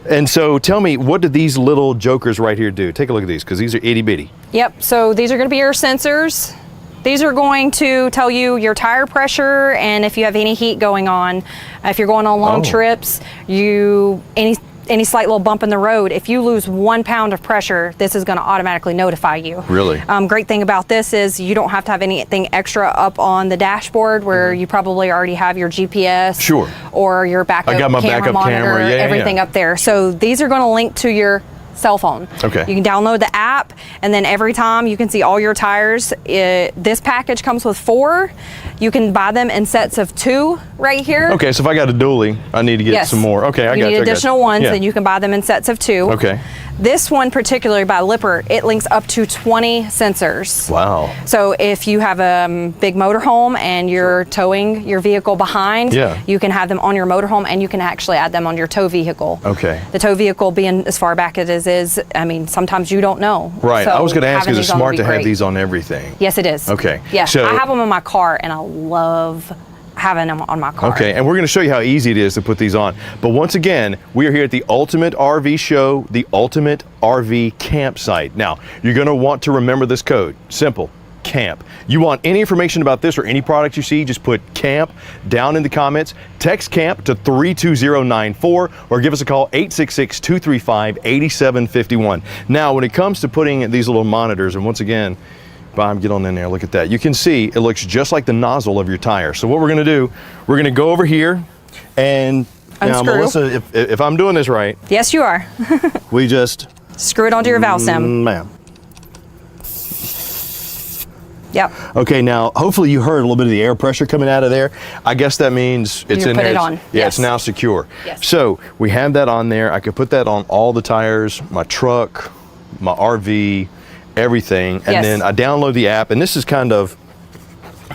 And so tell me, what do these little jokers right here do? Take a look at these, because these are itty bitty. Yep, so these are going to be your sensors. These are going to tell you your tire pressure and if you have any heat going on. If you're going on long trips, any slight little bump in the road, if you lose 1 pound of pressure, this is going to automatically notify you. Really? Great thing about this is you don't have to have anything extra up on the dashboard where you probably already have your GPS. Sure. Or your backup I got my camera backup monitor, camera, everything up there. So these are going to link to your cell phone. Okay. You can download the app, and then every time you can see all your tires. This package comes with 4. You can buy them in sets of 2 right here. Okay, so if I got a dually, I need to get some more. Okay, I got you. You need additional ones, yeah. and you can buy them in sets of 2. Okay. This one particularly by Lippert, it links up to 20 sensors. Wow. So if you have a big motorhome and you're towing your vehicle behind, you can have them on your motorhome and you can actually add them on your tow vehicle. Okay. The tow vehicle being as far back as it is, I mean, sometimes you don't know. Right. So I was going to ask, is it smart to have great. these on everything? Yes, it is. Okay. Yeah. So, I have them in my car and I love having them on my car. Okay, and we're going to show you how easy it is to put these on. But once again, we are here at the Ultimate RV Show, the Ultimate RV Campsite. Now, you're going to want to remember this code. Simple. CAMP. You want any information about this or any product you see, just put CAMP down in the comments. Text CAMP to 32094 or give us a call 866-235-8751. Now, when it comes to putting these little monitors, and once again, Bob, get on in there, look at that. You can see it looks just like the nozzle of your tire. So what we're going to do, we're going to go over here and now, Melissa, if I'm doing this right. Yes, you are. We just screw it onto your valve stem. Ma'am. Yep. Okay, now hopefully you heard a little bit of the air pressure coming out of there. I guess that means it's in there. Yeah, it's now secure. Yes. So we have that on there. I could put that on all the tires, my truck, my RV, everything. And then I download the app, and this is kind of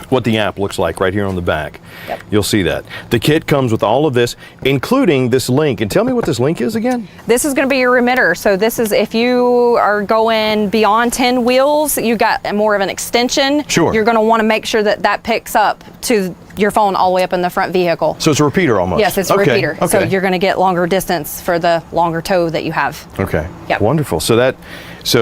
what the app looks like right here on the back. Yep. You'll see that. The kit comes with all of this, including this link. And tell me what this link is again? This is going to be your remitter. So this is if you are going beyond 10 wheels, you got more of an extension. Sure. You're going to want to make sure that that picks up to your phone all the way up in the front vehicle. So it's a repeater almost? Yes, it's a repeater. Okay. So you're going to get longer distance for the longer tow that you have. Okay. Yep. Wonderful. So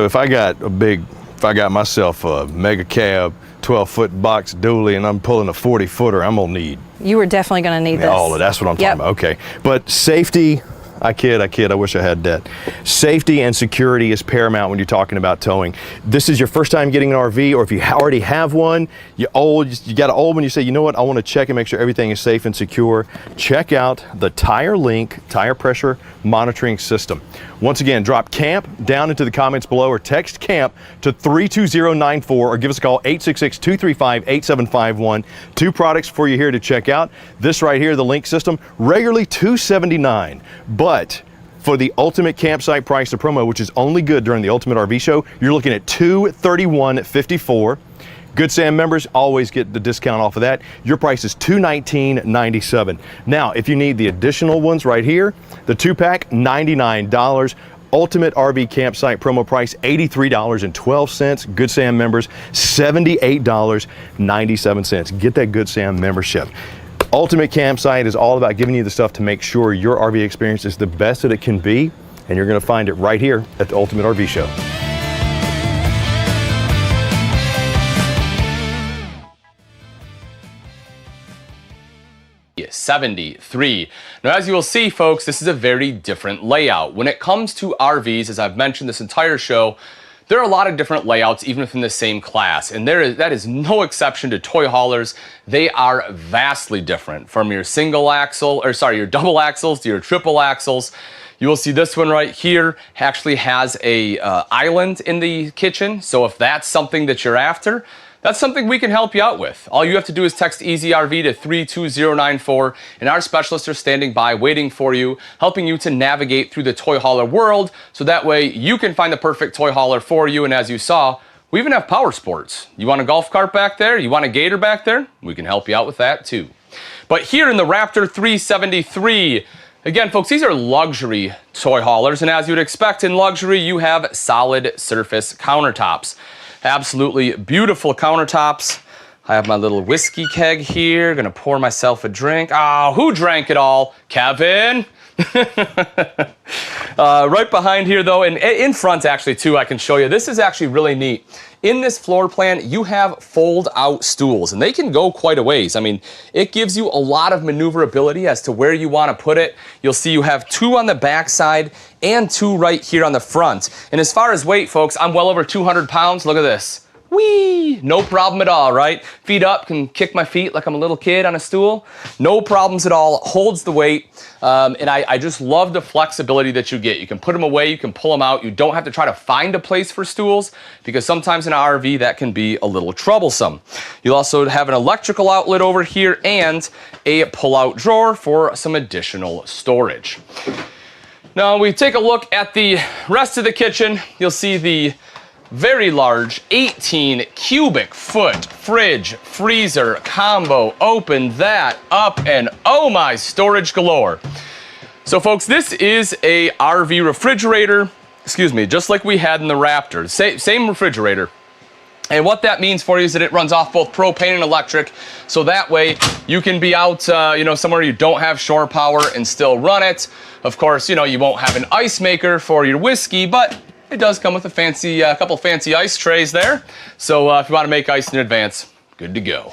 if I got myself a mega cab 12-foot box dually and I'm pulling a 40-footer, I'm gonna need. You are definitely going to need this. All of that's what I'm talking about. Okay. But safety, I kid. I wish I had that. Safety and security is paramount when you're talking about towing. This is your first time getting an RV, or if you already have one, you got an old one, you say, you know what, I want to check and make sure everything is safe and secure. Check out the TireLink tire pressure monitoring system. Once again, drop CAMP down into the comments below or text CAMP to 32094 or give us a call 866-235-8751. 2 products for you here to check out. This right here, the Link system, regularly $279, but for the Ultimate Campsite price, the promo, which is only good during the Ultimate RV Show, you're looking at $231.54. Good Sam members always get the discount off of that. Your price is $219.97. Now, if you need the additional ones right here, the 2-pack, $99. Ultimate RV Campsite promo price, $83.12. Good Sam members, $78.97. Get that Good Sam membership. Ultimate Campsite is all about giving you the stuff to make sure your RV experience is the best that it can be, and you're going to find it right here at the Ultimate RV Show. 373. Now, as you will see, folks, this is a very different layout. When it comes to RVs, as I've mentioned this entire show, there are a lot of different layouts, even within the same class, and that is no exception to toy haulers. They are vastly different from your your double axles to your triple axles. You will see this one right here actually has a island in the kitchen. So if that's something that you're after, that's something we can help you out with. All you have to do is text EasyRV to 32094, and our specialists are standing by waiting for you, helping you to navigate through the toy hauler world, so that way you can find the perfect toy hauler for you. And as you saw, we even have power sports. You want a golf cart back there? You want a gator back there? We can help you out with that too. But here in the Raptor 373, again, folks, these are luxury toy haulers, and as you would expect in luxury, you have solid surface countertops. Absolutely beautiful countertops. I have my little whiskey keg here. Gonna pour myself a drink. Oh, who drank it all? Kevin. Right behind here though, and in front actually too, I can show you. This is actually really neat. In this floor plan, you have fold out stools, and they can go quite a ways. I mean, it gives you a lot of maneuverability as to where you want to put it. You'll see you have 2 on the back side and 2 right here on the front. And as far as weight, folks, I'm well over 200 pounds. Look at this. Whee! No problem at all, right? Feet up, can kick my feet like I'm a little kid on a stool. No problems at all, holds the weight. And I just love the flexibility that you get. You can put them away, you can pull them out. You don't have to try to find a place for stools, because sometimes in an RV that can be a little troublesome. You'll also have an electrical outlet over here and a pull-out drawer for some additional storage. Now we take a look at the rest of the kitchen. You'll see the very large 18 cubic foot fridge freezer combo. Open that up and oh my, storage galore. So folks, this is a RV refrigerator, just like we had in the Raptor. Same refrigerator. And what that means for you is that it runs off both propane and electric, so that way you can be out somewhere you don't have shore power and still run it. Of course, you won't have an ice maker for your whiskey, but it does come with a couple fancy ice trays there. So if you want to make ice in advance, good to go.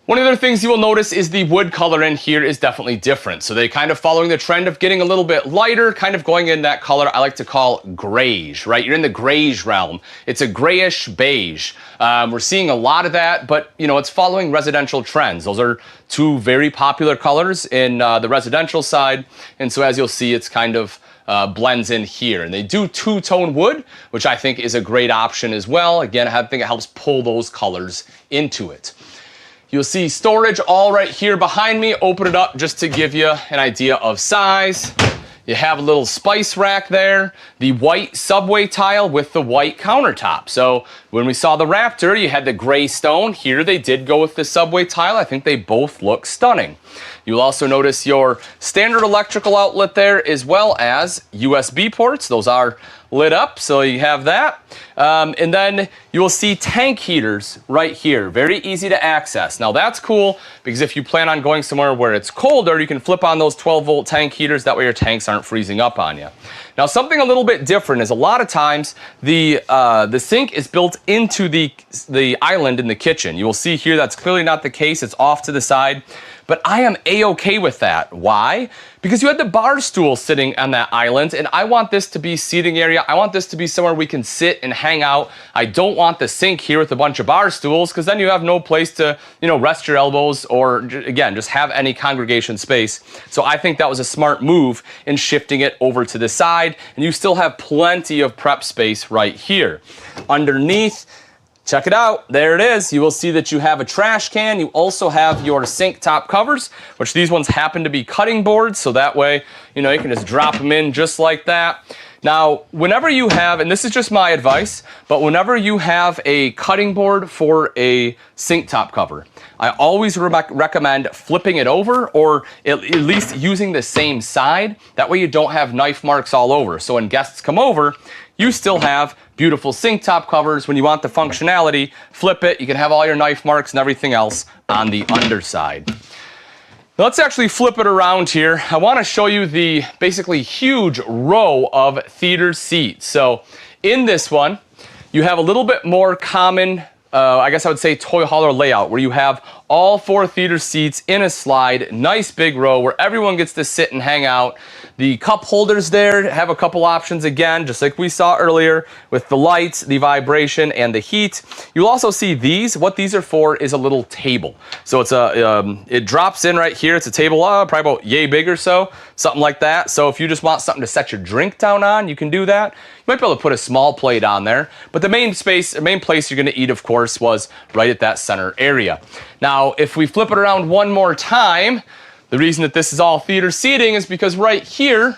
One of the other things you will notice is the wood color in here is definitely different. So they kind of following the trend of getting a little bit lighter, kind of going in that color I like to call grayish, right? You're in the grayish realm. It's a grayish beige. We're seeing a lot of that, but it's following residential trends. Those are 2 very popular colors in the residential side. And so as you'll see, it's kind of blends in here. And they do 2-tone wood, which I think is a great option as well. Again, I think it helps pull those colors into it. You'll see storage all right here behind me. Open it up just to give you an idea of size. You have a little spice rack there, the white subway tile with the white countertop. So when we saw the Raptor, you had the gray stone. Here they did go with the subway tile. I think they both look stunning. You'll also notice your standard electrical outlet there, as well as USB ports. Those are lit up, so you have that. And then you will see tank heaters right here. Very easy to access. Now that's cool, because if you plan on going somewhere where it's colder, you can flip on those 12-volt tank heaters. That way your tanks aren't freezing up on you. Now something a little bit different is a lot of times the sink is built into the island in the kitchen. You will see here that's clearly not the case. It's off to the side. But I am A-okay with that. Why? Because you had the bar stool sitting on that island, and I want this to be seating area. I want this to be somewhere we can sit and hang out. I don't want the sink here with a bunch of bar stools, because then you have no place to, rest your elbows or, again, just have any congregation space. So I think that was a smart move in shifting it over to the side, and you still have plenty of prep space right here. Underneath, check it out. There it is. You will see that you have a trash can. You also have your sink top covers, which these ones happen to be cutting boards. So that way, you can just drop them in just like that. Now, whenever you have, and this is just my advice, but whenever you have a cutting board for a sink top cover, I always recommend flipping it over, or at least using the same side. That way you don't have knife marks all over. So when guests come over, you still have beautiful sink top covers. When you want the functionality, flip it. You can have all your knife marks and everything else on the underside. Now let's actually flip it around here. I want to show you the basically huge row of theater seats. So in this one, you have a little bit more common, I guess I would say toy hauler layout, where you have All 4 theater seats in a slide, nice big row where everyone gets to sit and hang out. The cup holders there have a couple options again, just like we saw earlier with the lights, the vibration, and the heat. You'll also see these. What these are for is a little table. So it's it drops in right here. It's a table probably about yay big or so, something like that. So if you just want something to set your drink down on, you can do that. You might be able to put a small plate on there, but the main place you're gonna eat, of course, was right at that center area. Now, if we flip it around one more time, the reason that this is all theater seating is because right here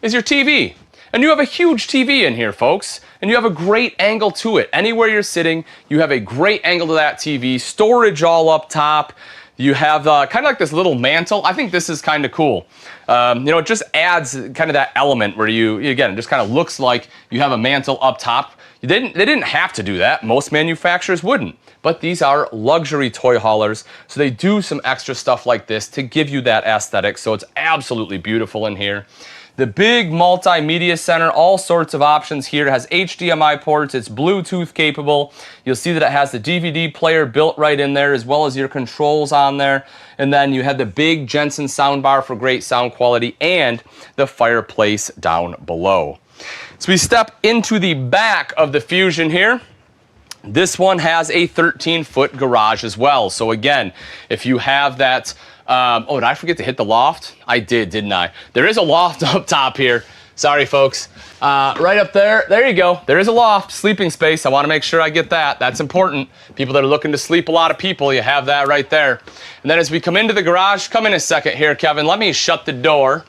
is your TV. And you have a huge TV in here, folks, and you have a great angle to it. Anywhere you're sitting, you have a great angle to that TV, storage all up top. You have kind of like this little mantle. I think this is kind of cool. It just adds kind of that element where again, it just kind of looks like you have a mantle up top. They didn't have to do that. Most manufacturers wouldn't. But these are luxury toy haulers, so they do some extra stuff like this to give you that aesthetic. So it's absolutely beautiful in here. The big multimedia center, all sorts of options here. It has HDMI ports, it's Bluetooth capable. You'll see that it has the DVD player built right in there, as well as your controls on there. And then you have the big Jensen soundbar for great sound quality and the fireplace down below. So we step into the back of the Fusion here. This one has a 13-foot garage as well. So again, if you have that, did I forget to hit the loft? I did, didn't I? There is a loft up top here. Sorry, folks. Right up there, there you go. There is a loft, sleeping space. I want to make sure I get that. That's important. People that are looking to sleep, a lot of people, you have that right there. And then as we come into the garage, come in a second here, Kevin. Let me shut the door.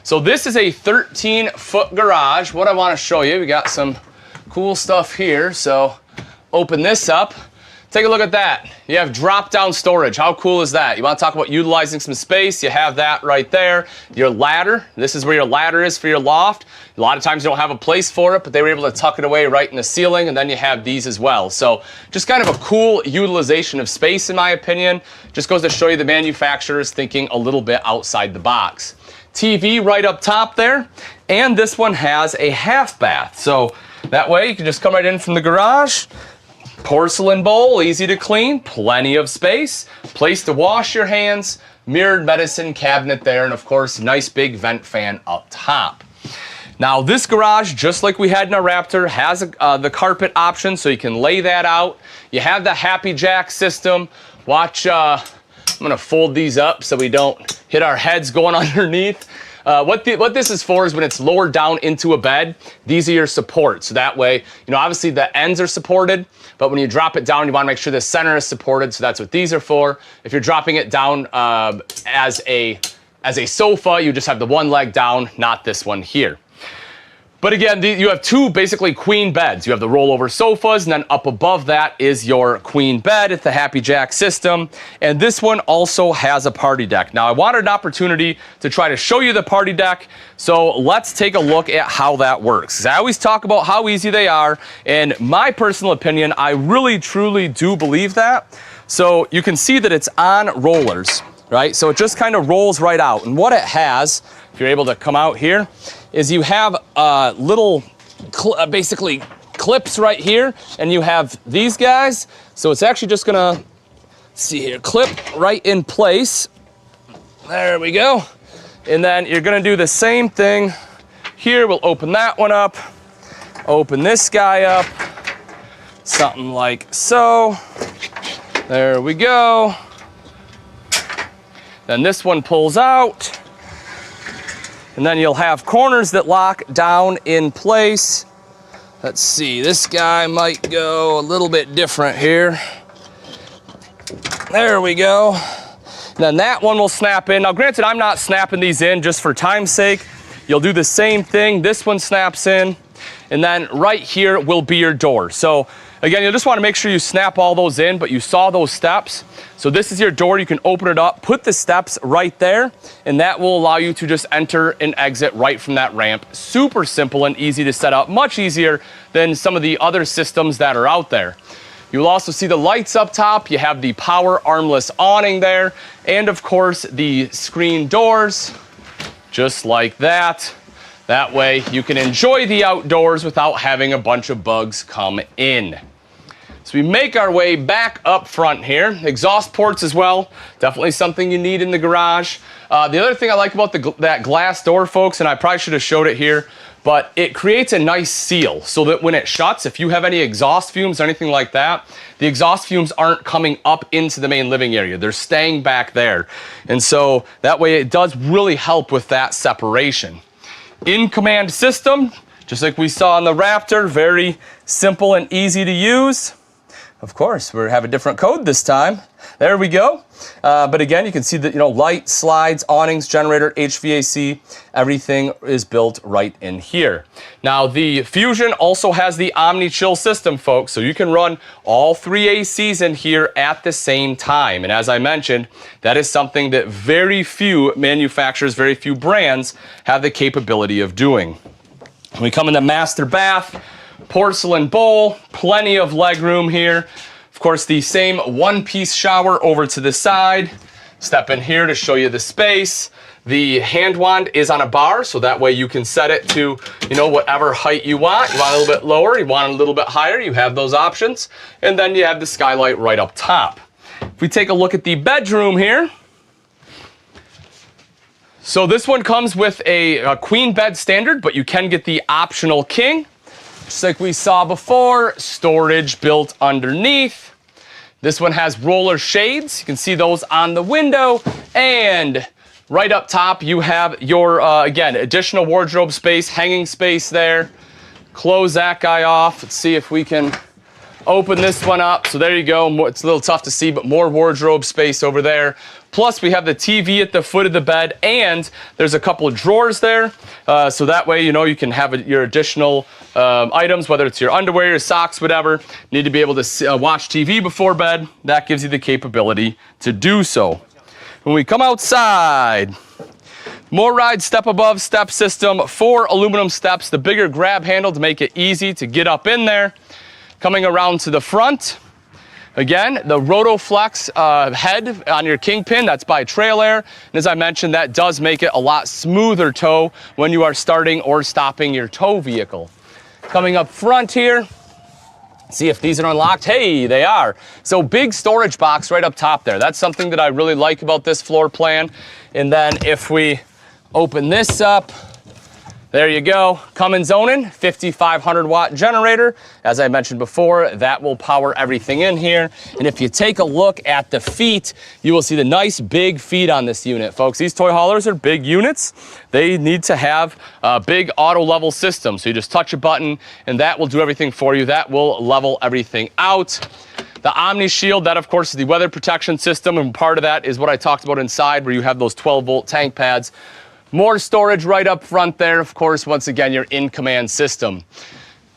So this is a 13-foot garage. What I want to show you, we got some cool stuff here. So open this up. Take a look at that. You have drop-down storage. How cool is that? You want to talk about utilizing some space? You have that right there. Your ladder. This is where your ladder is for your loft. A lot of times you don't have a place for it, but they were able to tuck it away right in the ceiling, and then you have these as well. So just kind of a cool utilization of space, in my opinion. Just goes to show you the manufacturer's thinking a little bit outside the box. TV right up top there, and this one has a half bath. So that way you can just come right in from the garage. Porcelain bowl, easy to clean, plenty of space, place to wash your hands, mirrored medicine cabinet there, and of course, nice big vent fan up top. Now this garage, just like we had in our Raptor, has the carpet option, so you can lay that out. You have the Happy Jack system. Watch, I'm gonna fold these up so we don't hit our heads going underneath. What this is for is when it's lowered down into a bed, these are your supports. So that way, obviously the ends are supported, but when you drop it down, you want to make sure the center is supported. So that's what these are for. If you're dropping it down as a sofa, you just have the one leg down, not this one here. But again, you have two basically queen beds. You have the rollover sofas, and then up above that is your queen bed. It's the Happy Jack system. And this one also has a party deck. Now, I wanted an opportunity to try to show you the party deck, so let's take a look at how that works. I always talk about how easy they are, and my personal opinion, I really, truly do believe that. So you can see that it's on rollers, right? So it just kind of rolls right out. And what it has, if you're able to come out here, is you have little, basically clips right here, and you have these guys. So it's actually just gonna, see here, clip right in place. There we go. And then you're gonna do the same thing here. We'll open that one up, open this guy up, something like so. There we go. Then this one pulls out. And then you'll have corners that lock down in place. Let's see, this guy might go a little bit different here. There we go. And then that one will snap in. Now granted, I'm not snapping these in just for time's sake. You'll do the same thing. This one snaps in. And then right here will be your door. So again, you'll just want to make sure you snap all those in, but you saw those steps. So this is your door. You can open it up, put the steps right there, and that will allow you to just enter and exit right from that ramp. Super simple and easy to set up, much easier than some of the other systems that are out there. You'll also see the lights up top. You have the power armless awning there, and of course the screen doors, just like that. That way you can enjoy the outdoors without having a bunch of bugs come in. So we make our way back up front here. Exhaust ports as well. Definitely something you need in the garage. The other thing I like about that glass door, folks, and I probably should have showed it here, but it creates a nice seal so that when it shuts, if you have any exhaust fumes or anything like that, the exhaust fumes aren't coming up into the main living area. They're staying back there. And so that way it does really help with that separation. In-command system, just like we saw on the Raptor, very simple and easy to use. Of course, we have a different code this time. There we go. But again, you can see that, light, slides, awnings, generator, HVAC, everything is built right in here. Now, the Fusion also has the Omni-Chill system, folks, so you can run all 3 ACs in here at the same time. And as I mentioned, that is something that very few manufacturers, very few brands have the capability of doing. When we come in the master bath, porcelain bowl, plenty of leg room here. Of course, the same one-piece shower over to the side. Step in here to show you the space. The hand wand is on a bar, so that way you can set it to, whatever height you want. You want a little bit lower, you want a little bit higher, you have those options. And then you have the skylight right up top. If we take a look at the bedroom here, so this one comes with a queen bed standard, but you can get the optional king. Just like we saw before, storage built underneath. This one has roller shades. You can see those on the window. And right up top, you have your, again, additional wardrobe space, hanging space there. Close that guy off. Let's see if we can open this one up. So there you go. It's a little tough to see, but more wardrobe space over there. Plus, we have the TV at the foot of the bed, and there's a couple of drawers there. So that way, you can have your additional items, whether it's your underwear, your socks, whatever. Need to be able to watch TV before bed. That gives you the capability to do so. When we come outside, MORryde step above step system, 4 aluminum steps, the bigger grab handle to make it easy to get up in there. Coming around to the front, again, the Rotoflex head on your Kingpin, that's by Trail Air. And as I mentioned, that does make it a lot smoother tow when you are starting or stopping your tow vehicle. Coming up front here, see if these are unlocked. Hey, they are. So big storage box right up top there. That's something that I really like about this floor plan. And then if we open this up, there you go. Cummins Onan, 5,500 watt generator. As I mentioned before, that will power everything in here. And if you take a look at the feet, you will see the nice big feet on this unit, folks. These toy haulers are big units. They need to have a big auto level system. So you just touch a button and that will do everything for you. That will level everything out. The Omni Shield, that of course is the weather protection system, and part of that is what I talked about inside, where you have those 12-volt tank pads. More storage right up front there. Of course, once again, your in-command system.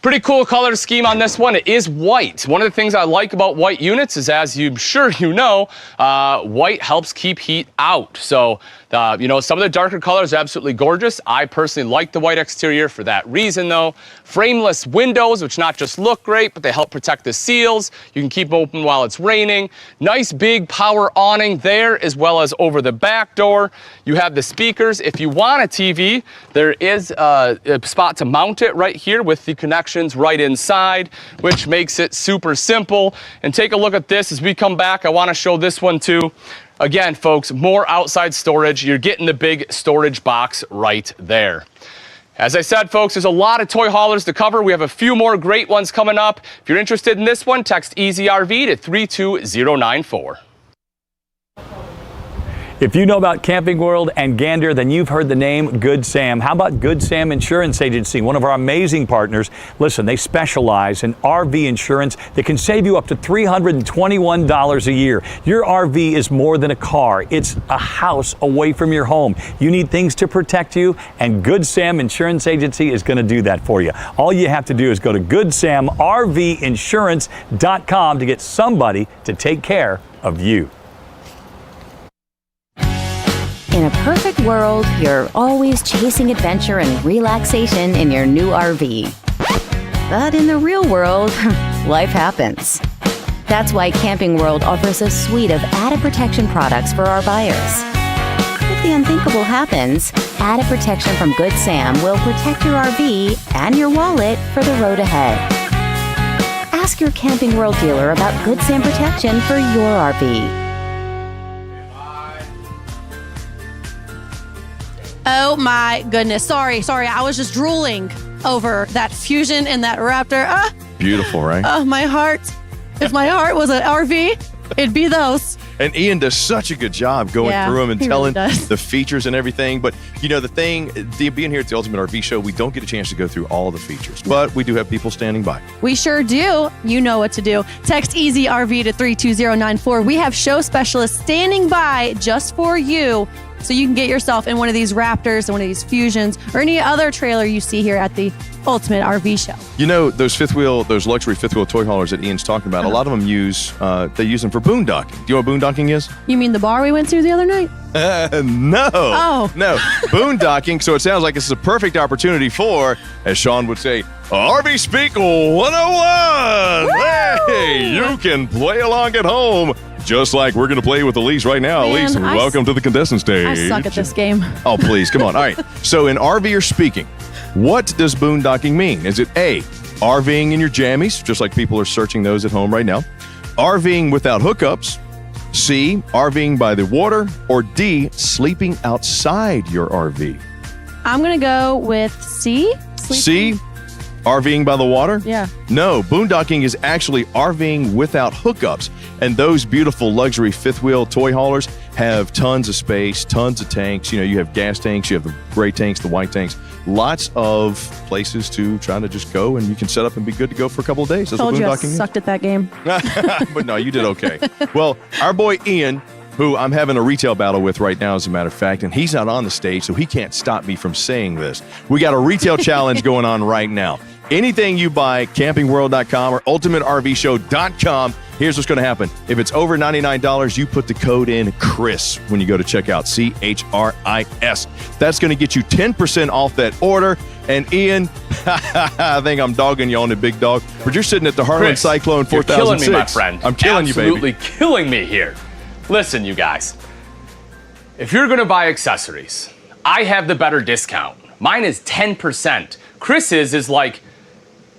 Pretty cool color scheme on this one. It is white. One of the things I like about white units is, as I'm sure you know, white helps keep heat out. So, some of the darker colors are absolutely gorgeous. I personally like the white exterior for that reason, though. Frameless windows, which not just look great, but they help protect the seals. You can keep them open while it's raining. Nice big power awning there, as well as over the back door. You have the speakers. If you want a TV, there is a spot to mount it right here with the connections right inside, which makes it super simple. And take a look at this as we come back. I want to show this one too. Again, folks, more outside storage. You're getting the big storage box right there. As I said, folks, there's a lot of toy haulers to cover. We have a few more great ones coming up. If you're interested in this one, text EasyRV to 32094. If you know about Camping World and Gander, then you've heard the name Good Sam. How about Good Sam Insurance Agency, one of our amazing partners? Listen, they specialize in RV insurance that can save you up to $321 a year. Your RV is more than a car. It's a house away from your home. You need things to protect you, and Good Sam Insurance Agency is going to do that for you. All you have to do is go to GoodSamRVinsurance.com to get somebody to take care of you. In a perfect world, you're always chasing adventure and relaxation in your new RV. But in the real world, life happens. That's why Camping World offers a suite of added protection products for our buyers. If the unthinkable happens, added protection from Good Sam will protect your RV and your wallet for the road ahead. Ask ask your Camping World dealer about Good Sam protection for your RV. Oh my goodness. Sorry. I was just drooling over that Fusion and that Raptor. Beautiful, right? Oh, my heart. If my heart was an RV, it'd be those. And Ian does such a good job going through them and he really telling does. the features and everything. But, the thing, being here at the Ultimate RV Show, we don't get a chance to go through all the features. But we do have people standing by. We sure do. You know what to do. Text Easy RV to 32094. We have show specialists standing by just for you, so you can get yourself in one of these Raptors or one of these Fusions or any other trailer you see here at the Ultimate RV Show. Those luxury fifth wheel toy haulers that Ian's talking about, a lot of them use them for boondocking. Do you know what boondocking is? You mean the bar we went to the other night? No. Oh. No. Boondocking. So it sounds like this is a perfect opportunity for, as Sean would say, RV Speak 101. Woo! Hey, you can play along at home. Just like we're going to play with Elise right now. Man, Elise, welcome to the contestant stage. I suck at this game. Oh, please, come on. All right. So in RVer speaking, what does boondocking mean? Is it A, RVing in your jammies, just like people are searching those at home right now? RVing without hookups? C, RVing by the water? Or D, sleeping outside your RV? I'm going to go with C. C, RVing by the water? Yeah. No, boondocking is actually RVing without hookups. And those beautiful luxury fifth wheel toy haulers have tons of space, tons of tanks. You have gas tanks, you have the gray tanks, the white tanks, lots of places to try to just go, and you can set up and be good to go for a couple of days. That's Told what you I boondocking sucked at that game. is. But no, you did okay. Well, our boy Ian, who I'm having a retail battle with right now, as a matter of fact, and he's not on the stage, so he can't stop me from saying this. We got a retail challenge going on right now. Anything you buy, campingworld.com or ultimatervshow.com, here's what's going to happen. If it's over $99, you put the code in CHRIS when you go to checkout, CHRIS. That's going to get you 10% off that order. And Ian, I think I'm dogging you on it, big dog, but you're sitting at the Harlan Chris, Cyclone 4006. You're killing me, my friend. I'm killing you, baby. Absolutely killing me here. Listen, you guys, if you're going to buy accessories, I have the better discount. Mine is 10%. Chris's is like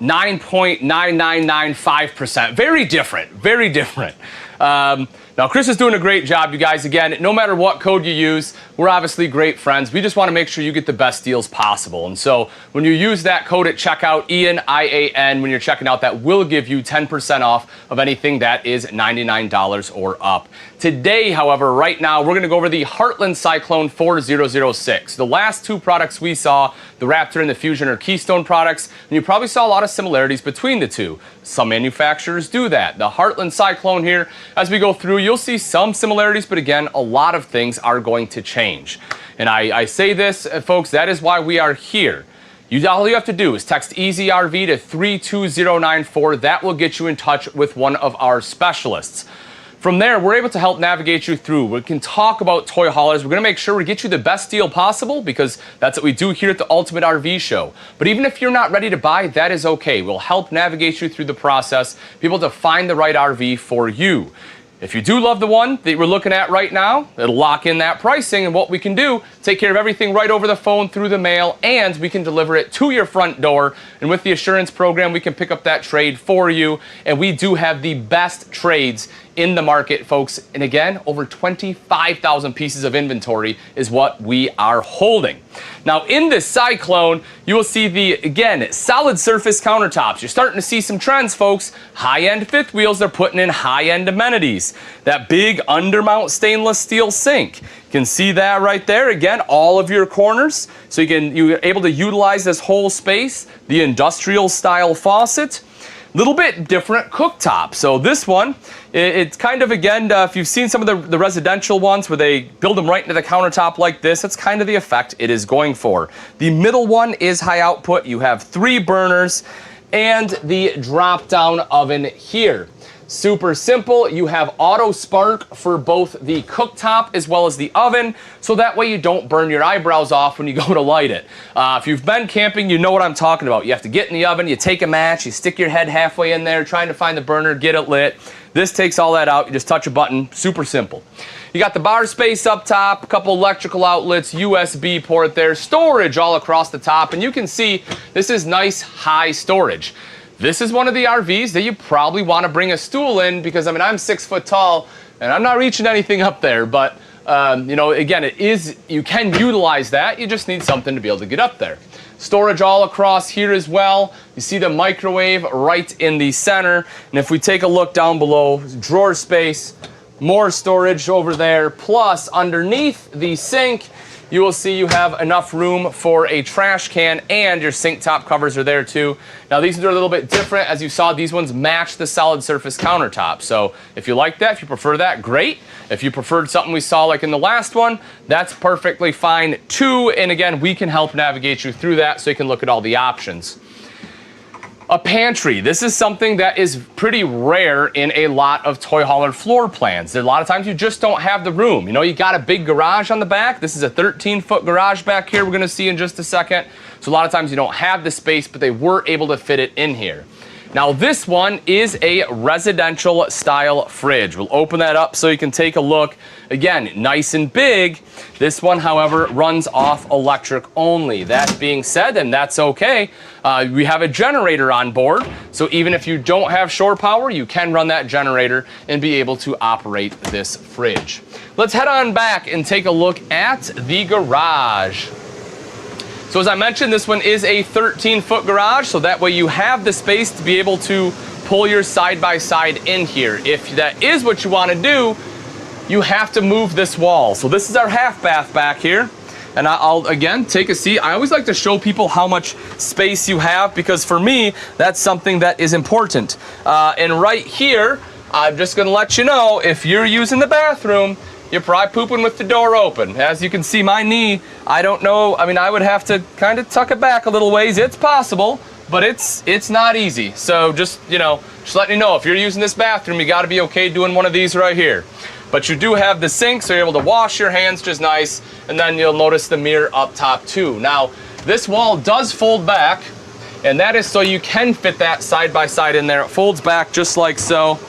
9.9995%. Very different. Very different. Now, Chris is doing a great job, you guys. Again, no matter what code you use, we're obviously great friends. We just want to make sure you get the best deals possible. And so when you use that code at checkout, Ian, IAN, when you're checking out, that will give you 10% off of anything that is $99 or up. Today, however, right now, we're going to go over the Heartland Cyclone 4006. The last two products we saw, the Raptor and the Fusion, are Keystone products, and you probably saw a lot of similarities between the two. Some manufacturers do that. The Heartland Cyclone here, as we go through, you'll see some similarities, but again, a lot of things are going to change. And I say this, folks, that is why we are here. All you have to do is text EasyRV to 32094. That will get you in touch with one of our specialists. From there, we're able to help navigate you through. We can talk about toy haulers. We're going to make sure we get you the best deal possible, because that's what we do here at the Ultimate RV Show. But even if you're not ready to buy, that is okay. We'll help navigate you through the process, be able to find the right RV for you. If you do love the one that we're looking at right now, it'll lock in that pricing, and what we can do, take care of everything right over the phone through the mail, and we can deliver it to your front door. And with the assurance program, we can pick up that trade for you. And we do have the best trades in the market, folks. And again, over 25,000 pieces of inventory is what we are holding. Now, in this Cyclone, you will see the, again, solid surface countertops. You're starting to see some trends, folks. High-end fifth wheels, they're putting in high-end amenities. That big undermount stainless steel sink. You can see that right there. Again, all of your corners. So you're able to utilize this whole space. The industrial style faucet. Little bit different cooktop. So this one, it's kind of, again, if you've seen some of the residential ones where they build them right into the countertop like this, that's kind of the effect it is going for. The middle one is high output. You have 3 burners and the drop down oven here. Super simple. You have auto spark for both the cooktop as well as the oven, so that way you don't burn your eyebrows off when you go to light it. If you've been camping, you know what I'm talking about. You have to get in the oven, you take a match, you stick your head halfway in there trying to find the burner, get it lit. This takes all that out. You just touch a button. Super simple. You got the bar space up top, a couple electrical outlets, USB port there, storage all across the top, and you can see this is nice high storage. this is one of the RVs that you probably want to bring a stool in because, I mean, I'm 6 foot tall and I'm not reaching anything up there. But, you know, again, you can utilize that. You just need something to be able to get up there. Storage all across here as well. You see the microwave right in the center. And if we take a look down below, drawer space, more storage over there. Plus, underneath the sink, you will see you have enough room for a trash can, and your sink top covers are there too. Now these are a little bit different. As you saw, these ones match the solid surface countertop. So if you like that, if you prefer that, great. If you preferred something we saw like in the last one, that's perfectly fine too. And again, we can help navigate you through that so you can look at all the options. A pantry. This is something that is pretty rare in a lot of toy hauler floor plans. A lot of times you just don't have the room. You know, you got a big garage on the back. This is a 13-foot garage back here we're going to see in just a second. So a lot of times you don't have the space, but they were able to fit it in here. Now this one is a residential style fridge. We'll open that up so you can take a look. Again, nice and big. This one, however, runs off electric only. That being said, and that's okay, we have a generator on board. So even if you don't have shore power, you can run that generator and be able to operate this fridge. Let's head on back and take a look at the garage. So as I mentioned, this one is a 13-foot garage, so that way you have the space to be able to pull your side-by-side in here. If that is what you want to do, you have to move this wall. So this is our half bath back here. And I'll, again, take a seat. I always like to show people how much space you have because for me, that's something that is important. And right here, I'm just going to let you know, if you're using the bathroom, you're probably pooping with the door open. As you can see, my knee, I don't know, I mean, I would have to kind of tuck it back a little ways. It's possible, but it's not easy. So just, you know, just letting you know, if you're using this bathroom, you got to be okay doing one of these right here. But you do have the sink, so you're able to wash your hands just nice, and then you'll notice the mirror up top too. Now, this wall does fold back, and that is so you can fit that side by side in there. It folds back just like so.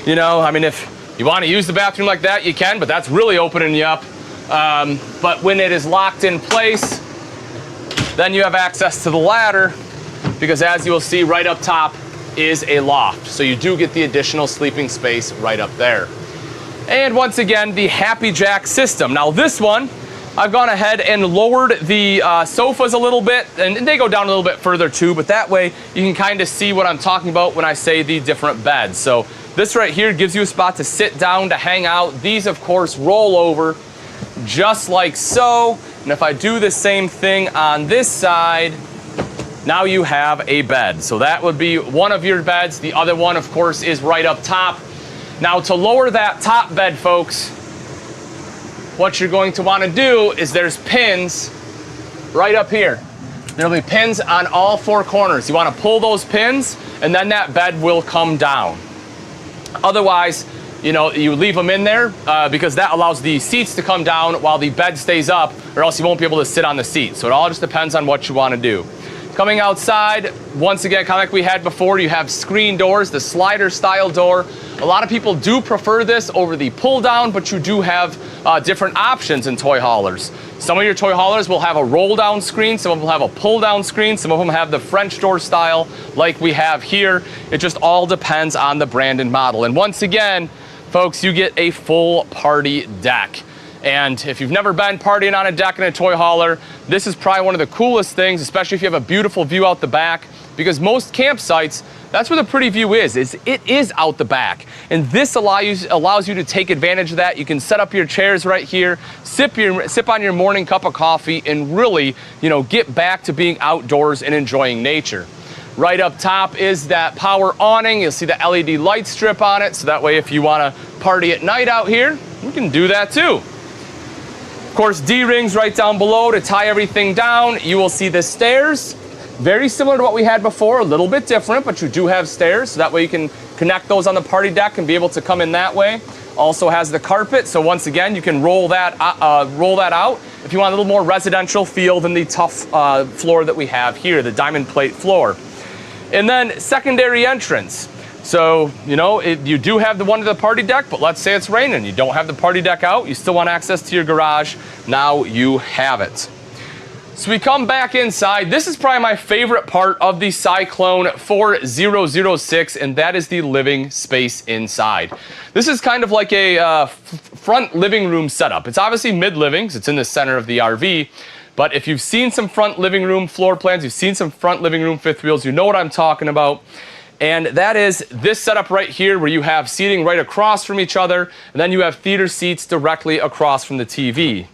You know, I mean, if you want to use the bathroom like that, you can, but that's really opening you up. But when it is locked in place, then you have access to the ladder, because as you will see right up top is a loft. So you do get the additional sleeping space right up there. And once again, the Happy Jack system. Now this one, I've gone ahead and lowered the sofas a little bit, and they go down a little bit further too, but that way you can kind of see what I'm talking about when I say the different beds. So this right here gives you a spot to sit down, to hang out. These, of course, roll over just like so. And if I do the same thing on this side, now you have a bed. So that would be one of your beds. The other one, of course, is right up top. Now, to lower that top bed, folks, what you're going to want to do is there's pins right up here. There'll be pins on all four corners. You want to pull those pins, and then that bed will come down. Otherwise, you know, you leave them in there because that allows the seats to come down while the bed stays up, or else you won't be able to sit on the seat. So it all just depends on what you want to do. Coming outside, once again, kind of like we had before, you have screen doors, the slider style door. A lot of people do prefer this over the pull down, but you do have different options in toy haulers. Some of your toy haulers will have a roll down screen, some of them will have a pull down screen, some of them have the French door style like we have here. It just all depends on the brand and model. And once again, folks, you get a full party deck. And if you've never been partying on a deck in a toy hauler, this is probably one of the coolest things, especially if you have a beautiful view out the back, because most campsites, that's where the pretty view is it is out the back. And this allows you to take advantage of that. You can set up your chairs right here, sip on your morning cup of coffee, and really, you know, get back to being outdoors and enjoying nature. Right up top is that power awning. You'll see the LED light strip on it, so that way if you want to party at night out here, you can do that too. Of course, D-rings right down below to tie everything down. You will see the stairs, very similar to what we had before, a little bit different, but you do have stairs, so that way you can connect those on the party deck and be able to come in that way. Also has the carpet, so once again, you can roll that out if you want a little more residential feel than the tough floor that we have here, the diamond plate floor. And then secondary entrance. So, you know, you do have the one to the party deck, but let's say it's raining. You don't have the party deck out. You still want access to your garage. Now you have it. So we come back inside. This is probably my favorite part of the Cyclone 4006, and that is the living space inside. This is kind of like a front living room setup. It's obviously mid-living, because it's in the center of the RV, but if you've seen some front living room floor plans, you've seen some front living room fifth wheels, you know what I'm talking about. And that is this setup right here, where you have seating right across from each other, and then you have theater seats directly across from the TV.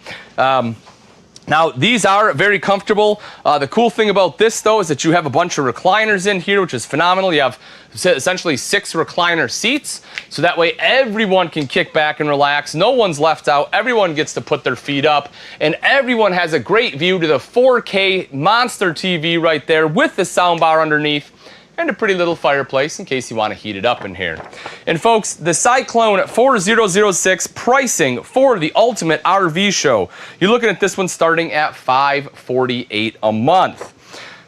Now, these are very comfortable. The cool thing about this, though, is that you have a bunch of recliners in here, which is phenomenal. You have essentially 6 recliner seats, so that way everyone can kick back and relax. No one's left out. Everyone gets to put their feet up, and everyone has a great view to the 4K monster TV right there with the soundbar underneath, and a pretty little fireplace in case you want to heat it up in here. And folks, the Cyclone 4006 pricing for the Ultimate RV Show. You're looking at this one starting at $548 a month.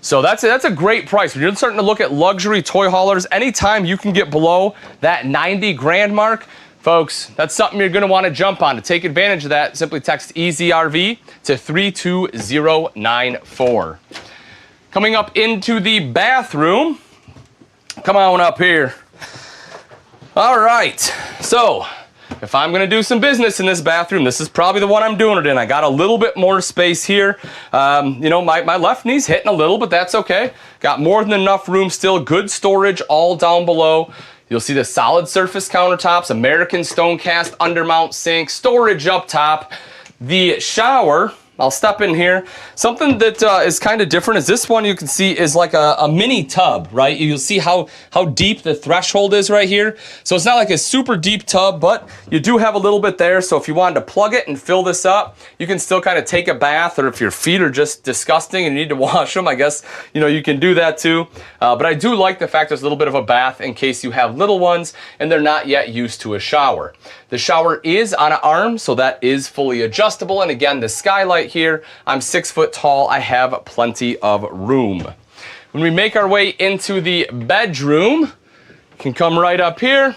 So that's a great price. When you're starting to look at luxury toy haulers, anytime you can get below that 90 grand mark, folks, that's something you're going to want to jump on. To take advantage of that, simply text EasyRV to 32094. Coming up into the bathroom. Come on up here. All right, so if I'm gonna do some business in this bathroom, this is probably the one I'm doing it in. I got a little bit more space here. You know, my left knee's hitting a little, but that's okay. Got more than enough room still, good storage all down below. You'll see the solid surface countertops, American stone cast undermount sink, storage up top. The shower, I'll step in here. Something that is kind of different is this one you can see is like a mini tub, right? You'll see how deep the threshold is right here. So it's not like a super deep tub, but you do have a little bit there. So if you wanted to plug it and fill this up, you can still kind of take a bath, or if your feet are just disgusting and you need to wash them, I guess, you know, you can do that too. But I do like the fact there's a little bit of a bath in case you have little ones and they're not yet used to a shower. The shower is on an arm, so that is fully adjustable. And again, the skylight here, I'm 6 foot tall. I have plenty of room. When we make our way into the bedroom, you can come right up here.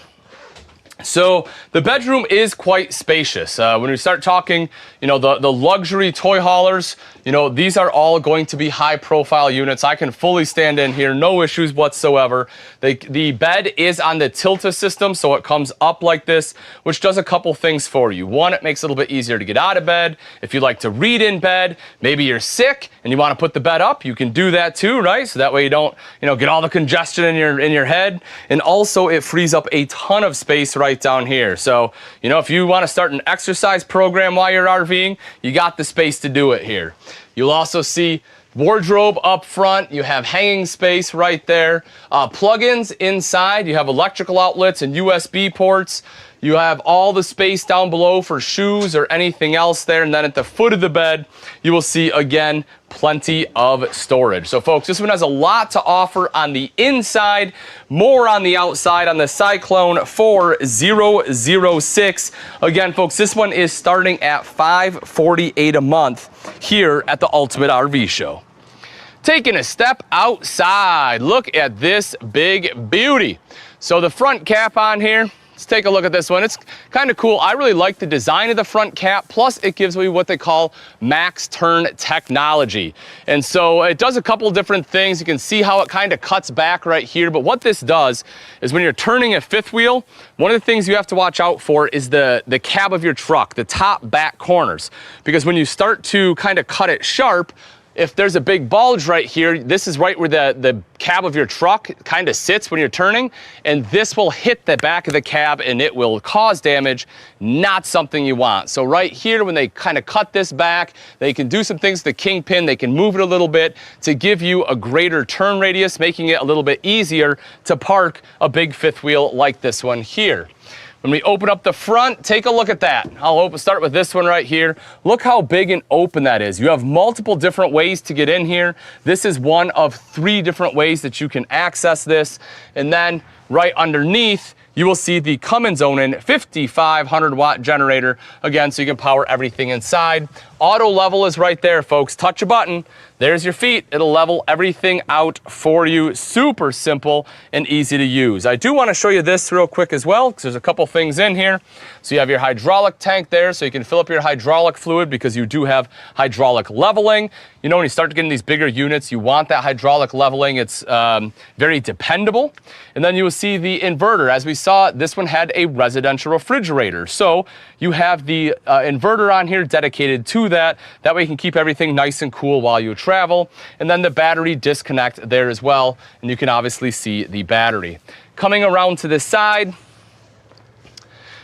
So the bedroom is quite spacious. When we start talking, you know, the luxury toy haulers, you know, these are all going to be high profile units. I can fully stand in here, no issues whatsoever. The bed is on the Tilta system, so it comes up like this, which does a couple things for you. One, it makes it a little bit easier to get out of bed. If you like to read in bed, maybe you're sick and you want to put the bed up, you can do that too, right? So that way you don't, you know, get all the congestion in your head. And also it frees up a ton of space right down here. So, you know, if you want to start an exercise program while you're RVing, you got the space to do it here. You'll also see wardrobe up front. You have hanging space right there. Plug-ins inside. You have electrical outlets and USB ports. You have all the space down below for shoes or anything else there. And then at the foot of the bed, you will see, again, plenty of storage. So folks, this one has a lot to offer on the inside, more on the outside on the Cyclone 4006. Again, folks, this one is starting at $548 a month here at the Ultimate RV Show. Taking a step outside, look at this big beauty. So the front cap on here, let's take a look at this one. It's kind of cool. I really like the design of the front cap, plus it gives me what they call max turn technology. And so it does a couple different things. You can see how it kind of cuts back right here, but what this does is when you're turning a fifth wheel, one of the things you have to watch out for is the cab of your truck, the top back corners, because when you start to kind of cut it sharp, if there's a big bulge right here, this is right where the cab of your truck kind of sits when you're turning, and this will hit the back of the cab and it will cause damage, not something you want. So right here, when they kind of cut this back, they can do some things to the kingpin, they can move it a little bit to give you a greater turn radius, making it a little bit easier to park a big fifth wheel like this one here. When we open up the front, take a look at that. I'll start with this one right here. Look how big and open that is. You have multiple different ways to get in here. This is one of 3 different ways that you can access this. And then right underneath, you will see the Cummins Onan 5500 watt generator. Again, so you can power everything inside. Auto level is right there, folks. Touch a button. There's your feet. It'll level everything out for you. Super simple and easy to use. I do want to show you this real quick as well, because there's a couple things in here. So you have your hydraulic tank there, so you can fill up your hydraulic fluid because you do have hydraulic leveling. You know, when you start to get in these bigger units, you want that hydraulic leveling. It's very dependable. And then you will see the inverter. As we saw, this one had a residential refrigerator. So you have the inverter on here dedicated to that. That way you can keep everything nice and cool while you travel. And then the battery disconnect there as well. And you can obviously see the battery. Coming around to this side,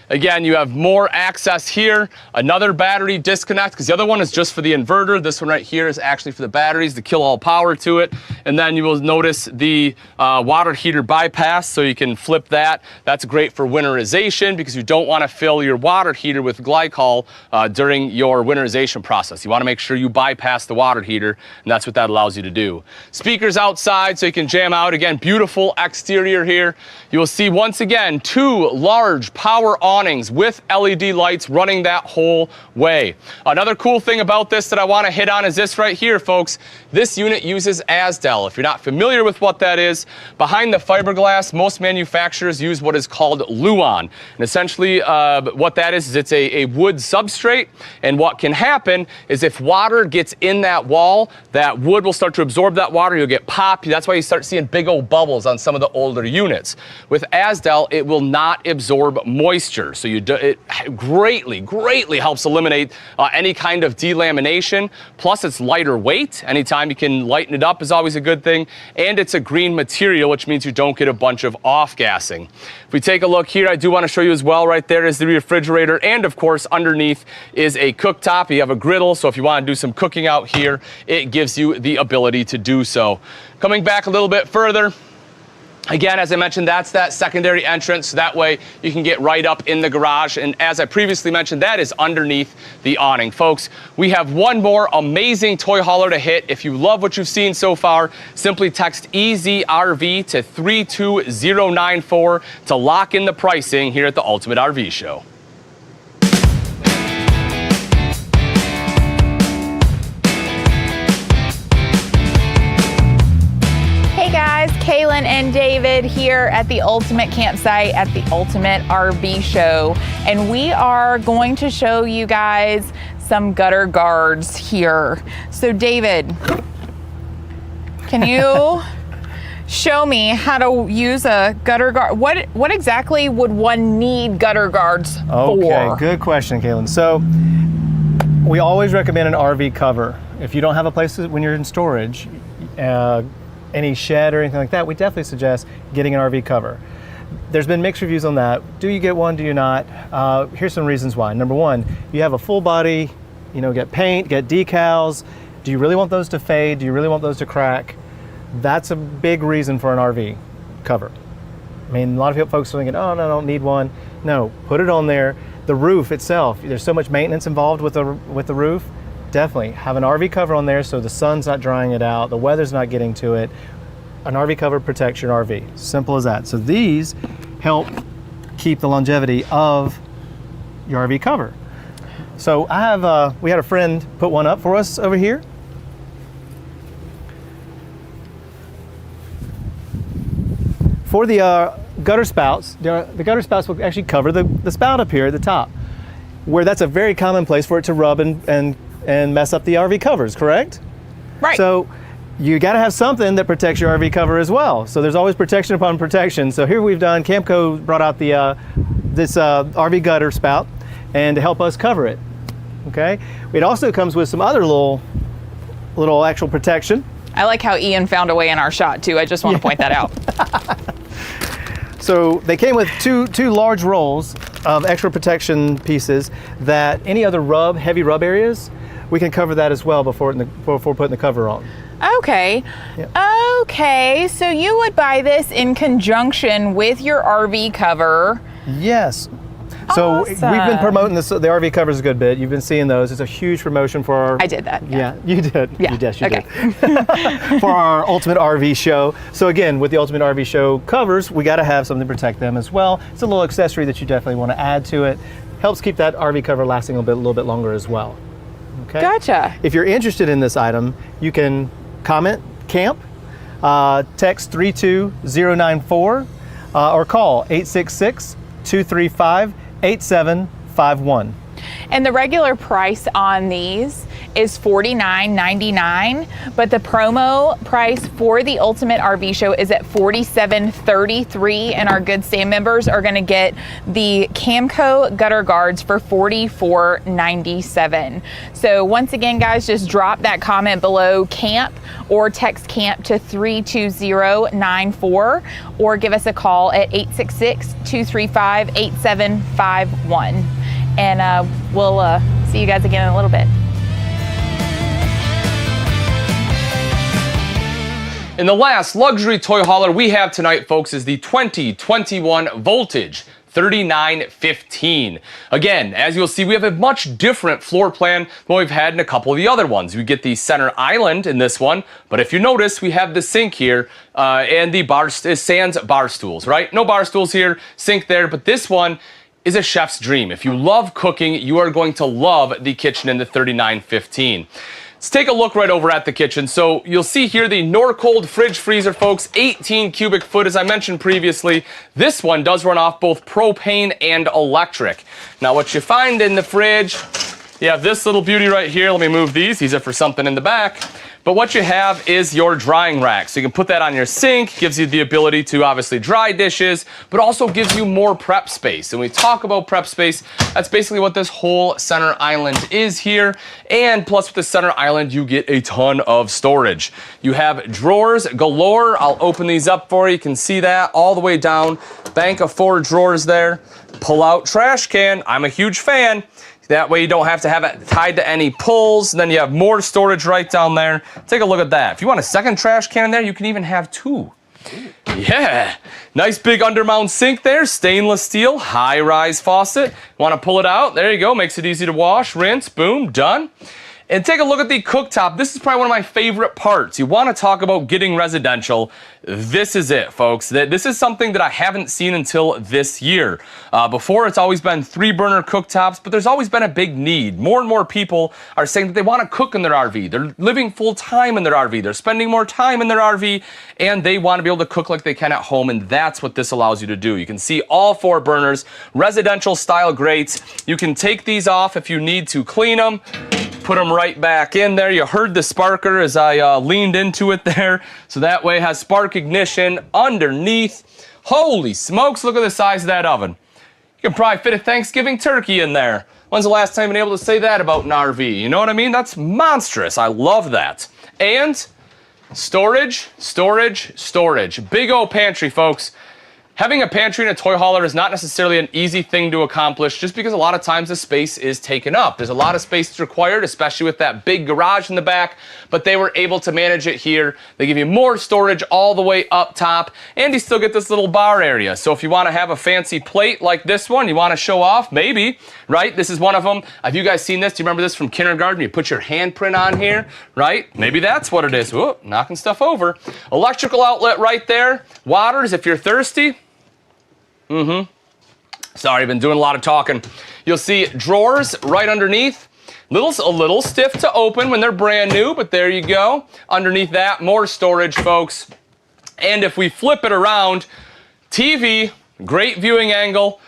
again, you have more access here, another battery disconnect, because the other one is just for the inverter. This one right here is actually for the batteries to kill all power to it. And then you will notice the water heater bypass, so you can flip that. That's great for winterization because you don't want to fill your water heater with glycol during your winterization process. You want to make sure you bypass the water heater, and that's what that allows you to do. Speakers outside so you can jam out. Again, beautiful exterior here. You will see once again 2 large power awnings with LED lights running that whole way. Another cool thing about this that I want to hit on is this right here, folks. This unit uses Azdel. If you're not familiar with what that is, behind the fiberglass, most manufacturers use what is called Luan. And essentially what that is it's a wood substrate. And what can happen is if water gets in that wall, that wood will start to absorb that water. You'll get pop. That's why you start seeing big old bubbles on some of the older units. With Azdel, it will not absorb moisture. So it greatly helps eliminate any kind of delamination. Plus, it's lighter weight. Anytime you can lighten it up is always a good thing. And it's a green material, which means you don't get a bunch of off-gassing. If we take a look here, I do want to show you as well, right there is the refrigerator. And of course, underneath is a cooktop. You have a griddle. So if you want to do some cooking out here, it gives you the ability to do so. Coming back a little bit further, again, as I mentioned, that's that secondary entrance. So that way you can get right up in the garage. And as I previously mentioned, that is underneath the awning. Folks, we have one more amazing toy hauler to hit. If you love what you've seen so far, simply text EZRV to 32094 to lock in the pricing here at the Ultimate RV Show. Kaylin and David here at the Ultimate Campsite at the Ultimate RV Show, and we are going to show you guys some gutter guards here. So David, can you show me how to use a gutter guard? What exactly would one need gutter guards for? Okay, good question, Kaylin. So we always recommend an RV cover. If you don't have a place when you're in storage, any shed or anything like that, we definitely suggest getting an RV cover. There's been mixed reviews on that. Do you get one? Do you not? Here's some reasons why. Number one, you have a full body, get paint, get decals. Do you really want those to fade? Do you really want those to crack? That's a big reason for an RV cover. I mean, a lot of folks are thinking, oh, no, I don't need one. No, put it on there. The roof itself, there's so much maintenance involved with the roof. Definitely have an RV cover on there so the sun's not drying it out, the weather's not getting to it. An RV cover protects your RV. Simple as that. So these help keep the longevity of your RV cover. So I have, we had a friend put one up for us over here. For the gutter spouts, the gutter spouts will actually cover the spout up here at the top, where that's a very common place for it to rub and mess up the RV covers, correct? Right. So you got to have something that protects your RV cover as well. So there's always protection upon protection. So here we've done, Camco brought out the this RV gutter spout and to help us cover it. Okay. It also comes with some other little actual protection. I like how Ian found a way in our shot too. I just want to point that out. So they came with two large rolls of extra protection pieces that any other heavy rub areas, we can cover that as well before putting the cover on. Okay. Yep. Okay, so you would buy this in conjunction with your RV cover. Yes. So we've been Awesome. promoting this. The RV covers a good bit. You've been seeing those. It's a huge promotion for our. I did that. Yeah, you did. Yeah. Yes, you Okay. did. For our Ultimate RV show. So again, with the Ultimate RV show covers, we got to have something to protect them as well. It's a little accessory that you definitely want to add to it. Helps keep that RV cover lasting a little bit longer as well. Okay. Gotcha. If you're interested in this item, you can comment camp, text 32094, or call 866-235-8751. And the regular price on these is $49.99, but the promo price for the Ultimate RV Show is at $47.33, and our Good Sam members are going to get the Camco gutter guards for $44.97. So once again, guys, just drop that comment below camp or text camp to 32094 or give us a call at 866-235-8751. And we'll see you guys again in a little bit. And the last luxury toy hauler we have tonight, folks, is the 2021 Voltage 3915. Again, as you'll see, we have a much different floor plan than what we've had in a couple of the other ones. We get the center island in this one, but if you notice, we have the sink here and the sans bar stools, right? No bar stools here, sink there, but this one is a chef's dream. If you love cooking, you are going to love the kitchen in the 3915. Let's take a look right over at the kitchen. So you'll see here the Norcold fridge freezer, folks, 18 cubic foot. As I mentioned previously, this one does run off both propane and electric. Now what you find in the fridge, you have this little beauty right here. Let me move these. These are for something in the back. But what you have is your drying rack. So you can put that on your sink, gives you the ability to obviously dry dishes, but also gives you more prep space. And we talk about prep space, that's basically what this whole center island is here. And plus with the center island, you get a ton of storage. You have drawers galore. I'll open these up for you. You can see that all the way down. Bank of 4 drawers there. Pull out trash can. I'm a huge fan. That way you don't have to have it tied to any pulls. And then you have more storage right down there. Take a look at that. If you want a second trash can in there, you can even have 2. Yeah, nice big undermount sink there, stainless steel, high-rise faucet. Want to pull it out? There you go, makes it easy to wash, rinse, boom, done. And take a look at the cooktop. This is probably one of my favorite parts. You want to talk about getting residential. This is it, folks. This is something that I haven't seen until this year. Before, it's always been 3-burner cooktops, but there's always been a big need. More and more people are saying that they want to cook in their RV. They're living full time in their RV. They're spending more time in their RV, and they want to be able to cook like they can at home, and that's what this allows you to do. You can see all 4 burners, residential style grates. You can take these off if you need to clean them. Put them right back in there. You heard the sparker as I leaned into it there. So that way it has spark ignition underneath. Holy smokes, look at the size of that oven. You can probably fit a Thanksgiving turkey in there. When's the last time you've been able to say that about an RV? You know what I mean? That's monstrous. I love that. And storage, storage, storage. Big old pantry, folks. Having a pantry and a toy hauler is not necessarily an easy thing to accomplish just because a lot of times the space is taken up. There's a lot of space that's required, especially with that big garage in the back, but they were able to manage it here. They give you more storage all the way up top, and you still get this little bar area. So if you want to have a fancy plate like this one, you want to show off, maybe, right? This is one of them. Have you guys seen this? Do you remember this from kindergarten? You put your handprint on here, right? Maybe that's what it is. Whoop, knocking stuff over. Electrical outlet right there. Waters if you're thirsty. Sorry, I've been doing a lot of talking. You'll see drawers right underneath. A little stiff to open when they're brand new, but there you go. Underneath that, more storage, folks. And if we flip it around, TV, great viewing angle.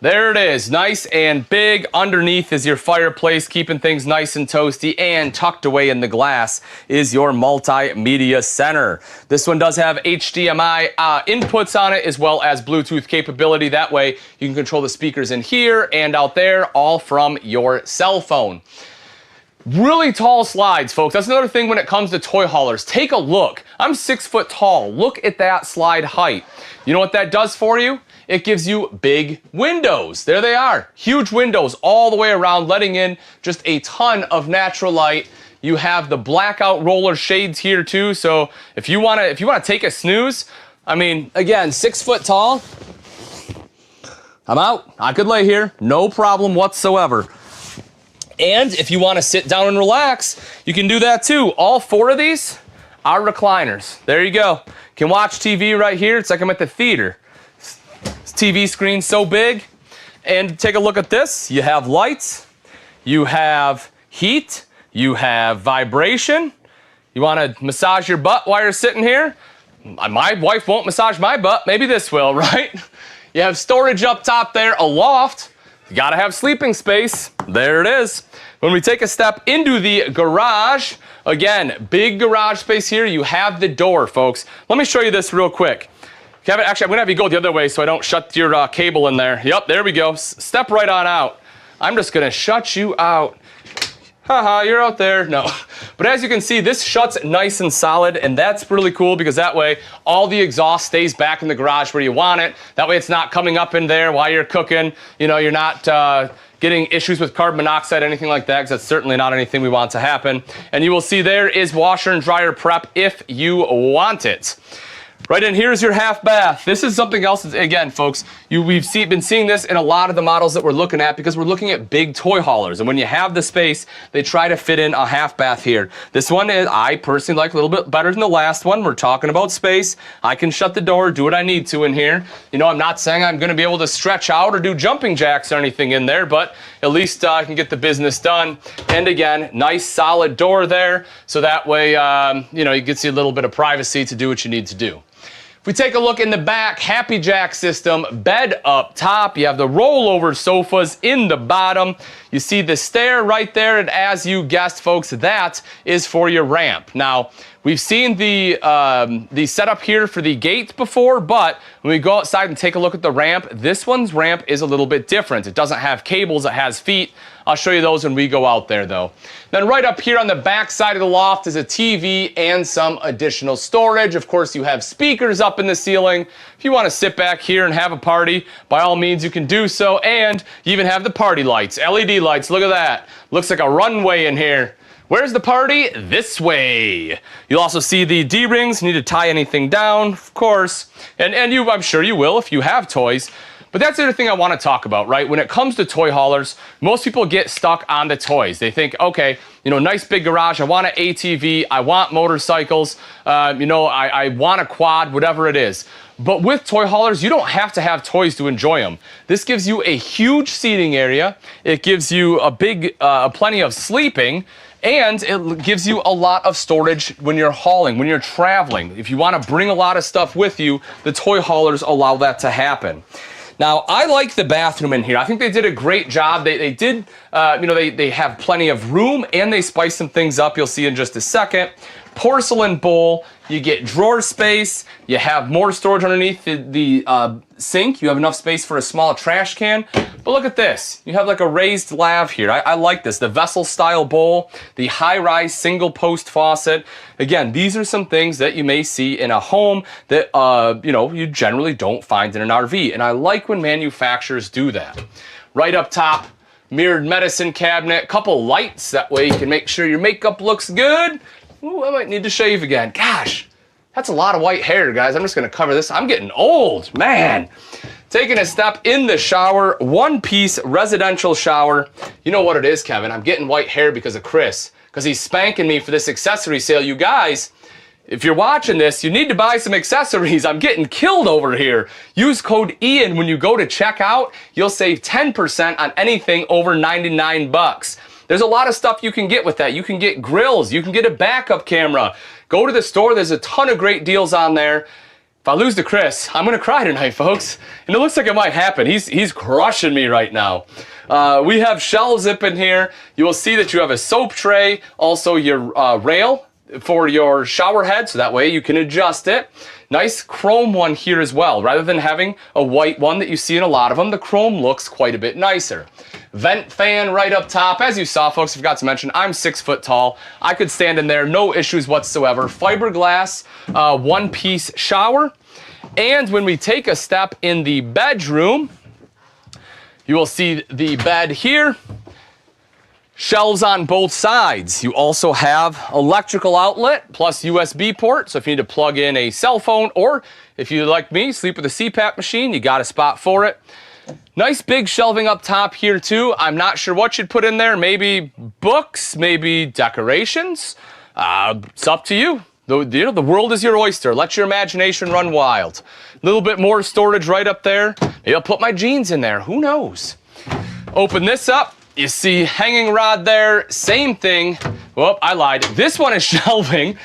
There it is, nice and big. Underneath is your fireplace, keeping things nice and toasty, and tucked away in the glass is your multimedia center. This one does have HDMI inputs on it, as well as Bluetooth capability. That way you can control the speakers in here and out there, all from your cell phone. Really tall slides, folks. That's another thing when it comes to toy haulers. Take a look. I'm 6 foot tall. Look at that slide height. You know what that does for you? It gives you big windows. There they are. Huge windows all the way around, letting in just a ton of natural light. You have the blackout roller shades here too. So if you wanna take a snooze, I mean, again, 6 foot tall. I'm out. I could lay here, no problem whatsoever. And if you want to sit down and relax, you can do that too. All 4 of these are recliners. There you go. Can watch TV right here. It's like I'm at the theater. This TV screen's so big. And take a look at this. You have lights, you have heat, you have vibration. You want to massage your butt while you're sitting here? My wife won't massage my butt. Maybe this will, right? You have storage up top there, a loft. You gotta have sleeping space. There it is. When we take a step into the garage, again, big garage space here. You have the door, folks. Let me show you this real quick. Kevin, actually, I'm gonna have you go the other way so I don't shut your cable in there. Yep, there we go. Step right on out. I'm just gonna shut you out. Haha, you're out there. No. But as you can see, this shuts nice and solid, and that's really cool because that way all the exhaust stays back in the garage where you want it. That way it's not coming up in there while you're cooking. You know, you're not getting issues with carbon monoxide, anything like that, because that's certainly not anything we want to happen. And you will see there is washer and dryer prep if you want it. Right in here's your half bath. This is something else, again, folks, we've been seeing this in a lot of the models that we're looking at because we're looking at big toy haulers. And when you have the space, they try to fit in a half bath here. This one is, I personally like a little bit better than the last one. We're talking about space. I can shut the door, do what I need to in here. You know, I'm not saying I'm gonna be able to stretch out or do jumping jacks or anything in there, but at least I can get the business done. And again, nice solid door there. So that way, you know, it gets you a little bit of privacy to do what you need to do. If we take a look in the back, Happy Jack system, bed up top. You have the rollover sofas in the bottom. You see the stair right there, and as you guessed, folks, that is for your ramp. Now, we've seen the setup here for the gate before, but when we go outside and take a look at the ramp, this one's ramp is a little bit different. It doesn't have cables, it has feet. I'll show you those when we go out there though. Then right up here on the back side of the loft is a TV and some additional storage. Of course, you have speakers up in the ceiling. If you want to sit back here and have a party, by all means you can do so. And you even have the party lights, LED lights, look at that. Looks like a runway in here. Where's the party? This way. You'll also see the D-rings. You need to tie anything down, of course. And you, I'm sure you will if you have toys. But that's the other thing I want to talk about, right? When it comes to toy haulers, most people get stuck on the toys. They think, okay, you know, nice big garage. I want an ATV. I want motorcycles. You know, I want a quad, whatever it is. But with toy haulers, you don't have to have toys to enjoy them. This gives you a huge seating area. It gives you a big, plenty of sleeping. And it gives you a lot of storage when you're hauling, when you're traveling. If you want to bring a lot of stuff with you, the toy haulers allow that to happen. Now, I like the bathroom in here. I think they did a great job. They did, you know, they have plenty of room and they spice some things up. You'll see in just a second. Porcelain bowl. You get drawer space. You have more storage underneath the sink. You have enough space for a small trash can. But look at this. You have like a raised lav here. I like this. The vessel style bowl, the high-rise single post faucet. Again, these are some things that you may see in a home that, you know, you generally don't find in an RV. And I like when manufacturers do that. Right up top, mirrored medicine cabinet, couple lights. That way you can make sure your makeup looks good. Ooh, I might need to shave again. Gosh, that's a lot of white hair, guys. I'm just gonna cover this. I'm getting old, man. Taking a step in the shower, one-piece residential shower. You know what it is, Kevin. I'm getting white hair because of Chris, because he's spanking me for this accessory sale. You guys, if you're watching this, you need to buy some accessories. I'm getting killed over here. Use code Ian when you go to checkout. You'll save 10% on anything over 99 bucks. There's a lot of stuff you can get with that. You can get grills. You can get a backup camera. Go to the store. There's a ton of great deals on there. If I lose to Chris, I'm going to cry tonight, folks. And it looks like it might happen. He's crushing me right now. We have shelves up in here. You will see that you have a soap tray. Also your rail for your shower head, so that way you can adjust it. Nice chrome one here as well. Rather than having a white one that you see in a lot of them, the chrome looks quite a bit nicer. Vent fan right up top. As you saw, folks, I forgot to mention, I'm 6 foot tall. I could stand in there, no issues whatsoever. Fiberglass, one-piece shower. And when we take a step in the bedroom, you will see the bed here. Shelves on both sides. You also have electrical outlet plus USB port. So if you need to plug in a cell phone, or if you, like me, sleep with a CPAP machine, you got a spot for it. Nice big shelving up top here too. I'm not sure what you'd put in there. Maybe books, maybe decorations. It's up to you. The world is your oyster. Let your imagination run wild. A little bit more storage right up there. Maybe I'll put my jeans in there. Who knows? Open this up. You see hanging rod there. Same thing. Whoop, I lied. This one is shelving.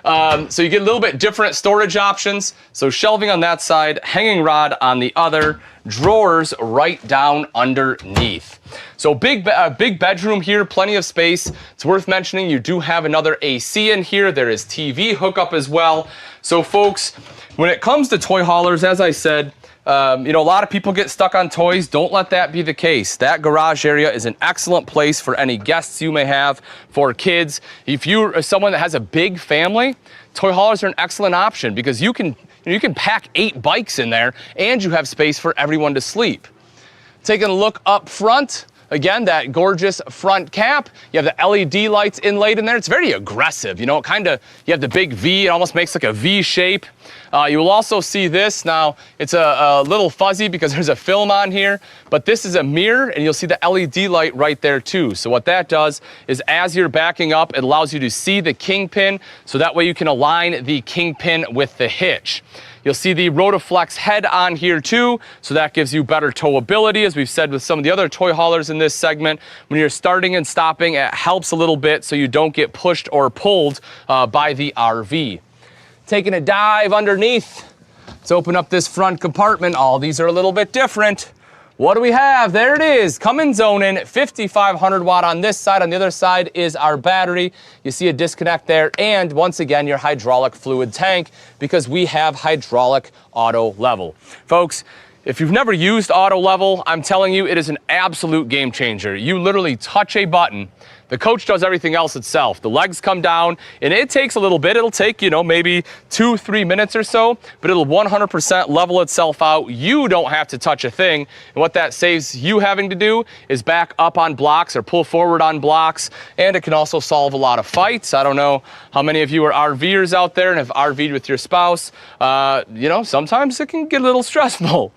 So you get a little bit different storage options. So shelving on that side, hanging rod on the other, drawers right down underneath. So big bedroom here, plenty of space. It's worth mentioning you do have another AC in here. There is TV hookup as well. So folks, when it comes to toy haulers, as I said, a lot of people get stuck on toys. Don't let that be the case. That garage area is an excellent place for any guests you may have, for kids. If you're someone that has a big family, toy haulers are an excellent option because you can pack 8 bikes in there and you have space for everyone to sleep. Taking a look up front, again, that gorgeous front cap. You have the LED lights inlaid in there. It's very aggressive. You have the big V. It almost makes like a V shape. You will also see this. Now, it's a little fuzzy because there's a film on here, but this is a mirror, and you'll see the LED light right there too. So what that does is as you're backing up, it allows you to see the kingpin, so that way you can align the kingpin with the hitch. You'll see the Rotaflex head on here too, so that gives you better towability. As we've said with some of the other toy haulers in this segment, when you're starting and stopping, it helps a little bit so you don't get pushed or pulled by the RV. Taking a dive underneath. Let's open up this front compartment. All these are a little bit different. What do we have? There it is. Cummins Onan, 5,500 watt on this side. On the other side is our battery. You see a disconnect there. And once again, your hydraulic fluid tank, because we have hydraulic auto level. Folks, if you've never used auto level, I'm telling you, it is an absolute game changer. You literally touch a button. The coach does everything else itself. The legs come down, and it takes a little bit. It'll take, maybe 2-3 minutes or so, but it'll 100% level itself out. You don't have to touch a thing. And what that saves you having to do is back up on blocks or pull forward on blocks, and it can also solve a lot of fights. I don't know how many of you are RVers out there and have RV'd with your spouse. Sometimes it can get a little stressful.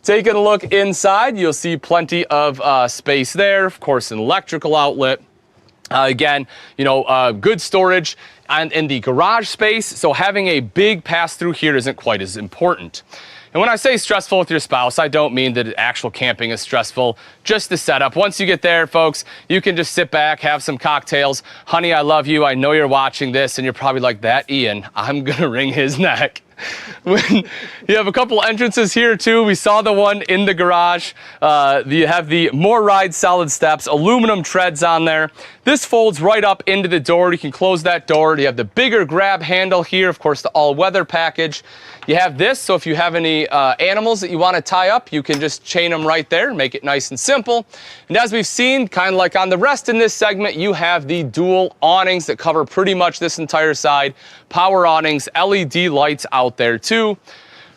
Taking a look inside, you'll see plenty of space there. Of course, an electrical outlet. Again, good storage and in the garage space, so having a big pass-through here isn't quite as important. And when I say stressful with your spouse, I don't mean that actual camping is stressful, just the setup. Once you get there, folks, you can just sit back, have some cocktails. Honey, I love you. I know you're watching this, and you're probably like, that Ian, I'm gonna wring his neck. When you have a couple entrances here too. We saw the one in the garage. You have the MORryde solid steps, aluminum treads on there. This folds right up into the door. You can close that door. You have the bigger grab handle here, of course, the all-weather package. You have this, so if you have any animals that you want to tie up, you can just chain them right there, make it nice and simple. And as we've seen, kind of like on the rest in this segment, you have the dual awnings that cover pretty much this entire side. Power awnings, LED lights out there too.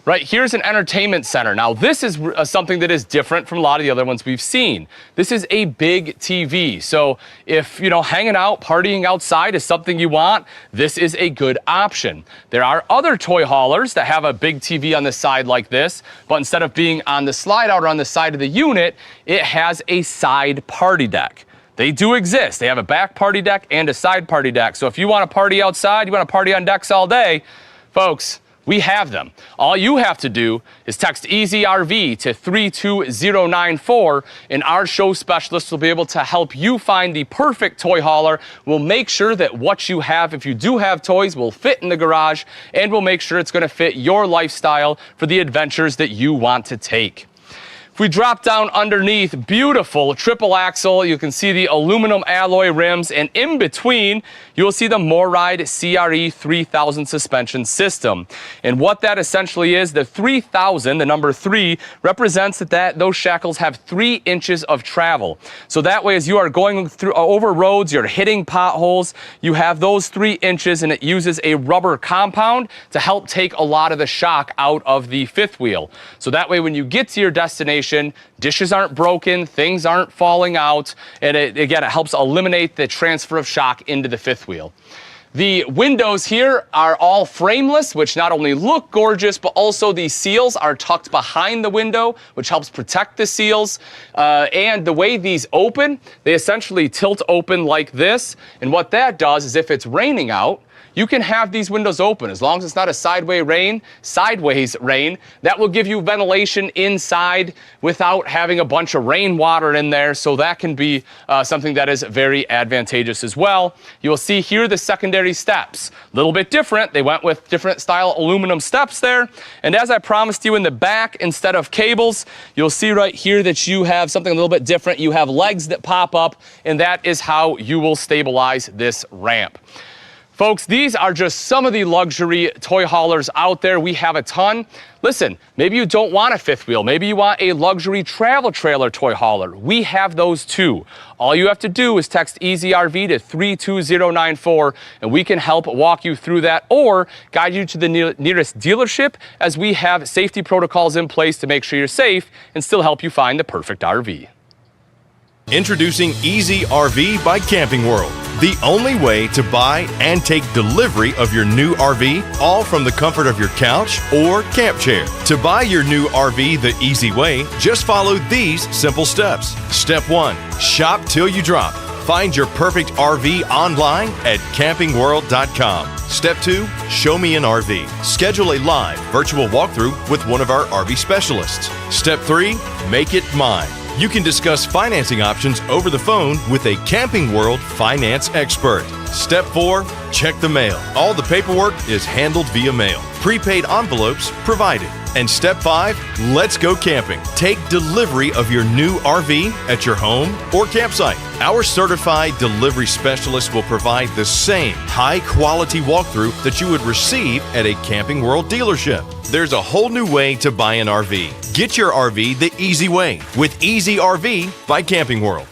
Right, here's an entertainment center. Now, this is something that is different from a lot of the other ones we've seen. This is a big TV. So if, hanging out, partying outside is something you want, this is a good option. There are other toy haulers that have a big TV on the side like this, but instead of being on the slide out or on the side of the unit, it has a side party deck. They do exist. They have a back party deck and a side party deck. So if you want to party outside, you want to party on decks all day, folks, we have them. All you have to do is text EasyRV to 32094, and our show specialist will be able to help you find the perfect toy hauler. We'll make sure that what you have, if you do have toys, will fit in the garage, and we'll make sure it's going to fit your lifestyle for the adventures that you want to take. If we drop down underneath, beautiful triple axle. You can see the aluminum alloy rims, and in between, you'll see the MORryde CRE 3000 suspension system. And what that essentially is, the 3000, the number 3, represents that those shackles have 3 inches of travel. So that way, as you are going through over roads, you're hitting potholes, you have those 3 inches, and it uses a rubber compound to help take a lot of the shock out of the fifth wheel. So that way, when you get to your destination, dishes aren't broken, things aren't falling out, and it helps eliminate the transfer of shock into the fifth wheel. The windows here are all frameless, which not only look gorgeous, but also the seals are tucked behind the window, which helps protect the seals. And the way these open, they essentially tilt open like this. And what that does is if it's raining out, you can have these windows open as long as it's not a sideways rain. That will give you ventilation inside without having a bunch of rainwater in there. So that can be something that is very advantageous as well. You will see here the secondary steps. A little bit different. They went with different style aluminum steps there. And as I promised you in the back, instead of cables, you'll see right here that you have something a little bit different. You have legs that pop up, and that is how you will stabilize this ramp. Folks, these are just some of the luxury toy haulers out there. We have a ton. Listen, maybe you don't want a fifth wheel. Maybe you want a luxury travel trailer toy hauler. We have those too. All you have to do is text EasyRV to 32094, and we can help walk you through that or guide you to the nearest dealership, as we have safety protocols in place to make sure you're safe and still help you find the perfect RV. Introducing Easy RV by Camping World, the only way to buy and take delivery of your new RV, all from the comfort of your couch or camp chair. To buy your new RV the easy way, just follow these simple steps. Step 1, shop till you drop. Find your perfect RV online at campingworld.com. Step 2, show me an RV. Schedule a live virtual walkthrough with one of our RV specialists. Step 3, make it mine. You can discuss financing options over the phone with a Camping World finance expert. Step 4, check the mail. All the paperwork is handled via mail. Prepaid envelopes provided. And step 5, let's go camping. Take delivery of your new RV at your home or campsite. Our certified delivery specialist will provide the same high-quality walkthrough that you would receive at a Camping World dealership. There's a whole new way to buy an RV. Get your RV the easy way with Easy RV by Camping World.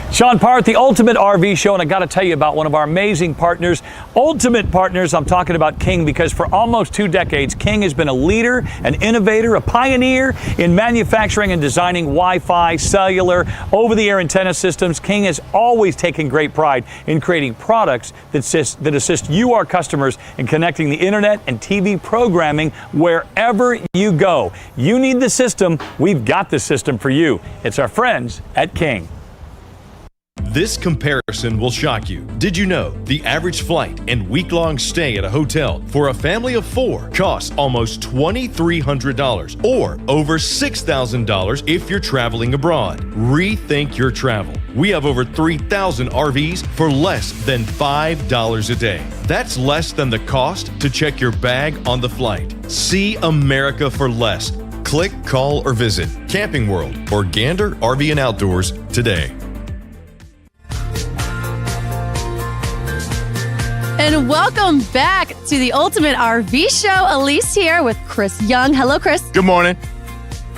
Sean Parr at the Ultimate RV Show, and I got to tell you about one of our amazing partners, Ultimate Partners. I'm talking about King, because for almost 2 decades, King has been a leader, an innovator, a pioneer in manufacturing and designing Wi-Fi, cellular, over-the-air antenna systems. King has always taken great pride in creating products that assist you, our customers, in connecting the internet and TV programming wherever you go. You need the system, we've got the system for you. It's our friends at King. This comparison will shock you. Did you know the average flight and week-long stay at a hotel for a family of 4 costs almost $2,300 or over $6,000 if you're traveling abroad? Rethink your travel. We have over 3,000 RVs for less than $5 a day. That's less than the cost to check your bag on the flight. See America for less. Click, call, or visit Camping World or Gander RV and Outdoors today. And welcome back to the Ultimate RV Show. Elise here with Chris Young. Hello, Chris. Good morning.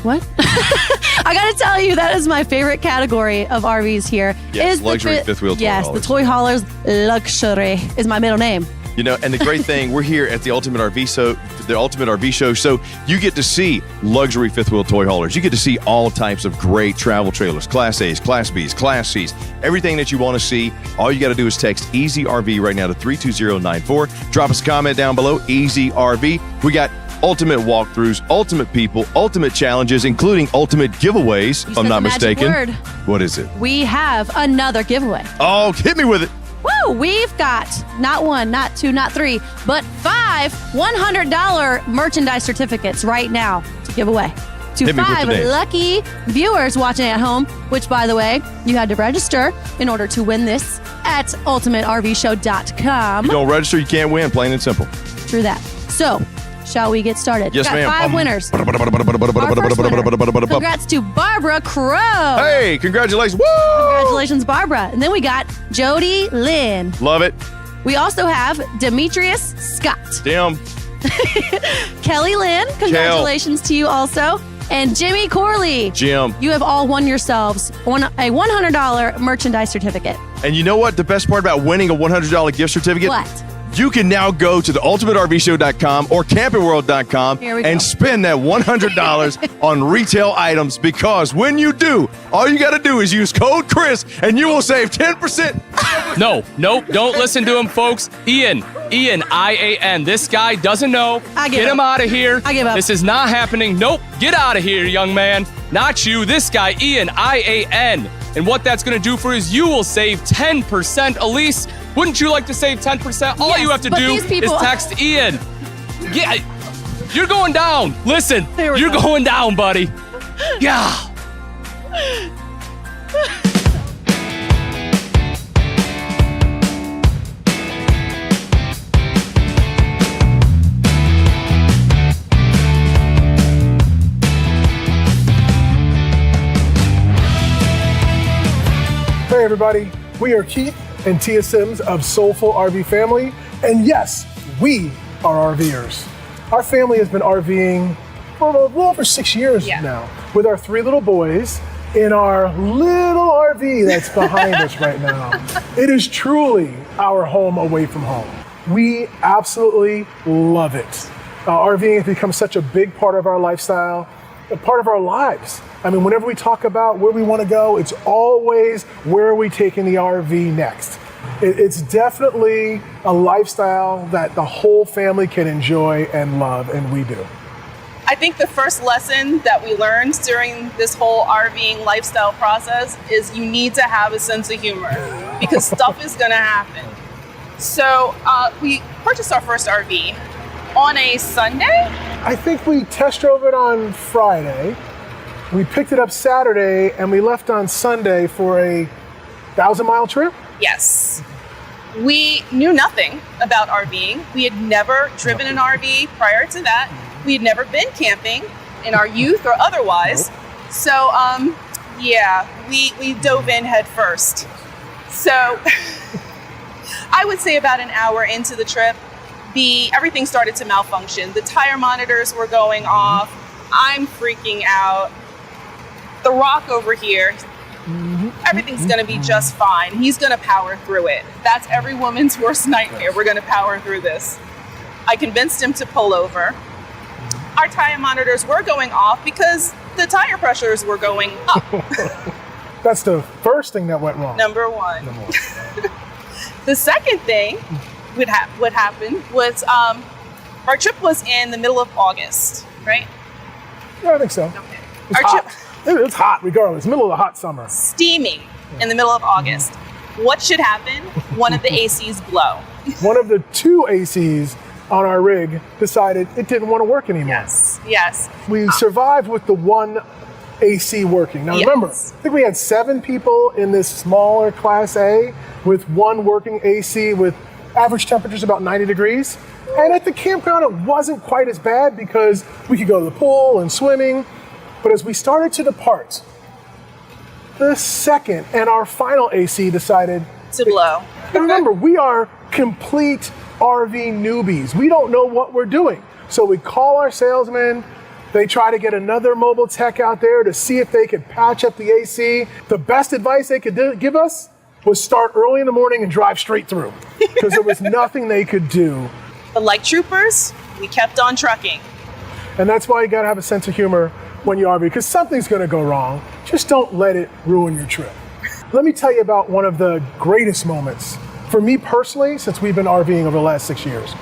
What? I got to tell you, that is my favorite category of RVs here. Yes, is luxury fifth wheel toy Yes, haulers. the toy haulers luxury is my middle name. You know, and the great thing, we're here at the Ultimate RV Show, so you get to see luxury fifth wheel toy haulers. You get to see all types of great travel trailers, Class A's, Class B's, Class C's, everything that you want to see. All you got to do is text Easy RV right now to 32094. Drop us a comment down below, Easy RV. We got ultimate walkthroughs, ultimate people, ultimate challenges, including ultimate giveaways, if I'm not mistaken. Word. What is it? We have another giveaway. Oh, hit me with it. Woo! We've got not 1, not 2, not 3, but 5 $100 merchandise certificates right now to give away to Hit me with the 5 names. lucky viewers watching at home, which, by the way, you had to register in order to win this at ultimatervshow.com. You don't register, you can't win, plain and simple. True that. So, shall we get started? Yes, got ma'am. 5 winners. Our first winner. Congrats to Barbara Crow. Hey, congratulations. Woo! Congratulations, Barbara. And then we got Jody Lynn. Love it. We also have Demetrius Scott. Damn. Kelly Lynn, congratulations to you also. And Jimmy Corley. Jim. You have all won yourselves a $100 merchandise certificate. And you know what? The best part about winning a $100 gift certificate? What? You can now go to the ultimatervshow.com or campingworld.com Here we go. and spend that $100 on retail items, because when you do, all you got to do is use code Chris and you will save 10%. No, nope, don't listen to him, folks. Ian, I-A-N. This guy doesn't know. Get him out of here. I give up. This is not happening. Nope, get out of here, young man. Not you, this guy, Ian, I-A-N. And what that's going to do for is you will save 10%. Elise, wouldn't you like to save 10%? All you have to do is text Ian. Yeah, you're going down. Listen, you're going down, buddy. Yeah. Hey everybody, we are Keith and Tia Sims of Soulful RV Family, and yes, we are RVers. Our family has been RVing for a little over 6 years now, with our 3 little boys in our little RV that's behind us right now. It is truly our home away from home. We absolutely love it. RVing has become such a big part of our lifestyle, a part of our lives. I mean, whenever we talk about where we want to go, it's always where are we taking the RV next. It's definitely a lifestyle that the whole family can enjoy and love, and we do. I think the first lesson that we learned during this whole RVing lifestyle process is you need to have a sense of humor because stuff is going to happen. So we purchased our first RV on a Sunday. I think we test drove it on Friday. We picked it up Saturday and we left on Sunday for a 1,000-mile trip. Yes. We knew nothing about RVing. We had never driven an RV prior to that. We had never been camping in our youth or otherwise. So, we dove in head first. So, I would say about an hour into the trip, everything started to malfunction. The tire monitors were going off. I'm freaking out. The rock over here, everything's gonna be just fine. He's gonna power through it. That's every woman's worst nightmare. We're gonna power through this. I convinced him to pull over. Our tire monitors were going off because the tire pressures were going up. That's the first thing that went wrong. Number one. The second thing, what happened was our trip was in the middle of August, right? Yeah, I think so. Okay. It's hot. It's hot regardless, middle of the hot summer. Steaming in the middle of August. What should happen? One of the ACs blow. One of the 2 ACs on our rig decided it didn't want to work anymore. Yes. We survived with the 1 AC working. Now remember, I think we had 7 people in this smaller Class A with 1 working AC with average temperatures about 90 degrees. And at the campground, it wasn't quite as bad because we could go to the pool and swimming. But as we started to depart, the second and our final AC decided to blow. And remember, we are complete RV newbies. We don't know what we're doing. So we call our salesman. They try to get another mobile tech out there to see if they could patch up the AC. The best advice they could give us was start early in the morning and drive straight through because there was nothing they could do. But like troopers, we kept on trucking. And that's why you got to have a sense of humor when you RV, because something's going to go wrong. Just don't let it ruin your trip. Let me tell you about one of the greatest moments for me personally since we've been RVing over the last 6 years.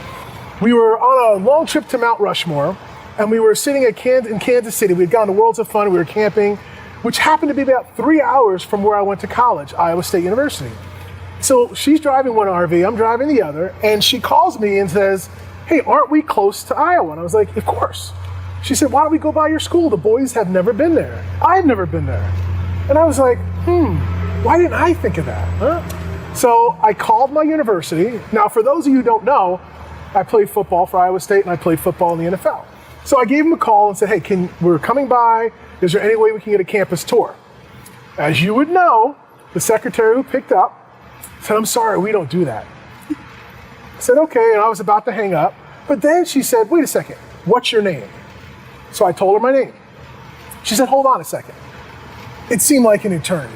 We were on a long trip to Mount Rushmore, and we were sitting in Kansas City. We had gone to Worlds of Fun. We were camping, which happened to be about 3 hours from where I went to college, Iowa State University. So she's driving one RV, I'm driving the other, and she calls me and says, "Hey, aren't we close to Iowa?" And I was like, "Of course." She said, "Why don't we go by your school? The boys have never been there." I had never been there. And I was like, why didn't I think of that? Huh? So I called my university. Now, for those of you who don't know, I played football for Iowa State and I played football in the NFL. So I gave them a call and said, "Hey, we're coming by. Is there any way we can get a campus tour?" As you would know, the secretary who picked up said, "I'm sorry, we don't do that." I said, "Okay," and I was about to hang up. But then she said, "Wait a second, what's your name?" So I told her my name. She said, "Hold on a second." It seemed like an eternity.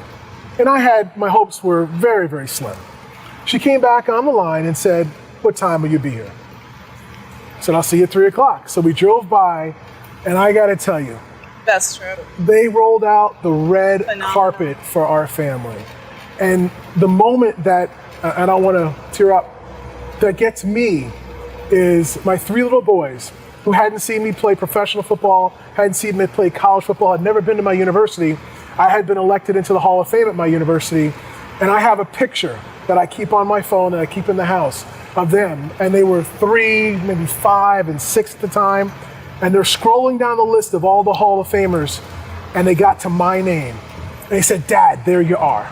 And my hopes were very, very slim. She came back on the line and said, "What time will you be here?" I said, "I'll see you at 3 o'clock. So we drove by, and I got to tell you, best trip. They rolled out the red carpet for our family. And the moment that I don't want to tear up, that gets me is my 3 little boys who hadn't seen me play professional football, hadn't seen me play college football, had never been to my university. I had been elected into the Hall of Fame at my university, and I have a picture that I keep on my phone and I keep in the house of them. And they were 3, maybe 5, and 6 at the time. And they're scrolling down the list of all the Hall of Famers, and they got to my name. And they said, "Dad, there you are."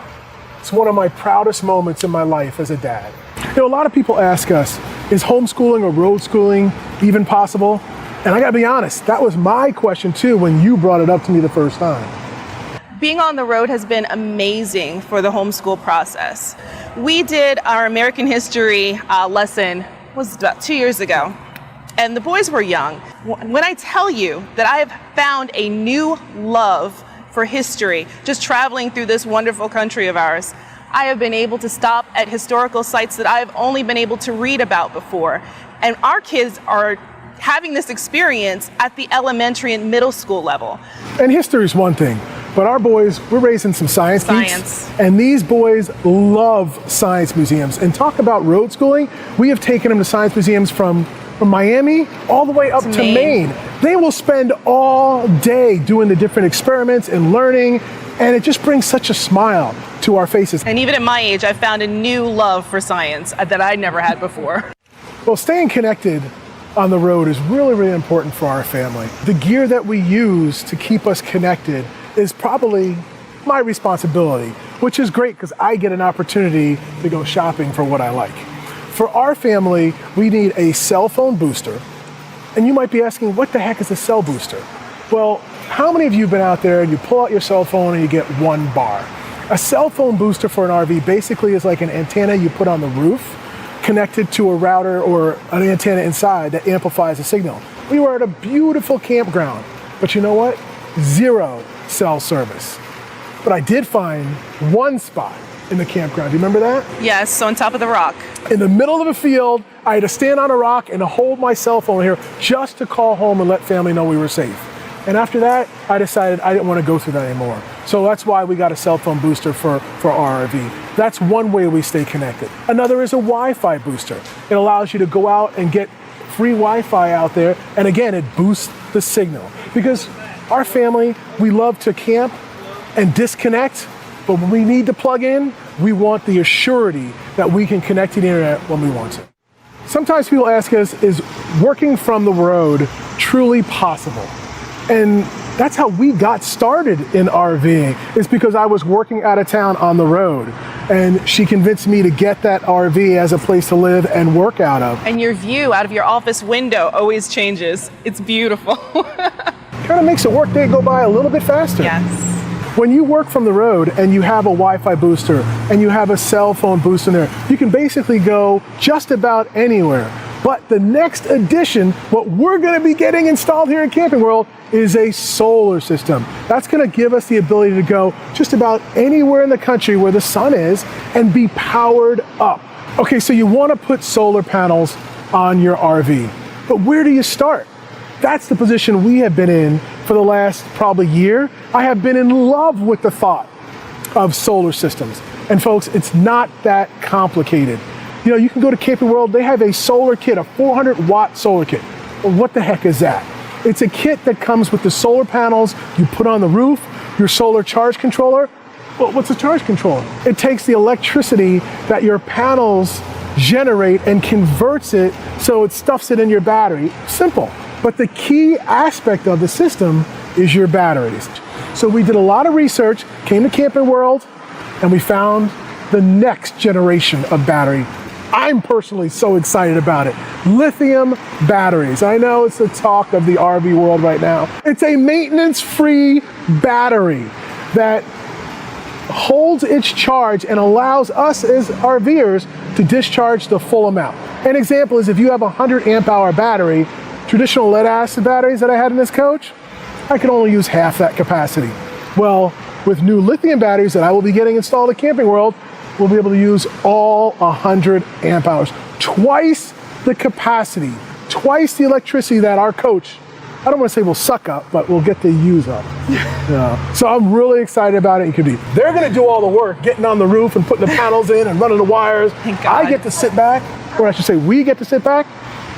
It's one of my proudest moments in my life as a dad. You know, a lot of people ask us, is homeschooling or road schooling even possible? And I gotta be honest, that was my question too when you brought it up to me the first time. Being on the road has been amazing for the homeschool process. We did our American history lesson, was about 2 years ago, and the boys were young. When I tell you that I have found a new love for history, just traveling through this wonderful country of ours, I have been able to stop at historical sites that I've only been able to read about before. And our kids are having this experience at the elementary and middle school level. And history is one thing, but our boys, we're raising some science geeks, and these boys love science museums. And talk about road schooling, we have taken them to science museums from Miami all the way up to Maine. They will spend all day doing the different experiments and learning, and it just brings such a smile to our faces. And even at my age, I found a new love for science that I never had before. Well, staying connected on the road is really, really important for our family. The gear that we use to keep us connected is probably my responsibility, which is great because I get an opportunity to go shopping for what I like. For our family, we need a cell phone booster. And you might be asking, what the heck is a cell booster? Well, how many of you have been out there and you pull out your cell phone and you get 1 bar? A cell phone booster for an RV basically is like an antenna you put on the roof connected to a router or an antenna inside that amplifies the signal. We were at a beautiful campground, but you know what? 0 cell service. But I did find 1 spot in the campground. Do you remember that? Yes, on top of the rock. In the middle of a field, I had to stand on a rock and to hold my cell phone here just to call home and let family know we were safe. And after that, I decided I didn't want to go through that anymore. So that's why we got a cell phone booster for our RV. That's one way we stay connected. Another is a Wi-Fi booster. It allows you to go out and get free Wi-Fi out there. And again, it boosts the signal. Because our family, we love to camp and disconnect, but when we need to plug in, we want the assurity that we can connect to the internet when we want to. Sometimes people ask us, is working from the road truly possible? And that's how we got started in RVing. It's because I was working out of town on the road, and she convinced me to get that RV as a place to live and work out of. And your view out of your office window always changes. It's beautiful. Kind of makes a workday go by a little bit faster. Yes. When you work from the road and you have a Wi-Fi booster and you have a cell phone boost in there, you can basically go just about anywhere. But the next addition, what we're going to be getting installed here at Camping World, is a solar system. That's going to give us the ability to go just about anywhere in the country where the sun is and be powered up. Okay, so you want to put solar panels on your RV, but where do you start? That's the position we have been in for the last probably year. I have been in love with the thought of solar systems. And folks, it's not that complicated. You know, you can go to Camping World, they have a solar kit, a 400-watt solar kit. Well, what the heck is that? It's a kit that comes with the solar panels you put on the roof, your solar charge controller. Well, what's a charge controller? It takes the electricity that your panels generate and converts it so it stuffs it in your battery. Simple. But the key aspect of the system is your batteries. So we did a lot of research, came to Camping World, and we found the next generation of battery. I'm personally so excited about it. Lithium batteries. I know it's the talk of the RV world right now. It's a maintenance-free battery that holds its charge and allows us as RVers to discharge the full amount. An example is if you have a 100 amp hour battery, traditional lead acid batteries that I had in this coach, I could only use half that capacity. Well, with new lithium batteries that I will be getting installed at Camping World, we'll be able to use all 100 amp hours. Twice the capacity, twice the electricity that our coach I don't want to say we'll suck up, but we'll get to use up. Yeah. So I'm really excited about it. They're going to do all the work, getting on the roof and putting the panels in and running the wires. I get to sit back, or I should say we get to sit back,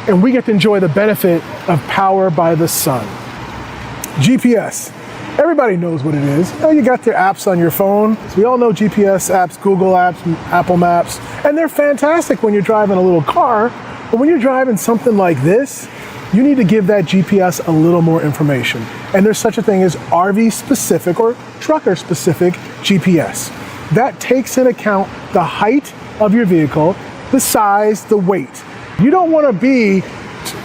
and we get to enjoy the benefit of power by the sun. GPS. Everybody knows what it is. You got your apps on your phone. So we all know GPS apps, Google apps, Apple Maps, and they're fantastic when you're driving a little car. But when you're driving something like this, you need to give that GPS a little more information. And there's such a thing as RV specific or trucker specific GPS. That takes into account the height of your vehicle, the size, the weight. You don't want to be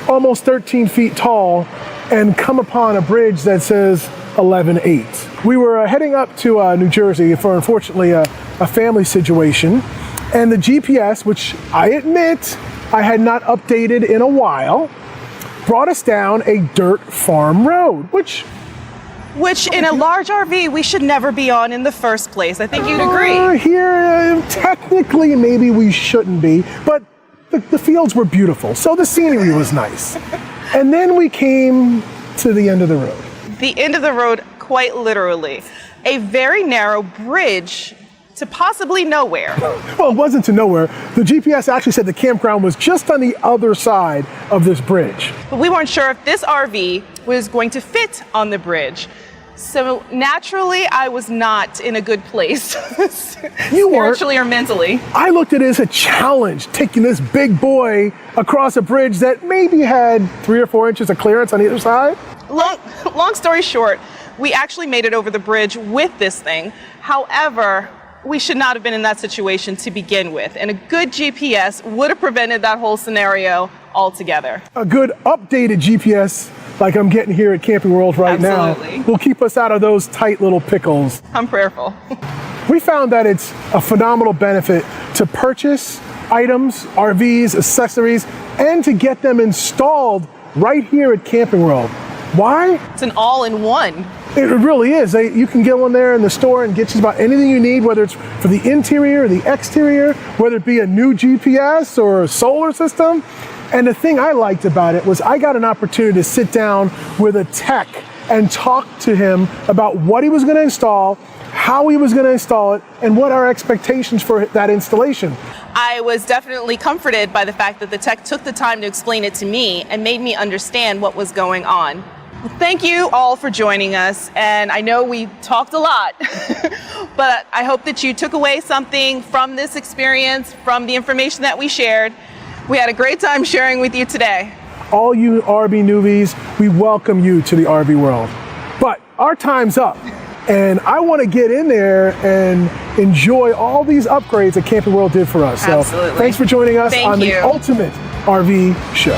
almost 13 feet tall and come upon a bridge that says 11.8. We were heading up to New Jersey for, unfortunately, a family situation. And the GPS, which I admit I had not updated in a while, brought us down a dirt farm road, which in a large RV we should never be on in the first place. I think you'd agree. Here, technically, maybe we shouldn't be, but the fields were beautiful, so the scenery was nice. And then we came to the end of the road. The end of the road, quite literally. A very narrow bridge to possibly nowhere. Well, it wasn't to nowhere. The GPS actually said the campground was just on the other side of this bridge. But we weren't sure if this RV was going to fit on the bridge. So naturally, I was not in a good place, spiritually or mentally. I looked at it as a challenge, taking this big boy across a bridge that maybe had 3 or 4 inches of clearance on either side. Long story short, we actually made it over the bridge with this thing. However, we should not have been in that situation to begin with, and a good GPS would have prevented that whole scenario altogether. A good updated GPS, like I'm getting here at Camping World right now, will keep us out of those tight little pickles. I'm prayerful. We found that it's a phenomenal benefit to purchase items, RVs, accessories, and to get them installed right here at Camping World. Why? It's an all-in-one. It really is. You can get one there in the store and get just about anything you need, whether it's for the interior or the exterior, whether it be a new GPS or a solar system. And the thing I liked about it was I got an opportunity to sit down with a tech and talk to him about what he was going to install, how he was going to install it, and what our expectations for that installation. I was definitely comforted by the fact that the tech took the time to explain it to me and made me understand what was going on. Well, thank you all for joining us, and I know we talked a lot, but I hope that you took away something from this experience, from the information that we shared. We had a great time sharing with you today. All you RV newbies, we welcome you to the RV world. But our time's up, and I want to get in there and enjoy all these upgrades that Camping World did for us. So Absolutely. Thanks for joining us on the Ultimate RV Show.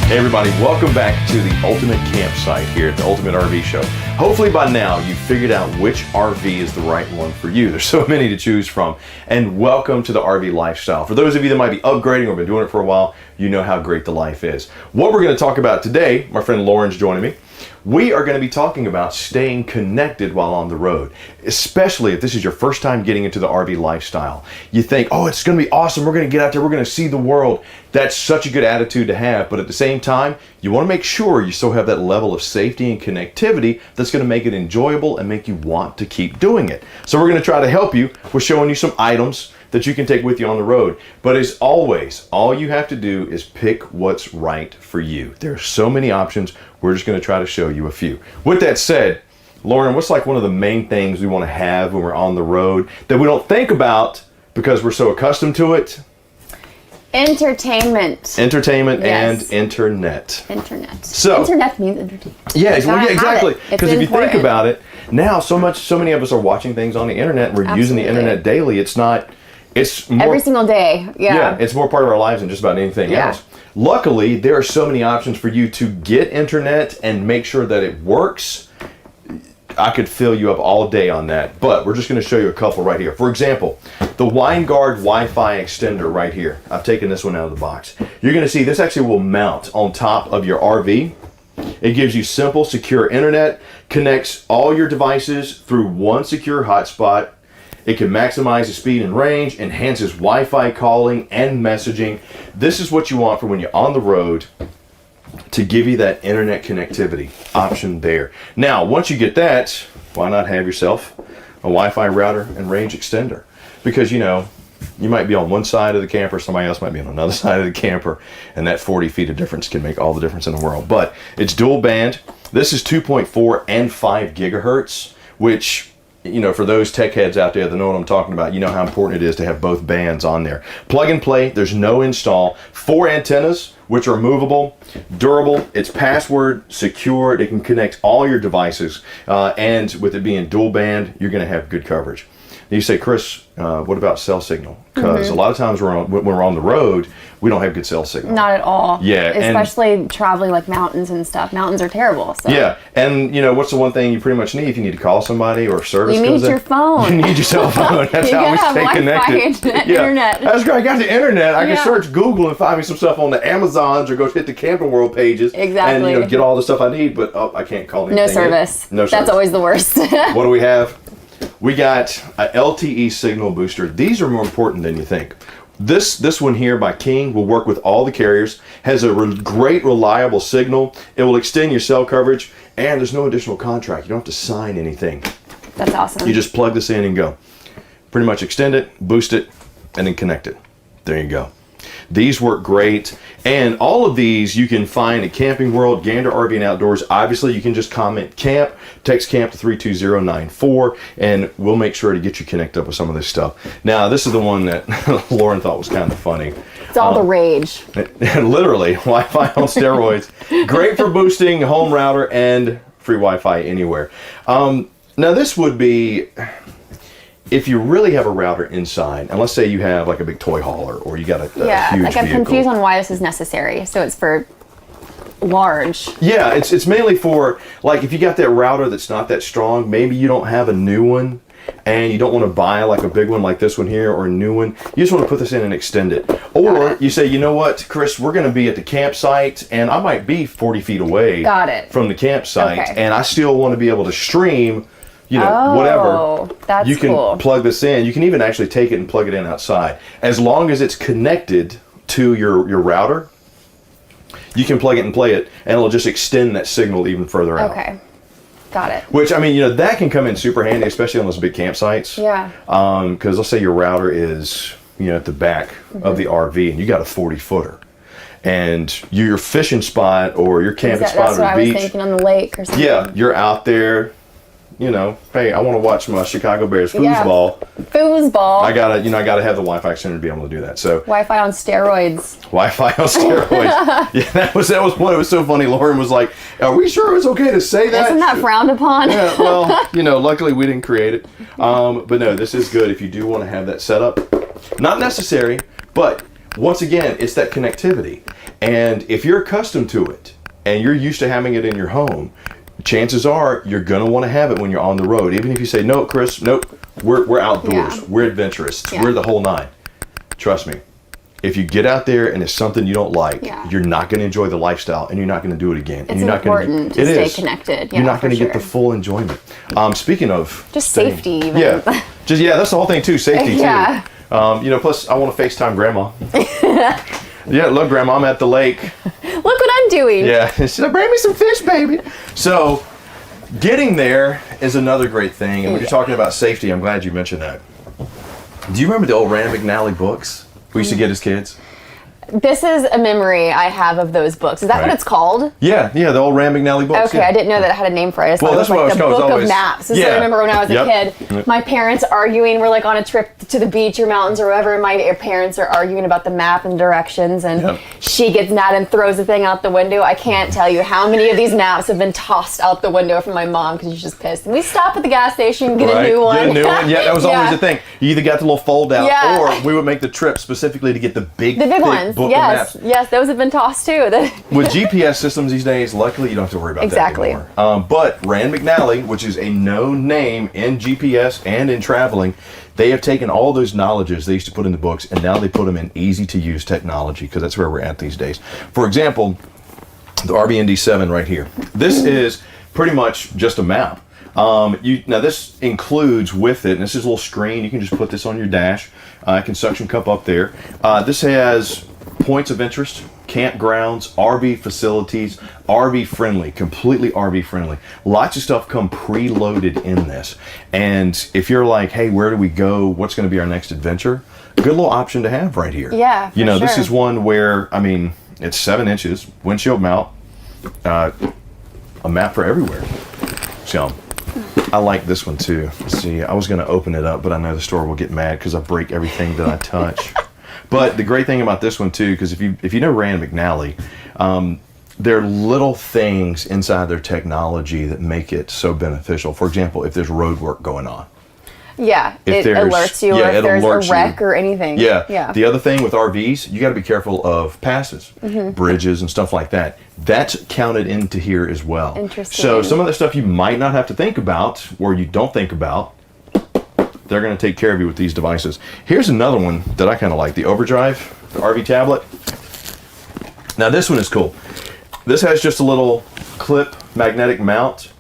Hey everybody, welcome back to the Ultimate Campsite here at the Ultimate RV Show. Hopefully by now you've figured out which RV is the right one for you. There's so many to choose from. And welcome to the RV lifestyle. For those of you that might be upgrading or been doing it for a while, you know how great the life is. What we're going to talk about today, my friend Lauren's joining me, we are going to be talking about staying connected while on the road, especially if this is your first time getting into the RV lifestyle. You think, oh, it's going to be awesome. We're going to get out there. We're going to see the world. That's such a good attitude to have. But at the same time, you want to make sure you still have that level of safety and connectivity that's going to make it enjoyable and make you want to keep doing it. So we're going to try to help you with showing you some items that you can take with you on the road. But as always, all you have to do is pick what's right for you. There are so many options. We're just going to try to show you a few. With that said, Lauren, what's like one of the main things we want to have when we're on the road that we don't think about because we're so accustomed to it? Entertainment. Entertainment Yes. and internet. Internet. So- Internet means entertainment. Yeah, You gotta have exactly. it. It's Because if you think important. about it, now so many of us are watching things on the internet and we're using the Absolutely. internet daily. It's more Every single day. Yeah. it's more part of our lives than just about anything Yeah. else. Luckily, there are so many options for you to get internet and make sure that it works. I could fill you up all day on that, but we're just going to show you a couple right here. For example, the Winegard Wi-Fi extender right here. I've taken this one out of the box. You're going to see this actually will mount on top of your RV, It gives you simple, secure internet, connects all your devices through one secure hotspot. It can maximize the speed and range, enhances Wi-Fi calling and messaging. This is what you want for when you're on the road, to give you that internet connectivity option there. Now, once you get that, why not have yourself a Wi-Fi router and range extender? Because, you know, you might be on one side of the camper, somebody else might be on another side of the camper, and that 40 feet of difference can make all the difference in the world. But it's dual band. This is 2.4 and 5 gigahertz, which, you know, for those tech heads out there that know what I'm talking about, you know how important it is to have both bands on there. Plug and play, there's no install. 4 antennas, which are movable, durable, it's password secured, it can connect all your devices, and with it being dual band, you're gonna have good coverage. You say, Chris, what about cell signal? Because a lot of times when we're on the road, we don't have good cell signal. Not at all. Yeah, especially traveling like mountains and stuff. Mountains are terrible. So. Yeah, and you know what's the one thing you pretty much need if you need to call somebody or service? You need your phone. You need your cell phone. That's you how we have stay connected. Internet. That's great. I got the internet. I can search Google and find me some stuff on the Amazons or go hit the Camping World pages. Exactly. And get all the stuff I need. But I can't call anything. No service. No service. That's always the worst. What do we have? We got a LTE signal booster. These are more important than you think. This one here by King will work with all the carriers, has a great reliable signal. It will extend your cell coverage, and there's no additional contract. You don't have to sign anything. That's awesome. You just plug this in and go. Pretty much extend it, boost it, and then connect it. There you go. These work great, and all of these you can find at Camping World, Gander RV and Outdoors. Obviously, you can just comment camp, text camp to 32094, and we'll make sure to get you connected up with some of this stuff. Now, this is the one that Lauren thought was kind of funny. It's all the rage. Literally, Wi-Fi on steroids. Great for boosting, home router, and free Wi-Fi anywhere. Now, this would be... if you really have a router inside, and let's say you have like a big toy hauler or you got a huge like I'm vehicle. confused on why this is necessary. So it's for large. Yeah, it's mainly for, like, if you got that router that's not that strong, maybe you don't have a new one and you don't want to buy like a big one like this one here or a new one. You just want to put this in and extend it. Or you say, you know what, Chris, we're going to be at the campsite and I might be 40 feet away from the campsite and I still want to be able to stream, you know, whatever. That's you can cool. plug this in. You can even actually take it and plug it in outside. As long as it's connected to your router, you can plug it and play it, and it'll just extend that signal even further out. Okay. Got it. Which, I mean, you know, that can come in super handy, especially on those big campsites. Yeah. Because let's say your router is, you know, at the back of the RV, and you got a 40-footer. And your fishing spot or your camping spot That's or what the beach. I was thinking on the lake or something. Yeah, you're out there. You know, hey, I want to watch my Chicago Bears foosball. Foosball. I gotta have the Wi-Fi extender to be able to do that. So Wi-Fi on steroids. Wi-Fi on steroids. Yeah, that was what it was so funny. Lauren was like, "Are we sure it's okay to say that?" Isn't that frowned upon? Yeah, well, you know, luckily we didn't create it. But no, this is good if you do want to have that set up. Not necessary, but once again, it's that connectivity. And if you're accustomed to it and you're used to having it in your home, chances are you're going to want to have it when you're on the road. Even if you say, no, Chris, nope, we're outdoors. Yeah. We're adventurous. Yeah. We're the whole nine. Trust me. If you get out there and it's something you don't like, you're not going to enjoy the lifestyle and you're not going to do it again. It's important to stay connected. You're not going to get the full enjoyment. Speaking of... just safety even. Yeah. That's the whole thing too, safety too. Yeah. You know, plus I want to FaceTime Grandma. Yeah, look, Grandma, I'm at the lake. Look what I'm doing. Yeah, she said, bring me some fish, baby. So, getting there is another great thing. And when you're talking about safety, I'm glad you mentioned that. Do you remember the old Rand McNally books we used to get as kids? This is a memory I have of those books. Is that what it's called? Yeah, the old Rand McNally books. Okay, yeah. I didn't know that it had a name for it. I just Well, thought that's it what was like I the was book always- of maps. So Yeah. I remember when I was a Yep. kid, my parents arguing. We're like on a trip to the beach or mountains or wherever, and my parents are arguing about the map and directions, and she gets mad and throws the thing out the window. I can't tell you how many of these maps have been tossed out the window from my mom because she's just pissed. And we stop at the gas station, get a new one. Get a new one. Yeah, that was always the thing. You either got the little fold out, Yeah. or we would make the trip specifically to get the big thick ones. book Yes, of maps. yes, those have been tossed too. With GPS systems these days, luckily you don't have to worry about Exactly. that anymore. But Rand McNally, which is a known name in GPS and in traveling, they have taken all those knowledges they used to put in the books and now they put them in easy to use technology because that's where we're at these days. For example, the RVND7 right here. This is pretty much just a map. Now this includes with it, and this is a little screen, you can just put this on your dash. I can suction cup up there. This has points of interest, campgrounds, RV facilities, RV friendly, completely RV friendly. Lots of stuff come preloaded in this. And if you're like, hey, where do we go? What's going to be our next adventure? Good little option to have right here. Yeah, you know, for this sure. is one where, I mean, it's 7 inches, windshield mount, a map for everywhere. So I like this one too. Let's see, I was going to open it up, but I know the store will get mad because I break everything that I touch. But the great thing about this one too, because if you know Rand McNally, there are little things inside their technology that make it so beneficial. For example, if there's road work going on. Yeah, If it there's- alerts you, yeah, or if it there's alerts a you. wreck or anything. Yeah. The other thing with RVs, you got to be careful of passes, Mhm. bridges, and stuff like that. That's counted into here as well. Interesting. So some of the stuff you might not have to think about, or you don't think about, they're going to take care of you with these devices. Here's another one that I kind of like, the Overdrive, the RV tablet. Now this one is cool. This has just a little clip magnetic mount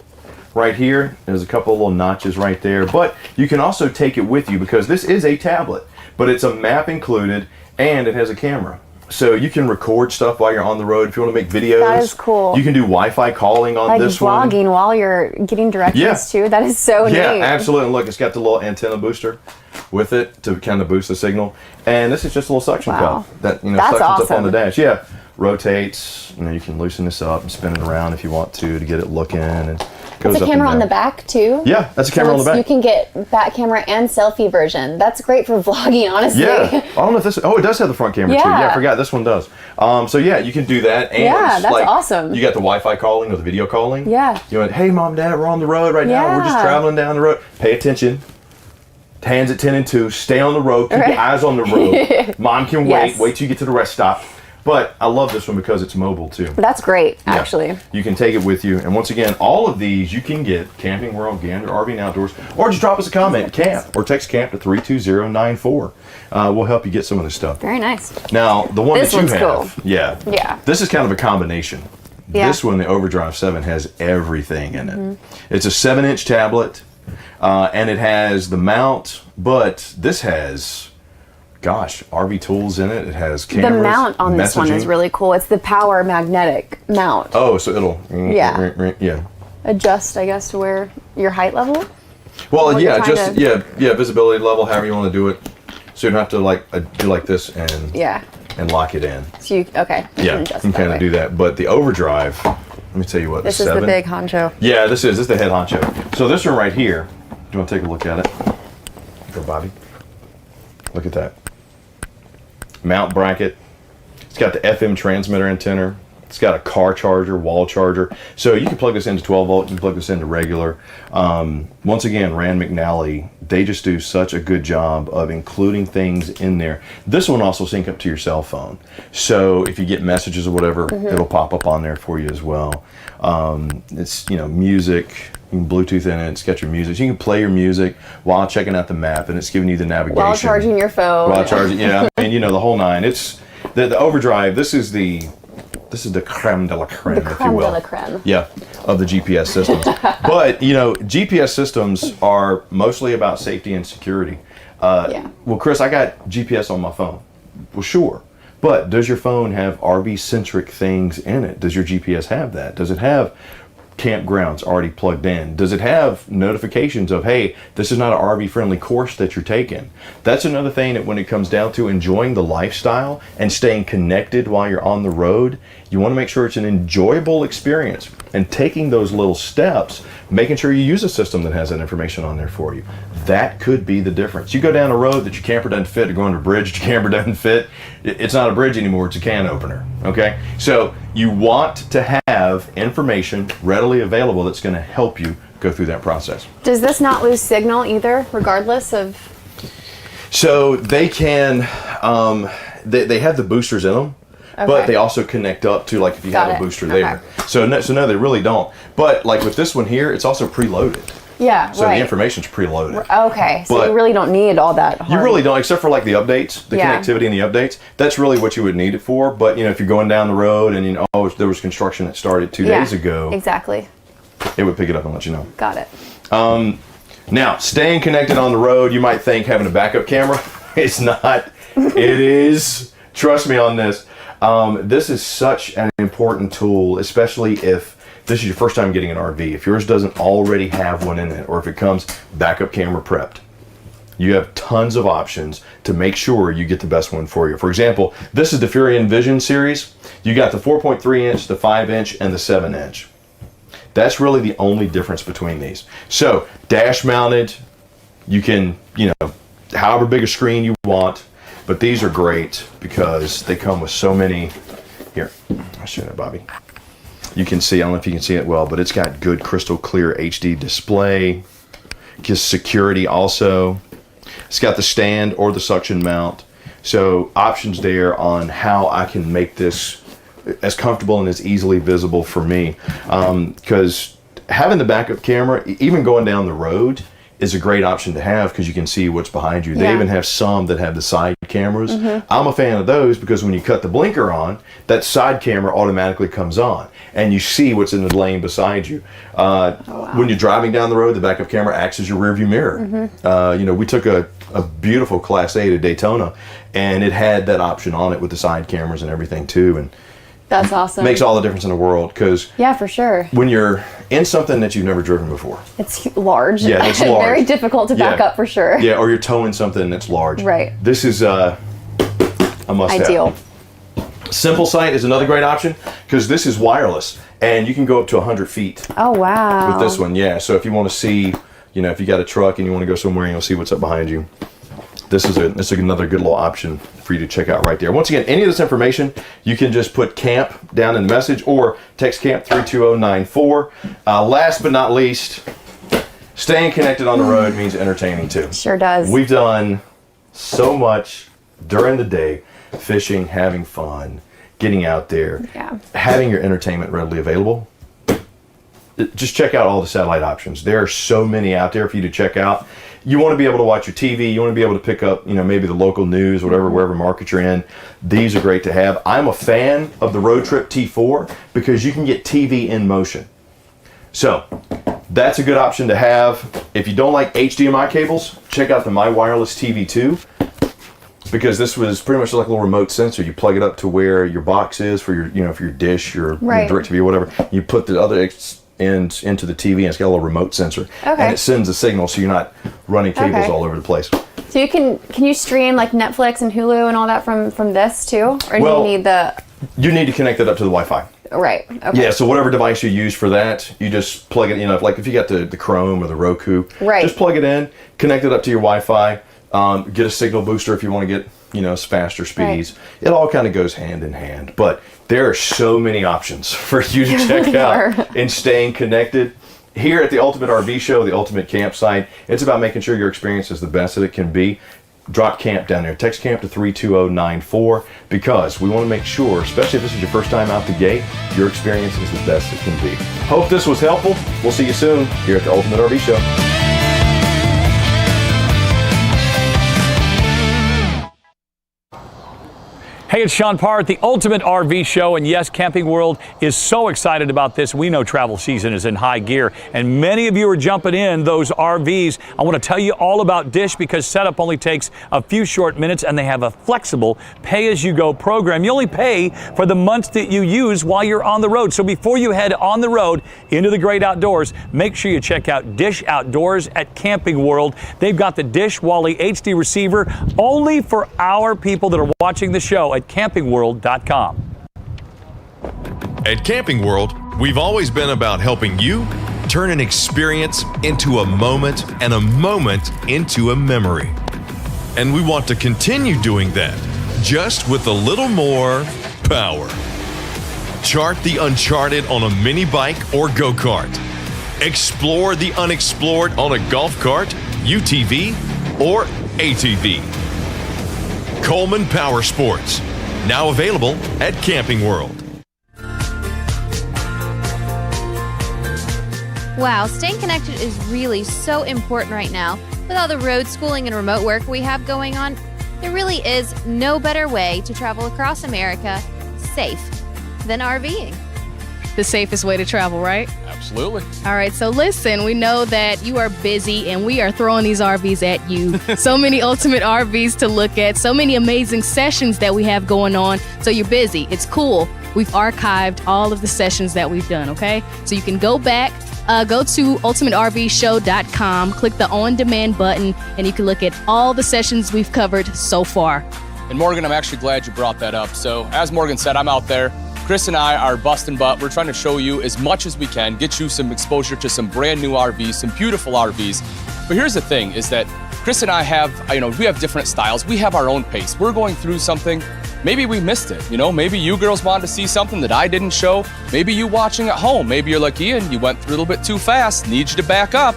right here. There's a couple of little notches right there, but you can also take it with you because this is a tablet, but it's a map included and it has a camera. So you can record stuff while you're on the road if you want to make videos. That is cool. You can do Wi-Fi calling on Like this one. vlogging while you're getting directions Yeah. too. That is so Yeah, neat. absolutely. And look, it's got the little antenna booster with it to kind of boost the signal. And this is just a little suction Wow. cup that That's suctions up on awesome. the dash. Yeah, rotates. You can loosen this up and spin it around if you want to get it looking. And goes It's a up camera and on the down. back too. Yeah, that's a camera on the it's- back. You can get back camera and selfie version. That's great for vlogging, honestly. Yeah, I don't know if this. Oh, it does have the front camera too. Yeah, I Yeah. forgot this one does. So yeah, you can do that. And Yeah, that's like, awesome. You got the Wi-Fi calling or the video calling. Yeah. You went, hey mom, dad, we're on the road right now. We're just Yeah. traveling down the road. Pay attention. Hands at 10 and 2. Stay on the road. Keep Right. your eyes on the road. Mom can wait. Yes. Wait till you get to the rest stop. But I love this one because it's mobile too. That's great, Yeah. actually. You can take it with you. And once again, all of these you can get Camping World, Gander, RV and Outdoors, or just drop us a comment, camp, or text camp to 32094. We'll help you get some of this stuff. Very nice. Now, the one This that you one's have, cool. yeah, Yeah. this is kind of a combination. Yeah. This one, the Overdrive 7, has everything in it. Mhm. It's a 7-inch tablet, and it has the mount, but this has, gosh, RV tools in it. It has cameras, The mount on this one is messaging. really cool. It's the power magnetic mount. Oh, so it'll, Yeah. yeah. Adjust, I guess, to where your height level. Well, What you're yeah, trying just to- visibility level, however you want to do it. So you don't have to like do like this Yeah. and lock it in. So you, okay. You Yeah, can you adjust can that kind way. of do that. But the Overdrive, let me tell you what. This the is 7, the big honcho. Yeah, this is the head honcho. So this one right here. Do you want to take a look at it? Go, Bobby. Look at that. Mount bracket. It's got the FM transmitter antenna. It's got a car charger, wall charger. So you can plug this into 12 volt. You can plug this into regular. Once again, Rand McNally, they just do such a good job of including things in there. This one also sync up to your cell phone. So if you get messages or whatever, Mhm. it'll pop up on there for you as well. It's, music. You can Bluetooth in it. It's got your music. So you can play your music while checking out the map, and it's giving you the navigation. While charging your phone. While charging, yeah. I mean, the whole nine. It's the Overdrive. This is the creme de la creme, The if you creme will. de la creme. Yeah, of the GPS systems. But GPS systems are mostly about safety and security. Well, Chris, I got GPS on my phone. Well, sure. But does your phone have RV-centric things in it? Does your GPS have that? Does it have campgrounds already plugged in? Does it have notifications of, hey, this is not an RV friendly course that you're taking? That's another thing that when it comes down to enjoying the lifestyle and staying connected while you're on the road, you want to make sure it's an enjoyable experience, and taking those little steps, making sure you use a system that has that information on there for you. That could be the difference. You go down a road that your camper doesn't fit, or go under a bridge that your camper doesn't fit, it's not a bridge anymore, it's a can opener, okay? So you want to have information readily available that's going to help you go through that process. Does this not lose signal either, regardless of? So they can, they have the boosters in them, but Okay. they also connect up to, like, if you Got have it. a booster Okay. there. So no, they really don't. But like with this one here, it's also preloaded. Yeah, So right. the information's preloaded. Okay, so But you really don't need all that. You really don't, except for like the updates, the Yeah. connectivity and the updates. That's really what you would need it for. But you know, if you're going down the road and you know, oh, there was construction that started 2 days ago, Exactly. it would pick it up and let you know. Got it. Now, staying connected on the road, you might think having a backup camera. It's not. It is. Trust me on this. This is such an important tool, especially if this is your first time getting an RV. If yours doesn't already have one in it, or if it comes backup camera prepped, you have tons of options to make sure you get the best one for you. For example, this is the Furion Vision series. You got the 4.3 inch, the 5 inch, and the 7 inch. That's really the only difference between these. So, dash mounted, you can, you know, however big a screen you want, but these are great because they come with so many. Here, I'll show you, Bobby. You can see, I don't know if you can see it well, but it's got good crystal clear HD display. Gives security also. It's got the stand or the suction mount. So options there on how I can make this as comfortable and as easily visible for me. Because having the backup camera, even going down the road, is a great option to have because you can see what's behind you. They Yeah. even have some that have the side cameras. Mhm. I'm a fan of those because when you cut the blinker on, that side camera automatically comes on and you see what's in the lane beside you. When you're driving down the road, the backup camera acts as your rearview mirror. Mhm. You know, we took a beautiful Class A to Daytona and it had that option on it with the side cameras and everything too. And That's awesome. makes all the difference in the world because Yeah, for sure. when you're in something that you've never driven before. It's large. Yeah, it's large. Very difficult to back Yeah. up for sure. Yeah, or you're towing something that's large. Right. This is a must-have. Ideal. Simple Sight is another great option because this is wireless and you can go up to 100 feet Oh, wow. with this one. Yeah, so if you want to see, you know, if you got a truck and you want to go somewhere and you'll see what's up behind you, this is another good little option for you to check out right there. Once again, any of this information, you can just put camp down in the message or text camp 32094. Last but not least, staying connected on the road means entertaining too. Sure does. We've done so much during the day, fishing, having fun, getting out there, having your entertainment readily available. Just check out all the satellite options. There are so many out there for you to check out. You want to be able to watch your TV. You want to be able to pick up, you know, maybe the local news, whatever, wherever market you're in. These are great to have. I'm a fan of the Road Trip T4 because you can get TV in motion. So that's a good option to have. If you don't like HDMI cables, check out the My Wireless TV 2 because this was pretty much like a little remote sensor. You plug it up to where your box is for your, you know, for your dish, your DirecTV, whatever. You put the other ends into the TV and it's got a little remote sensor. Okay. And it sends a signal so you're not running cables Okay. all over the place. So you can you stream like Netflix and Hulu and all that from this too, or do Well, you need the You need to connect it up to the Wi-Fi. right? Okay. Yeah, so whatever device you use for that, you just plug it, you know, if you got the Chrome or the Roku, Right. just plug it in, connect it up to your Wi-Fi, get a signal booster if you want to get, you know, faster speeds. It all kind of goes hand in hand, but there are so many options for you to check really out are. in staying connected. Here at the Ultimate RV Show, the Ultimate Campsite, it's about making sure your experience is the best that it can be. Drop camp down there. Text camp to 32094 because we want to make sure, especially if this is your first time out the gate, your experience is the best it can be. Hope this was helpful. We'll see you soon here at the Ultimate RV Show. Hey, it's Sean Parr at the Ultimate RV Show, and yes, Camping World is so excited about this. We know travel season is in high gear, and many of you are jumping in those RVs. I want to tell you all about Dish because setup only takes a few short minutes, and they have a flexible pay-as-you-go program. You only pay for the months that you use while you're on the road. So before you head on the road into the great outdoors, make sure you check out Dish Outdoors at Camping World. They've got the Dish Wally HD receiver only for our people that are watching the show at campingworld.com. At Camping World, we've always been about helping you turn an experience into a moment and a moment into a memory. And we want to continue doing that, just with a little more power. Chart the uncharted on a mini bike or go-kart. Explore the unexplored on a golf cart, UTV, or ATV. Coleman Power Sports, now available at Camping World. Wow, staying connected is really so important right now. With all the road schooling and remote work we have going on, there really is no better way to travel across America safe than RVing. The safest way to travel, right? Absolutely. All right, so listen, we know that you are busy and we are throwing these RVs at you. So many ultimate RVs to look at, so many amazing sessions that we have going on. So you're busy. It's cool. We've archived all of the sessions that we've done, okay? So you can go back, go to ultimatervshow.com, click the on-demand button, and you can look at all the sessions we've covered so far. And Morgan, I'm actually glad you brought that up. So as Morgan said, I'm out there. Chris and I are busting butt. We're trying to show you as much as we can, get you some exposure to some brand new RVs, some beautiful RVs. But here's the thing is that Chris and I have, we have different styles. We have our own pace. We're going through something. Maybe we missed it. Maybe you girls wanted to see something that I didn't show. Maybe you watching at home. Maybe you're like, Ian, you went through a little bit too fast. Need you to back up.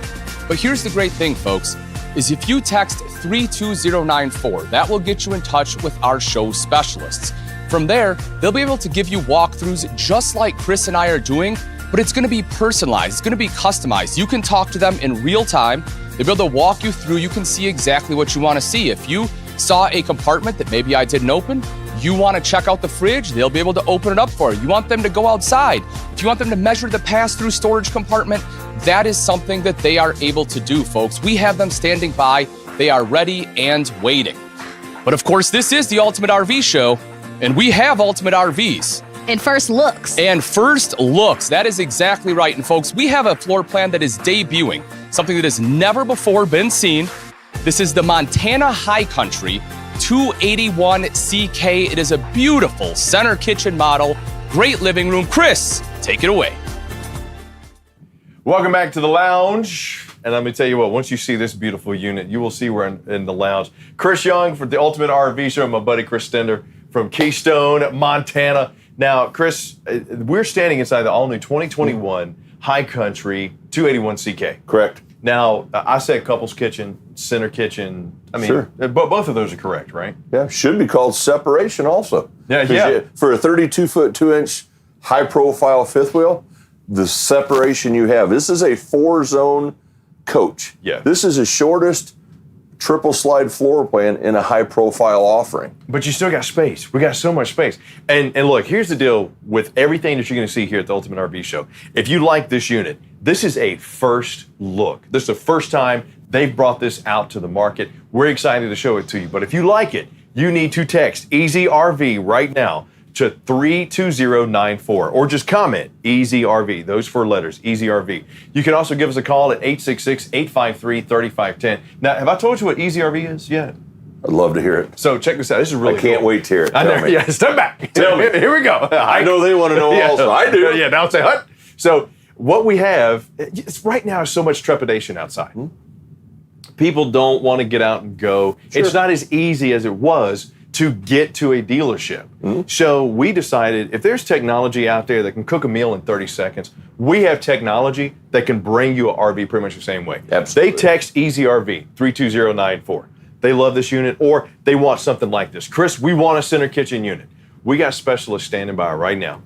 But here's the great thing, folks, is if you text 32094, that will get you in touch with our show specialists. From there, they'll be able to give you walkthroughs just like Chris and I are doing, but it's going to be personalized. It's going to be customized. You can talk to them in real time. They'll be able to walk you through. You can see exactly what you want to see. If you saw a compartment that maybe I didn't open, you want to check out the fridge, they'll be able to open it up for you. You want them to go outside. If you want them to measure the pass-through storage compartment, that is something that they are able to do, folks. We have them standing by. They are ready and waiting. But of course, this is the Ultimate RV Show, and we have Ultimate RVs. And first looks. And first looks. That is exactly right. And folks, we have a floor plan that is debuting, something that has never before been seen. This is the Montana High Country 281CK. It is a beautiful center kitchen model, great living room. Chris, take it away. Welcome back to the lounge. And let me tell you what, once you see this beautiful unit, you will see we're in the lounge. Chris Young for the Ultimate RV Show, my buddy Chris Stender from Keystone, Montana. Now, Chris, we're standing inside the all-new 2021 High Country 281CK. Correct. Now, I said couples kitchen, center kitchen. I mean, sure. Both of those are correct, right? Yeah, should be called separation also. Yeah. For a 32-foot, 2-inch, high-profile fifth wheel, the separation you have. This is a 4-zone coach. Yeah. This is the shortest triple slide floor plan in a high-profile offering. But you still got space. We got so much space. And look, here's the deal with everything that you're going to see here at the Ultimate RV Show. If you like this unit, this is a first look. This is the first time they've brought this out to the market. We're excited to show it to you. But if you like it, you need to text EasyRV right now to 32094 or just comment EasyRV, those 4 letters, EasyRV. You can also give us a call at 866-853-3510. Now, have I told you what EasyRV is yet? I'd love to hear it. So check this out. This is really I can't wait to hear it. I know. Yeah, step back. Tell me. Here we go. I know they want to know also. I do. Yeah, now say hut. So what we have, it's right now is so much trepidation outside. People don't want to get out and go. Sure. It's not as easy as it was to get to a dealership. So we decided if there's technology out there that can cook a meal in 30 seconds, we have technology that can bring you an RV pretty much the same way. Absolutely. They text EasyRV 32094. They love this unit or they want something like this. Chris, we want a center kitchen unit. We got specialists standing by right now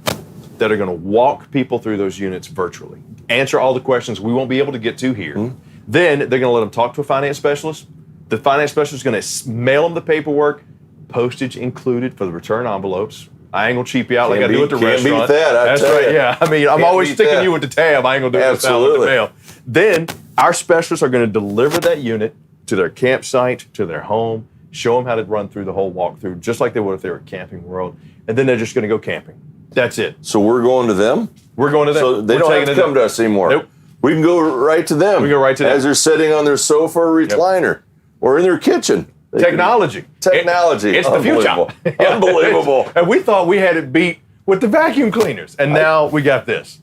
that are going to walk people through those units virtually, answer all the questions we won't be able to get to here. Then they're going to let them talk to a finance specialist. The finance specialist is going to mail them the paperwork, postage included for the return envelopes. I ain't gonna cheap you out like I do at the restaurant. Can't beat that. That's right. Yeah, I mean, I'm always sticking you with the tab. I ain't gonna do it without the mail. Then our specialists are going to deliver that unit to their campsite, to their home, show them how to run through the whole walkthrough, just like they would if they were at Camping World, and then they're just going to go camping. That's it. So we're going to them? We're going to them. So they don't have to come to us anymore. Nope. We can go right to them. We go right to them. As they're sitting on their sofa or recliner or in their kitchen. Technology. Technology. It's the future. Unbelievable. And we thought we had it beat with the vacuum cleaners, and now we got this.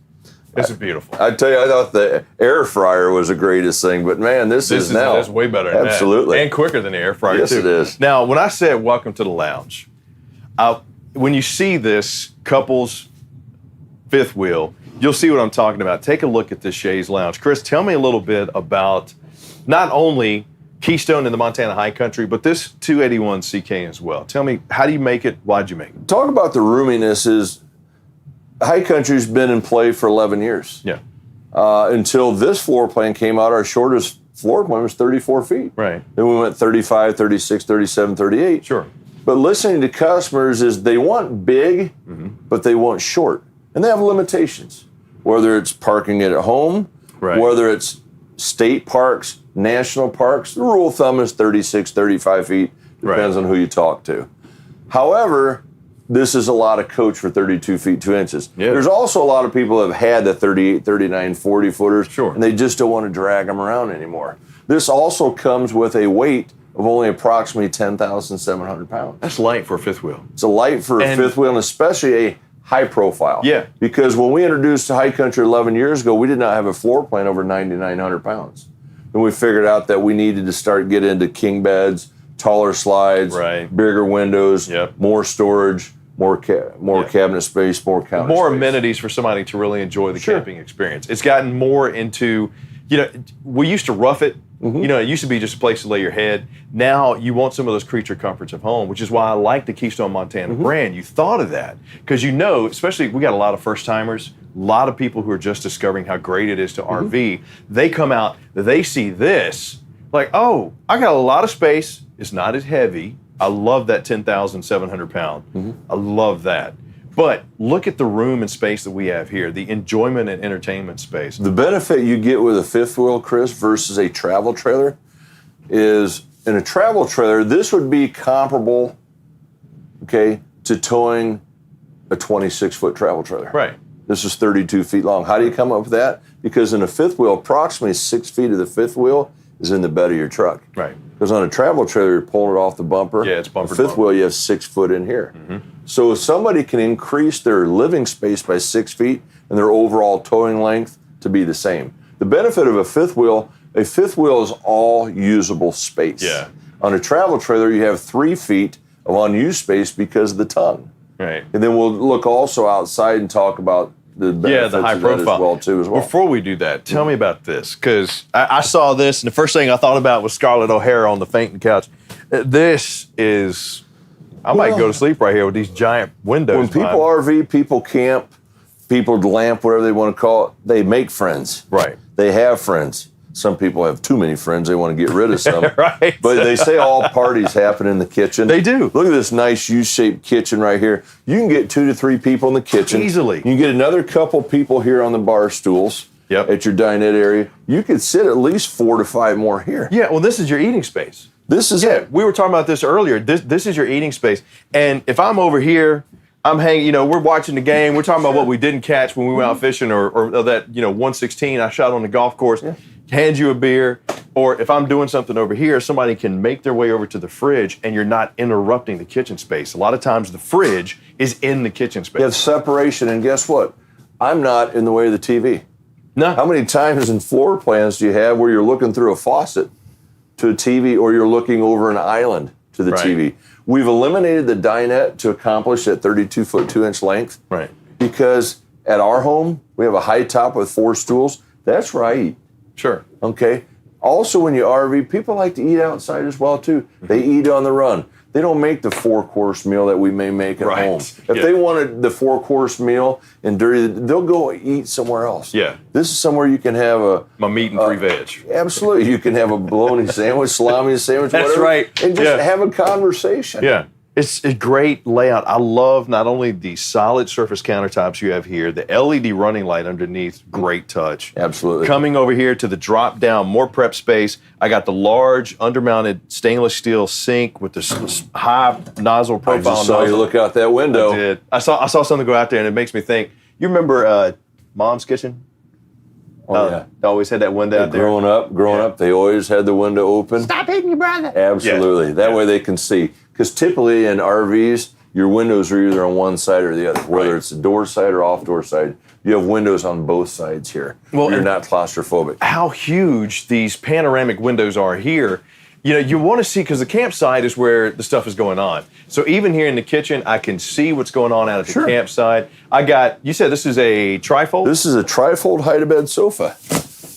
This is beautiful. I tell you, I thought the air fryer was the greatest thing, but man, this is now. That's way better than absolutely. that. And quicker than the air fryer, yes, too. It is. Now, when I said welcome to the lounge, when you see this couple's fifth wheel, you'll see what I'm talking about. Take a look at this chaise lounge. Chris, tell me a little bit about not only Keystone and the Montana High Country, but this 281CK as well. Tell me, how do you make it? Why'd you make it? Talk about the roominess is High Country's been in play for 11 years. Yeah. until this floor plan came out. Our shortest floor plan was 34 feet. Right. Then we went 35, 36, 37, 38. Sure. But listening to customers is they want big, but they want short. And they have limitations, whether it's parking it at home, whether it's state parks, national parks. The rule of thumb is 36, 35 feet. Depends on who you talk to. However, this is a lot of coach for 32 feet, 2 inches. There's also a lot of people that have had the 38, 39, 40 footers, and they just don't want to drag them around anymore. This also comes with a weight of only approximately 10,700 pounds. That's light for a fifth wheel. It's a light for a fifth wheel, and especially a high profile. Yeah. Because when we introduced High Country 11 years ago, we did not have a floor plan over 9,900 pounds. And we figured out that we needed to start getting into king beds, taller slides, bigger windows, more storage, more cabinet space, more counter more space. amenities for somebody to really enjoy the camping experience. It's gotten more into, we used to rough it. You know, it used to be just a place to lay your head. Now you want some of those creature comforts of home, which is why I like the Keystone Montana brand. You thought of that because especially we got a lot of first timers, a lot of people who are just discovering how great it is to RV. They come out, they see this, like, oh, I got a lot of space. It's not as heavy. I love that 10,700 pound. I love that. But look at the room and space that we have here, the enjoyment and entertainment space. The benefit you get with a fifth wheel, Chris, versus a travel trailer is in a travel trailer, this would be comparable, to towing a 26-foot travel trailer. Right. This is 32 feet long. How do you come up with that? Because in a fifth wheel, approximately 6 feet of the fifth wheel is in the bed of your truck. Right. Because on a travel trailer, you're pulling it off the bumper. Yeah, it's bumper. The fifth wheel, you have 6 foot in here. So if somebody can increase their living space by 6 feet and their overall towing length to be the same. The benefit of a fifth wheel is all usable space. Yeah. On a travel trailer, you have 3 feet of unused space because of the tongue. Right. And then we'll look also outside and talk about the benefits the high of that profile as well. Before we do that, tell me about this, because I saw this, and the first thing I thought about was Scarlett O'Hara on the fainting couch. This is, I might go to sleep right here with these giant windows. When people RV, people camp, people lamp, whatever they want to call it, they make friends. Right. They have friends. Some people have too many friends. They want to get rid of some. Right. But they say all parties happen in the kitchen. They do. Look at this nice U-shaped kitchen right here. You can get 2 to 3 people in the kitchen. Easily. You can get another couple people here on the bar stools at your dinette area. You could sit at least 4 to 5 more here. Yeah, well, this is your eating space. This is it. We were talking about this earlier. This is your eating space. And if I'm over here, I'm hanging, we're watching the game. We're talking about what we didn't catch when we went out fishing or that, 116 I shot on the golf course. Hand you a beer, or if I'm doing something over here, somebody can make their way over to the fridge and you're not interrupting the kitchen space. A lot of times the fridge is in the kitchen space. You have separation, and guess what? I'm not in the way of the TV. No. How many times in floor plans do you have where you're looking through a faucet to a TV or you're looking over an island to the TV? We've eliminated the dinette to accomplish that 32-foot, 2-inch length. Right. Because at our home, we have a high top with 4 stools. That's where I eat. Sure. Okay. Also, when you RV, people like to eat outside as well, too. They eat on the run. They don't make the 4-course meal that we may make at home. If they wanted the 4-course meal and they'll go eat somewhere else. Yeah. This is somewhere you can have my meat and 3 veg. Absolutely. You can have a bologna sandwich, salami sandwich, That's whatever. right. And just have a conversation. Yeah. It's a great layout. I love not only the solid surface countertops you have here, the LED running light underneath, great touch. Absolutely. Coming over here to the drop down, more prep space. I got the large undermounted stainless steel sink with the high nozzle profile. I just saw you look out that window. I did. I saw something go out there, and it makes me think. You remember Mom's Kitchen? Oh, yeah. They always had that window out there. Growing up, they always had the window open. Stop hitting your brother. Absolutely. That way they can see. Because typically in RVs, your windows are either on one side or the other, whether it's the door side or off door side. You have windows on both sides here. Well, you're not claustrophobic. How huge these panoramic windows are here. You want to see, because the campsite is where the stuff is going on. So even here in the kitchen, I can see what's going on out at the campsite. You said this is a trifold? This is a trifold hide-a-bed sofa.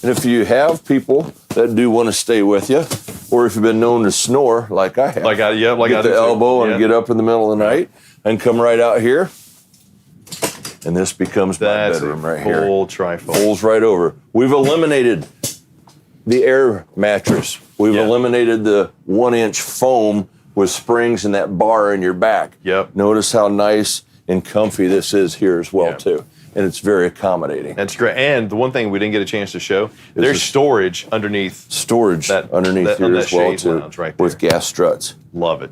And if you have people that do want to stay with you, or if you've been known to snore, like I have, get the elbow and get up in the middle of the night and come right out here and this becomes my bedroom right here. Full trifold. Folds right over. We've eliminated the air mattress. We've eliminated the 1-inch foam with springs and that bar in your back. Yep. Notice how nice and comfy this is here as well too. And it's very accommodating. That's great. And the one thing we didn't get a chance to show, there's storage underneath. Underneath here as well too, right with gas struts. Love it.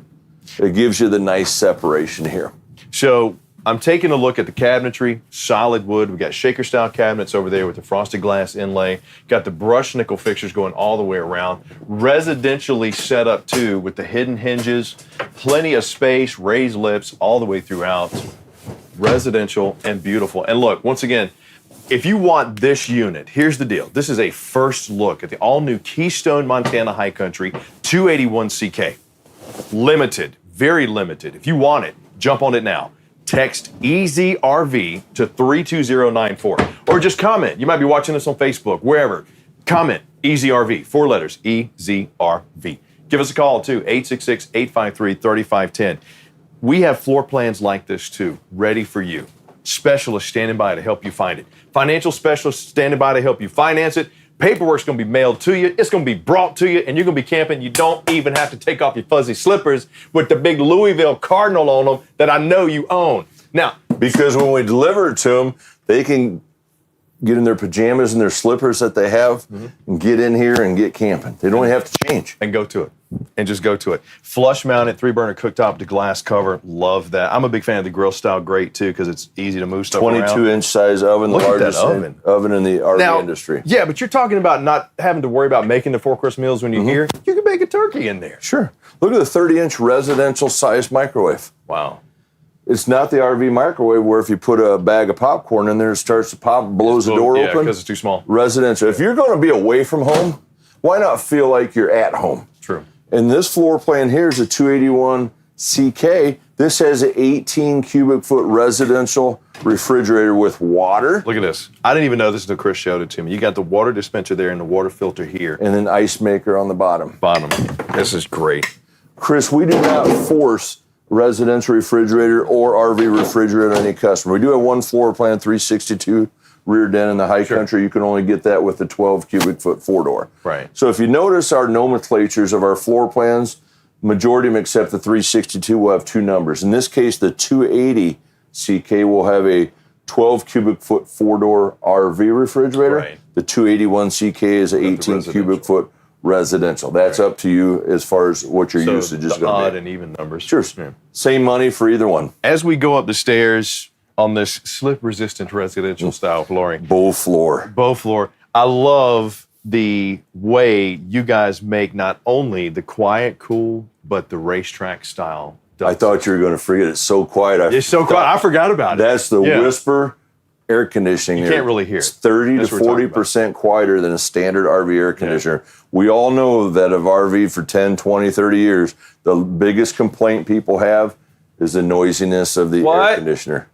It gives you the nice separation here. So I'm taking a look at the cabinetry, solid wood. We've got shaker style cabinets over there with the frosted glass inlay. Got the brushed nickel fixtures going all the way around. Residentially set up too with the hidden hinges, plenty of space, raised lips all the way throughout. Residential and beautiful. And look, once again, if you want this unit, here's the deal. This is a first look at the all-new Keystone Montana High Country 281 CK. Limited, very limited. If you want it, jump on it now. Text EasyRV to 32094 or just comment. You might be watching this on Facebook, wherever. Comment EasyRV, 4 letters, EasyRV. Give us a call too, 866-853-3510. We have floor plans like this too, ready for you. Specialists standing by to help you find it. Financial specialists standing by to help you finance it. Paperwork's gonna be mailed to you. It's gonna be brought to you, and you're gonna be camping. You don't even have to take off your fuzzy slippers with the big Louisville Cardinal on them that I know you own. Now, because when we deliver it to them, they can get in their pajamas and their slippers that they have and get in here and get camping. They don't even have to change. And go to it. And just go to it. Flush mounted 3-burner cooktop to glass cover. Love that. I'm a big fan of the grill style grate too because it's easy to move stuff around. 22-inch size oven, the largest oven in the RV industry. Yeah, but you're talking about not having to worry about making the 4-course meals when you're here. You can make a turkey in there. Sure. Look at the 30-inch residential size microwave. Wow. It's not the RV microwave where if you put a bag of popcorn in there, it starts to pop, blows the door open. because it's too small. Residential. If you're going to be away from home, why not feel like you're at home? True. And this floor plan here is a 281 CK. This has an 18 cubic foot residential refrigerator with water. Look at this. I didn't even know this until Chris showed it to me. You got the water dispenser there and the water filter here. And then ice maker on the bottom. This is great. Chris, we do not force residential refrigerator or RV refrigerator on any customer. We do have one floor plan, 362 rear den in the high country. You can only get that with the 12 cubic foot 4-door. Right. So if you notice our nomenclatures of our floor plans, majority of them except the 362 will have 2 numbers. In this case, the 280 CK will have a 12 cubic foot 4-door RV refrigerator. Right. The 281 CK is an 18 cubic foot residential. That's up to you as far as what your usage is going to be. Odd and even numbers. Sure. Same money for either one. As we go up the stairs on this slip-resistant residential style flooring. Bow floor. I love the way you guys make not only the quiet, cool, but the racetrack style. I thought you were going to forget. It's so quiet. It's so quiet. I forgot about it. That's the Whisper air conditioning. You can't really hear it. It's 30 to 40% quieter than a standard RV air conditioner. We all know that of RV for 10, 20, 30 years, the biggest complaint people have is the noisiness of the air conditioner.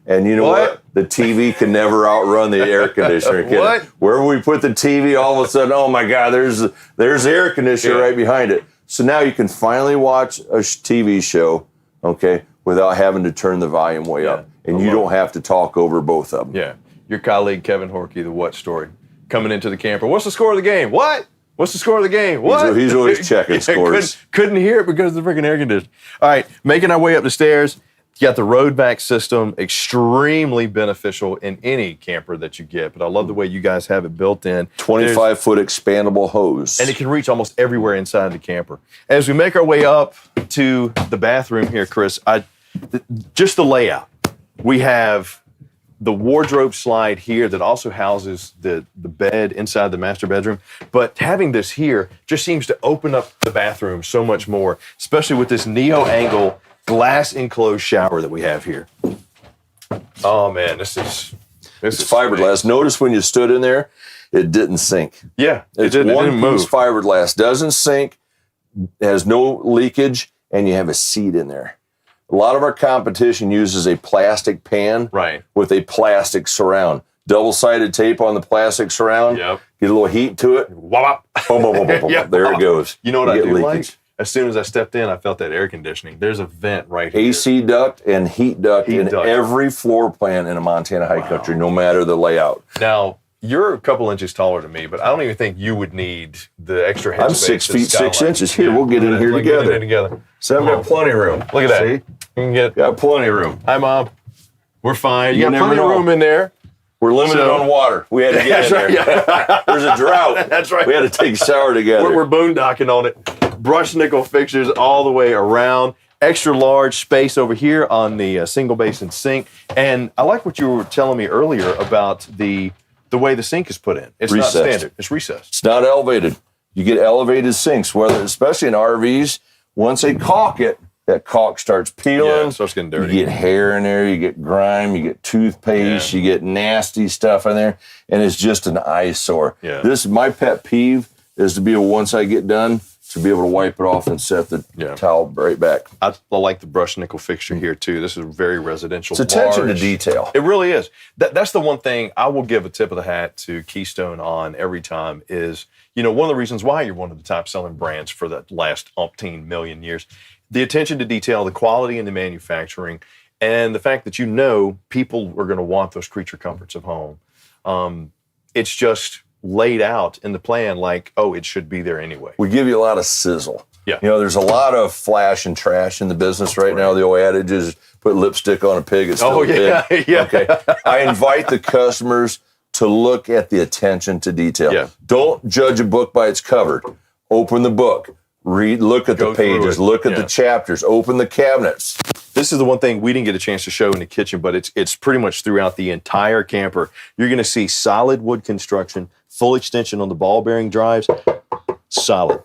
And you know what? The TV can never outrun the air conditioner. What? Wherever we put the TV, all of a sudden, oh my God, there's the air conditioner right behind it. So now you can finally watch a TV show, okay, without having to turn the volume way up. And you don't have to talk over both of them. Yeah. Your colleague, Kevin Horkey, the What Story, coming into the camper. What's the score of the game? What? What's the score of the game? What? He's always checking scores. Couldn't hear it because of the freaking air conditioner. All right, making our way up the stairs. You got the road back system, extremely beneficial in any camper that you get. But I love the way you guys have it built in. 25-foot expandable hose. And it can reach almost everywhere inside the camper. As we make our way up to the bathroom here, Chris, just the layout. We have the wardrobe slide here that also houses the bed inside the master bedroom. But having this here just seems to open up the bathroom so much more, especially with this neo-angle glass enclosed shower that we have here. Oh man, this is fiberglass. Notice when you stood in there, it didn't sink. Yeah, it's one piece fiberglass, doesn't sink, has no leakage, and you have a seat in there. A lot of our competition uses a plastic pan with a plastic surround. Double-sided tape on the plastic surround. Get a little heat to it. There it goes. You know what I do like? as soon as I stepped in, I felt that air conditioning. There's a vent right here. AC duct and heat duct in every floor plan in a Montana High Country, no matter the layout. Now, you're a couple inches taller than me, but I don't even think you would need the extra headspace. I'm 6 feet 6 inches. Here, we'll get in here together. So I've got plenty of room. Look at that. See? You can got plenty of room. Hi, Mom. We're fine. You got never plenty of know. room in there. We're limited on water. We had to get in there. Yeah. There's a drought. That's right. We had to take a shower together. We're boondocking on it. Brushed nickel fixtures all the way around. Extra large space over here on the single basin sink. And I like what you were telling me earlier about the way the sink is put in. It's Recessed. not standard. It's recessed. It's not elevated. You get elevated sinks, whether especially in RVs. Once they caulk it, that caulk starts peeling. Yeah, it starts getting dirty. You get hair in there, you get grime, you get toothpaste, you get nasty stuff in there, and it's just an eyesore. Yeah. This, my pet peeve is to be able, once I get done, to be able to wipe it off and set the towel right back. I like the brushed nickel fixture here too. This is very residential. It's attention to large. detail. It really is. That's the one thing I will give a tip of the hat to Keystone on every time is, one of the reasons why you're one of the top selling brands for the last umpteen million years. The attention to detail, the quality in the manufacturing, and the fact that people are going to want those creature comforts of home. It's just laid out in the plan like, it should be there anyway. We give you a lot of sizzle. Yeah. There's a lot of flash and trash in the business right now. The old adage is put lipstick on a pig, it's still a pig. Yeah. Okay. I invite the customers to look at the attention to detail. Yeah. Don't judge a book by its cover. Open the book. Read, look at the pages, look at the chapters, open the cabinets. This is the one thing we didn't get a chance to show in the kitchen, but it's pretty much throughout the entire camper. You're going to see solid wood construction, full extension on the ball bearing drives. Solid.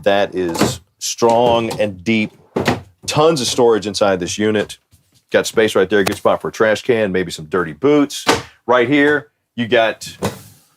That is strong and deep. Tons of storage inside this unit. Got space right there, good spot for a trash can, maybe some dirty boots. Right here, you got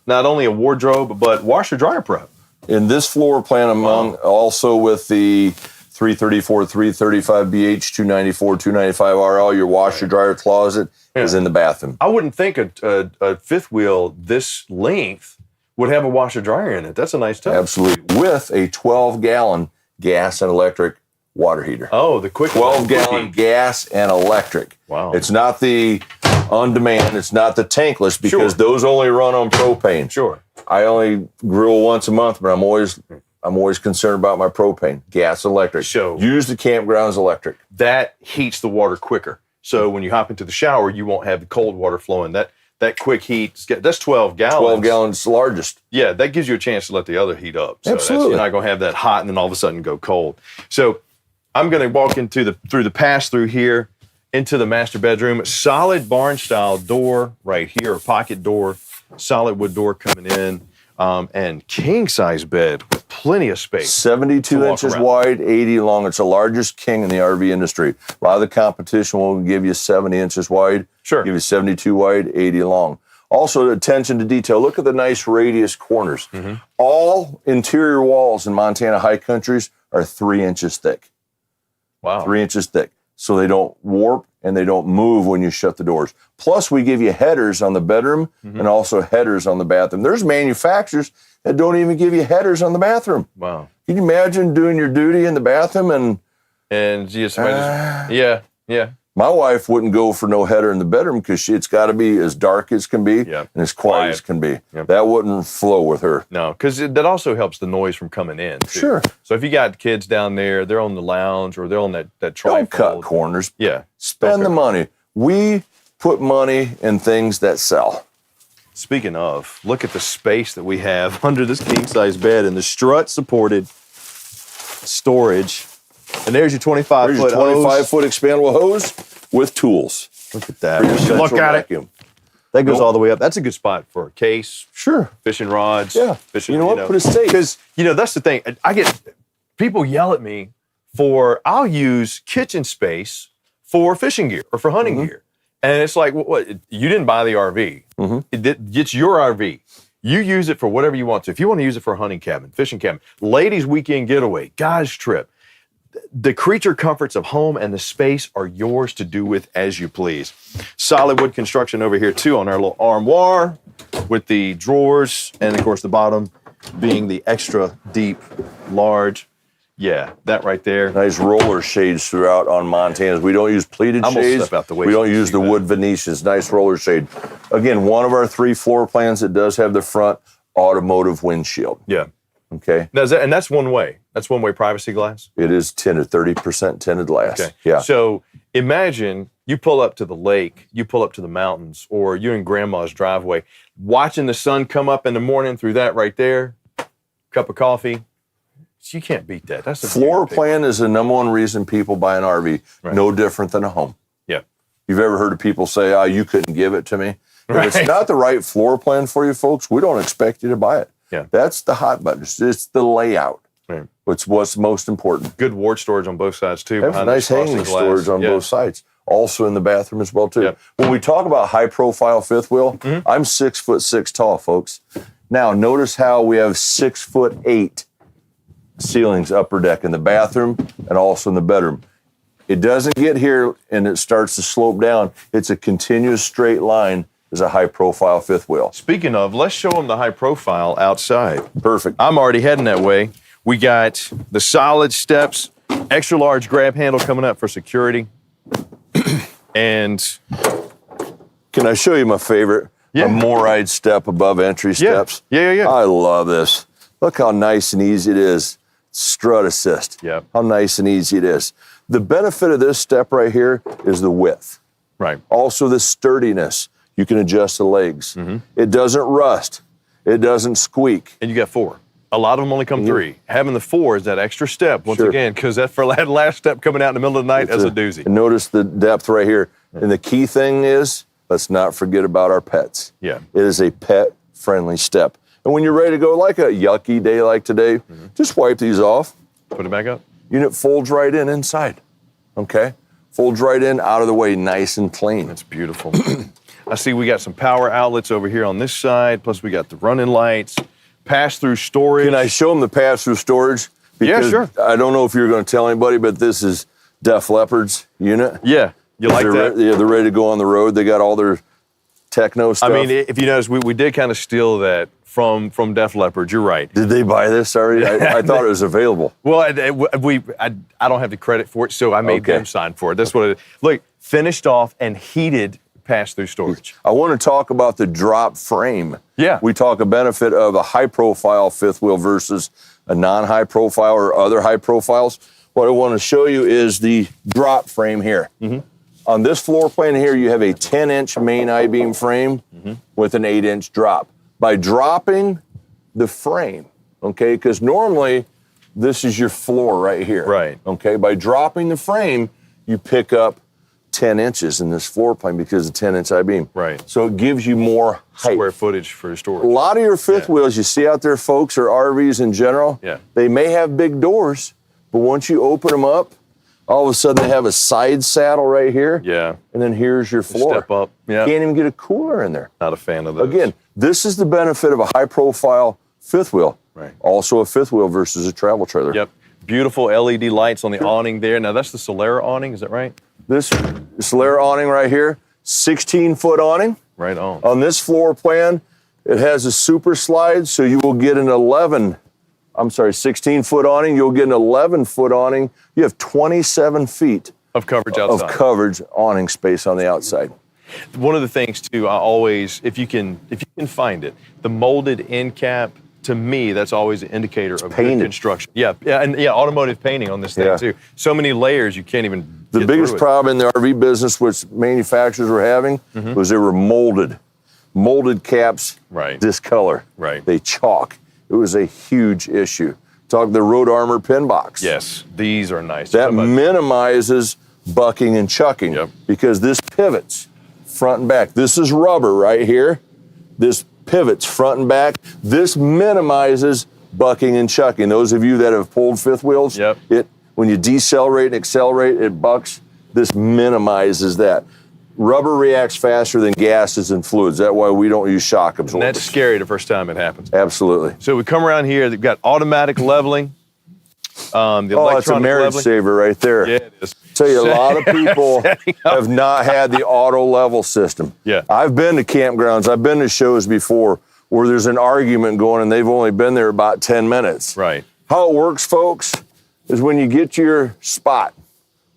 not only a wardrobe, but washer dryer prep. In this floor plan, among also with the 334, 335 BH, 294, 295 RL, your washer dryer closet is in the bathroom. I wouldn't think a fifth wheel this length would have a washer dryer in it. That's a nice touch. Absolutely. With a 12-gallon gas and electric water heater. Oh, the quick 12-gallon gas and electric. Wow. It's not the on demand. It's not the tankless because those only run on propane. Sure. I only grill once a month, but I'm always concerned about my propane, gas, electric. So use the campground's electric. That heats the water quicker. So when you hop into the shower, you won't have the cold water flowing. That quick heat, that's 12 gallons. 12 gallons, the largest. Yeah, that gives you a chance to let the other heat up. So Absolutely. You're not going to have that hot and then all of a sudden go cold. So I'm going to walk through the pass-through here into the master bedroom. Solid barn-style door right here, a pocket door. Solid wood door coming in, and king-size bed with plenty of space. 72 inches wide, 80 long. It's the largest king in the RV industry. A lot of the competition will give you 70 inches wide. Sure. Give you 72 wide, 80 long. Also, attention to detail. Look at the nice radius corners. Mm-hmm. All interior walls in Montana High Countries are 3 inches thick. Wow. 3 inches thick. So they don't warp and they don't move when you shut the doors. Plus, we give you headers on the bedroom and also headers on the bathroom. There's manufacturers that don't even give you headers on the bathroom. Wow. Can you imagine doing your duty in the bathroom and yeah. My wife wouldn't go for no header in the bedroom because it's got to be as dark as can be and as quiet as can be. Yep. That wouldn't flow with her. No, because that also helps the noise from coming in, too. Sure. So if you got kids down there, they're on the lounge or they're on that trifold. Don't cut corners. Yeah. Spend the money. We put money in things that sell. Speaking of, look at the space that we have under this king-size bed and the strut-supported storage. And there's your 25-foot hose. 25-foot expandable hose with tools. Look at that. Look at it. That goes all the way up. That's a good spot for a case. Sure. Fishing rods. Yeah. Fishing, You know what? Put a stake. Because, that's the thing. I get people yell at me I'll use kitchen space for fishing gear or for hunting gear. And it's like, what? You didn't buy the RV. It's your RV. You use it for whatever you want to. If you want to use it for a hunting cabin, fishing cabin, ladies' weekend getaway, guys' trip, the creature comforts of home and the space are yours to do with as you please. Solid wood construction over here too on our little armoire with the drawers and of course the bottom being the extra deep, large. Yeah, that right there. Nice roller shades throughout on Montanas. We don't use pleated I'm gonna shades. step out the way We so don't you use see the that. wood Venetians. Nice roller shade. Again, one of our 3 floor plans that does have the front automotive windshield. Yeah. Okay. Now, and that's one way. That's one way privacy glass. It is tinted, 30% tinted glass. Okay. Yeah. So imagine you pull up to the lake, you pull up to the mountains, or you're in grandma's driveway, watching the sun come up in the morning through that right there, cup of coffee. You can't beat that. That's the Floor plan is the number one reason people buy an RV. No different than a home. Yeah. You've ever heard of people say, "Oh, you couldn't give it to me"? If Right. it's not the right floor plan for you folks, we don't expect you to buy it. Yeah. That's the hot button. It's the layout. Right. What's most important. Good ward storage on both sides too. Have behind nice this frosted hanging glass. storage on Yeah. both sides. Also in the bathroom as well too. When we talk about high profile fifth wheel, I'm 6'6" tall, folks. Now notice how we have 6'8" ceilings upper deck in the bathroom and also in the bedroom. It doesn't get here and it starts to slope down. It's a continuous straight line as a high profile fifth wheel. Speaking of, let's show them the high profile outside. Perfect. I'm already heading that way. We got the solid steps, extra large grab handle coming up for security. And can I show you my favorite? Yeah. A Moride step above entry steps. Yeah. I love this. Look how nice and easy it is. Strut assist. Yeah. How nice and easy it is. The benefit of this step right here is the width. Right. Also the sturdiness. You can adjust the legs. It doesn't rust. It doesn't squeak. And you got 4. A lot of them only come 3. Having the 4 is that extra step, once again, because that for that last step coming out in the middle of the night, that's a doozy. And notice the depth right here. And the key thing is, let's not forget about our pets. Yeah. It is a pet-friendly step. And when you're ready to go, like a yucky day like today, just wipe these off. Put it back up. Unit folds right in inside. Okay? Folds right in, out of the way, nice and clean. That's beautiful. I see we got some power outlets over here on this side, plus we got the running lights, pass-through storage. Can I show them the pass-through storage? Yeah, sure. I don't know if you're going to tell anybody, but this is Def Leppard's unit. Yeah, you like that? Yeah, they're ready to go on the road. They got all their techno stuff. I mean, if you notice, we did kind of steal that from Def Leppard. You're right. Did they buy this already? I thought it was available. Well, I don't have the credit for it, so I made them sign for it. That's what it is. Look, finished off and heated pass-through storage. I want to talk about the drop frame. Yeah. We talk a benefit of a high-profile fifth wheel versus a non-high profile or other high profiles. What I want to show you is the drop frame here. On this floor plan here, you have a 10-inch main I-beam frame with an 8-inch drop. By dropping the frame, okay, because normally this is your floor right here. Right. Okay, by dropping the frame, you pick up 10 inches in this floor plan because of 10-inch I-beam. Right. So it gives you more height. Square footage for storage. A lot of your fifth wheels you see out there, folks, or RVs in general, they may have big doors, but once you open them up, all of a sudden they have a side saddle right here. Yeah. And then here's your floor. Step up. Yeah. Can't even get a cooler in there. Not a fan of those. Again, this is the benefit of a high-profile fifth wheel. Right. Also a fifth wheel versus a travel trailer. Yep. Beautiful LED lights on the awning there. Now, that's the Solera awning, is that right? This Solera awning right here, 16-foot awning. Right on. On this floor plan, it has a super slide, so you will get an 16-foot awning. You'll get an 11-foot awning. You have 27 feet of coverage outside. Of coverage awning space on the outside. One of the things too, I always, if you can find it, the molded end cap. To me, that's always an indicator of good construction. Yeah, automotive painting on this thing too. So many layers you can't even. The biggest problem in the RV business, which manufacturers were having, was they were molded. Molded caps discolor. Right. They chalk. It was a huge issue. Talk the Road Armor pin box. Yes, these are nice. That minimizes bucking and chucking because this pivots front and back. This is rubber right here. This pivots front and back. This minimizes bucking and chucking. Those of you that have pulled fifth wheels, when you decelerate and accelerate, it bucks. This minimizes that. Rubber reacts faster than gases and fluids. That's why we don't use shock absorbers. And that's scary the first time it happens. Absolutely. So we come around here, they've got automatic leveling. The it's a marriage saver right there. Yeah, it is. Tell you, a lot of people have not had the auto level system. Yeah. I've been to campgrounds, I've been to shows before where there's an argument going and they've only been there about 10 minutes. Right. How it works, folks, is when you get to your spot,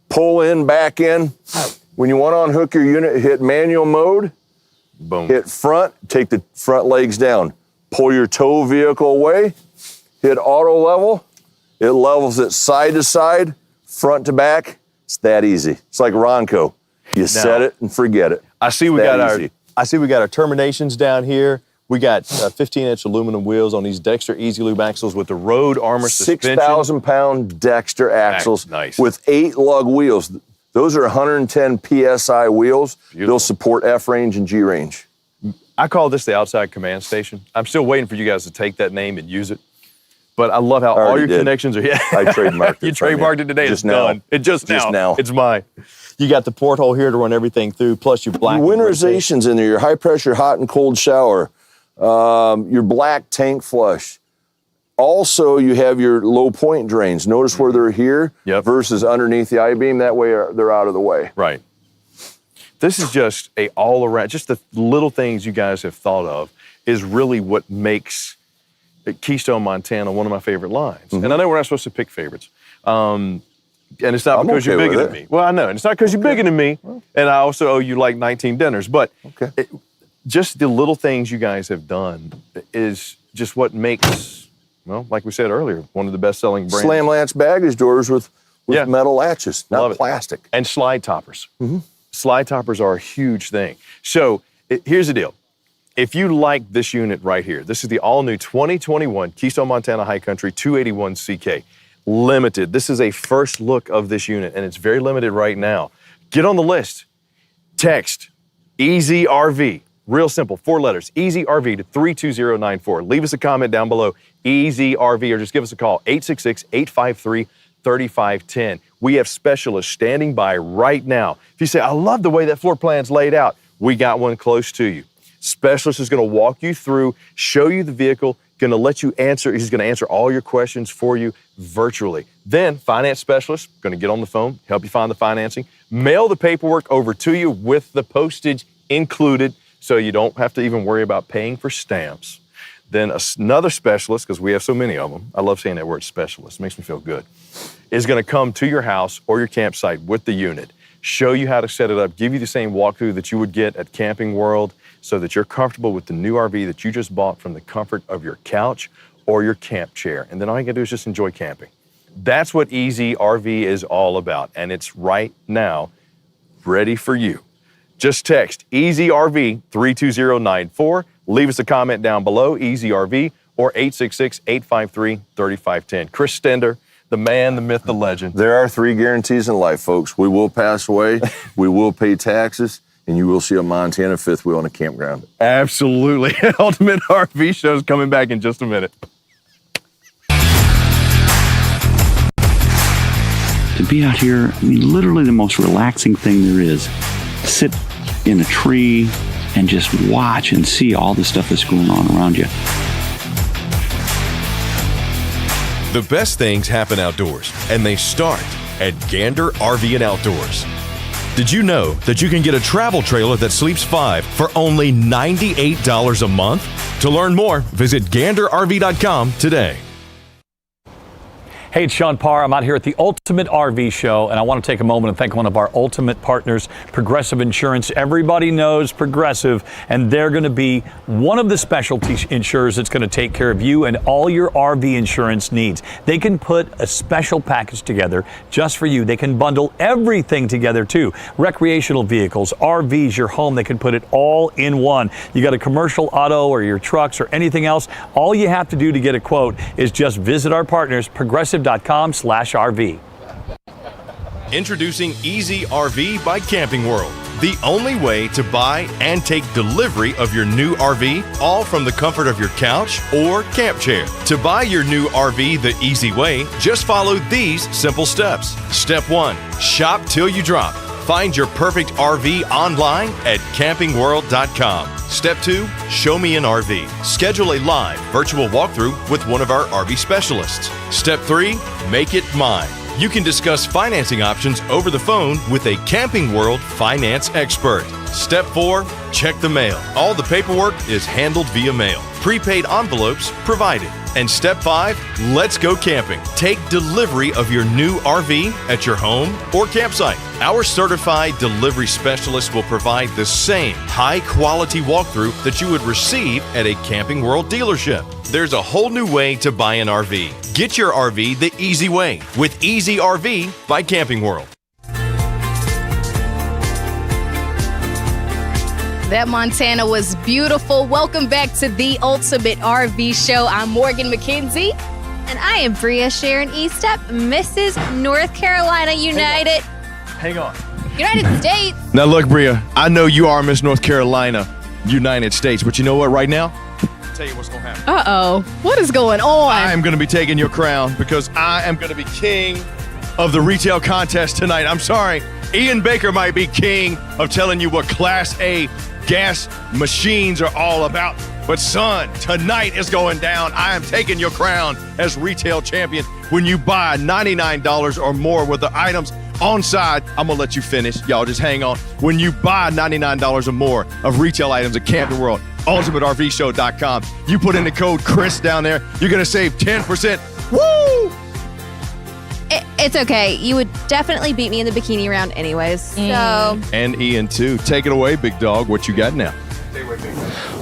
pull in, back in. When you want to unhook your unit, hit manual mode. Boom. Hit front, take the front legs down. Pull your tow vehicle away, hit auto level. It levels it side to side, front to back. It's that easy. It's like Ronco. You set it and forget it. I see we got our terminations down here. We got 15-inch aluminum wheels on these Dexter Easy Lube axles with the road armor suspension. 6,000-pound Dexter axles Nice. with 8 lug wheels. Those are 110 PSI wheels. Beautiful. They'll support F range and G range. I call this the outside command station. I'm still waiting for you guys to take that name and use it. But I love how all your connections are. Yeah, I trademarked it. You trademarked it today. Just it's now. done. It just Just now. It's mine. You got the porthole here to run everything through, plus your black. Winterization's in there, your high pressure hot and cold shower, your black tank flush. Also, you have your low point drains. Notice where they're here versus underneath the I-beam. That way they're out of the way. Right. This is just a all around, just the little things you guys have thought of is really what makes Keystone, Montana one of my favorite lines. And I know we're not supposed to pick favorites. And it's not because you're bigger than me. Well, I know. And it's not because you're bigger than me. And I also owe you like 19 dinners. But just the little things you guys have done is just what makes, well, like we said earlier, one of the best-selling brands. Slam latch baggage doors with metal latches, not plastic. And slide toppers. Slide toppers are a huge thing. So here's the deal. If you like this unit right here, this is the all-new 2021 Keystone Montana High Country 281 CK. Limited. This is a first look of this unit, and it's very limited right now. Get on the list. Text EasyRV. Real simple, 4 letters. EasyRV to 32094. Leave us a comment down below, EasyRV, or just give us a call, 866-853-3510. We have specialists standing by right now. If you say, I love the way that floor plan's laid out, we got one close to you. Specialist is going to walk you through, show you the vehicle, going to let you answer. He's going to answer all your questions for you virtually. Then finance specialist, going to get on the phone, help you find the financing, mail the paperwork over to you with the postage included, so you don't have to even worry about paying for stamps. Then another specialist, because we have so many of them, I love saying that word specialist, it makes me feel good, is going to come to your house or your campsite with the unit, show you how to set it up, give you the same walkthrough that you would get at Camping World so that you're comfortable with the new RV that you just bought from the comfort of your couch or your camp chair. And then all you got to do is just enjoy camping. That's what Easy RV is all about, and it's right now ready for you. Just text EasyRV 32094. Leave us a comment down below, EasyRV, or 866-853-3510. Chris Stender, the man, the myth, the legend. There are 3 guarantees in life, folks. We will pass away, we will pay taxes, and you will see a Montana fifth wheel on a campground. Absolutely. Ultimate RV Show's coming back in just a minute. To be out here, I mean, literally the most relaxing thing there is. Sit in a tree and just watch and see all the stuff that's going on around you. The best things happen outdoors, and they start at Gander RV and Outdoors. Did you know that you can get a travel trailer that sleeps 5 for only $98 a month? To learn more, visit ganderrv.com today. Hey, it's Sean Parr. I'm out here at the Ultimate RV Show, and I want to take a moment and thank one of our ultimate partners, Progressive Insurance. Everybody knows Progressive, and they're going to be one of the specialty insurers that's going to take care of you and all your RV insurance needs. They can put a special package together just for you. They can bundle everything together, too. Recreational vehicles, RVs, your home, they can put it all in one. You got a commercial auto or your trucks or anything else, all you have to do to get a quote is just visit our partners, progressive.com/RV. Introducing Easy RV by Camping World, the only way to buy and take delivery of your new RV, all from the comfort of your couch or camp chair. To buy your new RV the easy way, just follow these simple steps. Step 1, shop till you drop. Find your perfect RV online at campingworld.com. Step 2, show me an RV. Schedule a live virtual walkthrough with one of our RV specialists. Step 3, make it mine. You can discuss financing options over the phone with a Camping World finance expert. Step 4, check the mail. All the paperwork is handled via mail. Prepaid envelopes provided. And step 5, let's go camping. Take delivery of your new RV at your home or campsite. Our certified delivery specialist will provide the same high-quality walkthrough that you would receive at a Camping World dealership. There's a whole new way to buy an RV. Get your RV the easy way with Easy RV by Camping World. That Montana was beautiful. Welcome back to the Ultimate RV Show. I'm Morgan McKenzie. And I am Bria Sharon Eastep, Mrs. North Carolina United. Hang on. United States. Now look, Bria, I know you are Miss North Carolina United States, but you know what right now? I'll tell you what's going to happen. Uh-oh. What is going on? I am going to be taking your crown because I am going to be king of the retail contest tonight. I'm sorry. Ian Baker might be king of telling you what Class A gas machines are all about. But son, tonight is going down. I am taking your crown as retail champion. When you buy $99 or more worth of items on side, I'm going to let you finish. Y'all just hang on. When you buy $99 or more of retail items at Camping World, UltimateRVShow.com, you put in the code Chris down there, you're going to save 10%. Woo! It's okay. You would definitely beat me in the bikini round anyways. So. And Ian, too. Take it away, big dog. What you got now?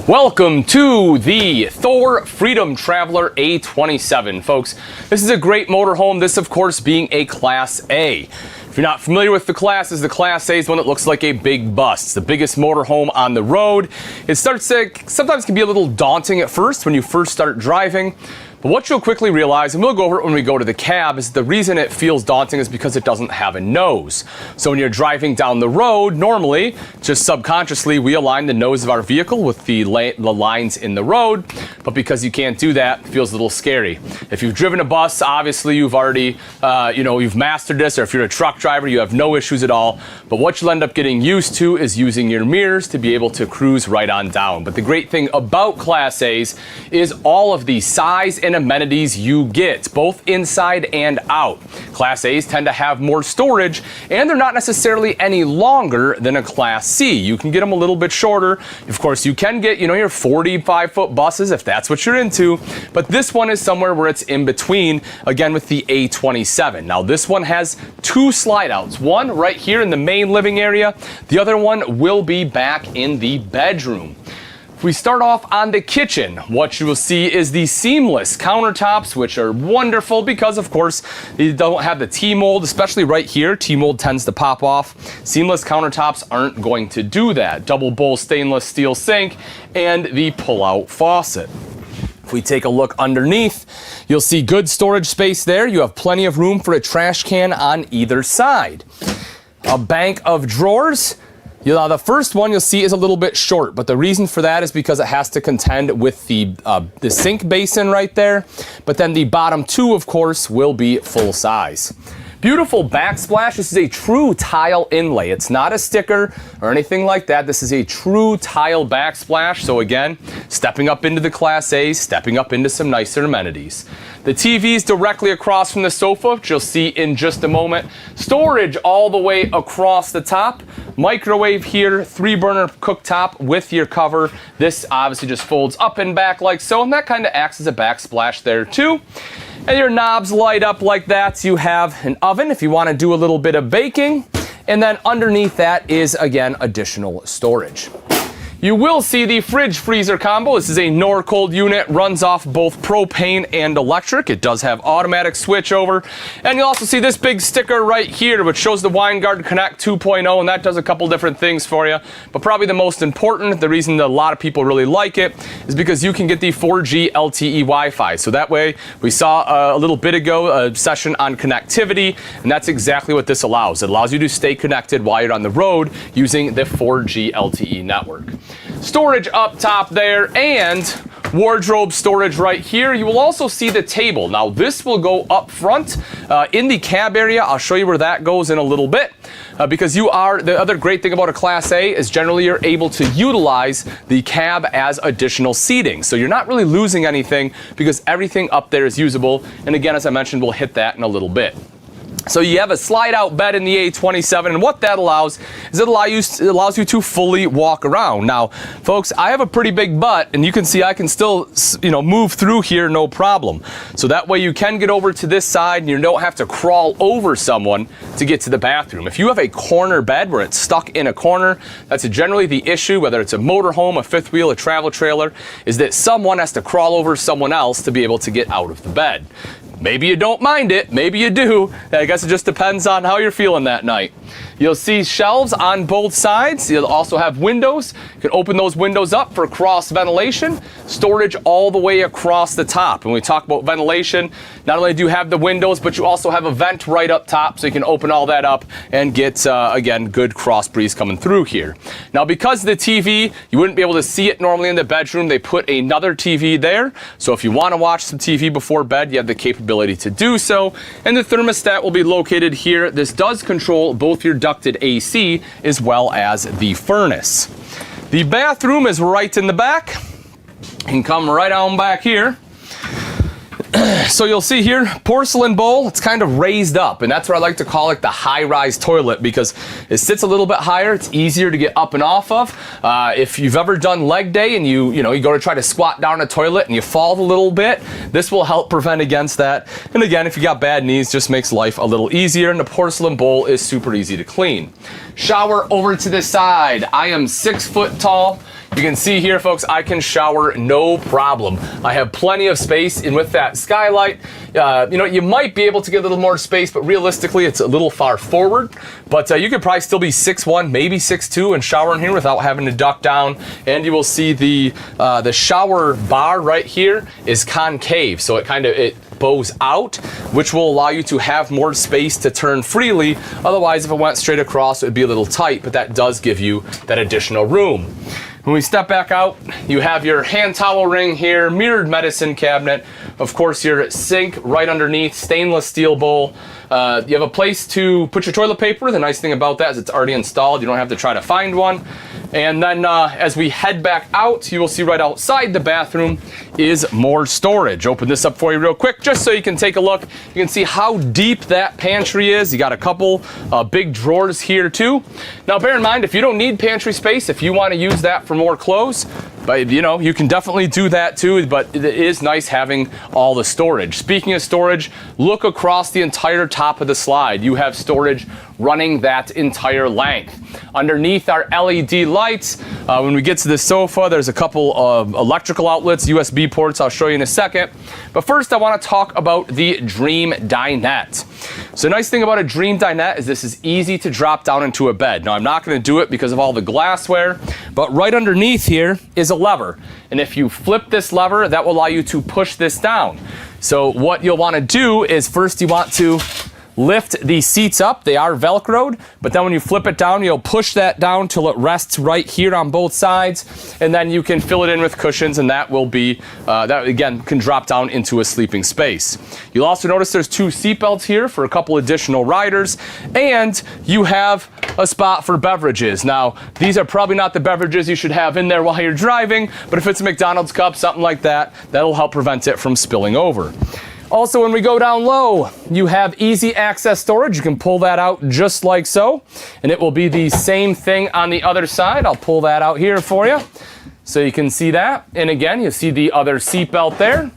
Welcome to the Thor Freedom Traveler A27, folks. This is a great motorhome, this of course being a Class A. If you're not familiar with the classes, the Class A is one that looks like a big bus. It's the biggest motorhome on the road. It sometimes can be a little daunting at first when you first start driving. But what you'll quickly realize, and we'll go over it when we go to the cab, is the reason it feels daunting is because it doesn't have a nose. So when you're driving down the road, normally, just subconsciously, we align the nose of our vehicle with the lines in the road. But because you can't do that, it feels a little scary. If you've driven a bus, obviously you've already, you've mastered this, or if you're a truck driver, you have no issues at all. But what you'll end up getting used to is using your mirrors to be able to cruise right on down. But the great thing about Class A's is all of the size and amenities you get, both inside and out. Class A's tend to have more storage, and they're not necessarily any longer than a Class C. You can get them a little bit shorter. Of course, you can get, your 45-foot buses if that's what you're into, but this one is somewhere where it's in between, again, with the A27. Now, this one has 2 slide outs, one right here in the main living area. The other one will be back in the bedroom. If we start off on the kitchen, what you will see is the seamless countertops, which are wonderful because, of course, they don't have the T-mold, especially right here. T-mold tends to pop off. Seamless countertops aren't going to do that. Double bowl stainless steel sink and the pull-out faucet. If we take a look underneath, you'll see good storage space there. You have plenty of room for a trash can on either side. A bank of drawers. The first one you'll see is a little bit short, but the reason for that is because it has to contend with the sink basin right there. But then the bottom 2, of course, will be full size. Beautiful backsplash. This is a true tile inlay. It's not a sticker or anything like that. This is a true tile backsplash. So again, stepping up into the Class A, stepping up into some nicer amenities. The TV's directly across from the sofa, which you'll see in just a moment. Storage all the way across the top. Microwave here, 3-burner cooktop with your cover. This obviously just folds up and back like so, and that kind of acts as a backsplash there too. And your knobs light up like that. You have an oven if you want to do a little bit of baking. And then underneath that is, again, additional storage. You will see the fridge freezer combo. This is a Norcold unit, runs off both propane and electric. It does have automatic switch over. And you'll also see this big sticker right here, which shows the Winegard Connect 2.0, and that does a couple different things for you. But probably the most important, the reason that a lot of people really like it, is because you can get the 4G LTE Wi-Fi. So that way, we saw a little bit ago a session on connectivity, and that's exactly what this allows. It allows you to stay connected while you're on the road using the 4G LTE network. Storage up top there and wardrobe storage right here. You will also see the table. Now this will go up front in the cab area. I'll show you where that goes in a little bit because the other great thing about a Class A is generally you're able to utilize the cab as additional seating. So you're not really losing anything because everything up there is usable. And again, as I mentioned, we'll hit that in a little bit. So you have a slide out bed in the A27, and what that allows is it allows you to fully walk around. Now, folks, I have a pretty big butt, and you can see I can still, move through here no problem. So that way you can get over to this side and you don't have to crawl over someone to get to the bathroom. If you have a corner bed where it's stuck in a corner, that's generally the issue, whether it's a motorhome, a fifth wheel, a travel trailer, is that someone has to crawl over someone else to be able to get out of the bed. Maybe you don't mind it, maybe you do. I guess it just depends on how you're feeling that night. You'll see shelves on both sides. You'll also have windows. You can open those windows up for cross ventilation, storage all the way across the top. When we talk about ventilation, not only do you have the windows, but you also have a vent right up top, so you can open all that up and get, again, good cross breeze coming through here. Now, because of the TV, you wouldn't be able to see it normally in the bedroom. They put another TV there, so if you want to watch some TV before bed, you have the capability to do so. And the thermostat will be located here. This does control both your ducted AC as well as the furnace. The bathroom is right in the back. You can come right on back here. So you'll see here, porcelain bowl, it's kind of raised up, and that's what I like to call it the high-rise toilet, because it sits a little bit higher, it's easier to get up and off of. If you've ever done leg day and you go to try to squat down a toilet and you fall a little bit, this will help prevent against that. And again, if you got bad knees, just makes life a little easier, and the porcelain bowl is super easy to clean. Shower over to the side. I am 6 foot tall. You can see here, folks, I can shower no problem. I have plenty of space, and with that skylight, you might be able to get a little more space, but realistically, it's a little far forward. But you could probably still be 6'1", maybe 6'2", and shower in here without having to duck down. And you will see the shower bar right here is concave, so it bows out, which will allow you to have more space to turn freely. Otherwise, if it went straight across, it would be a little tight, but that does give you that additional room. When we step back out, you have your hand towel ring here, mirrored medicine cabinet, of course your sink right underneath, stainless steel bowl. You have a place to put your toilet paper. The nice thing about that is it's already installed. You don't have to try to find one. And then as we head back out, you will see right outside the bathroom is more storage. Open this up for you real quick just so you can take a look. You can see how deep that pantry is. You got a couple big drawers here too. Now bear in mind, if you don't need pantry space, if you want to use that for more clothes, but you can definitely do that too, but it is nice having all the storage. Speaking of storage, look across the entire top of the slide. You have storage running that entire length. Underneath our LED lights, when we get to the sofa, there's a couple of electrical outlets, USB ports I'll show you in a second. But first I want to talk about the Dream Dinette. So the nice thing about a Dream Dinette is this is easy to drop down into a bed. Now I'm not going to do it because of all the glassware, but right underneath here is a lever. And if you flip this lever, that will allow you to push this down. So what you'll want to do is first you want to lift the seats up. They are Velcroed, but then when you flip it down, you'll push that down till it rests right here on both sides, and then you can fill it in with cushions, and that will be, that again can drop down into a sleeping space. You'll also notice there's 2 seat belts here for a couple additional riders, and you have a spot for beverages. Now, these are probably not the beverages you should have in there while you're driving, but if it's a McDonald's cup, something like that, that'll help prevent it from spilling over. Also, when we go down low, you have easy access storage. You can pull that out just like so, and it will be the same thing on the other side. I'll pull that out here for you so you can see that. And again, you see the other seat belt there.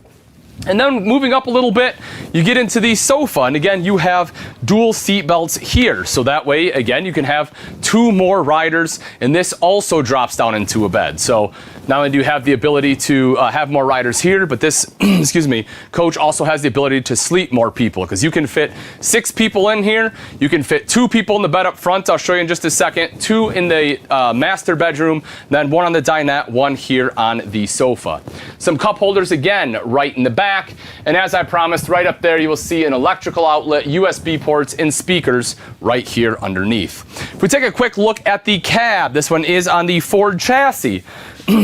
And then moving up a little bit, you get into the sofa, and again, you have dual seat belts here. So that way, again, you can have 2 more riders, and this also drops down into a bed. So not only do you have the ability to have more riders here, but this, excuse me, coach also has the ability to sleep more people, because you can fit 6 people in here. You can fit 2 people in the bed up front. I'll show you in just a second. 2 in the master bedroom, then 1 on the dinette, 1 here on the sofa. Some cup holders, again, right in the back. And as I promised, right up there you will see an electrical outlet, USB ports, and speakers right here underneath. If we take a quick look at the cab, this one is on the Ford chassis.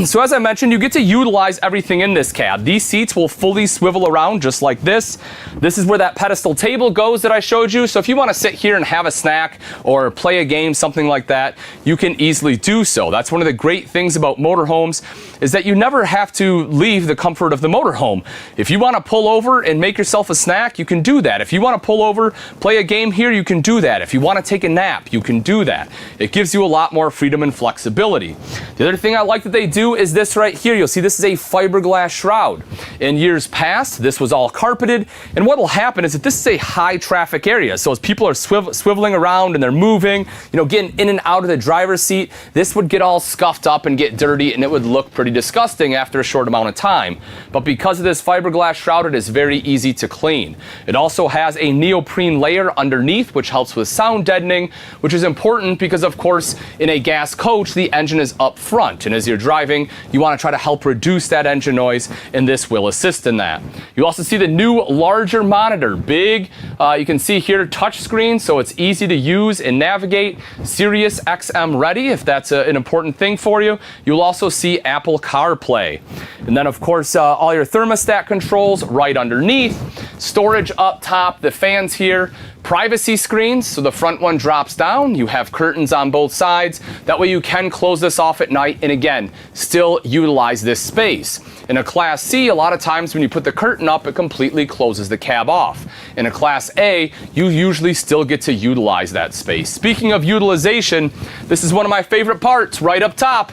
So as I mentioned, you get to utilize everything in this cab. These seats will fully swivel around just like this. This is where that pedestal table goes that I showed you. So if you want to sit here and have a snack or play a game, something like that, you can easily do so. That's one of the great things about motorhomes, is that you never have to leave the comfort of the motorhome. If you want to pull over and make yourself a snack, you can do that. If you want to pull over, play a game here, you can do that. If you want to take a nap, you can do that. It gives you a lot more freedom and flexibility. The other thing I like that they do is this right here. You'll see this is a fiberglass shroud. In years past, this was all carpeted, and what will happen is that this is a high traffic area. So as people are swiveling around and they're moving, getting in and out of the driver's seat, this would get all scuffed up and get dirty, and it would look pretty disgusting after a short amount of time. But because of this fiberglass shroud, it is very easy to clean. It also has a neoprene layer underneath, which helps with sound deadening, which is important because, of course, in a gas coach, the engine is up front, and as you're driving, you want to try to help reduce that engine noise, and this will assist in that. You also see the new larger monitor, big, you can see here touchscreen, so it's easy to use and navigate. Sirius XM ready if that's an important thing for you. You'll also see Apple CarPlay. And then of course all your thermostat controls right underneath, storage up top, the fans here, privacy screens, so the front one drops down, you have curtains on both sides, that way you can close this off at night and again, still utilize this space. In a Class C, a lot of times when you put the curtain up, it completely closes the cab off. In a Class A, you usually still get to utilize that space. Speaking of utilization, this is one of my favorite parts right up top.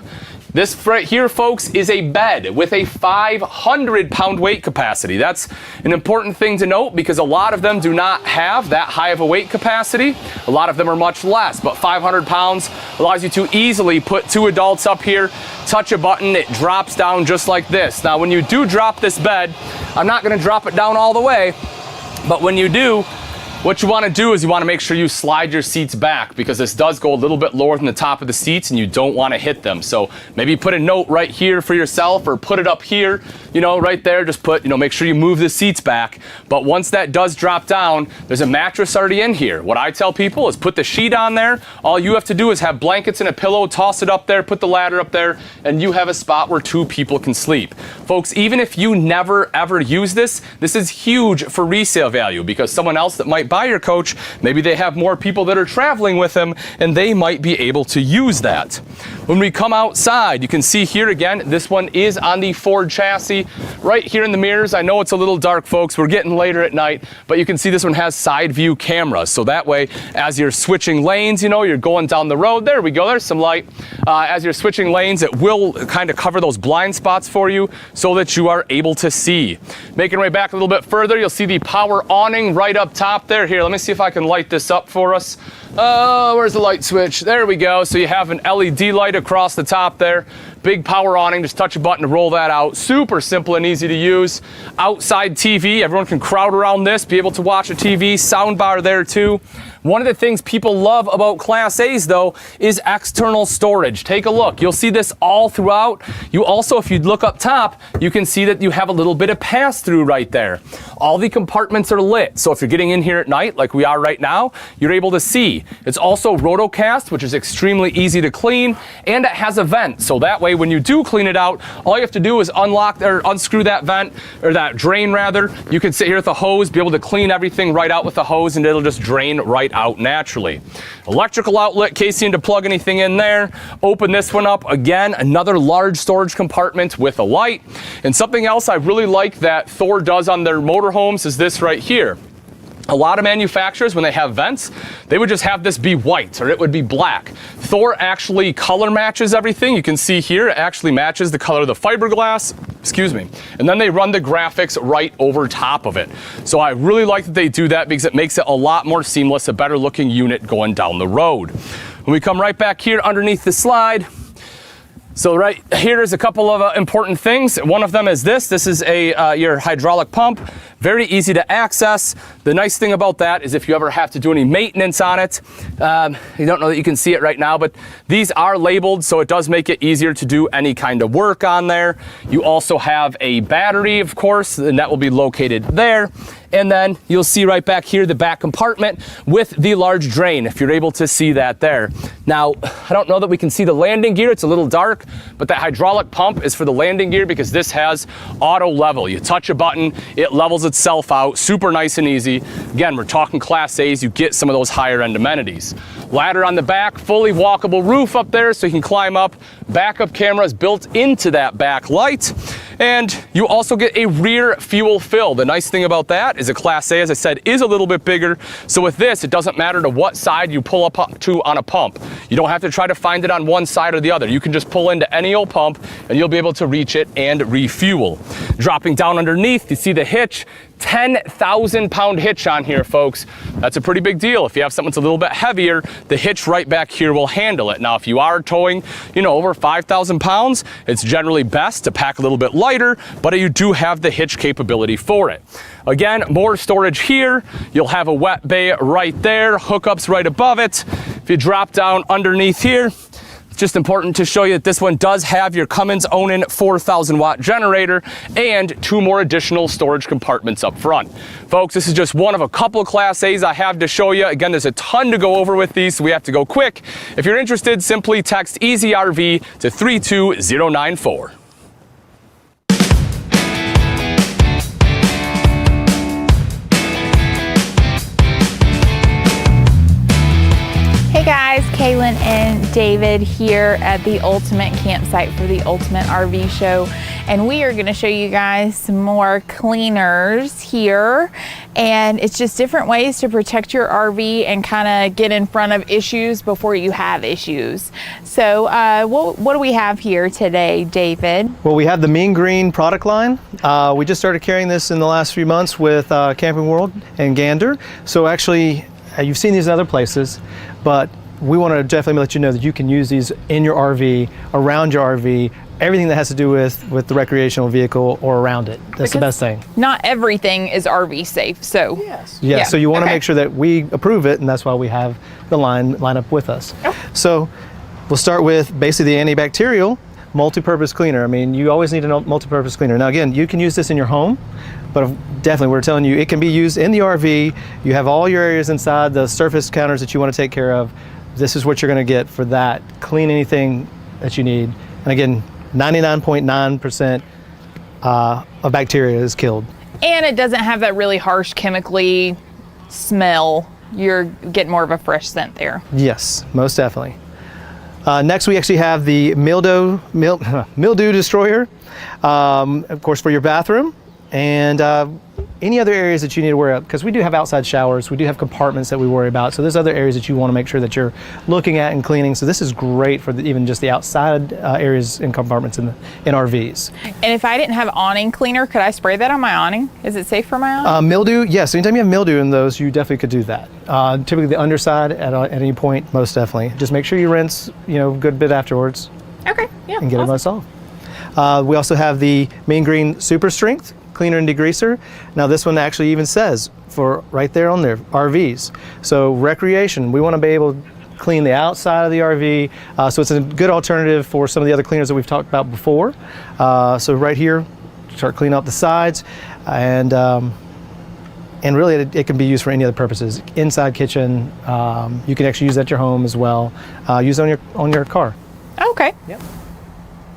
This right here, folks, is a bed with a 500-pound weight capacity. That's an important thing to note because a lot of them do not have that high of a weight capacity. A lot of them are much less, but 500 pounds allows you to easily put 2 adults up here, touch a button, it drops down just like this. Now, when you do drop this bed, I'm not going to drop it down all the way, but when you do, what you want to do is you want to make sure you slide your seats back because this does go a little bit lower than the top of the seats and you don't want to hit them. So maybe put a note right here for yourself or put it up here, right there. Just put, make sure you move the seats back. But once that does drop down, there's a mattress already in here. What I tell people is put the sheet on there. All you have to do is have blankets and a pillow, toss it up there, put the ladder up there, and you have a spot where 2 people can sleep. Folks, even if you never ever use this, this is huge for resale value because someone else that might buy your coach, maybe they have more people that are traveling with them and they might be able to use that. When we come outside, you can see here again, this one is on the Ford chassis. Right here in the mirrors, I know it's a little dark, folks, we're getting later at night, but you can see this one has side view cameras. So that way, as you're switching lanes, you're going down the road, there we go, there's some light. As you're switching lanes, it will kind of cover those blind spots for you so that you are able to see. Making our way back a little bit further, you'll see the power awning right up top there. Here, let me see if I can light this up for us. Where's the light switch? There we go. So you have an LED light across the top there. Big power awning, just touch a button to roll that out. Super simple and easy to use. Outside TV, everyone can crowd around this, be able to watch a TV. Sound bar there too. One of the things people love about Class A's though is external storage. Take a look, you'll see this all throughout. You also, if you look up top, you can see that you have a little bit of pass-through right there. All the compartments are lit, so if you're getting in here at night like we are right now, you're able to see. It's also Rotocast, which is extremely easy to clean, and it has a vent, so that way when you do clean it out, all you have to do is unlock or unscrew that vent, or that drain rather. You can sit here with the hose, be able to clean everything right out with the hose, and it'll just drain right out naturally. Electrical outlet, in case you need to plug anything in there. Open this one up, again, another large storage compartment with a light. And something else I really like that Thor does on their motorhomes is this right here. A lot of manufacturers, when they have vents, they would just have this be white or it would be black. Thor actually color matches everything. You can see here, it actually matches the color of the fiberglass, and then they run the graphics right over top of it. So I really like that they do that because it makes it a lot more seamless, a better looking unit going down the road. When we come right back here underneath the slide, so right here is a couple of important things. One of them is this. This is your hydraulic pump. very easy to access. The nice thing about that is if you ever have to do any maintenance on it, you don't know that you can see it right now, but these are labeled, so it does make it easier to do any kind of work on there. You also have a battery, of course, and that will be located there. And then you'll see right back here the back compartment with the large drain, if you're able to see that there. Now, I don't know that we can see the landing gear, it's a little dark, but that hydraulic pump is for the landing gear because this has auto level. You touch a button, it levels itself out, super nice and easy. Again, we're talking Class A's, you get some of those higher end amenities. Ladder on the back, fully walkable roof up there so you can climb up. Backup cameras built into that back light. And you also get a rear fuel fill. The nice thing about that is a Class A, as I said, is a little bit bigger. So with this, it doesn't matter to what side you pull up to on a pump. You don't have to try to find it on one side or the other. You can just pull into any old pump and you'll be able to reach it and refuel. Dropping down underneath, you see the hitch. 10,000 pound hitch on here, folks. That's a pretty big deal. If you have something that's a little bit heavier, the hitch right back here will handle it. Now, if you are towing, over 5,000 pounds, it's generally best to pack a little bit lighter, but you do have the hitch capability for it. Again, more storage here. You'll have a wet bay right there, hookups right above it. If you drop down underneath here, it's just important to show you that this one does have your Cummins Onan 4,000 watt generator and 2 more additional storage compartments up front. Folks, this is just one of a couple of Class A's I have to show you. Again, there's a ton to go over with these, so we have to go quick. If you're interested, simply text EasyRV to 32094. Hey guys, Kaylin and David here at the Ultimate Campsite for the Ultimate RV Show, and we are going to show you guys some more cleaners here, and it's just different ways to protect your RV and kind of get in front of issues before you have issues. So what do we have here today, David? Well, we have the Mean Green product line. We just started carrying this in the last few months with Camping World and Gander. So actually, you've seen these in other places, but we want to definitely let you know that you can use these in your RV, around your RV, everything that has to do with the recreational vehicle or around it. That's the best thing. Not everything is RV safe, so. Yes. Yeah, so you want to make sure that we approve it, and that's why we have the line up with us. So we'll start with basically the antibacterial multi-purpose cleaner. I mean, you always need a multi-purpose cleaner. Now again, you can use this in your home, but definitely we're telling you it can be used in the RV. You have all your areas inside, the surface counters that you want to take care of. This is what you're going to get for that. Clean anything that you need. And again, 99.9% of bacteria is killed. And it doesn't have that really harsh chemically smell. You're getting more of a fresh scent there. Yes, most definitely. Next, we actually have the mildew destroyer, of course, for your bathroom and any other areas that you need to worry about, because we do have outside showers, we do have compartments that we worry about, so there's other areas that you want to make sure that you're looking at and cleaning. So this is great for even just the outside areas and compartments in RVs. And if I didn't have awning cleaner, could I spray that on my awning? Is it safe for my awning? Mildew, yes. Anytime you have mildew in those, you definitely could do that. Typically the underside at any point, most definitely. Just make sure you rinse, a good bit afterwards. Okay, yeah. And get it most off. We also have the Mean Green Super Strength Cleaner and Degreaser. Now this one actually even says for right there on there, RVs. So recreation, we want to be able to clean the outside of the RV. So it's a good alternative for some of the other cleaners that we've talked about before. So right here, start cleaning up the sides, and really it can be used for any other purposes. Inside kitchen, you can actually use that at your home as well. Use it on your car. Okay. Yep.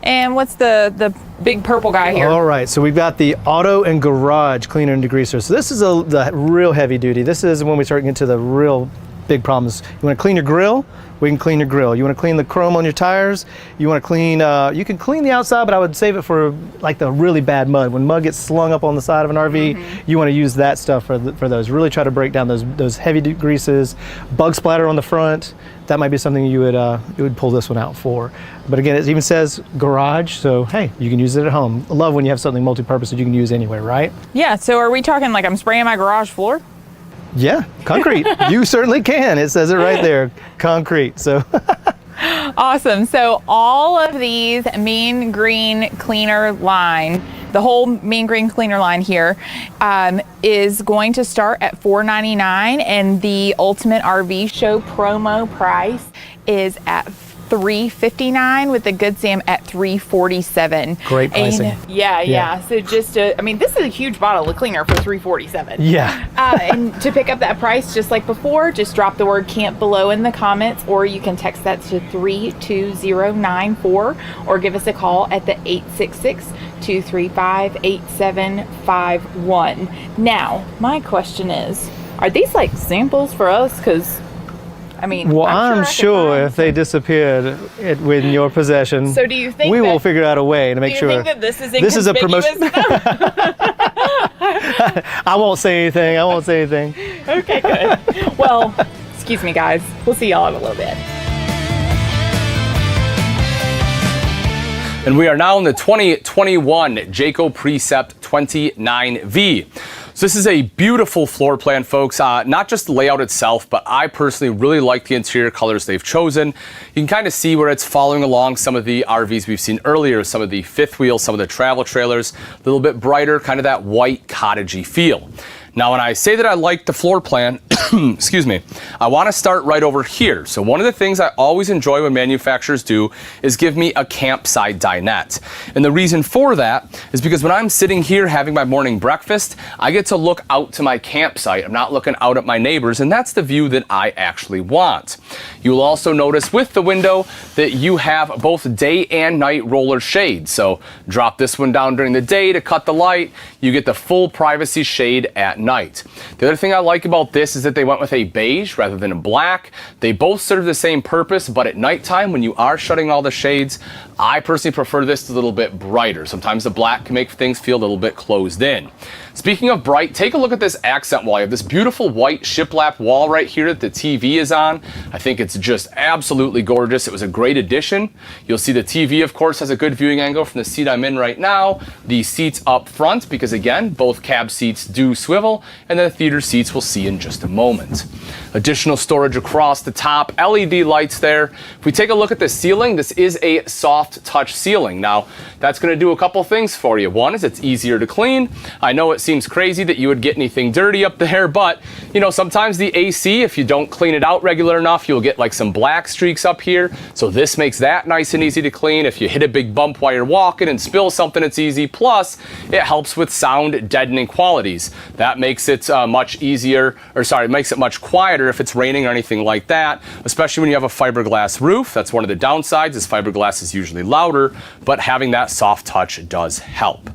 And what's the big purple guy here? All right, so we've got the auto and garage cleaner and degreaser. So this is the real heavy duty. This is when we start getting to the real big problems. You want to clean your grill? We can clean your grill. You want to clean the chrome on your tires? You want to clean, you can clean the outside, but I would save it for like the really bad mud. When mud gets slung up on the side of an RV, you want to use that stuff for those. Really try to break down those heavy greases. Bug splatter on the front, that might be something you would pull this one out for. But again, it even says garage, so hey, you can use it at home. I love when you have something multi-purpose that you can use anywhere, right? Yeah, so are we talking like I'm spraying my garage floor? Yeah, concrete. You certainly can. It says it right there, concrete. So awesome. So all of these Mean Green cleaner line The whole Mean Green Cleaner line here is going to start at $4.99, and the Ultimate RV Show promo price is at $3.59 with the Good Sam at $3.47. Great pricing. And yeah. So just this is a huge bottle of cleaner for $3.47. Yeah. And to pick up that price, just like before, just drop the word camp below in the comments, or you can text that to 32094, or give us a call at the 866-235-8751. Now, my question is, are these like samples for us? Because well, I'm sure if they disappeared within your possession, so do you think we will figure out a way to make sure. Do you think that this is a promotion? I won't say anything. Okay, good. Well, excuse me, guys. We'll see y'all in a little bit. And we are now in the 2021 Jayco Precept 29V. So this is a beautiful floor plan, folks. Not just the layout itself, but I personally really like the interior colors they've chosen. You can kind of see where it's following along some of the RVs we've seen earlier, some of the fifth wheels, some of the travel trailers, a little bit brighter, kind of that white cottagey feel. Now, when I say that I like the floor plan, excuse me, I want to start right over here. So one of the things I always enjoy when manufacturers do is give me a campside dinette. And the reason for that is because when I'm sitting here having my morning breakfast, I get to look out to my campsite. I'm not looking out at my neighbors, and that's the view that I actually want. You'll also notice with the window that you have both day and night roller shades. So drop this one down during the day to cut the light. You get the full privacy shade at night. The other thing I like about this is that they went with a beige rather than a black. They both serve the same purpose, but at nighttime when you are shutting all the shades, I personally prefer this a little bit brighter. Sometimes the black can make things feel a little bit closed in. Speaking of bright, take a look at this accent wall. You have this beautiful white shiplap wall right here that the TV is on. I think it's just absolutely gorgeous. It was a great addition. You'll see the TV, of course, has a good viewing angle from the seat I'm in right now. The seats up front, because again, both cab seats do swivel, and then the theater seats we'll see in just a moment. Additional storage across the top, LED lights there. If we take a look at the ceiling, this is a soft touch ceiling. Now, that's going to do a couple things for you. One is it's easier to clean. I know it seems crazy that you would get anything dirty up there, but sometimes the AC, if you don't clean it out regular enough, you'll get like some black streaks up here. So this makes that nice and easy to clean. If you hit a big bump while you're walking and spill something, it's easy. Plus, it helps with sound deadening qualities. That makes it much quieter if it's raining or anything like that, especially when you have a fiberglass roof. That's one of the downsides, is fiberglass is usually louder, but having that soft touch does help.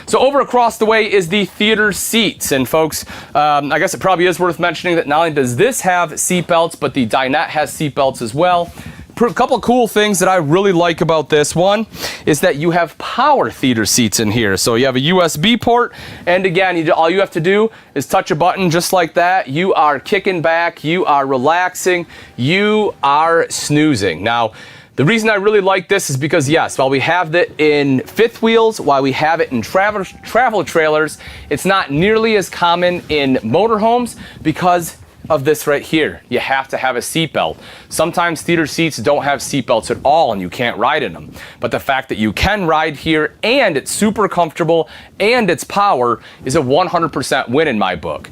So over across the way is the theater seats. And folks, I guess it probably is worth mentioning that not only does this have seatbelts, but the dinette has seatbelts as well. A couple of cool things that I really like about this one is that you have power theater seats in here. So you have a USB port, and again, all you have to do is touch a button just like that. You are kicking back, you are relaxing, you are snoozing. Now, the reason I really like this is because, yes, while we have it in fifth wheels, while we have it in travel trailers, it's not nearly as common in motorhomes because of this right here. You have to have a seatbelt. Sometimes theater seats don't have seatbelts at all and you can't ride in them. But the fact that you can ride here and it's super comfortable and it's power is a 100% win in my book.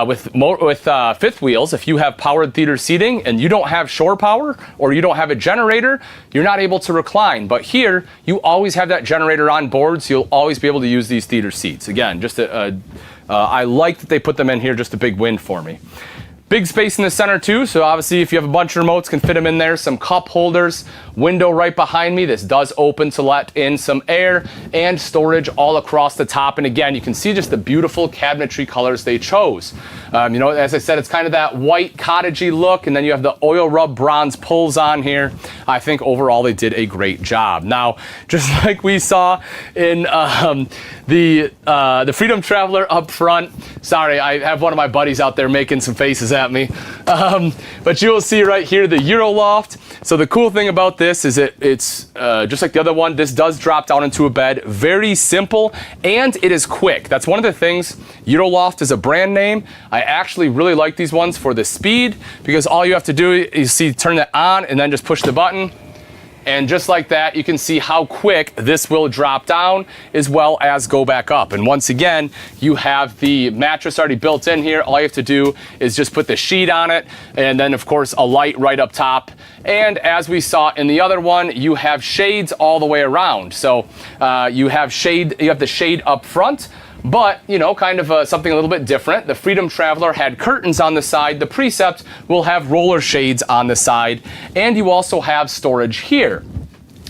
With fifth wheels, if you have powered theater seating and you don't have shore power or you don't have a generator, you're not able to recline. But here, you always have that generator on board, so you'll always be able to use these theater seats. Again, I like that they put them in here, just a big win for me. Big space in the center too, so obviously if you have a bunch of remotes, can fit them in there. Some cup holders, window right behind me. This does open to let in some air, and storage all across the top. And again, you can see just the beautiful cabinetry colors they chose. As I said, it's kind of that white cottagey look, and then you have the oil rub bronze pulls on here. I think overall they did a great job. Now, just like we saw in the Freedom Traveler up front, sorry, I have one of my buddies out there making some faces at me. But you will see right here the Euroloft. So the cool thing about this is it's just like the other one, this does drop down into a bed. Very simple, and it is quick. That's one of the things. Euroloft is a brand name. I actually really like these ones for the speed, because all you have to do is turn that on and then just push the button. And just like that, you can see how quick this will drop down as well as go back up. And once again, you have the mattress already built in here. All you have to do is just put the sheet on it, and then of course a light right up top. And as we saw in the other one, you have shades all the way around. So you have the shade up front, but, you know, kind of something a little bit different. The Freedom Traveler had curtains on the side. The Precept will have roller shades on the side. And you also have storage here.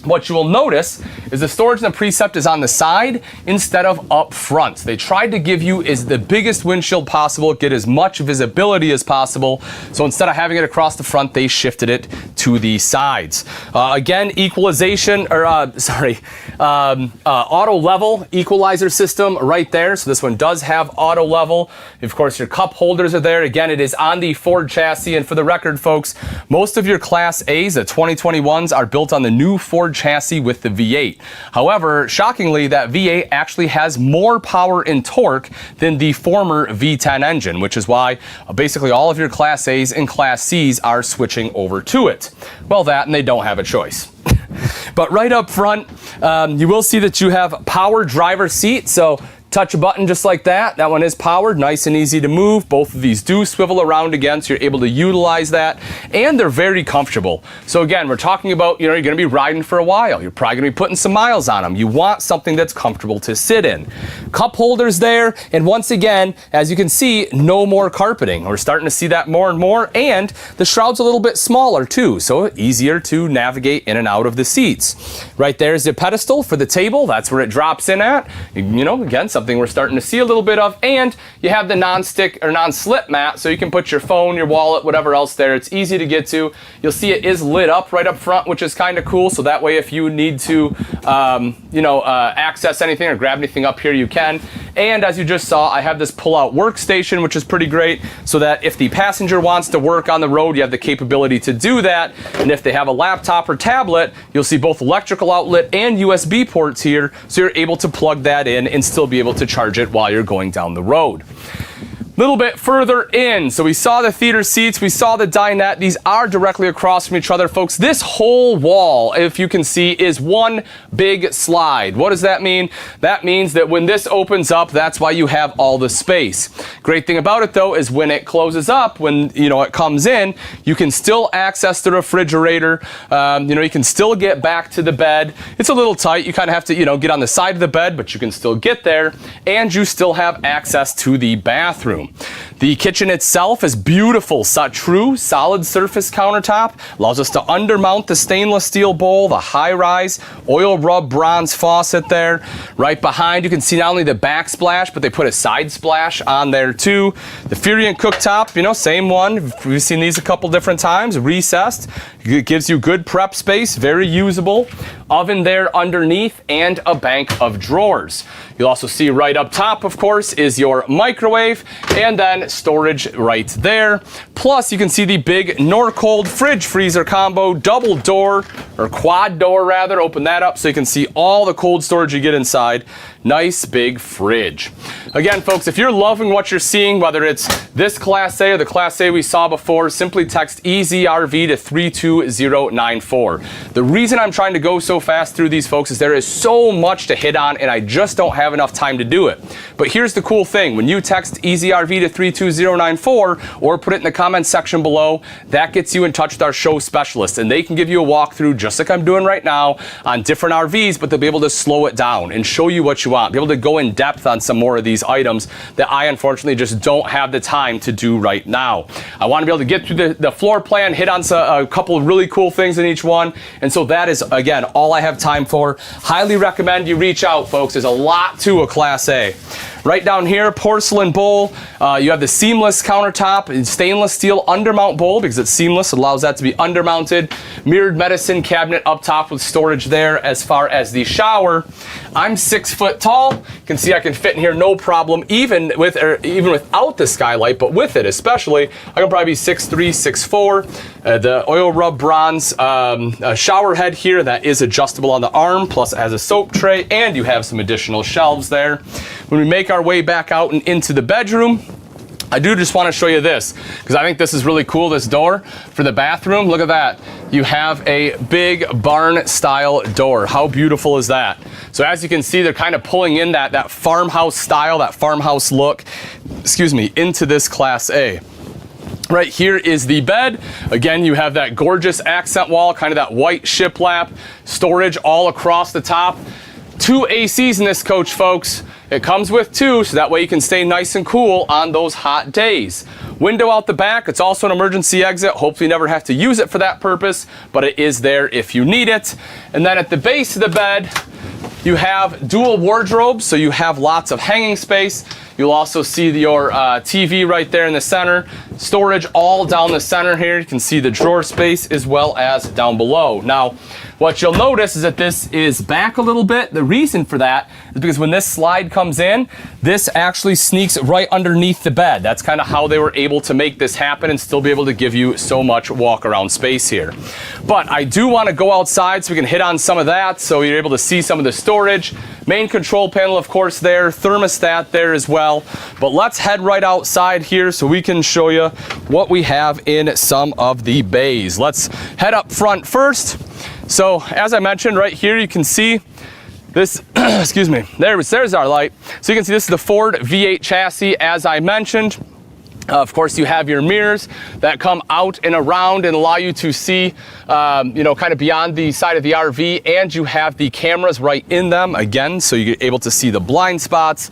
What you will notice is the storage in the Precept is on the side instead of up front. They tried to give you the biggest windshield possible, get as much visibility as possible. So instead of having it across the front, they shifted it to the sides. Again, equalization, or auto level equalizer system right there. So this one does have auto level. Of course, your cup holders are there. Again, it is on the Ford chassis. And for the record, folks, most of your Class A's, the 2021s, are built on the new Ford chassis with the V8. However, shockingly, that V8 actually has more power and torque than the former V10 engine, which is why basically all of your Class A's and Class C's are switching over to it. Well, that, and they don't have a choice. But right up front, you will see that you have power driver seat. So touch a button just like that. That one is powered, nice and easy to move. Both of these do swivel around again, so you're able to utilize that. And they're very comfortable. So again, we're talking about, you know, you're gonna be riding for a while. You're probably gonna be putting some miles on them. You want something that's comfortable to sit in. Cup holders there, and once again, as you can see, no more carpeting. We're starting to see that more and more, and the shroud's a little bit smaller too, so easier to navigate in and out of the seats. Right there's the pedestal for the table. That's where it drops in at. You know, again, something we're starting to see a little bit of, and you have the non-stick or non-slip mat, so you can put your phone, your wallet, whatever else there. It's easy to get to. You'll see it is lit up right up front, which is kind of cool, so that way if you need to access anything or grab anything up here, you can. And as you just saw, I have this pull-out workstation, which is pretty great, so that if the passenger wants to work on the road, you have the capability to do that. And if they have a laptop or tablet, you'll see both electrical outlet and USB ports here, so you're able to plug that in and still be able to charge it while you're going down the road. Little bit further in, so we saw the theater seats, we saw the dinette. These are directly across from each other, folks. This whole wall, if you can see, is one big slide. What does that mean? That means that when this opens up, that's why you have all the space. Great thing about it, though, is when it closes up, when it comes in, you can still access the refrigerator. You can still get back to the bed. It's a little tight. You kind of have to, get on the side of the bed, but you can still get there, and you still have access to the bathroom. The kitchen itself is beautiful, true solid surface countertop. Allows us to undermount the stainless steel bowl, the high-rise oil rub bronze faucet there. Right behind, you can see not only the backsplash, but they put a side splash on there too. The Furrion cooktop, same one. We've seen these a couple different times, recessed. It gives you good prep space, very usable. Oven there underneath, and a bank of drawers. You'll also see right up top, of course, is your microwave, and then storage right there. Plus, you can see the big Norcold fridge freezer combo, double door, or quad door rather. Open that up so you can see all the cold storage you get inside. Nice big fridge. Again, folks, if you're loving what you're seeing, whether it's this Class A or the Class A we saw before, simply text EasyRV to 32094. The reason I'm trying to go so fast through these, folks, is there is so much to hit on, and I just don't have enough time to do it. But here's the cool thing. When you text EasyRV to 32094 or put it in the comments section below, that gets you in touch with our show specialist, and they can give you a walkthrough just like I'm doing right now on different RVs, but they'll be able to slow it down and show you what you want, be able to go in depth on some more of these items that I unfortunately just don't have the time to do right now. I want to be able to get through the floor plan, hit on a couple of really cool things in each one, and so that is, again, all I have time for. Highly recommend you reach out, folks. There's a lot to a Class A. Right down here, porcelain bowl. You have the seamless countertop and stainless steel undermount bowl because it's seamless. It allows that to be undermounted. Mirrored medicine cabinet up top with storage there. As far as the shower, I'm 6 foot tall. You can see I can fit in here no problem, even without the skylight, but with it especially, I can probably be 6'3", 6'4". The oil rub bronze shower head here that is adjustable on the arm, plus it has a soap tray, and you have some additional shelves there. When we make our way back out and into the bedroom, I do just want to show you this because I think this is really cool, this door for the bathroom. Look at that. You have a big barn style door. How beautiful is that? So as you can see, they're kind of pulling in that farmhouse style, that farmhouse look, into this Class A. Right here is the bed. Again, you have that gorgeous accent wall, kind of that white shiplap, storage all across the top. 2 ACs in this coach, folks. It comes with 2, so that way you can stay nice and cool on those hot days. Window out the back, it's also an emergency exit. Hopefully you never have to use it for that purpose, but it is there if you need it. And then at the base of the bed, you have dual wardrobes, so you have lots of hanging space. You'll also see your TV right there in the center. Storage all down the center here. You can see the drawer space as well as down below. Now, what you'll notice is that this is back a little bit. The reason for that is because when this slide comes in, this actually sneaks right underneath the bed. That's kind of how they were able to make this happen and still be able to give you so much walk around space here. But I do want to go outside so we can hit on some of that so you're able to see some of the storage. Main control panel, of course, there. Thermostat there as well. But let's head right outside here so we can show you what we have in some of the bays. Let's head up front first. So as I mentioned, right here you can see this, excuse me, there's our light. So you can see this is the Ford V8 chassis as I mentioned. Of course, you have your mirrors that come out and around and allow you to see, kind of beyond the side of the RV, and you have the cameras right in them again, so you're able to see the blind spots.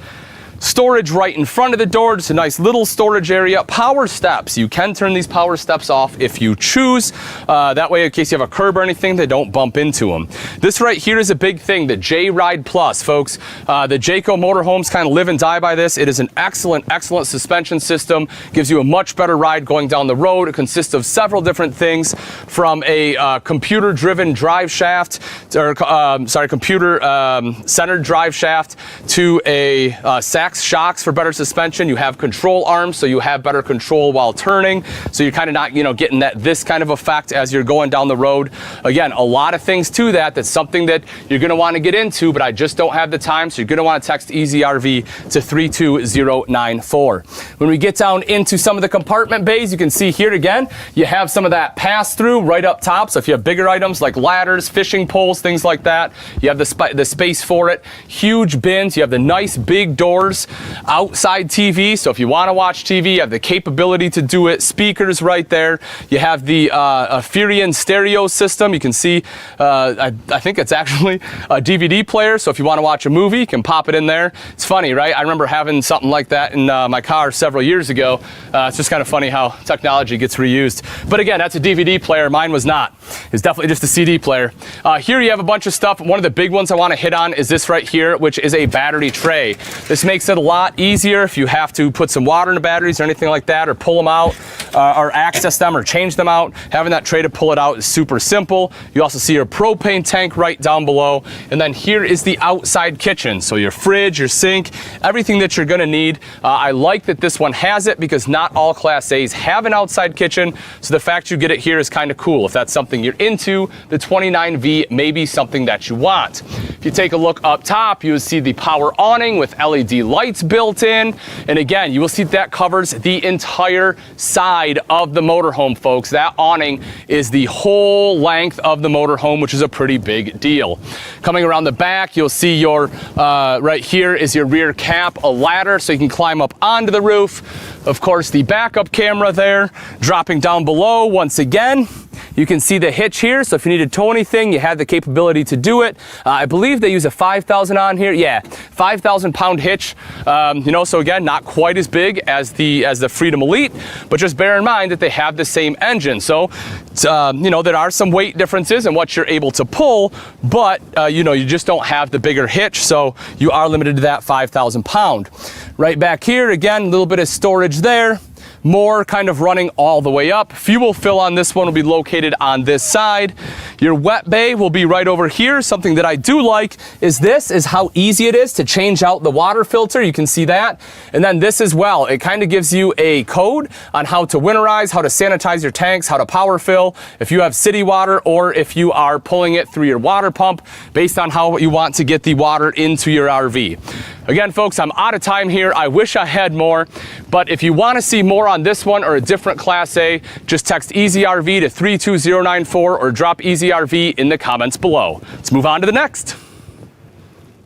Storage right in front of the door, just a nice little storage area. Power steps, you can turn these power steps off if you choose. That way, in case you have a curb or anything, they don't bump into them. This right here is a big thing, the J-Ride Plus, folks. The Jayco Motorhomes kind of live and die by this. It is an excellent, excellent suspension system. Gives you a much better ride going down the road. It consists of several different things, from a computer-driven drive shaft, computer-centered drive shaft, to a Sachs shocks for better suspension. You have control arms, so you have better control while turning. So you're kind of not, getting this kind of effect as you're going down the road. Again, a lot of things to that. That's something that you're going to want to get into, but I just don't have the time. So you're going to want to text EasyRV to 32094. When we get down into some of the compartment bays, you can see here again, you have some of that pass-through right up top. So if you have bigger items like ladders, fishing poles, things like that, you have the space for it. Huge bins. You have the nice big doors. Outside TV, so if you want to watch TV, you have the capability to do it. Speakers right there. You have the Furion stereo system. You can see, I think it's actually a DVD player, so if you want to watch a movie, you can pop it in there. It's funny, right? I remember having something like that in my car several years ago. It's just kind of funny how technology gets reused. But again, that's a DVD player. Mine was not. It's definitely just a CD player. Here you have a bunch of stuff. One of the big ones I want to hit on is this right here, which is a battery tray. This makes it a lot easier if you have to put some water in the batteries or anything like that, or pull them out, or access them or change them out. Having that tray to pull it out is super simple. You also see your propane tank right down below. And then here is the outside kitchen. So your fridge, your sink, everything that you're gonna need. I like that this one has it because not all Class A's have an outside kitchen. So the fact you get it here is kind of cool. If that's something you're into, the 29V may be something that you want. If you take a look up top, you will see the power awning with LED lights built in. And again, you will see that covers the entire side of the motorhome, folks. That awning is the whole length of the motorhome, which is a pretty big deal. Coming around the back, you'll see your, right here is your rear cap, a ladder so you can climb up onto the roof. Of course, the backup camera there, dropping down below once again. You can see the hitch here, so if you need to tow anything, you have the capability to do it. I believe they use a 5,000 on here. Yeah, 5,000 pound hitch. So again, not quite as big as the Freedom Elite, but just bear in mind that they have the same engine. So, there are some weight differences in what you're able to pull, but you just don't have the bigger hitch, so you are limited to that 5,000 pound. Right back here, again, a little bit of storage there. More kind of running all the way up. Fuel fill on this one will be located on this side. Your wet bay will be right over here. Something that I do like is how easy it is to change out the water filter. You can see that. And then this as well. It kind of gives you a code on how to winterize, how to sanitize your tanks, how to power fill, if you have city water or if you are pulling it through your water pump based on how you want to get the water into your RV. Again, folks, I'm out of time here. I wish I had more, but if you want to see more on this one or a different Class A, just text EasyRV to 32094 or drop EasyRV in the comments below. Let's move on to the next.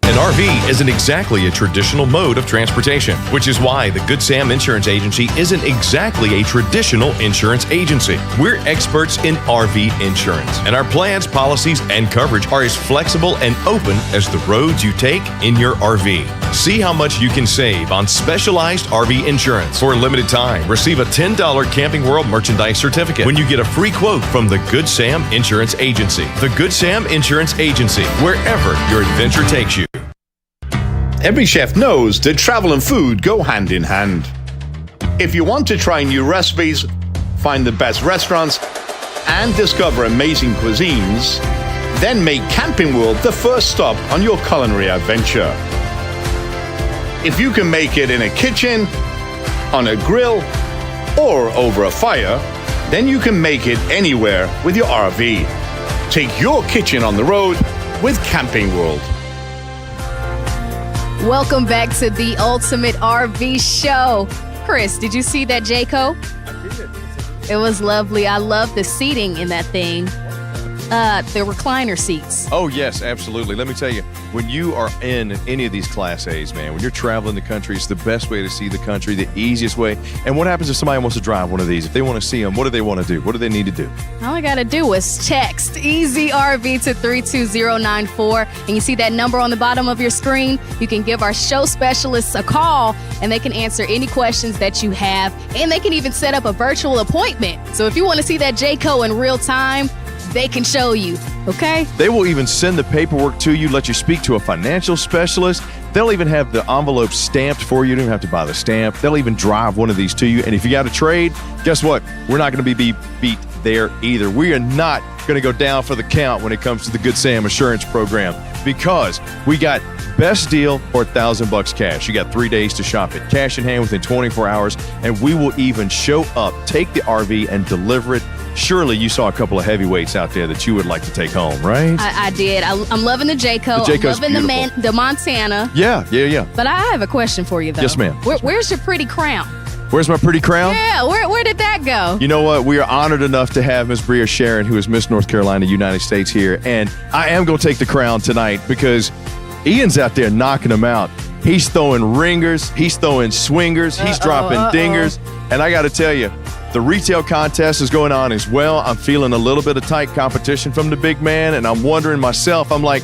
An RV isn't exactly a traditional mode of transportation, which is why the Good Sam Insurance Agency isn't exactly a traditional insurance agency. We're experts in RV insurance, and our plans, policies, and coverage are as flexible and open as the roads you take in your RV. See how much you can save on specialized RV insurance. For a limited time, receive a $10 Camping World merchandise certificate when you get a free quote from the Good Sam Insurance Agency. The Good Sam Insurance Agency, wherever your adventure takes you. Every chef knows that travel and food go hand in hand. If you want to try new recipes, find the best restaurants, and discover amazing cuisines, then make Camping World the first stop on your culinary adventure. If you can make it in a kitchen, on a grill, or over a fire, then you can make it anywhere with your RV. Take your kitchen on the road with Camping World. Welcome back to the Ultimate RV Show. Chris, did you see that Jayco? I did. It was lovely. I love the seating in that thing. The recliner seats. Oh, yes, absolutely. Let me tell you, when you are in any of these Class A's, man, when you're traveling the country, it's the best way to see the country, the easiest way. And what happens if somebody wants to drive one of these? If they want to see them, what do they want to do? What do they need to do? All I got to do is text EasyRV to 32094. And you see that number on the bottom of your screen? You can give our show specialists a call, and they can answer any questions that you have. And they can even set up a virtual appointment. So if you want to see that Jayco in real time, they can show you, okay? They will even send the paperwork to you, let you speak to a financial specialist. They'll even have the envelope stamped for you. You don't have to buy the stamp. They'll even drive one of these to you. And if you got a trade, guess what? We're not going to be beat there either. We are not going to go down for the count when it comes to the Good Sam Insurance Program, because we got best deal or $1,000 cash. You got 3 days to shop it. Cash in hand within 24 hours, and we will even show up, take the RV, and deliver it. Surely you saw a couple of heavyweights out there that you would like to take home, right? I did. I'm loving the Jayco. The Jayco's I'm loving the Montana. Yeah. But I have a question for you, though. Yes, ma'am. Where's your pretty crown? Where's my pretty crown? Yeah, where did that go? You know what? We are honored enough to have Miss Bria Sharon, who is Miss North Carolina, United States here. And I am going to take the crown tonight because Ian's out there knocking them out. He's throwing ringers. He's throwing swingers. He's dropping dingers. And I got to tell you, the retail contest is going on as well. I'm feeling a little bit of tight competition from the big man, and I'm wondering myself, I'm like,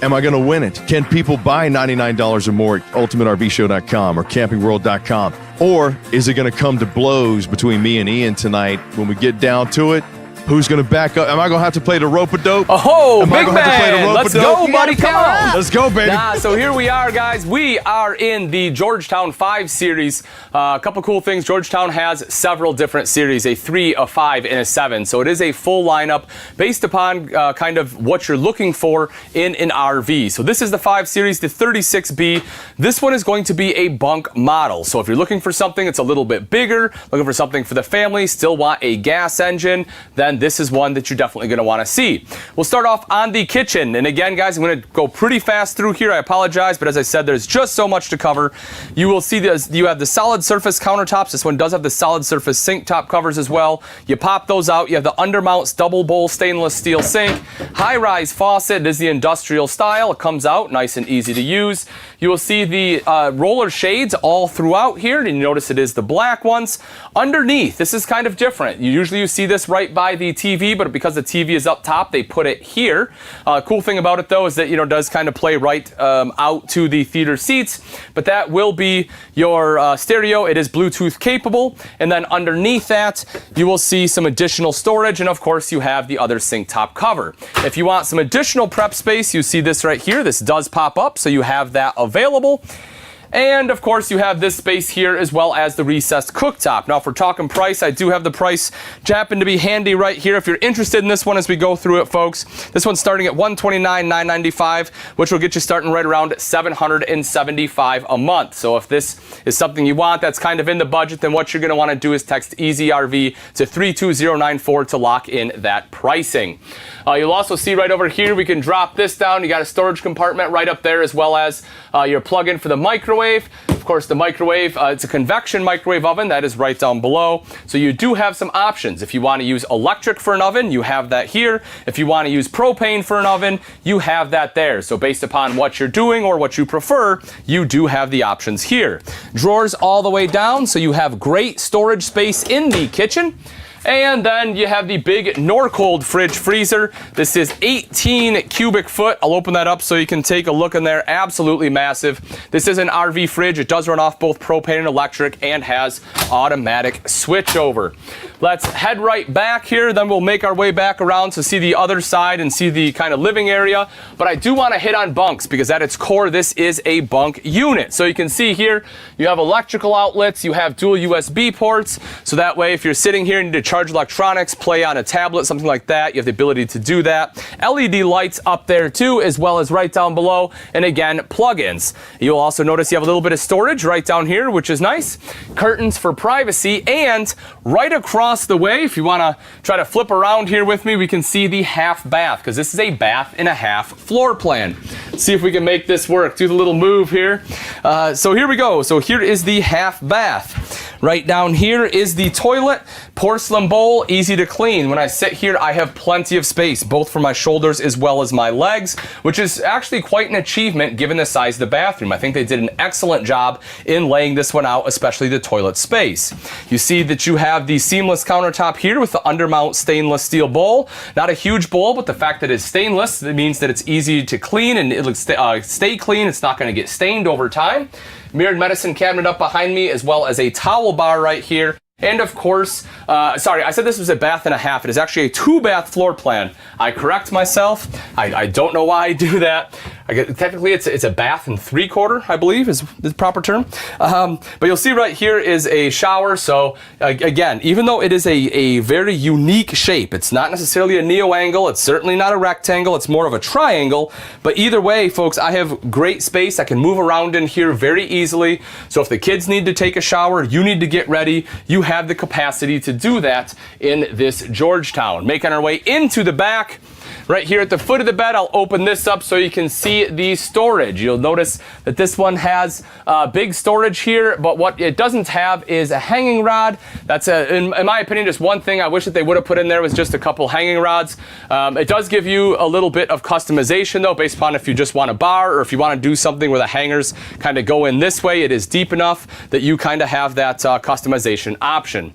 am I going to win it? Can people buy $99 or more at ultimatervshow.com or campingworld.com? Or is it going to come to blows between me and Ian tonight when we get down to it? Who's going to back up? Am I going to have to play the rope-a-dope? Oh, big man. Let's go, buddy. Come on. Let's go, baby. So here we are, guys. We are in the Georgetown 5 series. A couple cool things. Georgetown has several different series, a 3, a 5, and a 7. So it is a full lineup based upon kind of what you're looking for in an RV. So this is the 5 series, the 36B. This one is going to be a bunk model. So if you're looking for something that's a little bit bigger, looking for something for the family, still want a gas engine, then this is one that you're definitely going to want to see. We'll start off on the kitchen. And again, guys, I'm going to go pretty fast through here. I apologize, but as I said, there's just so much to cover. You will see this. You have the solid surface countertops. This one does have the solid surface sink top covers as well. You pop those out. You have the undermounts double bowl stainless steel sink. High-rise faucet. It is the industrial style. It comes out nice and easy to use. You will see the roller shades all throughout here, and you notice it is the black ones. Underneath, this is kind of different. Usually you see this right by the TV, but because the TV is up top, they put it here. Cool thing about it, though, is that, it does kind of play right out to the theater seats, but that will be your stereo. It is Bluetooth capable, and then underneath that, you will see some additional storage, and of course, you have the other sink top cover. If you want some additional prep space, you see this right here. This does pop up, so you have that available. And of course you have this space here as well as the recessed cooktop. Now if we're talking price, I do have the price happen to be handy right here if you're interested in this one as we go through it, folks. This one's starting at $129,995, which will get you starting right around $775 a month. So if this is something you want that's kind of in the budget, then what you're going to want to do is text EasyRV to 32094 to lock in that pricing. You'll also see right over here we can drop this down. You got a storage compartment right up there as well as your plug-in for the microwave. Of course, the microwave, it's a convection microwave oven that is right down below. So you do have some options. If you want to use electric for an oven, you have that here. If you want to use propane for an oven, you have that there. So based upon what you're doing or what you prefer, you do have the options here. Drawers all the way down, so you have great storage space in the kitchen. And then you have the big Norcold fridge freezer. This is 18 cubic foot. I'll open that up so you can take a look in there. Absolutely massive. This is an RV fridge. It does run off both propane and electric and has automatic switchover. Let's head right back here. Then we'll make our way back around to see the other side and see the kind of living area. But I do want to hit on bunks because at its core, this is a bunk unit. So you can see here, you have electrical outlets, you have dual USB ports. So that way, if you're sitting here and you need to charge electronics, play on a tablet, something like that, you have the ability to do that. LED lights up there too, as well as right down below. And again, plugins. You'll also notice you have a little bit of storage right down here, which is nice. Curtains for privacy, and right across the way, if you want to try to flip around here with me, we can see the half bath, because this is a bath and a half floor plan. Let's see if we can make this work. Do the little move here. So here we go. So here is the half bath. Right down here is the toilet, porcelain bowl, easy to clean. When I sit here, I have plenty of space, both for my shoulders as well as my legs, which is actually quite an achievement given the size of the bathroom. I think they did an excellent job in laying this one out, especially the toilet space. You see that you have the seamless countertop here with the undermount stainless steel bowl. Not a huge bowl, but the fact that it's stainless, it means that it's easy to clean and it'll stay clean. It's not going to get stained over time. Mirrored medicine cabinet up behind me, as well as a towel bar right here. And of course, sorry, I said this was a bath and a half. It is actually a 2-bath floor plan. I correct myself. I don't know why I do that. Technically, it's a bath and 3/4, I believe, is the proper term. But you'll see right here is a shower. So again, even though it is a very unique shape, it's not necessarily a neo-angle. It's certainly not a rectangle. It's more of a triangle. But either way, folks, I have great space. I can move around in here very easily. So if the kids need to take a shower, you need to get ready, you have the capacity to do that in this Georgetown. Making our way into the back. Right here at the foot of the bed, I'll open this up so you can see the storage. You'll notice that this one has big storage here, but what it doesn't have is a hanging rod. That's, in my opinion, just one thing I wish that they would have put in there was just a couple hanging rods. It does give you a little bit of customization, though, based upon if you just want a bar or if you want to do something where the hangers kind of go in this way. It is deep enough that you kind of have that customization option.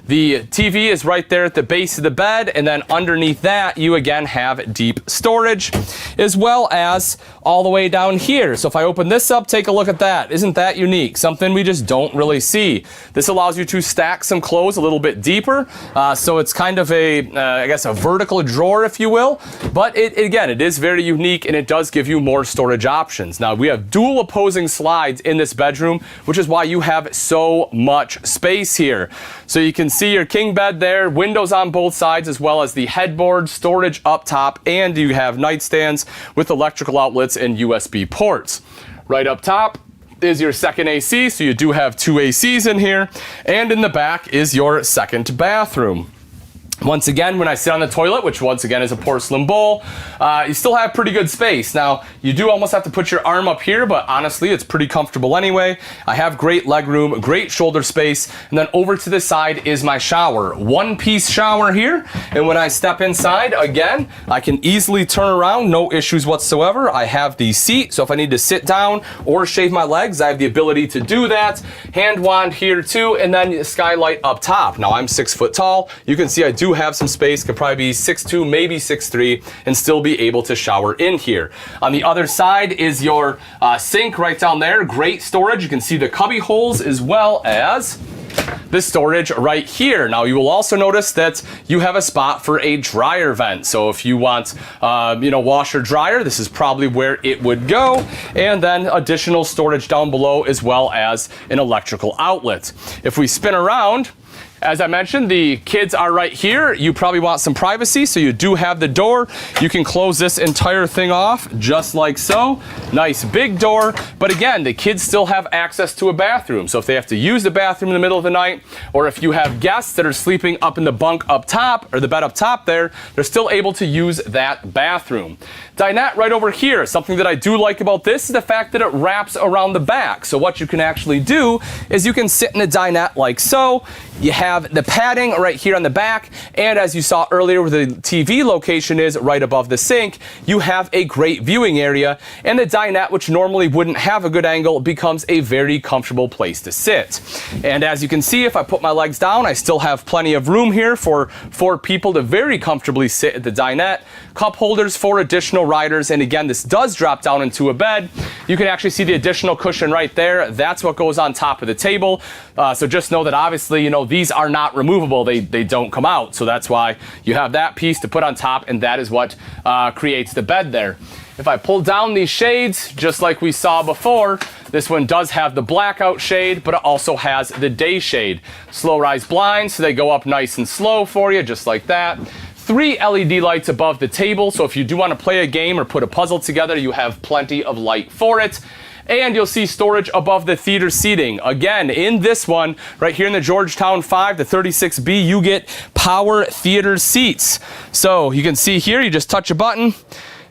The TV is right there at the base of the bed, and then underneath that, you again have deep storage, as well as all the way down here. So if I open this up, take a look at that. Isn't that unique? Something we just don't really see. This allows you to stack some clothes a little bit deeper. So it's kind of I guess a vertical drawer, if you will. But again, it is very unique, and it does give you more storage options. Now, we have dual opposing slides in this bedroom, which is why you have so much space here. So you can see your king bed there, windows on both sides, as well as the headboard, storage up top, and you have nightstands with electrical outlets and USB ports. Right up top is your second AC, so you do have 2 ACs in here, and in the back is your second bathroom. Once again, when I sit on the toilet, which once again is a porcelain bowl, you still have pretty good space. Now, you do almost have to put your arm up here, but honestly, it's pretty comfortable anyway. I have great leg room, great shoulder space, and then over to the side is my shower. 1-piece shower here, and when I step inside, again, I can easily turn around, no issues whatsoever. I have the seat, so if I need to sit down or shave my legs, I have the ability to do that. Hand wand here too, and then the skylight up top. Now, I'm 6 foot tall. You can see I do have some space, could probably be 6'2", maybe 6'3", and still be able to shower in here. On the other side is your sink right down there. Great storage. You can see the cubby holes as well as this storage right here. Now you will also notice that you have a spot for a dryer vent. So if you want, washer dryer, this is probably where it would go. And then additional storage down below as well as an electrical outlet. If we spin around, as I mentioned, the kids are right here. You probably want some privacy, so you do have the door. You can close this entire thing off just like so. Nice big door. But again, the kids still have access to a bathroom. So if they have to use the bathroom in the middle of the night, or if you have guests that are sleeping up in the bunk up top, or the bed up top there, they're still able to use that bathroom. Dinette right over here. Something that I do like about this is the fact that it wraps around the back. So what you can actually do is you can sit in a dinette like so. You have the padding right here on the back, and as you saw earlier where the TV location is right above the sink, you have a great viewing area, and the dinette, which normally wouldn't have a good angle, becomes a very comfortable place to sit. And as you can see, if I put my legs down, I still have plenty of room here for 4 people to very comfortably sit at the dinette. Cup holders for additional riders, and again, this does drop down into a bed. You can actually see the additional cushion right there. That's what goes on top of the table. So just know that obviously, these are not removable. They don't come out. So that's why you have that piece to put on top, and that is what creates the bed there. If I pull down these shades, just like we saw before, this one does have the blackout shade, but it also has the day shade. Slow rise blinds, so they go up nice and slow for you, just like that. 3 LED lights above the table, so if you do want to play a game or put a puzzle together, you have plenty of light for it. And you'll see storage above the theater seating. Again, in this one, right here in the Georgetown 5, the 36B, you get power theater seats. So you can see here, you just touch a button,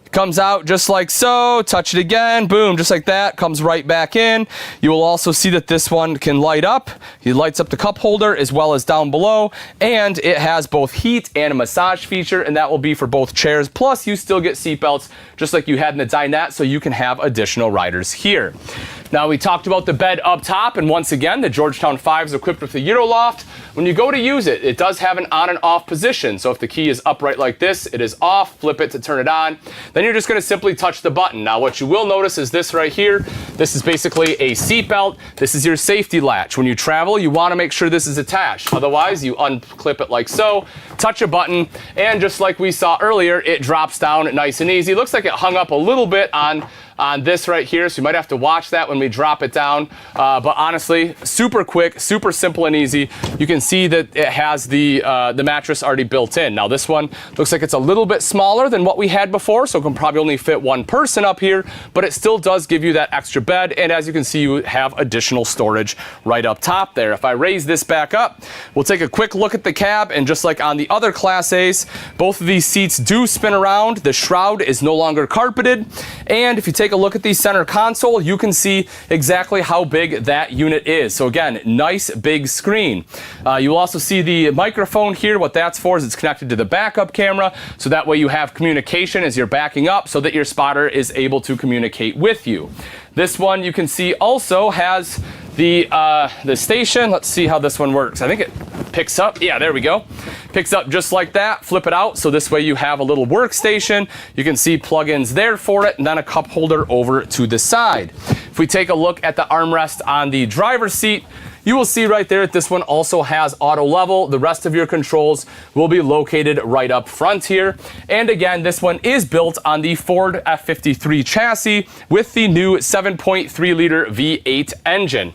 it comes out just like so, touch it again, boom, just like that, comes right back in. You will also see that this one can light up. It lights up the cup holder as well as down below, and it has both heat and a massage feature, and that will be for both chairs. Plus, you still get seat belts just like you had in the dinette, so you can have additional riders here. Now, we talked about the bed up top, and once again, the Georgetown 5 is equipped with the Euroloft. When you go to use it, it does have an on and off position. So if the key is upright like this, it is off, flip it to turn it on. Then you're just gonna simply touch the button. Now, what you will notice is this right here. This is basically a seat belt. This is your safety latch. When you travel, you wanna make sure this is attached. Otherwise, you unclip it like so, touch a button, and just like we saw earlier, it drops down nice and easy. It looks like it hung up a little bit on this right here, so you might have to watch that when we drop it down, but honestly, super quick, super simple and easy. You can see that it has the mattress already built in. Now this one looks like it's a little bit smaller than what we had before, so it can probably only fit 1 person up here, but it still does give you that extra bed, and as you can see, you have additional storage right up top there. If I raise this back up, we'll take a quick look at the cab, and just like on the other Class A's, both of these seats do spin around. The shroud is no longer carpeted, and if you take a look at the center console, you can see exactly how big that unit is. So again, nice big screen. You will also see the microphone here. What that's for is it's connected to the backup camera, so that way you have communication as you're backing up so that your spotter is able to communicate with you. This one you can see also has the station. Let's see how this one works. I think it picks up. Yeah, there we go. Picks up just like that. Flip it out. So this way you have a little workstation. You can see plugins there for it, and then a cup holder over to the side. If we take a look at the armrest on the driver's seat, you will see right there that this one also has auto level. The rest of your controls will be located right up front here. And again, this one is built on the Ford F53 chassis with the new 7.3 liter V8 engine.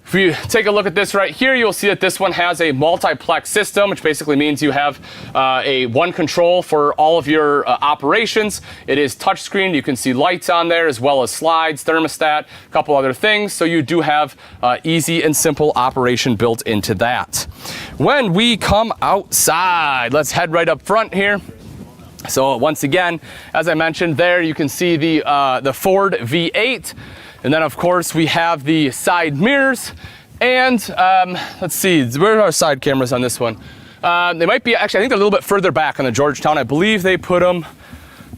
If you take a look at this right here, you'll see that this one has a multiplex system, which basically means you have one control for all of your operations. It is touchscreen. You can see lights on there as well as slides, thermostat, a couple other things. So you do have easy and simple operation built into that. When we come outside, let's head right up front here. So once again, as I mentioned there, you can see the Ford V8. And then, of course, we have the side mirrors. And let's see, where are our side cameras on this one? They might be, actually, I think they're a little bit further back on the Georgetown. I believe they put them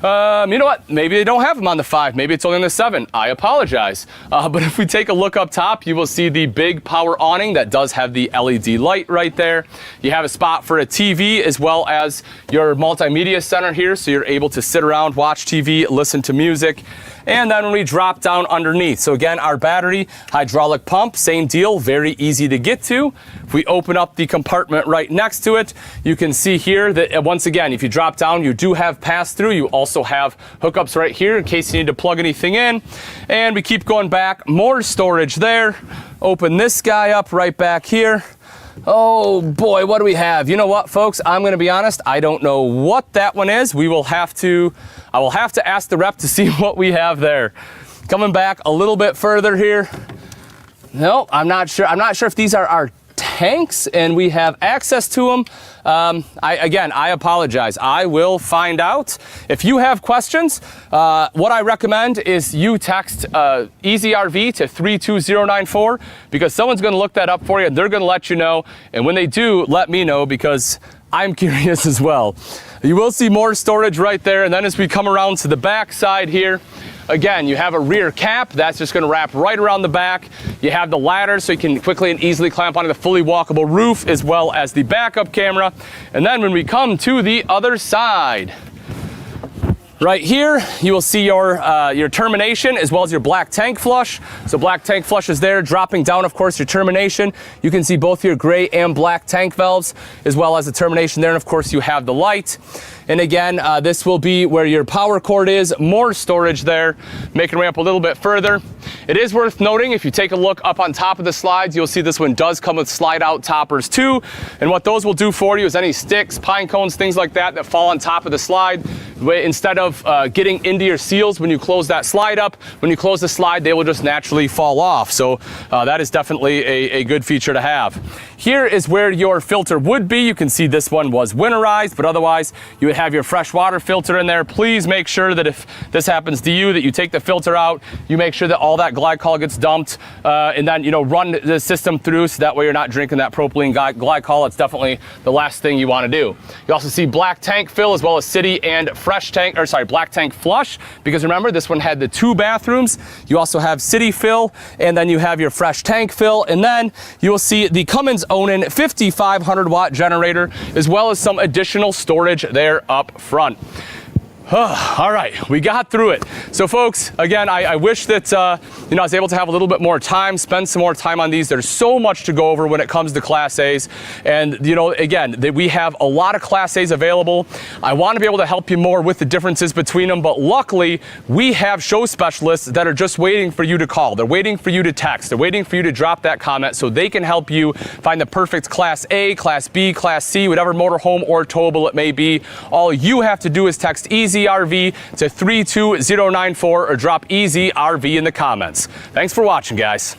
You know what? Maybe they don't have them on the 5. Maybe it's only on the 7. I apologize. But if we take a look up top, you will see the big power awning that does have the LED light right there. You have a spot for a TV as well as your multimedia center here, so you're able to sit around, watch TV, listen to music. And then when we drop down underneath, so again, our battery, hydraulic pump, same deal, very easy to get to. If we open up the compartment right next to it, you can see here that once again, if you drop down, you do have pass-through. You also have hookups right here in case you need to plug anything in. And we keep going back, more storage there. Open this guy up right back here. Oh boy, what do we have? You know what, folks? I'm going to be honest. I don't know what that one is. I will have to ask the rep to see what we have there. Coming back a little bit further here. No, I'm not sure. I'm not sure if these are our tanks and we have access to them. I apologize. I will find out. If you have questions, what I recommend is you text EasyRV to 32094 because someone's going to look that up for you and they're going to let you know. And when they do, let me know because I'm curious as well. You will see more storage right there. And then as we come around to the back side here, again, you have a rear cap. That's just going to wrap right around the back. You have the ladder so you can quickly and easily clamp onto the fully walkable roof as well as the backup camera. And then when we come to the other side, right here, you will see your termination as well as your black tank flush. So black tank flush is there, dropping down, of course, your termination. You can see both your gray and black tank valves as well as the termination there. And of course, you have the light. And again, this will be where your power cord is, more storage there, making ramp a little bit further. It is worth noting, if you take a look up on top of the slides, you'll see this one does come with slide out toppers too. And what those will do for you is any sticks, pine cones, things like that fall on top of the slide, instead of getting into your seals when you close that slide up, when you close the slide, they will just naturally fall off. So that is definitely a good feature to have. Here is where your filter would be. You can see this one was winterized, but otherwise you would have your fresh water filter in there. Please make sure that if this happens to you, that you take the filter out, you make sure that all that glycol gets dumped, and then run the system through so that way you're not drinking that propylene glycol. It's definitely the last thing you want to do. You also see black tank fill as well as city and black tank flush, because remember this one had the 2 bathrooms. You also have city fill, and then you have your fresh tank fill, and then you will see the Cummins Onan 5500 watt generator as well as some additional storage there up front. All right, we got through it. So folks, again, I wish that I was able to have a little bit more time, spend some more time on these. There's so much to go over when it comes to Class A's. And again, we have a lot of Class A's available. I want to be able to help you more with the differences between them, but luckily we have show specialists that are just waiting for you to call. They're waiting for you to text. They're waiting for you to drop that comment so they can help you find the perfect Class A, Class B, Class C, whatever motorhome or towable it may be. All you have to do is text EasyRV to 32094 or drop EasyRV in the comments. Thanks for watching, guys.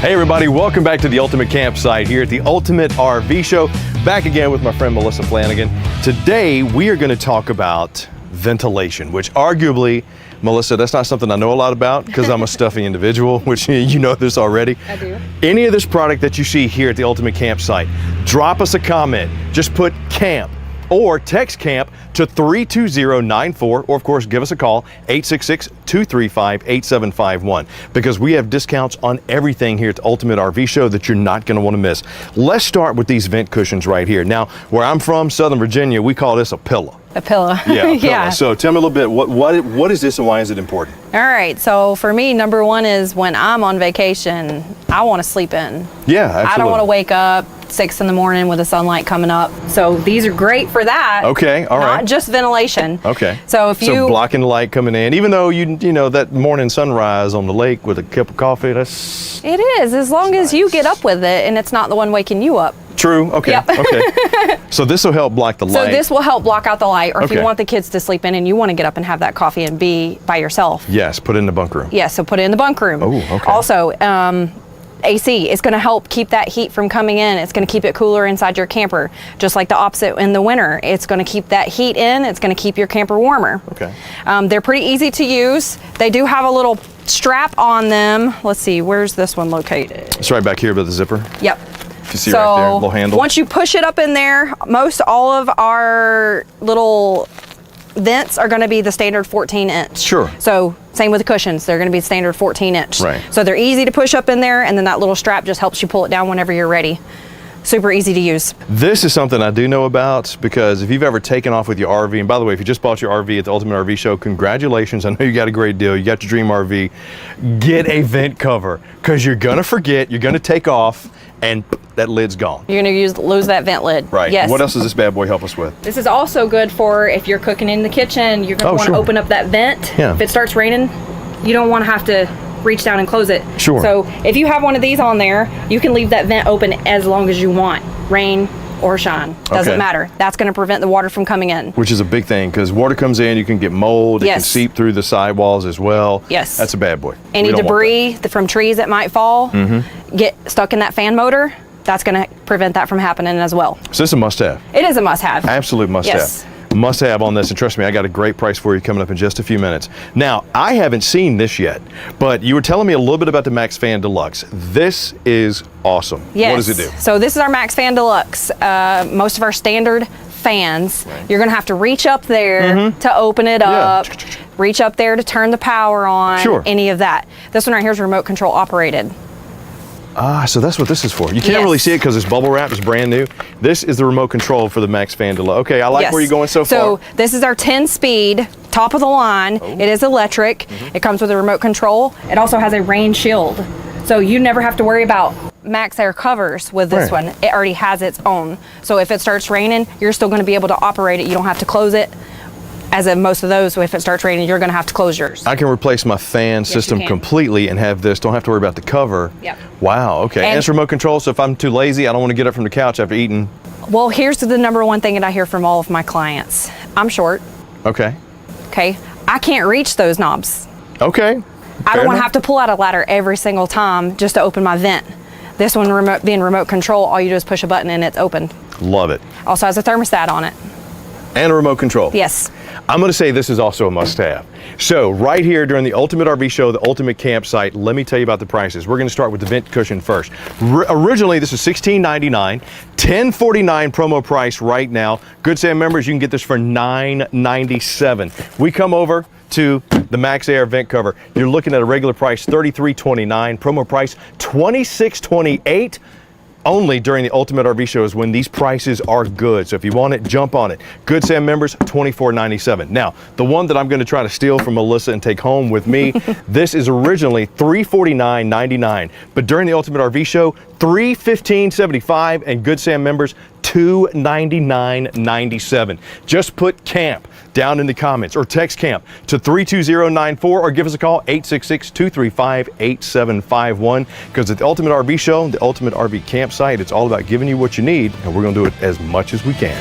Hey everybody, welcome back to the Ultimate Campsite here at the Ultimate RV Show. Back again with my friend Melissa Flanagan. Today we are going to talk about ventilation, which arguably, Melissa, that's not something I know a lot about because I'm a stuffy individual, which you know this already. I do. Any of this product that you see here at the Ultimate Campsite, drop us a comment. Just put camp or text camp to 32094, or of course give us a call, 866-235-8751, because we have discounts on everything here at the Ultimate RV Show that you're not going to want to miss. Let's start with these vent cushions right here. Now, where I'm from, Southern Virginia, we call this a pillow. A pillow. Yeah, a pillow. Yeah. So tell me a little bit, what is this and why is it important? All right, so for me, number one is when I'm on vacation, I want to sleep in. Yeah, absolutely. I don't want to wake up 6 in the morning with the sunlight coming up. So these are great for that. Okay, all right. Not just ventilation. Okay. So if you blocking the light coming in, even though you know that morning sunrise on the lake with a cup of coffee, that's... It is, as long as you get up with it and it's not the one waking you up. True, okay, Yep. okay. So this will help block the light. So this will help block out the light, or if Okay. you want the kids to sleep in and you want to get up and have that coffee and be by yourself. Yes, put it in the bunk room. Yeah, so put it in the bunk room. Oh, okay. Also, AC. It's going to help keep that heat from coming in. It's going to keep it cooler inside your camper. Just like the opposite in the winter. It's going to keep that heat in. It's going to keep your camper warmer. Okay. They're pretty easy to use. They do have a little strap on them. Let's see, where's this one located? It's right back here by the zipper. Yep. You see right there, little handle. Once you push it up in there, most all of our little vents are going to be the standard 14-inch. Sure. So same with the cushions, they're going to be standard 14-inch. Right. So they're easy to push up in there, and then that little strap just helps you pull it down whenever you're ready. Super easy to use. This is something I do know about, because if you've ever taken off with your RV, and by the way, if you just bought your RV at the Ultimate RV Show, congratulations. I know you got a great deal. You got your dream RV. Get a vent cover, because you're going to forget, you're going to take off, and that lid's gone. You're going to lose that vent lid. Right. Yes. What else does this bad boy help us with? This is also good for if you're cooking in the kitchen, you're going to want to open up that vent. Yeah. If it starts raining, you don't want to have to reach down and close it. Sure. So if you have one of these on there, you can leave that vent open as long as you want, rain or shine. Doesn't Okay. matter. That's going to prevent the water from coming in. Which is a big thing, because water comes in, you can get mold, it can Yes. seep through the sidewalls as well. Yes. That's a bad boy. Any We don't want debris from trees that might fall, that. get stuck in that fan motor, that's going to prevent that from happening as well. So this is a must-have. It is a must-have. Absolute must-have. Yes. Must-have on this, and trust me, I got a great price for you coming up in just a few minutes. Now, I haven't seen this yet, but you were telling me a little bit about the Max Fan Deluxe. This is awesome. Yes. What does it do? So this is our Max Fan Deluxe. Most of our standard fans, you're gonna have to reach up there to open it up, reach up there to turn the power on, Sure. any of that. This one right here is remote control operated. Ah, so that's what this is for. You can't really see it because it's bubble wrap, it's brand new. This is the remote control for the Max Fan Deluxe. Okay, I like Yes. where you're going so far. So this is our 10-speed, top of the line. It is electric. It comes with a remote control. It also has a rain shield. So you never have to worry about Max Air covers with this Right. one. It already has its own. So if it starts raining, you're still going to be able to operate it. You don't have to close it. As in most of those, if it starts raining, you're going to have to close yours. I can replace my fan system can. completely and have this. Don't have to worry about the cover. Yep. Wow, okay. And And- it's remote control, so if I'm too lazy, I don't want to get up from the couch after eating. Well, here's the number one thing that I hear from all of my clients. I'm short, Okay. okay? I can't reach those knobs. Okay. I don't want to have to pull out a ladder every single time just to open my vent. This one, being remote control, all you do is push a button and it's open. Love it. Also has a thermostat on it. And a remote control. Yes. I'm going to say this is also a must-have. So right here during the Ultimate RV Show, the Ultimate Campsite, let me tell you about the prices. We're going to start with the vent cushion first. Originally, this is $16.99, $10.49 promo price right now. Good Sam members, you can get this for $9.97. We come over to the Max Air vent cover. You're looking at a regular price $33.29, promo price $26.28. Only during the Ultimate RV Show is when these prices are good. So if you want it, jump on it. Good Sam members, $24.97. Now, the one that I'm going to try to steal from Melissa and take home with me, this is originally $349.99. But during the Ultimate RV Show, $315.75, and Good Sam members, $299.97. Just put camp down in the comments or text camp to 32094 or give us a call 866-235-8751, because at the Ultimate RV Show, the Ultimate RV Campsite, it's all about giving you what you need, and we're going to do it as much as we can.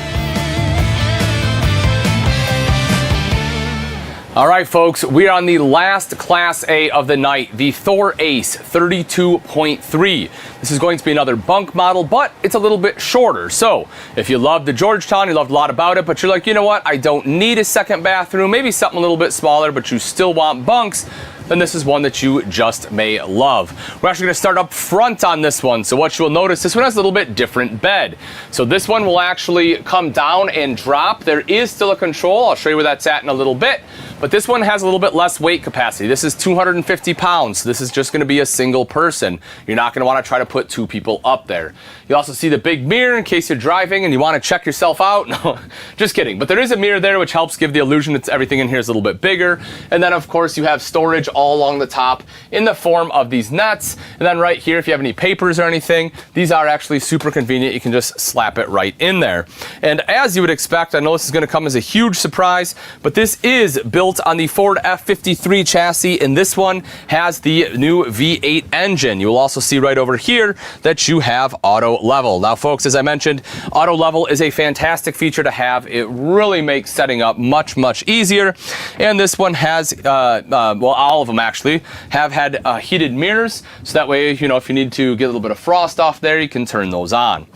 All right, folks, we are on the last Class A of the night, the Thor Ace 32.3. This is going to be another bunk model, but it's a little bit shorter. So if you love the Georgetown, you loved a lot about it, but you're like, you know what, I don't need a second bathroom, maybe something a little bit smaller, but you still want bunks, then this is one that you just may love. We're actually going to start up front on this one. So what you will notice, this one has a little bit different bed. So this one will actually come down and drop. There is still a control. I'll show you where that's at in a little bit. But this one has a little bit less weight capacity. This is 250 pounds. This is just going to be a single person. You're not going to want to try to put two people up there. You also see the big mirror in case you're driving and you want to check yourself out. No, just kidding. But there is a mirror there which helps give the illusion that everything in here is a little bit bigger. And then of course you have storage all along the top in the form of these nuts. And then right here, if you have any papers or anything, these are actually super convenient. You can just slap it right in there. And as you would expect, I know this is going to come as a huge surprise, but this is built on the Ford F-53 chassis, and this one has the new V8 engine. You will also see right over here here that you have auto level. Now, folks, as I mentioned, auto level is a fantastic feature to have. It really makes setting up much, much easier. And this one has, well, all of them actually have had heated mirrors. So that way, you know, if you need to get a little bit of frost off there, you can turn those on.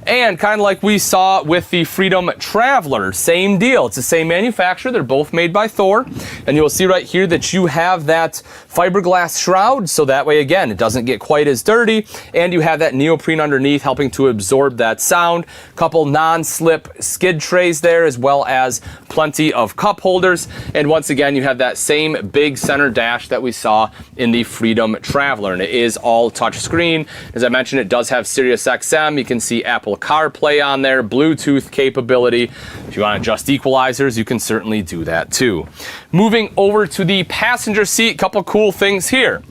And kind of like we saw with the Freedom Traveler, same deal. It's the same manufacturer. They're both made by Thor. And you'll see right here that you have that fiberglass shroud. So that way, again, it doesn't get quite as dirty. And you have that neoprene underneath helping to absorb that sound. Couple non-slip skid trays there, as well as plenty of cup holders. And once again, you have that same big center dash that we saw in the Freedom Traveler. And it is all touchscreen. As I mentioned, it does have Sirius XM. You can see Apple CarPlay on there, Bluetooth capability. If you want to adjust equalizers, you can certainly do that too. Moving over to the passenger seat, couple cool things here.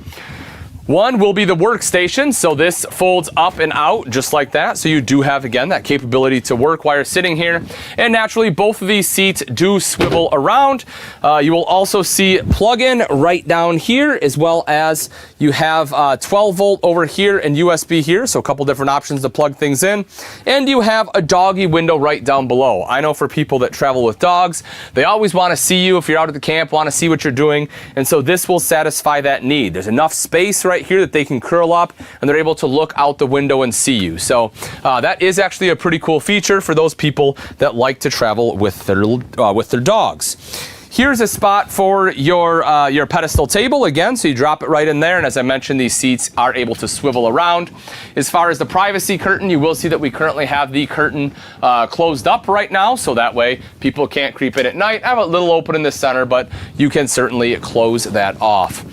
One will be the workstation, so this folds up and out just like that. So you do have, again, that capability to work while you're sitting here. And naturally, both of these seats do swivel around. You will also see plug-in right down here, as well as you have 12 volt over here and USB here, so a couple different options to plug things in. And you have a doggy window right down below. I know for people that travel with dogs, they always want to see you if you're out at the camp, want to see what you're doing. And so this will satisfy that need. There's enough space right here that they can curl up and they're able to look out the window and see you. So that is actually a pretty cool feature for those people that like to travel with their dogs. Here's a spot for your pedestal table again, so you drop it right in there, and as I mentioned, these seats are able to swivel around. As far as the privacy curtain, you will see that we currently have the curtain closed up right now, so that way people can't creep in at night. I have a little open in the center, but you can certainly close that off.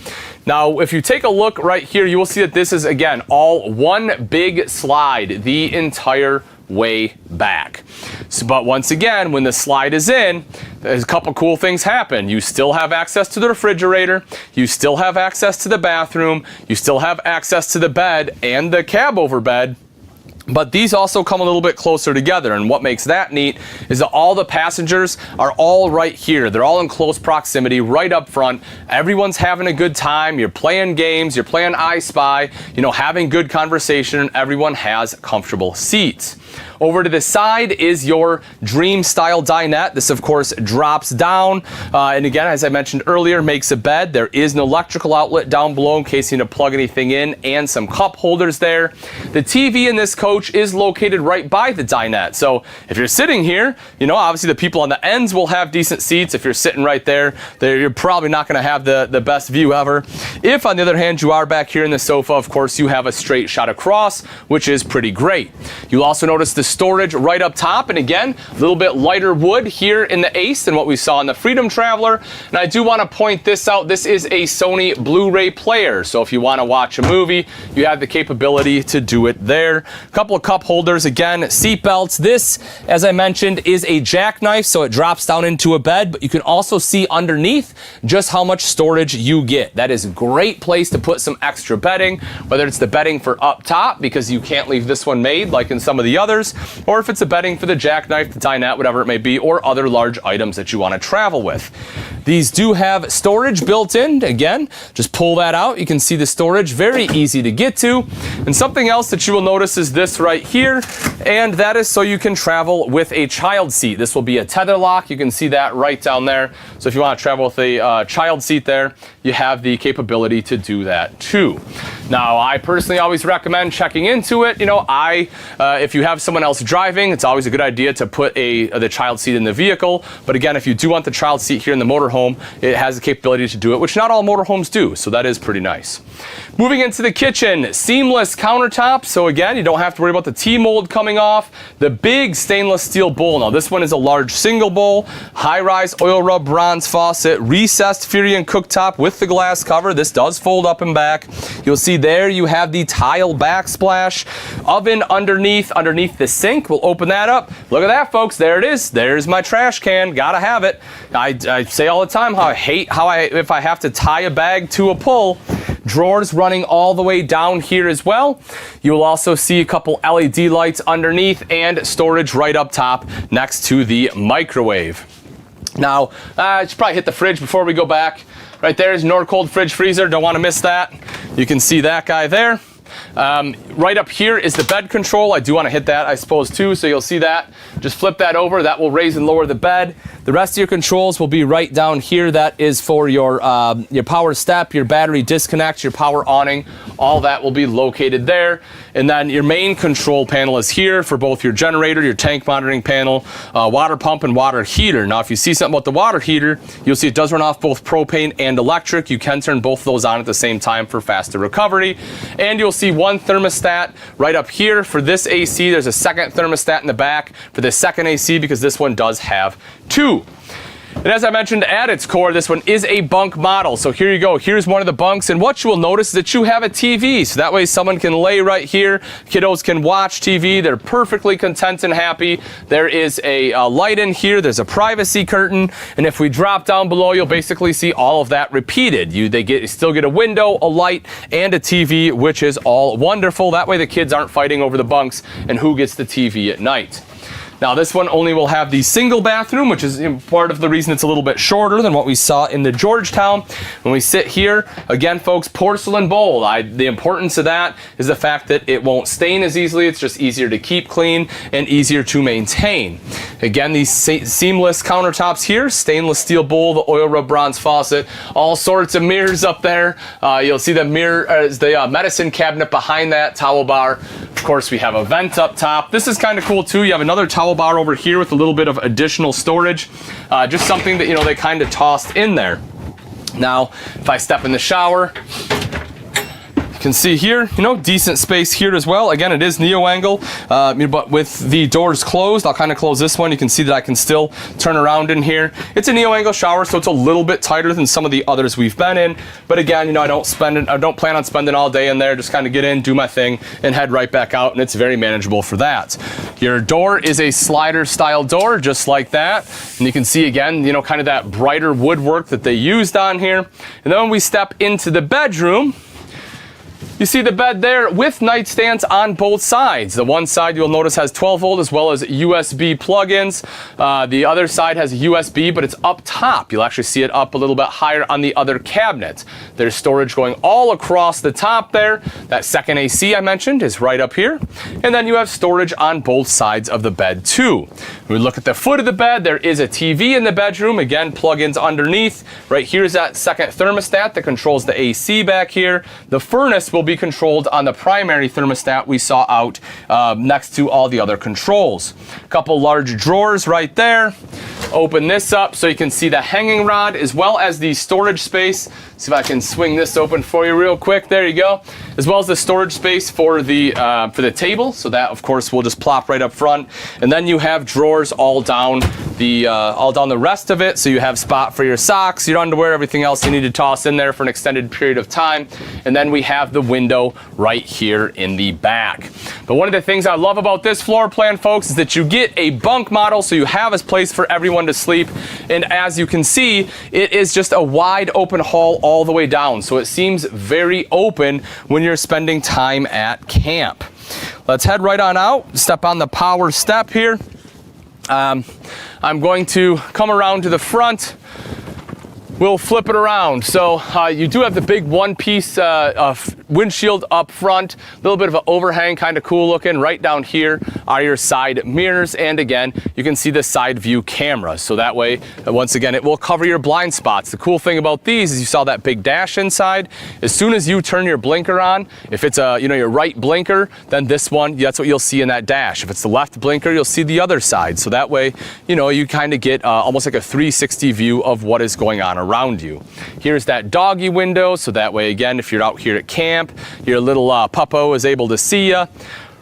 Now, if you take a look right here, you will see that this is, again, all one big slide the entire way back. So, but once again, when the slide is in, there's a couple cool things happen. You still have access to the refrigerator, you still have access to the bathroom, you still have access to the bed and the cab over bed. But these also come a little bit closer together, and what makes that neat is that all the passengers are all right here. They're all in close proximity, right up front. Everyone's having a good time. You're playing games, you're playing I Spy, you know, having good conversation, and everyone has comfortable seats. Over to the side is your dream style dinette. This, of course, drops down. And again, as I mentioned earlier, makes a bed. There is an electrical outlet down below in case you need to plug anything in, and some cup holders there. The TV in this coach is located right by the dinette. So if you're sitting here, you know, obviously the people on the ends will have decent seats. If you're sitting right there, you're probably not going to have the best view ever. If, on the other hand, you are back here in the sofa, of course, you have a straight shot across, which is pretty great. You'll also notice the storage right up top, and again, a little bit lighter wood here in the Ace than what we saw in the Freedom Traveler. And I do want to point this out. This is a Sony Blu-ray player, so if you want to watch a movie, you have the capability to do it there. A couple of cup holders, again, seat belts. This, as I mentioned, is a jackknife, so it drops down into a bed, but you can also see underneath just how much storage you get. That is a great place to put some extra bedding, whether it's the bedding for up top, because you can't leave this one made like in some of the others, or if it's a bedding for the jackknife, the dinette, whatever it may be, or other large items that you want to travel with. These do have storage built in. Again, just pull that out. You can see the storage, very easy to get to. And something else that you will notice is this right here, and that is so you can travel with a child seat. This will be a tether lock. You can see that right down there. So if you want to travel with a child seat there, you have the capability to do that too. Now, I personally always recommend checking into it. You know, if you have someone else driving, it's always a good idea to put the child seat in the vehicle. But again, if you do want the child seat here in the motorhome, it has the capability to do it, which not all motorhomes do. So that is pretty nice. Moving into the kitchen, seamless countertop. So again, you don't have to worry about the T-mold coming off. The big stainless steel bowl. Now, this one is a large single bowl, high-rise oil rub bronze faucet, recessed Furion cooktop with the glass cover. This does fold up and back. You'll see there you have the tile backsplash. Oven underneath the sink. We'll open that up. Look at that, folks. There it is. There's my trash can. Gotta have it. I say all the time how I hate if I have to tie a bag to a pull. Drawers running all the way down here as well. You will also see a couple LED lights underneath and storage right up top next to the microwave. Now, I should probably hit the fridge before we go back. Right there is Norcold fridge freezer. Don't want to miss that. You can see that guy there. Right up here is the bed control. I do want to hit that, I suppose, too, so you'll see that. Just flip that over. That will raise and lower the bed. The rest of your controls will be right down here. That is for your power step, your battery disconnect, your power awning. All that will be located there. And then your main control panel is here for both your generator, your tank monitoring panel, water pump, and water heater. Now, if you see something about the water heater, you'll see it does run off both propane and electric. You can turn both of those on at the same time for faster recovery. And you'll see one thermostat right up here. For this AC, there's a second thermostat in the back for the second AC because this one does have two. And as I mentioned, at its core, this one is a bunk model. So here you go. Here's one of the bunks. And what you will notice is that you have a TV. So that way someone can lay right here. Kiddos can watch TV. They're perfectly content and happy. There is a light in here. There's a privacy curtain. And if we drop down below, you'll basically see all of that repeated. They still get a window, a light, and a TV, which is all wonderful. That way the kids aren't fighting over the bunks and who gets the TV at night. Now this one only will have the single bathroom, which is part of the reason it's a little bit shorter than what we saw in the Georgetown. When we sit here, again folks, porcelain bowl. The importance of that is the fact that it won't stain as easily. It's just easier to keep clean and easier to maintain. Again, these seamless countertops here, stainless steel bowl, the oil rub bronze faucet, all sorts of mirrors up there. You'll see the mirror, the medicine cabinet behind that, towel bar. Of course, we have a vent up top. This is kind of cool too. You have another towel bar over here with a little bit of additional storage. Just something that, they kind of tossed in there. Now, if I step in the shower, you can see here, decent space here as well. Again, it is neo-angle, but with the doors closed, I'll kind of close this one. You can see that I can still turn around in here. It's a neo-angle shower, so it's a little bit tighter than some of the others we've been in. But again, I don't plan on spending all day in there. Just kind of get in, do my thing, and head right back out, and it's very manageable for that. Your door is a slider-style door, just like that. And you can see again, kind of that brighter woodwork that they used on here. And then when we step into the bedroom, you see the bed there with nightstands on both sides. The one side you'll notice has 12 volt as well as USB plugins. The other side has USB, but it's up top. You'll actually see it up a little bit higher on the other cabinet. There's storage going all across the top there. That second AC I mentioned is right up here. And then you have storage on both sides of the bed too. When we look at the foot of the bed, there is a TV in the bedroom. Again, plugins underneath. Right here's that second thermostat that controls the AC back here. The furnace will be controlled on the primary thermostat we saw out next to all the other controls. A couple large drawers right there. Open this up so you can see the hanging rod as well as the storage space. See if I can swing this open for you real quick. There you go. As well as the storage space for the table. So that of course will just plop right up front. And then you have drawers all down the rest of it. So you have spot for your socks, your underwear, everything else you need to toss in there for an extended period of time. And then we have the window right here in the back. But one of the things I love about this floor plan, folks, is that you get a bunk model, so you have a place for everyone to sleep. And as you can see, it is just a wide open hall all the way down. So it seems very open when you're spending time at camp. Let's head right on out, step on the power step here. I'm going to come around to the front. We'll flip it around. So you do have the big one-piece windshield up front, a little bit of an overhang, kind of cool looking. Right down here are your side mirrors, and again, you can see the side view camera. So that way, once again, it will cover your blind spots. The cool thing about these is you saw that big dash inside. As soon as you turn your blinker on, if it's your right blinker, then this one, that's what you'll see in that dash. If it's the left blinker, you'll see the other side. So that way, you kind of get almost like a 360 view of what is going on around you. Here's that doggy window, so that way, again, if you're out here at camp, your little puppo is able to see you.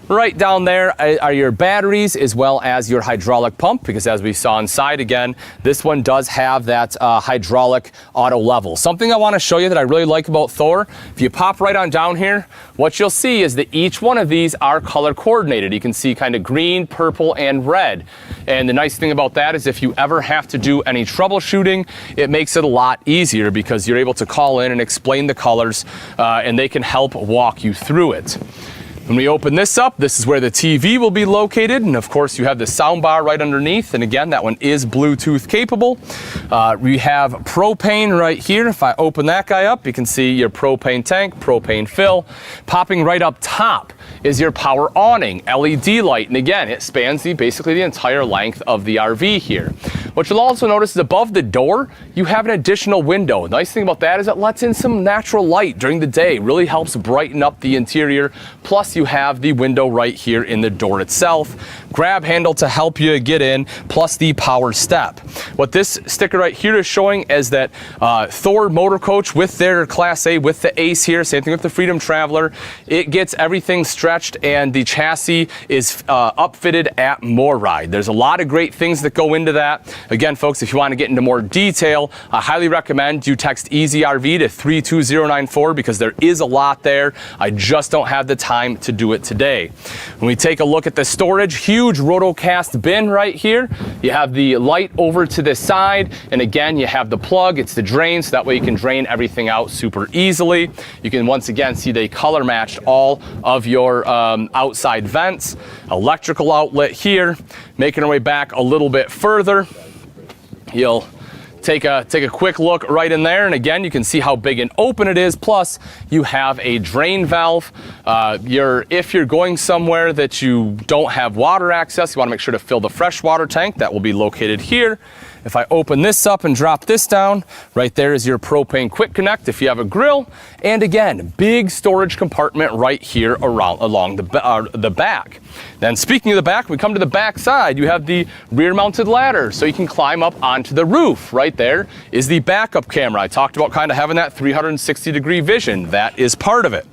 Right down there are your batteries as well as your hydraulic pump, because as we saw inside, again, this one does have that hydraulic auto level. Something I want to show you that I really like about Thor, if you pop right on down here, what you'll see is that each one of these are color coordinated. You can see kind of green, purple, and red. And the nice thing about that is if you ever have to do any troubleshooting, it makes it a lot easier because you're able to call in and explain the colors and they can help walk you through it. When we open this up, this is where the TV will be located, and of course you have the sound bar right underneath, and again, that one is Bluetooth capable. We have propane right here. If I open that guy up, you can see your propane tank, propane fill. Popping right up top is your power awning, LED light, and again, it spans basically the entire length of the RV here. What you'll also notice is above the door, you have an additional window. The nice thing about that is it lets in some natural light during the day, really helps brighten up the interior. Plus you have the window right here in the door itself. Grab handle to help you get in, plus the power step. What this sticker right here is showing is that Thor Motor Coach with their Class A, with the Ace here, same thing with the Freedom Traveler, it gets everything stretched and the chassis is upfitted at MORryde. There's a lot of great things that go into that. Again, folks, if you want to get into more detail, I highly recommend you text EasyRV to 32094 because there is a lot there. I just don't have the time to do it today. When we take a look at the storage, huge rotocast bin right here. You have the light over to the side, and again, you have the plug. It's the drain, so that way you can drain everything out super easily. You can once again see they color matched all of your outside vents. Electrical outlet here. Making our way back a little bit further, you'll take a quick look right in there, and again, you can see how big and open it is. Plus, you have a drain valve. If you're going somewhere that you don't have water access, you want to make sure to fill the fresh water tank. That will be located here. If I open this up and drop this down, right there is your propane quick connect if you have a grill. And again, big storage compartment right here along the back. Then speaking of the back, we come to the back side. You have the rear mounted ladder, so you can climb up onto the roof. Right there is the backup camera. I talked about kind of having that 360-degree vision. That is part of it.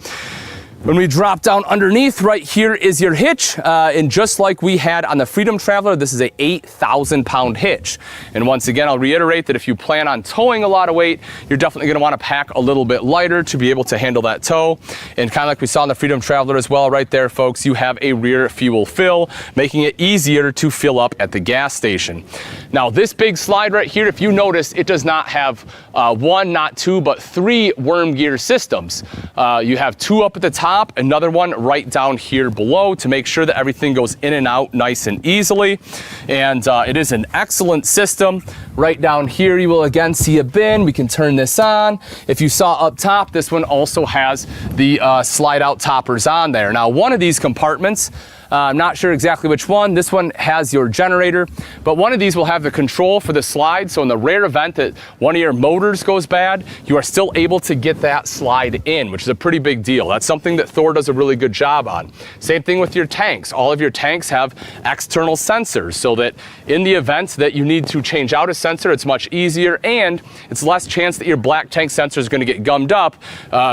When we drop down underneath, right here is your hitch, and just like we had on the Freedom Traveler, this is a 8,000-pound hitch. And once again, I'll reiterate that if you plan on towing a lot of weight, you're definitely going to want to pack a little bit lighter to be able to handle that tow. And kind of like we saw in the Freedom Traveler as well, right there, folks, you have a rear fuel fill, making it easier to fill up at the gas station. Now, this big slide right here, if you notice, it does not have one, not two, but three worm gear systems. You have two up at the top, another one right down here below to make sure that everything goes in and out nice and easily. And it is an excellent system. Right down here, you will again see a bin. We can turn this on. If you saw up top, this one also has the slide out toppers on there. Now, one of these compartments, I'm not sure exactly which one. This one has your generator, but one of these will have the control for the slide. So in the rare event that one of your motors goes bad, you are still able to get that slide in, which is a pretty big deal. That's something that Thor does a really good job on. Same thing with your tanks. All of your tanks have external sensors so that in the event that you need to change out a sensor, it's much easier and it's less chance that your black tank sensor is going to get gummed up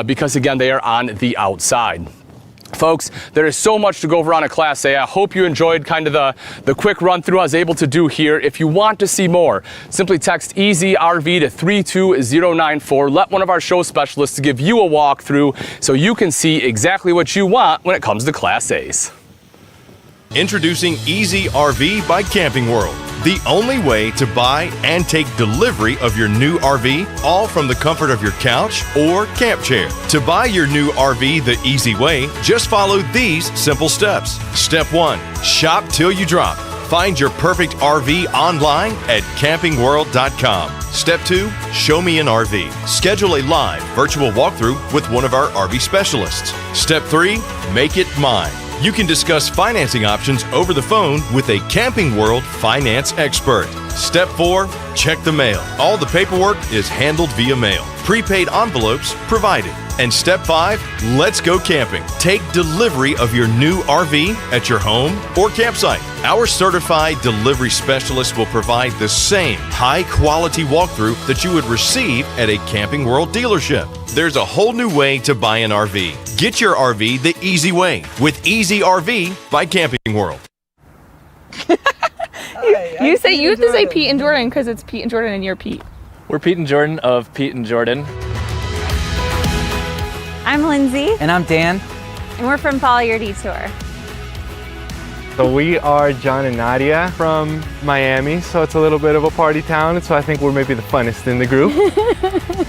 because again, they are on the outside. Folks, there is so much to go over on a Class A. I hope you enjoyed kind of the quick run through I was able to do here. If you want to see more, simply text EasyRV to 32094. Let one of our show specialists give you a walkthrough so you can see exactly what you want when it comes to Class A's. Introducing EasyRV by Camping World, the only way to buy and take delivery of your new RV, all from the comfort of your couch or camp chair. To buy your new RV the easy way, just follow these simple steps. Step 1, shop till you drop. Find your perfect RV online at campingworld.com. Step 2, show me an RV. Schedule a live virtual walkthrough with one of our RV specialists. Step 3, make it mine. You can discuss financing options over the phone with a Camping World finance expert. Step 4, check the mail. All the paperwork is handled via mail. Prepaid envelopes provided. And step 5, let's go camping. Take delivery of your new RV at your home or campsite. Our certified delivery specialist will provide the same high-quality walkthrough that you would receive at a Camping World dealership. There's a whole new way to buy an RV. Get your RV the easy way with EasyRV by Camping World. You have to say Pete and Jordan because it's Pete and Jordan and you're Pete. We're Pete and Jordan of Pete and Jordan. I'm Lindsay. And I'm Dan. And we're from Follow Your Detour. So we are John and Nadia from Miami, so it's a little bit of a party town, so I think we're maybe the funnest in the group.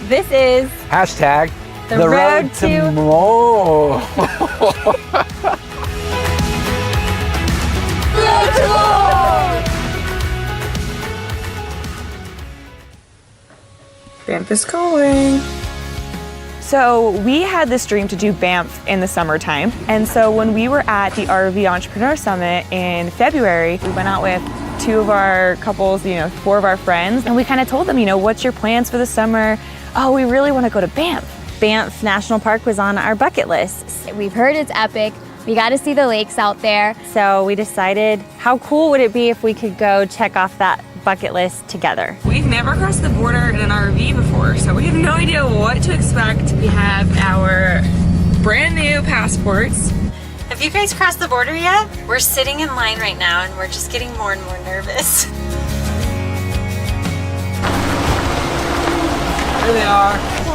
This is Hashtag the road to more. Banff is calling. So we had this dream to do Banff in the summertime. And so when we were at the RV Entrepreneur Summit in February, we went out with 2 of our couples, 4 of our friends, and we kind of told them, what's your plans for the summer? Oh, we really want to go to Banff. Banff National Park was on our bucket list. We've heard it's epic. We got to see the lakes out there. So we decided, how cool would it be if we could go check off that bucket list together? We've never crossed the border in an RV before, so we have no idea what to expect. We have our brand new passports. Have you guys crossed the border yet? We're sitting in line right now and we're just getting more and more nervous. Here they are. How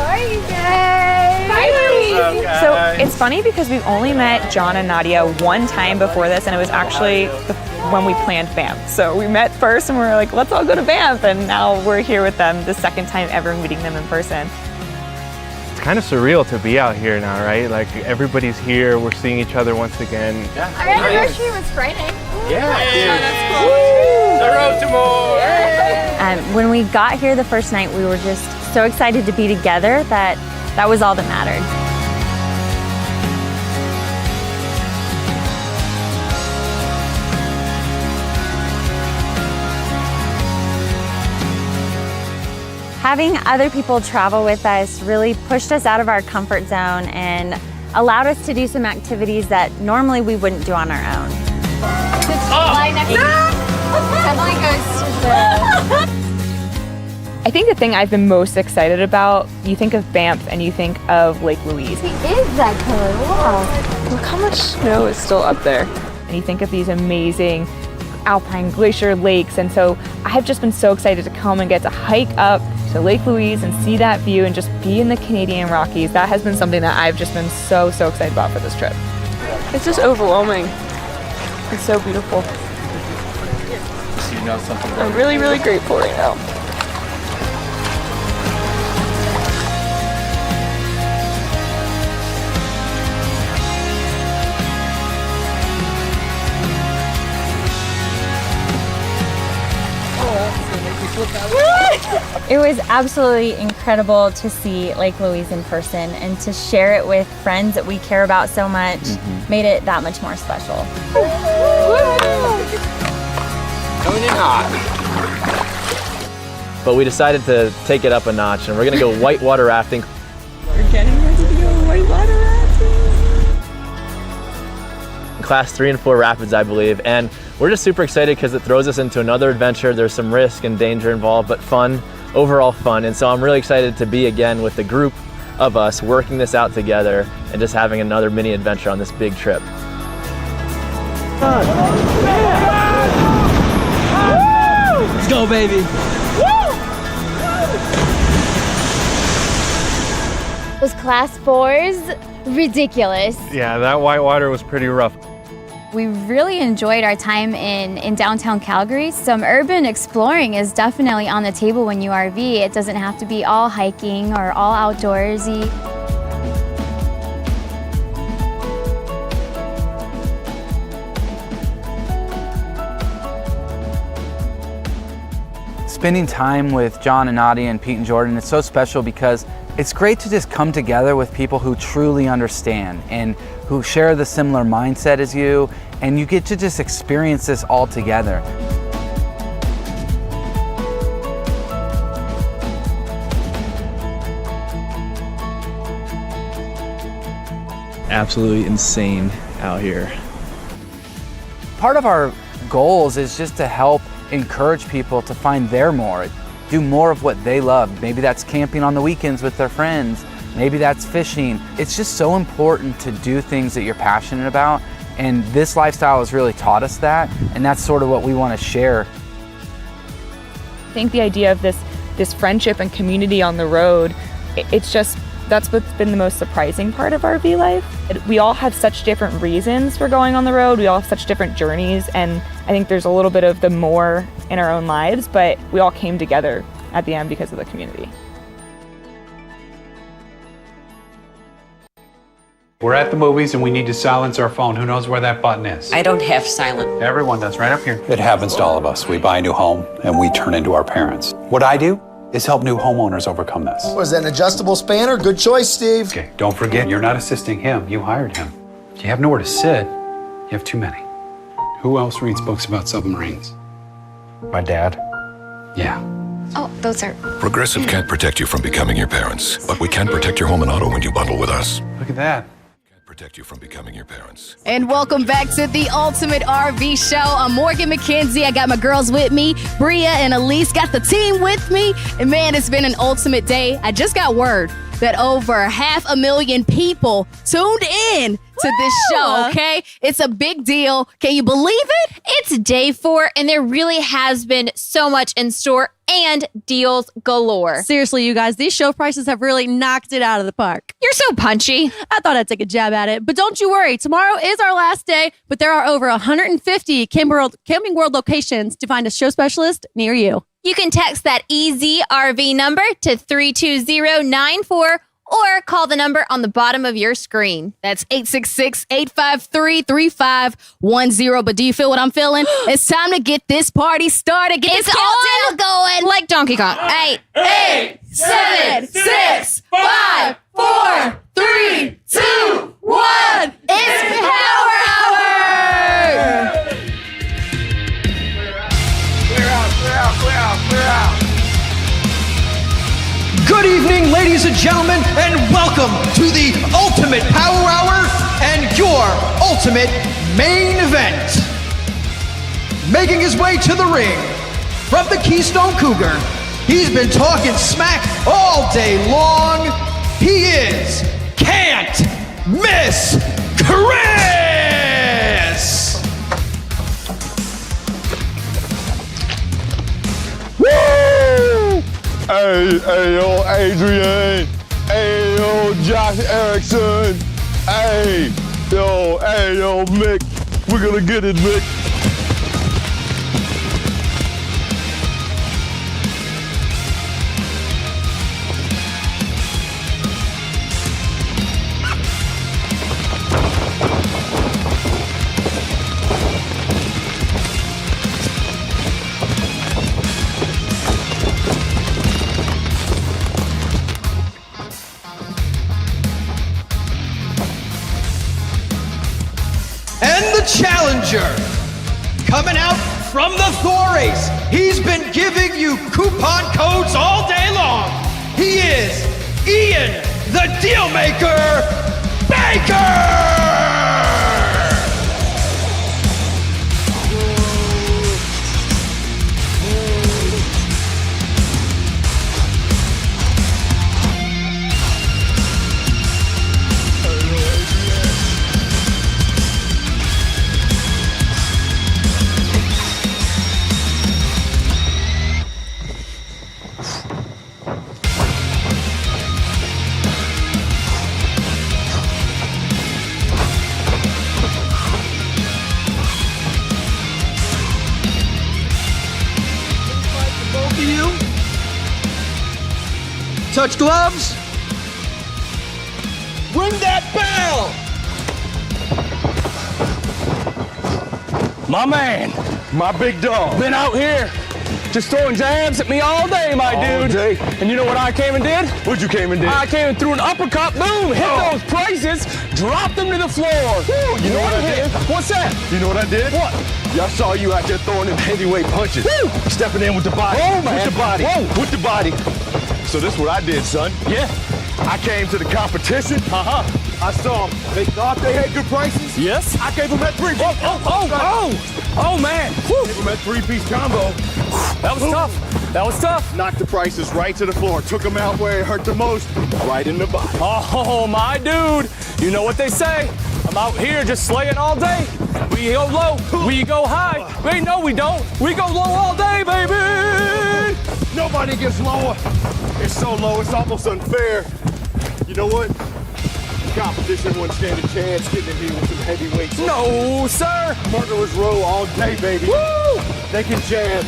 are you guys? Hi. So it's funny because we've only met John and Nadia one time before this, and it was actually when we planned Banff. So we met first and we were like, let's all go to Banff, and now we're here with them the second time ever meeting them in person. It's kind of surreal to be out here now, right? Like everybody's here, we're seeing each other once again. Yeah. Our anniversary was Friday. Yeah. That's cool. The road to more. When we got here the first night, we were just so excited to be together that was all that mattered. Having other people travel with us really pushed us out of our comfort zone and allowed us to do some activities that normally we wouldn't do on our own. I think the thing I've been most excited about, you think of Banff and you think of Lake Louise. It is that color, wow. Look how much snow is still up there. And you think of these amazing alpine glacier lakes, and so I have just been so excited to come and get to hike up to Lake Louise and see that view and just be in the Canadian Rockies. That has been something that I've just been so excited about for this trip. It's just overwhelming. It's so beautiful. I'm really grateful right now. It was absolutely incredible to see Lake Louise in person and to share it with friends that we care about so much made it that much more special. Coming in hot. But we decided to take it up a notch and we're gonna go whitewater rafting. We're getting ready to go whitewater rafting. Class 3 and 4 rapids, I believe, and we're just super excited because it throws us into another adventure. There's some risk and danger involved, but fun, overall fun. And so I'm really excited to be again with the group of us working this out together and just having another mini adventure on this big trip. Let's go, baby. Those class 4s, ridiculous. Yeah, that whitewater was pretty rough. We really enjoyed our time in downtown Calgary. Some urban exploring is definitely on the table when you RV. It doesn't have to be all hiking or all outdoorsy. Spending time with John and Nadia and Pete and Jordan is so special because it's great to just come together with people who truly understand and who share the similar mindset as you, and you get to just experience this all together. Absolutely insane out here. Part of our goals is just to help encourage people to find their more, do more of what they love. Maybe that's camping on the weekends with their friends. Maybe that's fishing. It's just so important to do things that you're passionate about. And this lifestyle has really taught us that. And that's sort of what we want to share. I think the idea of this friendship and community on the road, that's what's been the most surprising part of RV life. We all have such different reasons for going on the road. We all have such different journeys. And I think there's a little bit of the more in our own lives, but we all came together at the end because of the community. We're at the movies and we need to silence our phone. Who knows where that button is? I don't have silent. Everyone does, right up here. It happens to all of us. We buy a new home and we turn into our parents. What I do is help new homeowners overcome this. Was that an adjustable spanner? Good choice, Steve. Okay, don't forget, you're not assisting him. You hired him. If you have nowhere to sit, you have too many. Who else reads books about submarines? My dad. Yeah. Oh, those are... Progressive can't protect you from becoming your parents, but we can protect your home and auto when you bundle with us. Look at that. Protect you from becoming your parents. And welcome back to the Ultimate RV Show. I'm Morgan McKenzie. I got my girls with me. Bria and Elise got the team with me. And man, it's been an ultimate day. I just got word that over 500,000 people tuned in to this show, okay? It's a big deal. Can you believe it? It's day 4, and there really has been so much in store and deals galore. Seriously, you guys, these show prices have really knocked it out of the park. You're so punchy. I thought I'd take a jab at it. But don't you worry. Tomorrow is our last day, but there are over 150 Camping World locations to find a show specialist near you. You can text that EZRV number to 32094 or call the number on the bottom of your screen. That's 866-853-3510. But do you feel what I'm feeling? It's time to get this party started. Get this countdown going. Like Donkey Kong. 8, 7, 6, 5, 4, 3, 2, 1. It's Power Hour! Clear out. Good evening, ladies and gentlemen, and welcome to the Ultimate Power Hour and your ultimate main event. Making his way to the ring from the Keystone Cougar, he's been talking smack all day long. He is Can't Miss Chris! Woo! Hey, yo, Adrian. Hey, yo, Josh Erickson. Hey, yo, Mick. We're gonna get it, Mick. And the challenger, coming out from the Thores, he's been giving you coupon codes all day long. He is Ian the Dealmaker Baker! Touch gloves. Ring that bell. My man. My big dog. Been out here just throwing jabs at me all day, my dude. Day. And you know what I came and did? What'd you came and did? I came and threw an uppercut, boom, hit those prices, dropped them to the floor. Woo, you know what I did? What's that? You know what I did? What? Y'all saw you out there throwing them heavyweight punches. Woo. Stepping in with the body. Oh, man. With the body. Whoa. With the body. So this is what I did, son. Yeah. I came to the competition. I saw them. They thought they had good prices. Yes. I gave them that 3-piece Oh, man. Gave them that 3-piece combo. That was tough. That was tough. Knocked the prices right to the floor. Took them out where it hurt the most. Right in the body. Oh, my dude. You know what they say. I'm out here just slaying all day. We go low, we go high. Wait, no, we don't. We go low all day, baby. Nobody gets lower. It's so low, it's almost unfair. You know what? Competition wouldn't stand a chance getting in here with some heavyweights. No, sir. Murderers row all day, baby. Woo! They can jab,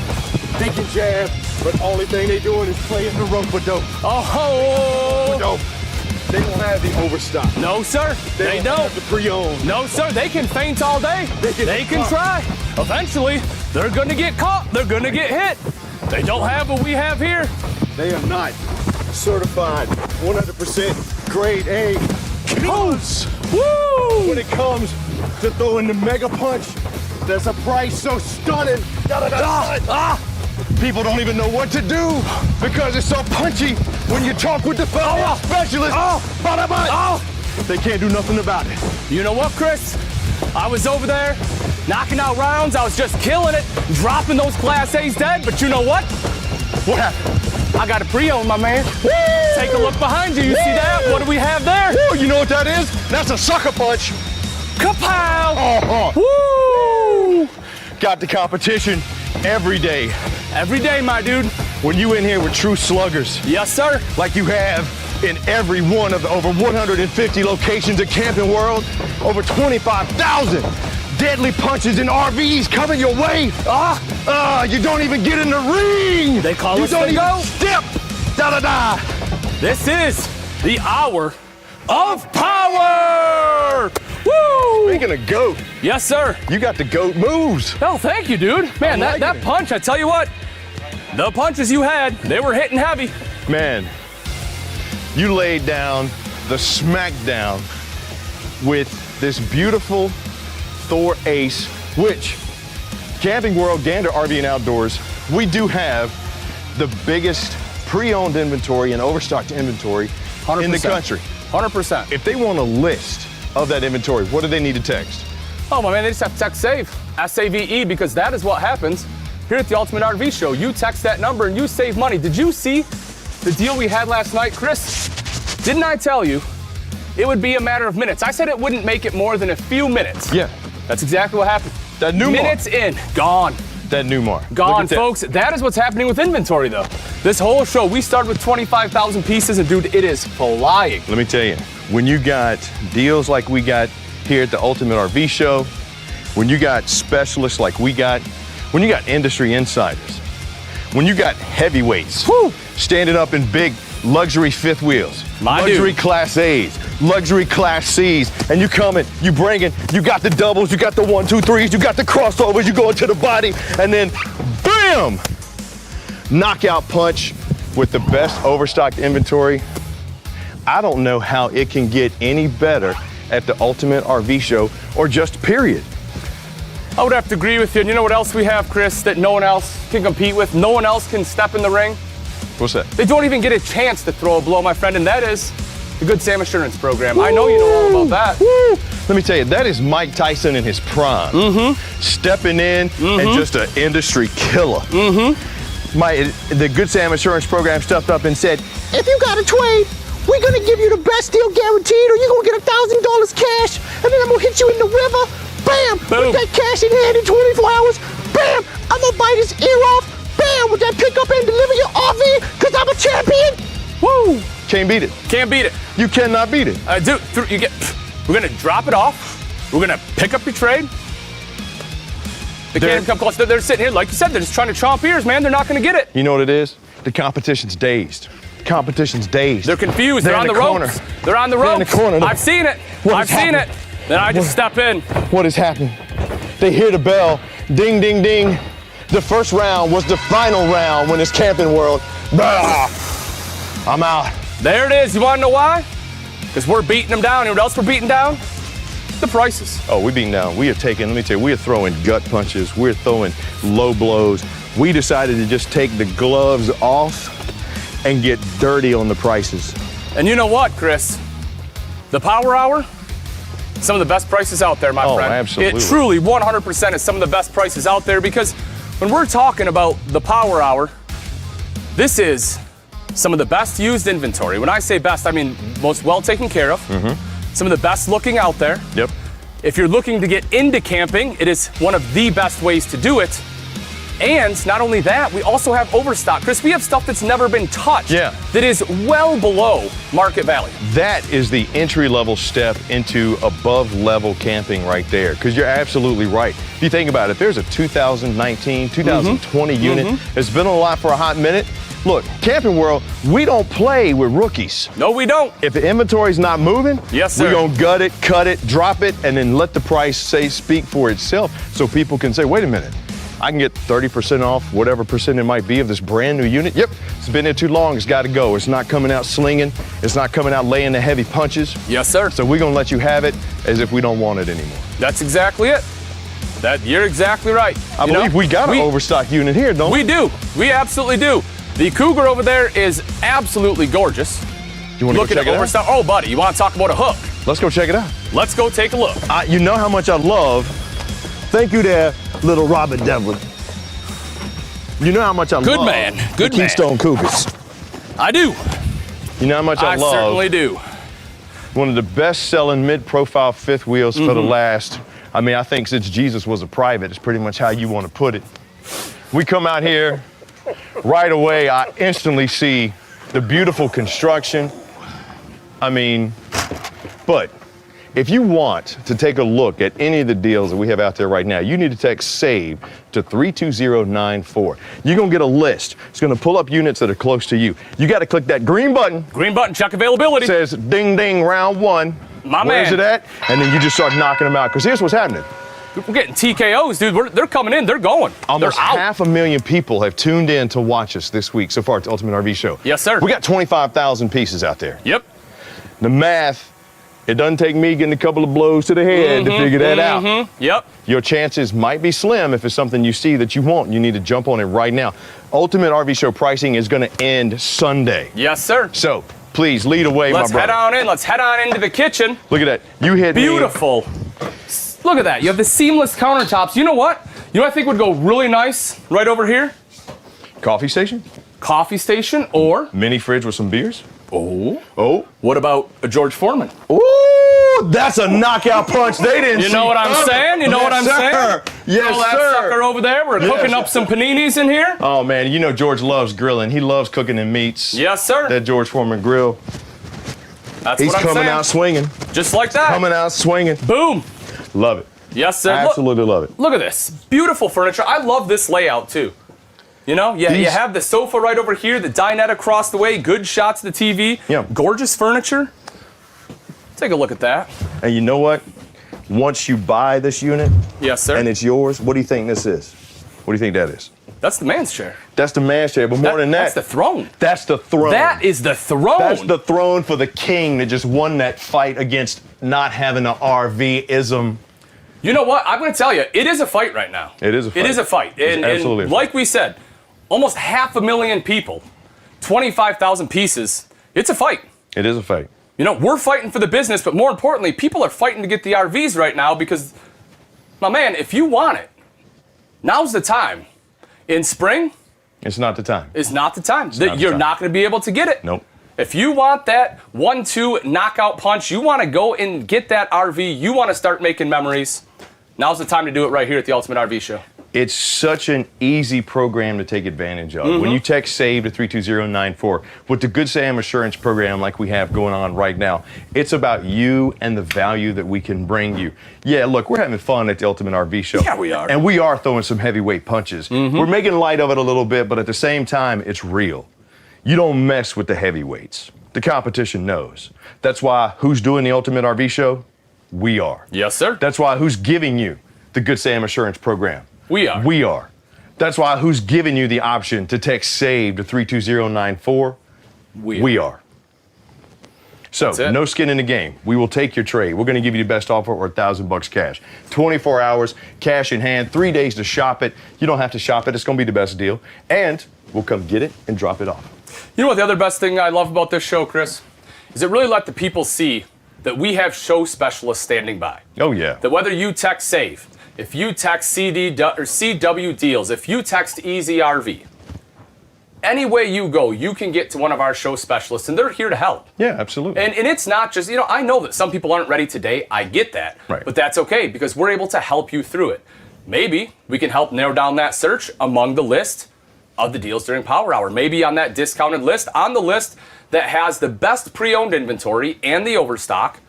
but only thing they doing is playing the rope-a-dope. Oh! Rope-a-dope. They don't have the overstock. No, sir. They don't. Have the pre-owned. No, sir. They can feint all day. They can try. Eventually, they're going to get caught. They're going to get hit. They don't have what we have here. They are not certified 100% grade A killers. Woo! When it comes to throwing the mega punch, there's a price so stunning. People don't even know what to do because it's so punchy when you talk with the fellow specialist. They can't do nothing about it. You know what, Chris? I was over there knocking out rounds. I was just killing it, dropping those Class A's dead. But you know what? What happened? I got a pre-owned, my man. Woo! Take a look behind you. You see that? What do we have there? Woo, you know what that is? That's a sucker punch. Kapow! Woo! Got the competition every day. Every day, my dude. When you in here with true sluggers. Yes, sir. Like you have in every one of the over 150 locations at Camping World, over 25,000 deadly punches in RVs coming your way. You don't even get in the ring. They call us You don't the even GOAT. step. Da-da-da. This is the hour of power. Woo! Speaking of GOAT. Yes, sir. You got the GOAT moves. Oh, thank you, dude. Man, that punch, I tell you what, the punches you had, they were hitting heavy. Man, you laid down the smackdown with this beautiful Thor Ace, which Camping World, Gander RV and Outdoors, we do have the biggest pre-owned inventory and overstocked inventory 100%. in the country. 100%. If they want a list of that inventory, what do they need to text? Oh, my man, they just have to text SAVE, S-A-V-E, because that is what happens here at the Ultimate RV Show. You text that number and you save money. Did you see the deal we had last night, Chris? Didn't I tell you it would be a matter of minutes? I said it wouldn't make it more than a few minutes. Yeah. That's exactly what happened. That Newmar. Minutes in, gone. That Newmar. Gone, folks. That is what's happening with inventory, though. This whole show, we started with 25,000 pieces, and dude, it is flying. Let me tell you, when you got deals like we got here at the Ultimate RV Show, when you got specialists like we got, when you got industry insiders, when you got heavyweights standing up in big luxury fifth wheels, luxury Class A's, luxury Class C's, and you coming, you bringing, you got the doubles, you got the 1, 2, 3s, you got the crossovers, you go into the body, and then bam! Knockout punch with the best overstocked inventory. I don't know how it can get any better at the Ultimate RV Show or just period. I would have to agree with you. And you know what else we have, Chris, that no one else can compete with? No one else can step in the ring? What's that? They don't even get a chance to throw a blow, my friend, and that is the Good Sam Assurance Program. I know you know all about that. Woo. Let me tell you, that is Mike Tyson in his prime. Stepping in and just an industry killer. The Good Sam Assurance Program stepped up and said, if you got a trade, we're gonna give you the best deal guaranteed, or you're gonna get $1,000 cash, and then I'm gonna hit you in the river. Bam! Boom. With that cash in hand in 24 hours. Bam! I'm gonna bite his ear off. Bam! With that pickup and deliver your RV, cause I'm a champion. Woo! Can't beat it. Can't beat it. You cannot beat it. Dude, we're gonna drop it off. We're gonna pick up your trade. They can't come close. They're sitting here, like you said, they're just trying to chomp ears, man. They're not gonna get it. You know what it is? The competition's dazed. Competition's dazed. They're confused. They're on the ropes. They're on the ropes. They're in the corner. I've seen it. I've seen it. Then I just step in. What is happening? They hear the bell. Ding, ding, ding. The first round was the final round when it's Camping World. Bah! I'm out. There it is. You want to know why? Because we're beating them down. You know what else we're beating down? The prices. Oh, we're beating down. We are taking, let me tell you, we are throwing gut punches. We're throwing low blows. We decided to just take the gloves off and get dirty on the prices. And you know what, Chris? The Power Hour, some of the best prices out there, my friend. Absolutely. It truly, 100% is some of the best prices out there, because when we're talking about the Power Hour, this is some of the best used inventory. When I say best, I mean most well taken care of. Some of the best looking out there. Yep. If you're looking to get into camping, it is one of the best ways to do it. And not only that, we also have overstock. Chris, we have stuff that's never been touched. Yeah. That is well below market value. That is the entry-level step into above-level camping right there, because you're absolutely right. If you think about it, there's a 2019, 2020 unit that's been on the lot for a hot minute. Look, Camping World, we don't play with rookies. No, we don't. If the inventory's not moving, yes, sir, we're gonna gut it, cut it, drop it, and then let the price speak for itself so people can say, wait a minute, I can get 30% off whatever percent it might be of this brand new unit. Yep, it's been there too long, it's gotta go. It's not coming out slinging, it's not coming out laying the heavy punches. Yes, sir. So we're gonna let you have it as if we don't want it anymore. That's exactly it. You're exactly right. I believe we got an overstock unit here, don't we? We do, we absolutely do. The Cougar over there is absolutely gorgeous. You wanna go check it out? Oh, buddy, you wanna talk about a hook? Let's go check it out. Let's go take a look. You know how much I love. Thank you there, little Robert Devlin. You know how much I love. Good man. The Keystone Cougars. I do. You know how much I love. I certainly do. One of the best-selling mid-profile fifth wheels for the last, I think since Jesus was a private, is pretty much how you want to put it. We come out here, right away, I instantly see the beautiful construction. But if you want to take a look at any of the deals that we have out there right now, you need to text SAVE to 32094. You're going to get a list. It's going to pull up units that are close to you. You got to click that green button. Green button, check availability. It says ding, ding, round one. Where's it at? And then you just start knocking them out. Because here's what's happening. We're getting TKOs, dude. They're coming in. They're going. Almost they're out. 500,000 people have tuned in to watch us this week so far at the Ultimate RV Show. Yes, sir. We got 25,000 pieces out there. Yep. The math, it doesn't take me getting a couple of blows to the head to figure that out. Yep. Your chances might be slim if it's something you see that you want. You need to jump on it right now. Ultimate RV Show pricing is going to end Sunday. Yes, sir. So please lead away, my brother. Let's head on in. Let's head on into the kitchen. Look at that. You hit beautiful. Look at that. You have the seamless countertops. You know what? You know what I think would go really nice right over here? Coffee station? Coffee station or mini fridge with some beers. Oh. What about a George Foreman? Ooh, that's a knockout punch. They didn't. You know what I'm saying? You know what I'm saying? Yes, that sir. Sucker over there. We're cooking up some paninis in here. Oh man, you know George loves grilling. He loves cooking them meats. Yes, sir. That George Foreman grill. That's He's what I'm coming saying. out swinging. Just like that. Coming out swinging. Boom. Love it. Yes, sir. Absolutely love it. Look at this. Beautiful furniture. I love this layout too. You know, you have the sofa right over here, the dinette across the way, good shots of the TV. Yeah. Gorgeous furniture. Take a look at that. And you know what? Once you buy this unit, yes, sir, and it's yours, what do you think this is? What do you think that is? That's the man's chair. That's the man's chair, but more than that, that's the throne. That's the throne. That is the throne. That's the throne for the king that just won that fight against not having an RV-ism. You know what? I'm going to tell you, it is a fight right now. It is a fight. It is a fight. And absolutely a fight. Like we said, almost 500,000 people, 25,000 pieces. It's a fight. It is a fight. You know, we're fighting for the business, but more importantly, people are fighting to get the RVs right now because, my man, if you want it, now's the time. In spring, it's not the time. It's not the time. You're not going to be able to get it. Nope. If you want that 1-2 knockout punch, you want to go and get that RV, you want to start making memories, now's the time to do it right here at the Ultimate RV Show. It's such an easy program to take advantage of. When you text SAVE to 32094 with the Good Sam Assurance program like we have going on right now, it's about you and the value that we can bring you. Yeah, look, we're having fun at the Ultimate RV Show. Yeah, we are. And we are throwing some heavyweight punches. We're making light of it a little bit, but at the same time, it's real. You don't mess with the heavyweights. The competition knows. That's why who's doing the Ultimate RV Show? We are. Yes, sir. That's why who's giving you the Good Sam Assurance program? We are. We are. That's why who's giving you the option to text SAVE to 32094? We are. So, no skin in the game. We will take your trade. We're going to give you the best offer or $1,000 cash. 24 hours, cash in hand, 3 days to shop it. You don't have to shop it. It's going to be the best deal. And we'll come get it and drop it off. You know what the other best thing I love about this show, Chris? Is it really let the people see that we have show specialists standing by. Oh, yeah. That whether you text SAVE, if you text CW deals, if you text Easy RV, any way you go, you can get to one of our show specialists, and they're here to help. Yeah, absolutely. And it's not just, I know that some people aren't ready today. I get that. Right. But that's okay, because we're able to help you through it. Maybe we can help narrow down that search among the list of the deals during Power Hour. Maybe on that discounted list, on the list that has the best pre-owned inventory and the overstock,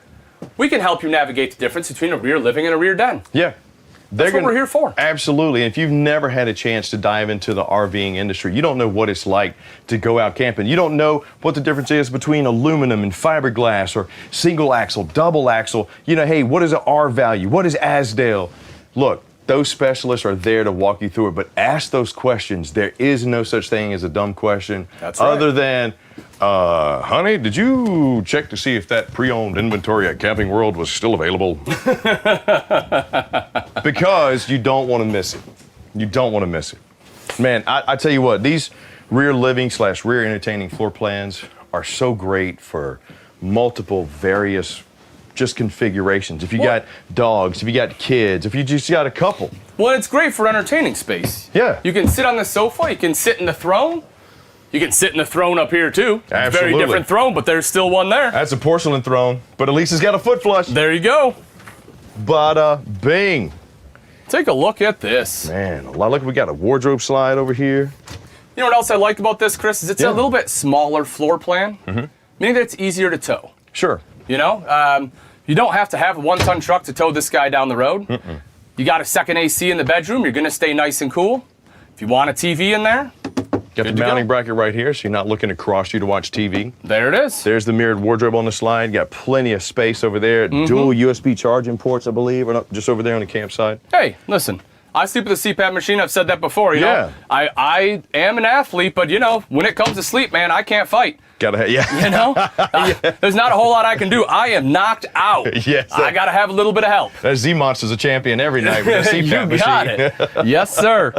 we can help you navigate the difference between a rear living and a rear den. Yeah. That's what we're here for. Absolutely. If you've never had a chance to dive into the RVing industry, you don't know what it's like to go out camping. You don't know what the difference is between aluminum and fiberglass or single axle, double axle. You know, hey, what is an R value? What is Asdale? Look, those specialists are there to walk you through it, but ask those questions. There is no such thing as a dumb question. That's right. Other than, honey, did you check to see if that pre-owned inventory at Camping World was still available? Because you don't want to miss it. You don't want to miss it. Man, I tell you what, these rear living / rear entertaining floor plans are so great for multiple various just configurations. If you got dogs, if you got kids, if you just got a couple. Well, it's great for entertaining space. Yeah. You can sit on the sofa, you can sit in the throne. You can sit in the throne up here too. Absolutely. Very different throne, but there's still one there. That's a porcelain throne, but at least it's got a foot flush. There you go. Bada bing. Take a look at this. Man, look, we got a wardrobe slide over here. You know what else I like about this, Chris? Is it's a little bit smaller floor plan, meaning that it's easier to tow. Sure. You know, you don't have to have a 1-ton truck to tow this guy down the road. You got a second AC in the bedroom. You're going to stay nice and cool. If you want a TV in there, got the mounting bracket right here, so you're not looking across you to watch TV. There it is. There's the mirrored wardrobe on the slide. Got plenty of space over there. Dual USB charging ports, I believe, or not, just over there on the campsite. Hey, listen. I sleep with a CPAP machine. I've said that before. You know, I am an athlete, but you know, when it comes to sleep, man, I can't fight. Gotta have, You know, there's not a whole lot I can do. I am knocked out. Yes. I gotta have a little bit of help. That Z-Monster's a champion every night with a CPAP machine. You got it. Yes, sir.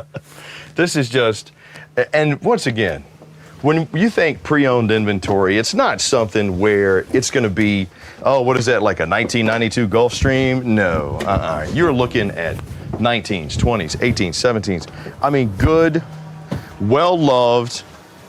This is just, and once again, when you think pre-owned inventory, it's not something where it's going to be, oh, what is that, like a 1992 Gulfstream? No, You're looking at 19s, 20s, 18s, 17s. I mean, good, well-loved,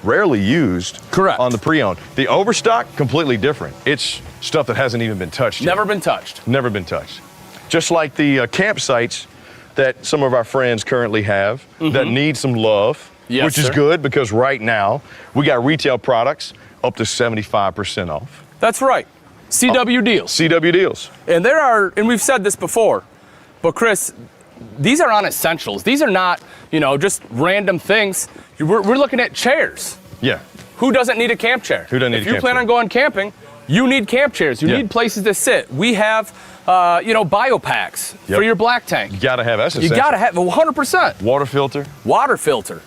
rarely used. Correct. On the pre-owned. The overstock, completely different. It's stuff that hasn't even been touched yet. Never been touched. Never been touched. Just like the campsites that some of our friends currently have that need some love, which is good because right now we got retail products up to 75% off. That's right. CW deals. CW deals. And there are, and we've said this before, but Chris, these are on essentials. These are not, you know, just random things. We're looking at chairs. Yeah. Who doesn't need a camp chair? Who doesn't need a camp chair? If you plan on going camping, you need camp chairs. You need places to sit. We have, you know, biopacks for your black tank. You gotta have that. You gotta have 100%. Water filter. Water filter.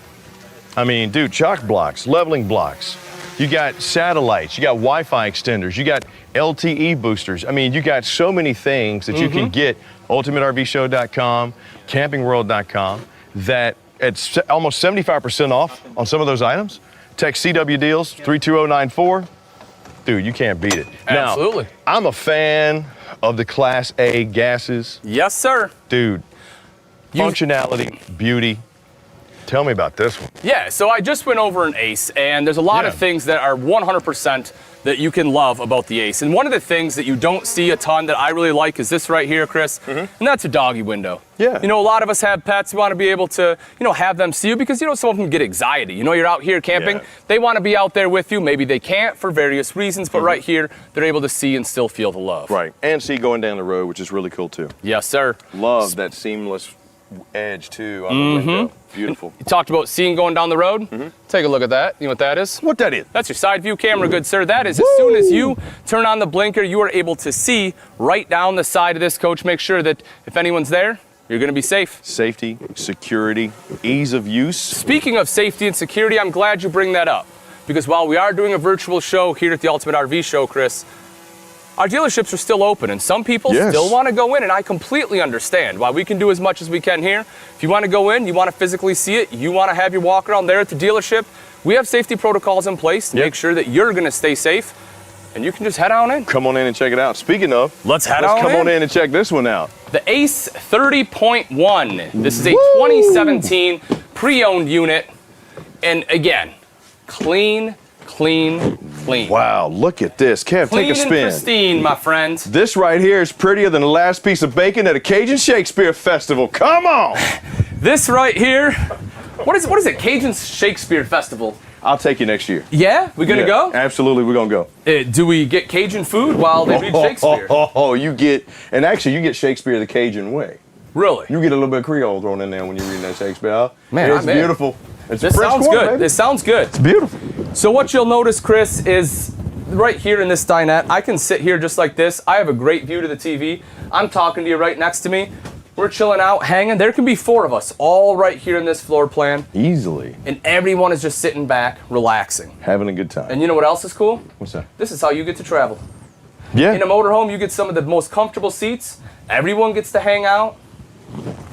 I mean, dude, chalk blocks, leveling blocks. You got satellites, you got Wi-Fi extenders, you got LTE boosters. I mean, you got so many things that you can get, ultimatervshow.com, campingworld.com, that it's almost 75% off on some of those items. Text CW Deals 32094. Dude, you can't beat it. Absolutely. Now, I'm a fan of the Class A gases. Yes, sir. Dude, functionality, beauty. Tell me about this one. Yeah, so I just went over an Ace, and there's a lot of things that are 100% that you can love about the Ace. And one of the things that you don't see a ton that I really like is this right here, Chris, and that's a doggy window. Yeah. You know, a lot of us have pets. We want to be able to, you know, have them see you because, you know, some of them get anxiety. You know, you're out here camping. They want to be out there with you. Maybe they can't for various reasons, but right here, they're able to see and still feel the love. Right, and see going down the road, which is really cool too. Yes, sir. Love that seamless edge too on the window. Beautiful. You talked about seeing going down the road. Take a look at that. You know what that is? What that is? That's your side view camera, good sir. That is as soon as you turn on the blinker, you are able to see right down the side of this coach. Make sure that if anyone's there, you're going to be safe. Safety, security, ease of use. Speaking of safety and security, I'm glad you bring that up. Because while we are doing a virtual show here at the Ultimate RV Show, Chris, our dealerships are still open, and some people still want to go in, and I completely understand why we can do as much as we can here. If you want to go in, you want to physically see it, you want to have your walk around there at the dealership, we have safety protocols in place to make sure that you're going to stay safe, and you can just head on in. Come on in and check it out. Speaking of, let's come on in and check this one out. The Ace 30.1. This is a 2017 pre-owned unit, and again, clean. Wow, look at this. Kev, take a spin. Clean and pristine, my friend. This right here is prettier than the last piece of bacon at a Cajun Shakespeare Festival. Come on. This right here, what is it? Cajun Shakespeare Festival. I'll take you next year. Yeah? We gonna go? Absolutely, we're gonna go. Do we get Cajun food while they read Shakespeare? You get Shakespeare the Cajun way. Really? You get a little bit of Creole thrown in there when you're reading that Shakespeare. Man, it's I'm in. beautiful. It's This French sounds Quarter, good. baby. This sounds good. It's beautiful. So what you'll notice, Chris, is right here in this dinette, I can sit here just like this. I have a great view to the TV. I'm talking to you right next to me. We're chilling out, hanging. There can be 4 of us all right here in this floor plan. Easily. And everyone is just sitting back, relaxing. Having a good time. And you know what else is cool? What's that? This is how you get to travel. Yeah. In a motorhome, you get some of the most comfortable seats. Everyone gets to hang out.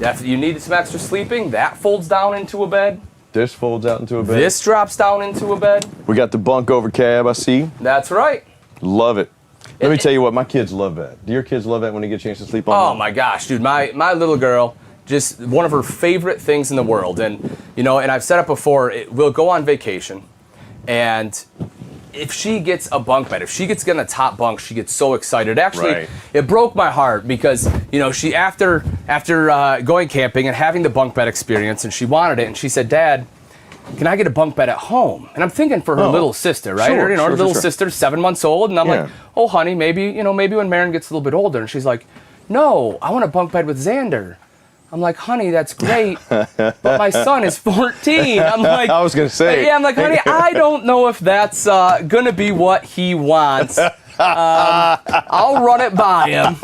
If you need some extra sleeping, that folds down into a bed. This folds out into a bed. This drops down into a bed. We got the bunk over cab, I see. That's right. Love it. Let me tell you what, my kids love that. Do your kids love that when they get a chance to sleep on? Oh my gosh, dude, my little girl, just one of her favorite things in the world. And, you know, and I've said it before, we'll go on vacation, and if she gets a bunk bed, if she gets in the top bunk, she gets so excited. Actually, Right. it broke my heart because, you know, she, after going camping and having the bunk bed experience, and she wanted it, and she said, Dad, can I get a bunk bed at home? And I'm thinking for her little sister, right? Sure, Her, you know, her sure, little sure. sister's 7 months old, and I'm Yeah. like, oh, honey, maybe when Marin gets a little bit older. And she's like, no, I want a bunk bed with Xander. I'm like, honey, that's great, but my son is 14. I'm like, I was gonna say. yeah, I'm like, honey, I don't know if that's gonna be what he wants. I'll run it by him.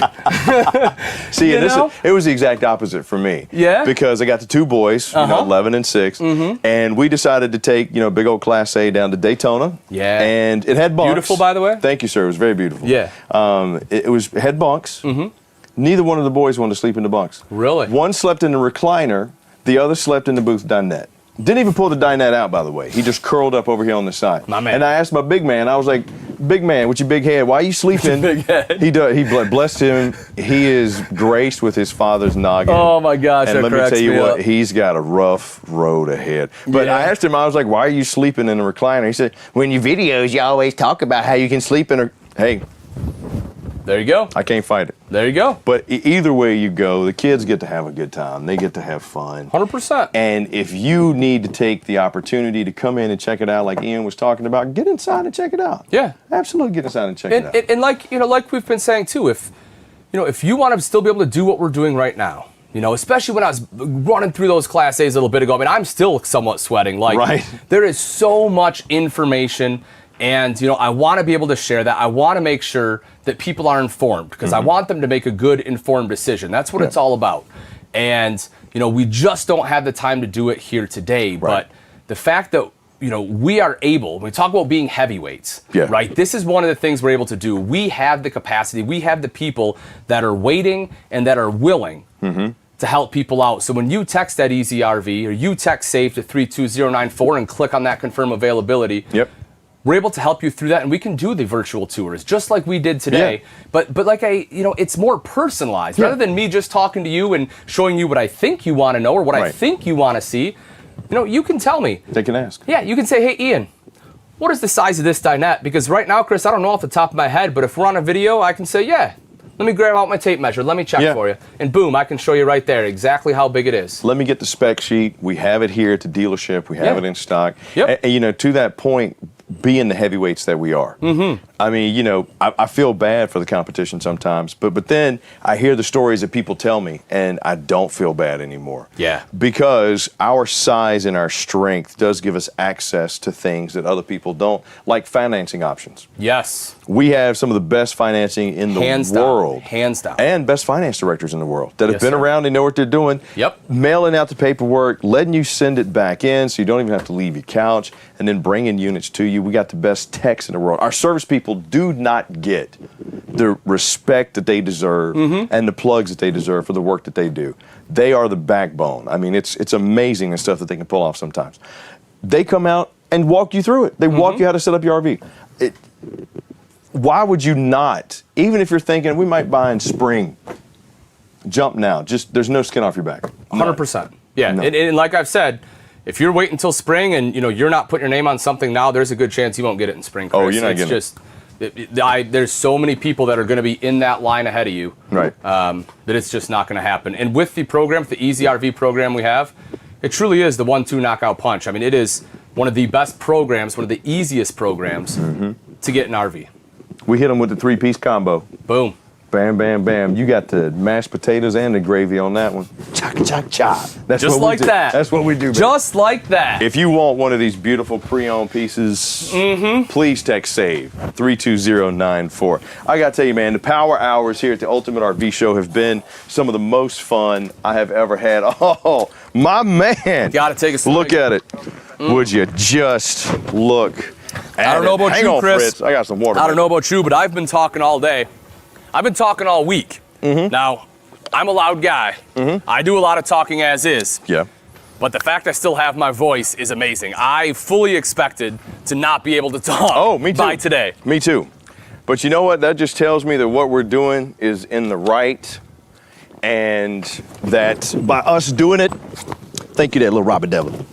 See, You know? it was the exact opposite for me. Yeah? Because I got the 2 boys, you know, 11 and 6, and we decided to take, you know, big old Class A down to Daytona. Yeah. And it had bunks. Beautiful, by the way. Thank you, sir. It was very beautiful. Yeah. It had bunks. Neither one of the boys wanted to sleep in the bunks. Really? One slept in the recliner. The other slept in the booth dinette. Didn't even pull the dinette out, by the way. He just curled up over here on the side. My man. And I asked my big man, I was like, big man, with your big head, why are you sleeping? Big head. He blessed him. He is graced with his father's noggin. Oh my gosh, And that let me cracks tell you me what, up. he's got a rough road ahead. But Yeah. I asked him, I was like, why are you sleeping in a recliner? He said, well, in your videos, you always talk about how you can sleep in a... Hey, There you go. I can't fight it. There you go. But either way you go, the kids get to have a good time. They get to have fun. 100%. And if you need to take the opportunity to come in and check it out, like Ian was talking about, get inside and check it out. Yeah. Absolutely get inside and check it out. And like, you know, like we've been saying too, if you want to still be able to do what we're doing right now, you know, especially when I was running through those Class A's a little bit ago, I mean, I'm still somewhat sweating. Like, Right. There is so much information, and, you know, I want to be able to share that. I want to make sure that people are informed, because I want them to make a good, informed decision. That's what it's all about. And, you know, we just don't have the time to do it here today. But the fact that, you know, we are able, when we talk about being heavyweights, right? This is one of the things we're able to do. We have the capacity, we have the people that are waiting and that are willing to help people out. So when you text that Easy RV, or you text SAVE to 32094 and click on that confirm availability, we're able to help you through that, and we can do the virtual tours just like we did today. But like it's more personalized. Rather than me just talking to you and showing you what I think you want to know or what I think you want to see, you know, you can tell me. They can ask. Yeah, you can say, hey, Ian, what is the size of this dinette? Because right now, Chris, I don't know off the top of my head, but if we're on a video, I can say, yeah, let me grab out my tape measure. Let me check for you. And boom, I can show you right there exactly how big it is. Let me get the spec sheet. We have it here at the dealership. We have it in stock. Yep. And, you know, to that point, being the heavyweights that we are. I mean, you know, I feel bad for the competition sometimes, but then I hear the stories that people tell me, and I don't feel bad anymore. Yeah. Because our size and our strength does give us access to things that other people don't, like financing options. Yes. We have some of the best financing in the world. Hands down. And best finance directors in the world that have Yes, been sir. around, they know what they're doing. Yep. Mailing out the paperwork, letting you send it back in so you don't even have to leave your couch, and then bringing units to you. We got the best techs in the world. Our service people do not get the respect that they deserve and the plugs that they deserve for the work that they do. They are the backbone. I mean, it's amazing the stuff that they can pull off sometimes. They come out and walk you through it. They walk you how to set up your RV. Why would you not, even if you're thinking we might buy in spring, jump now. Just there's no skin off your back. 100%. Yeah, No. and like I've said, if you're waiting until spring and you know you're not putting your name on something now, there's a good chance you won't get it in spring. Chris. Oh, you're not It's getting just, there's so many people that are going to be in that line ahead of you, Right. that it's just not going to happen. And with the program, the Easy RV program we have, it truly is the 1-2 knockout punch. I mean, it is one of the best programs, one of the easiest programs to get an RV. We hit them with the 3-piece combo. Boom. Bam, bam, bam. You got the mashed potatoes and the gravy on that one. Chop, chop, chop. That's Just what we like do. that. That's what we do, baby. Just like that. If you want one of these beautiful pre-owned pieces, please text SAVE 32094. I gotta tell you, man, the power hours here at the Ultimate RV Show have been some of the most fun I have ever had. Oh, my man. Gotta take a swing. Look at it. Would you just look at I don't know about Hang you, on, Chris. Fritz. I got some water. I don't know about you, but I've been talking all day. I've been talking all week. Now, I'm a loud guy. I do a lot of talking as is. Yeah. But the fact I still have my voice is amazing. I fully expected to not be able to talk me too. by today. Me too. But you know what? That just tells me that what we're doing is in the right, and that by us doing it, thank you, that little Robert Devlin.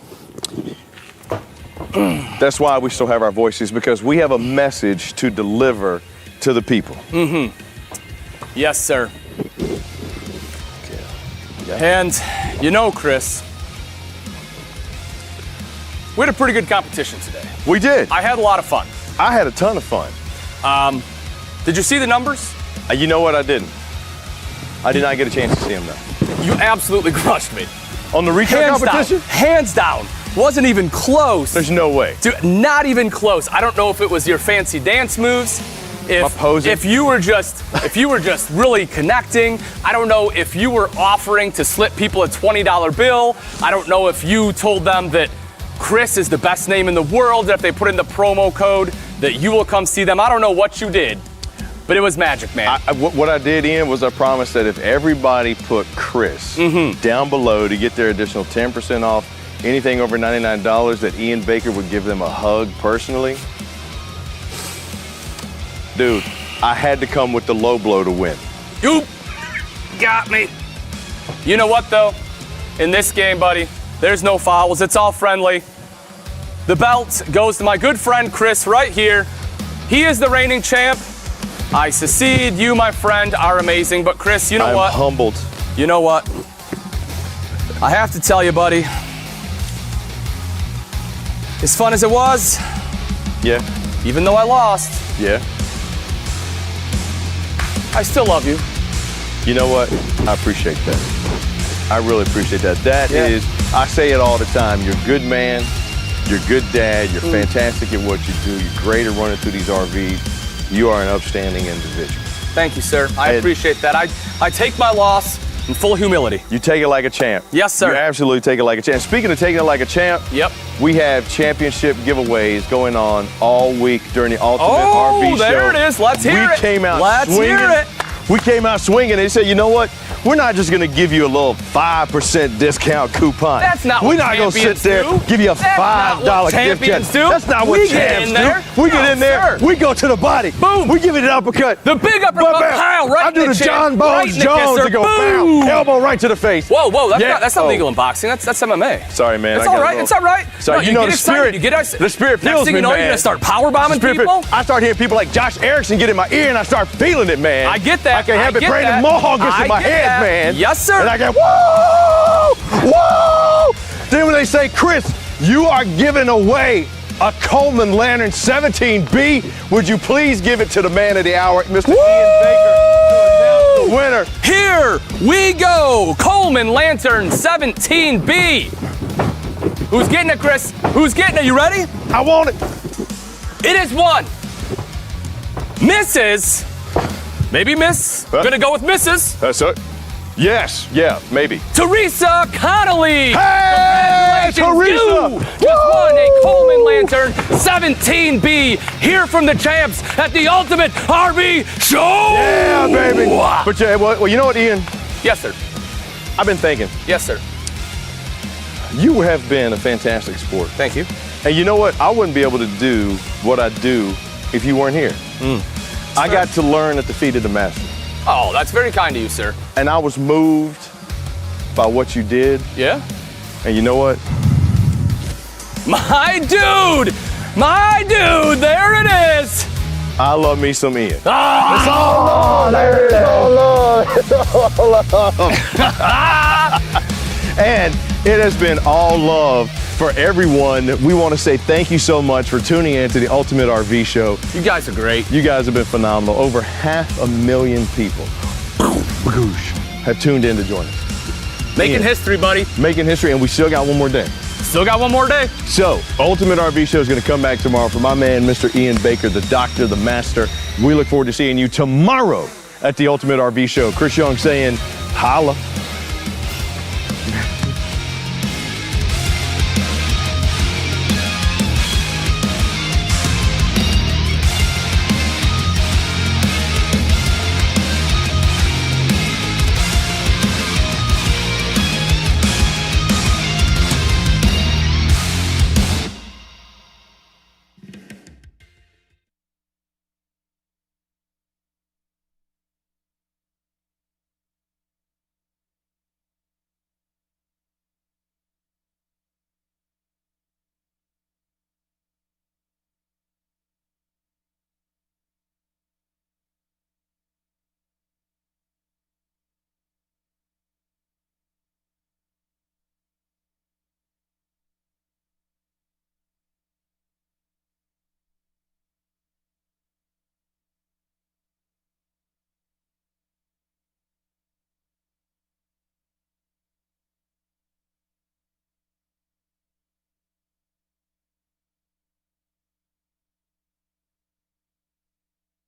That's why we still have our voices, because we have a message to deliver to the people. Yes, sir. And you know, Chris, we had a pretty good competition today. We did. I had a lot of fun. I had a ton of fun. Did you see the numbers? You know what? I didn't. I did not get a chance to see them, though. You absolutely crushed me. On the retail competition? Hands down. Wasn't even close. There's no way. Dude, not even close. I don't know if it was your fancy dance moves. If you were just really connecting. I don't know if you were offering to slip people a $20 bill. I don't know if you told them that Chris is the best name in the world, that if they put in the promo code that you will come see them. I don't know what you did, but it was magic, man. What I did, Ian, was I promised that if everybody put Chris down below to get their additional 10% off anything over $99, that Ian Baker would give them a hug personally. Dude, I had to come with the low blow to win. You got me. You know what, though? In this game, buddy, there's no fouls. It's all friendly. The belt goes to my good friend Chris right here. He is the reigning champ. I secede. You, my friend, are amazing. But Chris, you know what? I'm humbled. You know what? I have to tell you, buddy, as fun as it was, yeah, even though I lost, yeah, I still love you. You know what? I appreciate that. I really appreciate that. That is, I say it all the time, you're a good man, you're a good dad, you're fantastic at what you do, you're great at running through these RVs. You are an upstanding individual. Thank you, sir. I appreciate that. I take my loss in full humility. You take it like a champ. Yes, sir. You absolutely take it like a champ. Speaking of taking it like a champ, we have championship giveaways going on all week during the Ultimate RV Show. Oh, there it is. Let's hear it. Let's hear it. We came out swinging and they said, you know what? We're not just gonna give you a little 5% discount coupon. That's not We're what not gonna sit there, give you a $5 gift card. That's not what champs do. We get in there, we go to the body. Boom. We give it an uppercut. The big uppercut pile right I do in the the John chin, Bones right in the Jones kisser. to go Boom. bam. Elbow right to the face. Whoa, that's not legal in boxing. That's MMA. Sorry, man. It's all right. It's all right. Sorry, No, you know get the excited. spirit. You get excited. The spirit Next feels thing me, you know, man. you're gonna start power bombing people. I start hearing people like Josh Erickson get in my ear, and I start feeling it, man. I get that. I can have I it. get Brandon that. Mohawk gets I in my get head, that. man. Yes, sir. And I go, whoa, whoa. Then when they say, Chris, you are giving away a Coleman Lantern 17B, would you please give it to the man of the hour, Mr. Ian Baker, the winner? Here we go. Coleman Lantern 17B. Who's getting it, Chris? Who's getting it? You ready? I want it. It is one. Mrs. Maybe Miss. Gonna go with Mrs. That's it. Yes, yeah, maybe. Teresa Connolly. Hey, Teresa. You just won a Coleman Lantern 17B here from the champs at the Ultimate RV Show. Yeah, baby. But yeah, well, you know what, Ian? Yes, sir. I've been thinking. Yes, sir. You have been a fantastic sport. Thank you. And you know what? I wouldn't be able to do what I do if you weren't here. I got to learn at the feet of the master. Oh, that's very kind of you, sir. And I was moved by what you did. Yeah? And you know what? My dude! My dude! There it is! I love me some Ian. Ah! It's all love, there it is. All love. It's all love. And it has been all love for everyone, we want to say thank you so much for tuning in to the Ultimate RV Show. You guys are great. You guys have been phenomenal. Over 500,000 people have tuned in to join us. Making history, buddy. Making history, and we still got one more day. Still got one more day. So, Ultimate RV Show is going to come back tomorrow for my man, Mr. Ian Baker, the doctor, the master. We look forward to seeing you tomorrow at the Ultimate RV Show. Chris Young saying, holla.